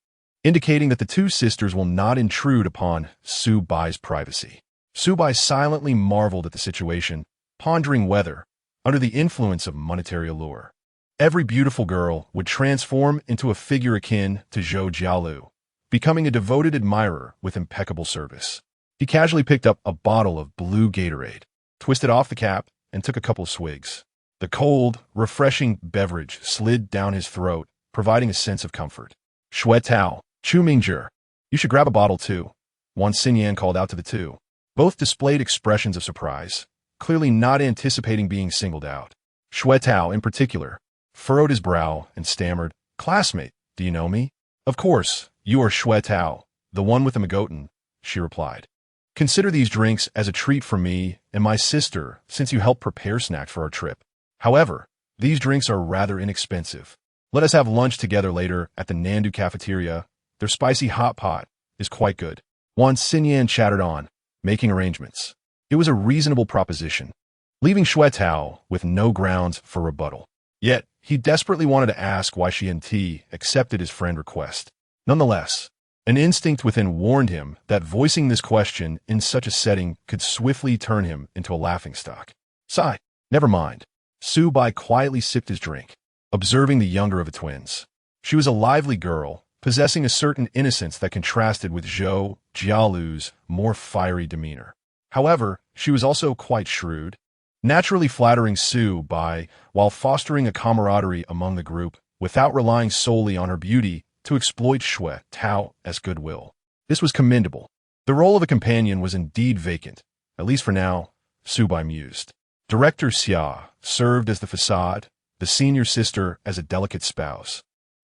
indicating that the two sisters will not intrude upon Subai's privacy. Subai silently marveled at the situation, pondering whether, under the influence of monetary allure, every beautiful girl would transform into a figure akin to Zhou Jialu, becoming a devoted admirer with impeccable service. He casually picked up a bottle of blue Gatorade, twisted off the cap, and took a couple of swigs. The cold, refreshing beverage slid down his throat, providing a sense of comfort. "Shui Tao, Chu Mingjia, you should grab a bottle too," Wan Xinyan called out to the two. Both displayed expressions of surprise, clearly not anticipating being singled out. Xue Tao, in particular, furrowed his brow and stammered, "Classmate, do you know me?" "Of course, you are Xue Tao, the one with the Magotan," she replied. "Consider these drinks as a treat from me and my sister since you helped prepare snacks for our trip. However, these drinks are rather inexpensive. Let us have lunch together later at the Nandu cafeteria. Their spicy hot pot is quite good." Wan Xinyan chattered on, making arrangements. It was a reasonable proposition, leaving Xue Tao with no grounds for rebuttal. Yet, he desperately wanted to ask why she and T accepted his friend's request. Nonetheless, an instinct within warned him that voicing this question in such a setting could swiftly turn him into a laughingstock. Sigh, never mind. Su Bai quietly sipped his drink, observing the younger of the twins. She was a lively girl, possessing a certain innocence that contrasted with Zhou Jialu's more fiery demeanor. However, she was also quite shrewd, naturally flattering Su Bai while fostering a camaraderie among the group without relying solely on her beauty to exploit Xue Tao as goodwill. This was commendable. The role of a companion was indeed vacant, at least for now, Su Bai mused. Director Xia served as the facade, the senior sister as a delicate spouse,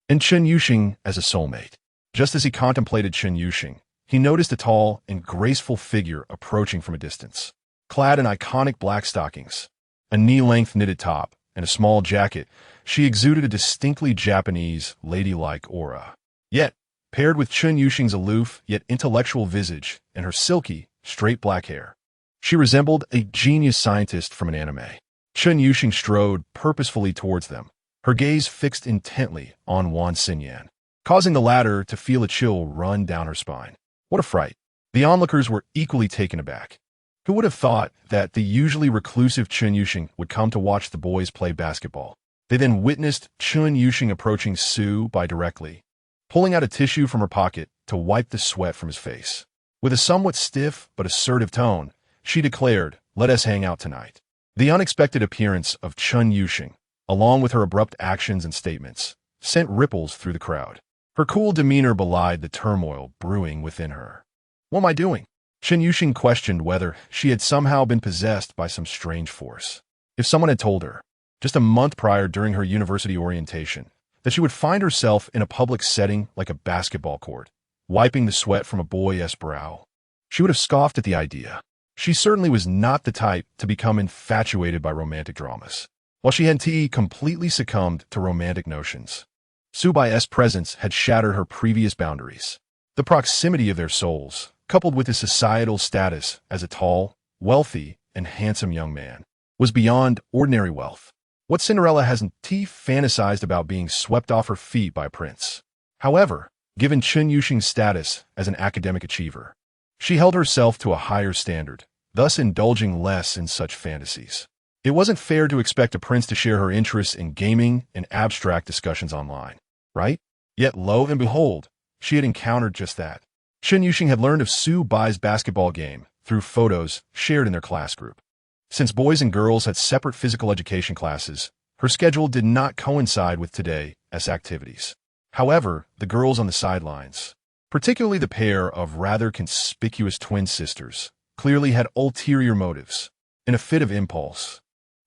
and Chen Yuxing as a soulmate. Just as he contemplated Chen Yuxing, he noticed a tall and graceful figure approaching from a distance. Clad in iconic black stockings, a knee-length knitted top, and a small jacket, she exuded a distinctly Japanese, ladylike aura. Yet, paired with Chen Yuxing's aloof yet intellectual visage and her silky, straight black hair, she resembled a genius scientist from an anime. Chen Yuxing strode purposefully towards them, her gaze fixed intently on Wan Xinyan, causing the latter to feel a chill run down her spine. What a fright! The onlookers were equally taken aback. Who would have thought that the usually reclusive Chen Yuxing would come to watch the boys play basketball? They then witnessed Chen Yuxing approaching Su Bai directly, pulling out a tissue from her pocket to wipe the sweat from his face. With a somewhat stiff but assertive tone, she declared, "Let us hang out tonight." The unexpected appearance of Chen Yuxing, along with her abrupt actions and statements, sent ripples through the crowd. Her cool demeanor belied the turmoil brewing within her. "What am I doing?" Chen Yuxing questioned whether she had somehow been possessed by some strange force. If someone had told her, just a month prior during her university orientation, that she would find herself in a public setting like a basketball court, wiping the sweat from a boy's brow, she would have scoffed at the idea. She certainly was not the type to become infatuated by romantic dramas. While she and T completely succumbed to romantic notions, Su Bai's presence had shattered her previous boundaries. The proximity of their souls, coupled with his societal status as a tall, wealthy, and handsome young man, was beyond ordinary wealth. What Cinderella hasn't fantasized about being swept off her feet by a prince? However, given Chen Yuxing's status as an academic achiever, she held herself to a higher standard, thus indulging less in such fantasies. It wasn't fair to expect a prince to share her interests in gaming and abstract discussions online, right? Yet lo and behold, she had encountered just that. Chen Yuxing had learned of Su Bai's basketball game through photos shared in their class group. Since boys and girls had separate physical education classes, her schedule did not coincide with today's activities. However, the girls on the sidelines, particularly the pair of rather conspicuous twin sisters, clearly had ulterior motives. In a fit of impulse,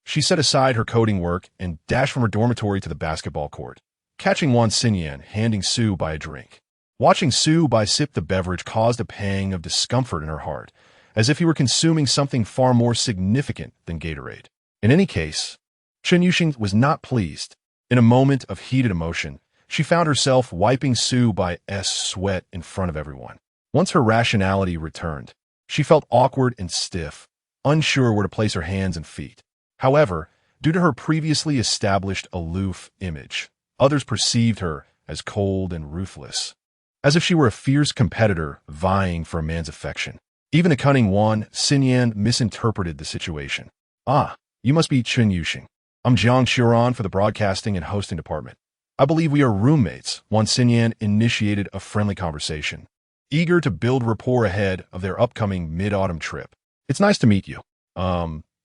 she set aside her coding work and dashed from her dormitory to the basketball court, catching Wan Xinyan handing Su Bai a drink. Watching Su Bai sip the beverage caused a pang of discomfort in her heart, as if he were consuming something far more significant than Gatorade. In any case, Chen Yuxing was not pleased. In a moment of heated emotion, she found herself wiping Su Bai's sweat in front of everyone. Once her rationality returned, she felt awkward and stiff, unsure where to place her hands and feet. However, due to her previously established aloof image, others perceived her as cold and ruthless, as if she were a fierce competitor vying for a man's affection. Even the cunning Wan Xinyan misinterpreted the situation. "Ah, you must be Chen Yuxing. I'm Jiang Xiuran for the broadcasting and hosting department. I believe we are roommates." Wan Xinyan initiated a friendly conversation, eager to build rapport ahead of their upcoming mid-autumn trip. "It's nice to meet you.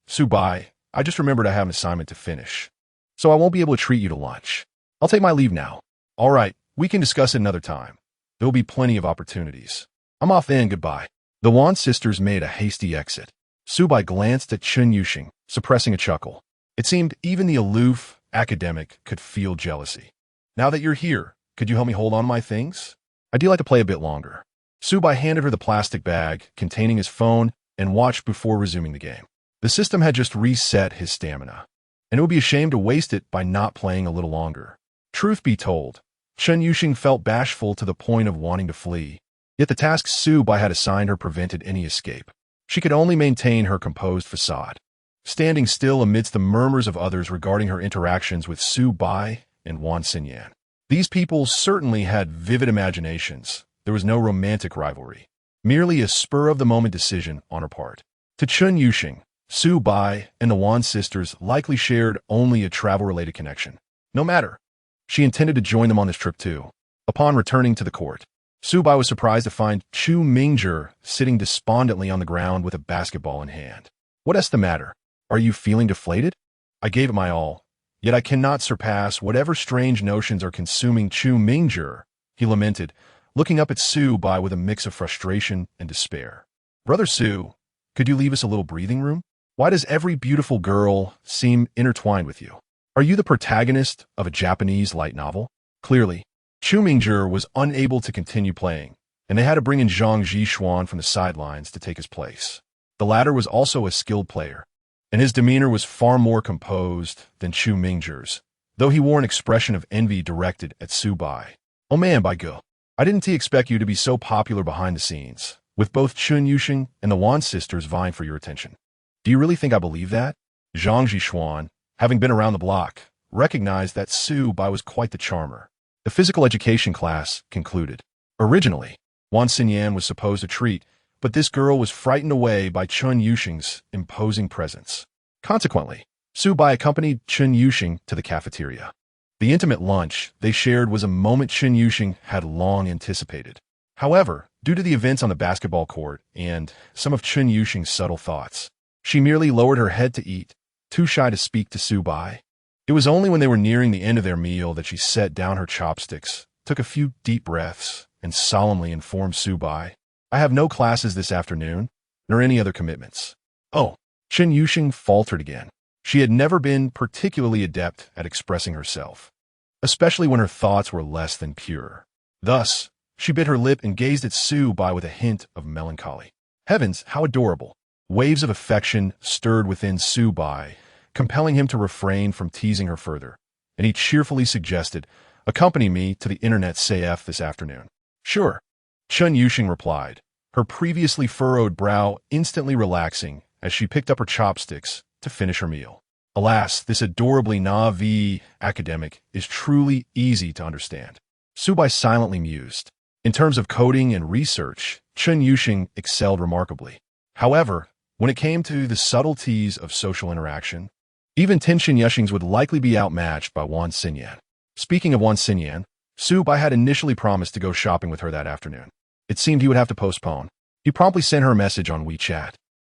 Su Bai, I just remembered I have an assignment to finish, so I won't be able to treat you to lunch. I'll take my leave now." "All right, we can discuss it another time. There'll be plenty of opportunities. I'm off then, goodbye." The Wan sisters made a hasty exit. Subai glanced at Chun Yuxing, suppressing a chuckle. It seemed even the aloof academic could feel jealousy. Now that you're here, could you help me hold on to my things? I'd like to play a bit longer. Subai handed her the plastic bag containing his phone and watched before resuming the game. The system had just reset his stamina, and it would be a shame to waste it by not playing a little longer. Truth be told, Chun Yuxing felt bashful to the point of wanting to flee. Yet the task Subai had assigned her prevented any escape. She could only maintain her composed facade, standing still amidst the murmurs of others regarding her interactions with Subai and Wan Xinyan. These people certainly had vivid imaginations. There was no romantic rivalry, merely a spur-of-the-moment decision on her part. To Chun Yuxing, Subai and the Wan sisters likely shared only a travel-related connection. No matter, she intended to join them on this trip too. Upon returning to the court, Subai was surprised to find Chu Mingzhi sitting despondently on the ground with a basketball in hand. What's the matter? Are you feeling deflated? I gave it my all, yet I cannot surpass whatever strange notions are consuming Chu Mingzhi, he lamented, looking up at Subai with a mix of frustration and despair. Brother Su, could you leave us a little breathing room? Why does every beautiful girl seem intertwined with you? Are you the protagonist of a Japanese light novel? Clearly, Chu Mingzhi was unable to continue playing, and they had to bring in Zhang Zhishuan from the sidelines to take his place. The latter was also a skilled player, and his demeanor was far more composed than Chu Mingzhi's, though he wore an expression of envy directed at Subai. Oh man, by God, I didn't expect you to be so popular behind the scenes, with both Chun Yuxing and the Wan sisters vying for your attention. Do you really think I believe that? Zhang Zhishuan, having been around the block, recognized that Subai was quite the charmer. The physical education class concluded. Originally, Wan Xinyan was supposed to treat, but this girl was frightened away by Chun Yuxing's imposing presence. Consequently, Subai accompanied Chun Yuxing to the cafeteria. The intimate lunch they shared was a moment Chun Yuxing had long anticipated. However, due to the events on the basketball court and some of Chun Yuxing's subtle thoughts, she merely lowered her head to eat, too shy to speak to Subai. It was only when they were nearing the end of their meal that she set down her chopsticks, took a few deep breaths, and solemnly informed Subai, I have no classes this afternoon, nor any other commitments. Oh, Chun Yuxing faltered again. She had never been particularly adept at expressing herself, especially when her thoughts were less than pure. Thus, she bit her lip and gazed at Subai with a hint of melancholy. Heavens, how adorable! Waves of affection stirred within Subai, compelling him to refrain from teasing her further, and he cheerfully suggested, accompany me to the internet CF this afternoon. Sure, Chun Yuxing replied, her previously furrowed brow instantly relaxing as she picked up her chopsticks to finish her meal. Alas, this adorably naive academic is truly easy to understand. Subai silently mused. In terms of coding and research, Chun Yuxing excelled remarkably. However, when it came to the subtleties of social interaction, even Chun Yuxing's would likely be outmatched by Wan Xinyan. Speaking of Wan Xinyan, Subai had initially promised to go shopping with her that afternoon. It seemed he would have to postpone. He promptly sent her a message on WeChat,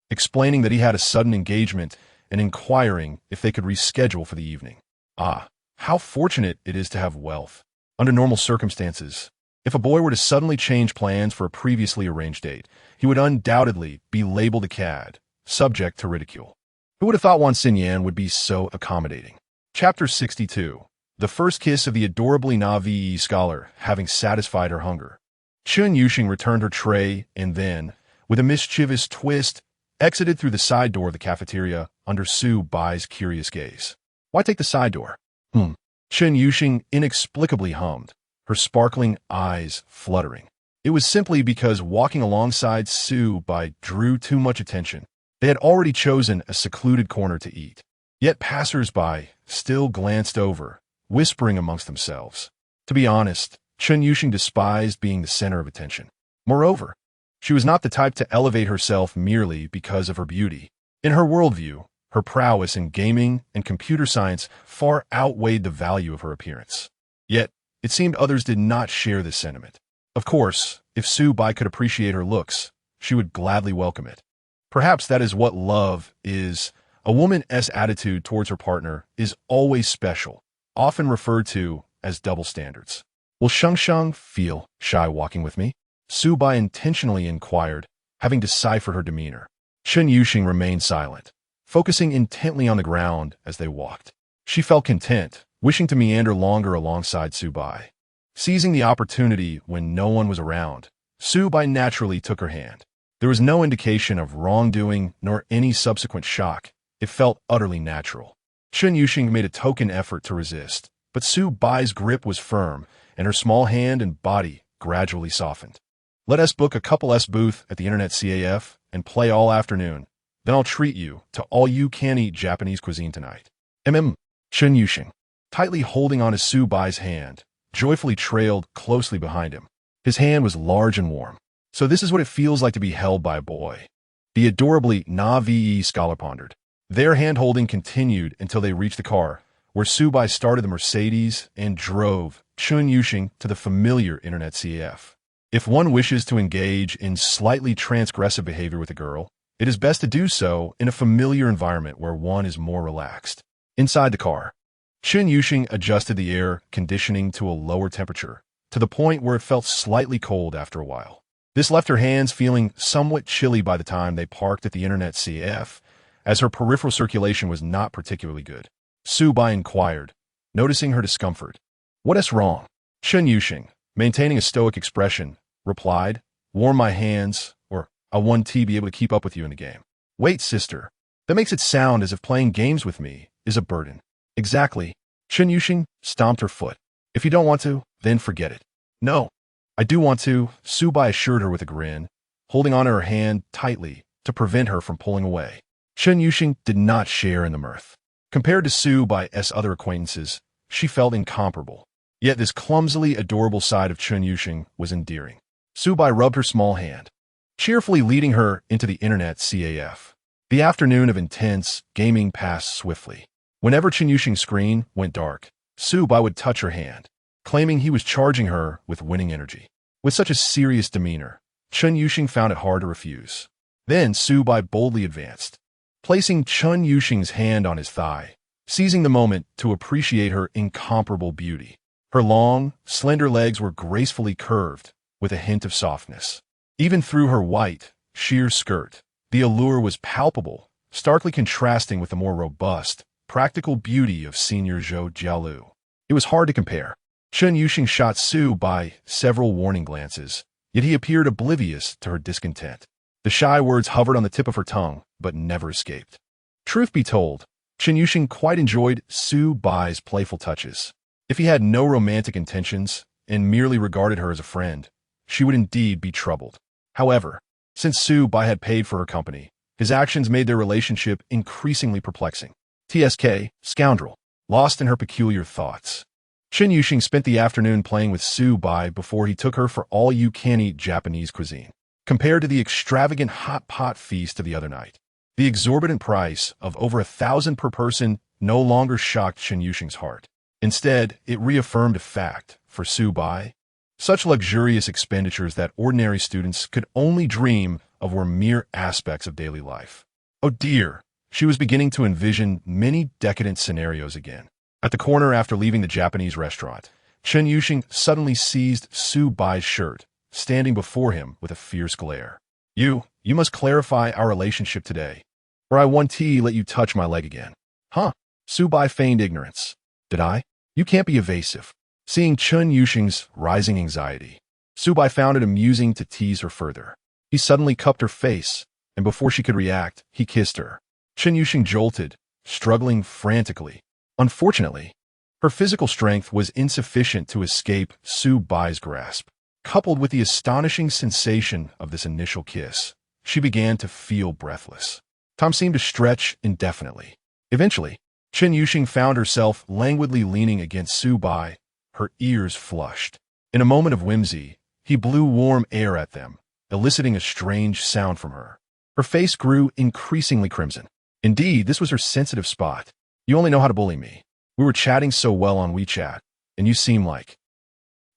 explaining that he had a sudden engagement and inquiring if they could reschedule for the evening. Ah, how fortunate it is to have wealth. Under normal circumstances, if a boy were to suddenly change plans for a previously arranged date, he would undoubtedly be labeled a cad, subject to ridicule. Who would have thought Wan Xinyan would be so accommodating? Chapter 62. The first kiss of the adorably naive scholar having satisfied her hunger. Chun Yuxing returned her tray and then, with a mischievous twist, exited through the side door of the cafeteria under Subai's curious gaze. Why take the side door? Chun Yuxing inexplicably hummed, her sparkling eyes fluttering. It was simply because walking alongside Subai drew too much attention. They had already chosen a secluded corner to eat. Yet passers-by still glanced over, whispering amongst themselves. To be honest, Chun Yuxing despised being the center of attention. Moreover, she was not the type to elevate herself merely because of her beauty. In her worldview, her prowess in gaming and computer science far outweighed the value of her appearance. Yet, it seemed others did not share this sentiment. Of course, if Subai could appreciate her looks, she would gladly welcome it. Perhaps that is what love is. A woman's attitude towards her partner is always special, often referred to as double standards. Will Sheng feel shy walking with me? Subai intentionally inquired, having deciphered her demeanor. Chen Yuxing remained silent, focusing intently on the ground as they walked. She felt content, wishing to meander longer alongside Su Bai. Seizing the opportunity when no one was around, Su Bai naturally took her hand. There was no indication of wrongdoing nor any subsequent shock. It felt utterly natural. Chen Yuxing made a token effort to resist, but Su Bai's grip was firm, and her small hand and body gradually softened. Let us book a couple S booth at the Internet CAF and play all afternoon. Then I'll treat you to all-you-can-eat Japanese cuisine tonight. Chen Yuxing, tightly holding on to Su Bai's hand, joyfully trailed closely behind him. His hand was large and warm. So this is what it feels like to be held by a boy. The adorably Na-ve scholar pondered. Their hand-holding continued until they reached the car, where Su Bai started the Mercedes and drove Chen Yuxing to the familiar Internet CAF. If one wishes to engage in slightly transgressive behavior with a girl, it is best to do so in a familiar environment where one is more relaxed. Inside the car, Chen Yuxing adjusted the air conditioning to a lower temperature, to the point where it felt slightly cold after a while. This left her hands feeling somewhat chilly by the time they parked at the Internet CAF, as her peripheral circulation was not particularly good. Su Bai inquired, noticing her discomfort. What is wrong? Chen Yuxing, maintaining a stoic expression, replied, warm my hands, or I want to be able to keep up with you in the game. Wait, sister. That makes it sound as if playing games with me is a burden. Exactly. Chen Yuxing stomped her foot. If you don't want to, then forget it. No. I do want to, Su Bai assured her with a grin, holding onto her hand tightly to prevent her from pulling away. Chen Yuxing did not share in the mirth. Compared to Su Bai's other acquaintances, she felt incomparable. Yet this clumsily adorable side of Chen Yuxing was endearing. Su Bai rubbed her small hand, cheerfully leading her into the Internet CAF. The afternoon of intense gaming passed swiftly. Whenever Chen Yuxing's screen went dark, Su Bai would touch her hand, claiming he was charging her with winning energy. With such a serious demeanor, Chen Yuxing found it hard to refuse. Then Su Bai boldly advanced, placing Chen Yuxing's hand on his thigh, seizing the moment to appreciate her incomparable beauty. Her long, slender legs were gracefully curved, with a hint of softness. Even through her white, sheer skirt, the allure was palpable, starkly contrasting with the more robust, practical beauty of Senior Zhou Jialu. It was hard to compare. Chen Yuxing shot Su Bai several warning glances, yet he appeared oblivious to her discontent. The shy words hovered on the tip of her tongue, but never escaped. Truth be told, Chen Yuxing quite enjoyed Su Bai's playful touches. If he had no romantic intentions and merely regarded her as a friend, she would indeed be troubled. However, since Su Bai had paid for her company, his actions made their relationship increasingly perplexing. TSK, scoundrel, lost in her peculiar thoughts. Chen Yuxing spent the afternoon playing with Su Bai before he took her for all-you-can-eat Japanese cuisine. Compared to the extravagant hot pot feast of the other night, the exorbitant price of over 1,000 per person no longer shocked Chen Yuxing's heart. Instead, it reaffirmed a fact, for Su Bai, such luxurious expenditures that ordinary students could only dream of were mere aspects of daily life. Oh dear, she was beginning to envision many decadent scenarios again. At the corner after leaving the Japanese restaurant, Chen Yuxing suddenly seized Su Bai's shirt, standing before him with a fierce glare. You must clarify our relationship today, or I want to let you touch my leg again. Huh? Su Bai feigned ignorance. Did I? You can't be evasive. Seeing Chen Yuxing's rising anxiety, Su Bai found it amusing to tease her further. He suddenly cupped her face, and before she could react, he kissed her. Chen Yuxing jolted, struggling frantically. Unfortunately, her physical strength was insufficient to escape Su Bai's grasp. Coupled with the astonishing sensation of this initial kiss, she began to feel breathless. Time seemed to stretch indefinitely. Eventually, Chen Yuxing found herself languidly leaning against Su Bai, her ears flushed. In a moment of whimsy, he blew warm air at them, eliciting a strange sound from her. Her face grew increasingly crimson. Indeed, this was her sensitive spot. You only know how to bully me. We were chatting so well on WeChat, and you seem like...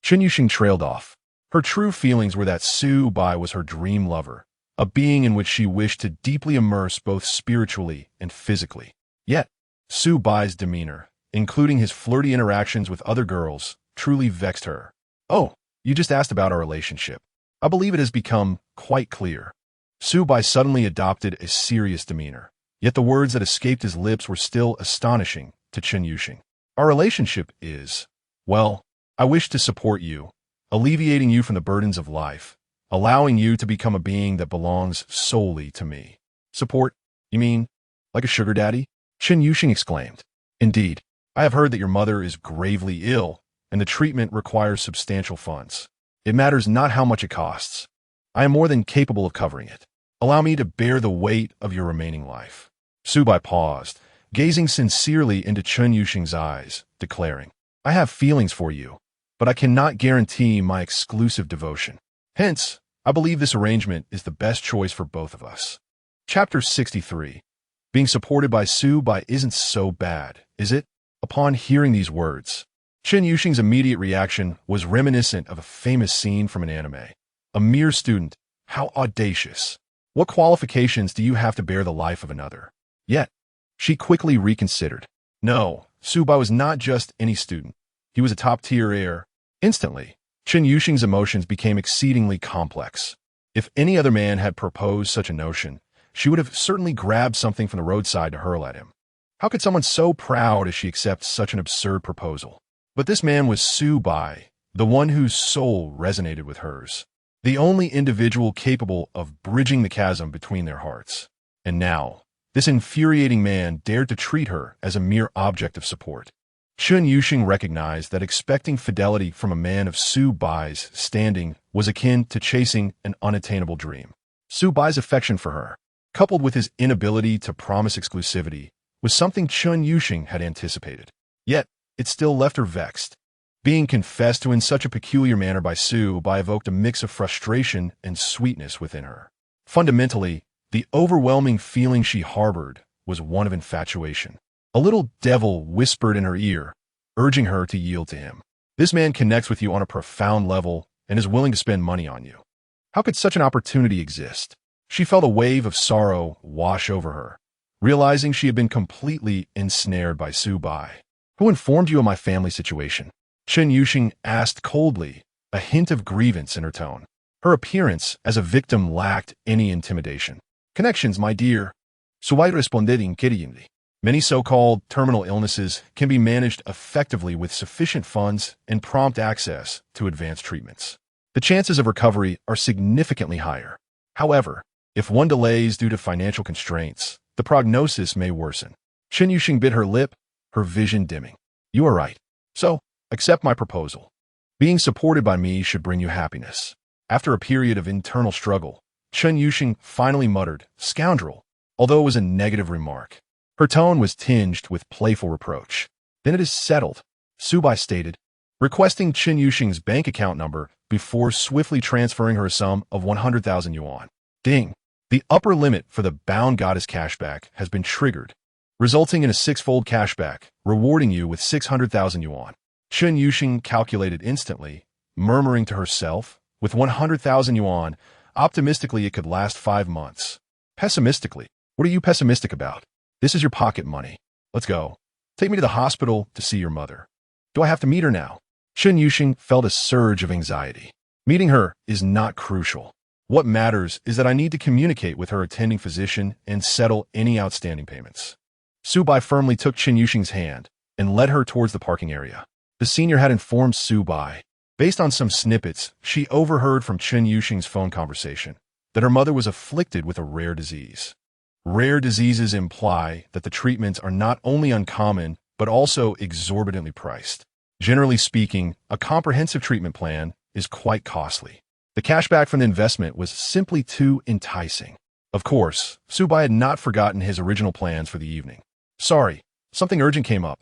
Chen Yuxing trailed off. Her true feelings were that Su Bai was her dream lover, a being in which she wished to deeply immerse both spiritually and physically. Yet, Su Bai's demeanor, including his flirty interactions with other girls, truly vexed her. Oh, you just asked about our relationship. I believe it has become quite clear. Su-bai suddenly adopted a serious demeanor, yet the words that escaped his lips were still astonishing to Chen Yuxing. Our relationship is, well, I wish to support you, alleviating you from the burdens of life, allowing you to become a being that belongs solely to me. Support? You mean, like a sugar daddy? Chen Yuxing exclaimed. Indeed, I have heard that your mother is gravely ill, and the treatment requires substantial funds. It matters not how much it costs. I am more than capable of covering it. Allow me to bear the weight of your remaining life. Su-bai paused, gazing sincerely into Chen Yuxing's eyes, declaring, I have feelings for you, but I cannot guarantee my exclusive devotion. Hence, I believe this arrangement is the best choice for both of us. Chapter 63. Being supported by Su-bai isn't so bad, is it? Upon hearing these words, Chen Yuxing's immediate reaction was reminiscent of a famous scene from an anime. A mere student, how audacious. What qualifications do you have to bear the life of another? Yet, she quickly reconsidered. No, Su-bai was not just any student. He was a top-tier heir. Instantly, Chen Yuxing's emotions became exceedingly complex. If any other man had proposed such a notion, she would have certainly grabbed something from the roadside to hurl at him. How could someone so proud as she accept such an absurd proposal? But this man was Su-bai, the one whose soul resonated with hers, the only individual capable of bridging the chasm between their hearts. And now, this infuriating man dared to treat her as a mere object of support. Chen Yuxing recognized that expecting fidelity from a man of Su-bai's standing was akin to chasing an unattainable dream. Su-bai's affection for her, coupled with his inability to promise exclusivity, was something Chen Yuxing had anticipated. Yet, it still left her vexed. Being confessed to in such a peculiar manner by Su-bai evoked a mix of frustration and sweetness within her. Fundamentally, the overwhelming feeling she harbored was one of infatuation. A little devil whispered in her ear, urging her to yield to him. This man connects with you on a profound level and is willing to spend money on you. How could such an opportunity exist? She felt a wave of sorrow wash over her, realizing she had been completely ensnared by Su-bai. Who informed you of my family situation? Chen Yuxing asked coldly, a hint of grievance in her tone. Her appearance as a victim lacked any intimidation. Connections, my dear. Su-bai responded inquiriendo. Many so-called terminal illnesses can be managed effectively with sufficient funds and prompt access to advanced treatments. The chances of recovery are significantly higher. However, if one delays due to financial constraints, the prognosis may worsen. Chen Yuxing bit her lip, her vision dimming. You are right. So, accept my proposal. Being supported by me should bring you happiness. After a period of internal struggle, Chen Yuxing finally muttered, scoundrel, although it was a negative remark. Her tone was tinged with playful reproach. Then it is settled, Su-bai stated, requesting Chen Yuxing's bank account number before swiftly transferring her a sum of 100,000 yuan. Ding! The upper limit for the bound goddess cashback has been triggered, resulting in a six-fold cashback, rewarding you with 600,000 yuan. Chen Yuxing calculated instantly, murmuring to herself, with 100,000 yuan, optimistically it could last 5 months. Pessimistically, what are you pessimistic about? This is your pocket money. Let's go. Take me to the hospital to see your mother. Do I have to meet her now? Chen Yuxing felt a surge of anxiety. Meeting her is not crucial. What matters is that I need to communicate with her attending physician and settle any outstanding payments. Su-bai firmly took Chen Yuxing's hand and led her towards the parking area. The senior had informed Su-bai, based on some snippets she overheard from Chen Yuxing's phone conversation, that her mother was afflicted with a rare disease. Rare diseases imply that the treatments are not only uncommon, but also exorbitantly priced. Generally speaking, a comprehensive treatment plan is quite costly. The cashback from the investment was simply too enticing. Of course, Su-bai had not forgotten his original plans for the evening. Sorry, something urgent came up.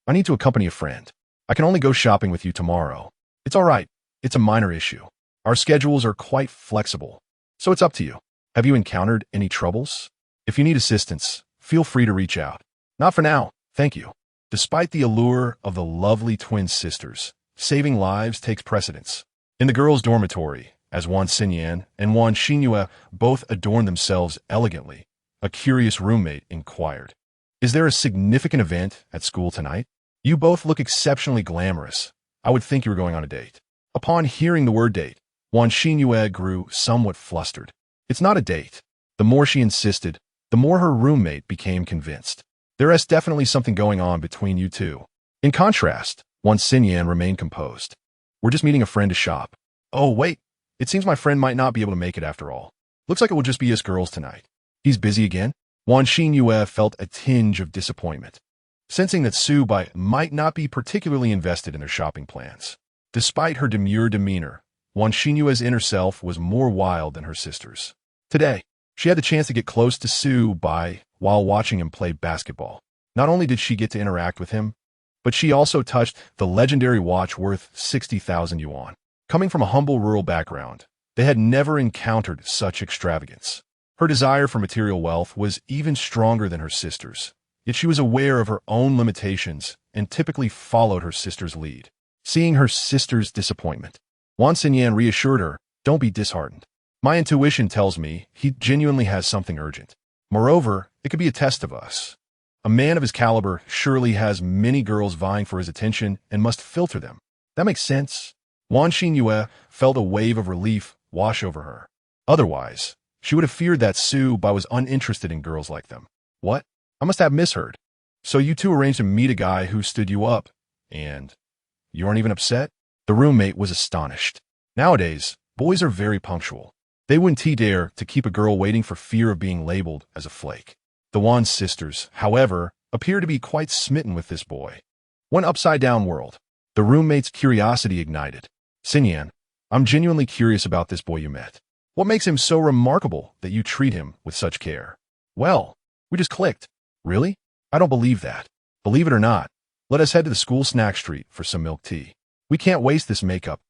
I need to accompany a friend. I can only go shopping with you tomorrow. It's all right. It's a minor issue. Our schedules are quite flexible, so it's up to you. Have you encountered any troubles? If you need assistance, feel free to reach out. Not for now, thank you. Despite the allure of the lovely twin sisters, saving lives takes precedence. In the girls' dormitory, as Wan Xinyan and Wan Xinyue both adorned themselves elegantly, a curious roommate inquired, "Is there a significant event at school tonight? You both look exceptionally glamorous. I would think you were going on a date." Upon hearing the word date, Wan Xinyue grew somewhat flustered. "It's not a date. The more she insisted, the more her roommate became convinced. There is definitely something going on between you two. In contrast, Xin remained composed. We're just meeting a friend to shop. Oh, wait. It seems my friend might not be able to make it after all. Looks like it will just be us girls tonight. He's busy again? Xin felt a tinge of disappointment, sensing that Su Bai might not be particularly invested in their shopping plans. Despite her demure demeanor, Xinyue's inner self was more wild than her sister's. Today, she had the chance to get close to Su Bai while watching him play basketball. Not only did she get to interact with him, but she also touched the legendary watch worth 60,000 yuan. Coming from a humble rural background, they had never encountered such extravagance. Her desire for material wealth was even stronger than her sister's, yet she was aware of her own limitations and typically followed her sister's lead. Seeing her sister's disappointment, Xin reassured her, "Don't be disheartened. My intuition tells me he genuinely has something urgent. Moreover, it could be a test of us. A man of his caliber surely has many girls vying for his attention and must filter them. That makes sense." Xinyue felt a wave of relief wash over her. Otherwise, she would have feared that Su Bai was uninterested in girls like them. What? I must have misheard. So you two arranged to meet a guy who stood you up, and you aren't even upset? The roommate was astonished. Nowadays, boys are very punctual. They wouldn't dare to keep a girl waiting for fear of being labeled as a flake. The Wan sisters, however, appeared to be quite smitten with this boy. One upside-down world. The roommate's curiosity ignited. Xinyan, I'm genuinely curious about this boy you met. What makes him so remarkable that you treat him with such care? Well, we just clicked. Really? I don't believe that. Believe it or not, let us head to the school snack street for some milk tea. We can't waste this makeup.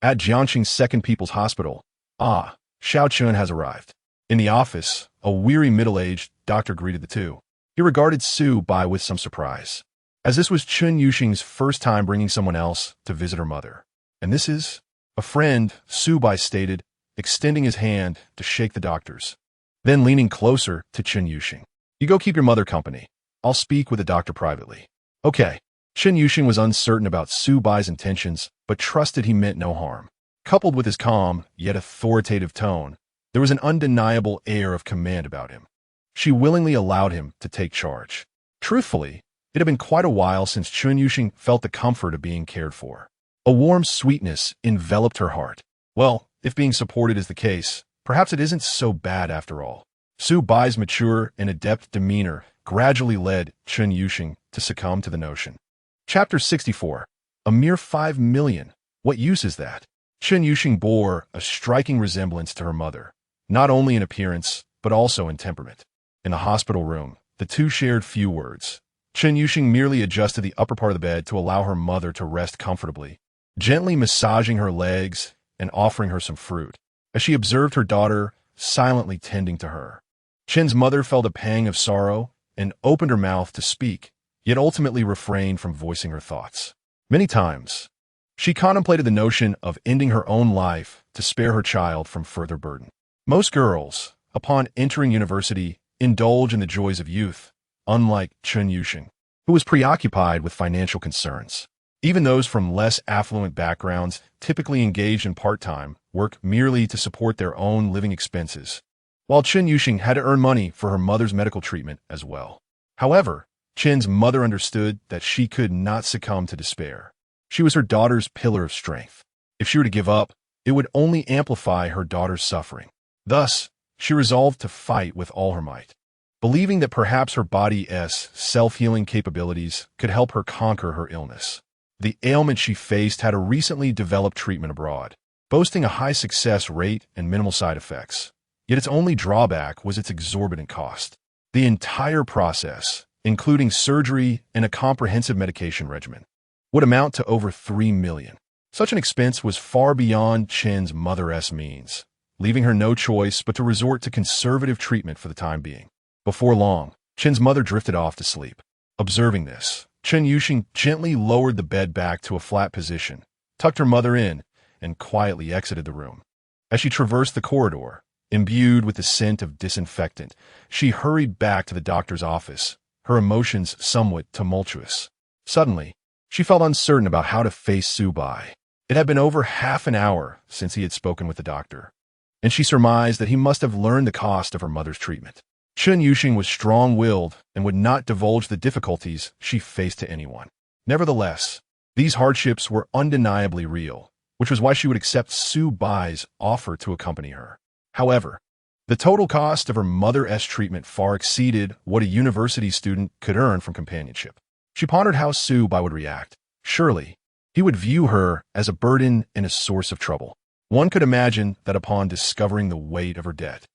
At Jiangxing's Second People's Hospital, Xiao Chun has arrived. In the office, a weary middle-aged doctor greeted the two. He regarded Su Bai with some surprise, as this was Chun Yuxing's first time bringing someone else to visit her mother. And this is a friend, Su Bai stated, extending his hand to shake the doctor's. Then leaning closer to Chun Yuxing. You go keep your mother company. I'll speak with the doctor privately. Okay. Chun Yuxing was uncertain about Su Bai's intentions, but trusted he meant no harm. Coupled with his calm, yet authoritative tone, there was an undeniable air of command about him. She willingly allowed him to take charge. Truthfully, it had been quite a while since Chun Yuxing felt the comfort of being cared for. A warm sweetness enveloped her heart. Well, if being supported is the case, perhaps it isn't so bad after all. Su Bai's mature and adept demeanor gradually led Chun Yuxing to succumb to the notion. Chapter 64. A mere 5 million. What use is that? Chun Yuxing bore a striking resemblance to her mother, not only in appearance, but also in temperament. In the hospital room, the two shared few words. Chun Yuxing merely adjusted the upper part of the bed to allow her mother to rest comfortably, gently massaging her legs and offering her some fruit, as she observed her daughter silently tending to her. Chen's mother felt a pang of sorrow and opened her mouth to speak, yet ultimately refrained from voicing her thoughts. Many times, she contemplated the notion of ending her own life to spare her child from further burden. Most girls, upon entering university, indulge in the joys of youth, unlike Chun Yuxing, who was preoccupied with financial concerns. Even those from less affluent backgrounds typically engaged in part-time work merely to support their own living expenses, while Chun Yuxing had to earn money for her mother's medical treatment as well. However, Chen's mother understood that she could not succumb to despair. She was her daughter's pillar of strength. If she were to give up, it would only amplify her daughter's suffering. Thus, she resolved to fight with all her might, believing that perhaps her body's self-healing capabilities could help her conquer her illness. The ailment she faced had a recently developed treatment abroad, boasting a high success rate and minimal side effects. Yet its only drawback was its exorbitant cost. The entire process, including surgery and a comprehensive medication regimen, would amount to over 3 million. Such an expense was far beyond Chen's mother's means, leaving her no choice but to resort to conservative treatment for the time being. Before long, Chen's mother drifted off to sleep. Observing this, Chun Yuxing gently lowered the bed back to a flat position, tucked her mother in, and quietly exited the room. As she traversed the corridor, imbued with the scent of disinfectant, she hurried back to the doctor's office, her emotions somewhat tumultuous. Suddenly, she felt uncertain about how to face Su Bai. It had been over half an hour since he had spoken with the doctor. and she surmised that he must have learned the cost of her mother's treatment. Chen Yuxing was strong-willed and would not divulge the difficulties she faced to anyone. Nevertheless, these hardships were undeniably real, which was why she would accept Su Bai's offer to accompany her. However, the total cost of her mother's treatment far exceeded what a university student could earn from companionship. She pondered how Su Bai would react. Surely, he would view her as a burden and a source of trouble. One could imagine that upon discovering the weight of her debt,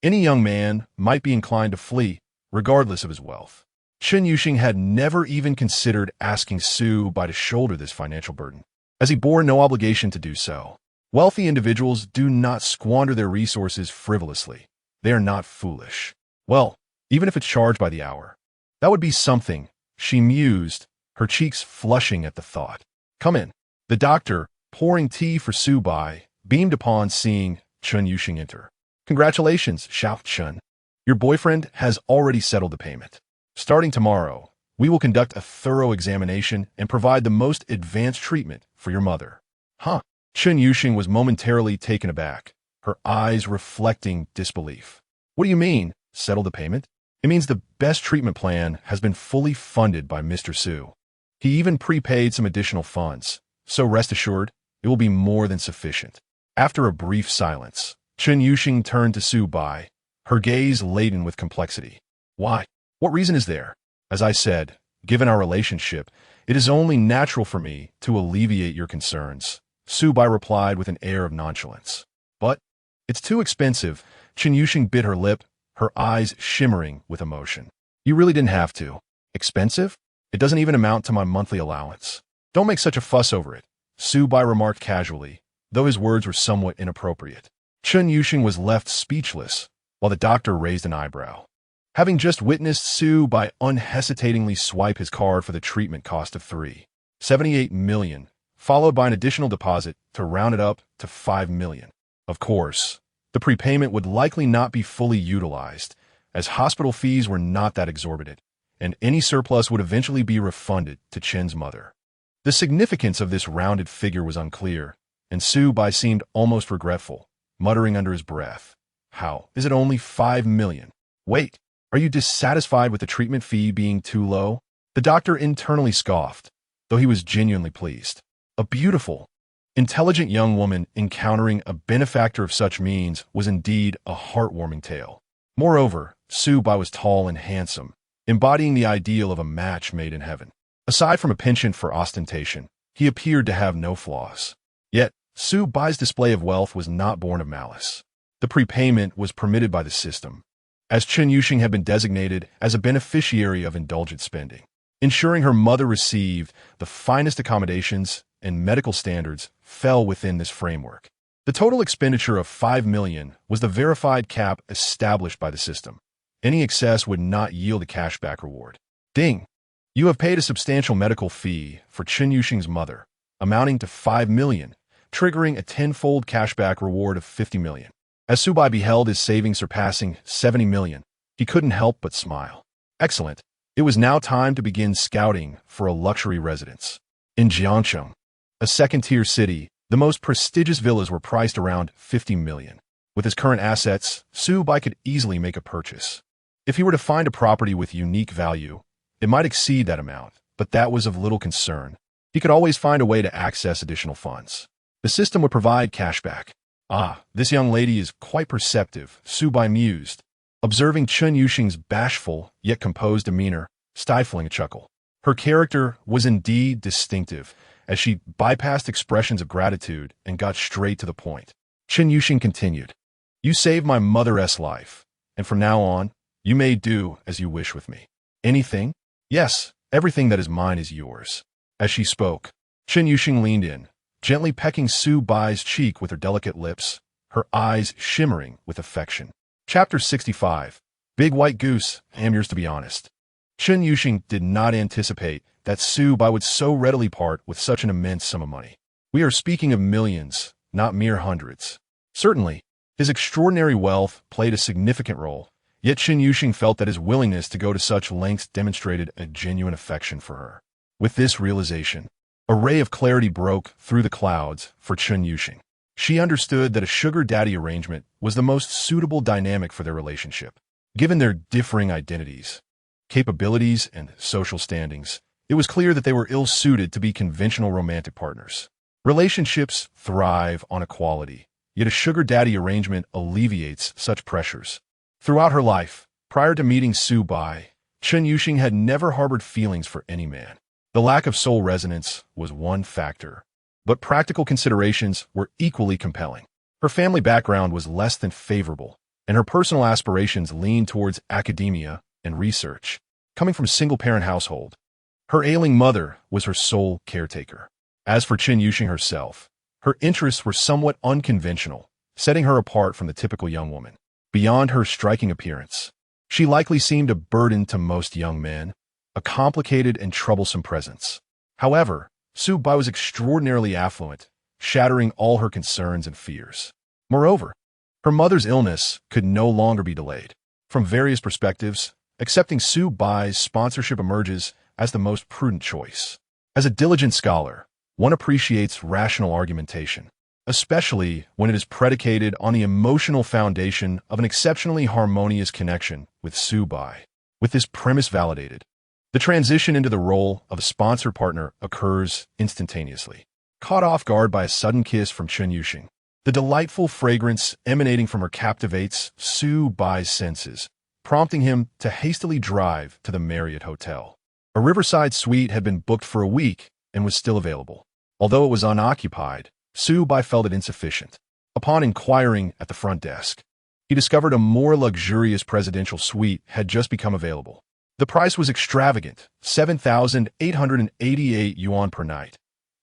any young man might be inclined to flee, regardless of his wealth. Chen Yuxing had never even considered asking Su Bai to shoulder this financial burden, as he bore no obligation to do so. Wealthy individuals do not squander their resources frivolously. They are not foolish. Well, even if it's charged by the hour. That would be something, she mused, her cheeks flushing at the thought. Come in. The doctor, pouring tea for Su Bai, beamed upon seeing Chen Yuxing enter. Congratulations, Xiao Chen. Your boyfriend has already settled the payment. Starting tomorrow, we will conduct a thorough examination and provide the most advanced treatment for your mother. Huh? Chen Yuxing was momentarily taken aback, her eyes reflecting disbelief. What do you mean, settle the payment? It means the best treatment plan has been fully funded by Mr. Su. He even prepaid some additional funds, so rest assured, it will be more than sufficient. After a brief silence, Chen Yuxing turned to Su Bai, her gaze laden with complexity. Why? What reason is there? As I said, given our relationship, it is only natural for me to alleviate your concerns, Su Bai replied with an air of nonchalance. But it's too expensive. Chen Yuxing bit her lip, her eyes shimmering with emotion. You really didn't have to. Expensive? It doesn't even amount to my monthly allowance. Don't make such a fuss over it, Su Bai remarked casually, though his words were somewhat inappropriate. Chen Yuxing was left speechless, while the doctor raised an eyebrow. Having just witnessed Su Bai unhesitatingly swipe his card for the treatment cost of $3.78 million, followed by an additional deposit to round it up to $5 million. Of course, the prepayment would likely not be fully utilized, as hospital fees were not that exorbitant, and any surplus would eventually be refunded to Chen's mother. The significance of this rounded figure was unclear, and Su Bai seemed almost regretful, muttering under his breath. How is it only $5 million? Wait, are you dissatisfied with the treatment fee being too low? The doctor internally scoffed, though he was genuinely pleased. A beautiful, intelligent young woman encountering a benefactor of such means was indeed a heartwarming tale. Moreover, Su Bai was tall and handsome, embodying the ideal of a match made in heaven. Aside from a penchant for ostentation, he appeared to have no flaws. Yet, Su Bai's display of wealth was not born of malice. The prepayment was permitted by the system, as Chen Yuxing had been designated as a beneficiary of indulgent spending. Ensuring her mother received the finest accommodations and medical standards fell within this framework. The total expenditure of $5 million was the verified cap established by the system. Any excess would not yield a cashback reward. Ding! You have paid a substantial medical fee for Chen Yuxing's mother, amounting to $5 million, triggering a tenfold cashback reward of $50 million. As Su Bai beheld his savings surpassing $70 million, he couldn't help but smile. Excellent. It was now time to begin scouting for a luxury residence. In Jiangcheng, a second-tier city, the most prestigious villas were priced around $50 million. With his current assets, Su Bai could easily make a purchase. If he were to find a property with unique value, it might exceed that amount, but that was of little concern. He could always find a way to access additional funds. The system would provide cashback. Ah, this young lady is quite perceptive, Su Bai mused, observing Chen Yuxing's bashful yet composed demeanor, stifling a chuckle. Her character was indeed distinctive, as she bypassed expressions of gratitude and got straight to the point. Chen Yuxing continued, You saved my mother's life, and from now on, you may do as you wish with me. Anything? Yes, everything that is mine is yours. As she spoke, Chen Yuxing leaned in, gently pecking Su Bai's cheek with her delicate lips, her eyes shimmering with affection. Chapter 65. Big White Goose, am yours to be honest. Chen Yuxing did not anticipate that Su Bai would so readily part with such an immense sum of money. We are speaking of millions, not mere hundreds. Certainly, his extraordinary wealth played a significant role, yet Chen Yuxing felt that his willingness to go to such lengths demonstrated a genuine affection for her. With this realization, a ray of clarity broke through the clouds for Chen Yuxing. She understood that a sugar daddy arrangement was the most suitable dynamic for their relationship. Given their differing identities, capabilities, and social standings, it was clear that they were ill-suited to be conventional romantic partners. Relationships thrive on equality, yet a sugar daddy arrangement alleviates such pressures. Throughout her life, prior to meeting Su Bai, Chen Yuxing had never harbored feelings for any man. The lack of soul resonance was one factor, but practical considerations were equally compelling. Her family background was less than favorable, and her personal aspirations leaned towards academia and research. Coming from a single-parent household, her ailing mother was her sole caretaker. As for Chen Yuxing herself, her interests were somewhat unconventional, setting her apart from the typical young woman. Beyond her striking appearance, she likely seemed a burden to most young men, a complicated and troublesome presence. However, Su Bai was extraordinarily affluent, shattering all her concerns and fears. Moreover, her mother's illness could no longer be delayed. From various perspectives, accepting Su Bai's sponsorship emerges as the most prudent choice. As a diligent scholar, one appreciates rational argumentation, especially when it is predicated on the emotional foundation of an exceptionally harmonious connection with Su Bai. With this premise validated, the transition into the role of a sponsor partner occurs instantaneously. Caught off guard by a sudden kiss from Chen Yuxing, the delightful fragrance emanating from her captivates Su Bai's senses, prompting him to hastily drive to the Marriott Hotel. A riverside suite had been booked for a week and was still available. Although it was unoccupied, Su Bai felt it insufficient. Upon inquiring at the front desk, he discovered a more luxurious presidential suite had just become available. The price was extravagant, 7,888 yuan per night,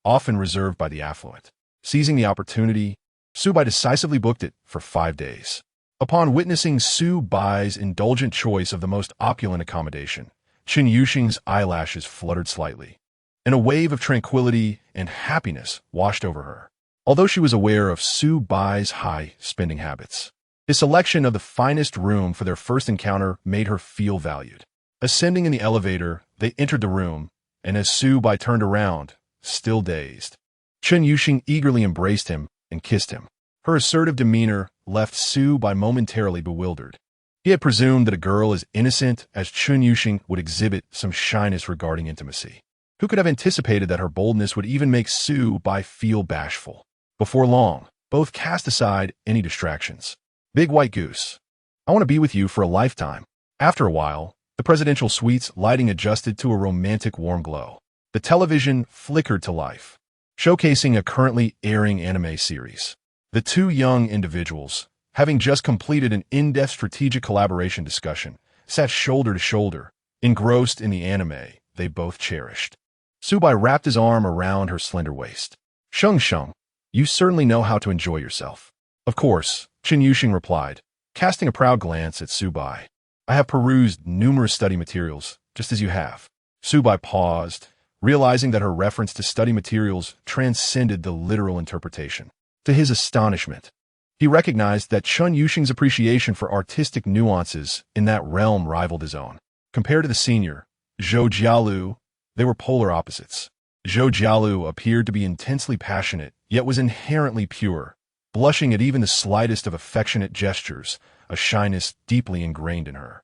often reserved by the affluent. Seizing the opportunity, Su Bai decisively booked it for 5 days. Upon witnessing Su Bai's indulgent choice of the most opulent accommodation, Chen Yuxing's eyelashes fluttered slightly, and a wave of tranquility and happiness washed over her. Although she was aware of Su Bai's high spending habits, his selection of the finest room for their first encounter made her feel valued. Ascending in the elevator, they entered the room, and as Su Bai turned around, still dazed, Chen Yuxing eagerly embraced him and kissed him. Her assertive demeanor left Su Bai momentarily bewildered. He had presumed that a girl as innocent as Chen Yuxing would exhibit some shyness regarding intimacy. Who could have anticipated that her boldness would even make Su Bai feel bashful? Before long, both cast aside any distractions. Big White Goose, I want to be with you for a lifetime. After a while, the presidential suite's lighting adjusted to a romantic warm glow. The television flickered to life, showcasing a currently airing anime series. The two young individuals, having just completed an in-depth strategic collaboration discussion, sat shoulder to shoulder, engrossed in the anime they both cherished. Su Bai wrapped his arm around her slender waist. Sheng Sheng, you certainly know how to enjoy yourself. Of course, Chen Yuxing replied, casting a proud glance at Su Bai. I have perused numerous study materials, just as you have. Su Bai paused, realizing that her reference to study materials transcended the literal interpretation. To his astonishment, he recognized that Chen Yuxing's appreciation for artistic nuances in that realm rivaled his own. Compared to the senior, Zhou Jialu, they were polar opposites. Zhou Jialu appeared to be intensely passionate, yet was inherently pure, blushing at even the slightest of affectionate gestures, a shyness deeply ingrained in her.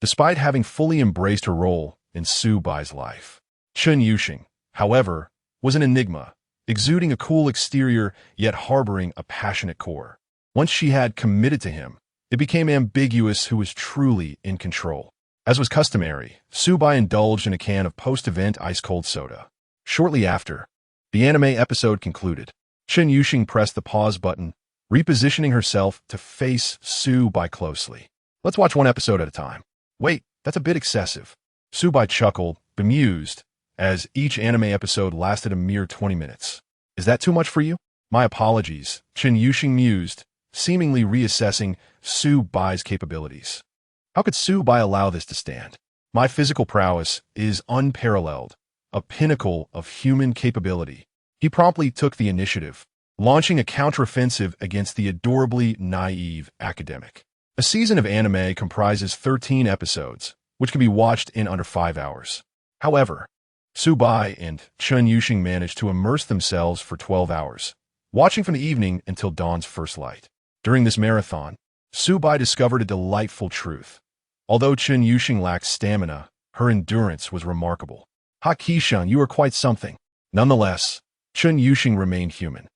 Despite having fully embraced her role in Su Bai's life, Chen Yuxing, however, was an enigma, exuding a cool exterior yet harboring a passionate core. Once she had committed to him, it became ambiguous who was truly in control. As was customary, Su Bai indulged in a can of post-event ice-cold soda. Shortly after, the anime episode concluded. Chen Yuxing pressed the pause button, repositioning herself to face Su Bai closely. Let's watch one episode at a time. Wait, that's a bit excessive. Su Bai chuckled, bemused, as each anime episode lasted a mere 20 minutes. Is that too much for you? My apologies, Chen Yuxing mused, seemingly reassessing Su Bai's capabilities. How could Su Bai allow this to stand? My physical prowess is unparalleled, a pinnacle of human capability. He promptly took the initiative, launching a counteroffensive against the adorably naive academic. A season of anime comprises 13 episodes, which can be watched in under 5 hours. However, Su Bai and Chen Yuxing managed to immerse themselves for 12 hours, watching from the evening until dawn's first light. During this marathon, Su Bai discovered a delightful truth. Although Chen Yuxing lacked stamina, her endurance was remarkable. Ha Qisheng, you are quite something. Nonetheless, Chen Yuxing remained human.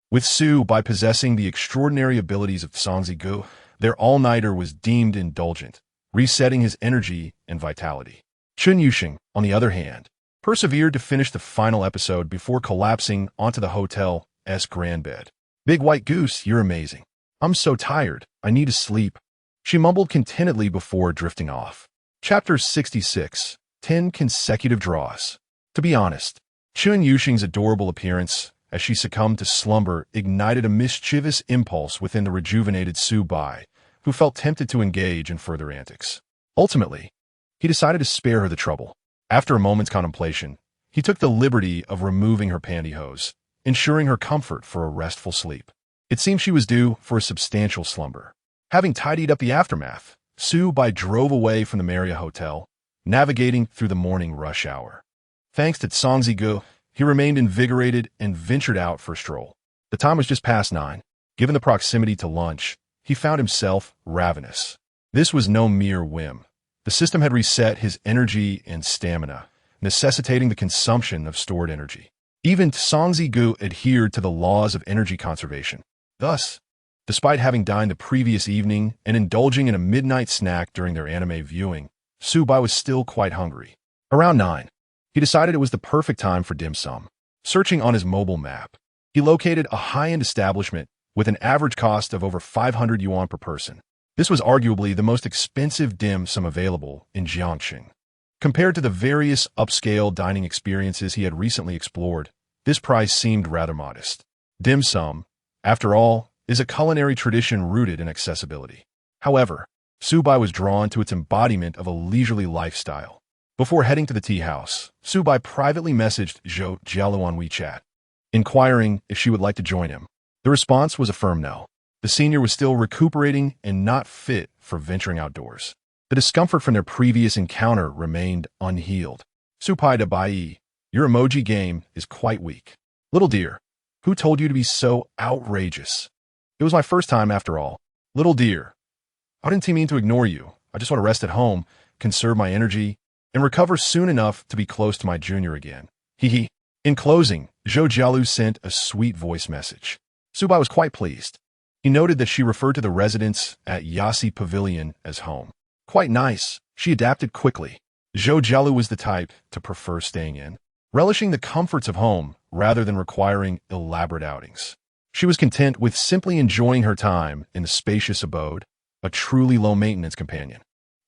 With Su Bai possessing the extraordinary abilities of Songzi Gu, their all-nighter was deemed indulgent, resetting his energy and vitality. Chen Yuxing, on the other hand, persevered to finish the final episode before collapsing onto the hotel's grand bed. Big White Goose, you're amazing. I'm so tired, I need to sleep. She mumbled contentedly before drifting off. Chapter 66, 10 Consecutive Draws. To be honest, Chen Yuxing's adorable appearance, as she succumbed to slumber, ignited a mischievous impulse within the rejuvenated Su Bai, who felt tempted to engage in further antics. Ultimately, he decided to spare her the trouble. After a moment's contemplation, he took the liberty of removing her pantyhose, ensuring her comfort for a restful sleep. It seemed she was due for a substantial slumber. Having tidied up the aftermath, Su Bai drove away from the Marriott Hotel, navigating through the morning rush hour. Thanks to Songzi Gu, he remained invigorated and ventured out for a stroll. The time was just past 9. Given the proximity to lunch, he found himself ravenous. This was no mere whim. The system had reset his energy and stamina, necessitating the consumption of stored energy. Even Songzi Gu adhered to the laws of energy conservation. Thus, despite having dined the previous evening and indulging in a midnight snack during their anime viewing, Su Bai was still quite hungry. Around 9, he decided it was the perfect time for dim sum. Searching on his mobile map, he located a high-end establishment with an average cost of over 500 yuan per person. This was arguably the most expensive dim sum available in Jiangxing. Compared to the various upscale dining experiences he had recently explored, this price seemed rather modest. Dim sum, after all, is a culinary tradition rooted in accessibility. However, Su Bai was drawn to its embodiment of a leisurely lifestyle. Before heading to the tea house, Su Bai privately messaged Zhou Jialu on WeChat, inquiring if she would like to join him. The response was a firm no. The senior was still recuperating and not fit for venturing outdoors. The discomfort from their previous encounter remained unhealed. Su Bai de Bai, your emoji game is quite weak. Little dear, who told you to be so outrageous? It was my first time after all. Little dear, I didn't mean to ignore you. I just want to rest at home, conserve my energy, and recover soon enough to be close to my junior again. Hee. In closing, Zhou Jialu sent a sweet voice message. Su Bai was quite pleased. He noted that she referred to the residence at Yasi Pavilion as home. Quite nice, she adapted quickly. Zhou Jialu was the type to prefer staying in, relishing the comforts of home rather than requiring elaborate outings. She was content with simply enjoying her time in the spacious abode, a truly low-maintenance companion.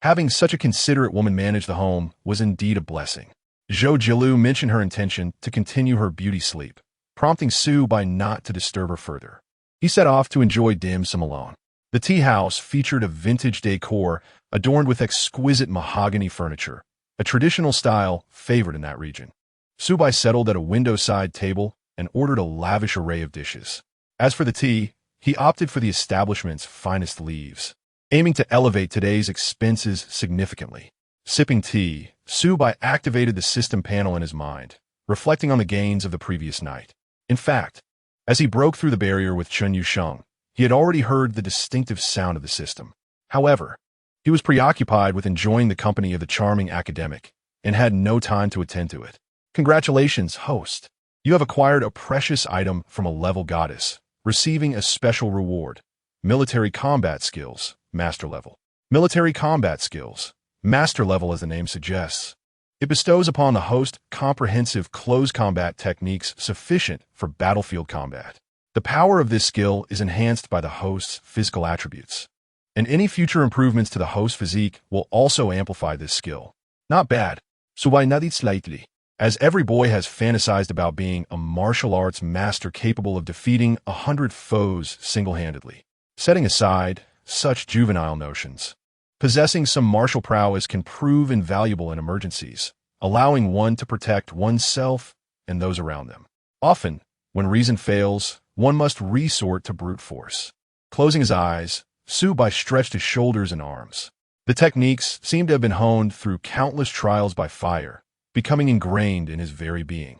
Having such a considerate woman manage the home was indeed a blessing. Zhou Jialu mentioned her intention to continue her beauty sleep, prompting Su Bai not to disturb her further. He set off to enjoy dim sum alone. The tea house featured a vintage decor adorned with exquisite mahogany furniture, a traditional style favored in that region. Su Bai settled at a window-side table and ordered a lavish array of dishes. As for the tea, he opted for the establishment's finest leaves, aiming to elevate today's expenses significantly. Sipping tea, Su Bai activated the system panel in his mind, reflecting on the gains of the previous night. In fact, as he broke through the barrier with Chen Yusheng, he had already heard the distinctive sound of the system. However, he was preoccupied with enjoying the company of the charming academic and had no time to attend to it. Congratulations, host. You have acquired a precious item from a level goddess, receiving a special reward. Military combat skills, master level. Military combat skills, master level as the name suggests. It bestows upon the host comprehensive close combat techniques sufficient for battlefield combat. The power of this skill is enhanced by the host's physical attributes, and any future improvements to the host's physique will also amplify this skill. Not bad. So why not slightly? As every boy has fantasized about being a martial arts master capable of defeating 100 foes single-handedly. Setting aside such juvenile notions, possessing some martial prowess can prove invaluable in emergencies, allowing one to protect oneself and those around them. Often, when reason fails, one must resort to brute force. Closing his eyes, Su Bai stretched his shoulders and arms. The techniques seemed to have been honed through countless trials by fire, becoming ingrained in his very being.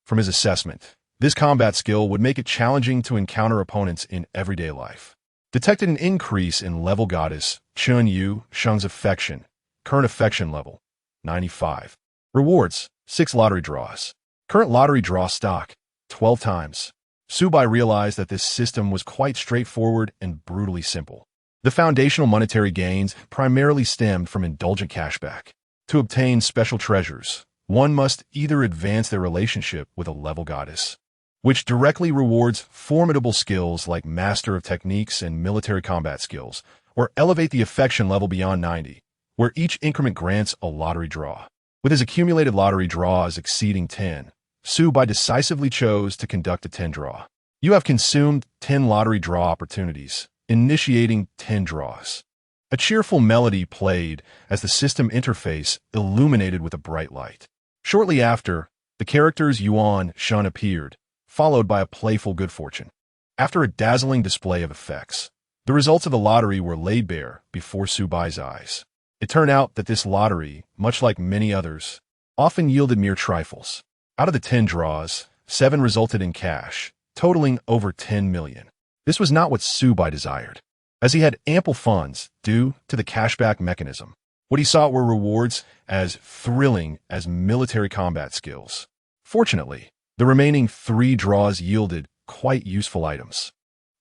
From his assessment, This combat skill would make it challenging to encounter opponents in everyday life. Detected an increase in level goddess Chun Yu Sheng's affection, current affection level, 95. Rewards, 6 lottery draws. Current lottery draw stock, 12 times. Subai realized that this system was quite straightforward and brutally simple. The foundational monetary gains primarily stemmed from indulgent cashback. To obtain special treasures, one must either advance their relationship with a level goddess, which directly rewards formidable skills like master of techniques and military combat skills, or elevate the affection level beyond 90, where each increment grants a lottery draw. With his accumulated lottery draws exceeding 10, Subai decisively chose to conduct a 10 draw. You have consumed 10 lottery draw opportunities, initiating 10 draws. A cheerful melody played as the system interface illuminated with a bright light. Shortly after, the characters Yuan Shun appeared, followed by a playful good fortune. After a dazzling display of effects, the results of the lottery were laid bare before Subai's eyes. It turned out that this lottery, much like many others, often yielded mere trifles. Out of the 10 draws, 7 resulted in cash, totaling over 10 million. This was not what Subai desired, as he had ample funds due to the cashback mechanism. What he sought were rewards as thrilling as military combat skills. Fortunately, the remaining 3 draws yielded quite useful items.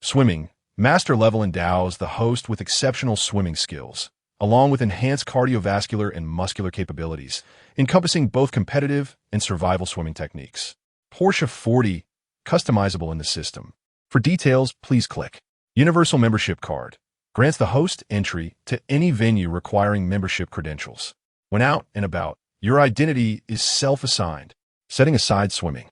Swimming, master level endows the host with exceptional swimming skills, along with enhanced cardiovascular and muscular capabilities, encompassing both competitive and survival swimming techniques. Porsche 40, customizable in the system. For details, please click. Universal Membership Card grants the host entry to any venue requiring membership credentials. When out and about, your identity is self-assigned. Setting aside swimming,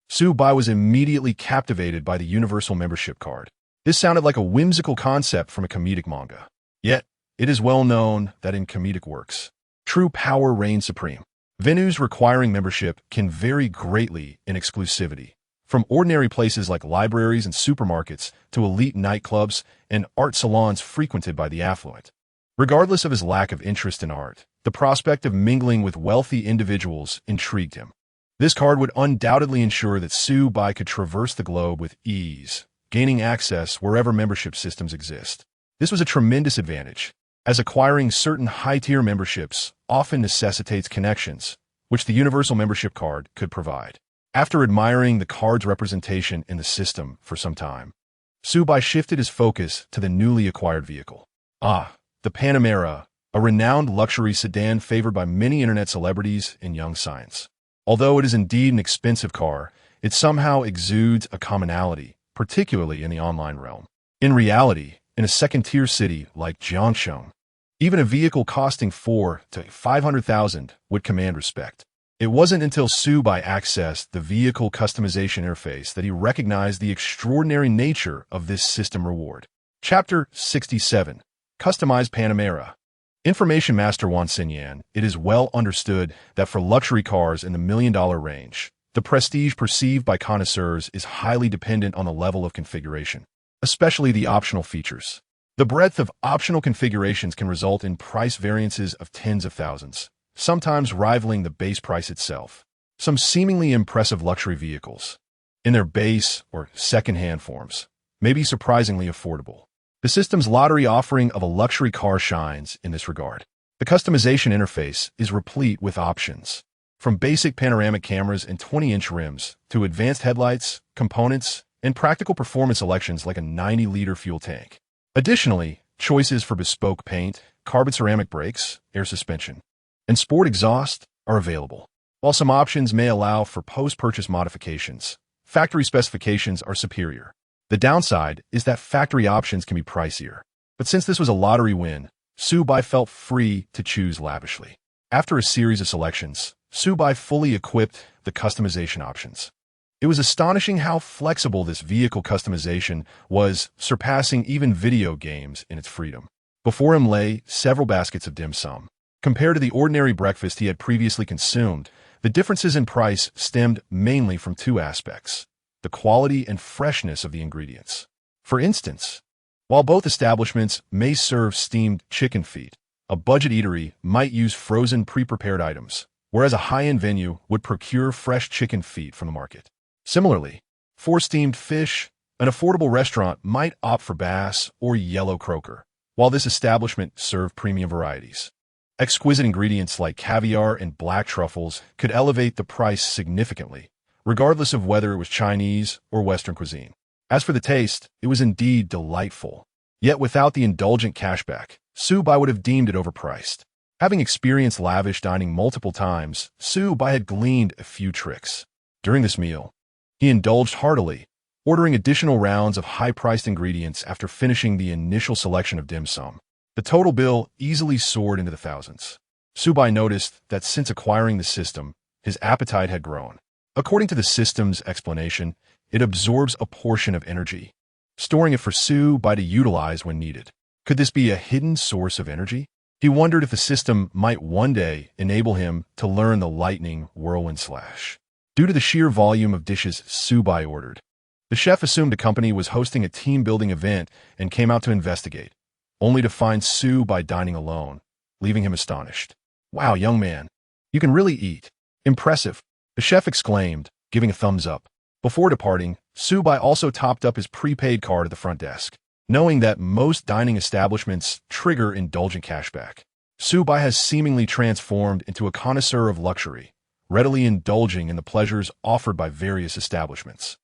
Subai was immediately captivated by the Universal Membership Card. This sounded like a whimsical concept from a comedic manga. Yet, it is well known that in comedic works, true power reigns supreme. Venues requiring membership can vary greatly in exclusivity, from ordinary places like libraries and supermarkets to elite nightclubs and art salons frequented by the affluent. Regardless of his lack of interest in art, the prospect of mingling with wealthy individuals intrigued him. This card would undoubtedly ensure that Subai could traverse the globe with ease, gaining access wherever membership systems exist. This was a tremendous advantage, as acquiring certain high-tier memberships often necessitates connections, which the Universal Membership Card could provide. After admiring the card's representation in the system for some time, Subai shifted his focus to the newly acquired vehicle. The Panamera, a renowned luxury sedan favored by many internet celebrities and young science. Although it is indeed an expensive car, it somehow exudes a commonality, particularly in the online realm. In reality, in a second-tier city like Jiangsheng, even a vehicle costing 400,000 to 500,000 would command respect. It wasn't until Subai accessed the vehicle customization interface that he recognized the extraordinary nature of this system reward. Chapter 67. Customized Panamera. Information Master Wan Xinyan, it is well understood that for luxury cars in the $1 million range, the prestige perceived by connoisseurs is highly dependent on the level of configuration, especially the optional features. The breadth of optional configurations can result in price variances of tens of thousands, sometimes rivaling the base price itself. Some seemingly impressive luxury vehicles, in their base or second-hand forms, may be surprisingly affordable. The system's lottery offering of a luxury car shines in this regard. The customization interface is replete with options, from basic panoramic cameras and 20-inch rims to advanced headlights, components, and practical performance elections like a 90-liter fuel tank. Additionally, choices for bespoke paint, carbon ceramic brakes, air suspension, and sport exhaust are available. While some options may allow for post-purchase modifications, factory specifications are superior. The downside is that factory options can be pricier. But since this was a lottery win, Subai felt free to choose lavishly. After a series of selections, Subai fully equipped the customization options. It was astonishing how flexible this vehicle customization was, surpassing even video games in its freedom. Before him lay several baskets of dim sum. Compared to the ordinary breakfast he had previously consumed, the differences in price stemmed mainly from 2 aspects: the quality and freshness of the ingredients. For instance, while both establishments may serve steamed chicken feet, a budget eatery might use frozen pre-prepared items, whereas a high-end venue would procure fresh chicken feet from the market. Similarly, for steamed fish, an affordable restaurant might opt for bass or yellow croaker, while this establishment served premium varieties. Exquisite ingredients like caviar and black truffles could elevate the price significantly, regardless of whether it was Chinese or Western cuisine. As for the taste, it was indeed delightful. Yet without the indulgent cashback, Su Bai would have deemed it overpriced. Having experienced lavish dining multiple times, Su Bai had gleaned a few tricks. During this meal, he indulged heartily, ordering additional rounds of high-priced ingredients after finishing the initial selection of dim sum. The total bill easily soared into the thousands. Su Bai noticed that since acquiring the system, his appetite had grown. According to the system's explanation, it absorbs a portion of energy, storing it for Su Bai to utilize when needed. Could this be a hidden source of energy? He wondered if the system might one day enable him to learn the lightning whirlwind slash. Due to the sheer volume of dishes Su Bai ordered, the chef assumed the company was hosting a team-building event and came out to investigate, only to find Su Bai dining alone, leaving him astonished. "Wow, young man, you can really eat. Impressive," the chef exclaimed, giving a thumbs up. Before departing, Su Bai also topped up his prepaid card at the front desk. Knowing that most dining establishments trigger indulgent cashback, Su Bai has seemingly transformed into a connoisseur of luxury, readily indulging in the pleasures offered by various establishments.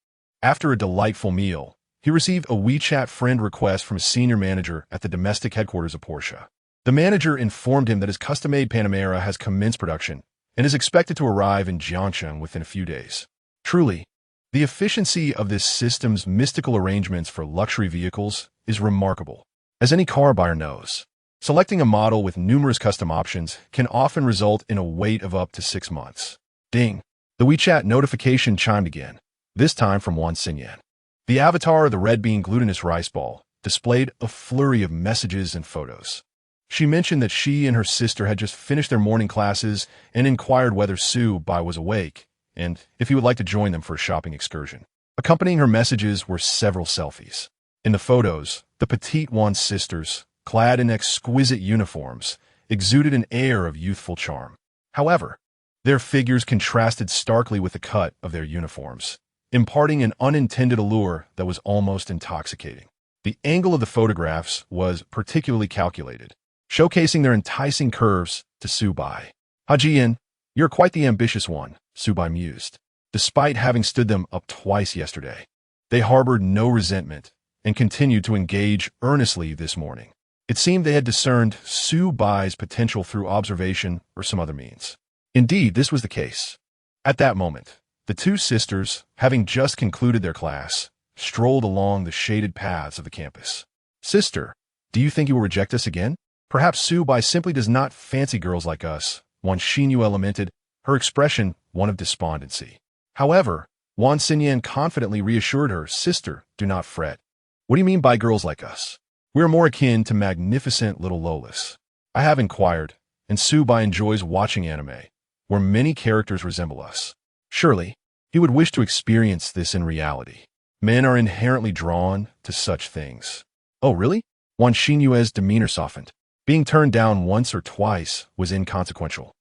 After a delightful meal, he received a WeChat friend request from a senior manager at the domestic headquarters of Porsche. The manager informed him that his custom-made Panamera has commenced production and is expected to arrive in Jiangcheng within a few days. Truly, the efficiency of this system's mystical arrangements for luxury vehicles is remarkable. As any car buyer knows, selecting a model with numerous custom options can often result in a wait of up to 6 months. Ding! The WeChat notification chimed again, this time from Wan Xinyan. The avatar of the red bean glutinous rice ball displayed a flurry of messages and photos. She mentioned that she and her sister had just finished their morning classes and inquired whether Su Bai was awake and if he would like to join them for a shopping excursion. Accompanying her messages were several selfies. In the photos, the petite Wan sisters, clad in exquisite uniforms, exuded an air of youthful charm. However, their figures contrasted starkly with the cut of their uniforms, imparting an unintended allure that was almost intoxicating. The angle of the photographs was particularly calculated, showcasing their enticing curves to Su Bai. "Hajian, you're quite the ambitious one," Su Bai mused. Despite having stood them up twice yesterday, they harbored no resentment and continued to engage earnestly this morning. It seemed they had discerned Su Bai's potential through observation or some other means. Indeed, this was the case. At that moment, the two sisters, having just concluded their class, strolled along the shaded paths of the campus. "Sister, do you think you will reject us again? Perhaps Su Bai simply does not fancy girls like us," Wan Xinyu lamented, her expression one of despondency. However, Wan Xinyan confidently reassured her, "Sister, do not fret. What do you mean by girls like us? We are more akin to magnificent little Lolas. I have inquired, and Su Bai enjoys watching anime, where many characters resemble us. Surely, he would wish to experience this in reality. Men are inherently drawn to such things." "Oh, really?" Wan Xinyue's demeanor softened. Being turned down once or twice was inconsequential.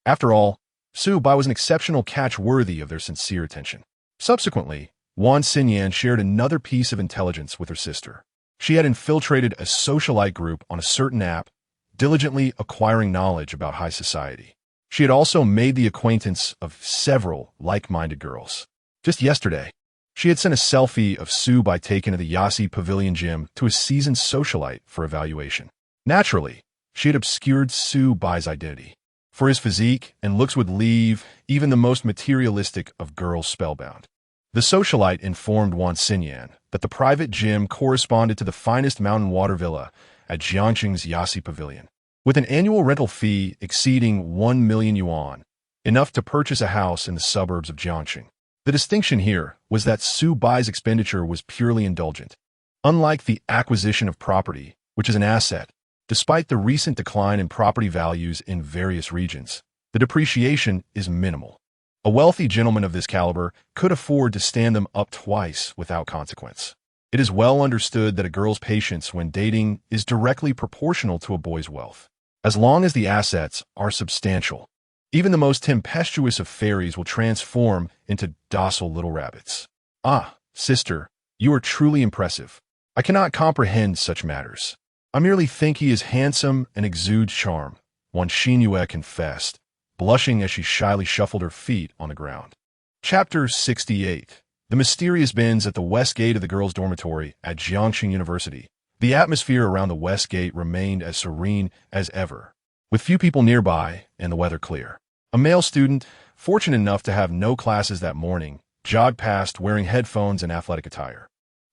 After all, Su Bai was an exceptional catch worthy of their sincere attention. Subsequently, Wan Xinyan shared another piece of intelligence with her sister. She had infiltrated a socialite group on a certain app, diligently acquiring knowledge about high society. She had also made the acquaintance of several like-minded girls. Just yesterday, she had sent a selfie of Su Bai taken at the Yasi Pavilion gym to a seasoned socialite for evaluation. Naturally, she had obscured Su Bai's identity, for his physique and looks would leave even the most materialistic of girls spellbound. The socialite informed Wan Xinyan that the private gym corresponded to the finest mountain water villa at Jiangcheng's Yasi Pavilion, with an annual rental fee exceeding 1 million yuan, enough to purchase a house in the suburbs of Jiangcheng. The distinction here was that Su Bai's expenditure was purely indulgent. Unlike the acquisition of property, which is an asset, despite the recent decline in property values in various regions, the depreciation is minimal. A wealthy gentleman of this caliber could afford to stand them up twice without consequence. It is well understood that a girl's patience when dating is directly proportional to a boy's wealth. As long as the assets are substantial, even the most tempestuous of fairies will transform into docile little rabbits. "Ah, Sister, you are truly impressive. I cannot comprehend such matters. I merely think he is handsome and exudes charm, one Xinyue confessed, blushing as she shyly shuffled her feet on the ground. Chapter 68. The mysterious bins at the west gate of the girls' dormitory at Jiangxing University. The atmosphere around the west gate remained as serene as ever, with few people nearby and the weather clear. A male student, fortunate enough to have no classes that morning, jogged past wearing headphones and athletic attire.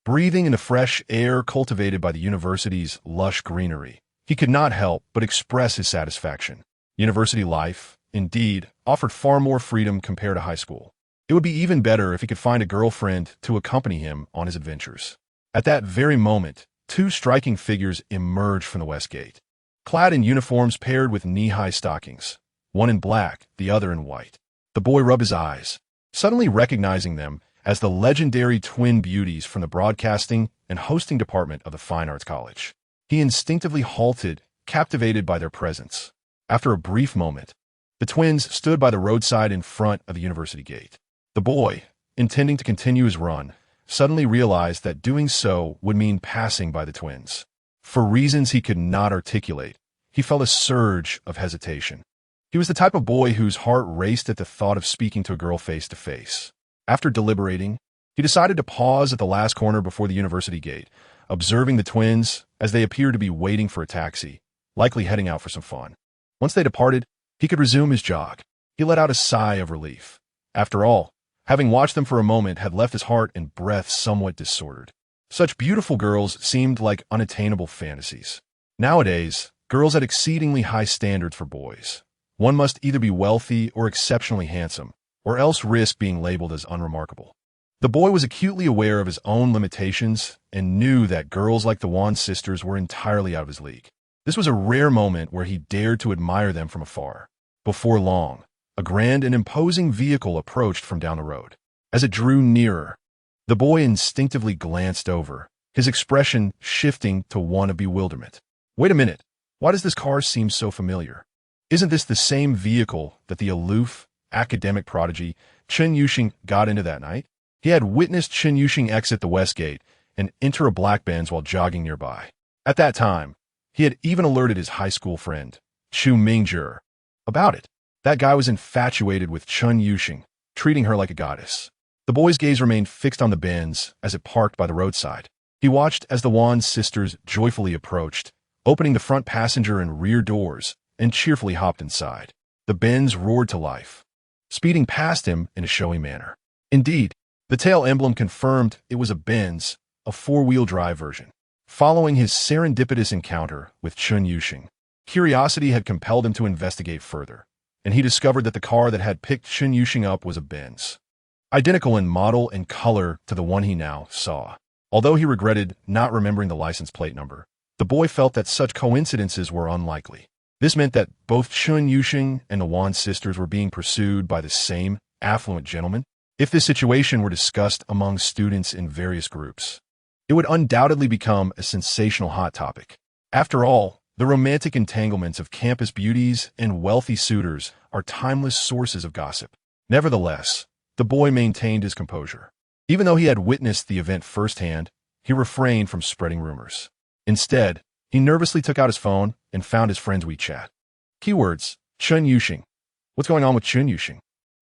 Breathing in the fresh air cultivated by the university's lush greenery, he could not help but express his satisfaction. University life, indeed, offered far more freedom compared to high school. It would be even better if he could find a girlfriend to accompany him on his adventures. At that very moment, two striking figures emerged from the west gate, clad in uniforms paired with knee-high stockings, one in black, the other in white. The boy rubbed his eyes, suddenly recognizing them as the legendary twin beauties from the broadcasting and hosting department of the Fine Arts College. He instinctively halted, captivated by their presence. After a brief moment, the twins stood by the roadside in front of the university gate. The boy, intending to continue his run, suddenly realized that doing so would mean passing by the twins. For reasons he could not articulate, he felt a surge of hesitation. He was the type of boy whose heart raced at the thought of speaking to a girl face to face. After deliberating, he decided to pause at the last corner before the university gate, observing the twins as they appeared to be waiting for a taxi, likely heading out for some fun. Once they departed, he could resume his jog. He let out a sigh of relief. After all, having watched them for a moment had left his heart and breath somewhat disordered. Such beautiful girls seemed like unattainable fantasies. Nowadays, girls had exceedingly high standards for boys. One must either be wealthy or exceptionally handsome, or else risk being labeled as unremarkable. The boy was acutely aware of his own limitations and knew that girls like the Wan sisters were entirely out of his league. This was a rare moment where he dared to admire them from afar. Before long, a grand and imposing vehicle approached from down the road. As it drew nearer, the boy instinctively glanced over, his expression shifting to one of bewilderment. Wait a minute, why does this car seem so familiar? Isn't this the same vehicle that the aloof, academic prodigy Chen Yuxing got into that night? He had witnessed Chen Yuxing exit the west gate and enter a black Benz while jogging nearby. At that time, he had even alerted his high school friend, Chu Mingzhi, about it. That guy was infatuated with Chen Yuxing, treating her like a goddess. The boy's gaze remained fixed on the Benz as it parked by the roadside. He watched as the Wan sisters joyfully approached, opening the front passenger and rear doors, and cheerfully hopped inside. The Benz roared to life, speeding past him in a showy manner. Indeed, the tail emblem confirmed it was a Benz, a four-wheel drive version. Following his serendipitous encounter with Chen Yuxing, curiosity had compelled him to investigate further, and he discovered that the car that had picked Chen Yuxing up was a Benz, identical in model and color to the one he now saw. Although he regretted not remembering the license plate number, the boy felt that such coincidences were unlikely. This meant that both Chen Yuxing and the Wan sisters were being pursued by the same affluent gentleman. If this situation were discussed among students in various groups, it would undoubtedly become a sensational hot topic. After all, the romantic entanglements of campus beauties and wealthy suitors are timeless sources of gossip. Nevertheless, the boy maintained his composure. Even though he had witnessed the event firsthand, he refrained from spreading rumors. Instead, he nervously took out his phone and found his friend's WeChat. Keywords: Chen Yuxing. What's going on with Chen Yuxing?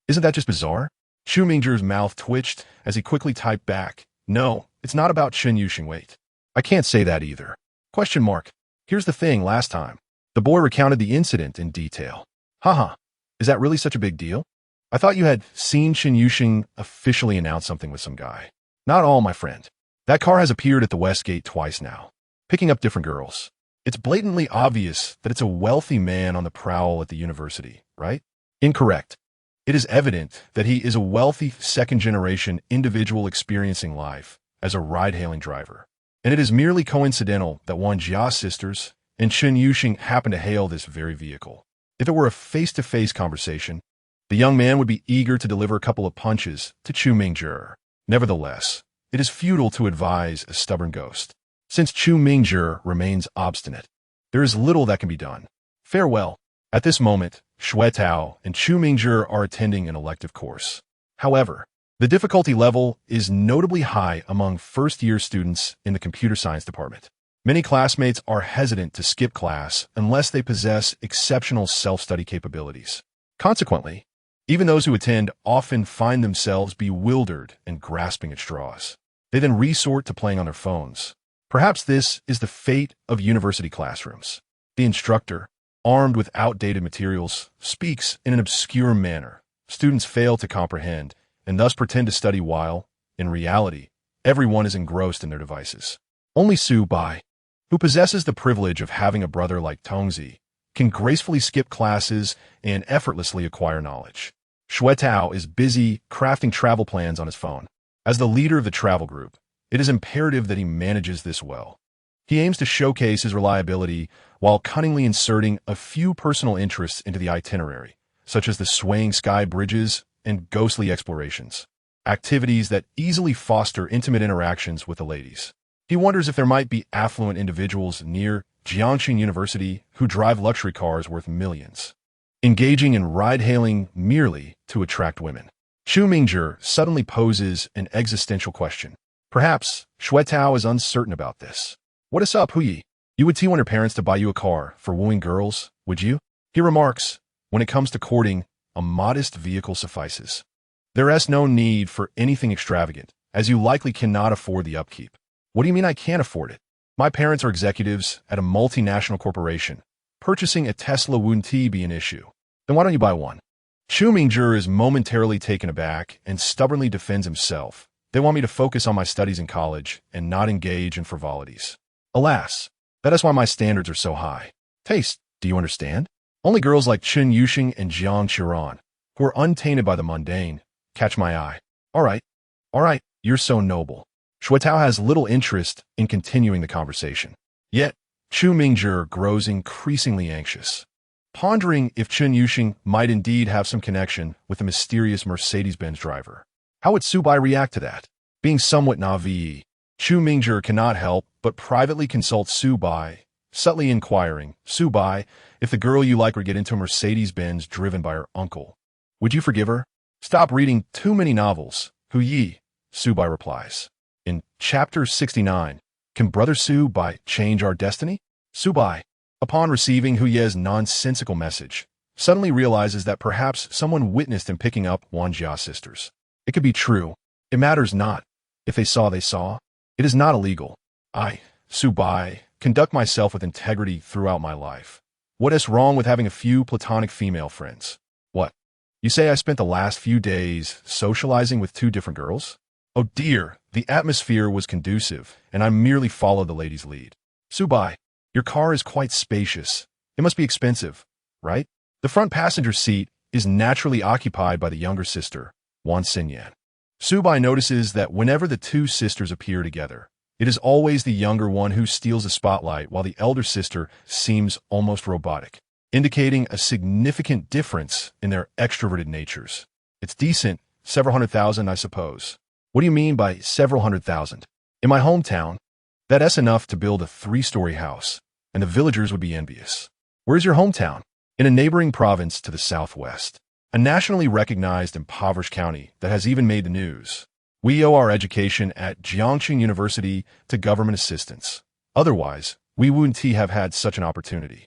Isn't that just bizarre? Chu Mingzhi's mouth twitched as he quickly typed back, "No, it's not about Chen Yuxing. Wait, I can't say that either. Question mark. Here's the thing, last time." The boy recounted the incident in detail. Haha, is that really such a big deal? I thought you had seen Chen Yuxing officially announce something with some guy. Not all, my friend. That car has appeared at the West Gate twice now, picking up different girls. It's blatantly obvious that it's a wealthy man on the prowl at the university, right? Incorrect. It is evident that he is a wealthy second-generation individual experiencing life as a ride-hailing driver. And it is merely coincidental that Wan Jia sisters and Chen Yuxing happen to hail this very vehicle. If it were a face-to-face conversation, the young man would be eager to deliver a couple of punches to Chu Mingzhi. Nevertheless, it is futile to advise a stubborn ghost. Since Chu Mingzhi remains obstinate, there is little that can be done. Farewell. At this moment, Shui Tao and Chu Mingzhi are attending an elective course. However, The difficulty level is notably high among first-year students in the computer science department. Many classmates are hesitant to skip class unless they possess exceptional self-study capabilities. Consequently, even those who attend often find themselves bewildered and grasping at straws. They then resort to playing on their phones. Perhaps this is the fate of university classrooms. The instructor, armed with outdated materials, speaks in an obscure manner. Students fail to comprehend and thus pretend to study while, in reality, everyone is engrossed in their devices. Only Su Bai, who possesses the privilege of having a brother like Tongzi, can gracefully skip classes and effortlessly acquire knowledge. Shui Tao is busy crafting travel plans on his phone. As the leader of the travel group, it is imperative that he manages this well. He aims to showcase his reliability while cunningly inserting a few personal interests into the itinerary, such as the swaying sky bridges and ghostly explorations, activities that easily foster intimate interactions with the ladies. He wonders if there might be affluent individuals near Jiangxing University who drive luxury cars worth millions, engaging in ride-hailing merely to attract women. Chu Mingzhi suddenly poses an existential question. Perhaps Shui Tao is uncertain about this. What is up, Huyi? You would want your parents to buy you a car for wooing girls, would you? He remarks, when it comes to courting, a modest vehicle suffices. There is no need for anything extravagant, as you likely cannot afford the upkeep. What do you mean I can't afford it? My parents are executives at a multinational corporation. Purchasing a Tesla wouldn't be an issue. Then why don't you buy one? Chu Mingzhi is momentarily taken aback and stubbornly defends himself. They want me to focus on my studies in college and not engage in frivolities. Alas, that is why my standards are so high. Taste, do you understand? Only girls like Chen Yuxing and Jiang Qiran, who are untainted by the mundane, catch my eye. All right, you're so noble. Shui Tao has little interest in continuing the conversation. Yet, Chu Mingzhi grows increasingly anxious, pondering if Chen Yuxing might indeed have some connection with the mysterious Mercedes-Benz driver. How would Su Bai react to that? Being somewhat naive, Chu Mingzhi cannot help but privately consult Su Bai, subtly inquiring, Su Bai, if the girl you like would get into a Mercedes-Benz driven by her uncle, would you forgive her? Stop reading too many novels, Hu Yi, Su Bai replies. In Chapter 69, can Brother Su Bai change our destiny? Su Bai, upon receiving Hu Ye's nonsensical message, suddenly realizes that perhaps someone witnessed him picking up Wang Jia's sisters. It could be true. It matters not. If they saw, they saw. It is not illegal. I, Su Bai, conduct myself with integrity throughout my life. What is wrong with having a few platonic female friends? What? You say I spent the last few days socializing with 2 different girls? Oh dear, the atmosphere was conducive, and I merely followed the lady's lead. Su Bai, your car is quite spacious. It must be expensive, right? The front passenger seat is naturally occupied by the younger sister, Wan Xinyan. Su Bai notices that whenever the 2 sisters appear together, it is always the younger one who steals the spotlight while the elder sister seems almost robotic, indicating a significant difference in their extroverted natures. It's decent, several hundred thousand, I suppose. What do you mean by several hundred thousand? In my hometown, that's enough to build a 3-story house, and the villagers would be envious. Where's your hometown? In a neighboring province to the southwest, a nationally recognized impoverished county that has even made the news. We owe our education at Jiangxing University to government assistance. Otherwise, we wouldn't have had such an opportunity.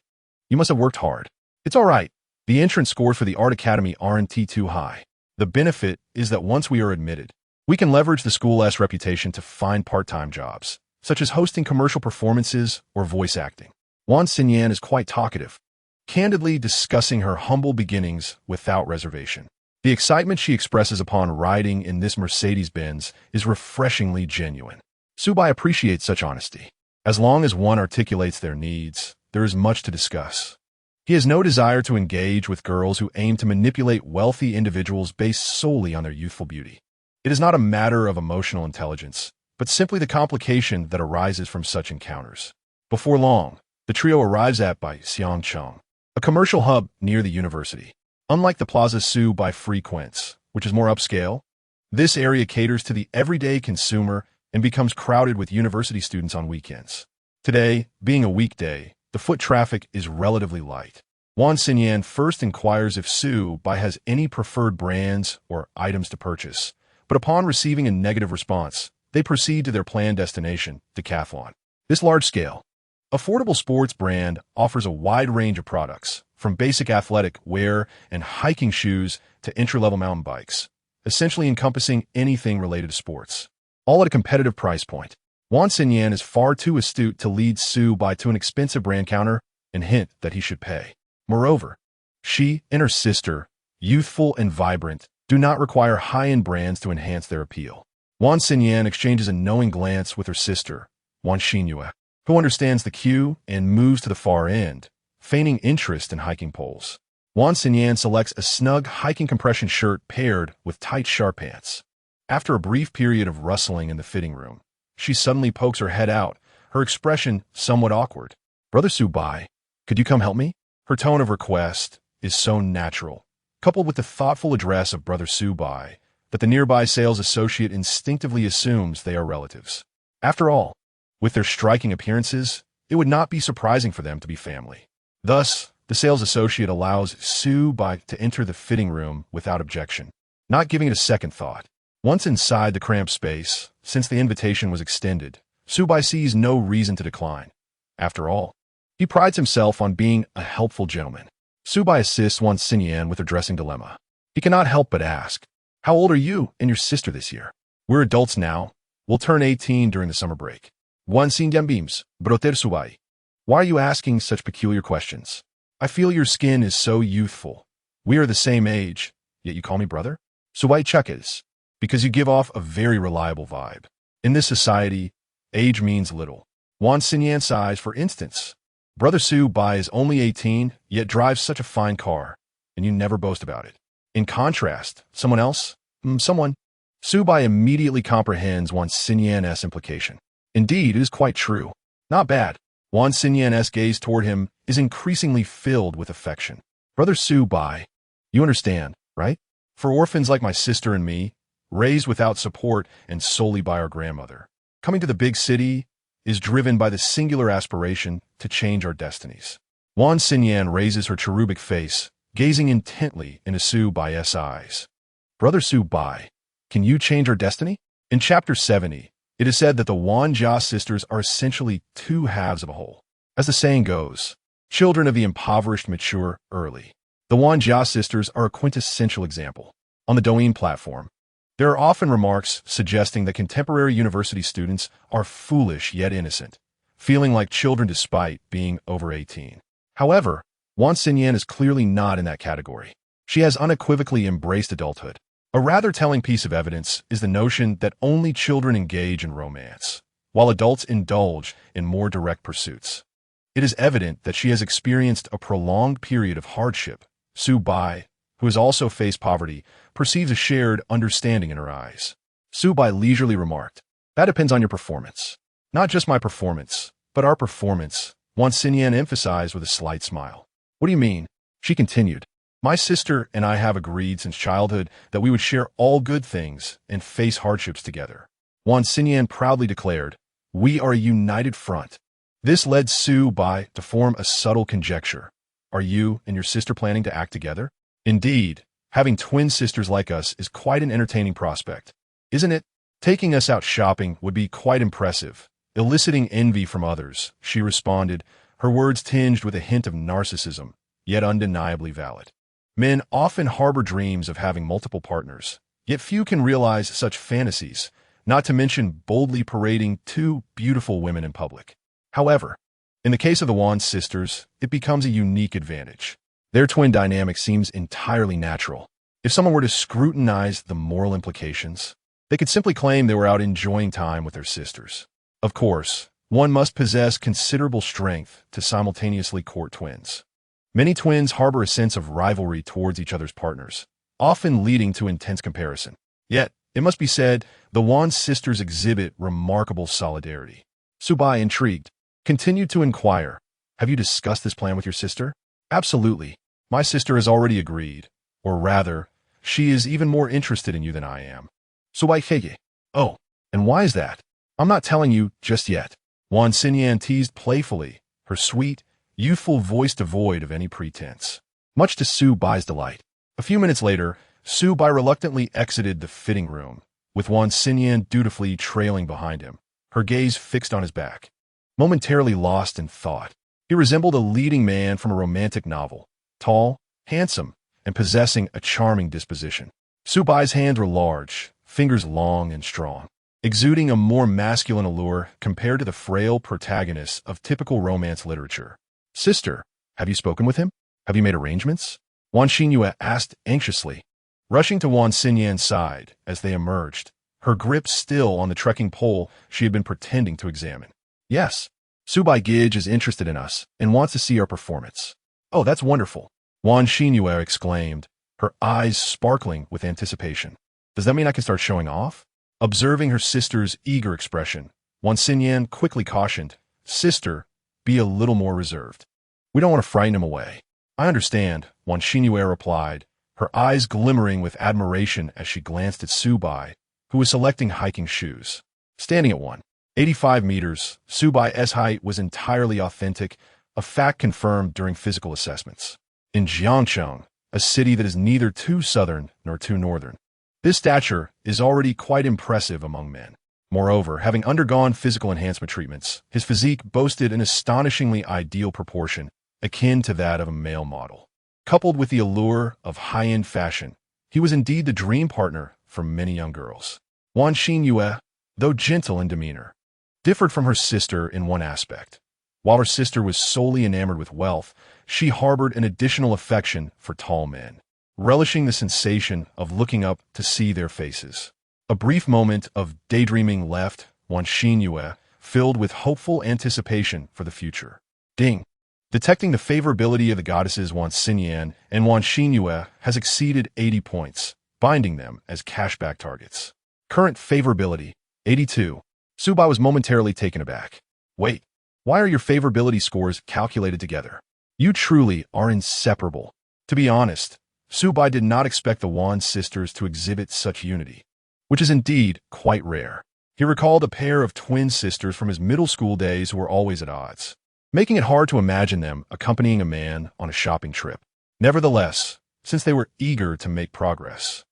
You must have worked hard. It's all right. The entrance scores for the art academy aren't too high. The benefit is that once we are admitted, we can leverage the school's reputation to find part-time jobs, such as hosting commercial performances or voice acting. Wan Xinyan is quite talkative, candidly discussing her humble beginnings without reservation. The excitement she expresses upon riding in this Mercedes-Benz is refreshingly genuine. Su Bai appreciates such honesty. As long as one articulates their needs, there is much to discuss. He has no desire to engage with girls who aim to manipulate wealthy individuals based solely on their youthful beauty. It is not a matter of emotional intelligence, but simply the complication that arises from such encounters. Before long, the trio arrives at by Xiangcheng, a commercial hub near the university. Unlike the Plaza Su Bai frequents, which is more upscale, this area caters to the everyday consumer and becomes crowded with university students on weekends. Today, being a weekday, the foot traffic is relatively light. Wan Xinyan first inquires if Su Bai has any preferred brands or items to purchase, But upon receiving a negative response, they proceed to their planned destination, Decathlon. This large-scale, affordable sports brand offers a wide range of products, from basic athletic wear and hiking shoes to entry-level mountain bikes, essentially encompassing anything related to sports, all at a competitive price point. Wan Xinyan is far too astute to lead Su Bai to an expensive brand counter and hint that he should pay. Moreover, she and her sister, youthful and vibrant, do not require high-end brands to enhance their appeal. Wan Xinyan exchanges a knowing glance with her sister, Wan Xinyue, who understands the cue and moves to the far end, feigning interest in hiking poles. Wan Xinyan selects a snug hiking compression shirt paired with tight sharp pants. After a brief period of rustling in the fitting room, she suddenly pokes her head out, her expression somewhat awkward. "Brother Su Bai, could you come help me?" Her tone of request is so natural, coupled with the thoughtful address of Brother Su Bai, that the nearby sales associate instinctively assumes they are relatives. After all, with their striking appearances, it would not be surprising for them to be family. Thus, the sales associate allows Su Bai to enter the fitting room without objection, not giving it a second thought. Once inside the cramped space, since the invitation was extended, Su Bai sees no reason to decline. After all, he prides himself on being a helpful gentleman. Su Bai assists Wan Xinyan with her dressing dilemma. He cannot help but ask, "How old are you and your sister this year?" "We're adults now. We'll turn 18 during the summer break." Wan Xinyan beams, "Brother Su Bai, why are you asking such peculiar questions? I feel your skin is so youthful. We are the same age, yet you call me brother?" Su Bai chuckles, "Because you give off a very reliable vibe. In this society, age means little." Wan Xinyan sighs, for instance. "Brother Su Bai is only 18, yet drives such a fine car, and you never boast about it. In contrast, someone else? Someone?" Su Bai immediately comprehends Wan Xinyan's implication. Indeed, it is quite true. Not bad. Wan Xinyan's gaze toward him is increasingly filled with affection. "Brother Su Bai, you understand, right? For orphans like my sister and me, raised without support and solely by our grandmother, coming to the big city is driven by the singular aspiration to change our destinies." Wan Xinyan raises her cherubic face, gazing intently into Su Bai's eyes. "Brother Su Bai, can you change our destiny?" In Chapter 70, it is said that the Wan Jia sisters are essentially two halves of a whole. As the saying goes, children of the impoverished mature early. The Wan Jia sisters are a quintessential example. On the Douyin platform, there are often remarks suggesting that contemporary university students are foolish yet innocent, feeling like children despite being over 18. However, Wan Xinyan is clearly not in that category. She has unequivocally embraced adulthood. A rather telling piece of evidence is the notion that only children engage in romance, while adults indulge in more direct pursuits. It is evident that she has experienced a prolonged period of hardship. Su Bai, who has also faced poverty, perceives a shared understanding in her eyes. Su Bai leisurely remarked, "That depends on your performance." "Not just my performance, but our performance," Wan Xinyan emphasized with a slight smile. "What do you mean?" She continued, "My sister and I have agreed since childhood that we would share all good things and face hardships together." Wan Xinyan proudly declared, "We are a united front." This led Su Bai to form a subtle conjecture. "Are you and your sister planning to act together?" "Indeed, having twin sisters like us is quite an entertaining prospect, isn't it? Taking us out shopping would be quite impressive, eliciting envy from others," she responded, her words tinged with a hint of narcissism, yet undeniably valid. Men often harbor dreams of having multiple partners, yet few can realize such fantasies, not to mention boldly parading two beautiful women in public. However, in the case of the Wan sisters, it becomes a unique advantage. Their twin dynamic seems entirely natural. If someone were to scrutinize the moral implications, they could simply claim they were out enjoying time with their sisters. Of course, one must possess considerable strength to simultaneously court twins. Many twins harbor a sense of rivalry towards each other's partners, often leading to intense comparison. Yet, it must be said, the Wan sisters exhibit remarkable solidarity. Su Bai, intrigued, continued to inquire, "Have you discussed this plan with your sister?" "Absolutely. My sister has already agreed. Or rather, she is even more interested in you than I am." Su Bai Feye. "Oh, and why is that?" "I'm not telling you just yet." Wan Xinyan teased playfully, her sweet, youthful voice devoid of any pretense, much to Su Bai's delight. A few minutes later, Su Bai reluctantly exited the fitting room, with Wan Xinyan dutifully trailing behind him, her gaze fixed on his back. Momentarily lost in thought, he resembled a leading man from a romantic novel, tall, handsome, and possessing a charming disposition. Su Bai's hands were large, fingers long and strong, exuding a more masculine allure compared to the frail protagonists of typical romance literature. "Sister, have you spoken with him? Have you made arrangements?" Wan Xinyu asked anxiously, rushing to Wan Xinyan's side as they emerged, her grip still on the trekking pole she had been pretending to examine. "Yes, Su Bai Gij is interested in us and wants to see our performance." "Oh, that's wonderful," Wan Xinyu exclaimed, her eyes sparkling with anticipation. "Does that mean I can start showing off?" Observing her sister's eager expression, Wan Xinyan quickly cautioned, "Sister, be a little more reserved. We don't want to frighten him away." "I understand," Wan Xinyu replied, her eyes glimmering with admiration as she glanced at Su Bai, who was selecting hiking shoes. Standing at 185 meters, Su Bai's height was entirely authentic, a fact confirmed during physical assessments. In Jiangcheng, a city that is neither too southern nor too northern, this stature is already quite impressive among men. Moreover, having undergone physical enhancement treatments, his physique boasted an astonishingly ideal proportion, akin to that of a male model. Coupled with the allure of high-end fashion, he was indeed the dream partner for many young girls. Wan Xinyu, though gentle in demeanor, differed from her sister in one aspect. While her sister was solely enamored with wealth, she harbored an additional affection for tall men, relishing the sensation of looking up to see their faces. A brief moment of daydreaming left Wan Xinyu filled with hopeful anticipation for the future. Ding! Detecting the favorability of the goddesses Wan Xinyan and Wan Xinyu has exceeded 80 points, binding them as cashback targets. Current favorability, 82. Su Bai was momentarily taken aback. "Wait, why are your favorability scores calculated together? You truly are inseparable." To be honest, Su Bai did not expect the Wan sisters to exhibit such unity, which is indeed quite rare. He recalled a pair of twin sisters from his middle school days who were always at odds, making it hard to imagine them accompanying a man on a shopping trip. Nevertheless, since they were eager to make progress,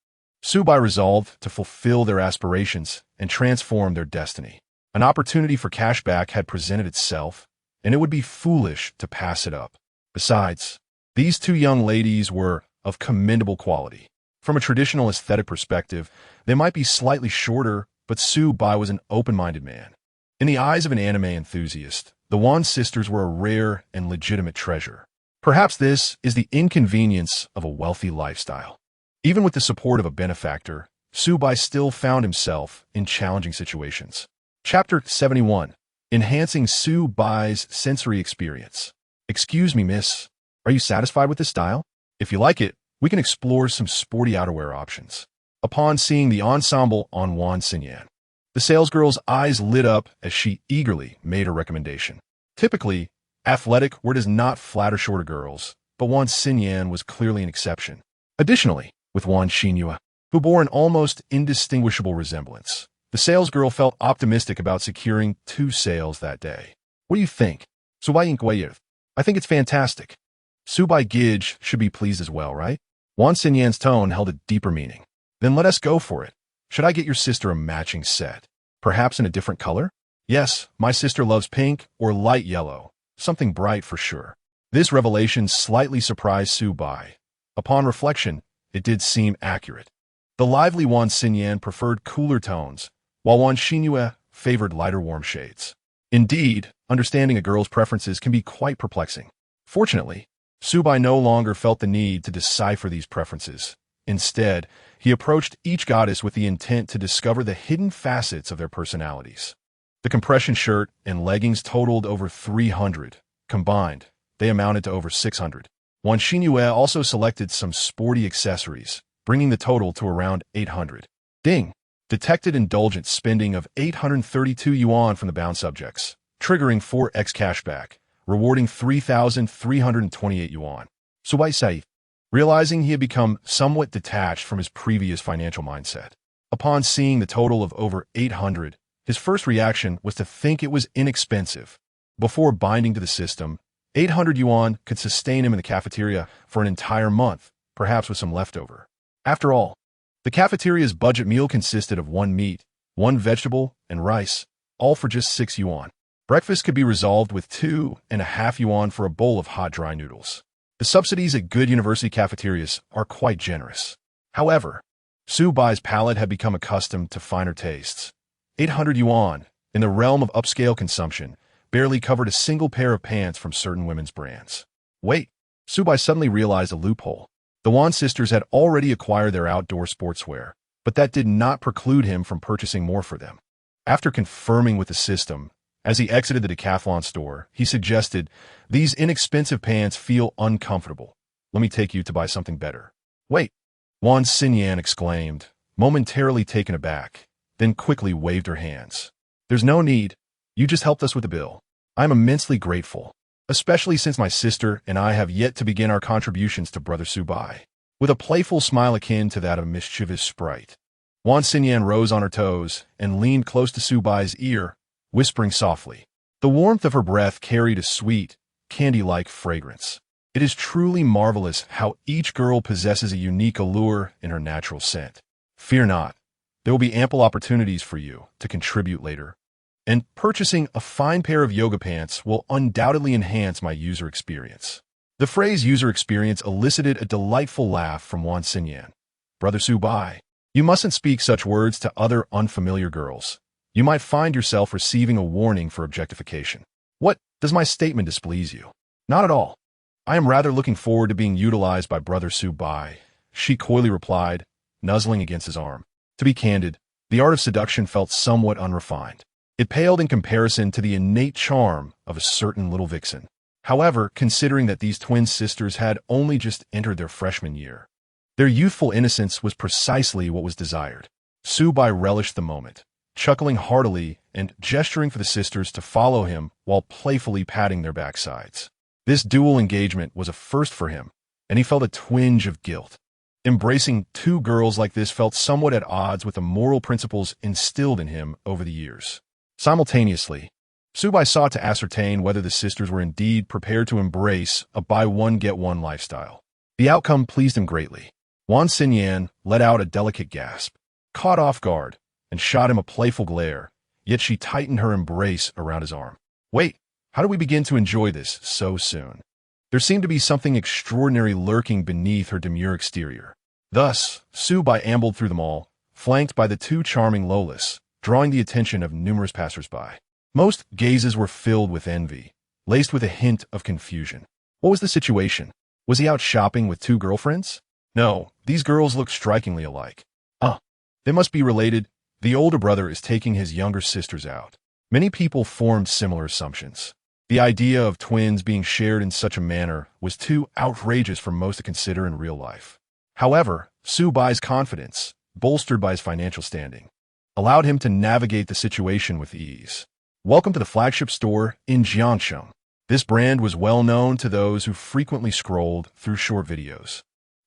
Su Bai resolved to fulfill their aspirations and transform their destiny. An opportunity for cashback had presented itself, and it would be foolish to pass it up. Besides, these two young ladies were of commendable quality. From a traditional aesthetic perspective, they might be slightly shorter, but Su Bai was an open-minded man. In the eyes of an anime enthusiast, the Wan sisters were a rare and legitimate treasure. Perhaps this is the inconvenience of a wealthy lifestyle. Even with the support of a benefactor, Su Bai still found himself in challenging situations. Chapter 71. Enhancing Su Bai's sensory experience. "Excuse me, miss. Are you satisfied with this style? If you like it, we can explore some sporty outerwear options." Upon seeing the ensemble on Wan Xinyan, the salesgirl's eyes lit up as she eagerly made a recommendation. Typically, athletic wear does not flatter shorter girls, but Wan Xinyan was clearly an exception. Additionally, with Wan Xinyu, who bore an almost indistinguishable resemblance, the salesgirl felt optimistic about securing 2 sales that day. "What do you think?" "Su Bai Inquayev. I think it's fantastic. Su Bai Gij should be pleased as well, right?" Wan Xinyan's tone held a deeper meaning. "Then let us go for it. Should I get your sister a matching set? Perhaps in a different color?" "Yes, my sister loves pink or light yellow. Something bright for sure." This revelation slightly surprised Su Bai. Upon reflection, it did seem accurate. The lively Wan Xinyan preferred cooler tones, while Wan Xinyu favored lighter warm shades. Indeed, understanding a girl's preferences can be quite perplexing. Fortunately, Su Bai no longer felt the need to decipher these preferences. Instead, he approached each goddess with the intent to discover the hidden facets of their personalities. The compression shirt and leggings totaled over 300. Combined, they amounted to over 600. Wan Xinyu also selected some sporty accessories, bringing the total to around 800. Ding! Detected indulgent spending of 832 yuan from the bound subjects, triggering 4x cashback, rewarding 3,328 yuan. Su Bai Saif, realizing he had become somewhat detached from his previous financial mindset. Upon seeing the total of over 800, his first reaction was to think it was inexpensive. Before binding to the system, 800 yuan could sustain him in the cafeteria for an entire month, perhaps with some leftover. After all, The cafeteria's budget meal consisted of one meat, one vegetable, and rice, all for just 6 yuan. Breakfast could be resolved with 2.5 yuan for a bowl of hot dry noodles. The subsidies at good university cafeterias are quite generous. However, Su Bai's palate had become accustomed to finer tastes. 800 yuan, in the realm of upscale consumption, barely covered a single pair of pants from certain women's brands. Wait, Su Bai suddenly realized a loophole. The Wan sisters had already acquired their outdoor sportswear, but that did not preclude him from purchasing more for them. After confirming with the system, as he exited the decathlon store, he suggested, "These inexpensive pants feel uncomfortable. Let me take you to buy something better." "Wait," Wan Xinyan exclaimed, momentarily taken aback, then quickly waved her hands. "There's no need. You just helped us with the bill. I'm immensely grateful, especially since my sister and I have yet to begin our contributions to Brother Su Bai." With a playful smile akin to that of a mischievous sprite, Wan Xinyan rose on her toes and leaned close to Su Bai's ear, whispering softly. The warmth of her breath carried a sweet, candy-like fragrance. It is truly marvelous how each girl possesses a unique allure in her natural scent. Fear not, there will be ample opportunities for you to contribute later, and purchasing a fine pair of yoga pants will undoubtedly enhance my user experience. The phrase user experience elicited a delightful laugh from Wan Xinyan. Brother Su Bai, you mustn't speak such words to other unfamiliar girls. You might find yourself receiving a warning for objectification. What, does my statement displease you? Not at all. I am rather looking forward to being utilized by Brother Su Bai, she coyly replied, nuzzling against his arm. To be candid, the art of seduction felt somewhat unrefined. It paled in comparison to the innate charm of a certain little vixen. However, considering that these twin sisters had only just entered their freshman year, their youthful innocence was precisely what was desired. Su Bai relished the moment, chuckling heartily and gesturing for the sisters to follow him while playfully patting their backsides. This dual engagement was a first for him, and he felt a twinge of guilt. Embracing two girls like this felt somewhat at odds with the moral principles instilled in him over the years. Simultaneously, Su Bai sought to ascertain whether the sisters were indeed prepared to embrace a buy-one-get-one lifestyle. The outcome pleased him greatly. Wan Xinyan let out a delicate gasp, caught off guard, and shot him a playful glare, yet she tightened her embrace around his arm. Wait, how do we begin to enjoy this so soon? There seemed to be something extraordinary lurking beneath her demure exterior. Thus, Su Bai ambled through them all, flanked by the two charming Lolas, drawing the attention of numerous passers-by. Most gazes were filled with envy, laced with a hint of confusion. What was the situation? Was he out shopping with two girlfriends? No, these girls looked strikingly alike. They must be related. The older brother is taking his younger sisters out. Many people formed similar assumptions. The idea of twins being shared in such a manner was too outrageous for most to consider in real life. However, Su Bai's confidence, bolstered by his financial standing, allowed him to navigate the situation with ease. Welcome to the flagship store in Jiangsheng. This brand was well known to those who frequently scrolled through short videos,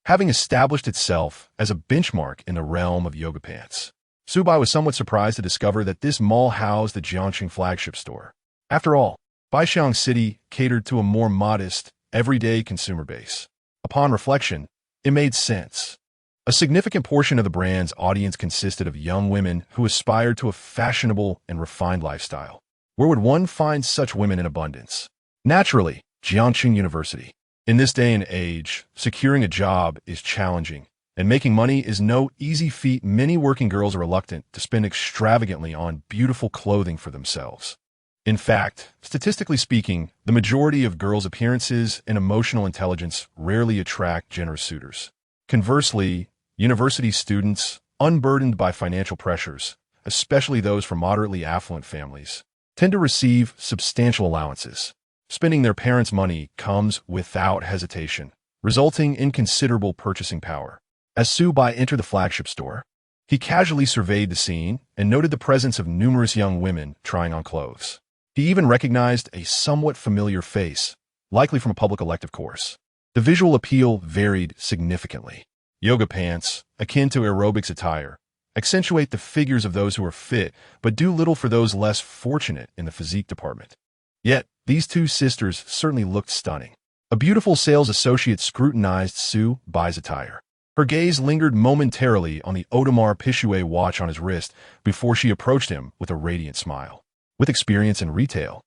having established itself as a benchmark in the realm of yoga pants. Su Bai was somewhat surprised to discover that this mall housed the Jiangsheng flagship store. After all, Baishan City catered to a more modest, everyday consumer base. Upon reflection, it made sense. A significant portion of the brand's audience consisted of young women who aspired to a fashionable and refined lifestyle. Where would one find such women in abundance? Naturally, Jiangsheng University. In this day and age, securing a job is challenging, and making money is no easy feat. Many working girls are reluctant to spend extravagantly on beautiful clothing for themselves. In fact, statistically speaking, the majority of girls' appearances and emotional intelligence rarely attract generous suitors. Conversely, university students, unburdened by financial pressures, especially those from moderately affluent families, tend to receive substantial allowances. Spending their parents' money comes without hesitation, resulting in considerable purchasing power. As Su Bai entered the flagship store, he casually surveyed the scene and noted the presence of numerous young women trying on clothes. He even recognized a somewhat familiar face, likely from a public elective course. The visual appeal varied significantly. Yoga pants, akin to aerobics attire, accentuate the figures of those who are fit, but do little for those less fortunate in the physique department. Yet, these two sisters certainly looked stunning. A beautiful sales associate scrutinized Su Bai's attire. Her gaze lingered momentarily on the Audemars Piguet watch on his wrist before she approached him with a radiant smile. With experience in retail,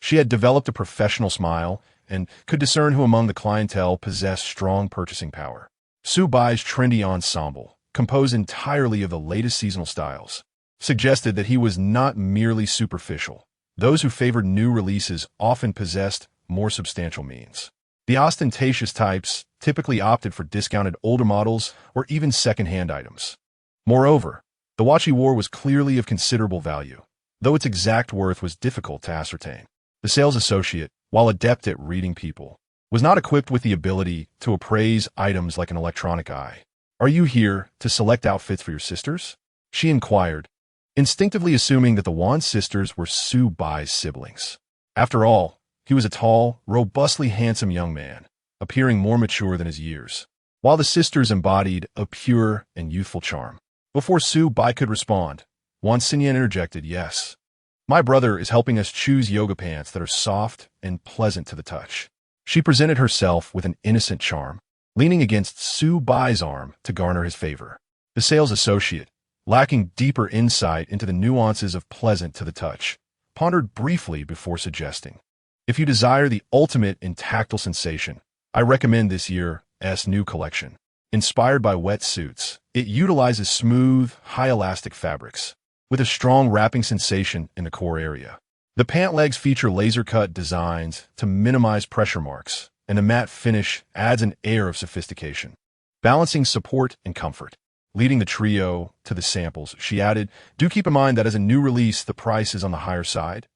she had developed a professional smile and could discern who among the clientele possessed strong purchasing power. Su Bai's trendy ensemble, composed entirely of the latest seasonal styles, suggested that he was not merely superficial. Those who favored new releases often possessed more substantial means. The ostentatious types typically opted for discounted older models or even second-hand items. Moreover, the watch he wore was clearly of considerable value, though its exact worth was difficult to ascertain. The sales associate, while adept at reading people, was not equipped with the ability to appraise items like an electronic eye. "Are you here to select outfits for your sisters?" she inquired, instinctively assuming that the Wan sisters were Su Bai's siblings. After all, he was a tall, robustly handsome young man, appearing more mature than his years, while the sisters embodied a pure and youthful charm. Before Su Bai could respond, Wan Xinyan interjected, "Yes. My brother is helping us choose yoga pants that are soft and pleasant to the touch." She presented herself with an innocent charm, leaning against Su Bai's arm to garner his favor. The sales associate, lacking deeper insight into the nuances of pleasant to the touch, pondered briefly before suggesting, "If you desire the ultimate in tactile sensation, I recommend this year's new collection. Inspired by wetsuits, it utilizes smooth, high-elastic fabrics, with a strong wrapping sensation in the core area. The pant legs feature laser-cut designs to minimize pressure marks, and the matte finish adds an air of sophistication, balancing support and comfort." Leading the trio to the samples, she added, "Do keep in mind that as a new release, the price is on the higher side.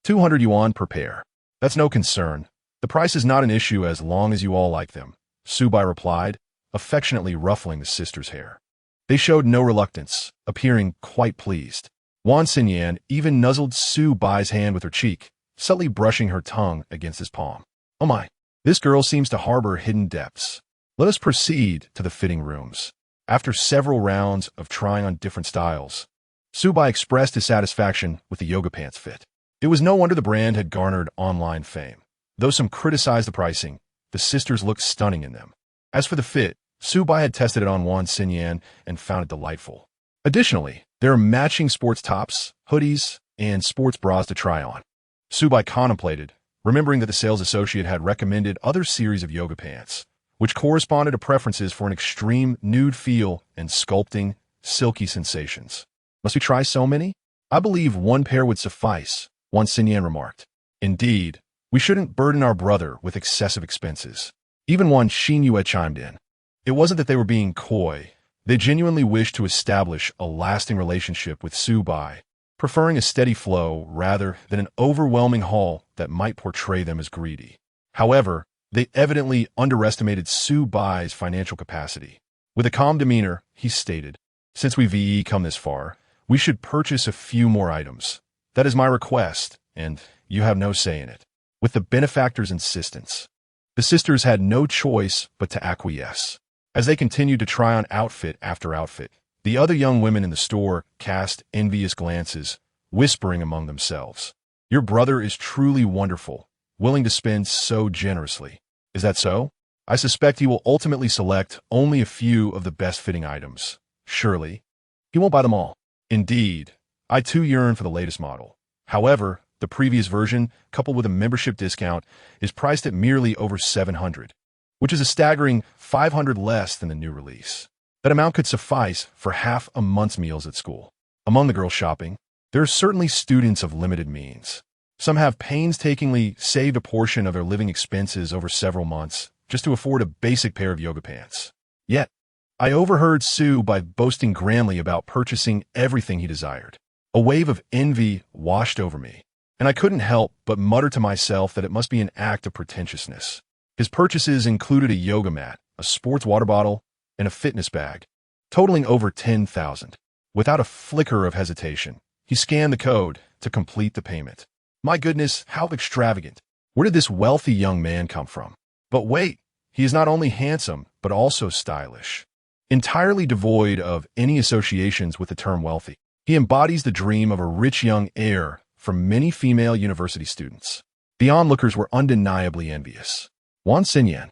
200 yuan per pair. That's no concern. The price is not an issue as long as you all like them," Su Bai replied, affectionately ruffling the sisters' hair. They showed no reluctance, appearing quite pleased. Wan Xinyan even nuzzled Su Bai's hand with her cheek, subtly brushing her tongue against his palm. "Oh my, this girl seems to harbor hidden depths. Let us proceed to the fitting rooms." After several rounds of trying on different styles, Su Bai expressed his satisfaction with the yoga pants fit. It was no wonder the brand had garnered online fame. Though some criticized the pricing, the sisters looked stunning in them. As for the fit, Su Bai had tested it on Wan Xinyan and found it delightful. Additionally, there are matching sports tops, hoodies, and sports bras to try on. Su Bai contemplated, remembering that the sales associate had recommended other series of yoga pants, which corresponded to preferences for an extreme nude feel and sculpting, silky sensations. "Must we try so many?" "I believe one pair would suffice," Wan Xinyan remarked. "Indeed, we shouldn't burden our brother with excessive expenses." Even Wan Xinyue chimed in. It wasn't that they were being coy. They genuinely wished to establish a lasting relationship with Su Bai, preferring a steady flow rather than an overwhelming haul that might portray them as greedy. However, they evidently underestimated Su Bai's financial capacity. With a calm demeanor, he stated, "Since we've come this far, we should purchase a few more items. That is my request, and you have no say in it." With the benefactor's insistence, the sisters had no choice but to acquiesce. As they continued to try on outfit after outfit, the other young women in the store cast envious glances, whispering among themselves, "Your brother is truly wonderful, willing to spend so generously. Is that so? I suspect he will ultimately select only a few of the best-fitting items. Surely, he won't buy them all." "Indeed, I too yearn for the latest model. However, the previous version, coupled with a membership discount, is priced at merely over 700, which is a staggering 500 less than the new release. That amount could suffice for half a month's meals at school." Among the girls shopping, there are certainly students of limited means. Some have painstakingly saved a portion of their living expenses over several months just to afford a basic pair of yoga pants. Yet, I overheard Su Bai boasting grandly about purchasing everything he desired. A wave of envy washed over me, and I couldn't help but mutter to myself that it must be an act of pretentiousness. His purchases included a yoga mat, a sports water bottle, and a fitness bag, totaling over 10,000. Without a flicker of hesitation, he scanned the code to complete the payment. My goodness, how extravagant. Where did this wealthy young man come from? But wait, he is not only handsome, but also stylish. Entirely devoid of any associations with the term wealthy, he embodies the dream of a rich young heir for many female university students. The onlookers were undeniably envious. Wan Xinyan,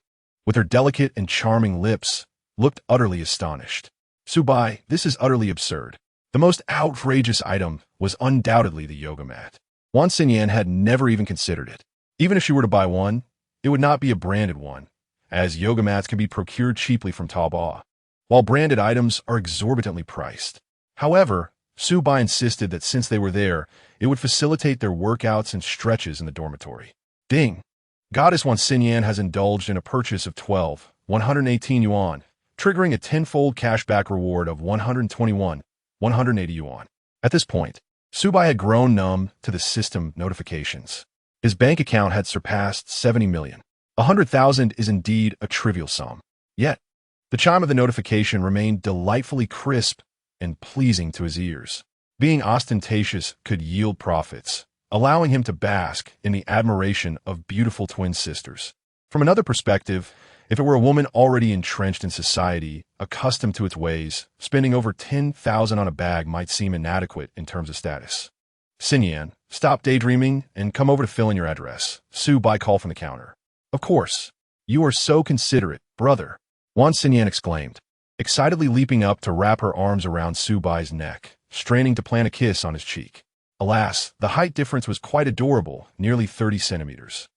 with her delicate and charming lips, looked utterly astonished. Subai, this is utterly absurd. The most outrageous item was undoubtedly the yoga mat. Wan Xinyan had never even considered it. Even if she were to buy one, it would not be a branded one, as yoga mats can be procured cheaply from Taobao, while branded items are exorbitantly priced. However, Subai insisted that since they were there, it would facilitate their workouts and stretches in the dormitory. Ding! Goddess Wan Xinyan has indulged in a purchase of 118 yuan, triggering a tenfold cashback reward of 180 yuan. At this point, Subai had grown numb to the system notifications. His bank account had surpassed 70 million. 100,000 is indeed a trivial sum. Yet, the chime of the notification remained delightfully crisp and pleasing to his ears. Being ostentatious could yield profits, allowing him to bask in the admiration of beautiful twin sisters. From another perspective, if it were a woman already entrenched in society, accustomed to its ways, spending over 10,000 on a bag might seem inadequate in terms of status. Xinyan, stop daydreaming and come over to fill in your address. Subai called from the counter. Of course. You are so considerate, brother, Wan Xinyan exclaimed, excitedly leaping up to wrap her arms around Subai's neck, straining to plant a kiss on his cheek. Alas, the height difference was quite adorable, nearly 30 centimeters.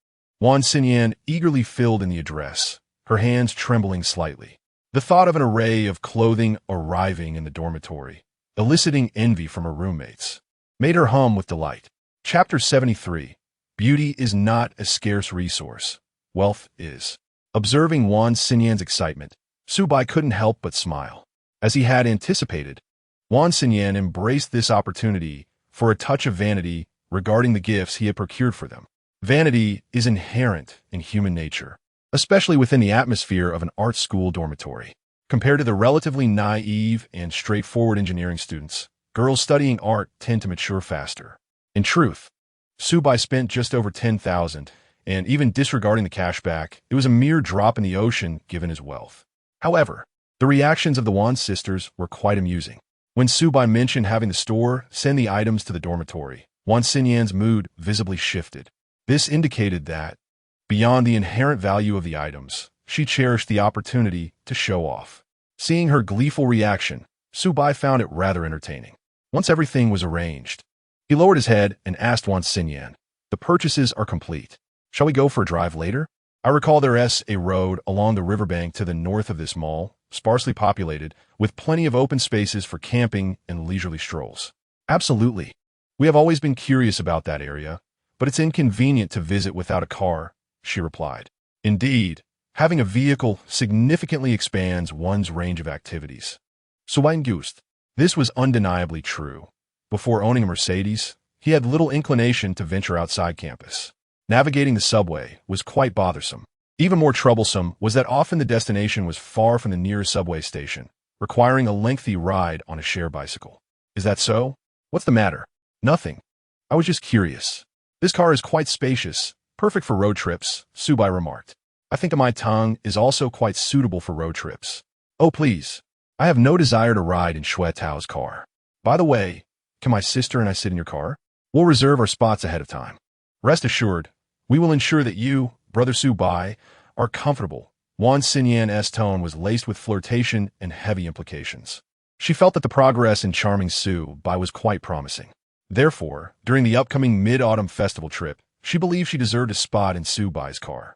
Wan Xinyan eagerly filled in the address, her hands trembling slightly. The thought of an array of clothing arriving in the dormitory, eliciting envy from her roommates, made her hum with delight. Chapter 73. Beauty is not a scarce resource. Wealth is. Observing Wan Xinyan's excitement, Subai couldn't help but smile. As he had anticipated, Wan Xinyan embraced this opportunity for a touch of vanity regarding the gifts he had procured for them. Vanity is inherent in human nature, especially within the atmosphere of an art school dormitory. Compared to the relatively naive and straightforward engineering students, girls studying art tend to mature faster. In truth, Subai spent just over 10,000, and even disregarding the cashback, it was a mere drop in the ocean given his wealth. However, the reactions of the Wan sisters were quite amusing. When Subai mentioned having the store send the items to the dormitory, Wan Xinyan's mood visibly shifted. This indicated that, beyond the inherent value of the items, she cherished the opportunity to show off. Seeing her gleeful reaction, Subai found it rather entertaining. Once everything was arranged, he lowered his head and asked Wan Xinyan, "The purchases are complete. Shall we go for a drive later? I recall there is a road along the riverbank to the north of this mall, sparsely populated, with plenty of open spaces for camping and leisurely strolls." "Absolutely. We have always been curious about that area, but it's inconvenient to visit without a car," she replied. Indeed, having a vehicle significantly expands one's range of activities. This was undeniably true. Before owning a Mercedes, he had little inclination to venture outside campus. Navigating the subway was quite bothersome. Even more troublesome was that often the destination was far from the nearest subway station, requiring a lengthy ride on a share bicycle. "Is that so? What's the matter?" "Nothing. I was just curious. This car is quite spacious, perfect for road trips," Subai remarked. "I think my tongue is also quite suitable for road trips." "Oh, please. I have no desire to ride in Shui Tao's car. By the way, can my sister and I sit in your car? We'll reserve our spots ahead of time. Rest assured, we will ensure that you, Brother Subai, are comfortable." Wan Xinyan's tone was laced with flirtation and heavy implications. She felt that the progress in charming Subai was quite promising. Therefore, during the upcoming mid-autumn festival trip, she believed she deserved a spot in Subai's car.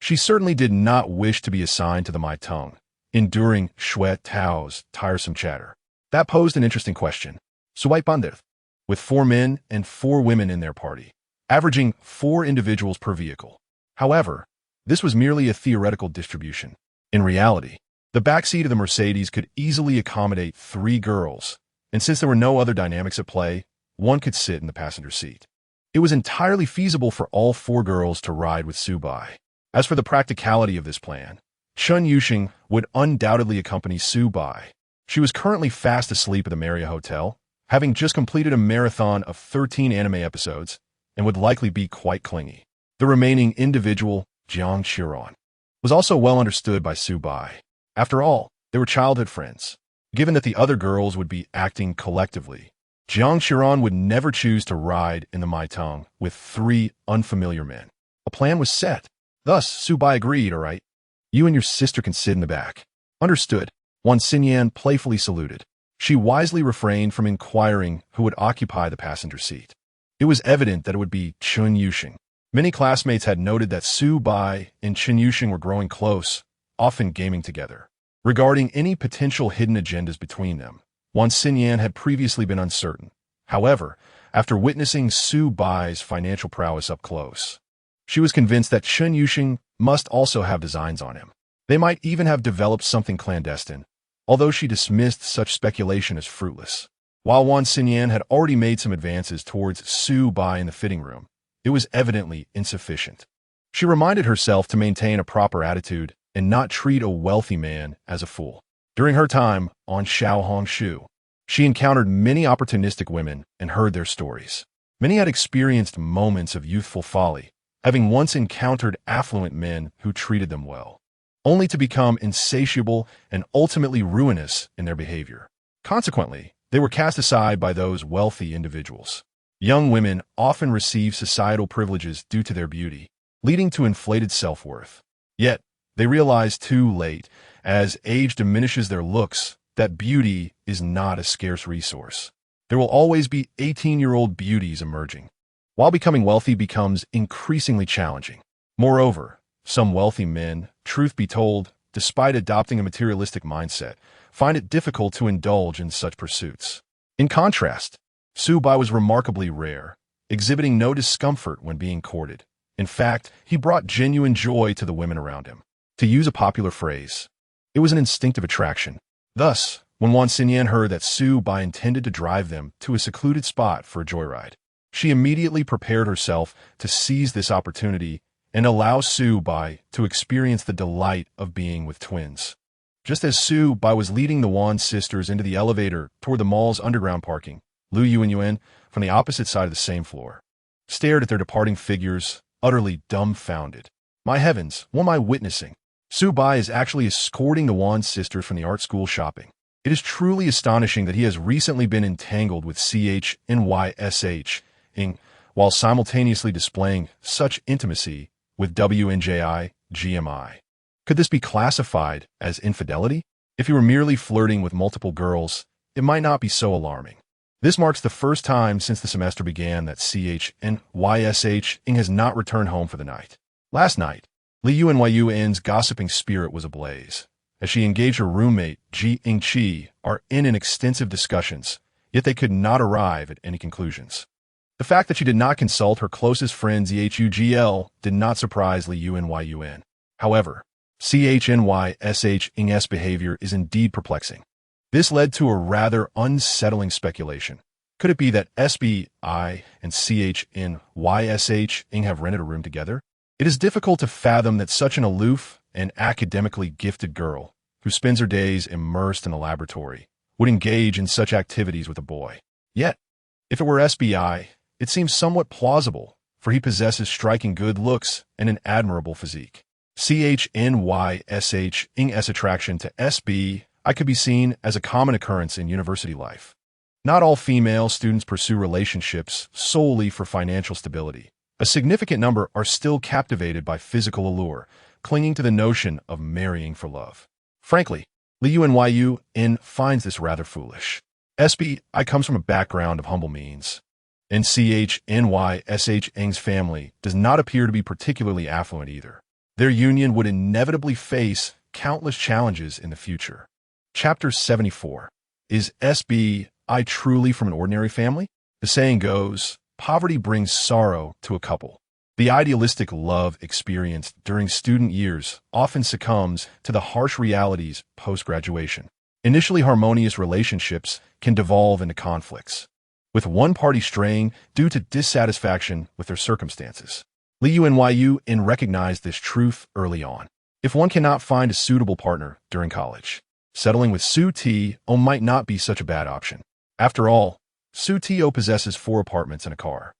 She certainly did not wish to be assigned to the Mai Tung, enduring Shui Tao's tiresome chatter. That posed an interesting question. Subai Pandith, with 4 men and 4 women in their party, averaging 4 individuals per vehicle. However, this was merely a theoretical distribution. In reality, the backseat of the Mercedes could easily accommodate 3 girls, and since there were no other dynamics at play, one could sit in the passenger seat. It was entirely feasible for all 4 girls to ride with Subai. As for the practicality of this plan, Chun Yuxing would undoubtedly accompany Subai. She was currently fast asleep at the Marriott Hotel, having just completed a marathon of 13 anime episodes, and would likely be quite clingy. The remaining individual, Jiang Qiran, was also well understood by Subai. After all, they were childhood friends. Given that the other girls would be acting collectively, Jiang Qiran would never choose to ride in the Mai Tung with 3 unfamiliar men. A plan was set. Thus, Subai agreed, "All right, you and your sister can sit in the back. Understood. Wan Xinyan playfully saluted. She wisely refrained from inquiring who would occupy the passenger seat. It was evident that it would be Chun Yuxing. Many classmates had noted that Su Bai and Chun Yuxing were growing close, often gaming together. Regarding any potential hidden agendas between them, Wan Xinyan had previously been uncertain. However, after witnessing Su Bai's financial prowess up close, she was convinced that Chun Yuxing must also have designs on him. They might even have developed something clandestine, although she dismissed such speculation as fruitless. While Wan Xinyan had already made some advances towards Su Bai in the fitting room, it was evidently insufficient. She reminded herself to maintain a proper attitude and not treat a wealthy man as a fool. During her time on Shaohongshu, she encountered many opportunistic women and heard their stories. Many had experienced moments of youthful folly, having once encountered affluent men who treated them well, only to become insatiable and ultimately ruinous in their behavior. Consequently, they were cast aside by those wealthy individuals. Young women often receive societal privileges due to their beauty, leading to inflated self-worth. Yet, they realize too late, as age diminishes their looks, that beauty is not a scarce resource. There will always be 18-year-old beauties emerging, while becoming wealthy becomes increasingly challenging. Moreover, some wealthy men, truth be told, despite adopting a materialistic mindset, find it difficult to indulge in such pursuits. In contrast, Su Bai was remarkably rare, exhibiting no discomfort when being courted. In fact, he brought genuine joy to the women around him. To use a popular phrase, it was an instinctive attraction. Thus, when Wan Xinyan heard that Su Bai intended to drive them to a secluded spot for a joyride, she immediately prepared herself to seize this opportunity and allow Su Bai to experience the delight of being with twins. Just as Su Bai was leading the Wan sisters into the elevator toward the mall's underground parking, Lu Yuan, from the opposite side of the same floor, stared at their departing figures, utterly dumbfounded. My heavens, what am I witnessing? Su Bai is actually escorting the Wan sisters from the art school shopping. It is truly astonishing that he has recently been entangled with CHNYSH, while simultaneously displaying such intimacy with WNJI, GMI. Could this be classified as infidelity? If he were merely flirting with multiple girls, it might not be so alarming. This marks the first time since the semester began that CHNYSH has not returned home for the night. Last night, Li Yuan's gossiping spirit was ablaze, as she engaged her roommate, Ji Ingqi, are in extensive discussions, yet they could not arrive at any conclusions. The fact that she did not consult her closest friend ZHUGL did not surprise Li Yuan. However, CHNYSH's behavior is indeed perplexing. This led to a rather unsettling speculation. Could it be that SBI and CHNYSH have rented a room together? It is difficult to fathom that such an aloof and academically gifted girl, who spends her days immersed in a laboratory, would engage in such activities with a boy. Yet, if it were SBI, it seems somewhat plausible, for he possesses striking good looks and an admirable physique. CHNYSH's attraction to SBI could be seen as a common occurrence in university life. Not all female students pursue relationships solely for financial stability. A significant number are still captivated by physical allure, clinging to the notion of marrying for love. Frankly, Li Yuan finds this rather foolish. SBI comes from a background of humble means, and CHNYSH's family does not appear to be particularly affluent either. Their union would inevitably face countless challenges in the future. Chapter 74. Is SBI truly from an ordinary family? The saying goes, poverty brings sorrow to a couple. The idealistic love experienced during student years often succumbs to the harsh realities post-graduation. Initially harmonious relationships can devolve into conflicts, with one party straying due to dissatisfaction with their circumstances. Li Yuan recognized this truth early on. If one cannot find a suitable partner during college, settling with Su T.O. might not be such a bad option. After all, Su T.O. possesses 4 apartments and a car,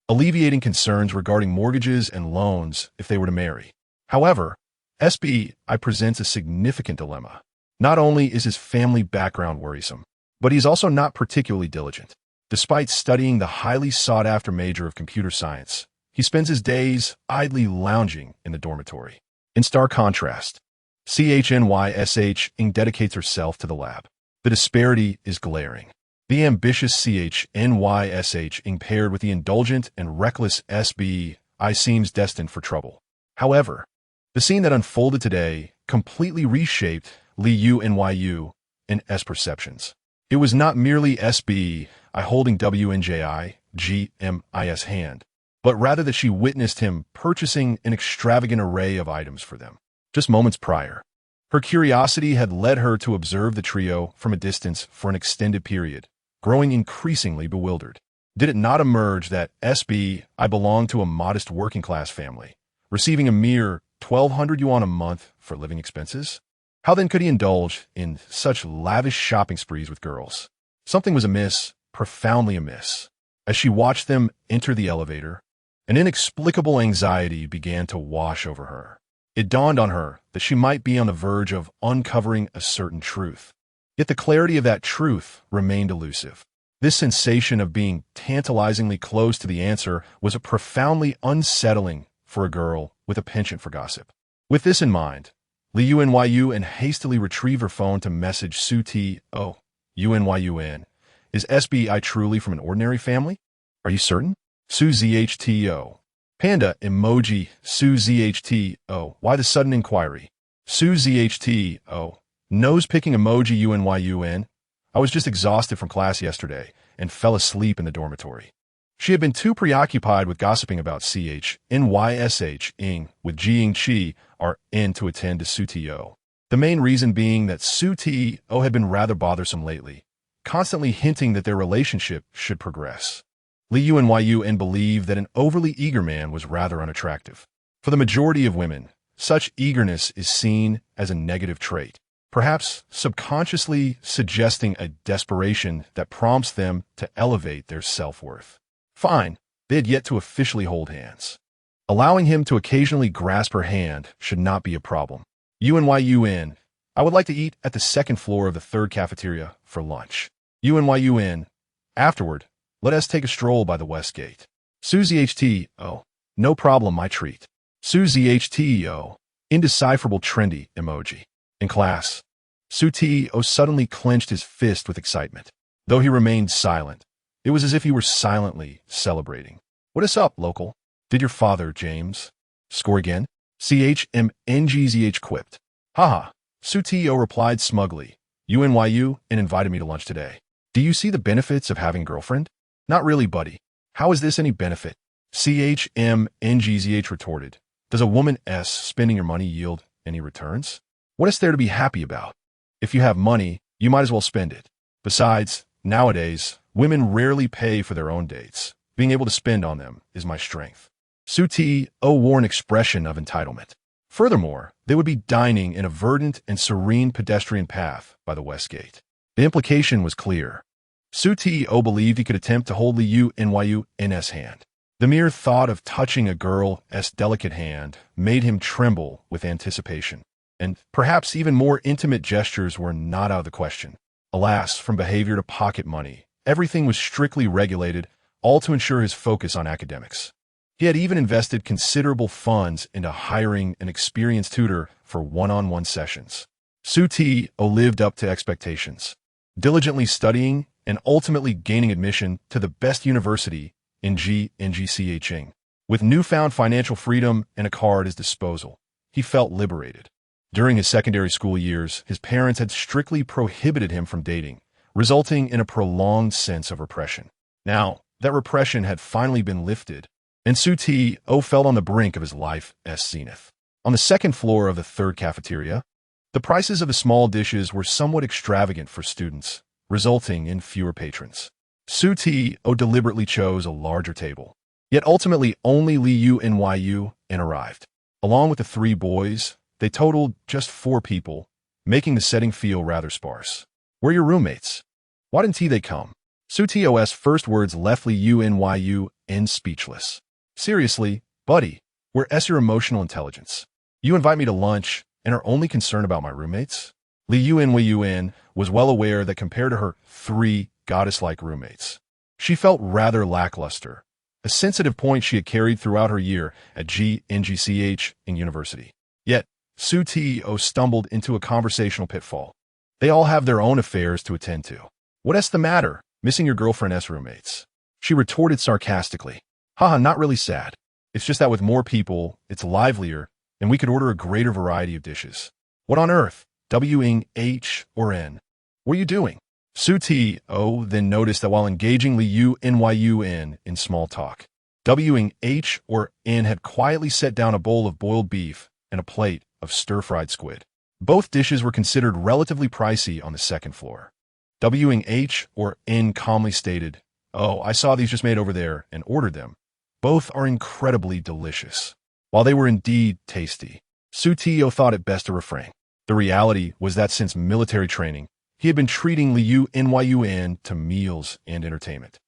alleviating concerns regarding mortgages and loans if they were to marry. However, SBI presents a significant dilemma. Not only is his family background worrisome, but he's also not particularly diligent. Despite studying the highly sought-after major of computer science, he spends his days idly lounging in the dormitory. In stark contrast, CHNYSH dedicates herself to the lab. The disparity is glaring. The ambitious CHNYSH paired with the indulgent and reckless SBI seems destined for trouble. However, the scene that unfolded today completely reshaped Liu NYU and S perceptions. It was not merely SBI holding WNJI GMI's hand, but rather that she witnessed him purchasing an extravagant array of items for them. Just moments prior, her curiosity had led her to observe the trio from a distance for an extended period, growing increasingly bewildered. Did it not emerge that SBI belonged to a modest working-class family, receiving a mere 1,200 yuan a month for living expenses? How then could he indulge in such lavish shopping sprees with girls? Something was amiss, profoundly amiss. As she watched them enter the elevator, an inexplicable anxiety began to wash over her. It dawned on her that she might be on the verge of uncovering a certain truth. Yet the clarity of that truth remained elusive. This sensation of being tantalizingly close to the answer was profoundly unsettling for a girl with a penchant for gossip. With this in mind, Liu NYU hastily retrieved her phone to message Su T. O. UNYUN. Is SBI truly from an ordinary family? Are you certain? Su ZHTO. Panda emoji. Su ZHTO. Why the sudden inquiry? Su ZHTO. Nose-picking emoji UNYUN. I was just exhausted from class yesterday and fell asleep in the dormitory. She had been too preoccupied with gossiping about CHNYSH with Jing Chi RN to attend to Su T.O. The main reason being that Su T.O. had been rather bothersome lately, constantly hinting that their relationship should progress. Liu NYU believed that an overly eager man was rather unattractive. For the majority of women, such eagerness is seen as a negative trait, perhaps subconsciously suggesting a desperation that prompts them to elevate their self-worth. Fine, they had yet to officially hold hands. Allowing him to occasionally grasp her hand should not be a problem. UNYUN, I would like to eat at the second floor of the third cafeteria for lunch. UNYUN, afterward, let us take a stroll by the west gate. Suzy HT, oh, no problem, my treat. Suzy HT, oh, indecipherable trendy emoji. In class, Su T.O. suddenly clenched his fist with excitement. Though he remained silent, it was as if he were silently celebrating. What is up, local? Did your father, James, score again? CHMNGZH quipped. Haha, Su T.O. replied smugly. UNYU and invited me to lunch today. Do you see the benefits of having a girlfriend? Not really, buddy. How is this any benefit? CHMNGZH retorted. Does a woman S spending your money yield any returns? What is there to be happy about? If you have money, you might as well spend it. Besides, nowadays, women rarely pay for their own dates. Being able to spend on them is my strength. Su T.O. wore an expression of entitlement. Furthermore, they would be dining in a verdant and serene pedestrian path by the west gate. The implication was clear. Su T.O. believed he could attempt to hold Liu NYU's hand. The mere thought of touching a girl's delicate hand made him tremble with anticipation. And perhaps even more intimate gestures were not out of the question. Alas, from behavior to pocket money, everything was strictly regulated, all to ensure his focus on academics. He had even invested considerable funds into hiring an experienced tutor for one-on-one sessions. Su T.O. lived up to expectations, diligently studying and ultimately gaining admission to the best university in GNGCHing. With newfound financial freedom and a car at his disposal, he felt liberated. During his secondary school years, his parents had strictly prohibited him from dating, resulting in a prolonged sense of repression. Now, that repression had finally been lifted, and Su T.O. felt on the brink of his life's zenith. On the second floor of the third cafeteria, the prices of the small dishes were somewhat extravagant for students, resulting in fewer patrons. Su T.O. deliberately chose a larger table. Yet ultimately only Liu NYU arrived. Along with the three boys, they totaled just 4 people, making the setting feel rather sparse. Where are your roommates? Why didn't they come? Su T.O.'s first words left Liu NYU speechless. Seriously, buddy, where's your emotional intelligence? You invite me to lunch and are only concerned about my roommates? Liu NYU was well aware that compared to her 3 goddess-like roommates, she felt rather lackluster, a sensitive point she had carried throughout her year at GNGCH in university. Yet, Su Teo stumbled into a conversational pitfall. They all have their own affairs to attend to. What's the matter, missing your girlfriend's roommates? She retorted sarcastically. Haha, not really sad. It's just that with more people, it's livelier, and we could order a greater variety of dishes. What on earth? W-ing H or N? What are you doing? Su Teo then noticed that while engaging Liu Nyun in small talk, W-ing H or N had quietly set down a bowl of boiled beef and a plate of stir-fried squid. Both dishes were considered relatively pricey on the second floor. W-ing H or N calmly stated, "Oh, I saw these just made over there and ordered them. Both are incredibly delicious." While they were indeed tasty, Su Teo thought it best to refrain. The reality was that since military training, he had been treating Liu Nyun to meals and entertainment,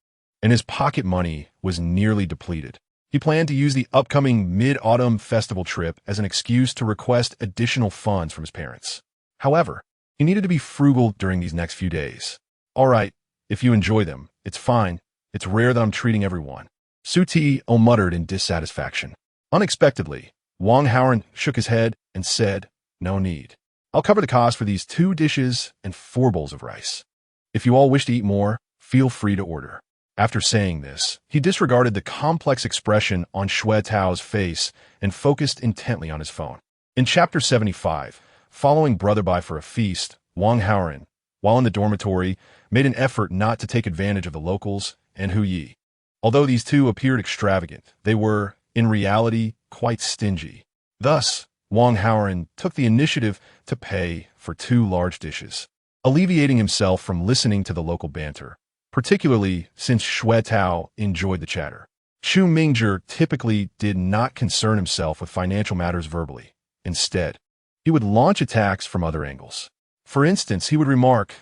and his pocket money was nearly depleted. He planned to use the upcoming mid-autumn festival trip as an excuse to request additional funds from his parents. However, he needed to be frugal during these next few days. All right, if you enjoy them, it's fine. It's rare that I'm treating everyone. Su Teo muttered in dissatisfaction. Unexpectedly, Wang Haoran shook his head and said, "No need. I'll cover the cost for these 2 dishes and 4 bowls of rice. If you all wish to eat more, feel free to order." After saying this, he disregarded the complex expression on Xue Tao's face and focused intently on his phone. In Chapter 75, following Brother Bai for a feast, Wang Haoran, while in the dormitory, made an effort not to take advantage of the locals and Hu Yi. Although these two appeared extravagant, they were, in reality, quite stingy. Thus, Wang Haoran took the initiative to pay for 2 large dishes, alleviating himself from listening to the local banter, particularly since Xue Tao enjoyed the chatter. Chu Mingzhi typically did not concern himself with financial matters verbally. Instead, he would launch attacks from other angles. For instance, he would remark,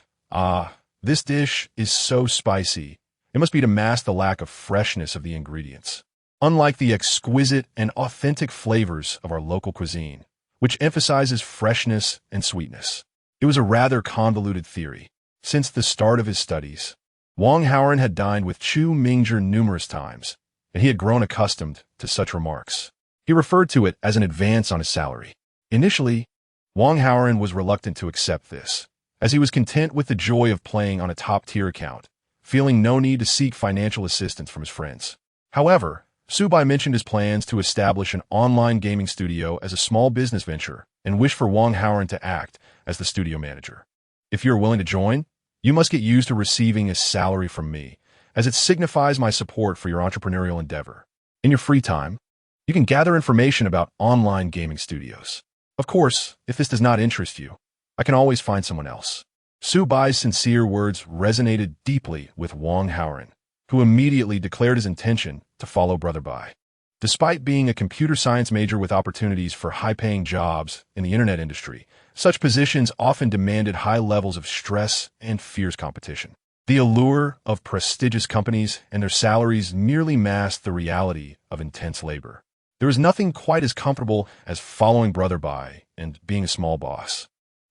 "This dish is so spicy. It must be to mask the lack of freshness of the ingredients. Unlike the exquisite and authentic flavors of our local cuisine, which emphasizes freshness and sweetness." It was a rather convoluted theory. Since the start of his studies, Wang Haoran had dined with Chu Mingzhi numerous times, and he had grown accustomed to such remarks. He referred to it as an advance on his salary. Initially, Wang Haoran was reluctant to accept this, as he was content with the joy of playing on a top-tier account, feeling no need to seek financial assistance from his friends. However, Su Bai mentioned his plans to establish an online gaming studio as a small business venture and wished for Wang Haoran to act as the studio manager. "If you're willing to join, you must get used to receiving a salary from me, as it signifies my support for your entrepreneurial endeavor. In your free time, you can gather information about online gaming studios. Of course, if this does not interest you, I can always find someone else." Su Bai's sincere words resonated deeply with Wang Haoran, who immediately declared his intention to follow Brother Bai. Despite being a computer science major with opportunities for high-paying jobs in the internet industry, such positions often demanded high levels of stress and fierce competition. The allure of prestigious companies and their salaries merely masked the reality of intense labor. There is nothing quite as comfortable as following Brother Bai and being a small boss.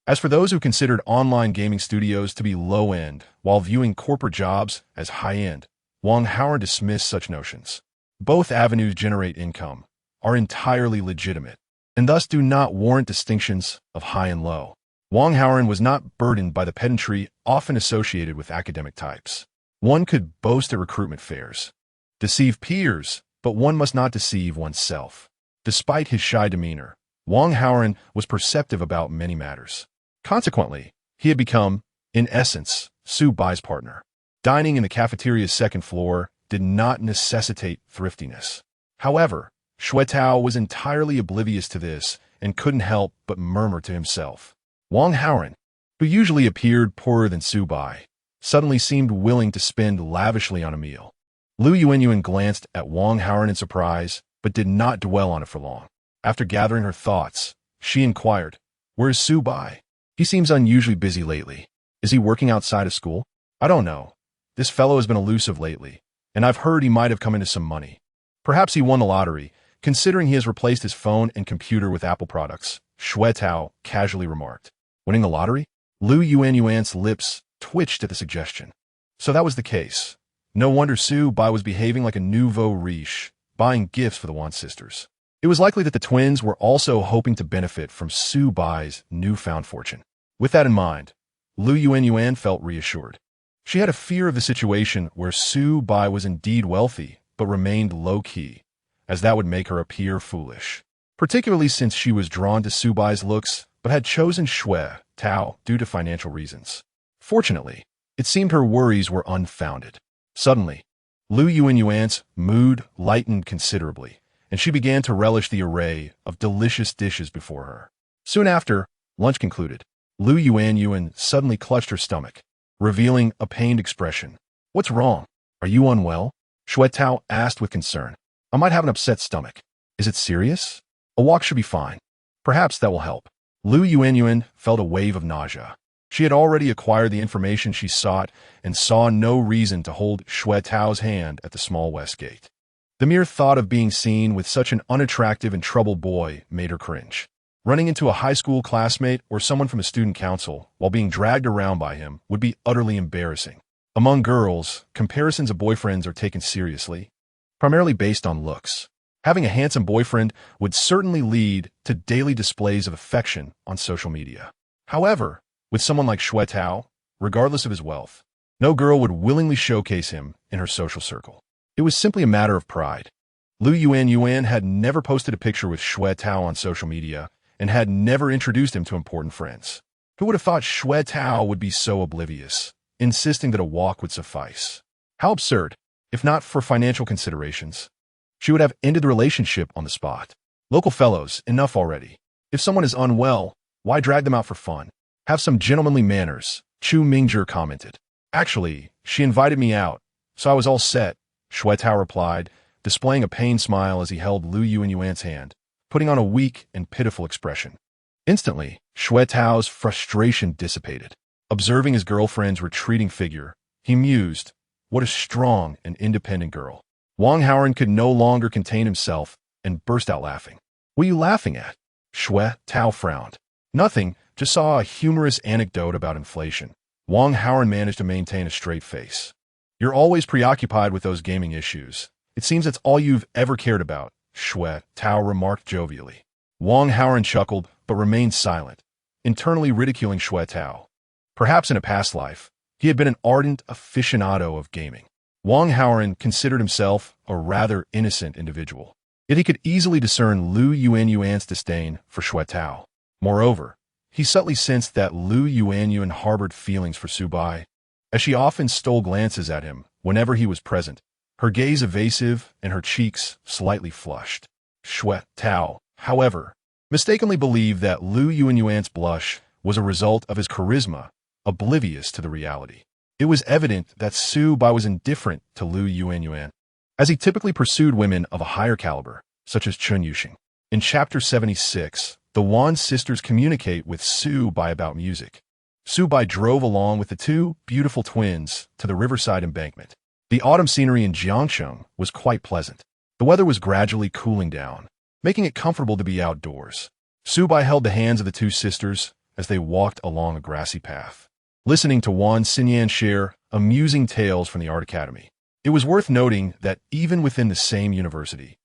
As for those who considered online gaming studios to be low-end while viewing corporate jobs as high-end, Wang Haoran dismissed such notions. Both avenues generate income, are entirely legitimate, and thus do not warrant distinctions of high and low. Wang Haoran was not burdened by the pedantry often associated with academic types. One could boast at recruitment fairs, deceive peers, but one must not deceive oneself. Despite his shy demeanor, Wang Haoran was perceptive about many matters. Consequently, he had become, in essence, Su Bai's partner. Dining in the cafeteria's second floor did not necessitate thriftiness. However, Xue Tao was entirely oblivious to this and couldn't help but murmur to himself. Wang Haoran, who usually appeared poorer than Su Bai, suddenly seemed willing to spend lavishly on a meal. Liu Yuanyuan glanced at Wang Haoran in surprise, but did not dwell on it for long. After gathering her thoughts, she inquired, "Where is Su Bai? He seems unusually busy lately. Is he working outside of school?" "I don't know. This fellow has been elusive lately, and I've heard he might have come into some money. Perhaps he won the lottery, considering he has replaced his phone and computer with Apple products," Xue Tao casually remarked. "Winning the lottery?" Liu Yuanyuan's lips twitched at the suggestion. So that was the case. No wonder Su Bai was behaving like a nouveau riche, buying gifts for the Wan sisters. It was likely that the twins were also hoping to benefit from Su Bai's newfound fortune. With that in mind, Lu Yuanyuan felt reassured. She had a fear of the situation where Su Bai was indeed wealthy, but remained low-key, as that would make her appear foolish. Particularly since she was drawn to Su Bai's looks, but had chosen Xue Tao due to financial reasons. Fortunately, it seemed her worries were unfounded. Suddenly, Lu Yuanyuan's mood lightened considerably, and she began to relish the array of delicious dishes before her. Soon after, lunch concluded. Lu Yuanyuan suddenly clutched her stomach, revealing a pained expression. "What's wrong? Are you unwell?" Xue Tao asked with concern. "I might have an upset stomach. Is it serious? A walk should be fine. Perhaps that will help." Lu Yuanyuan felt a wave of nausea. She had already acquired the information she sought and saw no reason to hold Xue Tao's hand at the small west gate. The mere thought of being seen with such an unattractive and troubled boy made her cringe. Running into a high school classmate or someone from a student council while being dragged around by him would be utterly embarrassing. Among girls, comparisons of boyfriends are taken seriously, primarily based on looks. Having a handsome boyfriend would certainly lead to daily displays of affection on social media. However, with someone like Xue Tao, regardless of his wealth, no girl would willingly showcase him in her social circle. It was simply a matter of pride. Lu Yuanyuan had never posted a picture with Xue Tao on social media and had never introduced him to important friends. Who would have thought Xue Tao would be so oblivious, insisting that a walk would suffice? How absurd, if not for financial considerations. She would have ended the relationship on the spot. Local fellows, enough already. If someone is unwell, why drag them out for fun? Have some gentlemanly manners, Chu Mingzhi commented. Actually, she invited me out, so I was all set, Xue Tao replied, displaying a pained smile as he held Lu Yuanyuan's hand, putting on a weak and pitiful expression. Instantly, Xue Tao's frustration dissipated. Observing his girlfriend's retreating figure, he mused, "What a strong and independent girl." Wang Haoran could no longer contain himself and burst out laughing. "What are you laughing at?" Xue Tao frowned. "Nothing, just saw a humorous anecdote about inflation." Wang Haoran managed to maintain a straight face. "You're always preoccupied with those gaming issues. It seems that's all you've ever cared about," Xue Tao remarked jovially. Wang Haoran chuckled, but remained silent, internally ridiculing Xue Tao. Perhaps in a past life, he had been an ardent aficionado of gaming. Wang Haoran considered himself a rather innocent individual, yet he could easily discern Lu Yuanyuan's disdain for Xue Tao. Moreover, he subtly sensed that Lu Yuanyuan harbored feelings for Su Bai, as she often stole glances at him whenever he was present, her gaze evasive and her cheeks slightly flushed. Xue Tao, however, mistakenly believed that Lu Yuanyuan's blush was a result of his charisma, oblivious to the reality. It was evident that Su Bai was indifferent to Lu Yuanyuan, as he typically pursued women of a higher caliber, such as Chun Yuxing. In Chapter 76, the Wan sisters communicate with Su Bai about music. Su Bai drove along with the two beautiful twins to the riverside embankment. The autumn scenery in Jiangcheng was quite pleasant. The weather was gradually cooling down, making it comfortable to be outdoors. Su Bai held the hands of the two sisters as they walked along a grassy path, listening to Wan Xinyan share amusing tales from the art academy. It was worth noting that even within the same university,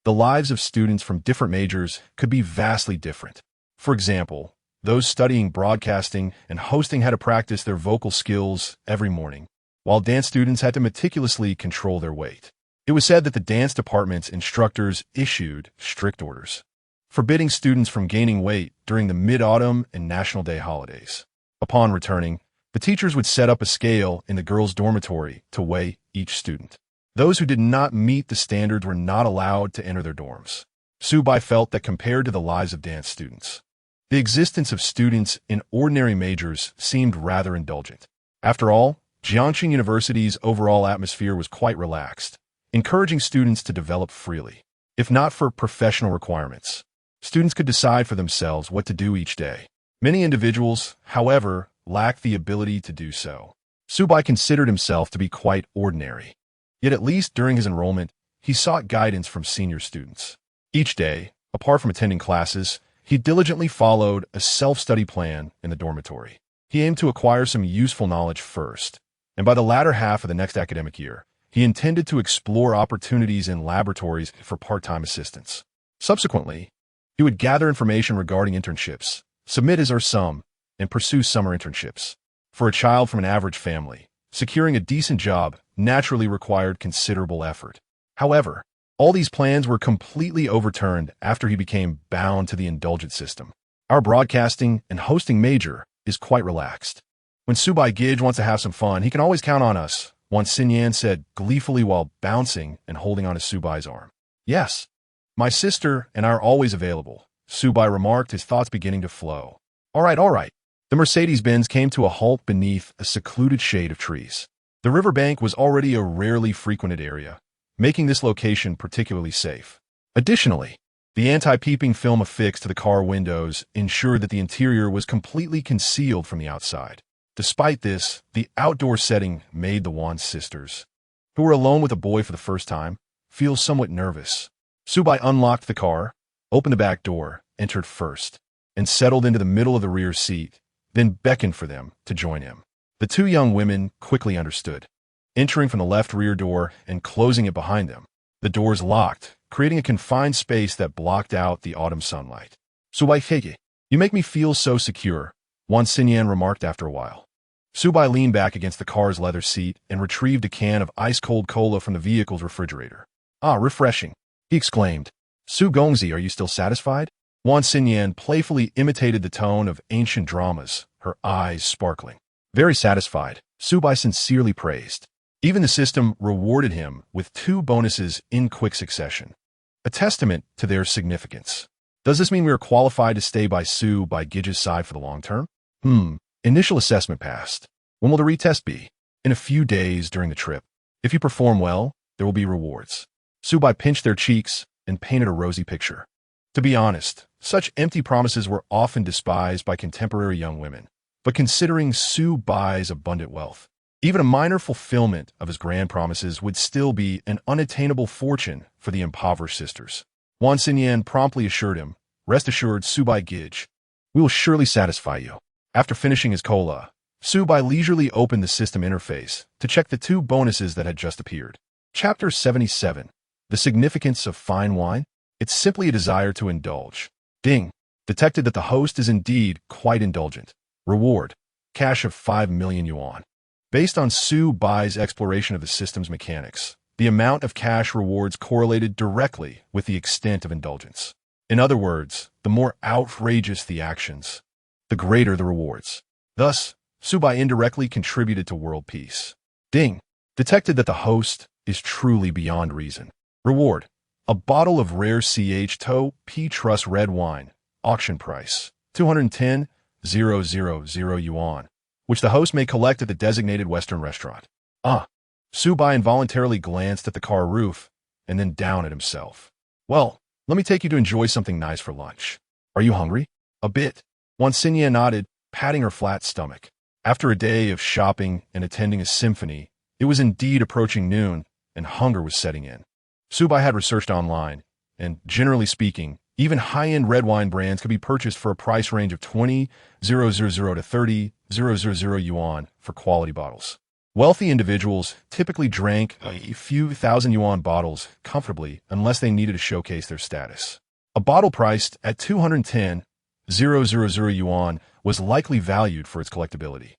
the lives of students from different majors could be vastly different. For example, those studying broadcasting and hosting had to practice their vocal skills every morning, while dance students had to meticulously control their weight. It was said that the dance department's instructors issued strict orders, forbidding students from gaining weight during the Mid-Autumn and National Day holidays. Upon returning, the teachers would set up a scale in the girls' dormitory to weigh each student. Those who did not meet the standards were not allowed to enter their dorms. Su Bai felt that compared to the lives of dance students, the existence of students in ordinary majors seemed rather indulgent. After all, Jiangxing University's overall atmosphere was quite relaxed, encouraging students to develop freely. If not for professional requirements, students could decide for themselves what to do each day. Many individuals, however, lacked the ability to do so. Su Bai considered himself to be quite ordinary. Yet at least during his enrollment, he sought guidance from senior students. Each day, apart from attending classes, he diligently followed a self-study plan in the dormitory. He aimed to acquire some useful knowledge first, and by the latter half of the next academic year, he intended to explore opportunities in laboratories for part-time assistance. Subsequently, he would gather information regarding internships, submit his or some, and pursue summer internships. For a child from an average family, securing a decent job naturally required considerable effort. However, all these plans were completely overturned after he became bound to the indulgent system. Our broadcasting and hosting major is quite relaxed. When Subai Gij wants to have some fun, he can always count on us, Wan Xinyan said gleefully while bouncing and holding on to Subai's arm. Yes, my sister and I are always available, Subai remarked, his thoughts beginning to flow. All right. The Mercedes-Benz came to a halt beneath a secluded shade of trees. The riverbank was already a rarely frequented area, making this location particularly safe. Additionally, the anti-peeping film affixed to the car windows ensured that the interior was completely concealed from the outside. Despite this, the outdoor setting made the Wan sisters, who were alone with a boy for the first time, feel somewhat nervous. Subai unlocked the car, opened the back door, entered first, and settled into the middle of the rear seat, then beckoned for them to join him. The two young women quickly understood, entering from the left rear door and closing it behind them. The doors locked, creating a confined space that blocked out the autumn sunlight. Subai Fege, you make me feel so secure, Wan Xinyan remarked after a while. Subai leaned back against the car's leather seat and retrieved a can of ice-cold cola from the vehicle's refrigerator. Ah, refreshing, he exclaimed. Su Gongzi, are you still satisfied? Wan Xinyan playfully imitated the tone of ancient dramas, her eyes sparkling. Very satisfied, Subai sincerely praised. Even the system rewarded him with 2 bonuses in quick succession, a testament to their significance. Does this mean we are qualified to stay by Subai Gij's side for the long term? Initial assessment passed. When will the retest be? In a few days during the trip. If you perform well, there will be rewards. Subai pinched their cheeks and painted a rosy picture. To be honest, such empty promises were often despised by contemporary young women. But considering Subai's abundant wealth, even a minor fulfillment of his grand promises would still be an unattainable fortune for the impoverished sisters. Wan Xinyan promptly assured him, rest assured, Subai Gij, we will surely satisfy you. After finishing his cola, Subai leisurely opened the system interface to check the 2 bonuses that had just appeared. Chapter 77. The Significance of Fine Wine. It's simply a desire to indulge. Ding. Detected that the host is indeed quite indulgent. Reward. Cash of 5 million yuan. Based on Subai's exploration of the system's mechanics, the amount of cash rewards correlated directly with the extent of indulgence. In other words, the more outrageous the actions, the greater the rewards. Thus, Subai indirectly contributed to world peace. Ding. Detected that the host is truly beyond reason. Reward. A bottle of rare CH2 P Trust red wine. Auction price. 210,000 yuan, which the host may collect at the designated Western restaurant. Subai involuntarily glanced at the car roof and then down at himself. Well, let me take you to enjoy something nice for lunch. Are you hungry? A bit. Wan Xinyan nodded, patting her flat stomach. After a day of shopping and attending a symphony, it was indeed approaching noon, and hunger was setting in. Subai had researched online, and generally speaking, even high-end red wine brands could be purchased for a price range of 20,000 to 30,000 yuan for quality bottles. Wealthy individuals typically drank a few thousand yuan bottles comfortably unless they needed to showcase their status. A bottle priced at 210,000 yuan was likely valued for its collectability.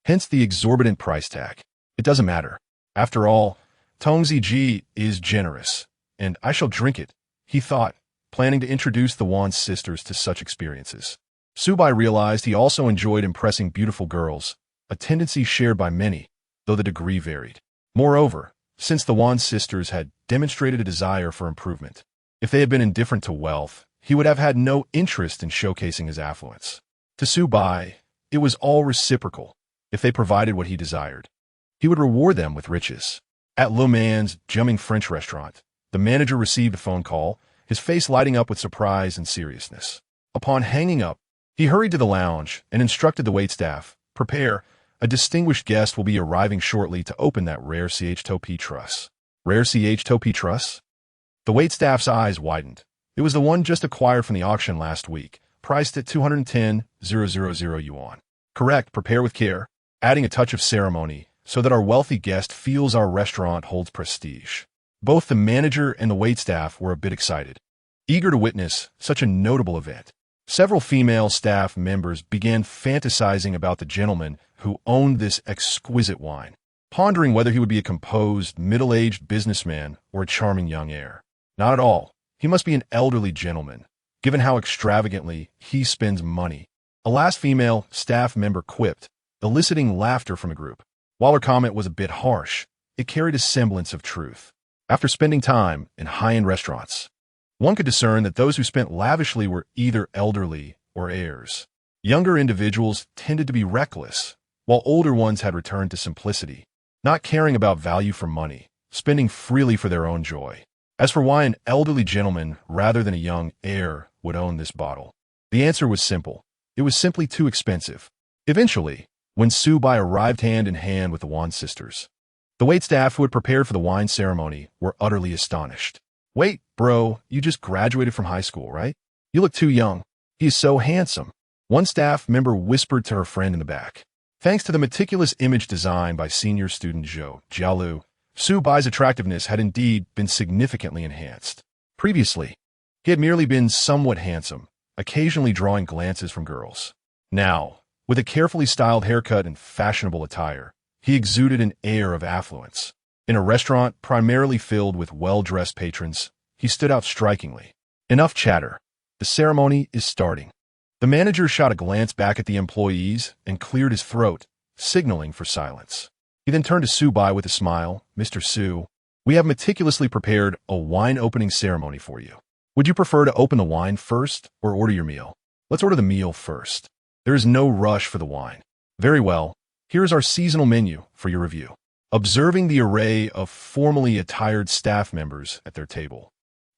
Hence the exorbitant price tag. It doesn't matter. After all, Tongzi Ji is generous, and I shall drink it, he thought, planning to introduce the Wan sisters to such experiences. Subai realized he also enjoyed impressing beautiful girls, a tendency shared by many, though the degree varied. Moreover, since the Wan sisters had demonstrated a desire for improvement, if they had been indifferent to wealth, he would have had no interest in showcasing his affluence. To Subai, it was all reciprocal. If they provided what he desired, he would reward them with riches. At Le Mans' Jumming French restaurant, the manager received a phone call, his face lighting up with surprise and seriousness. Upon hanging up, he hurried to the lounge and instructed the waitstaff, prepare, a distinguished guest will be arriving shortly to open that rare CH2 P Trust. Rare CH2 P Trust? The waitstaff's eyes widened. It was the one just acquired from the auction last week, priced at 210,000 yuan. Correct, prepare with care, adding a touch of ceremony so that our wealthy guest feels our restaurant holds prestige. Both the manager and the waitstaff were a bit excited. eager to witness such a notable event. Several female staff members began fantasizing about the gentleman who owned this exquisite wine, pondering whether he would be a composed, middle-aged businessman or a charming young heir. Not at all. He must be an elderly gentleman, given how extravagantly he spends money. A last female staff member quipped, eliciting laughter from a group. While her comment was a bit harsh, it carried a semblance of truth. After spending time in high-end restaurants, one could discern that those who spent lavishly were either elderly or heirs. Younger individuals tended to be reckless, while older ones had returned to simplicity, not caring about value for money, spending freely for their own joy. As for why an elderly gentleman rather than a young heir would own this bottle, the answer was simple. It was simply too expensive. Eventually, when Su-bai arrived hand in hand with the Wan sisters, the waitstaff who had prepared for the wine ceremony were utterly astonished. "Wait, bro, you just graduated from high school, right? You look too young. He is so handsome," one staff member whispered to her friend in the back. Thanks to the meticulous image design by senior student Zhou Jialu, Su-bai's attractiveness had indeed been significantly enhanced. Previously, he had merely been somewhat handsome, occasionally drawing glances from girls. Now, with a carefully styled haircut and fashionable attire, he exuded an air of affluence. In a restaurant primarily filled with well-dressed patrons, he stood out strikingly. Enough chatter. The ceremony is starting. The manager shot a glance back at the employees and cleared his throat, signaling for silence. He then turned to Su-bai with a smile. "Mr. Su, we have meticulously prepared a wine opening ceremony for you. Would you prefer to open the wine first or order your meal?" "Let's order the meal first. There is no rush for the wine." "Very well. Here is our seasonal menu for your review." Observing the array of formally attired staff members at their table,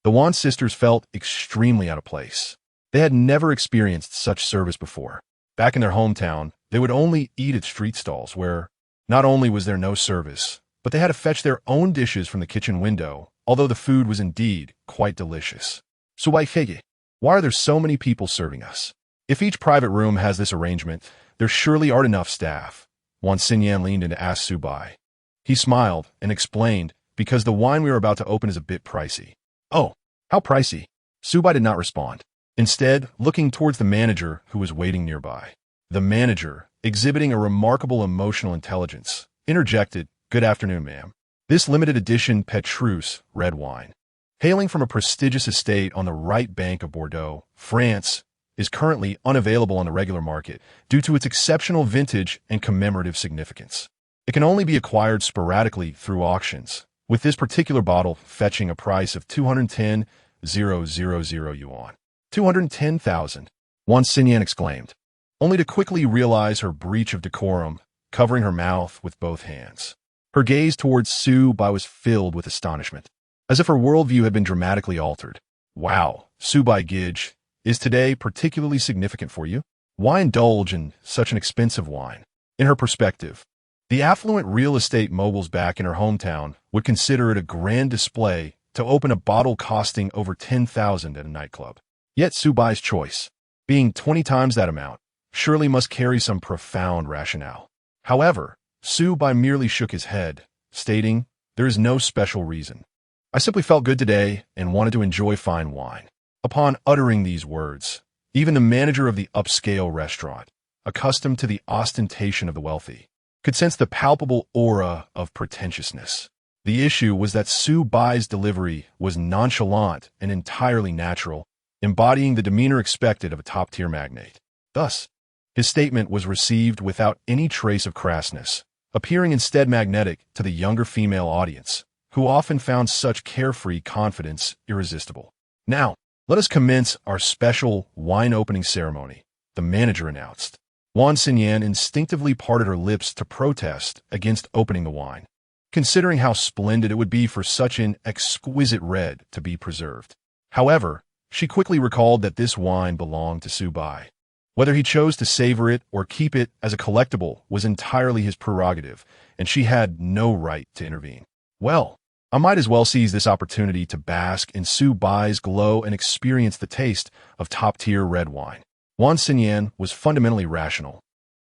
the Wan sisters felt extremely out of place. They had never experienced such service before. Back in their hometown, they would only eat at street stalls where not only was there no service, but they had to fetch their own dishes from the kitchen window, although the food was indeed quite delicious. "Su-bai Fege, why are there so many people serving us? If each private room has this arrangement, there surely aren't enough staff." Wan Xinyan leaned in to ask Su-bai. He smiled and explained, "Because the wine we are about to open is a bit pricey." "Oh, how pricey?" Su-bai did not respond, instead looking towards the manager who was waiting nearby. The manager, exhibiting a remarkable emotional intelligence, interjected, "Good afternoon, ma'am. This limited edition Petrus red wine, hailing from a prestigious estate on the right bank of Bordeaux, France, is currently unavailable on the regular market due to its exceptional vintage and commemorative significance. It can only be acquired sporadically through auctions, with this particular bottle fetching a price of 210,000 yuan. 210,000, Wan Xinyan exclaimed, only to quickly realize her breach of decorum, covering her mouth with both hands. Her gaze towards Su-bai was filled with astonishment, as if her worldview had been dramatically altered. "Wow, Su-bai Gij, is today particularly significant for you? Why indulge in such an expensive wine?" In her perspective, the affluent real estate moguls back in her hometown would consider it a grand display to open a bottle costing over 10,000 at a nightclub. Yet Su-bai's choice, being 20 times that amount, surely must carry some profound rationale. However, Su-bai merely shook his head, stating, "There is no special reason. I simply felt good today and wanted to enjoy fine wine." Upon uttering these words, even the manager of the upscale restaurant, accustomed to the ostentation of the wealthy, could sense the palpable aura of pretentiousness. The issue was that Su-bai's delivery was nonchalant and entirely natural, embodying the demeanor expected of a top-tier magnate. Thus, his statement was received without any trace of crassness, appearing instead magnetic to the younger female audience, who often found such carefree confidence irresistible. "Now, let us commence our special wine opening ceremony," the manager announced. Wan Xinyan instinctively parted her lips to protest against opening the wine, considering how splendid it would be for such an exquisite red to be preserved. However, she quickly recalled that this wine belonged to Su-bai. Whether he chose to savor it or keep it as a collectible was entirely his prerogative, and she had no right to intervene. "Well, I might as well seize this opportunity to bask in Su-bai's glow and experience the taste of top-tier red wine." Wan Xinyan was fundamentally rational,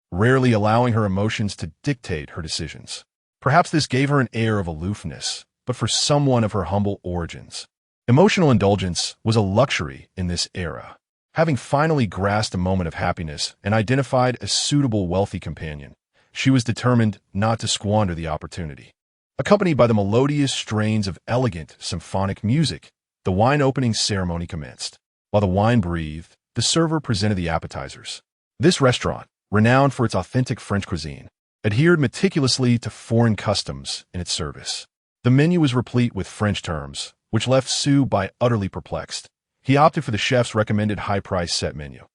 rarely allowing her emotions to dictate her decisions. Perhaps this gave her an air of aloofness, but for someone of her humble origins, Emotional indulgence was a luxury in this era. Having finally grasped a moment of happiness and identified a suitable wealthy companion, she was determined not to squander the opportunity. Accompanied by the melodious strains of elegant symphonic music, the wine opening ceremony commenced. While the wine breathed, the server presented the appetizers. This restaurant, renowned for its authentic French cuisine, adhered meticulously to foreign customs in its service. The menu was replete with French terms, which left Subai utterly perplexed. He opted for the chef's recommended high-price set menu.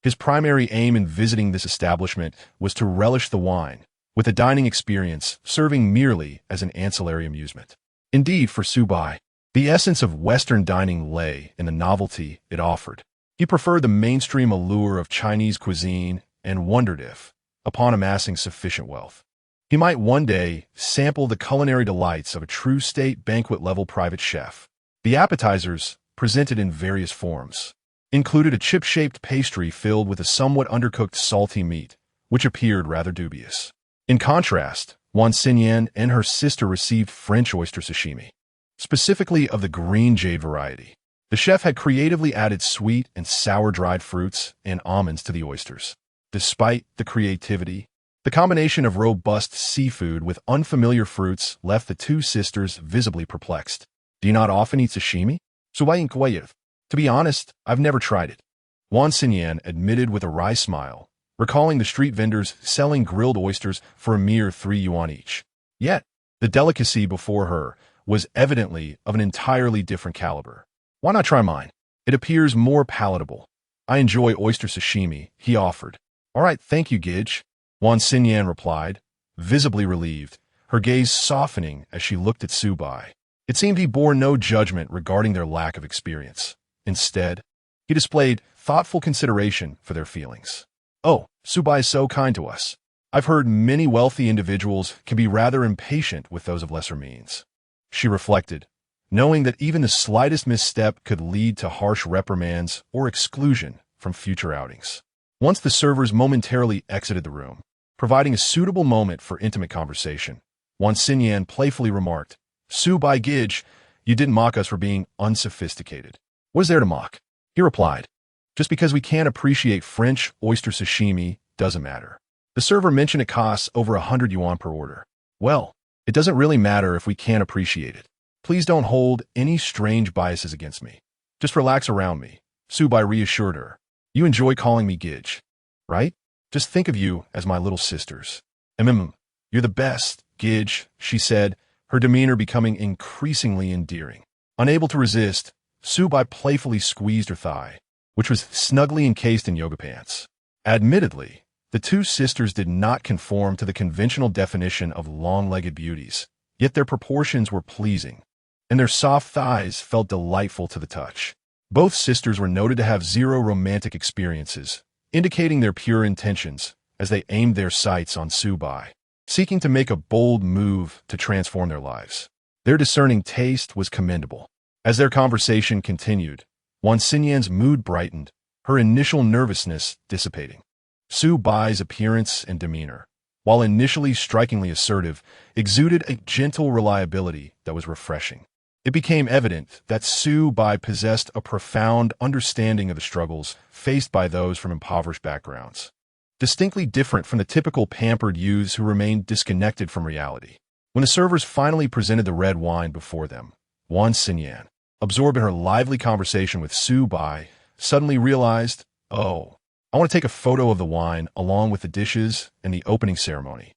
His primary aim in visiting this establishment was to relish the wine, with the dining experience serving merely as an ancillary amusement. Indeed, for Subai, the essence of Western dining lay in the novelty it offered. He preferred the mainstream allure of Chinese cuisine and wondered if, upon amassing sufficient wealth, he might one day sample the culinary delights of a true state banquet-level private chef. The appetizers, presented in various forms, included a chip-shaped pastry filled with a somewhat undercooked salty meat, which appeared rather dubious. In contrast, Wan Xinyan and her sister received French oyster sashimi, specifically of the green jade variety. The chef had creatively added sweet and sour dried fruits and almonds to the oysters. Despite the creativity, the combination of robust seafood with unfamiliar fruits left the two sisters visibly perplexed. Do you not often eat sashimi? To be honest, I've never tried it. Wan Xinyan admitted with a wry smile, recalling the street vendors selling grilled oysters for a mere 3 yuan each. Yet, the delicacy before her was evidently of an entirely different caliber. Why not try mine? It appears more palatable. I enjoy oyster sashimi, he offered. All right, thank you, Gidge, Wan Xinyan replied, visibly relieved, her gaze softening as she looked at Subai. It seemed he bore no judgment regarding their lack of experience. Instead, he displayed thoughtful consideration for their feelings. Oh, Subai is so kind to us. I've heard many wealthy individuals can be rather impatient with those of lesser means. She reflected, knowing that even the slightest misstep could lead to harsh reprimands or exclusion from future outings. Once the servers momentarily exited the room, providing a suitable moment for intimate conversation, Wan Xinyan playfully remarked, Subai Gidge, you didn't mock us for being unsophisticated. What is there to mock? He replied, just because we can't appreciate French oyster sashimi doesn't matter. The server mentioned it costs over 100 yuan per order. Well, it doesn't really matter if we can't appreciate it. Please don't hold any strange biases against me. Just relax around me, Subai reassured her. You enjoy calling me Gidge, right? Just think of you as my little sisters. You're the best, Gidge, she said, her demeanor becoming increasingly endearing. Unable to resist, Subai playfully squeezed her thigh, which was snugly encased in yoga pants. Admittedly, the two sisters did not conform to the conventional definition of long-legged beauties, yet their proportions were pleasing, and their soft thighs felt delightful to the touch. Both sisters were noted to have zero romantic experiences, indicating their pure intentions as they aimed their sights on Subai, seeking to make a bold move to transform their lives. Their discerning taste was commendable. As their conversation continued, Wan Xinyan's mood brightened, her initial nervousness dissipating. Subai's appearance and demeanor, while initially strikingly assertive, exuded a gentle reliability that was refreshing. It became evident that Subai possessed a profound understanding of the struggles faced by those from impoverished backgrounds, distinctly different from the typical pampered youths who remained disconnected from reality. When the servers finally presented the red wine before them, Wan Xinyan, absorbed in her lively conversation with Subai, suddenly realized, oh, I want to take a photo of the wine along with the dishes and the opening ceremony.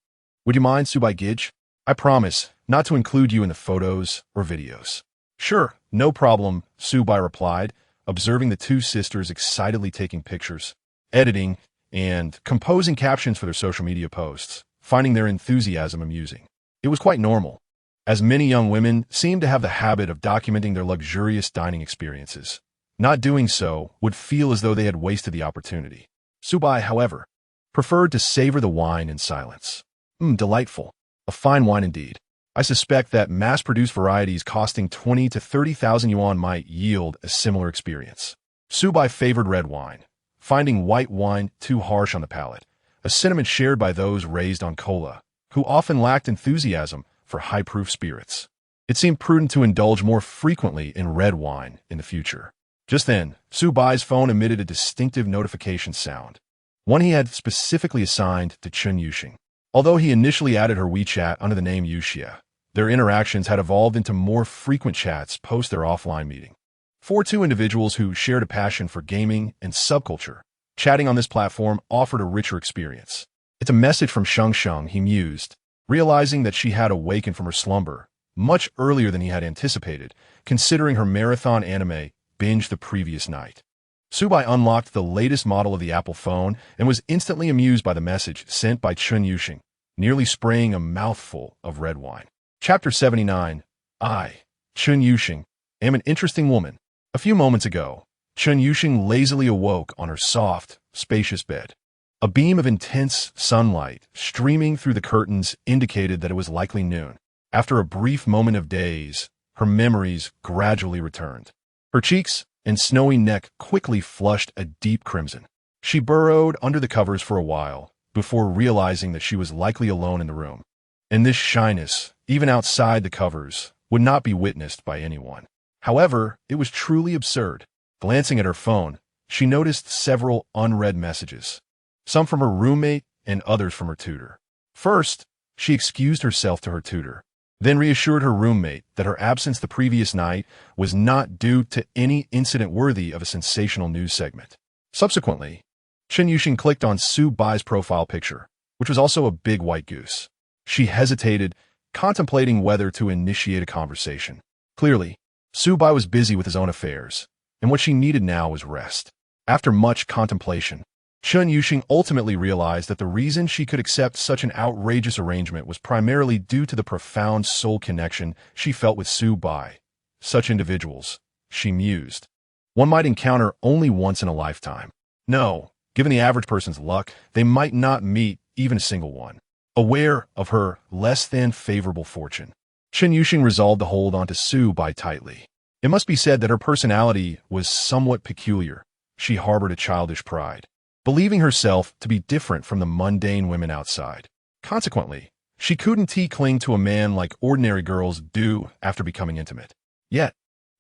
Would you mind, Subai Gidge? I promise not to include you in the photos or videos. Sure, no problem, Subai replied, observing the two sisters excitedly taking pictures, editing, and composing captions for their social media posts, finding their enthusiasm amusing. It was quite normal, as many young women seem to have the habit of documenting their luxurious dining experiences. Not doing so would feel as though they had wasted the opportunity. Subai, however, preferred to savor the wine in silence. Delightful. A fine wine indeed. I suspect that mass-produced varieties costing 20 to 30,000 yuan might yield a similar experience. Subai favored red wine, finding white wine too harsh on the palate, a sentiment shared by those raised on cola, who often lacked enthusiasm for high-proof spirits. It seemed prudent to indulge more frequently in red wine in the future. Just then, Su Bai's phone emitted a distinctive notification sound, one he had specifically assigned to Chun Yuxing. Although he initially added her WeChat under the name Yuxia, their interactions had evolved into more frequent chats post their offline meeting. For two individuals who shared a passion for gaming and subculture, chatting on this platform offered a richer experience. It's a message from Sheng Sheng, he mused, realizing that she had awakened from her slumber much earlier than he had anticipated, considering her marathon anime binge the previous night. Subai unlocked the latest model of the Apple phone and was instantly amused by the message sent by Chun Yuxing, nearly spraying a mouthful of red wine. Chapter 79. I, Chun Yuxing, am an interesting woman. A few moments ago, Chun Yuxing lazily awoke on her soft, spacious bed. A beam of intense sunlight streaming through the curtains indicated that it was likely noon. After a brief moment of daze, her memories gradually returned. Her cheeks and snowy neck quickly flushed a deep crimson. She burrowed under the covers for a while before realizing that she was likely alone in the room. And this shyness, even outside the covers, would not be witnessed by anyone. However, it was truly absurd. Glancing at her phone, she noticed several unread messages, some from her roommate and others from her tutor. First, she excused herself to her tutor, then reassured her roommate that her absence the previous night was not due to any incident worthy of a sensational news segment. Subsequently, Chun Yuxing clicked on Su Bai's profile picture, which was also a big white goose. She hesitated, contemplating whether to initiate a conversation. Clearly, Su Bai was busy with his own affairs, and what she needed now was rest. After much contemplation, Chun Yuxing ultimately realized that the reason she could accept such an outrageous arrangement was primarily due to the profound soul connection she felt with Su Bai. Such individuals, she mused, one might encounter only once in a lifetime. No, given the average person's luck, they might not meet even a single one. Aware of her less than favorable fortune, Chun Yuxing resolved to hold on to Su Bai tightly. It must be said that her personality was somewhat peculiar. She harbored a childish pride, believing herself to be different from the mundane women outside. Consequently, she couldn't cling to a man like ordinary girls do after becoming intimate. Yet,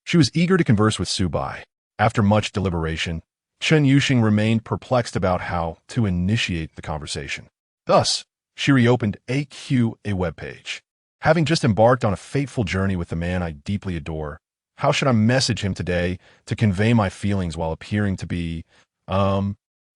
she was eager to converse with Su Bai. After much deliberation, Chun Yuxing remained perplexed about how to initiate the conversation. Thus, she reopened a webpage. Having just embarked on a fateful journey with the man I deeply adore, how should I message him today to convey my feelings while appearing to be,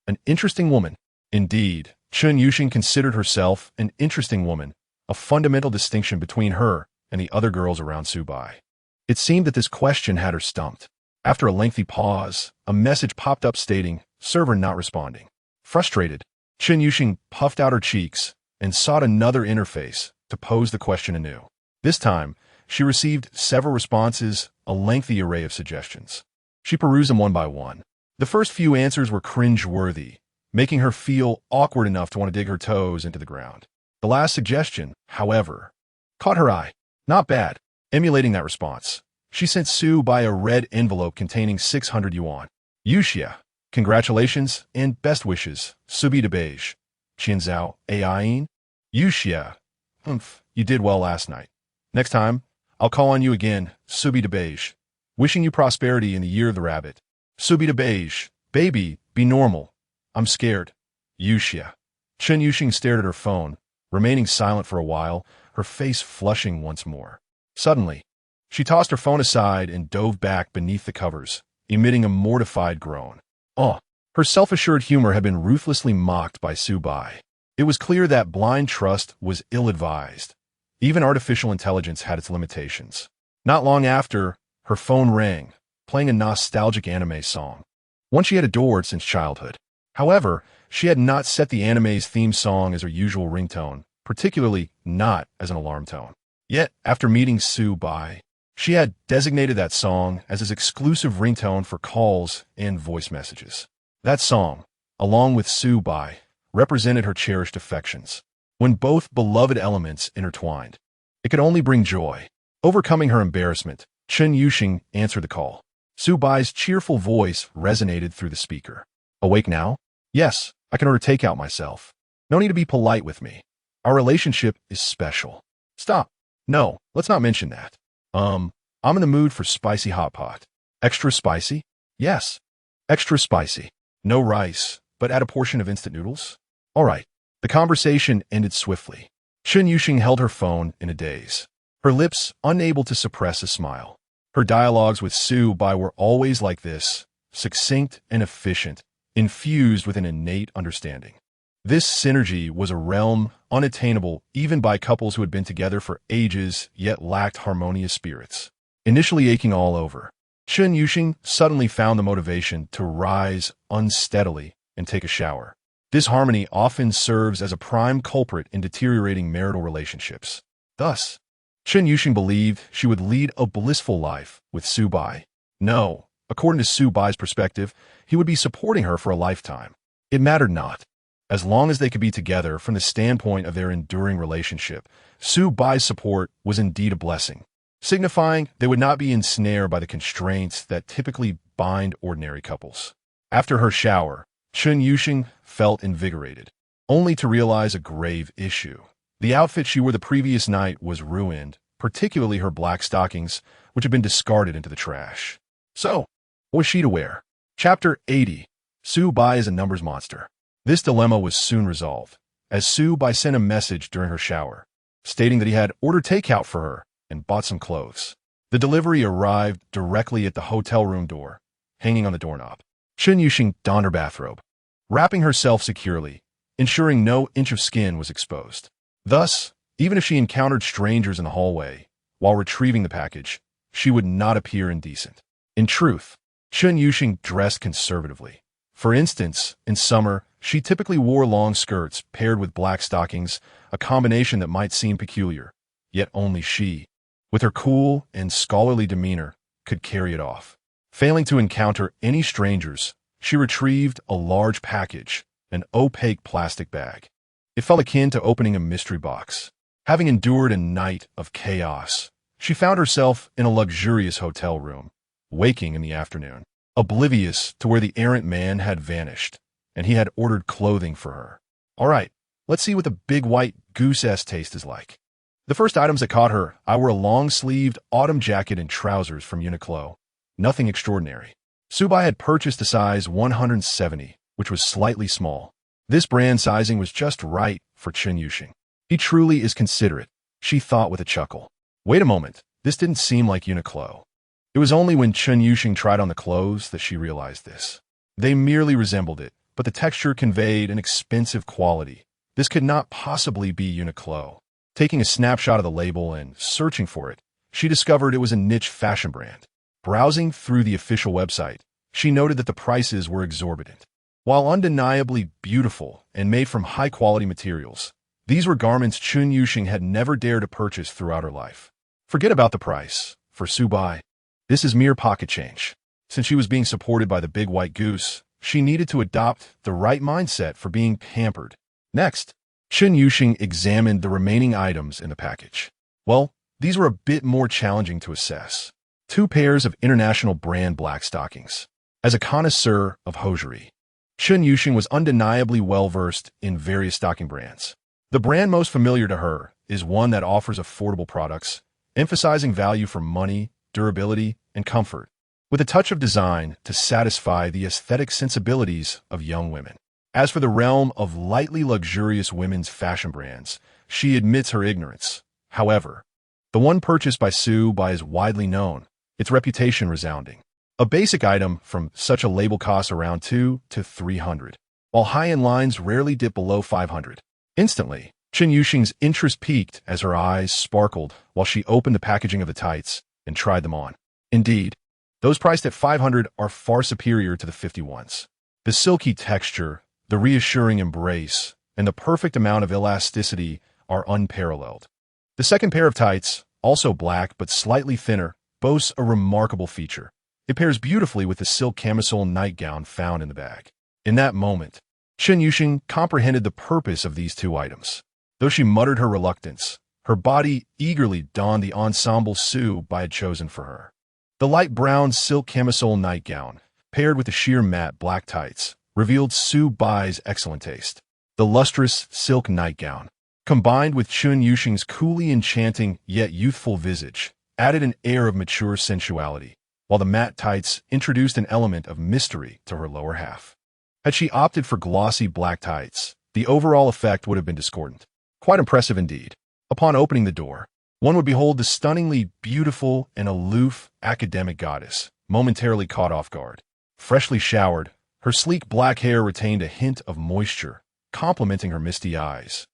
an interesting woman? Indeed, Chun Yuxing considered herself an interesting woman, a fundamental distinction between her and the other girls around Su Bai. It seemed that this question had her stumped. After a lengthy pause, a message popped up stating, "Server not responding." Frustrated, Chun Yuxing puffed out her cheeks and sought another interface to pose the question anew. This time, she received several responses, a lengthy array of suggestions. She perused them one by one. The first few answers were cringe-worthy, making her feel awkward enough to want to dig her toes into the ground. The last suggestion, however, caught her eye. Not bad. Emulating that response, she sent Su Bai a red envelope containing 600 yuan. Yuxia, congratulations and best wishes, Subi de Beige. Qianzhao, AIing? Yuxia, you did well last night. Next time, I'll call on you again, Subi de Beige. Wishing you prosperity in the year of the rabbit. Subi de Beige, baby, be normal. I'm scared. Yuxia. Chun Yuxing stared at her phone, remaining silent for a while, her face flushing once more. Suddenly, she tossed her phone aside and dove back beneath the covers, emitting a mortified groan. Oh, her self-assured humor had been ruthlessly mocked by Su Bai. It was clear that blind trust was ill-advised. Even artificial intelligence had its limitations. Not long after, her phone rang, playing a nostalgic anime song, one she had adored since childhood. However, she had not set the anime's theme song as her usual ringtone, particularly not as an alarm tone. Yet, after meeting Su Bai, she had designated that song as his exclusive ringtone for calls and voice messages. That song, along with Su Bai, represented her cherished affections. When both beloved elements intertwined, it could only bring joy. Overcoming her embarrassment, Chun Yuxing answered the call. Su Bai's cheerful voice resonated through the speaker. Awake now? Yes, I can order takeout myself. No need to be polite with me. Our relationship is special. Stop. No, let's not mention that. I'm in the mood for spicy hot pot. Extra spicy? Yes. Extra spicy. No rice, but add a portion of instant noodles? All right. The conversation ended swiftly. Chen Yuxing held her phone in a daze, her lips unable to suppress a smile. Her dialogues with Su Bai were always like this, succinct and efficient, infused with an innate understanding. This synergy was a realm unattainable even by couples who had been together for ages yet lacked harmonious spirits. Initially aching all over, Chen Yuxing suddenly found the motivation to rise unsteadily and take a shower. This harmony often serves as a prime culprit in deteriorating marital relationships. Thus, Chen Yuxing believed she would lead a blissful life with Su Bai. No, according to Su Bai's perspective, he would be supporting her for a lifetime. It mattered not. As long as they could be together from the standpoint of their enduring relationship, Su Bai's support was indeed a blessing, signifying they would not be ensnared by the constraints that typically bind ordinary couples. After her shower, Chen Yuxing felt invigorated, only to realize a grave issue. The outfit she wore the previous night was ruined, particularly her black stockings, which had been discarded into the trash. So, what was she to wear? Chapter 80. Su Bai is a numbers monster. This dilemma was soon resolved, as Su Bai sent a message during her shower, stating that he had ordered takeout for her and bought some clothes. The delivery arrived directly at the hotel room door, hanging on the doorknob. Chen Yuxing donned her bathrobe, wrapping herself securely, ensuring no inch of skin was exposed. Thus, even if she encountered strangers in the hallway, while retrieving the package, she would not appear indecent. In truth, Chen Yuxing dressed conservatively. For instance, in summer, she typically wore long skirts paired with black stockings, a combination that might seem peculiar, yet only she, with her cool and scholarly demeanor, could carry it off. Failing to encounter any strangers, she retrieved a large package, an opaque plastic bag. It felt akin to opening a mystery box. Having endured a night of chaos, she found herself in a luxurious hotel room, waking in the afternoon, oblivious to where the errant man had vanished, and he had ordered clothing for her. All right, let's see what the big white goose-ass taste is like. The first items that caught her, I wore a long-sleeved autumn jacket and trousers from Uniqlo. Nothing extraordinary. Su Bai had purchased a size 170, which was slightly small. This brand sizing was just right for Chen Yuxing. He truly is considerate, she thought with a chuckle. Wait a moment, this didn't seem like Uniqlo. It was only when Chen Yuxing tried on the clothes that she realized this. They merely resembled it, but the texture conveyed an expensive quality. This could not possibly be Uniqlo. Taking a snapshot of the label and searching for it, she discovered it was a niche fashion brand. Browsing through the official website, she noted that the prices were exorbitant. While undeniably beautiful and made from high-quality materials, these were garments Chen Yuxing had never dared to purchase throughout her life. Forget about the price. For Su Bai, this is mere pocket change. Since she was being supported by the big white goose, she needed to adopt the right mindset for being pampered. Next, Chen Yuxing examined the remaining items in the package. Well, these were a bit more challenging to assess. 2 pairs of international brand black stockings. As a connoisseur of hosiery, Chen Yuxing was undeniably well-versed in various stocking brands. The brand most familiar to her is one that offers affordable products, emphasizing value for money, durability, and comfort, with a touch of design to satisfy the aesthetic sensibilities of young women. As for the realm of lightly luxurious women's fashion brands, she admits her ignorance. However, the one purchased by Su Bai is widely known, its reputation resounding. A basic item from such a label costs around $200 to $300, while high-end lines rarely dip below $500. Instantly, Chen Yuxing's interest peaked as her eyes sparkled while she opened the packaging of the tights and tried them on. Indeed, those priced at $500 are far superior to the $50s. The silky texture, the reassuring embrace, and the perfect amount of elasticity are unparalleled. The second pair of tights, also black but slightly thinner, boasts a remarkable feature. It pairs beautifully with the silk camisole nightgown found in the bag. In that moment, Chen Yuxing comprehended the purpose of these 2 items. Though she muttered her reluctance, her body eagerly donned the ensemble Su Bai had chosen for her. The light brown silk camisole nightgown, paired with the sheer matte black tights, revealed Su Bai's excellent taste. The lustrous silk nightgown, combined with Chen Yuxing's coolly enchanting yet youthful visage, added an air of mature sensuality, while the matte tights introduced an element of mystery to her lower half. Had she opted for glossy black tights, the overall effect would have been discordant. Quite impressive indeed. Upon opening the door, one would behold the stunningly beautiful and aloof academic goddess, momentarily caught off guard. Freshly showered, her sleek black hair retained a hint of moisture, complementing her misty eyes.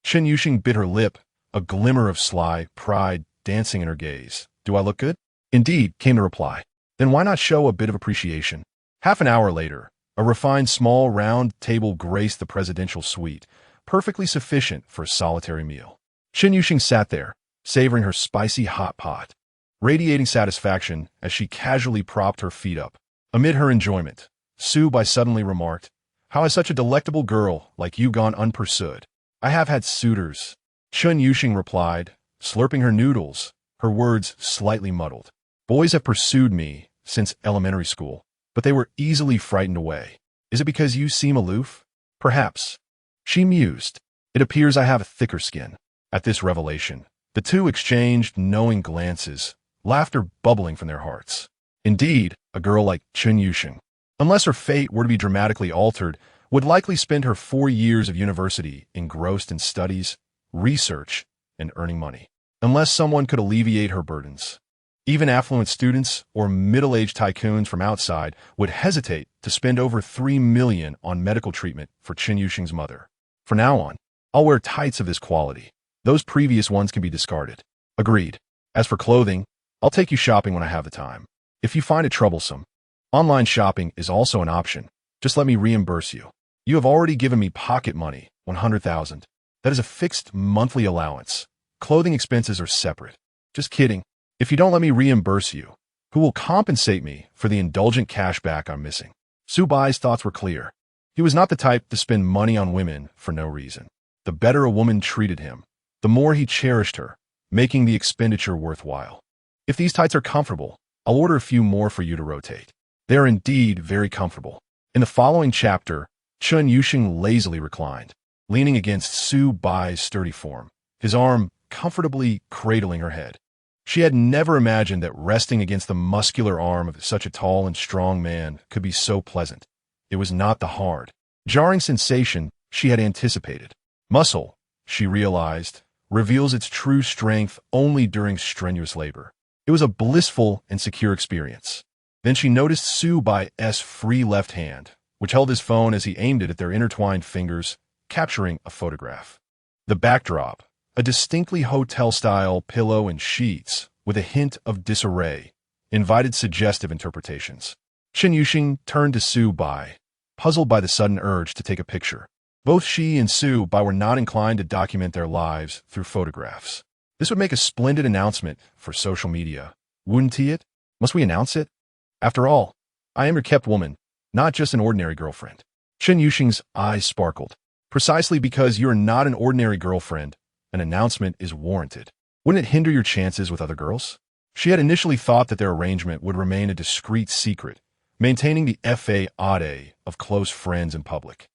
Chen Yuxing bit her lip, a glimmer of sly pride dancing in her gaze. "Do I look good?" "Indeed," came the reply. "Then why not show a bit of appreciation?" Half an hour later, a refined small round table graced the presidential suite, perfectly sufficient for a solitary meal. Chen Yuxing sat there, savoring her spicy hot pot, radiating satisfaction as she casually propped her feet up. Amid her enjoyment, Su Bai suddenly remarked, "How has such a delectable girl like you gone unpursued?" "I have had suitors," Chen Yuxing replied, slurping her noodles, her words slightly muddled. "Boys have pursued me since elementary school, but they were easily frightened away. Is it because you seem aloof?" "Perhaps." She mused. "It appears I have a thicker skin." At this revelation, the two exchanged knowing glances, laughter bubbling from their hearts. Indeed, a girl like Chen Yuxing, unless her fate were to be dramatically altered, would likely spend her 4 years of university engrossed in studies, research, and earning money. Unless someone could alleviate her burdens, even affluent students or middle-aged tycoons from outside would hesitate to spend over $3 million on medical treatment for Chen Yuxing's mother. From now on, I'll wear tights of this quality. Those previous ones can be discarded. Agreed. As for clothing, I'll take you shopping when I have the time. If you find it troublesome, online shopping is also an option. Just let me reimburse you. You have already given me pocket money, 100,000. That is a fixed monthly allowance. Clothing expenses are separate. Just kidding. If you don't let me reimburse you, who will compensate me for the indulgent cashback I'm missing? Su Bai's thoughts were clear. He was not the type to spend money on women for no reason. The better a woman treated him, the more he cherished her, making the expenditure worthwhile. If these tights are comfortable, I'll order a few more for you to rotate. They are indeed very comfortable. In the following chapter, Chen Yuxing lazily reclined, leaning against Su Bai's sturdy form, his arm comfortably cradling her head. She had never imagined that resting against the muscular arm of such a tall and strong man could be so pleasant. It was not the hard, jarring sensation she had anticipated. Muscle, she realized, reveals its true strength only during strenuous labor. It was a blissful and secure experience. Then she noticed Su Bai's free left hand, which held his phone as he aimed it at their intertwined fingers, capturing a photograph. The backdrop, a distinctly hotel-style pillow and sheets with a hint of disarray, invited suggestive interpretations. Chen Yuxing turned to Su Bai, puzzled by the sudden urge to take a picture. Both she and Su Bai were not inclined to document their lives through photographs. This would make a splendid announcement for social media, wouldn't it? Must we announce it? After all, I am your kept woman, not just an ordinary girlfriend. Chen Yuxing's eyes sparkled. Precisely because you're not an ordinary girlfriend, an announcement is warranted. Wouldn't it hinder your chances with other girls? She had initially thought that their arrangement would remain a discreet secret, maintaining the fade of close friends in public.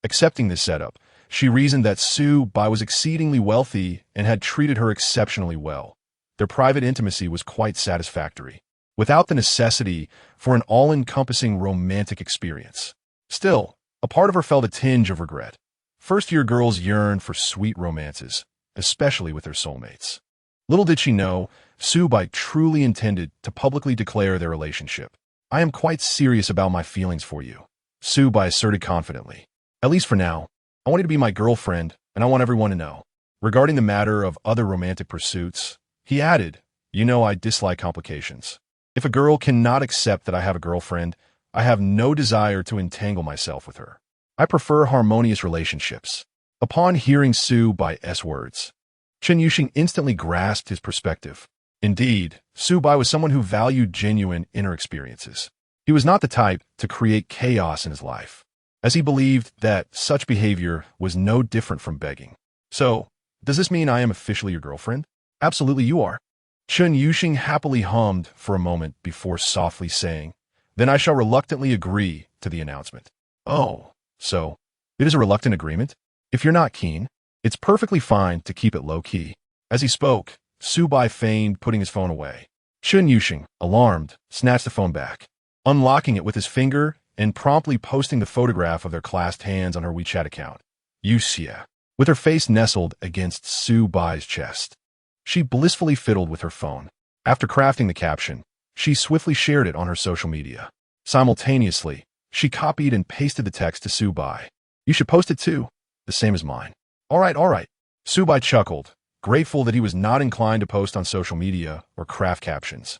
Accepting this setup, she reasoned that Su Bai was exceedingly wealthy and had treated her exceptionally well. Their private intimacy was quite satisfactory, without the necessity for an all-encompassing romantic experience. Still, a part of her felt a tinge of regret. First-year girls yearn for sweet romances, especially with their soulmates. Little did she know, Su Bai truly intended to publicly declare their relationship. "I am quite serious about my feelings for you," Su Bai asserted confidently. "At least for now. I want you to be my girlfriend, and I want everyone to know." Regarding the matter of other romantic pursuits, he added, "You know I dislike complications. If a girl cannot accept that I have a girlfriend, I have no desire to entangle myself with her. I prefer harmonious relationships." Upon hearing Su Bai's words, Chen Yuxing instantly grasped his perspective. Indeed, Su Bai was someone who valued genuine inner experiences. He was not the type to create chaos in his life, as he believed that such behavior was no different from begging. "So, does this mean I am officially your girlfriend?" "Absolutely you are." Chen Yuxing happily hummed for a moment before softly saying, "Then I shall reluctantly agree to the announcement." "Oh, so it is a reluctant agreement? If you're not keen, it's perfectly fine to keep it low-key." As he spoke, Su Bai feigned putting his phone away. Chun Yuxing, alarmed, snatched the phone back, unlocking it with his finger and promptly posting the photograph of their clasped hands on her WeChat account. Yuxia, with her face nestled against Su Bai's chest. She blissfully fiddled with her phone. After crafting the caption, she swiftly shared it on her social media. Simultaneously, she copied and pasted the text to Su Bai. You should post it too, the same as mine. All right. Su Bai chuckled, grateful that he was not inclined to post on social media or craft captions.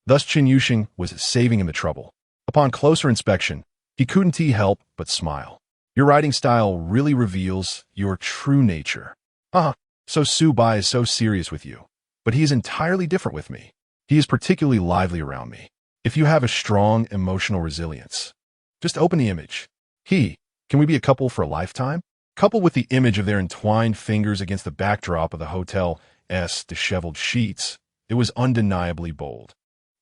Thus Chun Yuxing was saving him the trouble. Upon closer inspection, he couldn't help but smile. Your writing style really reveals your true nature. So Su Bai is so serious with you, but he is entirely different with me. He is particularly lively around me. If you have a strong emotional resilience, just open the image. Can we be a couple for a lifetime? Coupled with the image of their entwined fingers against the backdrop of the hotel's disheveled sheets, it was undeniably bold.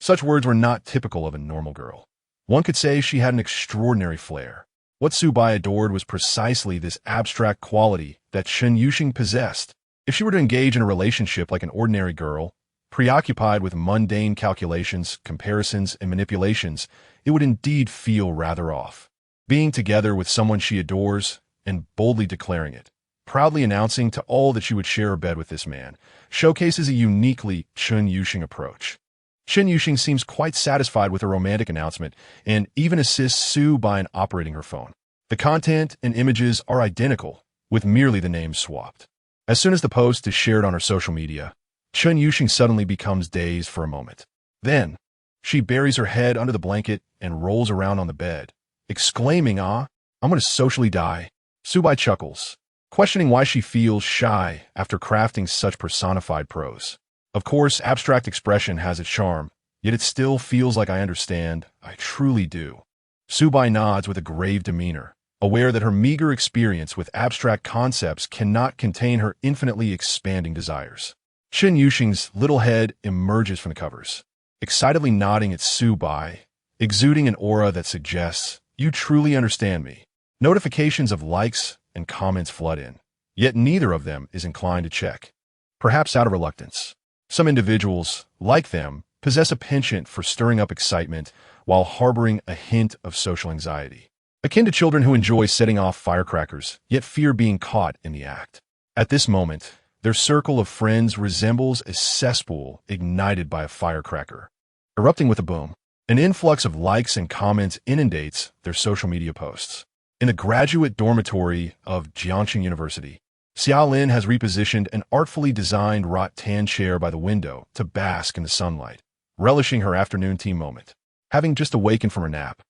Such words were not typical of a normal girl. One could say she had an extraordinary flair. What Su Bai adored was precisely this abstract quality that Chun Yuxing possessed. If she were to engage in a relationship like an ordinary girl, preoccupied with mundane calculations, comparisons, and manipulations, it would indeed feel rather off. Being together with someone she adores and boldly declaring it, proudly announcing to all that she would share a bed with this man, showcases a uniquely Chun Yuxing approach. Chun Yuxing seems quite satisfied with her romantic announcement and even assists Su Bai in operating her phone. The content and images are identical, with merely the names swapped. As soon as the post is shared on her social media, Chun Yuxing suddenly becomes dazed for a moment. Then, she buries her head under the blanket and rolls around on the bed, exclaiming, I'm going to socially die. Su Bai chuckles, questioning why she feels shy after crafting such personified prose. Of course, abstract expression has its charm, yet it still feels like I understand. I truly do. Su Bai nods with a grave demeanor, aware that her meager experience with abstract concepts cannot contain her infinitely expanding desires. Chun Yuxing's little head emerges from the covers, excitedly nodding at Su Bai, exuding an aura that suggests, you truly understand me. Notifications of likes and comments flood in, yet neither of them is inclined to check. Perhaps out of reluctance. Some individuals, like them, possess a penchant for stirring up excitement while harboring a hint of social anxiety, akin to children who enjoy setting off firecrackers, yet fear being caught in the act. At this moment, their circle of friends resembles a cesspool ignited by a firecracker, erupting with a boom. An influx of likes and comments inundates their social media posts. In the graduate dormitory of Jiangxing University, Xiaolin has repositioned an artfully designed rattan chair by the window to bask in the sunlight, relishing her afternoon tea moment. Having just awakened from her nap,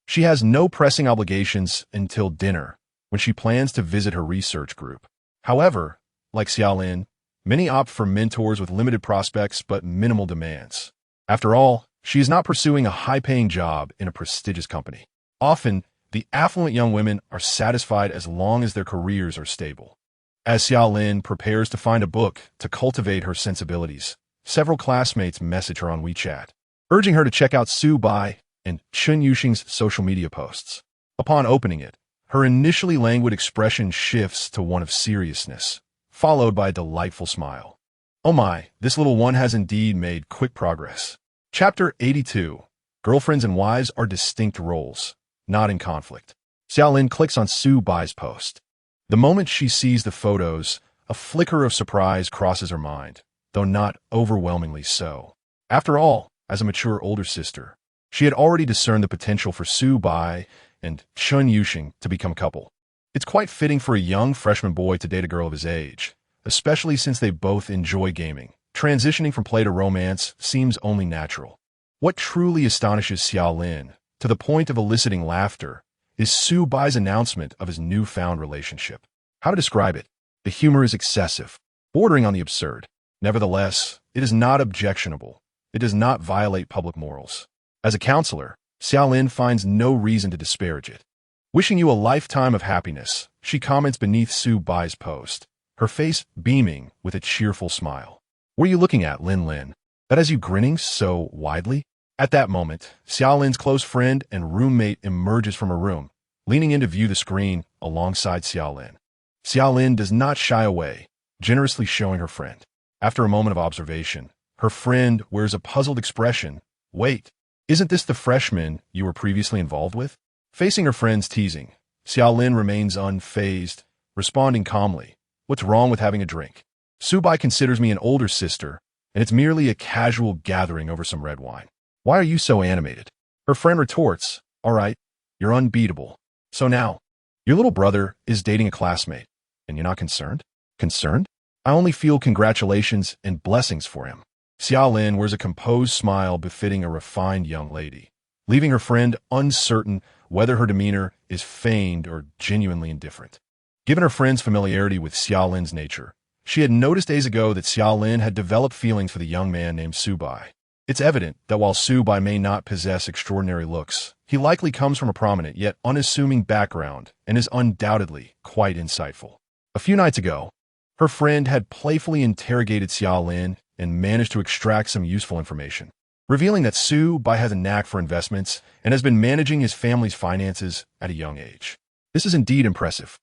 she has no pressing obligations until dinner, when she plans to visit her research group. However, like Xiaolin, many opt for mentors with limited prospects but minimal demands. After all, she is not pursuing a high-paying job in a prestigious company. Often, the affluent young women are satisfied as long as their careers are stable. As Xiaolin prepares to find a book to cultivate her sensibilities, several classmates message her on WeChat, urging her to check out Su Bai and Chun Yuxing's social media posts. Upon opening it, her initially languid expression shifts to one of seriousness, followed by a delightful smile. Oh my, this little one has indeed made quick progress. Chapter 82. Girlfriends and wives are distinct roles, not in conflict. Xiaolin clicks on Su Bai's post. The moment she sees the photos, a flicker of surprise crosses her mind, though not overwhelmingly so. After all, as a mature older sister, she had already discerned the potential for Su Bai and Chun Yuxing to become a couple. It's quite fitting for a young freshman boy to date a girl of his age, especially since they both enjoy gaming. Transitioning from play to romance seems only natural. What truly astonishes Xiaolin, to the point of eliciting laughter, is Su Bai's announcement of his newfound relationship. How to describe it? The humor is excessive, bordering on the absurd. Nevertheless, it is not objectionable. It does not violate public morals. As a counselor, Xiaolin finds no reason to disparage it. Wishing you a lifetime of happiness, she comments beneath Su Bai's post, her face beaming with a cheerful smile. What are you looking at, Lin Lin? That has you grinning so widely? At that moment, Xiaolin's close friend and roommate emerges from her room, leaning in to view the screen alongside Xiaolin. Xiaolin does not shy away, generously showing her friend. After a moment of observation, her friend wears a puzzled expression. Wait, isn't this the freshman you were previously involved with? Facing her friend's teasing, Xiaolin remains unfazed, responding calmly. What's wrong with having a drink? Subai considers me an older sister, and it's merely a casual gathering over some red wine. Why are you so animated? Her friend retorts, all right, you're unbeatable. So now, your little brother is dating a classmate, and you're not concerned? Concerned? I only feel congratulations and blessings for him. Xiaolin wears a composed smile befitting a refined young lady, leaving her friend uncertain whether her demeanor is feigned or genuinely indifferent. Given her friend's familiarity with Xiaolin's nature, she had noticed days ago that Xiaolin had developed feelings for the young man named Subai. It's evident that while Subai may not possess extraordinary looks, he likely comes from a prominent yet unassuming background and is undoubtedly quite insightful. A few nights ago, her friend had playfully interrogated Xiaolin and managed to extract some useful information, revealing that Subai has a knack for investments and has been managing his family's finances at a young age. This is indeed impressive.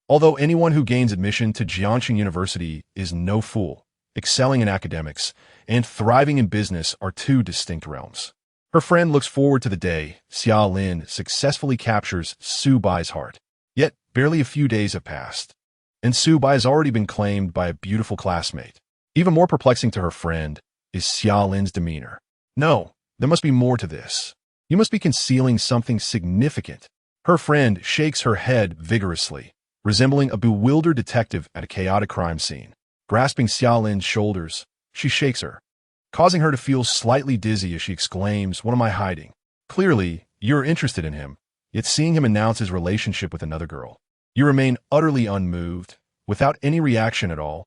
Although anyone who gains admission to Jiangxing University is no fool, excelling in academics and thriving in business are two distinct realms. Her friend looks forward to the day Xiaolin successfully captures Subai's heart. Yet, barely a few days have passed, and Subai has already been claimed by a beautiful classmate. Even more perplexing to her friend is Xiaolin's demeanor. No, there must be more to this. You must be concealing something significant. Her friend shakes her head vigorously, resembling a bewildered detective at a chaotic crime scene. Grasping Xiaolin's shoulders, she shakes her, causing her to feel slightly dizzy as she exclaims, "What am I hiding? Clearly, you're interested in him, yet seeing him announce his relationship with another girl, you remain utterly unmoved, without any reaction at all.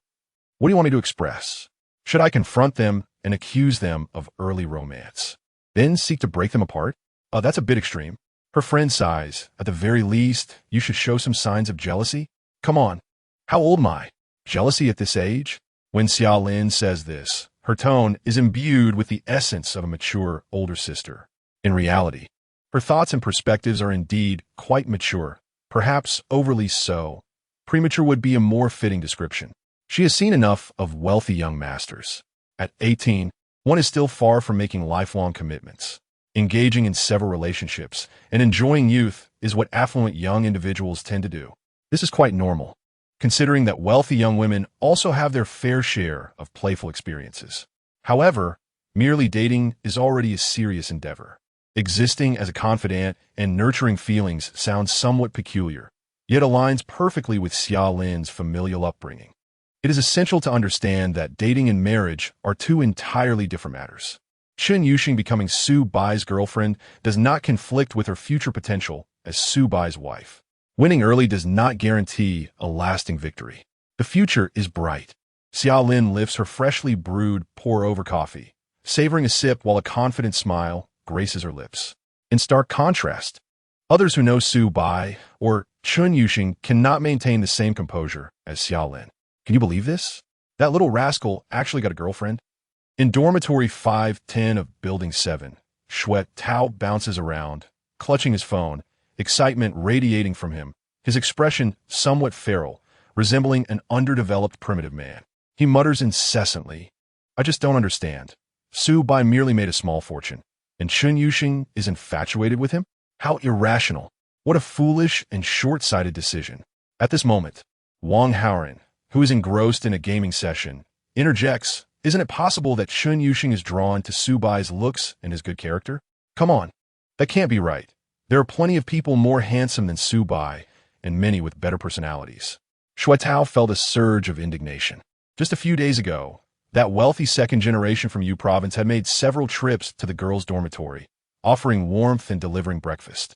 What do you want me to express? Should I confront them and accuse them of early romance, then seek to break them apart? That's a bit extreme." Her friend sighs. At the very least, you should show some signs of jealousy. Come on, how old am I? Jealousy at this age? When Xiaolin says this, her tone is imbued with the essence of a mature older sister. In reality, her thoughts and perspectives are indeed quite mature, perhaps overly so. Premature would be a more fitting description. She has seen enough of wealthy young masters. At 18, one is still far from making lifelong commitments. Engaging in several relationships and enjoying youth is what affluent young individuals tend to do. This is quite normal, considering that wealthy young women also have their fair share of playful experiences. However, merely dating is already a serious endeavor. Existing as a confidant and nurturing feelings sounds somewhat peculiar, yet aligns perfectly with Xiaolin's familial upbringing. It is essential to understand that dating and marriage are two entirely different matters. Chen Yuxing becoming Subai's girlfriend does not conflict with her future potential as Subai's wife. Winning early does not guarantee a lasting victory. The future is bright. Xiaolin lifts her freshly brewed pour-over coffee, savoring a sip while a confident smile graces her lips. In stark contrast, others who know Subai or Chen Yuxing cannot maintain the same composure as Xiaolin. Can you believe this? That little rascal actually got a girlfriend? In dormitory 510 of Building 7, Shuet Tao bounces around, clutching his phone, excitement radiating from him, his expression somewhat feral, resembling an underdeveloped primitive man. He mutters incessantly, "I just don't understand. Subai merely made a small fortune, and Chen Yuxing is infatuated with him? How irrational. What a foolish and short-sighted decision." At this moment, Wang Haoren, who is engrossed in a gaming session, interjects, "Isn't it possible that Chen Yuxing is drawn to Subai's looks and his good character? Come on, that can't be right. There are plenty of people more handsome than Subai, and many with better personalities." Shuetao felt a surge of indignation. Just a few days ago, that wealthy second generation from Yu Province had made several trips to the girls' dormitory, offering warmth and delivering breakfast.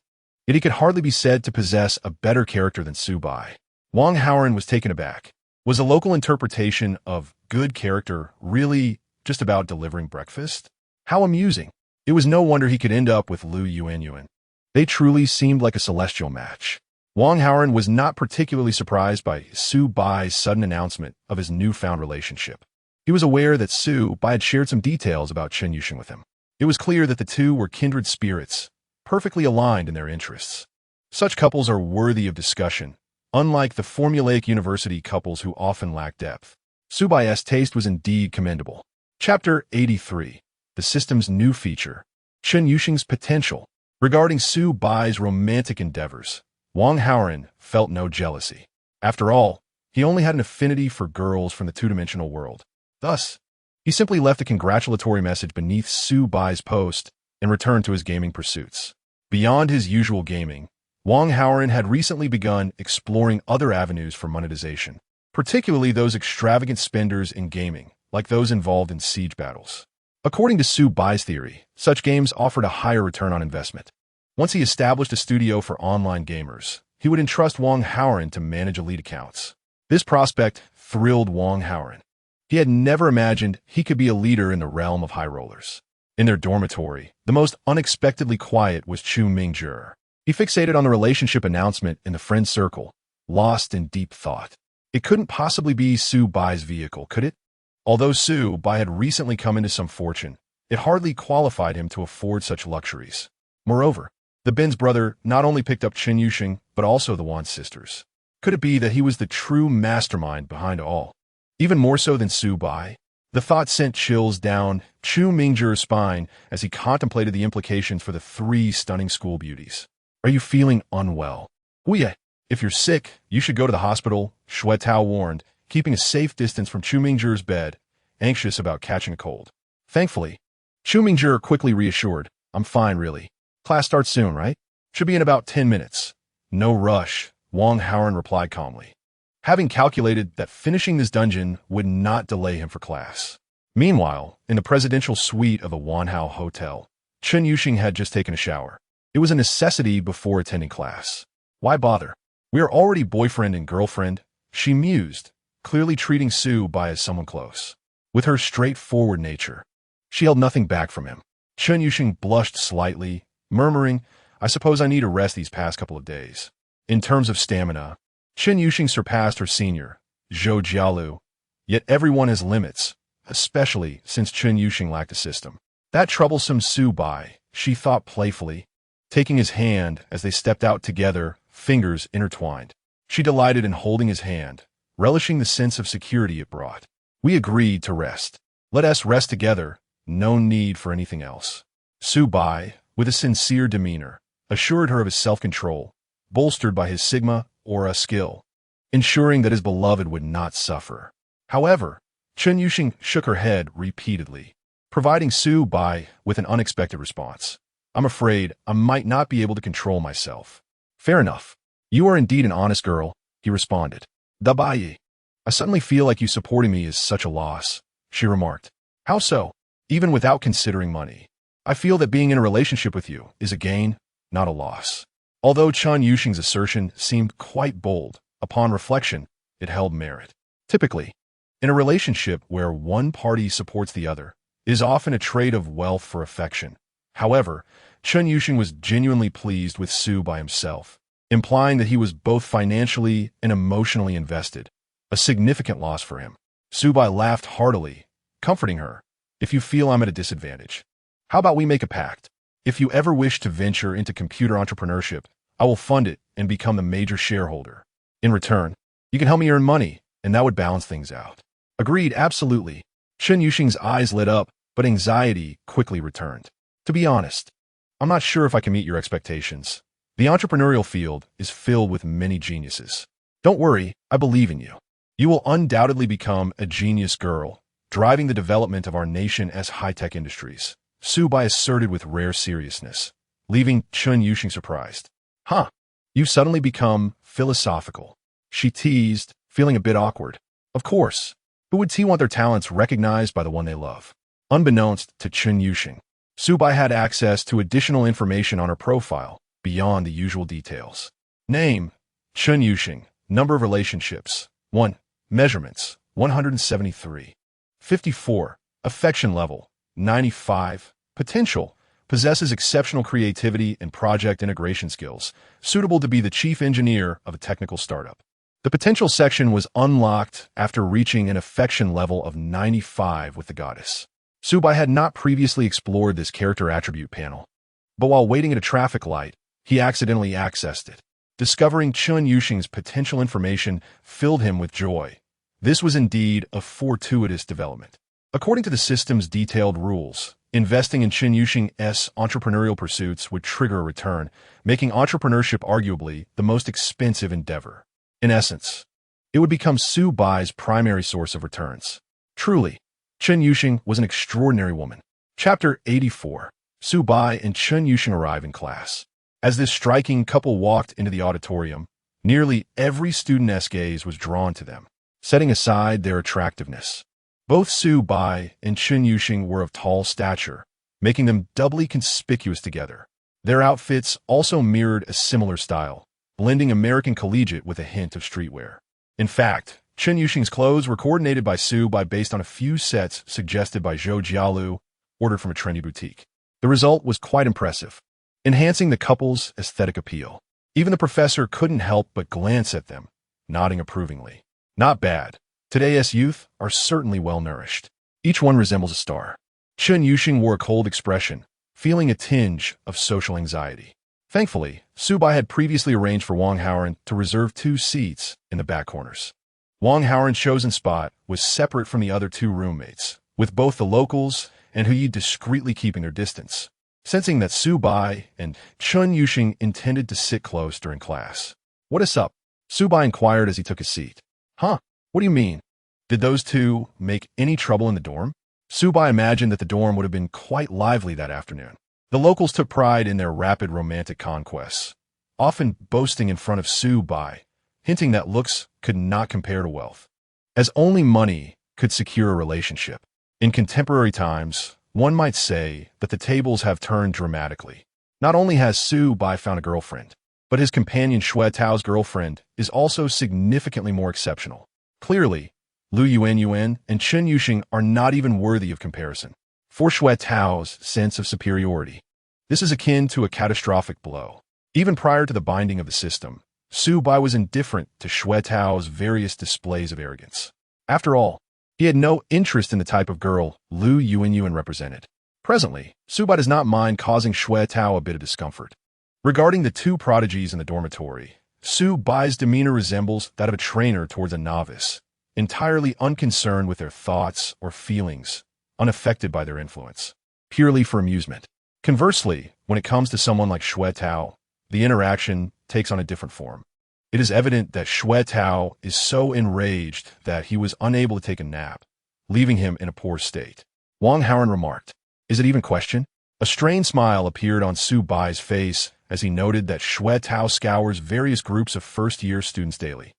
Yet he could hardly be said to possess a better character than Subai. Wang Haoren was taken aback. Was the local interpretation of good character really just about delivering breakfast? How amusing. It was no wonder he could end up with Lu Yuanyuan. They truly seemed like a celestial match. Wang Haoren was not particularly surprised by Subai's sudden announcement of his newfound relationship. He was aware that Subai had shared some details about Chen Yuxing with him. It was clear that the two were kindred spirits, perfectly aligned in their interests. Such couples are worthy of discussion, unlike the formulaic university couples who often lack depth. Subai's taste was indeed commendable. Chapter 83. The system's new feature. Chen Yuxing's potential. Regarding Su Bai's romantic endeavors, Wang Haoran felt no jealousy. After all, he only had an affinity for girls from the two-dimensional world. Thus, he simply left a congratulatory message beneath Su Bai's post and returned to his gaming pursuits. Beyond his usual gaming, Wang Haoran had recently begun exploring other avenues for monetization, particularly those extravagant spenders in gaming, like those involved in siege battles. According to Su Bai's theory, such games offered a higher return on investment. Once he established a studio for online gamers, he would entrust Wang Haoran to manage elite accounts. This prospect thrilled Wang Haoran. He had never imagined he could be a leader in the realm of high rollers. In their dormitory, the most unexpectedly quiet was Chu Mingjie. He fixated on the relationship announcement in the friend circle, lost in deep thought. It couldn't possibly be Su Bai's vehicle, could it? Although Su Bai had recently come into some fortune, it hardly qualified him to afford such luxuries. Moreover, the Bin's brother not only picked up Chen Yuxing, but also the Wan sisters. Could it be that he was the true mastermind behind all? Even more so than Su Bai? The thought sent chills down Chu Mingjie's spine as he contemplated the implications for the three stunning school beauties. Are you feeling unwell? Huye, if you're sick, you should go to the hospital, Shui Tao warned, keeping a safe distance from Chu Mingjie's bed, anxious about catching a cold. Thankfully, Chu Mingjie quickly reassured, I'm fine really. Class starts soon, right? Should be in about 10 minutes. No rush, Wang Haoran replied calmly, having calculated that finishing this dungeon would not delay him for class. Meanwhile, in the presidential suite of a Wanhao hotel, Chen Yuxing had just taken a shower. It was a necessity before attending class. Why bother? We are already boyfriend and girlfriend, she mused, clearly treating Su Bai as someone close. With her straightforward nature, she held nothing back from him. Chen Yuxing blushed slightly, murmuring, I suppose I need a rest these past couple of days. In terms of stamina, Chen Yuxing surpassed her senior, Zhou Jialu, yet everyone has limits, especially since Chen Yuxing lacked a system. That troublesome Su Bai, she thought playfully, taking his hand as they stepped out together, fingers intertwined. She delighted in holding his hand, relishing the sense of security it brought. We agreed to rest. Let us rest together, no need for anything else. Su Bai, with a sincere demeanor, assured her of his self-control, bolstered by his Sigma Aura skill, ensuring that his beloved would not suffer. However, Chen Yuxing shook her head repeatedly, providing Su Bai with an unexpected response. I'm afraid I might not be able to control myself. Fair enough. You are indeed an honest girl, he responded. Da Bai, I suddenly feel like you supporting me is such a loss, she remarked. How so? Even without considering money. I feel that being in a relationship with you is a gain, not a loss. Although Chen Yuxing's assertion seemed quite bold, upon reflection, it held merit. Typically, in a relationship where one party supports the other, it is often a trade of wealth for affection. However, Chen Yuxing was genuinely pleased with Su Bai himself, implying that he was both financially and emotionally invested, a significant loss for him. Su Bai laughed heartily, comforting her. If you feel I'm at a disadvantage, how about we make a pact? If you ever wish to venture into computer entrepreneurship, I will fund it and become the major shareholder. In return, you can help me earn money, and that would balance things out. Agreed, absolutely. Chen Yuxing's eyes lit up, but anxiety quickly returned. To be honest, I'm not sure if I can meet your expectations. The entrepreneurial field is filled with many geniuses. Don't worry, I believe in you. You will undoubtedly become a genius girl, driving the development of our nation as high-tech industries, Su Bai asserted with rare seriousness, leaving Chen Yuxing surprised. Huh, you've suddenly become philosophical, she teased, feeling a bit awkward. Of course, who would want their talents recognized by the one they love? Unbeknownst to Chen Yuxing, Su Bai had access to additional information on her profile, beyond the usual details. Name, Chen Yuxing. Number of relationships, 1. Measurements, 173. 54. Affection level, 95. Potential, possesses exceptional creativity and project integration skills, suitable to be the chief engineer of a technical startup. The potential section was unlocked after reaching an affection level of 95 with the goddess. Su Bai had not previously explored this character attribute panel, but while waiting at a traffic light, he accidentally accessed it. Discovering Chen Yuxing's potential information filled him with joy, This was indeed a fortuitous development. According to the system's detailed rules, investing in Chen Yuxing's entrepreneurial pursuits would trigger a return, making entrepreneurship arguably the most expensive endeavor. In essence, it would become Su Bai's primary source of returns. Truly, Chen Yuxing was an extraordinary woman. Chapter 84. Su Bai and Chen Yuxing arrive in class. As this striking couple walked into the auditorium, nearly every student's gaze was drawn to them, setting aside their attractiveness. Both Su Bai and Chen Yuxing were of tall stature, making them doubly conspicuous together. Their outfits also mirrored a similar style, blending American collegiate with a hint of streetwear. In fact, Chen Yuxing's clothes were coordinated by Su Bai based on a few sets suggested by Zhou Jialu, ordered from a trendy boutique. The result was quite impressive, enhancing the couple's aesthetic appeal. Even the professor couldn't help but glance at them, nodding approvingly. Not bad. Today's youth are certainly well-nourished. Each one resembles a star. Chen Yuxing wore a cold expression, feeling a tinge of social anxiety. Thankfully, Su Bai had previously arranged for Wang Haoran to reserve 2 seats in the back corners. Wang Haoran's chosen spot was separate from the other 2 roommates, with both the locals and Huyi discreetly keeping their distance, sensing that Su Bai and Chen Yuxing intended to sit close during class. "What is up?" Su Bai inquired as he took his seat. "Huh? What do you mean? Did those 2 make any trouble in the dorm?" Su Bai imagined that the dorm would have been quite lively that afternoon. The locals took pride in their rapid romantic conquests, often boasting in front of Su Bai, hinting that looks could not compare to wealth, as only money could secure a relationship. In contemporary times, one might say that the tables have turned dramatically. Not only has Su Bai found a girlfriend, but his companion Xue Tao's girlfriend is also significantly more exceptional. Clearly, Lu Yuan and Chen Yuxing are not even worthy of comparison. For Xue Tao's sense of superiority, this is akin to a catastrophic blow. Even prior to the binding of the system, Su Bai was indifferent to Xue Tao's various displays of arrogance. After all, he had no interest in the type of girl Lu Yuan represented. Presently, Su Bai does not mind causing Xue Tao a bit of discomfort. Regarding the 2 prodigies in the dormitory, Su Bai's demeanor resembles that of a trainer towards a novice, entirely unconcerned with their thoughts or feelings, unaffected by their influence, purely for amusement. Conversely, when it comes to someone like Xue Tao, the interaction takes on a different form. It is evident that Xue Tao is so enraged that he was unable to take a nap, leaving him in a poor state. Wang Haoran remarked, "Is it even question?" A strained smile appeared on Su Bai's face as he noted that Xue Tao scours various groups of first-year students daily,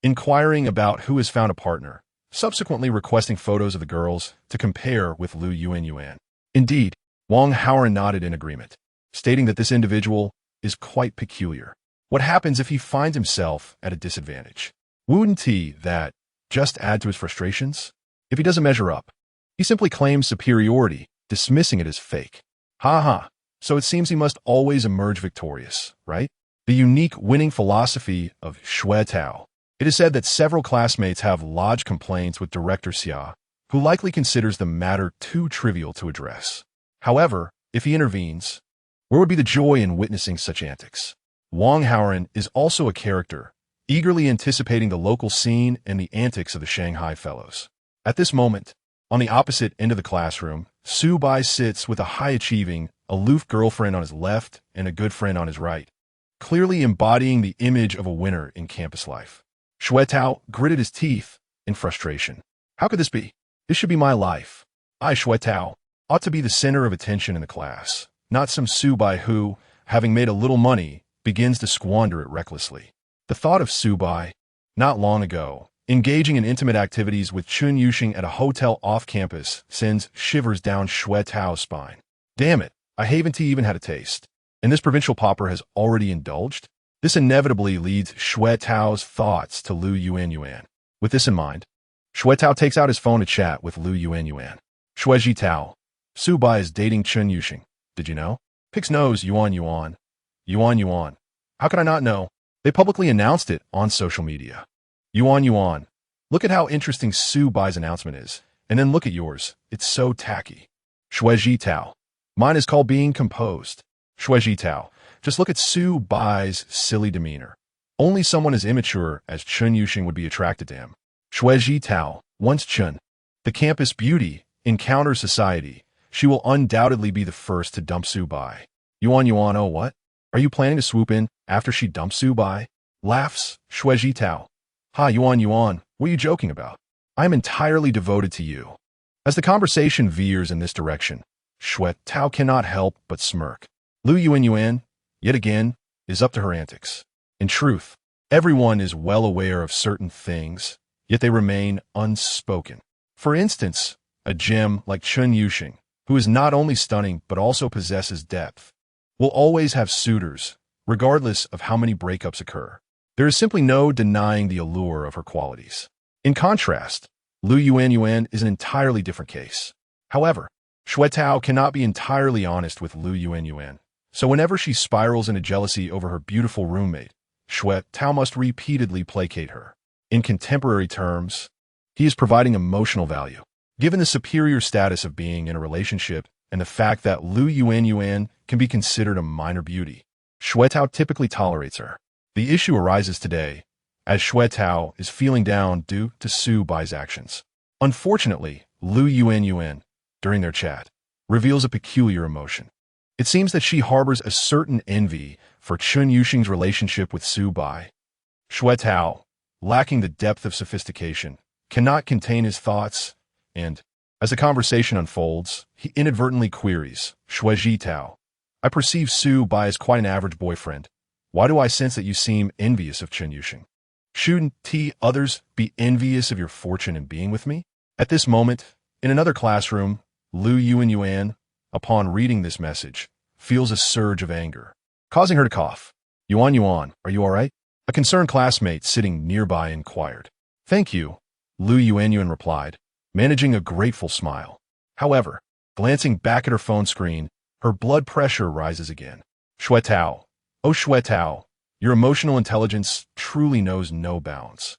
inquiring about who has found a partner, subsequently requesting photos of the girls to compare with Lu Yuan. Indeed, Wang Haoran nodded in agreement, stating that this individual is quite peculiar. What happens if he finds himself at a disadvantage? Wouldn't that just add to his frustrations? If he doesn't measure up, he simply claims superiority, dismissing it as fake. Ha ha, so it seems he must always emerge victorious, right? The unique winning philosophy of Xue Tao. It is said that several classmates have lodged complaints with Director Xia, who likely considers the matter too trivial to address. However, if he intervenes, where would be the joy in witnessing such antics? Wang Haoran is also a character, eagerly anticipating the local scene and the antics of the Shanghai Fellows. At this moment, on the opposite end of the classroom, Su Bai sits with a high-achieving, aloof girlfriend on his left and a good friend on his right, clearly embodying the image of a winner in campus life. Xue Tao gritted his teeth in frustration. How could this be? This should be my life. I, Xue Tao, ought to be the center of attention in the class, not some Su Bai who, having made a little money, begins to squander it recklessly. The thought of Su Bai, not long ago, engaging in intimate activities with Chen Yuxing at a hotel off-campus sends shivers down Xue Tao's spine. Damn it, I haven't even had a taste. And this provincial pauper has already indulged? This inevitably leads Xue Tao's thoughts to Lu Yuan. With this in mind, Xue Tao takes out his phone to chat with Lu Yuan. Xue Tao, Su Bai is dating Chen Yuxing. Did you know? Pix knows Yuan. How could I not know? They publicly announced it on social media. Yuan. Look at how interesting Su Bai's announcement is. And then look at yours. It's so tacky. Xue Tao. Mine is called being composed. Xue Tao. Just look at Su Bai's silly demeanor. Only someone as immature as Chen Yuxing would be attracted to him. Shui Tao, once Chun, the campus beauty, encounters society, she will undoubtedly be the first to dump Su Bai. Yuan, oh what? Are you planning to swoop in after she dumps Su Bai? Laughs, Shui Tao. Ha, Yuan, what are you joking about? I am entirely devoted to you. As the conversation veers in this direction, Shui Tao cannot help but smirk. Lu Yuan, yet again, is up to her antics. In truth, everyone is well aware of certain things, yet they remain unspoken. For instance, a gem like Chun Yuxing, who is not only stunning but also possesses depth, will always have suitors, regardless of how many breakups occur. There is simply no denying the allure of her qualities. In contrast, Lu Yuan is an entirely different case. However, Shui Tao cannot be entirely honest with Lu Yuan, so whenever she spirals into jealousy over her beautiful roommate, Shui Tao must repeatedly placate her. In contemporary terms, he is providing emotional value. Given the superior status of being in a relationship and the fact that Lu Yuan can be considered a minor beauty, Shui Tao typically tolerates her. The issue arises today, as Shui Tao is feeling down due to Su Bai's actions. Unfortunately, Lu Yuan, during their chat, reveals a peculiar emotion. It seems that she harbors a certain envy for Chun Yuxing's relationship with Su Bai. Shui Tao, lacking the depth of sophistication, cannot contain his thoughts, and, as the conversation unfolds, he inadvertently queries, Shui Tao, I perceive Su Bai as quite an average boyfriend. Why do I sense that you seem envious of Chun Yuxing? Shouldn't others be envious of your fortune in being with me? At this moment, in another classroom, Lu Yuan, upon reading this message, feels a surge of anger, causing her to cough. Yuan, are you all right? A concerned classmate sitting nearby inquired. Thank you, Lu Yuan replied, managing a grateful smile. However, glancing back at her phone screen, her blood pressure rises again. Shui Tao, oh Shui Tao, your emotional intelligence truly knows no bounds.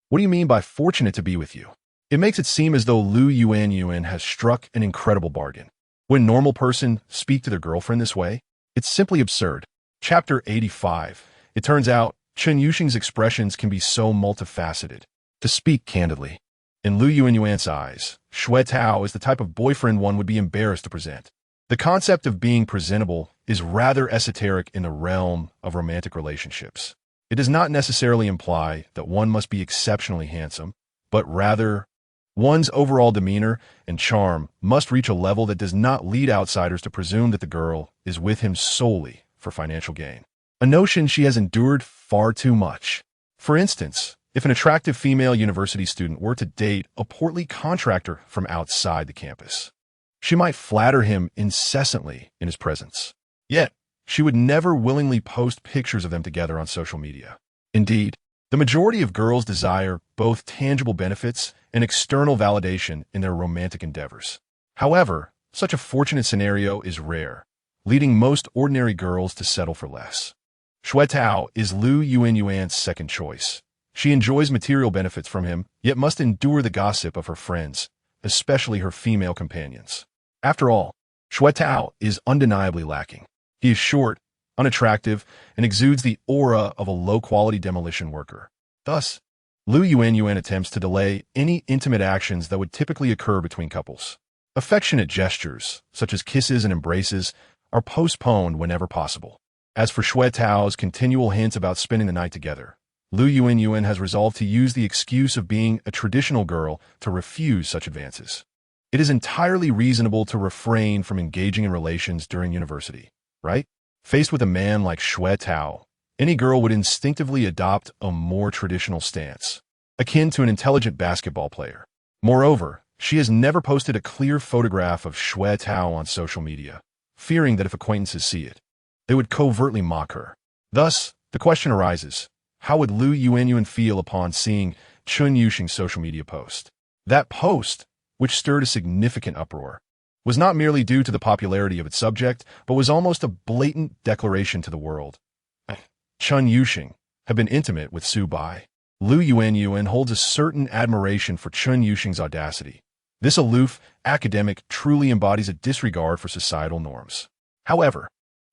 What do you mean by fortunate to be with you? It makes it seem as though Lu Yuan has struck an incredible bargain. When a normal person speak to their girlfriend this way, it's simply absurd. Chapter 85. It turns out, Chun Yuxing's expressions can be so multifaceted. To speak candidly, in Lu Yuan's eyes, Shui Tao is the type of boyfriend one would be embarrassed to present. The concept of being presentable is rather esoteric in the realm of romantic relationships. It does not necessarily imply that one must be exceptionally handsome, but rather, one's overall demeanor and charm must reach a level that does not lead outsiders to presume that the girl is with him solely for financial gain. A notion she has endured far too much. For instance, if an attractive female university student were to date a portly contractor from outside the campus, she might flatter him incessantly in his presence. Yet, she would never willingly post pictures of them together on social media. Indeed, the majority of girls desire both tangible benefits and external validation in their romantic endeavors. However, such a fortunate scenario is rare, leading most ordinary girls to settle for less. Shui Tao is Lu Yuan's second choice. She enjoys material benefits from him, yet must endure the gossip of her friends, especially her female companions. After all, Shui Tao is undeniably lacking. He is short, unattractive, and exudes the aura of a low-quality demolition worker. Thus, Lu Yuan attempts to delay any intimate actions that would typically occur between couples. Affectionate gestures, such as kisses and embraces, are postponed whenever possible. As for Shui Tao's continual hints about spending the night together, Lu Yuan has resolved to use the excuse of being a traditional girl to refuse such advances. It is entirely reasonable to refrain from engaging in relations during university, right? Faced with a man like Shui Tao, any girl would instinctively adopt a more traditional stance, akin to an intelligent basketball player. Moreover, she has never posted a clear photograph of Shui Tao on social media, fearing that if acquaintances see it, they would covertly mock her. Thus, the question arises, how would Lu Yuan feel upon seeing Chun Yuxing's social media post? That post, which stirred a significant uproar, was not merely due to the popularity of its subject, but was almost a blatant declaration to the world. Chun Yuxing had been intimate with Su Bai. Lu Yuan holds a certain admiration for Chun Yuxing's audacity. This aloof academic truly embodies a disregard for societal norms. However,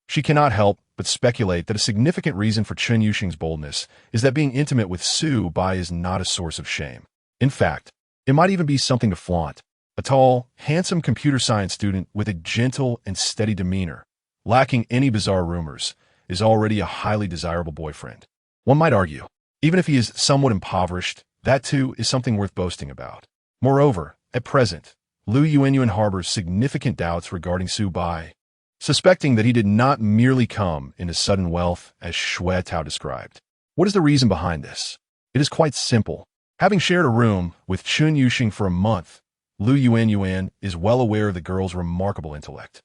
she cannot help but speculate that a significant reason for Chun Yuxing's boldness is that being intimate with Su Bai is not a source of shame. In fact, it might even be something to flaunt. A tall, handsome computer science student with a gentle and steady demeanor, lacking any bizarre rumors, is already a highly desirable boyfriend. One might argue, even if he is somewhat impoverished, that too is something worth boasting about. Moreover, at present, Liu Yuanyuan harbors significant doubts regarding Su Bai, suspecting that he did not merely come into sudden wealth as Xue Tao described. What is the reason behind this? It is quite simple. Having shared a room with Chun Yuxing for a month, Liu Yuanyuan is well aware of the girl's remarkable intellect.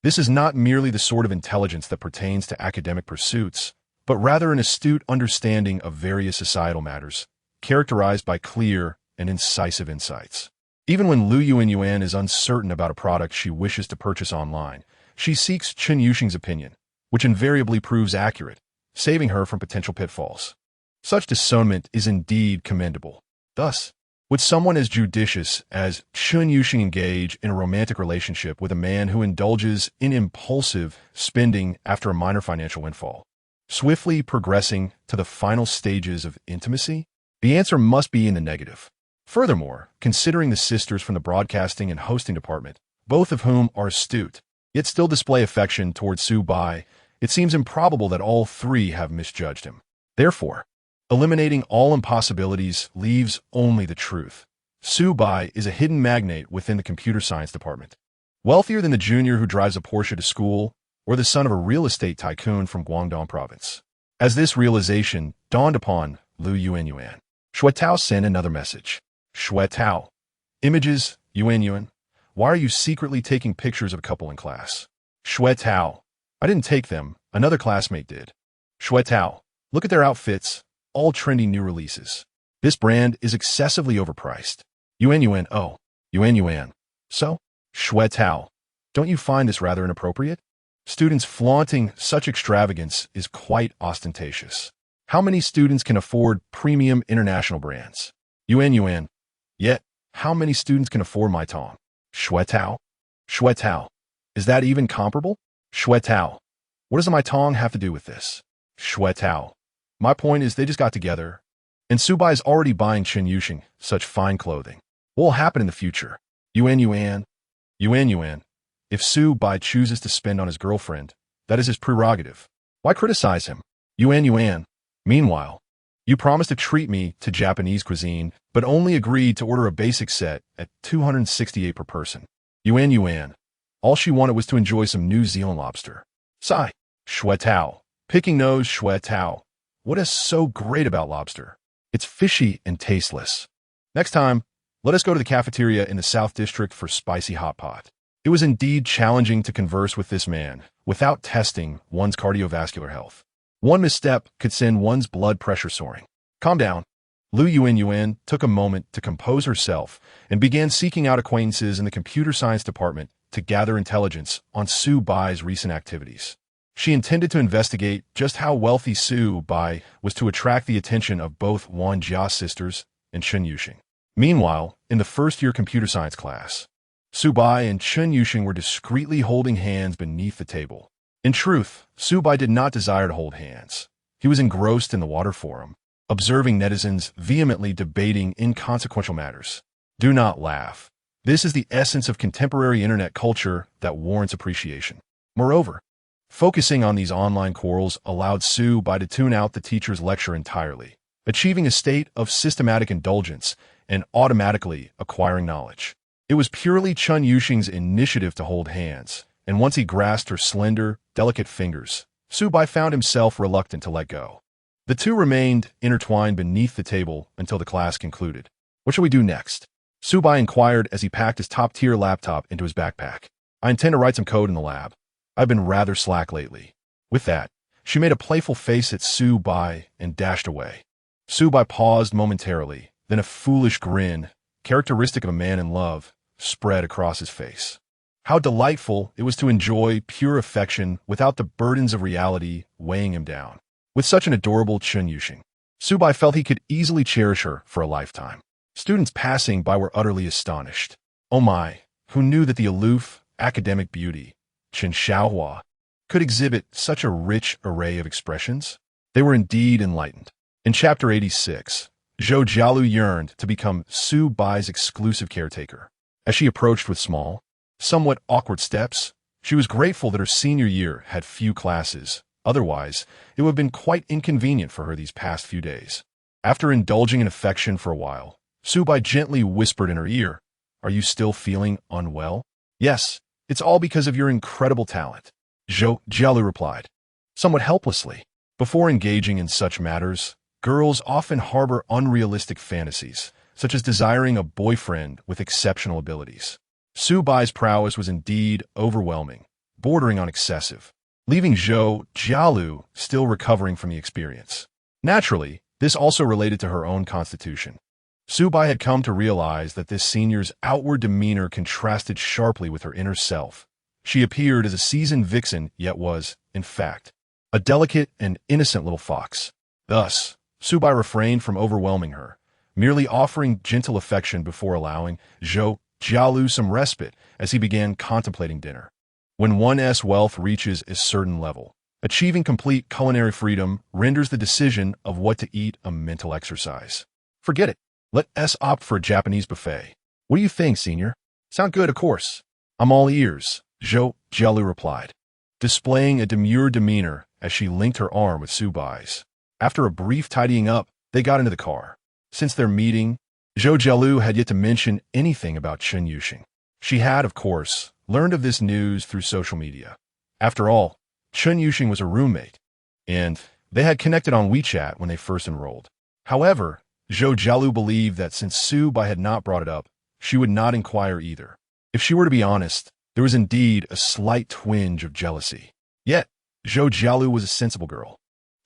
This is not merely the sort of intelligence that pertains to academic pursuits, but rather an astute understanding of various societal matters, characterized by clear and incisive insights. Even when Liu Yuanyuan is uncertain about a product she wishes to purchase online, she seeks Chun Yuxing's opinion, which invariably proves accurate, saving her from potential pitfalls. Such discernment is indeed commendable. Thus, would someone as judicious as Chun Yuxing engage in a romantic relationship with a man who indulges in impulsive spending after a minor financial windfall, swiftly progressing to the final stages of intimacy? The answer must be in the negative. Furthermore, considering the sisters from the broadcasting and hosting department, both of whom are astute, yet still display affection towards Su Bai, it seems improbable that all three have misjudged him. Therefore, eliminating all impossibilities leaves only the truth. Su Bai is a hidden magnate within the computer science department, wealthier than the junior who drives a Porsche to school or the son of a real estate tycoon from Guangdong province. As this realization dawned upon Liu Yuanyuan, Xue Tao sent another message. Xue Tao. Images, Yuanyuan. Why are you secretly taking pictures of a couple in class? Xue Tao. I didn't take them. Another classmate did. Xue Tao. Look at their outfits. All trendy new releases. This brand is excessively overpriced. Yuanyuan. Oh. Yuanyuan. So? Xue Tao. Don't you find this rather inappropriate? Students flaunting such extravagance is quite ostentatious. How many students can afford premium international brands? Yuanyuan. Yet, how many students can afford my Tong? Xue Tao? Xue Tao. Is that even comparable? Xue Tao. What does my Tong have to do with this? Xue Tao. My point is they just got together, and Su Bai is already buying Chun Yuxing such fine clothing. What will happen in the future? Yuanyuan. Yuanyuan. If Su Bai chooses to spend on his girlfriend, that is his prerogative. Why criticize him? Yuanyuan. Meanwhile, you promised to treat me to Japanese cuisine, but only agreed to order a basic set at $268 per person. Yuanyuan. All she wanted was to enjoy some New Zealand lobster. Sigh. Xue Tao. Picking nose. Xue Tao. What is so great about lobster? It's fishy and tasteless. Next time, let us go to the cafeteria in the South District for spicy hot pot. It was indeed challenging to converse with this man without testing one's cardiovascular health. One misstep could send one's blood pressure soaring. Calm down. Liu Yuanyuan took a moment to compose herself and began seeking out acquaintances in the computer science department to gather intelligence on Su Bai's recent activities. She intended to investigate just how wealthy Su Bai was to attract the attention of both Wan Jia's sisters and Chun Yuxing. Meanwhile, in the first-year computer science class, Su Bai and Chun Yuxing were discreetly holding hands beneath the table. In truth, Su Bai did not desire to hold hands. He was engrossed in the water forum, observing netizens vehemently debating inconsequential matters. Do not laugh. This is the essence of contemporary internet culture that warrants appreciation. Moreover, focusing on these online quarrels allowed Su Bai to tune out the teacher's lecture entirely, achieving a state of systematic indulgence and automatically acquiring knowledge. It was purely Chun Yuxing's initiative to hold hands, and once he grasped her slender, delicate fingers, Su Bai found himself reluctant to let go. The two remained intertwined beneath the table until the class concluded. What shall we do next? Su Bai inquired as he packed his top-tier laptop into his backpack. I intend to write some code in the lab. I've been rather slack lately. With that, she made a playful face at Su Bai and dashed away. Su Bai paused momentarily, then a foolish grin, characteristic of a man in love, spread across his face. How delightful it was to enjoy pure affection without the burdens of reality weighing him down. With such an adorable Chun Yuxing, Su Bai felt he could easily cherish her for a lifetime. Students passing by were utterly astonished. Oh my, who knew that the aloof, academic beauty, Chen Xiaohua, could exhibit such a rich array of expressions? They were indeed enlightened. In Chapter 86, Zhou Jialu yearned to become Su Bai's exclusive caretaker. As she approached with small, somewhat awkward steps, she was grateful that her senior year had few classes. Otherwise, it would have been quite inconvenient for her these past few days. After indulging in affection for a while, Su Bai gently whispered in her ear, "Are you still feeling unwell?" "Yes, it's all because of your incredible talent," Zhou Jialu replied, somewhat helplessly. Before engaging in such matters, girls often harbor unrealistic fantasies, such as desiring a boyfriend with exceptional abilities. Su Bai's prowess was indeed overwhelming, bordering on excessive, leaving Zhou Jialu still recovering from the experience. Naturally, this also related to her own constitution. Su Bai had come to realize that this senior's outward demeanor contrasted sharply with her inner self. She appeared as a seasoned vixen, yet was, in fact, a delicate and innocent little fox. Thus, Su Bai refrained from overwhelming her, merely offering gentle affection before allowing Zhou Jialu some respite as he began contemplating dinner. When one's wealth reaches a certain level, achieving complete culinary freedom renders the decision of what to eat a mental exercise. Forget it. Let us opt for a Japanese buffet. What do you think, senior? Sound good, of course. I'm all ears, Zhou Jialu replied, displaying a demure demeanor as she linked her arm with Su Bai's. After a brief tidying up, they got into the car. Since their meeting, Zhou Jialu had yet to mention anything about Chen Yuxing. She had, of course, learned of this news through social media. After all, Chen Yuxing was a roommate, and they had connected on WeChat when they first enrolled. However, Zhou Jialu believed that since Su Bai had not brought it up, she would not inquire either. If she were to be honest, there was indeed a slight twinge of jealousy. Yet, Zhou Jialu was a sensible girl.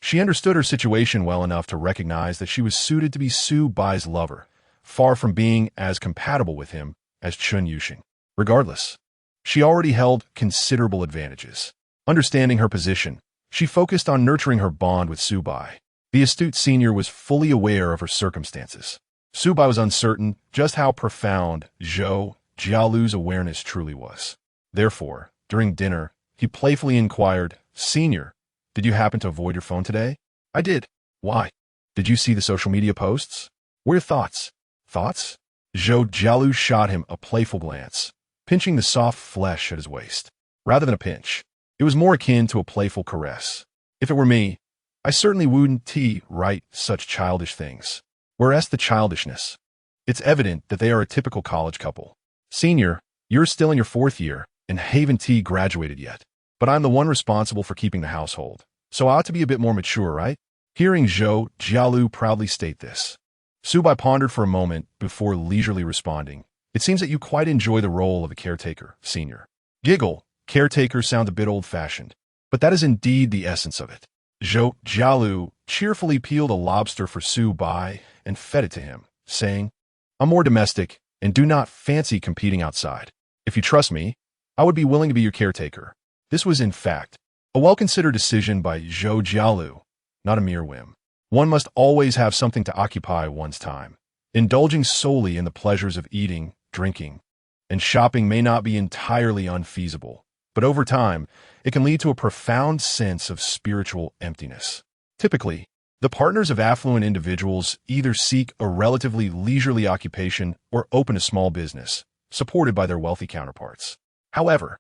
She understood her situation well enough to recognize that she was suited to be Su Bai's lover, far from being as compatible with him as Chen Yuxing. Regardless, she already held considerable advantages. Understanding her position, she focused on nurturing her bond with Su Bai. The astute senior was fully aware of her circumstances. Su Bai was uncertain just how profound Zhou Jialu's awareness truly was. Therefore, during dinner, he playfully inquired, "Senior, did you happen to avoid your phone today?" "I did." "Why? Did you see the social media posts? What are your thoughts?" "Thoughts?" Zhou Jialu shot him a playful glance, pinching the soft flesh at his waist. Rather than a pinch, it was more akin to a playful caress. "If it were me, I certainly wouldn't write such childish things." Whereas the childishness, it's evident that they are a typical college couple. "Senior, you're still in your 4th year, and haven't graduated yet. But I'm the one responsible for keeping the household, so I ought to be a bit more mature, right?" Hearing Zhou Jialu proudly state this, Su Bai pondered for a moment before leisurely responding, "It seems that you quite enjoy the role of a caretaker, senior." Giggle, caretaker sound a bit old-fashioned, but that is indeed the essence of it. Zhou Jialu cheerfully peeled a lobster for Su Bai and fed it to him, saying, "I'm more domestic and do not fancy competing outside. If you trust me, I would be willing to be your caretaker." This was, in fact, a well-considered decision by Zhou Jialu, not a mere whim. One must always have something to occupy one's time. Indulging solely in the pleasures of eating, drinking, and shopping may not be entirely unfeasible, but over time, it can lead to a profound sense of spiritual emptiness. Typically, the partners of affluent individuals either seek a relatively leisurely occupation or open a small business, supported by their wealthy counterparts. However,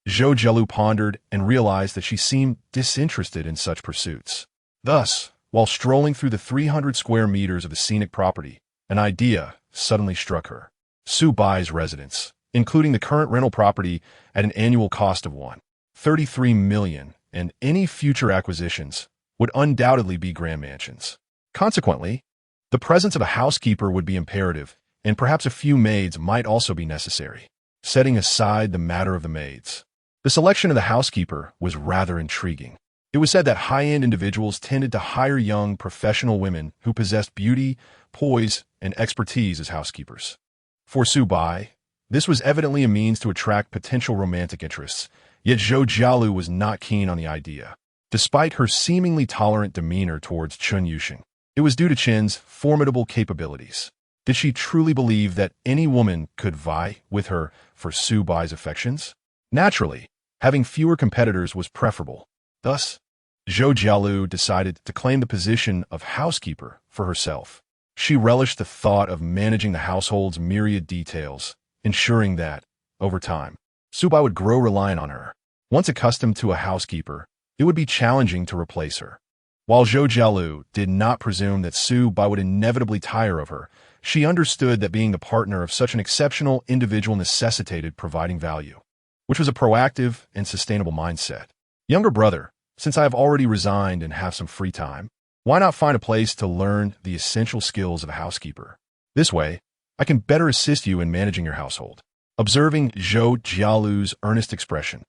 Zhou Jialu pondered and realized that she seemed disinterested in such pursuits. Thus, while strolling through the 300 square meters of the scenic property, an idea suddenly struck her. Su Bai's residence, including the current rental property at an annual cost of $1.33 million, and any future acquisitions, would undoubtedly be grand mansions. Consequently, the presence of a housekeeper would be imperative, and perhaps a few maids might also be necessary. Setting aside the matter of the maids, the selection of the housekeeper was rather intriguing. It was said that high-end individuals tended to hire young professional women who possessed beauty, poise, and expertise as housekeepers. For Su Bai, this was evidently a means to attract potential romantic interests, yet Zhou Jialu was not keen on the idea. Despite her seemingly tolerant demeanor towards Chen Yuxing, it was due to Chen's formidable capabilities. Did she truly believe that any woman could vie with her for Su Bai's affections? Naturally, having fewer competitors was preferable. Thus, Zhou Jialu decided to claim the position of housekeeper for herself. She relished the thought of managing the household's myriad details, ensuring that, over time, Subai would grow reliant on her. Once accustomed to a housekeeper, it would be challenging to replace her. While Zhou Jialu did not presume that Subai would inevitably tire of her, she understood that being the partner of such an exceptional individual necessitated providing value, which was a proactive and sustainable mindset. Younger brother, since I have already resigned and have some free time, why not find a place to learn the essential skills of a housekeeper? This way, I can better assist you in managing your household. Observing Zhou Jialu's earnest expression,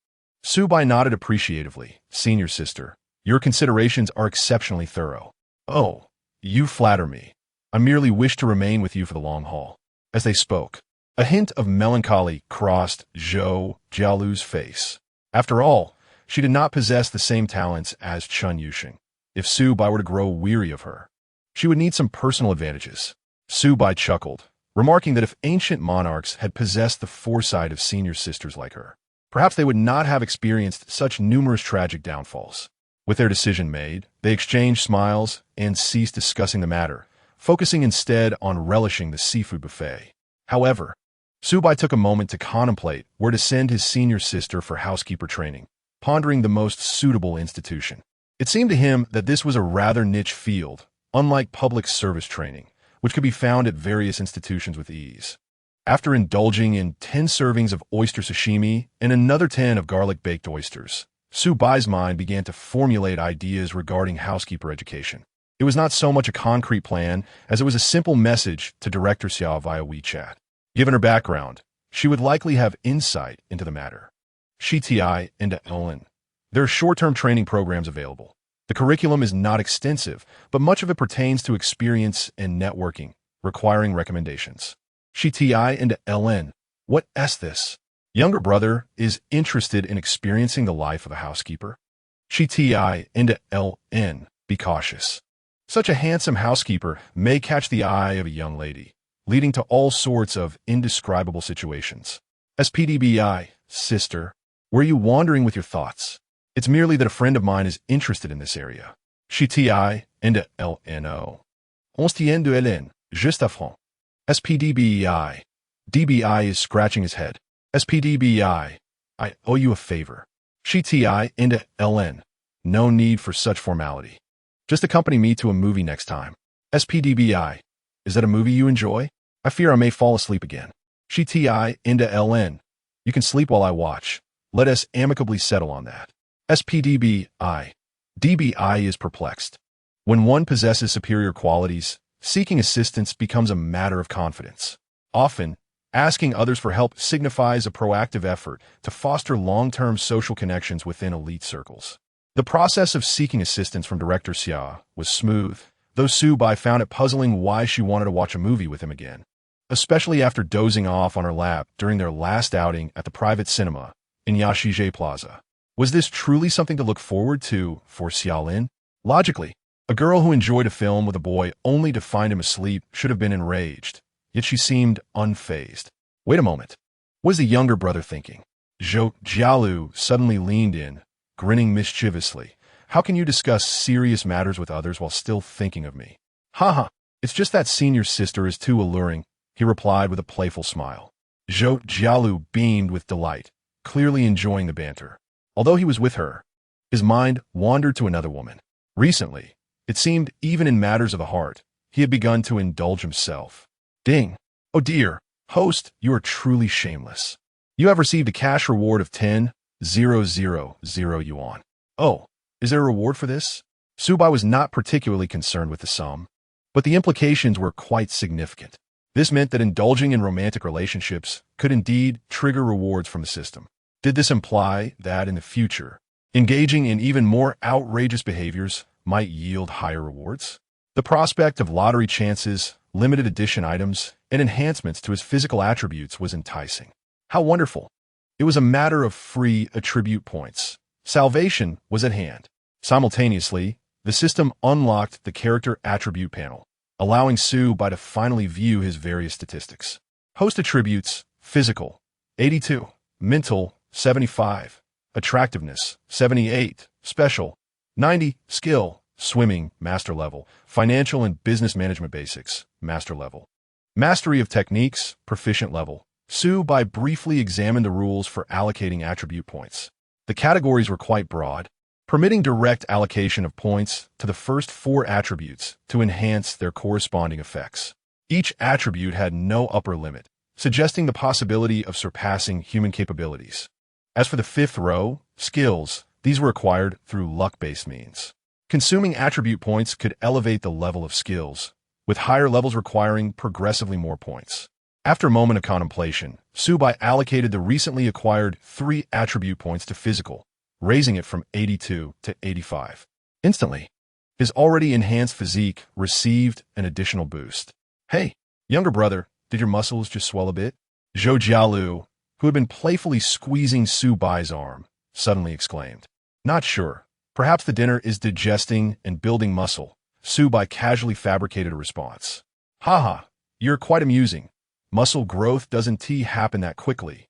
Subai nodded appreciatively. Senior sister, your considerations are exceptionally thorough. Oh, you flatter me. I merely wish to remain with you for the long haul. As they spoke, a hint of melancholy crossed Zhou Jialu's face. After all, she did not possess the same talents as Chun Yuxing. If Subai were to grow weary of her, she would need some personal advantages. Subai chuckled, remarking that if ancient monarchs had possessed the foresight of senior sisters like her, perhaps they would not have experienced such numerous tragic downfalls. With their decision made, they exchanged smiles and ceased discussing the matter, focusing instead on relishing the seafood buffet. However, Subai took a moment to contemplate where to send his senior sister for housekeeper training, pondering the most suitable institution. It seemed to him that this was a rather niche field, unlike public service training, which could be found at various institutions with ease. After indulging in 10 servings of oyster sashimi and another 10 of garlic-baked oysters, Subai's mind began to formulate ideas regarding housekeeper education. It was not so much a concrete plan as it was a simple message to Director Xia via WeChat. Given her background, she would likely have insight into the matter. Shiti and Ellen. There are short-term training programs available. The curriculum is not extensive, but much of it pertains to experience and networking, requiring recommendations. Shiti and Ellen. What is this? Younger brother is interested in experiencing the life of a housekeeper. Shiti and Ellen. Be cautious. Such a handsome housekeeper may catch the eye of a young lady, leading to all sorts of indescribable situations. SPDBI, sister, were you wandering with your thoughts? It's merely that a friend of mine is interested in this area. Shiti and LNO. On tient de Hélène, juste à front. SPDBI. DBI is scratching his head. SPDBI. I owe you a favor. Shiti and LN. No need for such formality. Just accompany me to a movie next time. SPDBI. Is that a movie you enjoy? I fear I may fall asleep again. Shiti and LN. You can sleep while I watch. Let us amicably settle on that. SPDBI. DBI is perplexed. When one possesses superior qualities, seeking assistance becomes a matter of confidence. Often, asking others for help signifies a proactive effort to foster long-term social connections within elite circles. The process of seeking assistance from Director Xia was smooth, though Subai found it puzzling why she wanted to watch a movie with him again, especially after dozing off on her lap during their last outing at the private cinema in Yashije Plaza. Was this truly something to look forward to for Xiaolin? Logically, a girl who enjoyed a film with a boy only to find him asleep should have been enraged, yet she seemed unfazed. Wait a moment. What is the younger brother thinking? Zhou Jialu suddenly leaned in, grinning mischievously. How can you discuss serious matters with others while still thinking of me? Haha, it's just that senior sister is too alluring, he replied with a playful smile. Zhou Jialu beamed with delight, clearly enjoying the banter. Although he was with her, his mind wandered to another woman. Recently, it seemed even in matters of the heart, he had begun to indulge himself. Ding! Oh dear, host, you are truly shameless. You have received a cash reward of 10,000 yuan. Oh, is there a reward for this? Subai was not particularly concerned with the sum, but the implications were quite significant. This meant that indulging in romantic relationships could indeed trigger rewards from the system. Did this imply that in the future, engaging in even more outrageous behaviors might yield higher rewards? The prospect of lottery chances, limited edition items, and enhancements to his physical attributes was enticing. How wonderful! It was a matter of free attribute points. Salvation was at hand. Simultaneously, the system unlocked the character attribute panel, allowing Subai to finally view his various statistics. Host attributes: physical, 82, mental, 75, attractiveness, 78, special, 90, skill, swimming, master level, financial and business management basics, master level. Mastery of techniques, proficient level. Su Bai briefly examined the rules for allocating attribute points. The categories were quite broad, permitting direct allocation of points to the first 4 attributes to enhance their corresponding effects. Each attribute had no upper limit, suggesting the possibility of surpassing human capabilities. As for the 5th row, skills, these were acquired through luck-based means. Consuming attribute points could elevate the level of skills, with higher levels requiring progressively more points. After a moment of contemplation, Su Bai allocated the recently acquired 3 attribute points to physical, raising it from 82 to 85. Instantly, his already enhanced physique received an additional boost. "Hey, younger brother, did your muscles just swell a bit?" Zhou Jialu, who had been playfully squeezing Su Bai's arm, suddenly exclaimed. "Not sure. Perhaps the dinner is digesting and building muscle." Su Bai casually fabricated a response. "Haha, you're quite amusing. Muscle growth doesn't happen that quickly."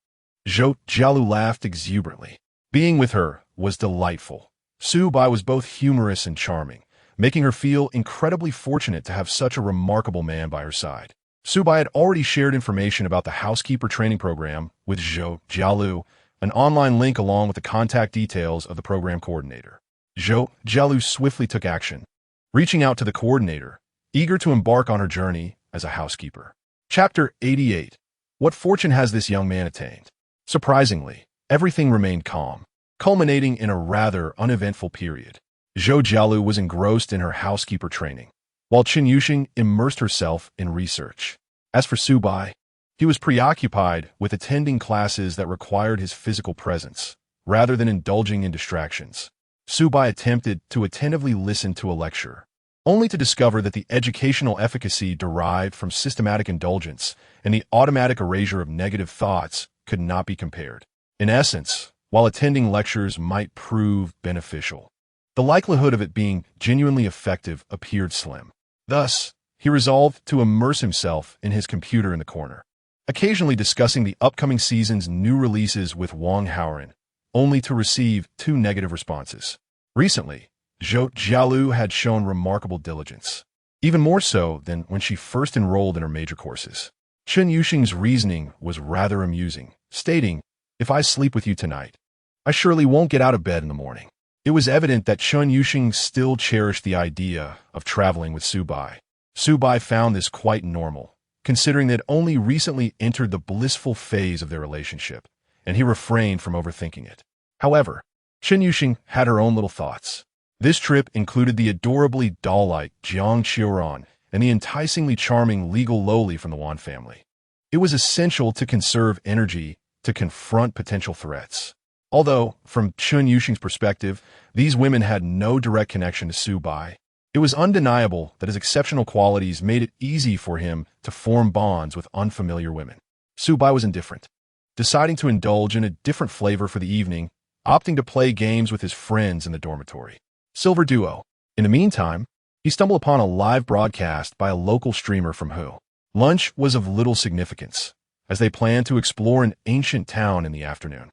Zhou Jialu laughed exuberantly. Being with her was delightful. Su Bai was both humorous and charming, making her feel incredibly fortunate to have such a remarkable man by her side. Su Bai had already shared information about the housekeeper training program with Zhou Jialu, an online link along with the contact details of the program coordinator. Zhou Jialu swiftly took action, reaching out to the coordinator, eager to embark on her journey as a housekeeper. Chapter 88. What fortune has this young man attained? Surprisingly, everything remained calm, culminating in a rather uneventful period. Zhou Jialu was engrossed in her housekeeper training, while Qin Yuxing immersed herself in research. As for Su Bai, he was preoccupied with attending classes that required his physical presence, rather than indulging in distractions. Su Bai attempted to attentively listen to a lecture, only to discover that the educational efficacy derived from systematic indulgence and the automatic erasure of negative thoughts could not be compared. In essence, while attending lectures might prove beneficial, the likelihood of it being genuinely effective appeared slim. Thus, he resolved to immerse himself in his computer in the corner, occasionally discussing the upcoming season's new releases with Wang Haoren, only to receive 2 negative responses. Recently, Zhou Jialu had shown remarkable diligence, even more so than when she first enrolled in her major courses. Qin Yuxing's reasoning was rather amusing, stating, "If I sleep with you tonight, I surely won't get out of bed in the morning." It was evident that Qin Yuxing still cherished the idea of traveling with Su Bai. Su Bai found this quite normal, considering they had only recently entered the blissful phase of their relationship, and he refrained from overthinking it. However, Qin Yuxing had her own little thoughts. This trip included the adorably doll-like Jiang Qiuran and the enticingly charming legal lowly from the Wan family. It was essential to conserve energy to confront potential threats. Although, from Qin Yuxing's perspective, these women had no direct connection to Su Bai, it was undeniable that his exceptional qualities made it easy for him to form bonds with unfamiliar women. Su Bai was indifferent, deciding to indulge in a different flavor for the evening, opting to play games with his friends in the dormitory. Silver Duo. In the meantime, he stumbled upon a live broadcast by a local streamer from Hu. Lunch was of little significance, as they planned to explore an ancient town in the afternoon.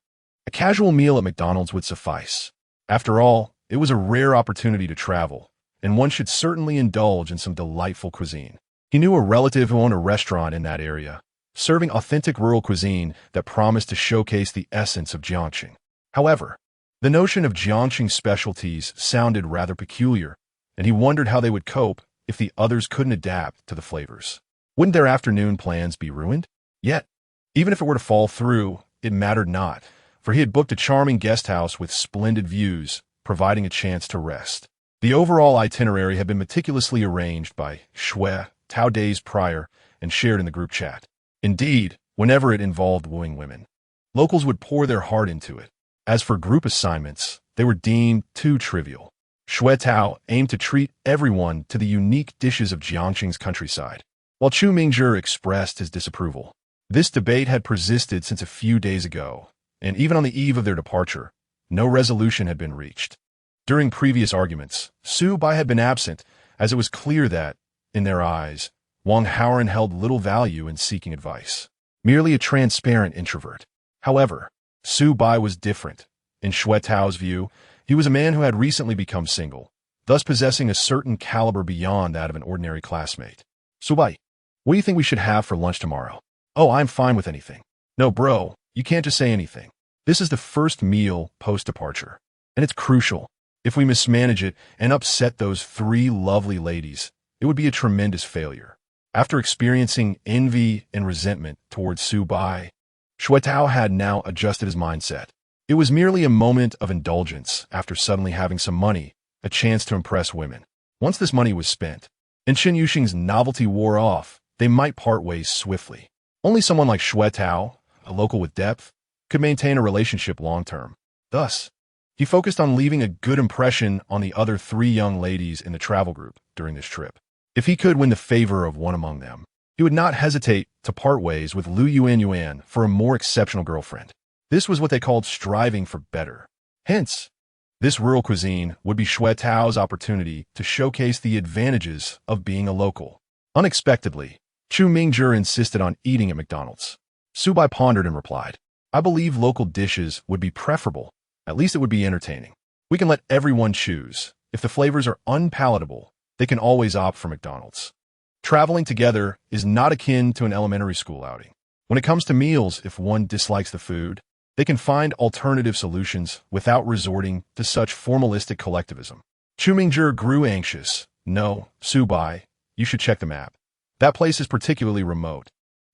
A casual meal at McDonald's would suffice. After all, it was a rare opportunity to travel, and one should certainly indulge in some delightful cuisine. He knew a relative who owned a restaurant in that area, serving authentic rural cuisine that promised to showcase the essence of Jiangxing. However, the notion of Jiangxing's specialties sounded rather peculiar, and he wondered how they would cope if the others couldn't adapt to the flavors. Wouldn't their afternoon plans be ruined? Yet, even if it were to fall through, it mattered not, for he had booked a charming guest house with splendid views, providing a chance to rest. The overall itinerary had been meticulously arranged by Shui Tao days prior and shared in the group chat. Indeed, whenever it involved wooing women, locals would pour their heart into it. As for group assignments, they were deemed too trivial. Shui Tao aimed to treat everyone to the unique dishes of Jiangxing's countryside, while Chu Mingzhi expressed his disapproval. This debate had persisted since a few days ago, and even on the eve of their departure, no resolution had been reached. During previous arguments, Su Bai had been absent, as it was clear that, in their eyes, Wang Haoren held little value in seeking advice, merely a transparent introvert. However, Su Bai was different. In Shui Tao's view, he was a man who had recently become single, thus possessing a certain caliber beyond that of an ordinary classmate. Subai, what do you think we should have for lunch tomorrow? Oh, I'm fine with anything. No, bro, you can't just say anything. This is the first meal post-departure, and it's crucial. If we mismanage it and upset those three lovely ladies, it would be a tremendous failure. After experiencing envy and resentment towards Subai, Shuetao had now adjusted his mindset. It was merely a moment of indulgence after suddenly having some money, a chance to impress women. Once this money was spent, and Chen Yuxing's novelty wore off, they might part ways swiftly. Only someone like Shuetao, a local with depth, could maintain a relationship long-term. Thus, he focused on leaving a good impression on the other three young ladies in the travel group during this trip. If he could win the favor of one among them, he would not hesitate to part ways with Lu Yuan for a more exceptional girlfriend. This was what they called striving for better. Hence, this rural cuisine would be Shuetao's opportunity to showcase the advantages of being a local. Unexpectedly, Chu Mingjie insisted on eating at McDonald's. Subai pondered and replied, I believe local dishes would be preferable. At least it would be entertaining. We can let everyone choose. If the flavors are unpalatable, they can always opt for McDonald's. Traveling together is not akin to an elementary school outing. When it comes to meals, if one dislikes the food, they can find alternative solutions without resorting to such formalistic collectivism. Chu Mingjie grew anxious. No, Subai, you should check the map. That place is particularly remote,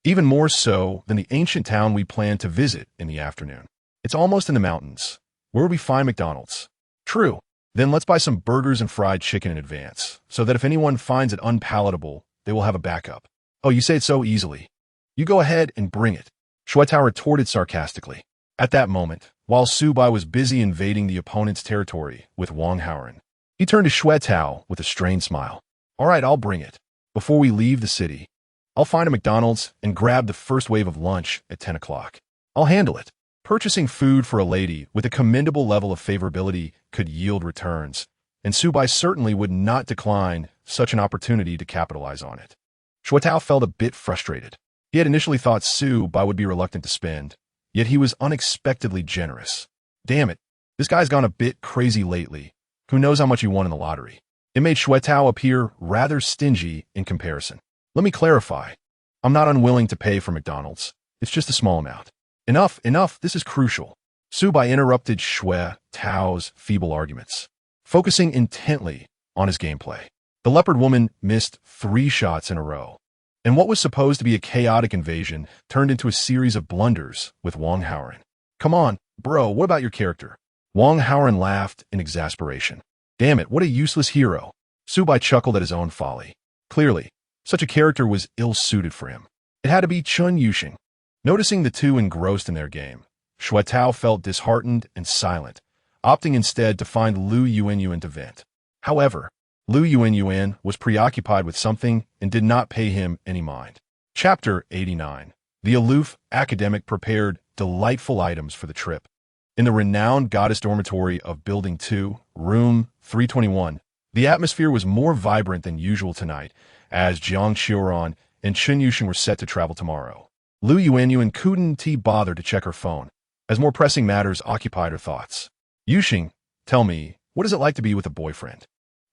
even more so than the ancient town we plan to visit in the afternoon. It's almost in the mountains. Where would we find McDonald's? True. Then let's buy some burgers and fried chicken in advance, so that if anyone finds it unpalatable, they will have a backup. Oh, you say it so easily. You go ahead and bring it. Shuetao retorted sarcastically. At that moment, while Subai was busy invading the opponent's territory with Wang Haoren, he turned to Shuetao with a strained smile. All right, I'll bring it. Before we leave the city, I'll find a McDonald's and grab the first wave of lunch at 10 o'clock. I'll handle it. Purchasing food for a lady with a commendable level of favorability could yield returns, and Subai certainly would not decline such an opportunity to capitalize on it. Shuetao felt a bit frustrated. He had initially thought Subai would be reluctant to spend, yet he was unexpectedly generous. Damn it, this guy's gone a bit crazy lately. Who knows how much he won in the lottery? It made Shuetao appear rather stingy in comparison. Let me clarify. I'm not unwilling to pay for McDonald's. It's just a small amount. Enough, this is crucial. Subai interrupted Shuetao's feeble arguments, focusing intently on his gameplay. The leopard woman missed 3 shots in a row, and what was supposed to be a chaotic invasion turned into a series of blunders with Wang Haoren. Come on, bro, what about your character? Wang Haoren laughed in exasperation. Damn it, what a useless hero. Subai chuckled at his own folly. Clearly, such a character was ill-suited for him. It had to be Chen Yuxing. Noticing the two engrossed in their game, Shuetao felt disheartened and silent, opting instead to find Lu Yuan to vent. However, Lu Yuan was preoccupied with something and did not pay him any mind. Chapter 89. The aloof academic prepared delightful items for the trip. In the renowned goddess dormitory of Building 2, Room 321, the atmosphere was more vibrant than usual tonight, as Jiang Qiuran and Chen Yuxing were set to travel tomorrow. Lu Yuan couldn't bother to check her phone, as more pressing matters occupied her thoughts. Yuxing, tell me, what is it like to be with a boyfriend?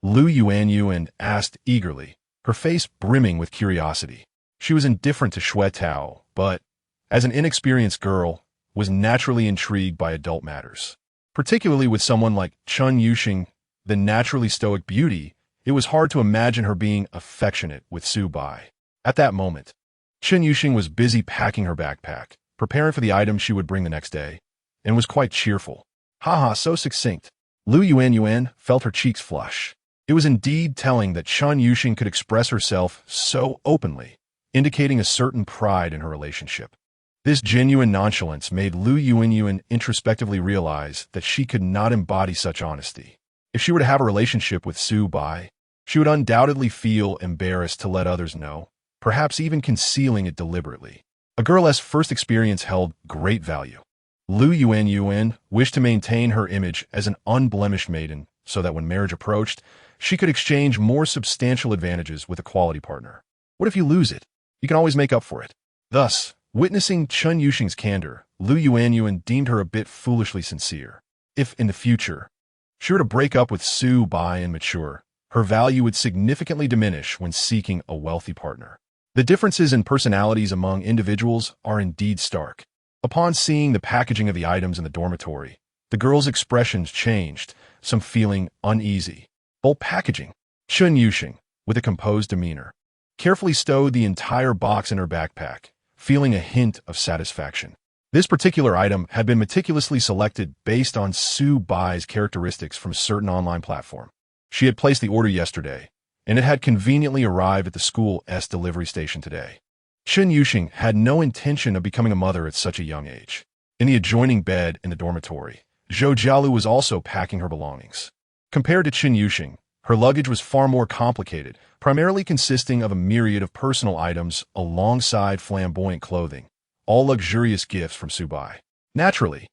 Lu Yuan asked eagerly, her face brimming with curiosity. She was indifferent to Shuetao, but, as an inexperienced girl, was naturally intrigued by adult matters. Particularly with someone like Chen Yuxing, the naturally stoic beauty, it was hard to imagine her being affectionate with Subai. At that moment, Chen Yuxing was busy packing her backpack, preparing for the items she would bring the next day, and was quite cheerful. Haha, so succinct. Lu Yuan felt her cheeks flush. It was indeed telling that Chen Yuxing could express herself so openly, indicating a certain pride in her relationship. This genuine nonchalance made Lu Yuan introspectively realize that she could not embody such honesty. If she were to have a relationship with Subai, she would undoubtedly feel embarrassed to let others know, perhaps even concealing it deliberately. A girl's first experience held great value. Lu Yuan wished to maintain her image as an unblemished maiden so that when marriage approached, she could exchange more substantial advantages with a quality partner. What if you lose it? You can always make up for it. Thus, witnessing Chen Yuxing's candor, Lu Yuan deemed her a bit foolishly sincere. If, in the future, If she were to break up with Sue Bai and mature, her value would significantly diminish when seeking a wealthy partner. The differences in personalities among individuals are indeed stark. Upon seeing the packaging of the items in the dormitory, the girl's expressions changed, some feeling uneasy. Bold packaging. Chun Yuxing, with a composed demeanor, carefully stowed the entire box in her backpack, feeling a hint of satisfaction. This particular item had been meticulously selected based on Sue Bai's characteristics from a certain online platform. She had placed the order yesterday, and it had conveniently arrived at the school's delivery station today. Chun Yuxing had no intention of becoming a mother at such a young age. In the adjoining bed in the dormitory, Zhou Jialu was also packing her belongings. Compared to Chun Yuxing, her luggage was far more complicated, primarily consisting of a myriad of personal items alongside flamboyant clothing, all luxurious gifts from Sue Bai. Naturally,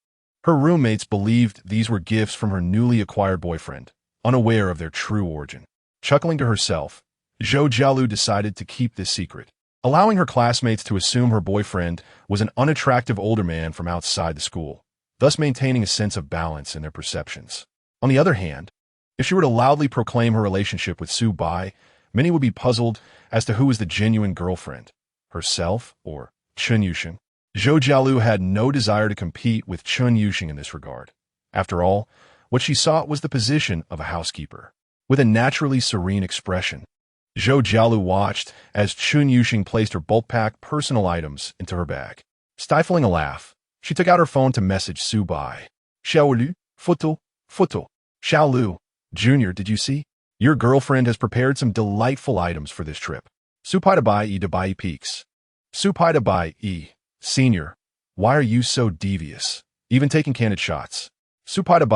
her roommates believed these were gifts from her newly acquired boyfriend, unaware of their true origin. Chuckling to herself, Zhou Jialu decided to keep this secret, allowing her classmates to assume her boyfriend was an unattractive older man from outside the school, thus maintaining a sense of balance in their perceptions. On the other hand, if she were to loudly proclaim her relationship with Sue Bai, many would be puzzled as to who was the genuine girlfriend, herself or Chun Yuxing. Zhou Jialu had no desire to compete with Chun Yuxing in this regard. After all, what she sought was the position of a housekeeper. With a naturally serene expression, Zhou Jialu watched as Chun Yuxing placed her bulk-packed personal items into her bag. Stifling a laugh, she took out her phone to message Sue Bai. Xiaolu, photo. Xiaolu, Junior, did you see? Your girlfriend has prepared some delightful items for this trip. Supai de Bai peaks. Supai de Bai, Senior, why are you so devious? Even taking candid shots. Supai de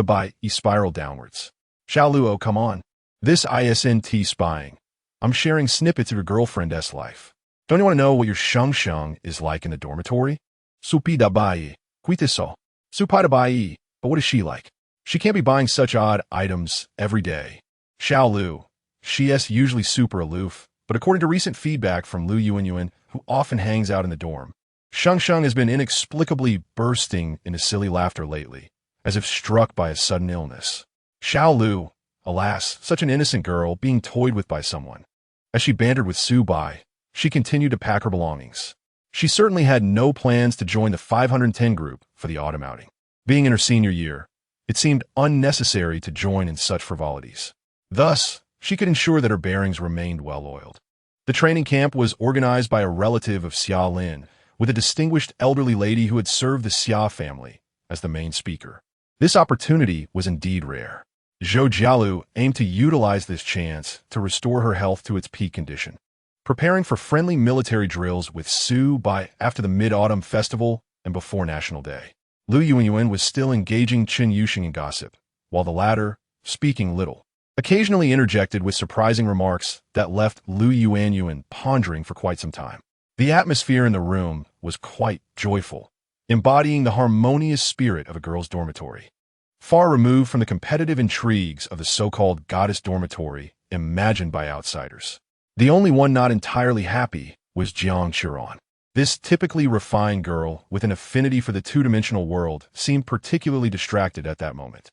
Bai, spiral downwards. Xiaolu, oh come on. This isn't spying. I'm sharing snippets of your girlfriend's life. Don't you want to know what your sheng is like in the dormitory? Supi da bai, quitiso. Supai da bai, but what is she like? She can't be buying such odd items every day. Xiaolu, she's usually super aloof, but according to recent feedback from Lu Yuanyuan, who often hangs out in the dorm, Sheng has been inexplicably bursting into silly laughter lately, as if struck by a sudden illness. Xiaolu, alas, such an innocent girl being toyed with by someone. As she bantered with Sue Bai, she continued to pack her belongings. She certainly had no plans to join the 510 group for the autumn outing. Being in her senior year, it seemed unnecessary to join in such frivolities. Thus, she could ensure that her bearings remained well-oiled. The training camp was organized by a relative of Xia Lin, with a distinguished elderly lady who had served the Xia family as the main speaker. This opportunity was indeed rare. Zhou Jialu aimed to utilize this chance to restore her health to its peak condition. Preparing for friendly military drills with Sue Bai after the Mid-Autumn Festival and before National Day, Lu Yuanyuan was still engaging Chun Yuxing in gossip, while the latter, speaking little, occasionally interjected with surprising remarks that left Lu Yuanyuan pondering for quite some time. The atmosphere in the room was quite joyful, embodying the harmonious spirit of a girls' dormitory. Far removed from the competitive intrigues of the so-called goddess dormitory imagined by outsiders. The only one not entirely happy was Jiang Qiran. This typically refined girl with an affinity for the two-dimensional world seemed particularly distracted at that moment.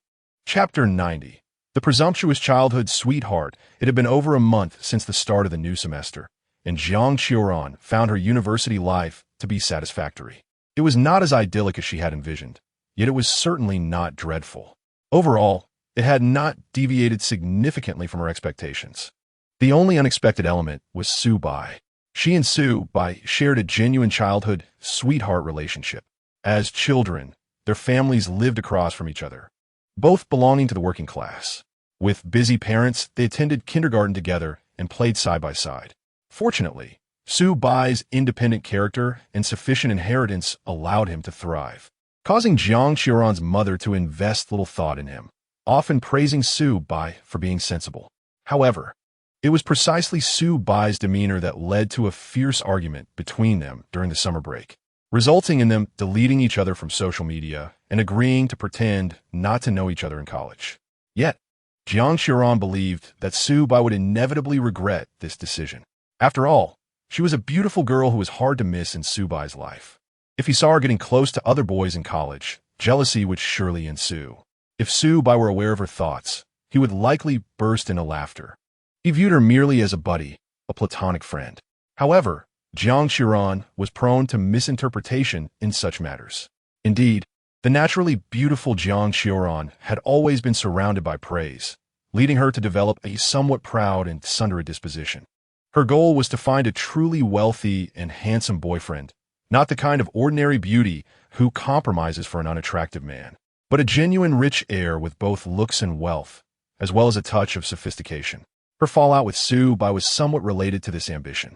Chapter 90. The presumptuous childhood sweetheart. It had been over a month since the start of the new semester, and Jiang Qiran found her university life to be satisfactory. It was not as idyllic as she had envisioned, yet it was certainly not dreadful. Overall, it had not deviated significantly from her expectations. The only unexpected element was Sue Bai. She and Sue Bai shared a genuine childhood sweetheart relationship. As children, their families lived across from each other, both belonging to the working class. With busy parents, they attended kindergarten together and played side by side. Fortunately, Sue Bai's independent character and sufficient inheritance allowed him to thrive, causing Jiang Qiran's mother to invest little thought in him, often praising Sue Bai for being sensible. However, it was precisely Sue Bai's demeanor that led to a fierce argument between them during the summer break, resulting in them deleting each other from social media and agreeing to pretend not to know each other in college. Yet, Jiang Qiran believed that Sue Bai would inevitably regret this decision. After all, she was a beautiful girl who was hard to miss in Sue Bai's life. If he saw her getting close to other boys in college, jealousy would surely ensue. If Su Bai were aware of her thoughts, he would likely burst into laughter. He viewed her merely as a buddy, a platonic friend. However, Jiang Qiran was prone to misinterpretation in such matters. Indeed, the naturally beautiful Jiang Qiran had always been surrounded by praise, leading her to develop a somewhat proud and sundered disposition. Her goal was to find a truly wealthy and handsome boyfriend, not the kind of ordinary beauty who compromises for an unattractive man, but a genuine rich heir with both looks and wealth, as well as a touch of sophistication. Her fallout with Su Bai was somewhat related to this ambition.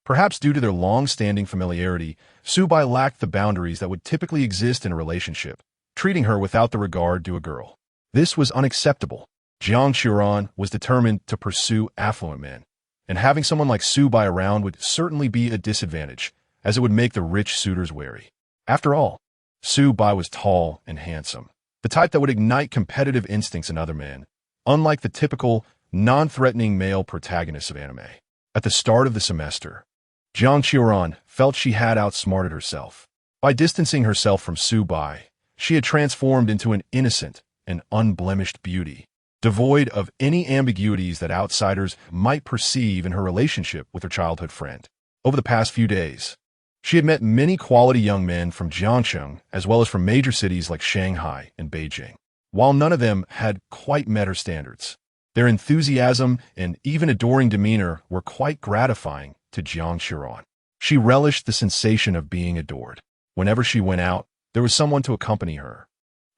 Perhaps due to their long-standing familiarity, Su Bai lacked the boundaries that would typically exist in a relationship, treating her without the regard due a girl. This was unacceptable. Jiang Qiran was determined to pursue affluent men, and having someone like Su Bai around would certainly be a disadvantage, as it would make the rich suitors wary. After all, Su Bai was tall and handsome, the type that would ignite competitive instincts in other men, unlike the typical, non-threatening male protagonists of anime. At the start of the semester, Jiang Qiran felt she had outsmarted herself. By distancing herself from Su Bai, she had transformed into an innocent and unblemished beauty, devoid of any ambiguities that outsiders might perceive in her relationship with her childhood friend. Over the past few days, she had met many quality young men from Jiangcheng as well as from major cities like Shanghai and Beijing. While none of them had quite met her standards, their enthusiasm and even adoring demeanor were quite gratifying to Jiang Qiran. She relished the sensation of being adored. Whenever she went out, there was someone to accompany her.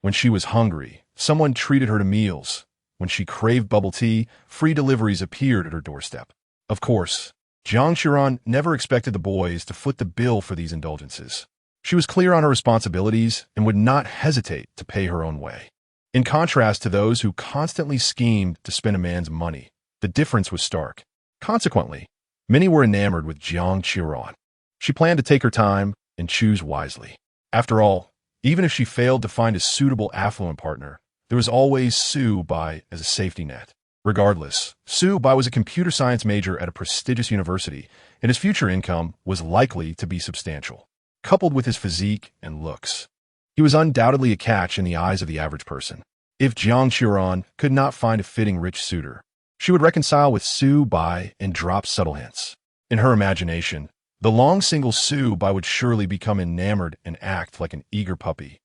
When she was hungry, someone treated her to meals. When she craved bubble tea, free deliveries appeared at her doorstep. Of course, Jiang Qiran never expected the boys to foot the bill for these indulgences. She was clear on her responsibilities and would not hesitate to pay her own way. In contrast to those who constantly schemed to spend a man's money, the difference was stark. Consequently, many were enamored with Jiang Qiran. She planned to take her time and choose wisely. After all, even if she failed to find a suitable affluent partner, there was always Su Bai as a safety net. Regardless, Su Bai was a computer science major at a prestigious university, and his future income was likely to be substantial. Coupled with his physique and looks, he was undoubtedly a catch in the eyes of the average person. If Jiang Qiran could not find a fitting rich suitor, she would reconcile with Su Bai and drop subtle hints. In her imagination, the long-single Su Bai would surely become enamored and act like an eager puppy,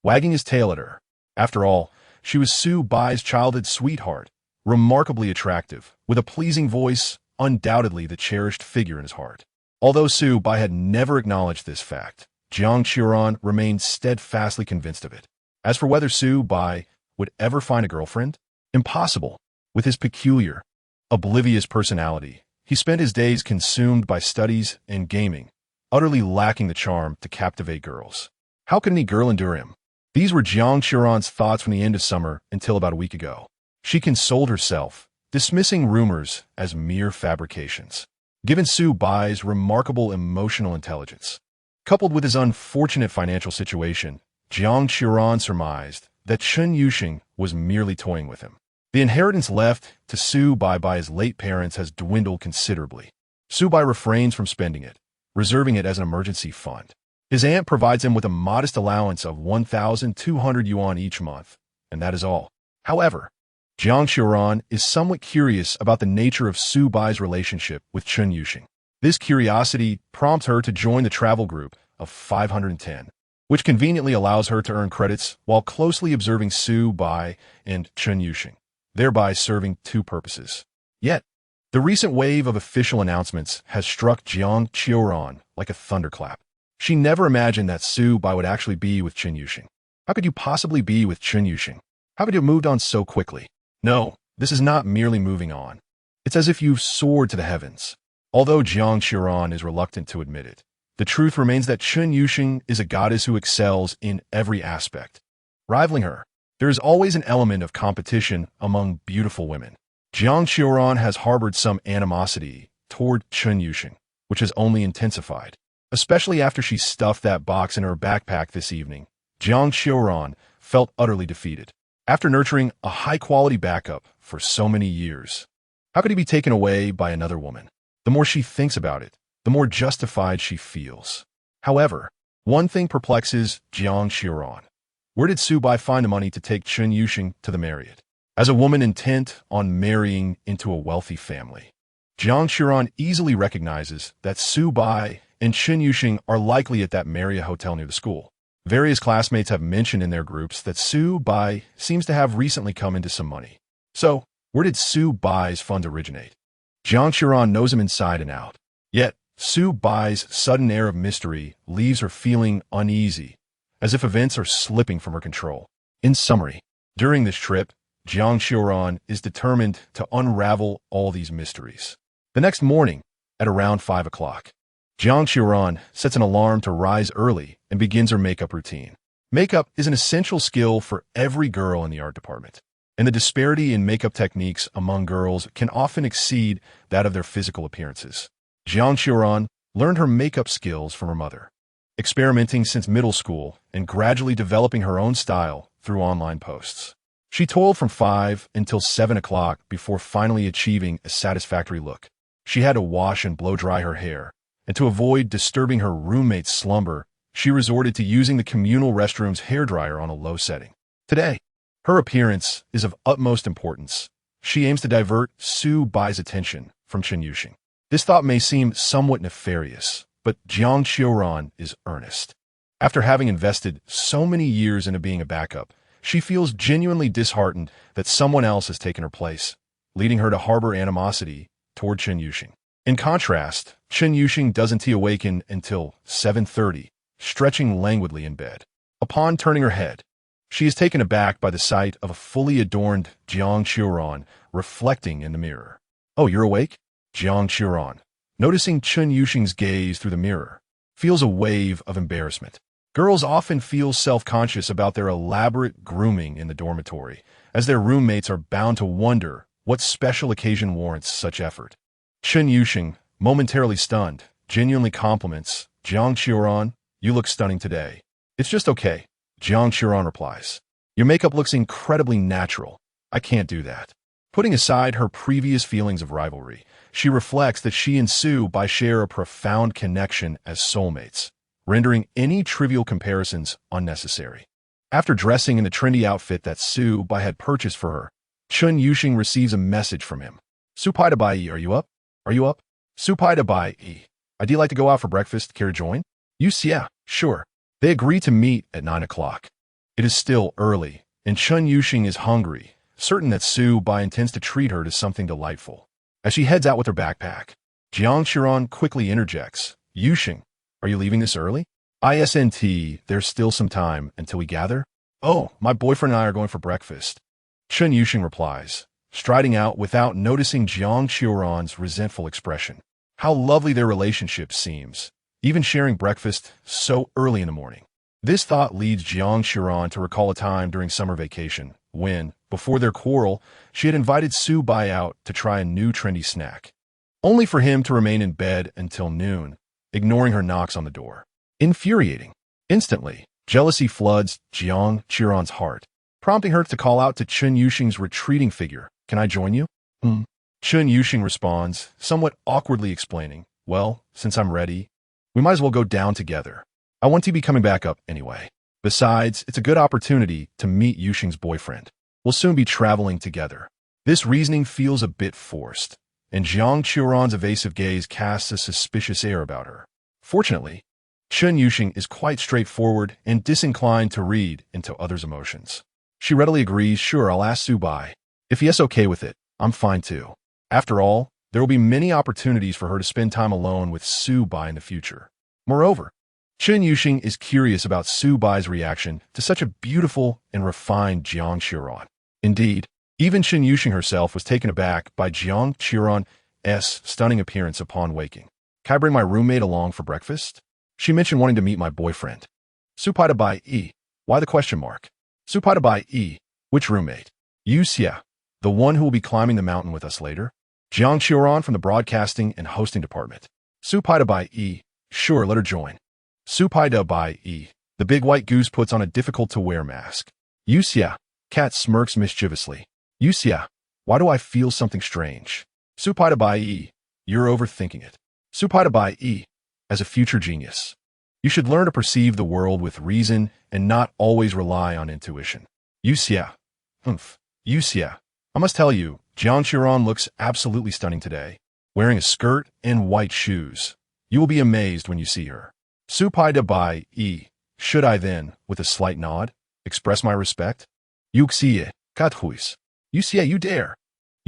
wagging his tail at her. After all, she was Su Bai's childhood sweetheart, remarkably attractive, with a pleasing voice, undoubtedly the cherished figure in his heart. Although Su Bai had never acknowledged this fact, Jiang Qiran remained steadfastly convinced of it. As for whether Su Bai would ever find a girlfriend, impossible. With his peculiar, oblivious personality, he spent his days consumed by studies and gaming, utterly lacking the charm to captivate girls. How could any girl endure him? These were Jiang Qiran's thoughts from the end of summer until about a week ago. She consoled herself, dismissing rumors as mere fabrications. Given Su Bai's remarkable emotional intelligence, coupled with his unfortunate financial situation, Jiang Qiran surmised that Chen Yuxing was merely toying with him. The inheritance left to Su Bai by his late parents has dwindled considerably. Su Bai refrains from spending it, reserving it as an emergency fund. His aunt provides him with a modest allowance of 1,200 yuan each month, and that is all. However, Jiang Qiran is somewhat curious about the nature of Su Bai's relationship with Chen Yuxing. This curiosity prompts her to join the travel group of 510, which conveniently allows her to earn credits while closely observing Su Bai and Chen Yuxing, thereby serving two purposes. Yet, the recent wave of official announcements has struck Jiang Qiran like a thunderclap. She never imagined that Su Bai would actually be with Chen Yuxing. How could you possibly be with Chen Yuxing? How could you have moved on so quickly? No, this is not merely moving on. It's as if you've soared to the heavens. Although Jiang Qiran is reluctant to admit it, the truth remains that Chen Yuxing is a goddess who excels in every aspect. Rivaling her, there is always an element of competition among beautiful women. Jiang Qiran has harbored some animosity toward Chen Yuxing, which has only intensified. Especially after she stuffed that box in her backpack this evening, Jiang Qiran felt utterly defeated. After nurturing a high-quality backup for so many years, how could he be taken away by another woman? The more she thinks about it, the more justified she feels. However, one thing perplexes Jiang Qiran. Where did Su Bai find the money to take Chen Yuxing to the Marriott? As a woman intent on marrying into a wealthy family, Jiang Qiran easily recognizes that Su Bai and Chen Yuxing are likely at that Marriott hotel near the school. Various classmates have mentioned in their groups that Su Bai seems to have recently come into some money. So, where did Su Bai's fund originate? Jiang Qiran knows him inside and out. Yet, Su Bai's sudden air of mystery leaves her feeling uneasy, as if events are slipping from her control. In summary, during this trip, Jiang Qiran is determined to unravel all these mysteries. The next morning, at around 5 o'clock, Jiang Qiran sets an alarm to rise early and begins her makeup routine. Makeup is an essential skill for every girl in the art department, and the disparity in makeup techniques among girls can often exceed that of their physical appearances. Jiang Qiran learned her makeup skills from her mother, experimenting since middle school and gradually developing her own style through online posts. She toiled from 5 until 7 o'clock before finally achieving a satisfactory look. She had to wash and blow-dry her hair, and to avoid disturbing her roommate's slumber, she resorted to using the communal restroom's hairdryer on a low setting. Today, her appearance is of utmost importance. She aims to divert Su Bai's attention from Chen Yuxing. This thought may seem somewhat nefarious, but Jiang Qiran is earnest. After having invested so many years into being a backup, she feels genuinely disheartened that someone else has taken her place, leading her to harbor animosity toward Chen Yuxing. In contrast, Chen Yuxing doesn't awaken until 7:30, stretching languidly in bed. Upon turning her head, she is taken aback by the sight of a fully adorned Jiang Qiran reflecting in the mirror. "Oh, you're awake?" Jiang Qiran, noticing Chen Yuxing's gaze through the mirror, feels a wave of embarrassment. Girls often feel self-conscious about their elaborate grooming in the dormitory, as their roommates are bound to wonder what special occasion warrants such effort. Chen Yuxing, momentarily stunned, genuinely compliments Jiang Qiran, "You look stunning today." "It's just okay," Jiang Qiran replies. "Your makeup looks incredibly natural. I can't do that." Putting aside her previous feelings of rivalry, she reflects that she and Su Bai share a profound connection as soulmates, rendering any trivial comparisons unnecessary. After dressing in the trendy outfit that Su Bai had purchased for her, Chen Yuxing receives a message from him. "Su Pai to Bai, are you up? Are you up? Su Pai to Bai, I'd like to go out for breakfast. Care to join?" Yeah, sure." They agree to meet at 9 o'clock. It is still early, and Chen Yuxing is hungry, certain that Su Bai intends to treat her to something delightful. As she heads out with her backpack, Jiang Qiran quickly interjects, "Yuxing, are you leaving this early?" "Isn't, there's still some time until we gather?" "Oh, my boyfriend and I are going for breakfast," Chen Yuxing replies, striding out without noticing Jiang Qiran's resentful expression. How lovely their relationship seems, even sharing breakfast so early in the morning. This thought leads Jiang Qiran to recall a time during summer vacation when, before their quarrel, she had invited Su Bai out to try a new trendy snack, only for him to remain in bed until noon, ignoring her knocks on the door. Infuriating. Instantly, jealousy floods Jiang Qiran's heart, prompting her to call out to Chen Yuxing's retreating figure, "Can I join you?" Chen Yuxing responds, somewhat awkwardly explaining, "Well, since I'm ready, we might as well go down together. I want to be coming back up anyway. Besides, it's a good opportunity to meet Yuxing's boyfriend. We'll soon be traveling together." This reasoning feels a bit forced, and Jiang Qiran's evasive gaze casts a suspicious air about her. Fortunately, Chen Yuxing is quite straightforward and disinclined to read into others' emotions. She readily agrees, "Sure, I'll ask Su Bai. If he's okay with it, I'm fine too." After all, there will be many opportunities for her to spend time alone with Su Bai in the future. Moreover, Chen Yuxing is curious about Su Bai's reaction to such a beautiful and refined Jiang Qiran. Indeed, even Chen Yuxing herself was taken aback by Jiang Qiran's stunning appearance upon waking. "Can I bring my roommate along for breakfast? She mentioned wanting to meet my boyfriend." "Su Pai to Bai, why the question mark?" "Su Pai to Bai, which roommate?" "Yeah, the one who will be climbing the mountain with us later." Jiang Qiran from the broadcasting and hosting department. "Su Pai to Bai, sure, let her join." "Su Pai to Bai, the big white goose puts on a difficult-to-wear mask." "Yeah," Cat smirks mischievously. "Yeah, why do I feel something strange?" "Su Pai to Bai, you're overthinking it." "Su Pai to Bai, as a future genius. You should learn to perceive the world with reason and not always rely on intuition. Yuxia. Yuxia. I must tell you, Jiang Qiran looks absolutely stunning today, wearing a skirt and white shoes. You will be amazed when you see her. Su Pai de Bai E. Should I then, with a slight nod, express my respect? Yuxie, kat huis. Yuxie, you dare.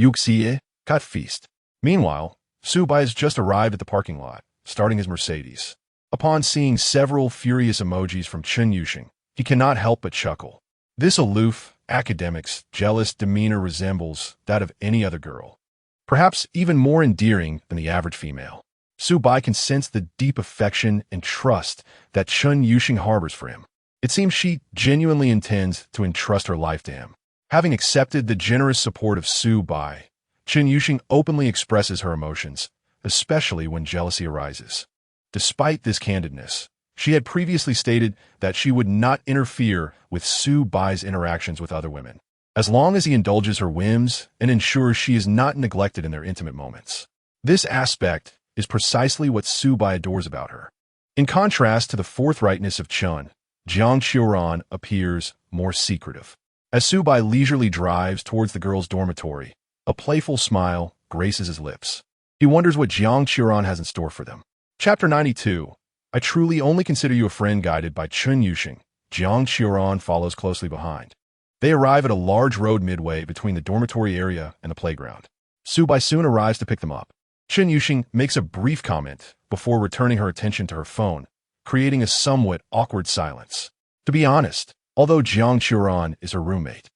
Yuxie, kat feast. Meanwhile, Su Bai has just arrived at the parking lot, starting his Mercedes. Upon seeing several furious emojis from Chen Yuxing, he cannot help but chuckle. This aloof, academic's jealous demeanor resembles that of any other girl, perhaps even more endearing than the average female. Su Bai can sense the deep affection and trust that Chen Yuxing harbors for him. It seems she genuinely intends to entrust her life to him. Having accepted the generous support of Su Bai, Chen Yuxing openly expresses her emotions, especially when jealousy arises. Despite this candidness, she had previously stated that she would not interfere with Su Bai's interactions with other women, as long as he indulges her whims and ensures she is not neglected in their intimate moments. This aspect is precisely what Su Bai adores about her. In contrast to the forthrightness of Chen, Jiang Qiran appears more secretive. As Su Bai leisurely drives towards the girl's dormitory, a playful smile graces his lips. He wonders what Jiang Qiran has in store for them. Chapter 92. I truly only consider you a friend, guided by Chen Yuxing. Jiang Qiran follows closely behind. They arrive at a large road midway between the dormitory area and the playground. Su Bai soon arrives to pick them up. Chen Yuxing makes a brief comment before returning her attention to her phone, creating a somewhat awkward silence. To be honest, although Jiang Qiran is her roommate,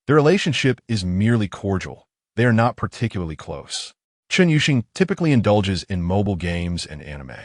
their relationship is merely cordial. They are not particularly close. Chen Yuxing typically indulges in mobile games and anime,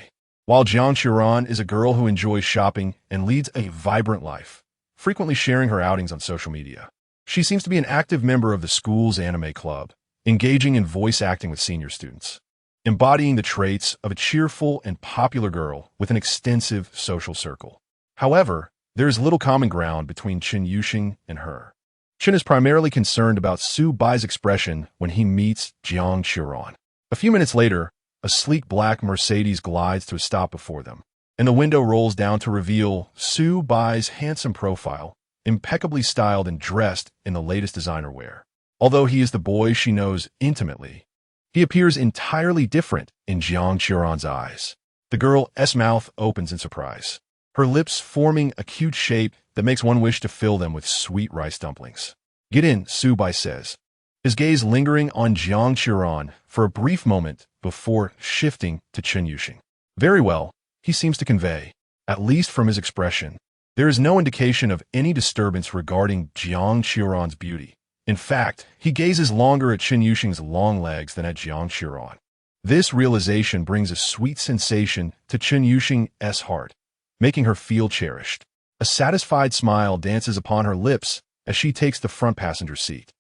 while Jiang Qiran is a girl who enjoys shopping and leads a vibrant life, frequently sharing her outings on social media. She seems to be an active member of the school's anime club, engaging in voice acting with senior students, embodying the traits of a cheerful and popular girl with an extensive social circle. However, there is little common ground between Chen Yuxing and her. Chen is primarily concerned about Su Bai's expression when he meets Jiang Qiran. A few minutes later, a sleek black Mercedes glides to a stop before them, and the window rolls down to reveal Su Bai's handsome profile, impeccably styled and dressed in the latest designer wear. Although he is the boy she knows intimately, he appears entirely different in Jiang Qiran's eyes. The girl's mouth opens in surprise, her lips forming a cute shape that makes one wish to fill them with sweet rice dumplings. Get in, Su Bai says, his gaze lingering on Jiang Qiran for a brief moment before shifting to Chen Yuxing. Very well, he seems to convey, at least from his expression. There is no indication of any disturbance regarding Jiang Qiran's beauty. In fact, he gazes longer at Chen Yuxing's long legs than at Jiang Qiran. This realization brings a sweet sensation to Chen Yuxing's heart, making her feel cherished. A satisfied smile dances upon her lips as she takes the front passenger seat.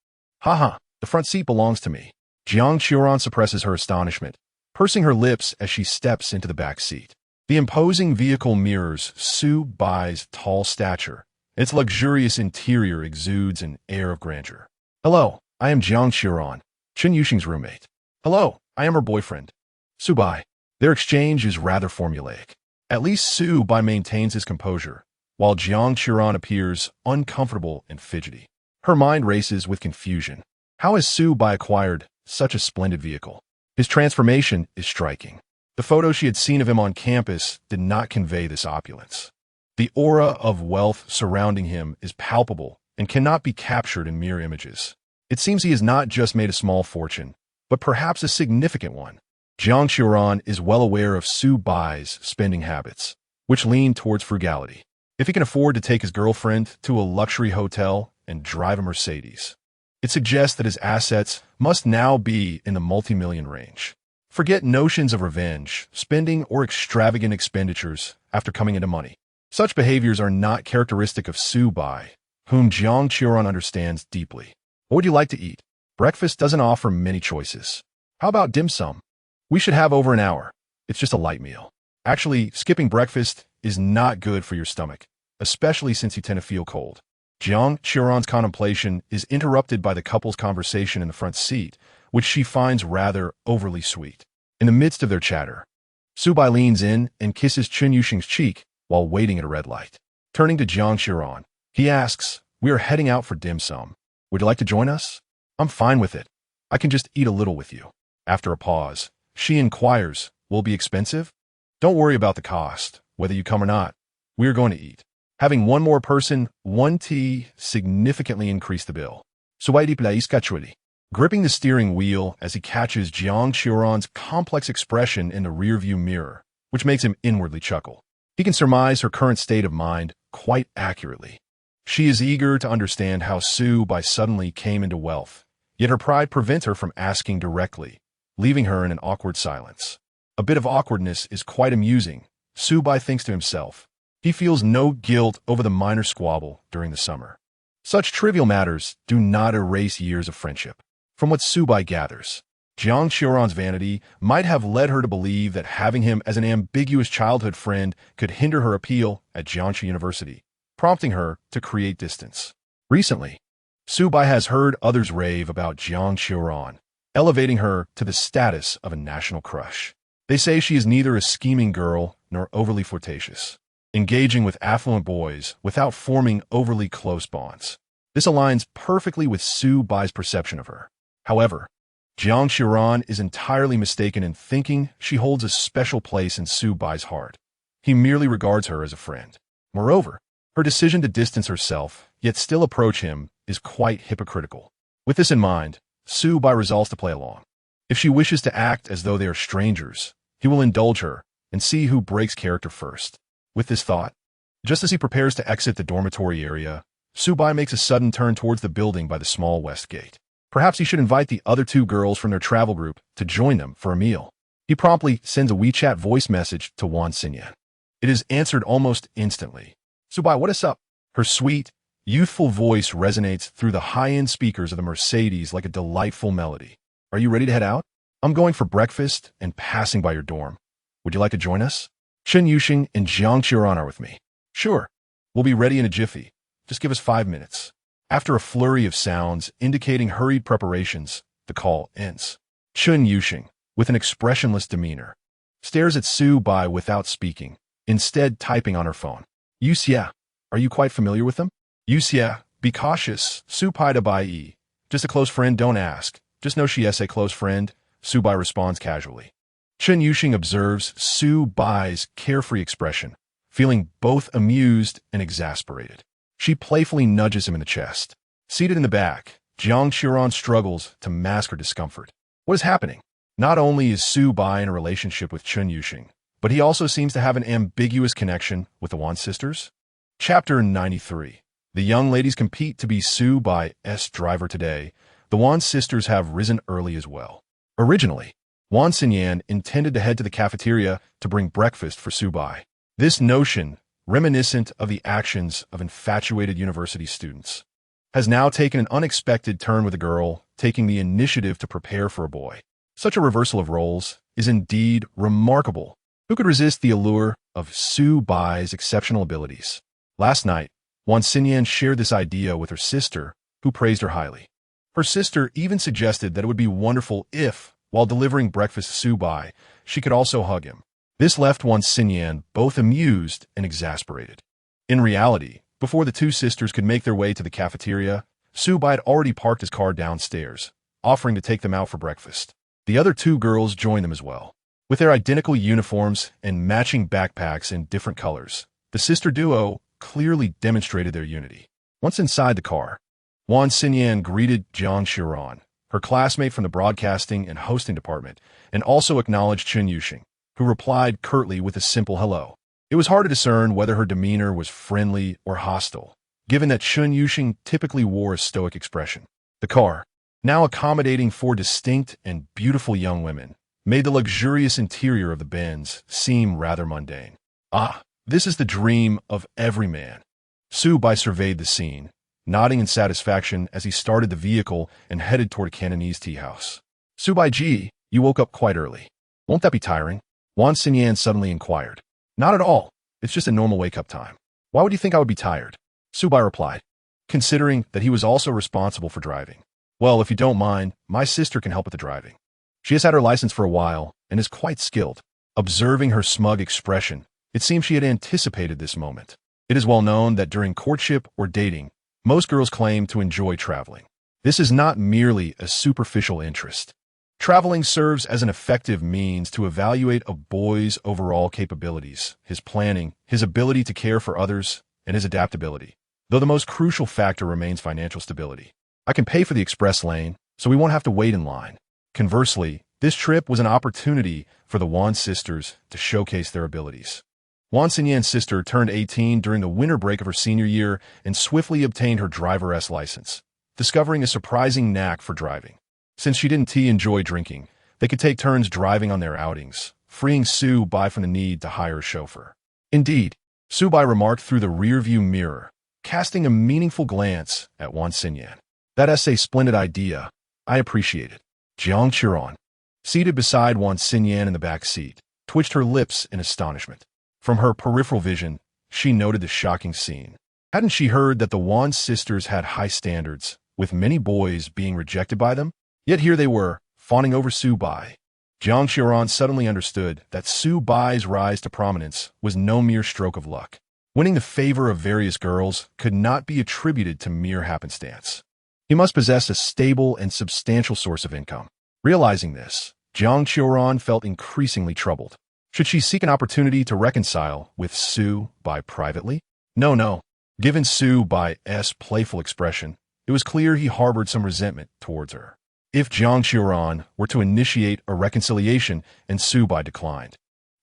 Haha, the front seat belongs to me. Jiang Qiran suppresses her astonishment, pursing her lips as she steps into the back seat. The imposing vehicle mirrors Su Bai's tall stature. Its luxurious interior exudes an air of grandeur. Hello, I am Jiang Qiran, Chen Yuxing's roommate. Hello, I am her boyfriend, Su Bai. Their exchange is rather formulaic. At least Su Bai maintains his composure, while Jiang Qiran appears uncomfortable and fidgety. Her mind races with confusion. How has Su Bai acquired such a splendid vehicle? His transformation is striking. The photos she had seen of him on campus did not convey this opulence. The aura of wealth surrounding him is palpable and cannot be captured in mere images. It seems he has not just made a small fortune, but perhaps a significant one. Jiang Qiran is well aware of Su Bai's spending habits, which lean towards frugality. If he can afford to take his girlfriend to a luxury hotel and drive a Mercedes, it suggests that his assets must now be in the multi-million range. Forget notions of revenge, spending, or extravagant expenditures after coming into money. Such behaviors are not characteristic of Su Bai, whom Jiang Qiran understands deeply. What would you like to eat? Breakfast doesn't offer many choices. How about dim sum? We should have over an hour. It's just a light meal. Actually, skipping breakfast is not good for your stomach, especially since you tend to feel cold. Jiang Qiran's contemplation is interrupted by the couple's conversation in the front seat, which she finds rather overly sweet. In the midst of their chatter, Su Bai leans in and kisses Chen Yuxing's cheek while waiting at a red light. Turning to Jiang Xiran, he asks, "We are heading out for dim sum. Would you like to join us?" "I'm fine with it. I can just eat a little with you." After a pause, she inquires, "Will it be expensive?" "Don't worry about the cost, whether you come or not. We are going to eat." Having one more person, one tea, significantly increased the bill. Gripping the steering wheel as he catches Jiang Xiran's complex expression in the rearview mirror, which makes him inwardly chuckle. He can surmise her current state of mind quite accurately. She is eager to understand how Su Bai suddenly came into wealth, yet her pride prevents her from asking directly, leaving her in an awkward silence. A bit of awkwardness is quite amusing, Su Bai thinks to himself. He feels no guilt over the minor squabble during the summer. Such trivial matters do not erase years of friendship. From what Su Bai gathers, Jiang Xiran's vanity might have led her to believe that having him as an ambiguous childhood friend could hinder her appeal at Jiangxi University, prompting her to create distance. Recently, Su Bai has heard others rave about Jiang Xiran, elevating her to the status of a national crush. They say she is neither a scheming girl nor overly flirtatious, engaging with affluent boys without forming overly close bonds. This aligns perfectly with Su Bai's perception of her. However, Jiang Xiran is entirely mistaken in thinking she holds a special place in Su Bai's heart. He merely regards her as a friend. Moreover, her decision to distance herself, yet still approach him, is quite hypocritical. With this in mind, Su Bai resolves to play along. If she wishes to act as though they are strangers, he will indulge her and see who breaks character first. With this thought, just as he prepares to exit the dormitory area, Su Bai makes a sudden turn towards the building by the small west gate. Perhaps he should invite the other two girls from their travel group to join them for a meal. He promptly sends a WeChat voice message to Wan Xinyan. It is answered almost instantly. "Su Bai, what is up?" Her sweet, youthful voice resonates through the high-end speakers of the Mercedes like a delightful melody. "Are you ready to head out? I'm going for breakfast and passing by your dorm. Would you like to join us? Chen Yuxing and Jiang Xiran are with me." "Sure. We'll be ready in a jiffy. Just give us 5 minutes." After a flurry of sounds indicating hurried preparations, the call ends. Chen Yuxing, with an expressionless demeanor, stares at Su Bai without speaking, instead typing on her phone. "Yuxia, are you quite familiar with them?" "Yuxia, be cautious, Su Pai da Bai. Just a close friend, don't ask. Just know she is a close friend," Su Bai responds casually. Chen Yuxing observes Su Bai's carefree expression, feeling both amused and exasperated. She playfully nudges him in the chest. Seated in the back, Jiang Xiran struggles to mask her discomfort. What is happening? Not only is Su Bai in a relationship with Chen Yuxing, but he also seems to have an ambiguous connection with the Wan sisters. Chapter 93. The young ladies compete to be Su Bai's driver today. The Wan sisters have risen early as well. Originally, Wan Xinyan intended to head to the cafeteria to bring breakfast for Su Bai. This notion, reminiscent of the actions of infatuated university students, has now taken an unexpected turn with a girl taking the initiative to prepare for a boy. Such a reversal of roles is indeed remarkable. Who could resist the allure of Su Bai's exceptional abilities? Last night, Wan Xinyan shared this idea with her sister, who praised her highly. Her sister even suggested that it would be wonderful if, while delivering breakfast to Su Bai, she could also hug him. This left Wan Xinyan both amused and exasperated. In reality, before the two sisters could make their way to the cafeteria, Su Bai had already parked his car downstairs, offering to take them out for breakfast. The other two girls joined them as well. With their identical uniforms and matching backpacks in different colors, the sister duo clearly demonstrated their unity. Once inside the car, Wan Xinyan greeted Jiang Xiran, her classmate from the broadcasting and hosting department, and also acknowledged Chen Yuxing, who replied curtly with a simple hello. It was hard to discern whether her demeanor was friendly or hostile, given that Chen Yuxing typically wore a stoic expression. The car, now accommodating 4 distinct and beautiful young women, made the luxurious interior of the Benz seem rather mundane. "Ah, this is the dream of every man." Su Bai surveyed the scene, nodding in satisfaction as he started the vehicle and headed toward a Cantonese tea house. "Su Bai ji, you woke up quite early. Won't that be tiring?" Wan Xinyan suddenly inquired. "Not at all. It's just a normal wake-up time." "Why would you think I would be tired?" Su Bai replied, considering that he was also responsible for driving. "Well, if you don't mind, my sister can help with the driving. She has had her license for a while and is quite skilled." Observing her smug expression, It seemed she had anticipated this moment. It is well known that during courtship or dating, most girls claim to enjoy traveling. This is not merely a superficial interest. Traveling serves as an effective means to evaluate a boy's overall capabilities, his planning, his ability to care for others, and his adaptability. Though the most crucial factor remains financial stability. I can pay for the express lane, so we won't have to wait in line. Conversely, this trip was an opportunity for the Wan sisters to showcase their abilities. Wan Xinyan's sister turned 18 during the winter break of her senior year and swiftly obtained her driver's license, discovering a surprising knack for driving. Since she didn't enjoy drinking, they could take turns driving on their outings, freeing Su Bai from the need to hire a chauffeur. Indeed, Su Bai remarked through the rearview mirror, casting a meaningful glance at Wan Xinyan. That's a splendid idea. I appreciate it. Jiang Qiran, seated beside Wan Xinyan in the back seat, twitched her lips in astonishment. From her peripheral vision, she noted the shocking scene. Hadn't she heard that the Wan sisters had high standards, with many boys being rejected by them? Yet here they were, fawning over Su Bai. Jiang Qiran suddenly understood that Su Bai's rise to prominence was no mere stroke of luck. Winning the favor of various girls could not be attributed to mere happenstance. He must possess a stable and substantial source of income. Realizing this, Jiang Qiran felt increasingly troubled. Should she seek an opportunity to reconcile with Su Bai privately? No. Given Su Bai's playful expression, it was clear he harbored some resentment towards her. If Jiang Qiran were to initiate a reconciliation and Su Bai declined,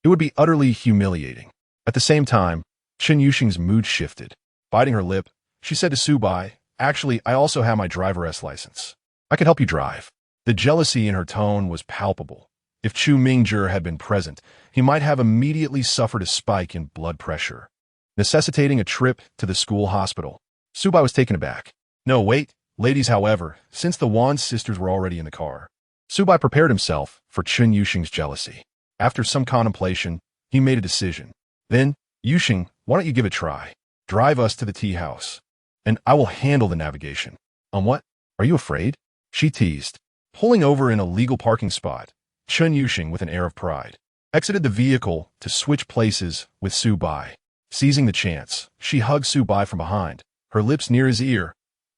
it would be utterly humiliating. At the same time, Chen Yuxing's mood shifted. Biting her lip, she said to Su Bai, "Actually, I also have my driver's license. I could help you drive." The jealousy in her tone was palpable. If Chu Mingjie had been present, he might have immediately suffered a spike in blood pressure, necessitating a trip to the school hospital. Su Bai was taken aback. No, wait, ladies, however, since the Wan sisters were already in the car. Su Bai prepared himself for Chen Yuxing's jealousy. After some contemplation, he made a decision. Then, Yuxing, why don't you give it a try? Drive us to the tea house, and I will handle the navigation. On what? Are you afraid? She teased. Pulling over in a legal parking spot, Chen Yuxing, with an air of pride, exited the vehicle to switch places with Su Bai. Seizing the chance, she hugged Su Bai from behind, her lips near his ear.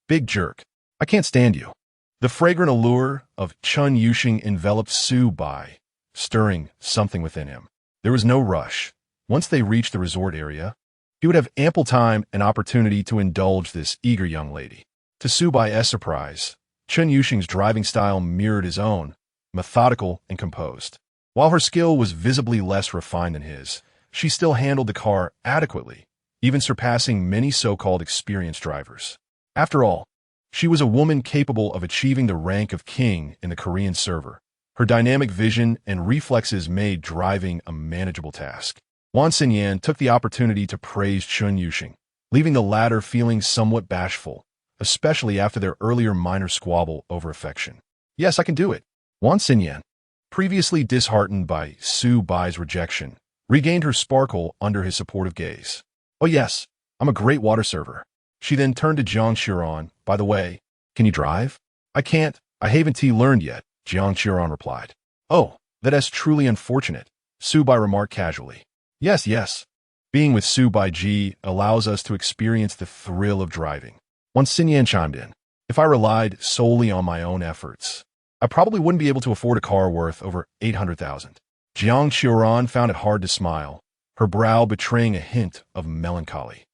Big jerk. I can't stand you. The fragrant allure of Chen Yuxing enveloped Su Bai, stirring something within him. There was no rush. Once they reached the resort area, he would have ample time and opportunity to indulge this eager young lady. To Su Bai's surprise, Chen Yuxing's driving style mirrored his own, methodical and composed. While her skill was visibly less refined than his, she still handled the car adequately, even surpassing many so-called experienced drivers. After all, she was a woman capable of achieving the rank of king in the Korean server. Her dynamic vision and reflexes made driving a manageable task. Wan Xinyan took the opportunity to praise Chen Yuxing, leaving the latter feeling somewhat bashful, especially after their earlier minor squabble over affection. Yes, I can do it. Wan Xinyan, previously disheartened by Su Bai's rejection, regained her sparkle under his supportive gaze. Oh yes, I'm a great water server. She then turned to Jiang Qiran. By the way, can you drive? I can't. I haven't learned yet, Jiang Qiran replied. Oh, that is truly unfortunate, Su Bai remarked casually. Yes. Being with Su Bai Ji allows us to experience the thrill of driving. Wan Xinyan chimed in. If I relied solely on my own efforts, I probably wouldn't be able to afford a car worth over 800,000. Jiang Qiran found it hard to smile, her brow betraying a hint of melancholy.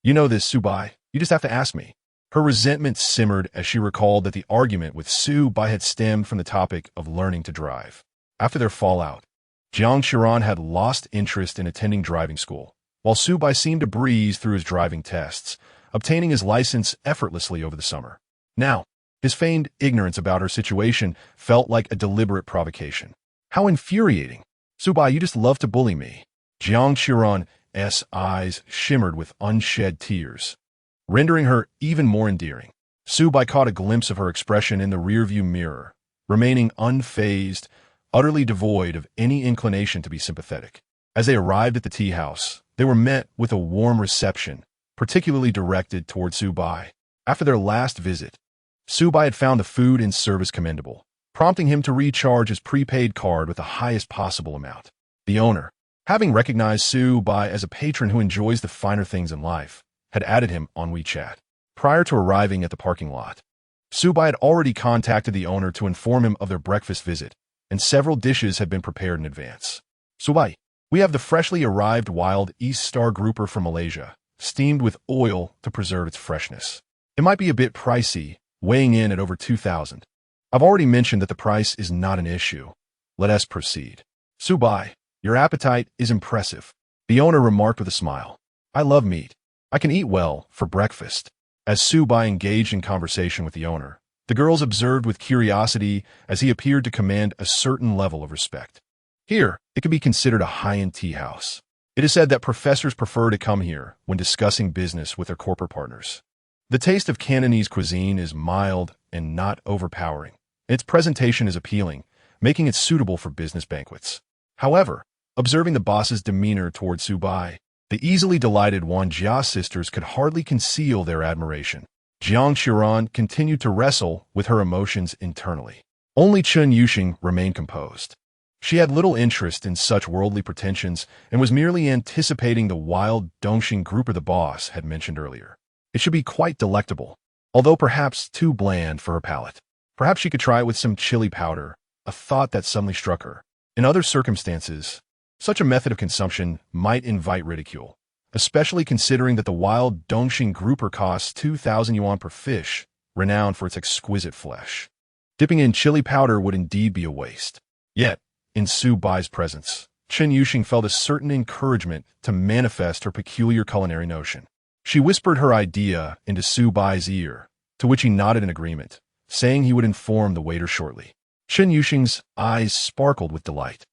You know this, Su Bai. You just have to ask me. Her resentment simmered as she recalled that the argument with Su Bai had stemmed from the topic of learning to drive. After their fallout, Jiang Qiran had lost interest in attending driving school, while Su Bai seemed to breeze through his driving tests, obtaining his license effortlessly over the summer. Now, his feigned ignorance about her situation felt like a deliberate provocation. How infuriating. Su Bai, you just love to bully me. Jiang Qiran's eyes shimmered with unshed tears, rendering her even more endearing. Su Bai caught a glimpse of her expression in the rearview mirror, remaining unfazed, utterly devoid of any inclination to be sympathetic. As they arrived at the tea house, they were met with a warm reception, particularly directed toward Su Bai. After their last visit, Su Bai had found the food and service commendable, prompting him to recharge his prepaid card with the highest possible amount. The owner, Having recognized Su Bai as a patron who enjoys the finer things in life, had added him on WeChat. Prior to arriving at the parking lot, Su Bai had already contacted the owner to inform him of their breakfast visit, and several dishes had been prepared in advance. Su Bai, we have the freshly arrived wild East Star grouper from Malaysia, steamed with oil to preserve its freshness. It might be a bit pricey, weighing in at over 2,000. I've already mentioned that the price is not an issue. Let us proceed. Su Bai, your appetite is impressive, the owner remarked with a smile. I love meat. I can eat well for breakfast. As Su Bai engaged in conversation with the owner, the girls observed with curiosity as he appeared to command a certain level of respect. Here, it could be considered a high-end tea house. It is said that professors prefer to come here when discussing business with their corporate partners. The taste of Cantonese cuisine is mild and not overpowering. Its presentation is appealing, making it suitable for business banquets. However, observing the boss's demeanor toward Su Bai, the easily delighted Wan Jia sisters could hardly conceal their admiration. Jiang Qiran continued to wrestle with her emotions internally. Only Chun Yuxing remained composed. She had little interest in such worldly pretensions and was merely anticipating the wild Dongxing grouper the boss had mentioned earlier. It should be quite delectable, although perhaps too bland for her palate. Perhaps she could try it with some chili powder, a thought that suddenly struck her. In other circumstances, such a method of consumption might invite ridicule, especially considering that the wild Dongxing grouper costs 2,000 yuan per fish, renowned for its exquisite flesh. Dipping in chili powder would indeed be a waste. Yet, in Su Bai's presence, Chen Yuxing felt a certain encouragement to manifest her peculiar culinary notion. She whispered her idea into Su Bai's ear, to which he nodded in agreement, saying he would inform the waiter shortly. Chen Yuxing's eyes sparkled with delight.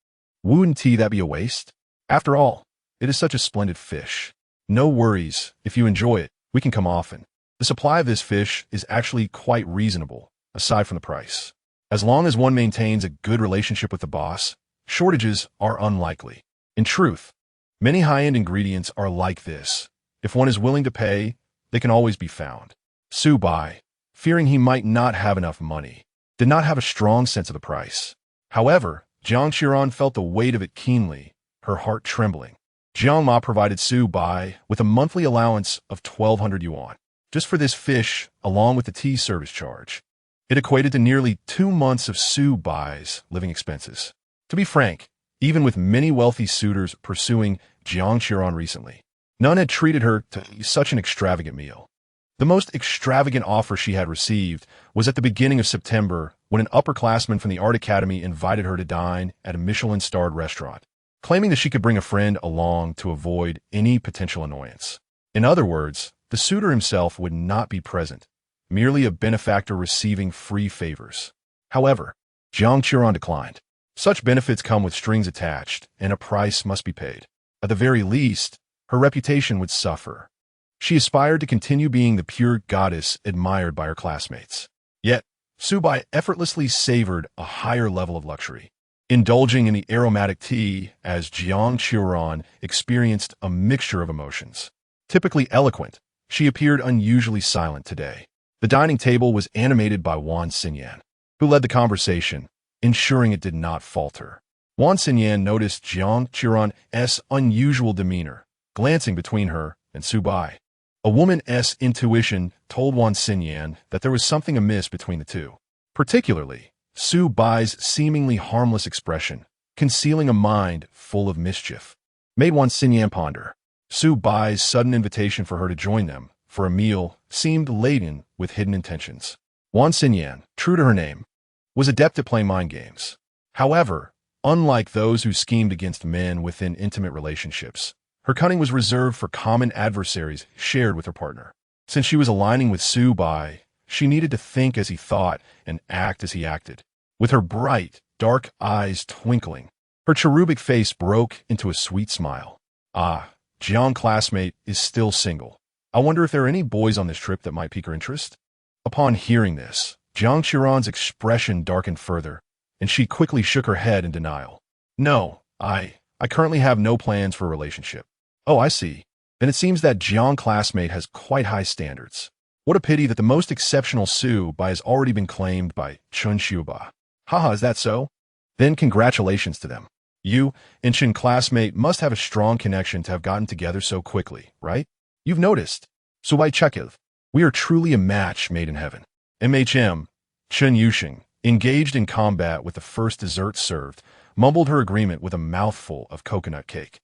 Wouldn't tea that be a waste? After all, it is such a splendid fish. No worries, if you enjoy it, we can come often. The supply of this fish is actually quite reasonable, aside from the price. As long as one maintains a good relationship with the boss, shortages are unlikely. In truth, many high-end ingredients are like this. If one is willing to pay, they can always be found. Su Bai, fearing he might not have enough money, did not have a strong sense of the price. However, Jiang Qiran felt the weight of it keenly, her heart trembling. Jiang Ma provided Su Bai with a monthly allowance of 1,200 yuan, just for this fish, along with the tea service charge. It equated to nearly 2 months of Su Bai's living expenses. To be frank, even with many wealthy suitors pursuing Jiang Qiran recently, none had treated her to such an extravagant meal. The most extravagant offer she had received was at the beginning of September when an upperclassman from the art academy invited her to dine at a Michelin-starred restaurant, claiming that she could bring a friend along to avoid any potential annoyance. In other words, the suitor himself would not be present, merely a benefactor receiving free favors. However, Jiang Qiran declined. Such benefits come with strings attached, and a price must be paid. At the very least, her reputation would suffer. She aspired to continue being the pure goddess admired by her classmates. Yet, Su Bai effortlessly savored a higher level of luxury, indulging in the aromatic tea as Jiang Qiran experienced a mixture of emotions. Typically eloquent, she appeared unusually silent today. The dining table was animated by Wan Xinyan, who led the conversation, ensuring it did not falter. Wan Xinyan noticed Jiang Qiran's unusual demeanor, glancing between her and Su Bai. A woman's intuition told Wan Xinyan that there was something amiss between the two, particularly Su Bai's seemingly harmless expression, concealing a mind full of mischief, made Wan Xinyan ponder. Su Bai's sudden invitation for her to join them for a meal seemed laden with hidden intentions. Wan Xinyan, true to her name, was adept at playing mind games. However, unlike those who schemed against men within intimate relationships, her cunning was reserved for common adversaries shared with her partner. Since she was aligning with Su Bai, she needed to think as he thought and act as he acted. With her bright, dark eyes twinkling, her cherubic face broke into a sweet smile. Ah, Jiang classmate is still single. I wonder if there are any boys on this trip that might pique her interest? Upon hearing this, Jiang Qiran's expression darkened further, and she quickly shook her head in denial. No, I currently have no plans for a relationship. Oh, I see. Then it seems that Jiang classmate has quite high standards. What a pity that the most exceptional Su Bai has already been claimed by Chun Xiuba. Haha, is that so? Then congratulations to them. You and Chin classmate must have a strong connection to have gotten together so quickly, right? You've noticed. Subai Chekiv. We are truly a match made in heaven. MHM, Chen Yuxing, engaged in combat with the first dessert served, mumbled her agreement with a mouthful of coconut cake.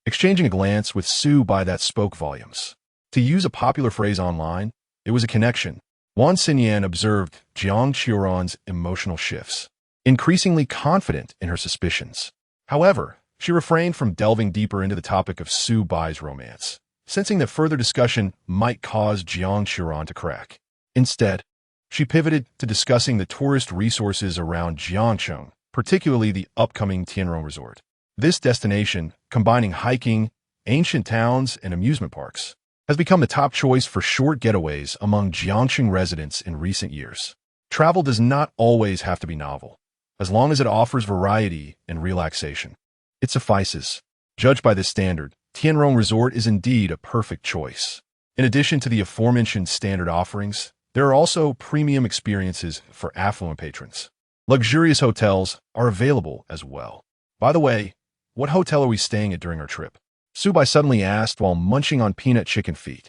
Exchanging a glance with Su Bai that spoke volumes. To use a popular phrase online, it was a connection. Wan Xinyan observed Jiang Qiuran's emotional shifts, increasingly confident in her suspicions. However, she refrained from delving deeper into the topic of Su Bai's romance, sensing that further discussion might cause Jiang Qiuran to crack. Instead, she pivoted to discussing the tourist resources around Jiangcheng, particularly the upcoming Tianrong Resort. This destination, combining hiking, ancient towns, and amusement parks, has become the top choice for short getaways among Jiangcheng residents in recent years. Travel does not always have to be novel, as long as it offers variety and relaxation. It suffices. Judged by this standard, Tianrong Resort is indeed a perfect choice. In addition to the aforementioned standard offerings, there are also premium experiences for affluent patrons. Luxurious hotels are available as well. By the way, what hotel are we staying at during our trip? Subai suddenly asked while munching on peanut chicken feet.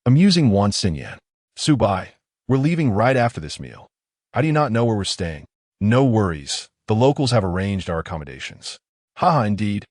Amusing Wan Xinyan. Subai, we're leaving right after this meal. How do you not know where we're staying? No worries. The locals have arranged our accommodations. Haha, indeed.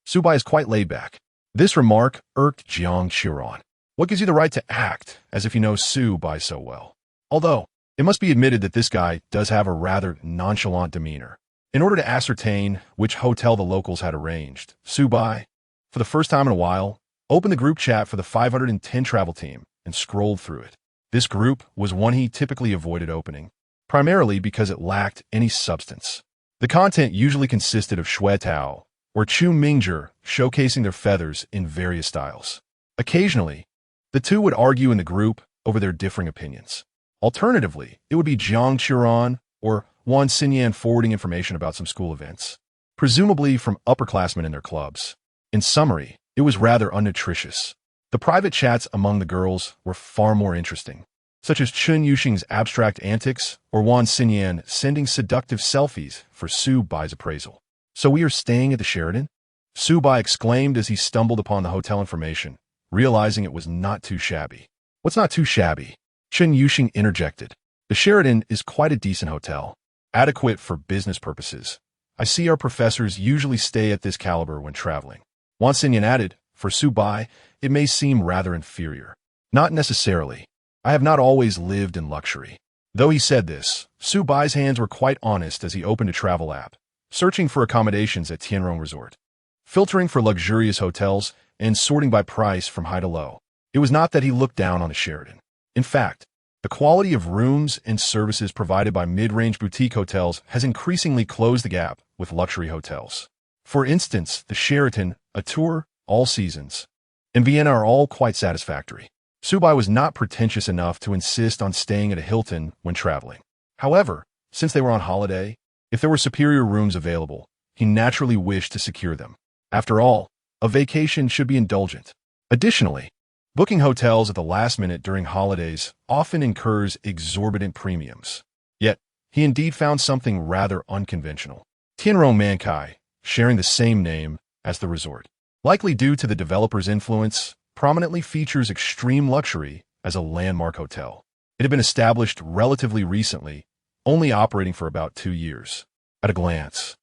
Subai is quite laid back. This remark irked Jiang Qiuran. What gives you the right to act as if you know Subai so well? Although, it must be admitted that this guy does have a rather nonchalant demeanor. In order to ascertain which hotel the locals had arranged, Subai, for the first time in a while, opened the group chat for the 510 travel team and scrolled through it. This group was one he typically avoided opening, primarily because it lacked any substance. The content usually consisted of Xue Tao or Chu Mingzhi showcasing their feathers in various styles. Occasionally, the two would argue in the group over their differing opinions. Alternatively, it would be Jiang Qiuran or Wan Xinyan forwarding information about some school events, presumably from upperclassmen in their clubs. In summary, it was rather unnutritious. The private chats among the girls were far more interesting, such as Chen Yuxing's abstract antics or Wan Xinyan sending seductive selfies for Su Bai's appraisal. So we are staying at the Sheraton? Su Bai exclaimed as he stumbled upon the hotel information, realizing it was not too shabby. What's not too shabby? Chen Yuxing interjected. The Sheraton is quite a decent hotel, adequate for business purposes. I see our professors usually stay at this caliber when traveling. Wan Xinyan added, for Su Bai, it may seem rather inferior. Not necessarily. I have not always lived in luxury. Though he said this, Su Bai's hands were quite honest as he opened a travel app, searching for accommodations at Tianrong Resort, filtering for luxurious hotels, and sorting by price from high to low. It was not that he looked down on the Sheraton. In fact, the quality of rooms and services provided by mid-range boutique hotels has increasingly closed the gap with luxury hotels. For instance, the Sheraton, a tour, all seasons, and Vienna are all quite satisfactory. Subai was not pretentious enough to insist on staying at a Hilton when traveling. However, since they were on holiday, if there were superior rooms available, he naturally wished to secure them. After all, a vacation should be indulgent. Additionally, booking hotels at the last minute during holidays often incurs exorbitant premiums. Yet, he indeed found something rather unconventional. Tianrong Mankai, sharing the same name as the resort, likely due to the developer's influence, prominently features extreme luxury as a landmark hotel. It had been established relatively recently, only operating for about 2 years. At a glance,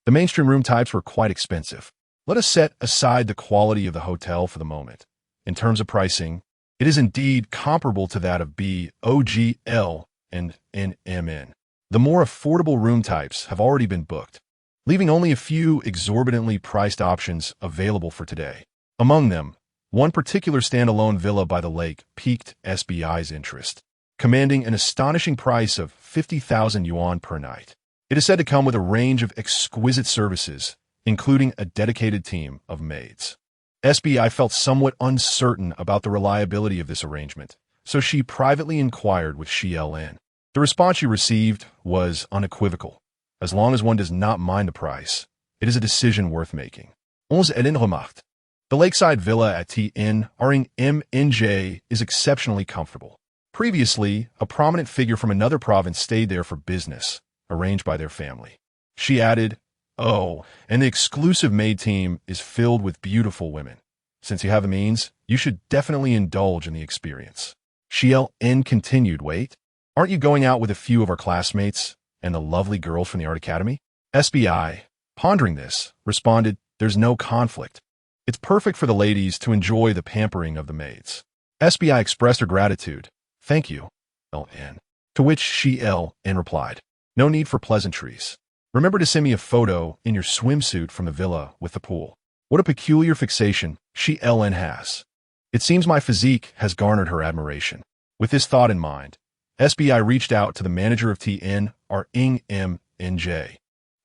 the mainstream room types were quite expensive. Let us set aside the quality of the hotel for the moment. In terms of pricing, it is indeed comparable to that of BOGL and NMN. The more affordable room types have already been booked, leaving only a few exorbitantly priced options available for today. Among them, one particular standalone villa by the lake piqued SBI's interest, commanding an astonishing price of 50,000 yuan per night. It is said to come with a range of exquisite services, including a dedicated team of maids. SBI felt somewhat uncertain about the reliability of this arrangement, so she privately inquired with Shi LN. The response she received was unequivocal. As long as one does not mind the price, it is a decision worth making. Onze Edin Remacht. The lakeside villa at TN MNJ is exceptionally comfortable. Previously, a prominent figure from another province stayed there for business, arranged by their family. She added, Oh, and the exclusive maid team is filled with beautiful women. Since you have the means, you should definitely indulge in the experience. Xiao continued, wait, aren't you going out with a few of our classmates and the lovely girls from the art academy? SBI, pondering this, responded, there's no conflict. It's perfect for the ladies to enjoy the pampering of the maids. SBI expressed her gratitude. Thank you, LN. To which Xiao replied, no need for pleasantries. Remember to send me a photo in your swimsuit from the villa with the pool. What a peculiar fixation Xiao has. It seems my physique has garnered her admiration. With this thought in mind, SBI reached out to the manager of TN, NJ,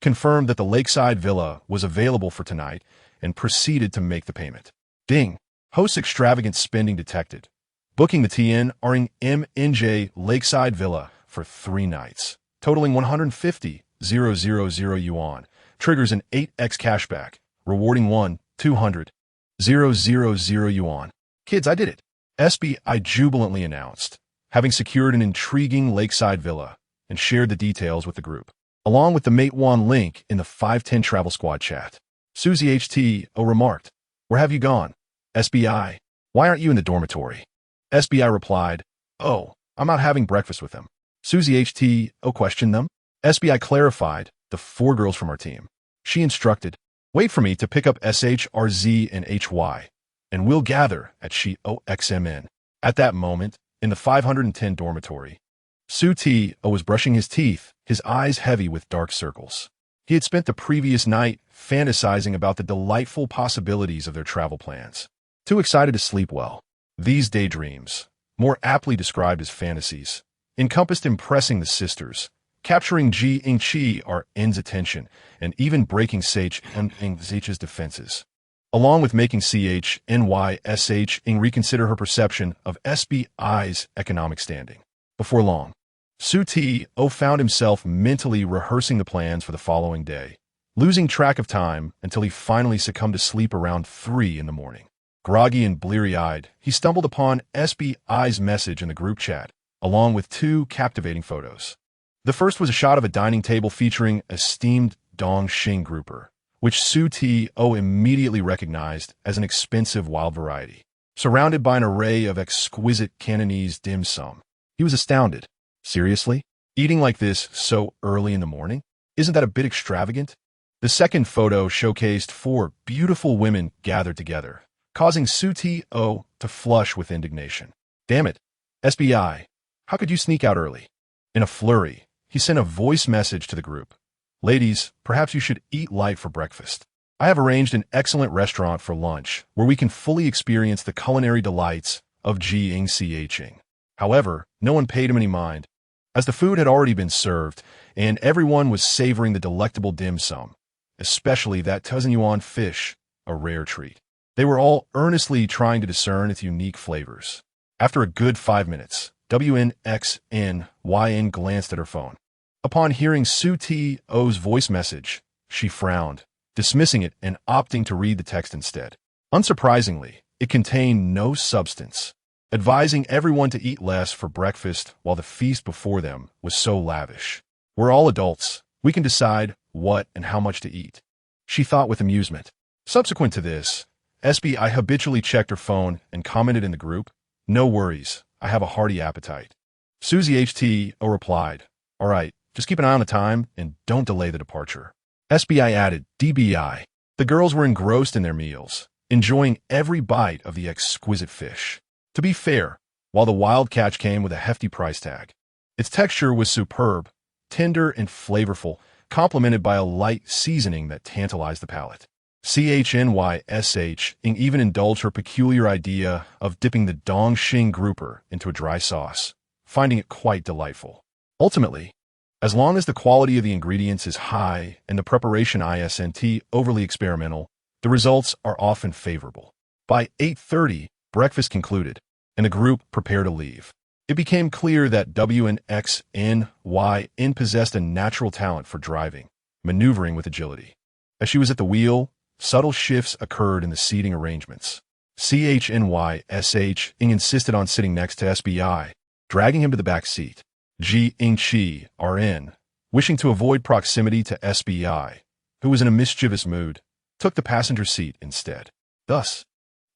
confirmed that the lakeside villa was available for tonight, and proceeded to make the payment. Ding! Host's extravagant spending detected. Booking the TN, NJ lakeside villa for 3 nights, totaling 150,000 yuan, triggers an 8x cashback, rewarding 200,000 yuan. Kids, I did it! SBI jubilantly announced, having secured an intriguing lakeside villa, and shared the details with the group, along with the Matewan link in the 510 Travel Squad chat. Susie HTO remarked, where have you gone? SBI, why aren't you in the dormitory? SBI replied, oh, I'm out having breakfast with them. Susie HTO questioned them. SBI clarified, the 4 girls from our team. She instructed, wait for me to pick up SHRZ and HY, and we'll gather at XMN. At that moment, in the 510 dormitory, Su T was brushing his teeth, his eyes heavy with dark circles. He had spent the previous night fantasizing about the delightful possibilities of their travel plans. Too excited to sleep well. These daydreams, more aptly described as fantasies, encompassed impressing the sisters, capturing Ji Ingqi N's attention, and even breaking Zh's defenses, along with making CHNYSH reconsider her perception of SBI's economic standing. Before long, Su T-O found himself mentally rehearsing the plans for the following day, losing track of time until he finally succumbed to sleep around 3 in the morning. Groggy and bleary-eyed, he stumbled upon SBI's message in the group chat, along with 2 captivating photos. The first was a shot of a dining table featuring esteemed Dongxing grouper, which Su T-O immediately recognized as an expensive wild variety. Surrounded by an array of exquisite Cantonese dim sum, he was astounded. Seriously? Eating like this so early in the morning? Isn't that a bit extravagant? The second photo showcased 4 beautiful women gathered together, causing Su T-O to flush with indignation. Damn it, SBI, how could you sneak out early? In a flurry, he sent a voice message to the group. Ladies, perhaps you should eat light for breakfast. I have arranged an excellent restaurant for lunch where we can fully experience the culinary delights of Ching. However, no one paid him any mind, as the food had already been served and everyone was savoring the delectable dim sum, especially that Yuan fish, a rare treat. They were all earnestly trying to discern its unique flavors. After a good 5 minutes, WNXNYN glanced at her phone. Upon hearing Su T-O's voice message, she frowned, dismissing it and opting to read the text instead. Unsurprisingly, it contained no substance, advising everyone to eat less for breakfast while the feast before them was so lavish. We're all adults. We can decide what and how much to eat, she thought with amusement. Subsequent to this, SBI habitually checked her phone and commented in the group, no worries, I have a hearty appetite. Susie HTO replied, all right, just keep an eye on the time and don't delay the departure. SBI added, DBI. The girls were engrossed in their meals, enjoying every bite of the exquisite fish. To be fair, while the wild catch came with a hefty price tag, its texture was superb, tender and flavorful, complemented by a light seasoning that tantalized the palate. CHNYSH even indulged her peculiar idea of dipping the Dongxing grouper into a dry sauce, finding it quite delightful. Ultimately, as long as the quality of the ingredients is high and the preparation isn't overly experimental, the results are often favorable. By 8:30, breakfast concluded, and the group prepared to leave. It became clear that WNXNYN possessed a natural talent for driving, maneuvering with agility. As she was at the wheel, subtle shifts occurred in the seating arrangements. CHNYSH insisted on sitting next to SBI, dragging him to the back seat. Ji Ingqi RN, wishing to avoid proximity to SBI, who was in a mischievous mood, took the passenger seat instead. Thus,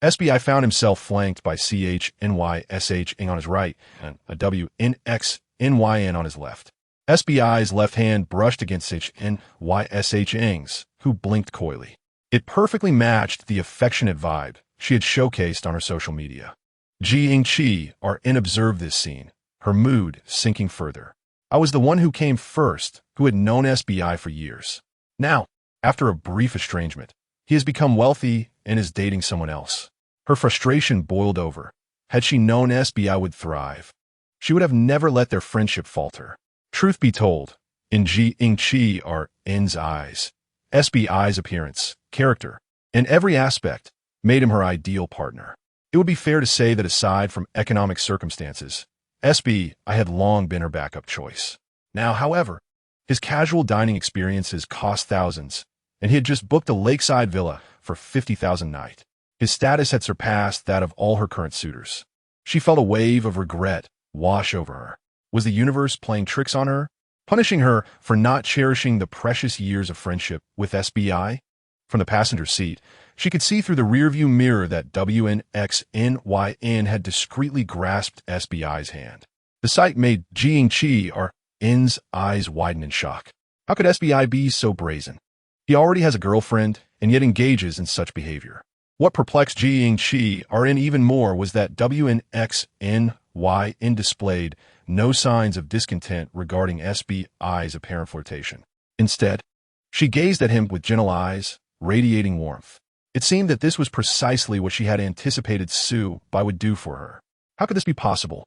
SBI found himself flanked by CHNYSH on his right and a WNXNYN on his left. SBI's left hand brushed against HNYSH, who blinked coyly. It perfectly matched the affectionate vibe she had showcased on her social media. Ji Chi observed this scene, her mood sinking further. I was the one who came first, who had known SBI for years. Now, after a brief estrangement, he has become wealthy and is dating someone else. Her frustration boiled over. Had she known SBI would thrive, she would have never let their friendship falter. Truth be told, in Ji Chi's eyes, SBI's appearance, character, and every aspect made him her ideal partner. It would be fair to say that aside from economic circumstances, SBI had long been her backup choice. Now, however, his casual dining experiences cost thousands, and he had just booked a lakeside villa for $50,000 a night. His status had surpassed that of all her current suitors. She felt a wave of regret wash over her. Was the universe playing tricks on her, punishing her for not cherishing the precious years of friendship with SBI? From the passenger seat, she could see through the rearview mirror that WNXNYN had discreetly grasped SBI's hand. The sight made Ji Chi's eyes widen in shock. How could SBI be so brazen? He already has a girlfriend and yet engages in such behavior. What perplexed Ji Chi even more was that WNXNYN displayed no signs of discontent regarding SBI's apparent flirtation. Instead, she gazed at him with gentle eyes, radiating warmth. It seemed that this was precisely what she had anticipated Su-Bai would do for her. How could this be possible?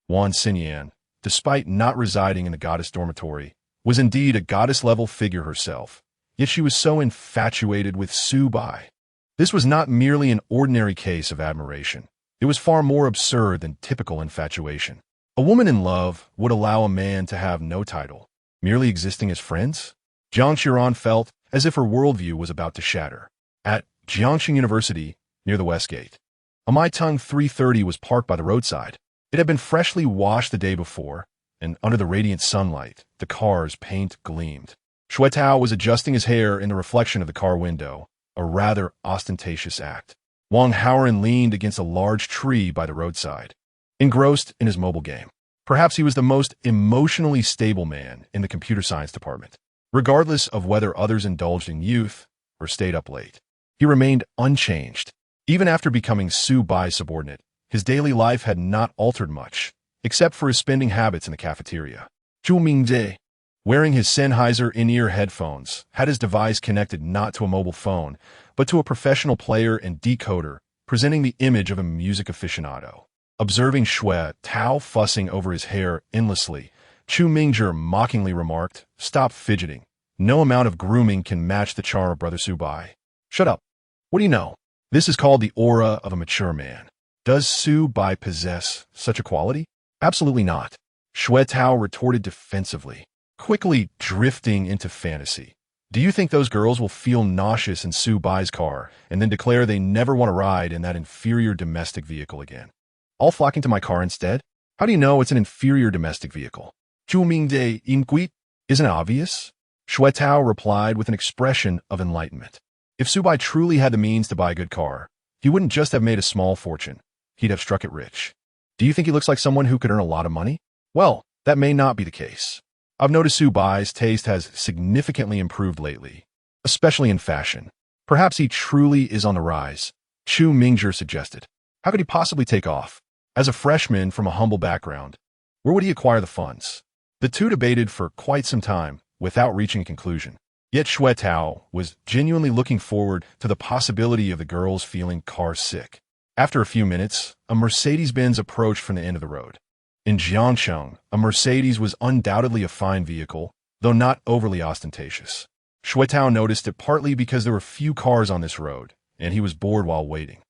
Wan Xinyan, despite not residing in the goddess dormitory, was indeed a goddess-level figure herself, yet she was so infatuated with Su-Bai. This was not merely an ordinary case of admiration. It was far more absurd than typical infatuation. A woman in love would allow a man to have no title, merely existing as friends? Jiang Xiran felt as if her worldview was about to shatter. At Jiangxing University, near the West Gate, a Maitong 330 was parked by the roadside. It had been freshly washed the day before, and under the radiant sunlight, the car's paint gleamed. Shuetao was adjusting his hair in the reflection of the car window, a rather ostentatious act. Wang Haoran leaned against a large tree by the roadside, engrossed in his mobile game. Perhaps he was the most emotionally stable man in the computer science department. Regardless of whether others indulged in youth or stayed up late, he remained unchanged. Even after becoming Su-Bai's subordinate, his daily life had not altered much, except for his spending habits in the cafeteria. Zhu Mingzhe, wearing his Sennheiser in-ear headphones, had his device connected not to a mobile phone, but to a professional player and decoder, presenting the image of a music aficionado. Observing Shuetao fussing over his hair endlessly, Chu Mingzhe mockingly remarked, "Stop fidgeting. No amount of grooming can match the charm of Brother Su-Bai." "Shut up. What do you know? This is called the aura of a mature man." "Does Su-Bai possess such a quality?" "Absolutely not," Shuetao retorted defensively, quickly drifting into fantasy. "Do you think those girls will feel nauseous in Su-Bai's car and then declare they never want to ride in that inferior domestic vehicle again? All flocking to my car instead? How do you know it's an inferior domestic vehicle?" "Zhu Mingde inquit. Isn't it obvious?" Shuetao replied with an expression of enlightenment. If Su-Bai truly had the means to buy a good car, he wouldn't just have made a small fortune. He'd have struck it rich. "Do you think he looks like someone who could earn a lot of money?" "Well, that may not be the case. I've noticed Su-Bai's taste has significantly improved lately, especially in fashion. Perhaps he truly is on the rise," Chu Mingzhe suggested. "How could he possibly take off? As a freshman from a humble background, where would he acquire the funds?" The two debated for quite some time without reaching a conclusion. Yet Shuetao was genuinely looking forward to the possibility of the girls feeling car sick. After a few minutes, a Mercedes-Benz approached from the end of the road. In Jiangcheng, a Mercedes was undoubtedly a fine vehicle, though not overly ostentatious. Shuetao noticed it partly because there were few cars on this road, and he was bored while waiting.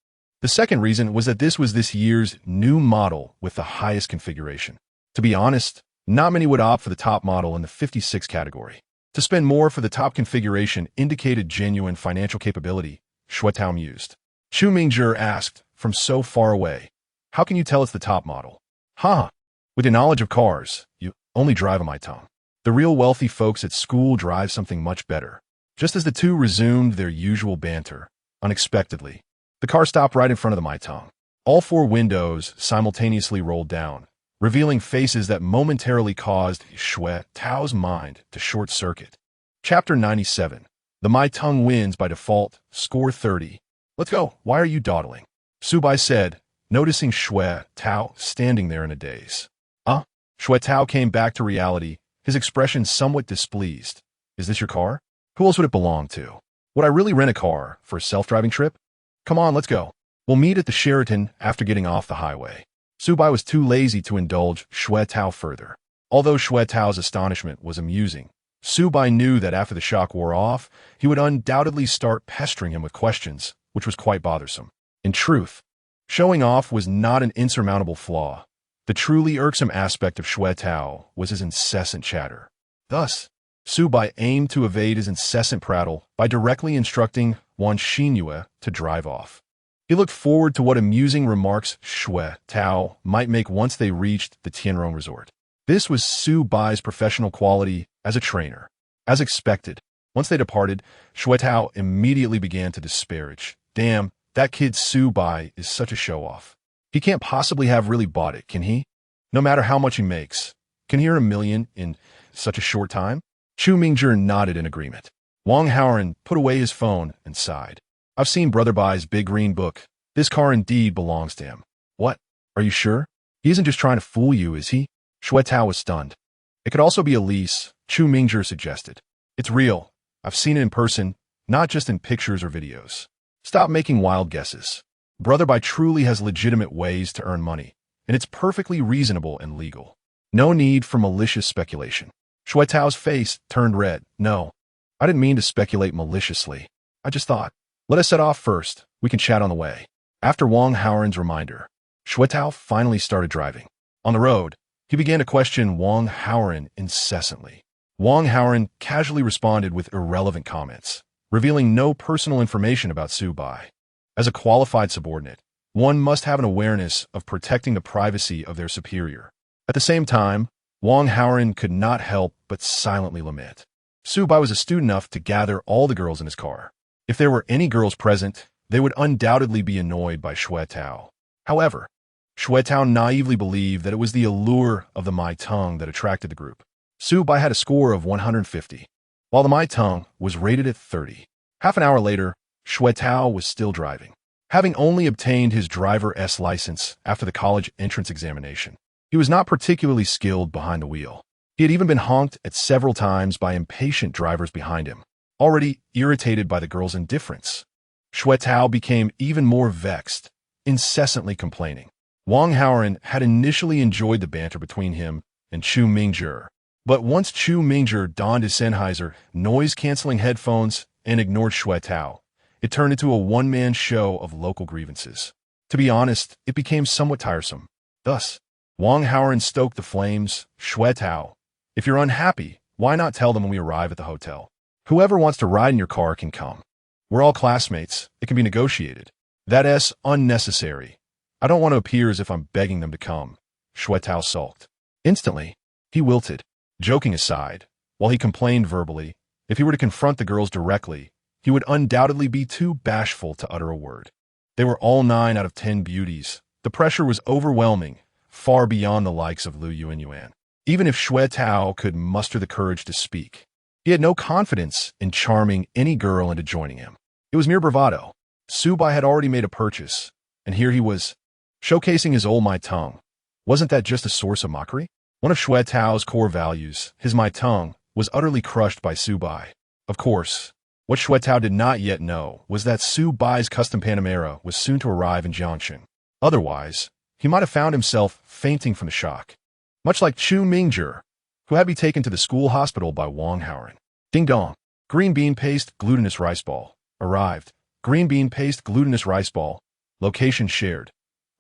The second reason was that this was this year's new model with the highest configuration. To be honest, not many would opt for the top model in the 56 category. To spend more for the top configuration indicated genuine financial capability, Shuetao mused. Chu Mingzhe asked, from so far away, "How can you tell it's the top model?" "Huh. With your knowledge of cars, you only drive a Maitong. The real wealthy folks at school drive something much better." Just as the two resumed their usual banter, unexpectedly, the car stopped right in front of the Maitong. All four windows simultaneously rolled down, revealing faces that momentarily caused Shui Tao's mind to short-circuit. Chapter 97. The Maitong wins by default, score 30. Let's go. Why are you dawdling? Su Bai said, noticing Shui Tao standing there in a daze. Shui Tao came back to reality, his expression somewhat displeased. Is this your car? Who else would it belong to? Would I really rent a car for a self-driving trip? Come on, let's go. We'll meet at the Sheraton after getting off the highway. Su Bai was too lazy to indulge Shui Tao further. Although Shui Tao's astonishment was amusing, Su Bai knew that after the shock wore off, he would undoubtedly start pestering him with questions, which was quite bothersome. In truth, showing off was not an insurmountable flaw. The truly irksome aspect of Shui Tao was his incessant chatter. Thus, Su Bai aimed to evade his incessant prattle by directly instructing Wan Xinyue to drive off. He looked forward to what amusing remarks Shui Tao might make once they reached the Tianrong resort. This was Su Bai's professional quality as a trainer. As expected, once they departed, Shui Tao immediately began to disparage. Damn, that kid Su Bai is such a show-off. He can't possibly have really bought it, can he? No matter how much he makes. Can he earn $1 million in such a short time? Chu Mingzhi nodded in agreement. Wang Haoran put away his phone and sighed. I've seen Brother Bai's big green book. This car indeed belongs to him. What? Are you sure? He isn't just trying to fool you, is he? Shui Tao was stunned. It could also be a lease, Chu Mingzhi suggested. It's real. I've seen it in person, not just in pictures or videos. Stop making wild guesses. Brother Bai truly has legitimate ways to earn money, and it's perfectly reasonable and legal. No need for malicious speculation. Shui Tao's face turned red. No, I didn't mean to speculate maliciously. I just thought, let us set off first. We can chat on the way. After Wang Haoran's reminder, Shui Tao finally started driving. On the road, he began to question Wang Haoran incessantly. Wang Haoran casually responded with irrelevant comments, revealing no personal information about Su Bai. As a qualified subordinate, one must have an awareness of protecting the privacy of their superior. At the same time, Wang Haoran could not help but silently lament. Su Bai was astute enough to gather all the girls in his car. If there were any girls present, they would undoubtedly be annoyed by Shui Tao. However, Shui Tao naively believed that it was the allure of the Maitong that attracted the group. Su Bai had a score of 150, while the Maitong was rated at 30. Half an hour later, Shui Tao was still driving. Having only obtained his driver's license after the college entrance examination, he was not particularly skilled behind the wheel. He had even been honked at several times by impatient drivers behind him, already irritated by the girl's indifference. Shui Tao became even more vexed, incessantly complaining. Wang Haoran had initially enjoyed the banter between him and Chu Mingzhi, but once Chu Mingzhi donned his Sennheiser noise-canceling headphones and ignored Shui Tao, it turned into a one-man show of local grievances. To be honest, it became somewhat tiresome. Thus, Wang Haoran stoked the flames. Shui Tao, if you're unhappy, why not tell them when we arrive at the hotel? Whoever wants to ride in your car can come. We're all classmates. It can be negotiated. That's unnecessary. I don't want to appear as if I'm begging them to come. Shui Tao sulked. Instantly, he wilted. Joking aside, while he complained verbally, if he were to confront the girls directly, he would undoubtedly be too bashful to utter a word. They were all 9 out of 10 beauties. The pressure was overwhelming, far beyond the likes of Lu Yuanyuan. Even if Shui Tao could muster the courage to speak, he had no confidence in charming any girl into joining him. It was mere bravado. Su Bai had already made a purchase, and here he was, showcasing his old Maitong. Wasn't that just a source of mockery? One of Shui Tao's core values, his Maitong, was utterly crushed by Su Bai. Of course, what Shui Tao did not yet know was that Su Bai's custom Panamera was soon to arrive in Jiangxing. Otherwise, he might have found himself fainting from the shock. Much like Chu Mingzhi, who had been taken to the school hospital by Wang Haoran. Ding dong. Green bean paste glutinous rice ball. Arrived. Green bean paste glutinous rice ball. Location shared.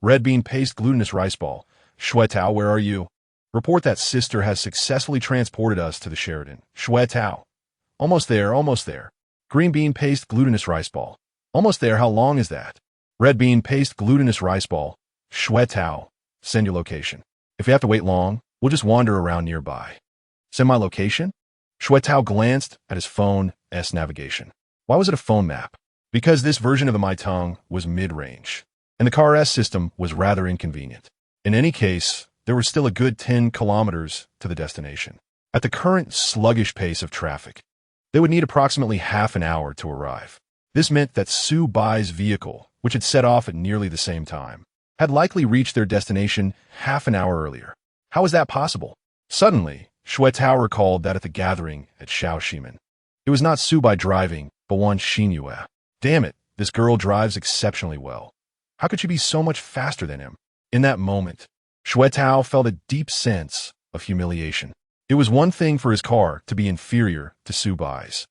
Red bean paste glutinous rice ball. Shui Tao, where are you? Report that sister has successfully transported us to the Sheraton. Shui Tao. Almost there, almost there. Green bean paste glutinous rice ball. Almost there, how long is that? Red bean paste glutinous rice ball. Shui Tao. Send your location. If you have to wait long, we'll just wander around nearby. Send my location? Xuetao glanced at his phone's navigation. Why was it a phone map? Because this version of the Maitong was mid-range, and the car's system was rather inconvenient. In any case, there was still a good 10 kilometers to the destination. At the current sluggish pace of traffic, they would need approximately half an hour to arrive. This meant that Su Bai's vehicle, which had set off at nearly the same time, had likely reached their destination half an hour earlier. How was that possible? Suddenly, Xuetao recalled that at the gathering at Shaoximen, it was not Su Bai driving, but Wan Xinyue. Damn it, this girl drives exceptionally well. How could she be so much faster than him? In that moment, Xuetao felt a deep sense of humiliation. It was one thing for his car to be inferior to Su Bai's,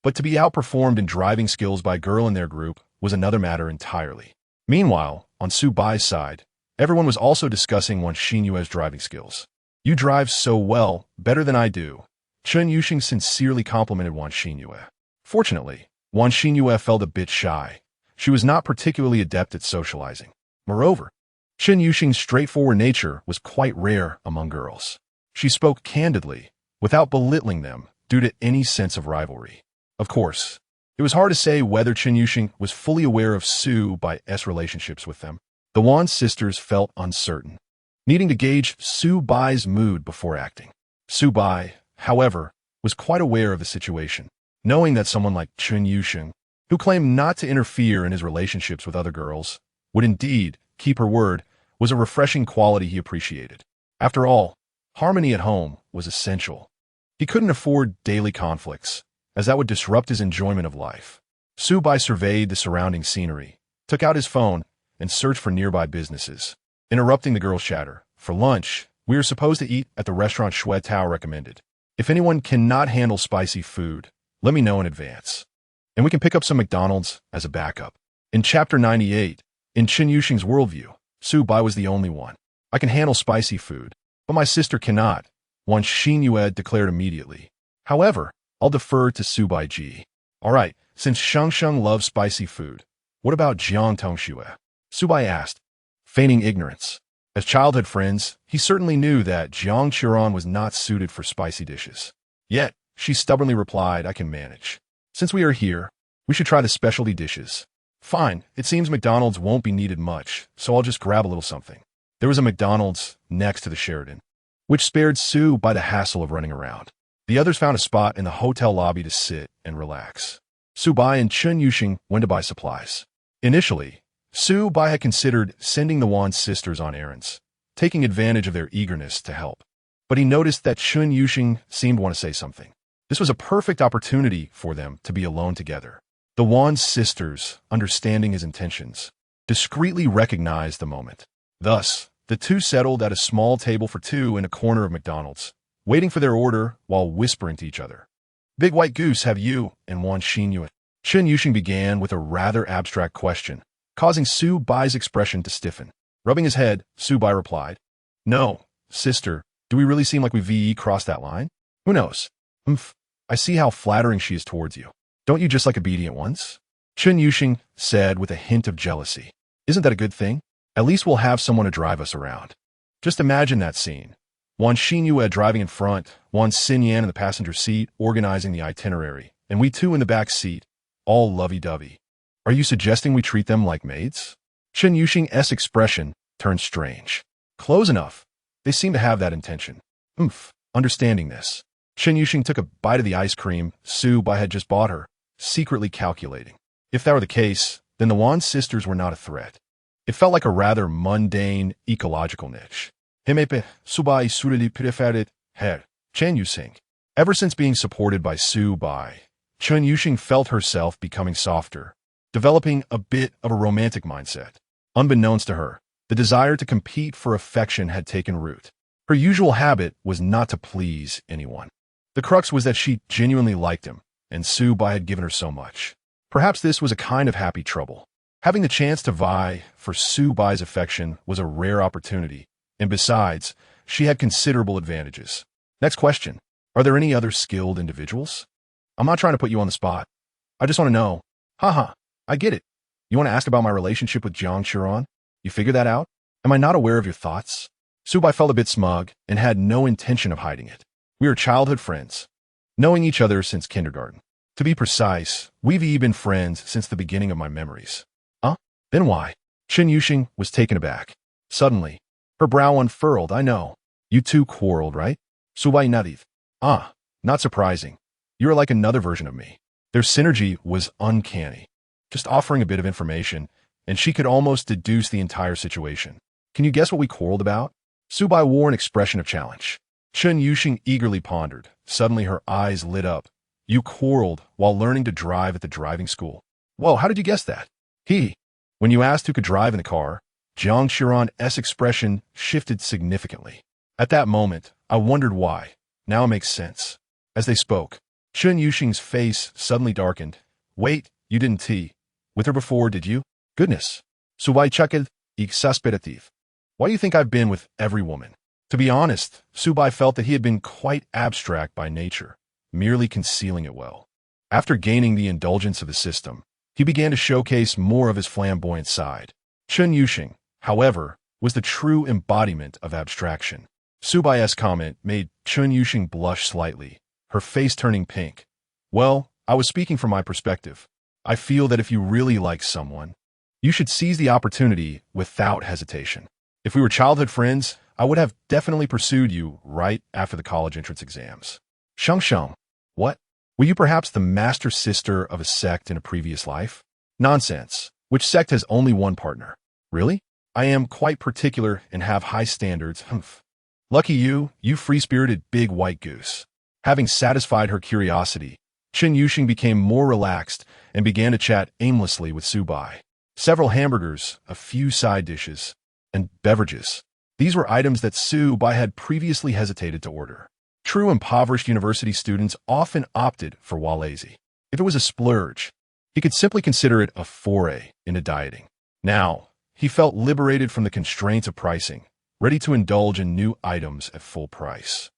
but to be outperformed in driving skills by a girl in their group was another matter entirely. Meanwhile, on Su Bai's side, everyone was also discussing Wan Xinyue's driving skills. You drive so well, better than I do. Chen Yuxing sincerely complimented Wan Xinyue. Fortunately, Wan Xinyue felt a bit shy. She was not particularly adept at socializing. Moreover, Chen Yuxing's straightforward nature was quite rare among girls. She spoke candidly, without belittling them, due to any sense of rivalry. Of course, it was hard to say whether Chen Yuxing was fully aware of Su Bai's relationships with them. The Wan sisters felt uncertain, needing to gauge Su Bai's mood before acting. Su Bai, however, was quite aware of the situation, knowing that someone like Chen Yuxing, who claimed not to interfere in his relationships with other girls, would indeed keep her word, was a refreshing quality he appreciated. After all, harmony at home was essential. He couldn't afford daily conflicts, as that would disrupt his enjoyment of life. Su Bai surveyed the surrounding scenery, took out his phone, and searched for nearby businesses, interrupting the girl's chatter. For lunch, we are supposed to eat at the restaurant Xuetao recommended. If anyone cannot handle spicy food, let me know in advance, and we can pick up some McDonald's as a backup. In Chapter 98, in Chen Yuxing's worldview, Su Bai was the only one. I can handle spicy food, but my sister cannot, Wan Xinyue declared immediately. However, I'll defer to Su Bai Ji. All right, since Shangsheng loves spicy food, what about Jiang Tongxue? Su Bai asked, feigning ignorance. As childhood friends, he certainly knew that Jiang Qiran was not suited for spicy dishes. Yet, she stubbornly replied, I can manage. Since we are here, we should try the specialty dishes. Fine, it seems McDonald's won't be needed much, so I'll just grab a little something. There was a McDonald's next to the Sheraton, which spared Su Bai the hassle of running around. The others found a spot in the hotel lobby to sit and relax. Su Bai and Chen Yuxing went to buy supplies. Initially, Su Bai had considered sending the Wan sisters on errands, taking advantage of their eagerness to help. But he noticed that Chen Yuxing seemed to want to say something. This was a perfect opportunity for them to be alone together. The Wan sisters, understanding his intentions, discreetly recognized the moment. Thus, the two settled at a small table for two in a corner of McDonald's, waiting for their order while whispering to each other. Big White Goose, have you? And Wan Xinyue. Chen Yuxing began with a rather abstract question, causing Su Bai's expression to stiffen. Rubbing his head, Su Bai replied, No, sister, do we really seem like we VE crossed that line? Who knows? I see how flattering she is towards you. Don't you just like obedient ones? Chen Yuxing said with a hint of jealousy. Isn't that a good thing? At least we'll have someone to drive us around. Just imagine that scene. Wan Xinyue driving in front, Wan Xinyan in the passenger seat, organizing the itinerary, and we two in the back seat, all lovey-dovey. Are you suggesting we treat them like maids? Chen Yuxing's expression turned strange. Close enough. They seem to have that intention. Understanding this, Chen Yuxing took a bite of the ice cream Su Bai had just bought her, secretly calculating. If that were the case, then the Wan sisters were not a threat. It felt like a rather mundane, ecological niche. Hemepe, Su Bai surely preferred her, Chen Yuxing. Ever since being supported by Su Bai, Chen Yuxing felt herself becoming softer, developing a bit of a romantic mindset. Unbeknownst to her, the desire to compete for affection had taken root. Her usual habit was not to please anyone. The crux was that she genuinely liked him, and Su Bai had given her so much. Perhaps this was a kind of happy trouble. Having the chance to vie for Su Bai's affection was a rare opportunity, and besides, she had considerable advantages. Next question. Are there any other skilled individuals? I'm not trying to put you on the spot. I just want to know. Haha, I get it. You want to ask about my relationship with Jiang Qiran? You figured that out? Am I not aware of your thoughts? Su Bai felt a bit smug and had no intention of hiding it. We are childhood friends. knowing each other since kindergarten. To be precise, we've been friends since the beginning of my memories. Huh? Then why? Chen Yuxing was taken aback. Suddenly, her brow unfurled. I know. You two quarreled, right? Subai nodded. Ah, not surprising. You're like another version of me. Their synergy was uncanny. Just offering a bit of information, and she could almost deduce the entire situation. Can you guess what we quarreled about? Subai wore an expression of challenge. Chen Yuxing eagerly pondered. Suddenly her eyes lit up. You quarreled while learning to drive at the driving school. Whoa, how did you guess that? When you asked who could drive in the car, Jiang Qiran's expression shifted significantly. At that moment, I wondered why. Now it makes sense. As they spoke, Chen Yuxing's face suddenly darkened. Wait, you didn't tea with her before, did you? Goodness. Subai chuckled, exasperative. Why do you think I've been with every woman? To be honest, Subai felt that he had been quite abstract by nature, merely concealing it well. After gaining the indulgence of the system, he began to showcase more of his flamboyant side. Chen Yuxing, however, was the true embodiment of abstraction. Subai's comment made Chen Yuxing blush slightly, her face turning pink. Well, I was speaking from my perspective. I feel that if you really like someone, you should seize the opportunity without hesitation. If we were childhood friends, I would have definitely pursued you right after the college entrance exams. Sheng. What? Were you perhaps the master sister of a sect in a previous life? Nonsense. Which sect has only one partner? Really? I am quite particular and have high standards. Humph. Lucky you free-spirited big white goose. Having satisfied her curiosity, Chen Yuxing became more relaxed and began to chat aimlessly with Subai. Several hamburgers, a few side dishes, and beverages. These were items that Subai had previously hesitated to order. True impoverished university students often opted for Walazy. If it was a splurge, he could simply consider it a foray into dieting. Now, he felt liberated from the constraints of pricing, ready to indulge in new items at full price.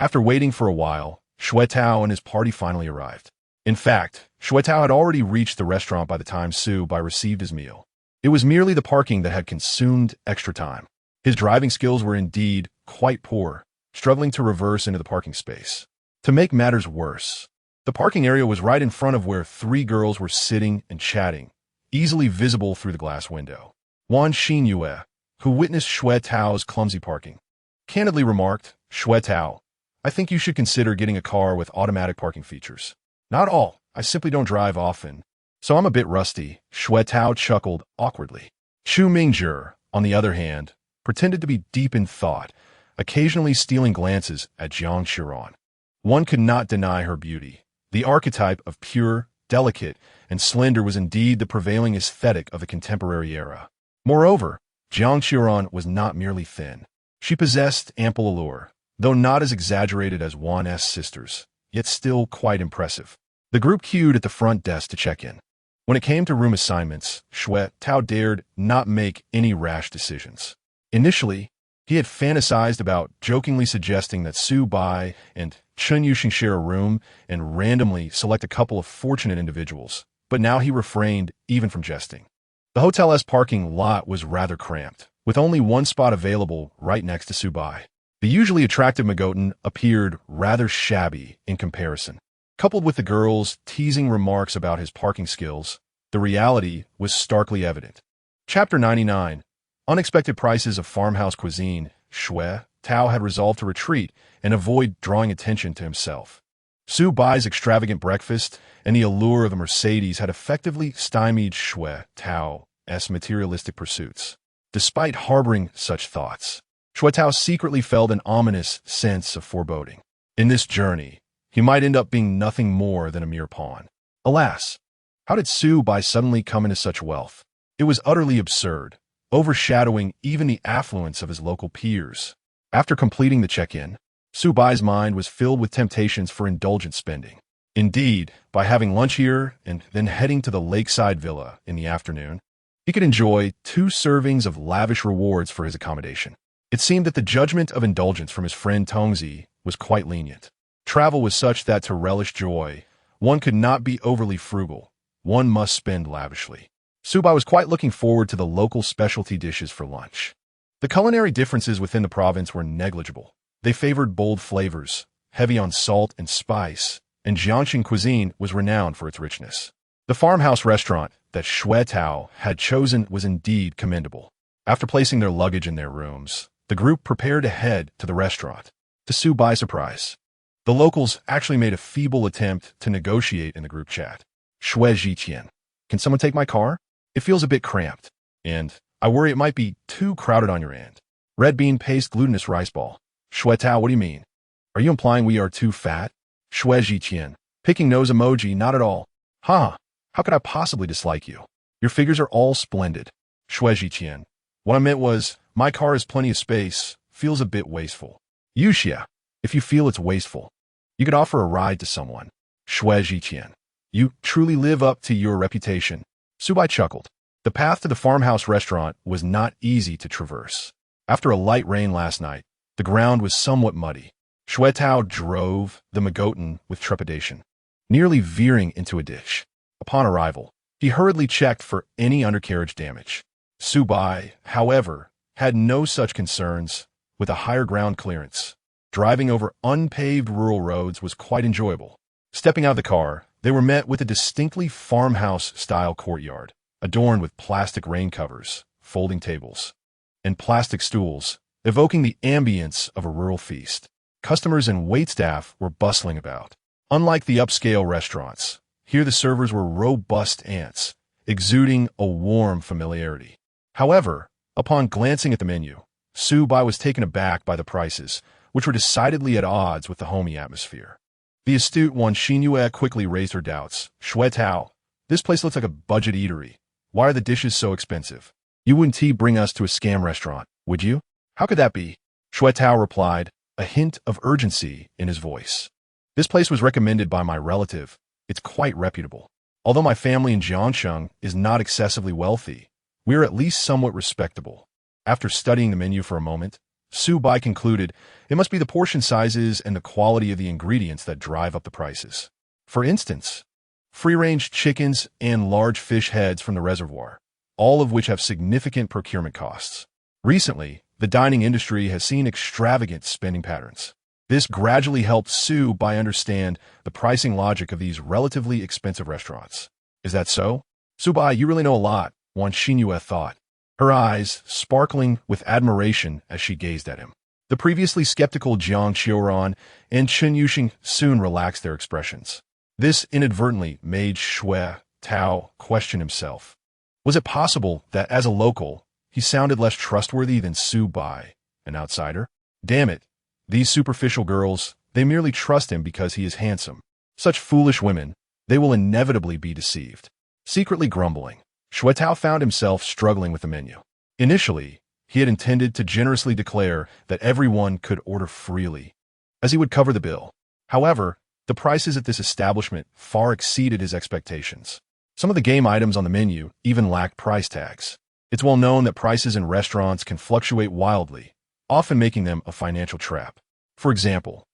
After waiting for a while, Xuetao and his party finally arrived. In fact, Xuetao had already reached the restaurant by the time Subai received his meal. It was merely the parking that had consumed extra time. His driving skills were indeed quite poor, struggling to reverse into the parking space. To make matters worse, the parking area was right in front of where three girls were sitting and chatting, easily visible through the glass window. Wan Xinyue, who witnessed Xuetao's clumsy parking, candidly remarked, Xuetao, I think you should consider getting a car with automatic parking features. Not all. I simply don't drive often, so I'm a bit rusty. Xuetao chuckled awkwardly. Chu Mingzhi, on the other hand, pretended to be deep in thought, occasionally stealing glances at Jiang Qiran. One could not deny her beauty. The archetype of pure, delicate, and slender was indeed the prevailing aesthetic of the contemporary era. Moreover, Jiang Qiran was not merely thin. She possessed ample allure, though not as exaggerated as Wan's sisters, yet still quite impressive. The group queued at the front desk to check in. When it came to room assignments, Xuetao dared not make any rash decisions. Initially, he had fantasized about jokingly suggesting that Subai and Chen Yuxing share a room and randomly select a couple of fortunate individuals, but now he refrained even from jesting. The hotel's parking lot was rather cramped, with only one spot available right next to Subai. The usually attractive Magotan appeared rather shabby in comparison. Coupled with the girls' teasing remarks about his parking skills, the reality was starkly evident. Chapter 99. Unexpected prices of farmhouse cuisine. Xuetao had resolved to retreat and avoid drawing attention to himself. Subai's extravagant breakfast and the allure of a Mercedes had effectively stymied Xuetao's materialistic pursuits. Despite harboring such thoughts, Xuetao secretly felt an ominous sense of foreboding. In this journey, he might end up being nothing more than a mere pawn. Alas, how did Subai suddenly come into such wealth? It was utterly absurd, overshadowing even the affluence of his local peers. After completing the check-in, Subai's mind was filled with temptations for indulgent spending. Indeed, by having lunch here and then heading to the lakeside villa in the afternoon, he could enjoy 2 servings of lavish rewards for his accommodation. It seemed that the judgment of indulgence from his friend Tongzi was quite lenient. Travel was such that to relish joy, one could not be overly frugal. One must spend lavishly. Subai was quite looking forward to the local specialty dishes for lunch. The culinary differences within the province were negligible. They favored bold flavors, heavy on salt and spice, and Jiangxing cuisine was renowned for its richness. The farmhouse restaurant that Shui Tao had chosen was indeed commendable. After placing their luggage in their rooms, the group prepared to head to the restaurant. To Su Bai's surprise, the locals actually made a feeble attempt to negotiate in the group chat. Shui Jiqian, can someone take my car? It feels a bit cramped, and I worry it might be too crowded on your end. Red bean paste glutinous rice ball. Shui Tao, what do you mean? Are you implying we are too fat? Shui Jiqian, picking nose emoji, not at all. Huh, how could I possibly dislike you? Your figures are all splendid. Shui Jiqian, what I meant was, my car has plenty of space, feels a bit wasteful. Yuxia, if you feel it's wasteful, you could offer a ride to someone. Shui Jiqian, you truly live up to your reputation. Su Bai chuckled. The path to the farmhouse restaurant was not easy to traverse. After a light rain last night, the ground was somewhat muddy. Shui Tao drove the Magotan with trepidation, nearly veering into a ditch. Upon arrival, he hurriedly checked for any undercarriage damage. Su Bai, however, had no such concerns. With a higher ground clearance, driving over unpaved rural roads was quite enjoyable. Stepping out of the car, they were met with a distinctly farmhouse-style courtyard, adorned with plastic rain covers, folding tables, and plastic stools, evoking the ambience of a rural feast. Customers and waitstaff were bustling about. Unlike the upscale restaurants, here the servers were robust ants, exuding a warm familiarity. However, upon glancing at the menu, Su Bai was taken aback by the prices, which were decidedly at odds with the homey atmosphere. The astute Wan Xinyue quickly raised her doubts. Shui Tao, this place looks like a budget eatery. Why are the dishes so expensive? You wouldn't bring us to a scam restaurant, would you? How could that be? Shui Tao replied, a hint of urgency in his voice. This place was recommended by my relative. It's quite reputable. Although my family in Jiangsheng is not excessively wealthy, we are at least somewhat respectable. After studying the menu for a moment, Su Bai concluded it must be the portion sizes and the quality of the ingredients that drive up the prices. For instance, free-range chickens and large fish heads from the reservoir, all of which have significant procurement costs. Recently, the dining industry has seen extravagant spending patterns. This gradually helped Su Bai understand the pricing logic of these relatively expensive restaurants. Is that so? Su Bai, you really know a lot, Wan Xinyue thought, her eyes sparkling with admiration as she gazed at him. The previously skeptical Jiang Qiuran and Chen Yuxing soon relaxed their expressions. This inadvertently made Shui Tao question himself. Was it possible that as a local, he sounded less trustworthy than Su Bai, an outsider? Damn it, these superficial girls, they merely trust him because he is handsome. Such foolish women, they will inevitably be deceived. Secretly grumbling, Shui Tao found himself struggling with the menu. Initially, he had intended to generously declare that everyone could order freely, as he would cover the bill. However, the prices at this establishment far exceeded his expectations. Some of the game items on the menu even lacked price tags. It's well known that prices in restaurants can fluctuate wildly, often making them a financial trap. For example,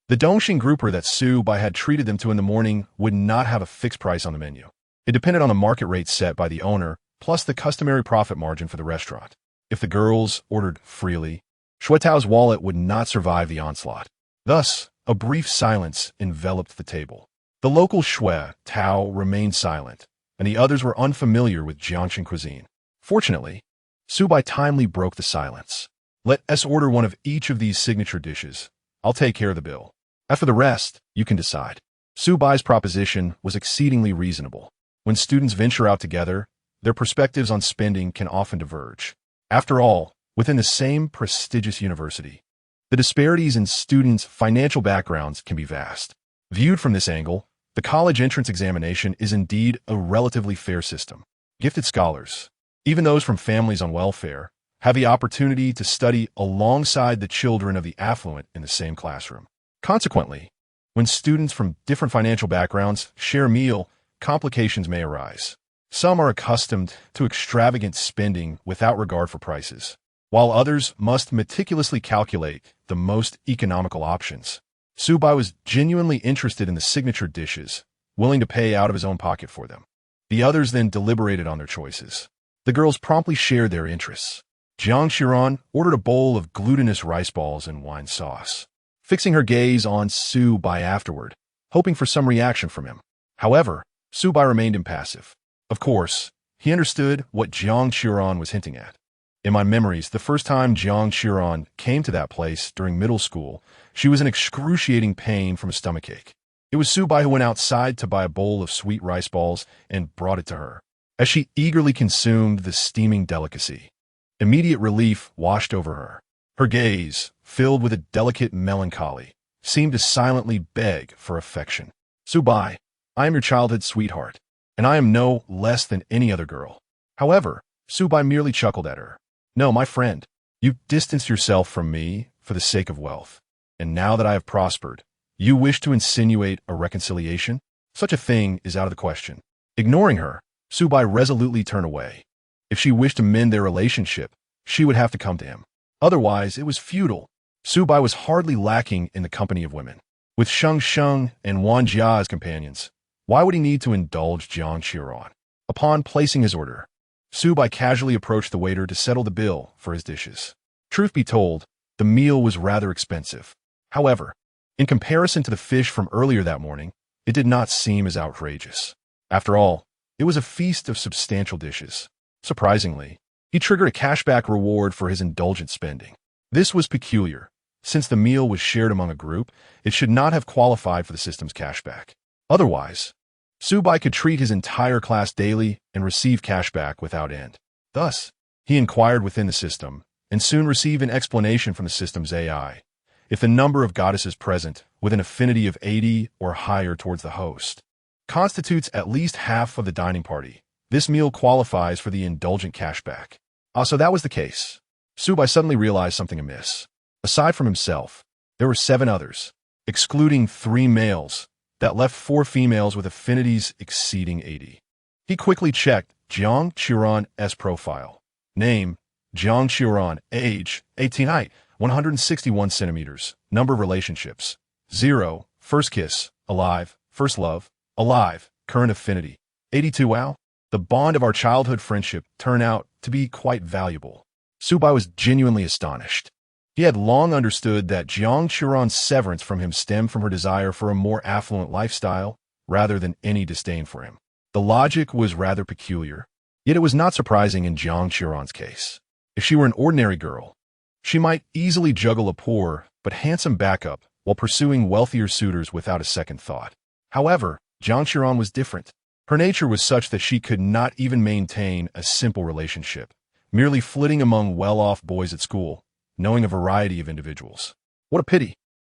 the Dongxing grouper that Su Bai had treated them to in the morning would not have a fixed price on the menu. It depended on the market rate set by the owner, plus the customary profit margin for the restaurant. If the girls ordered freely, Shui Tao's wallet would not survive the onslaught. Thus, a brief silence enveloped the table. The local Shui Tao remained silent, and the others were unfamiliar with Jiangxing cuisine. Fortunately, Su Bai timely broke the silence. Let us order one of each of these signature dishes. I'll take care of the bill. As for the rest, you can decide. Su Bai's proposition was exceedingly reasonable. When students venture out together, their perspectives on spending can often diverge. After all, within the same prestigious university, the disparities in students' financial backgrounds can be vast. Viewed from this angle, the college entrance examination is indeed a relatively fair system. Gifted scholars, even those from families on welfare, have the opportunity to study alongside the children of the affluent in the same classroom. Consequently, when students from different financial backgrounds share a meal, complications may arise. Some are accustomed to extravagant spending without regard for prices, while others must meticulously calculate the most economical options. Su Bai was genuinely interested in the signature dishes, willing to pay out of his own pocket for them. The others then deliberated on their choices. The girls promptly shared their interests. Jiang Qiuran ordered a bowl of glutinous rice balls and wine sauce. Fixing her gaze on Su Bai afterward, hoping for some reaction from him. However, Subai remained impassive. Of course, he understood what Jiang Qiran was hinting at. In my memories, the first time Jiang Qiran came to that place during middle school, she was in excruciating pain from a stomachache. It was Subai who went outside to buy a bowl of sweet rice balls and brought it to her. As she eagerly consumed the steaming delicacy, immediate relief washed over her. Her gaze, filled with a delicate melancholy, seemed to silently beg for affection. Subai, I am your childhood sweetheart, and I am no less than any other girl. However, Subai merely chuckled at her. No, my friend, you distanced yourself from me for the sake of wealth, and now that I have prospered, you wish to insinuate a reconciliation? Such a thing is out of the question. Ignoring her, Subai resolutely turned away. If she wished to mend their relationship, she would have to come to him. Otherwise, it was futile. Subai was hardly lacking in the company of women. With Sheng Sheng and Wan Jia as companions, why would he need to indulge Jiang Qiran? Upon placing his order, Subai casually approached the waiter to settle the bill for his dishes. Truth be told, the meal was rather expensive. However, in comparison to the fish from earlier that morning, it did not seem as outrageous. After all, it was a feast of substantial dishes. Surprisingly, he triggered a cashback reward for his indulgent spending. This was peculiar. Since the meal was shared among a group, it should not have qualified for the system's cashback. Otherwise, Subai could treat his entire class daily and receive cashback without end. Thus, he inquired within the system and soon received an explanation from the system's AI. If the number of goddesses present, with an affinity of 80 or higher towards the host, constitutes at least half of the dining party, this meal qualifies for the indulgent cashback. So that was the case. Subai suddenly realized something amiss. Aside from himself, there were 7 others, excluding 3 males, that left 4 females with affinities exceeding 80. He quickly checked Jiang Qiran's profile. Name, Jiang Qiran. Age, 18. Height, 161 centimeters. Number of relationships, 0. First kiss, alive. First love, alive. Current affinity, 82. Wow, the bond of our childhood friendship turned out to be quite valuable. Subai was genuinely astonished. He had long understood that Jiang Qiran's severance from him stemmed from her desire for a more affluent lifestyle rather than any disdain for him. The logic was rather peculiar, yet it was not surprising in Jiang Qiran's case. If she were an ordinary girl, she might easily juggle a poor but handsome backup while pursuing wealthier suitors without a second thought. However, Jiang Qiran was different. Her nature was such that she could not even maintain a simple relationship, merely flitting among well-off boys at school, knowing a variety of individuals. What a pity.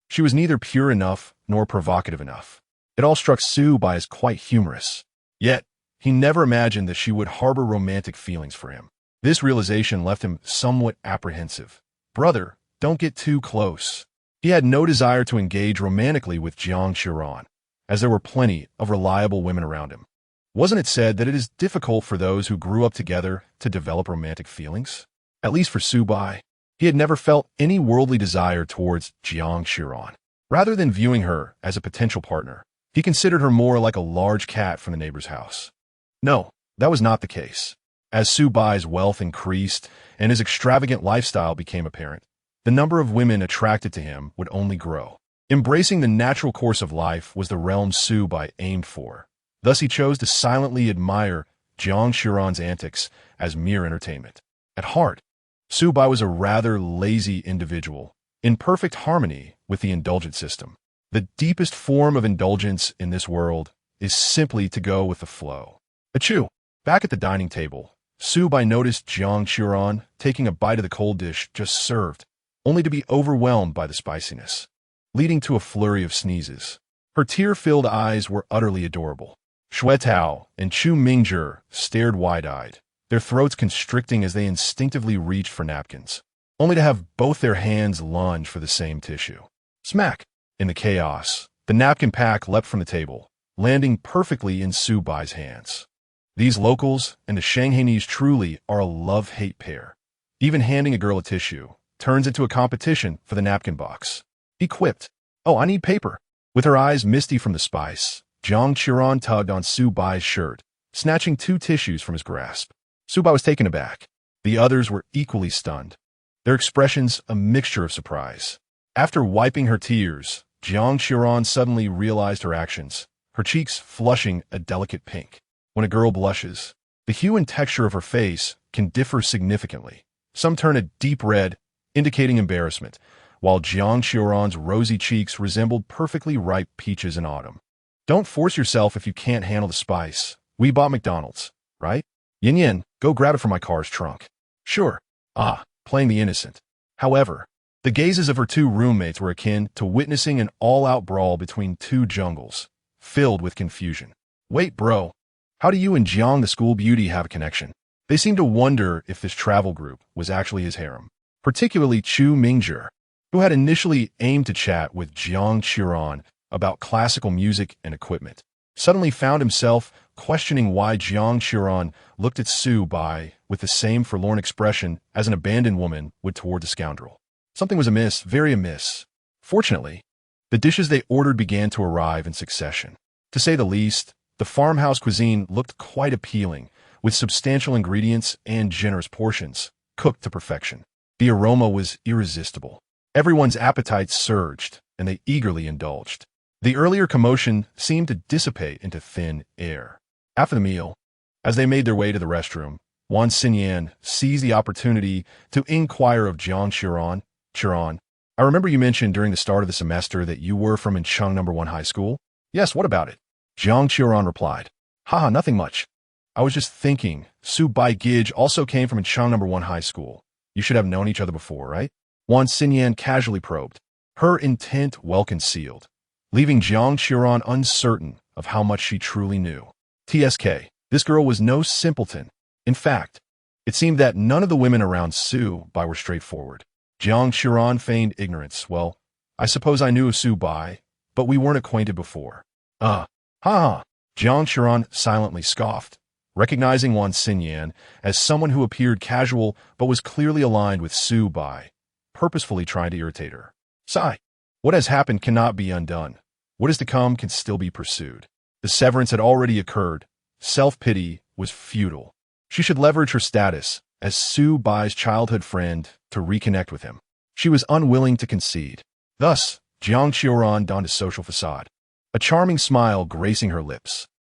She was neither pure enough nor provocative enough. It all struck Subai as quite humorous. Yet, he never imagined that she would harbor romantic feelings for him. This realization left him somewhat apprehensive. Brother, don't get too close. He had no desire to engage romantically with Jiang Qiran, as there were plenty of reliable women around him. Wasn't it said that it is difficult for those who grew up together to develop romantic feelings? At least for Subai, he had never felt any worldly desire towards Jiang Qiran. Rather than viewing her as a potential partner, he considered her more like a large cat from the neighbor's house. No, that was not the case. As Subai's wealth increased and his extravagant lifestyle became apparent, the number of women attracted to him would only grow. Embracing the natural course of life was the realm Subai aimed for. Thus he chose to silently admire Jiang Qiran's antics as mere entertainment. At heart, Subai was a rather lazy individual, in perfect harmony with the indulgent system. The deepest form of indulgence in this world is simply to go with the flow. Achoo! Back at the dining table, Subai noticed Jiang Qiran taking a bite of the cold dish just served, only to be overwhelmed by the spiciness, leading to a flurry of sneezes. Her tear-filled eyes were utterly adorable. Xue Tao and Chu Mingzhi stared wide-eyed, their throats constricting as they instinctively reached for napkins, only to have both their hands lunge for the same tissue. Smack! In the chaos, the napkin pack leapt from the table, landing perfectly in Subai's hands. These locals and the Shanghainese truly are a love-hate pair. Even handing a girl a tissue turns into a competition for the napkin box. He quipped, "Oh, I need paper." With her eyes misty from the spice, Jiang Qiran tugged on Subai's shirt, snatching 2 tissues from his grasp. Subai was taken aback. The others were equally stunned, their expressions a mixture of surprise. After wiping her tears, Jiang Qiran suddenly realized her actions, her cheeks flushing a delicate pink. When a girl blushes, the hue and texture of her face can differ significantly. Some turn a deep red, indicating embarrassment, while Jiang Qiran's rosy cheeks resembled perfectly ripe peaches in autumn. Don't force yourself if you can't handle the spice. We bought McDonald's, right? Yin Yin, go grab it from my car's trunk. Sure. Playing the innocent. However, the gazes of her two roommates were akin to witnessing an all-out brawl between two jungles, filled with confusion. Wait, bro. How do you and Jiang the school beauty have a connection? They seemed to wonder if this travel group was actually his harem, particularly Chu Mingzhi, who had initially aimed to chat with Jiang Qiran about classical music and equipment, suddenly found himself questioning why Jiang Qiran looked at Su Bai with the same forlorn expression as an abandoned woman would toward a scoundrel. Something was amiss, very amiss. Fortunately, the dishes they ordered began to arrive in succession. To say the least, the farmhouse cuisine looked quite appealing, with substantial ingredients and generous portions, cooked to perfection. The aroma was irresistible. Everyone's appetites surged, and they eagerly indulged. The earlier commotion seemed to dissipate into thin air. After the meal, as they made their way to the restroom, Wan Xinyan seized the opportunity to inquire of Jiang Qiran. Qiran, I remember you mentioned during the start of the semester that you were from Incheon No. 1 High School. Yes, what about it? Jiang Qiran replied. Haha, nothing much. I was just thinking, Su Bai Gij also came from Incheon No. 1 High School. You should have known each other before, right? Wan Xinyan casually probed, her intent well concealed, leaving Jiang Qiran uncertain of how much she truly knew. TSK, this girl was no simpleton. In fact, it seemed that none of the women around Su Bai were straightforward. Jiang Qiran feigned ignorance. Well, I suppose I knew of Su Bai, but we weren't acquainted before. Ha. Jiang Qiran silently scoffed, recognizing Wan Xinyan as someone who appeared casual but was clearly aligned with Su Bai, purposefully trying to irritate her. Sigh. What has happened cannot be undone. What is to come can still be pursued. The severance had already occurred. Self-pity was futile. She should leverage her status as Su Bai's childhood friend to reconnect with him. She was unwilling to concede. Thus, Jiang Qiran donned a social facade, a charming smile gracing her lips.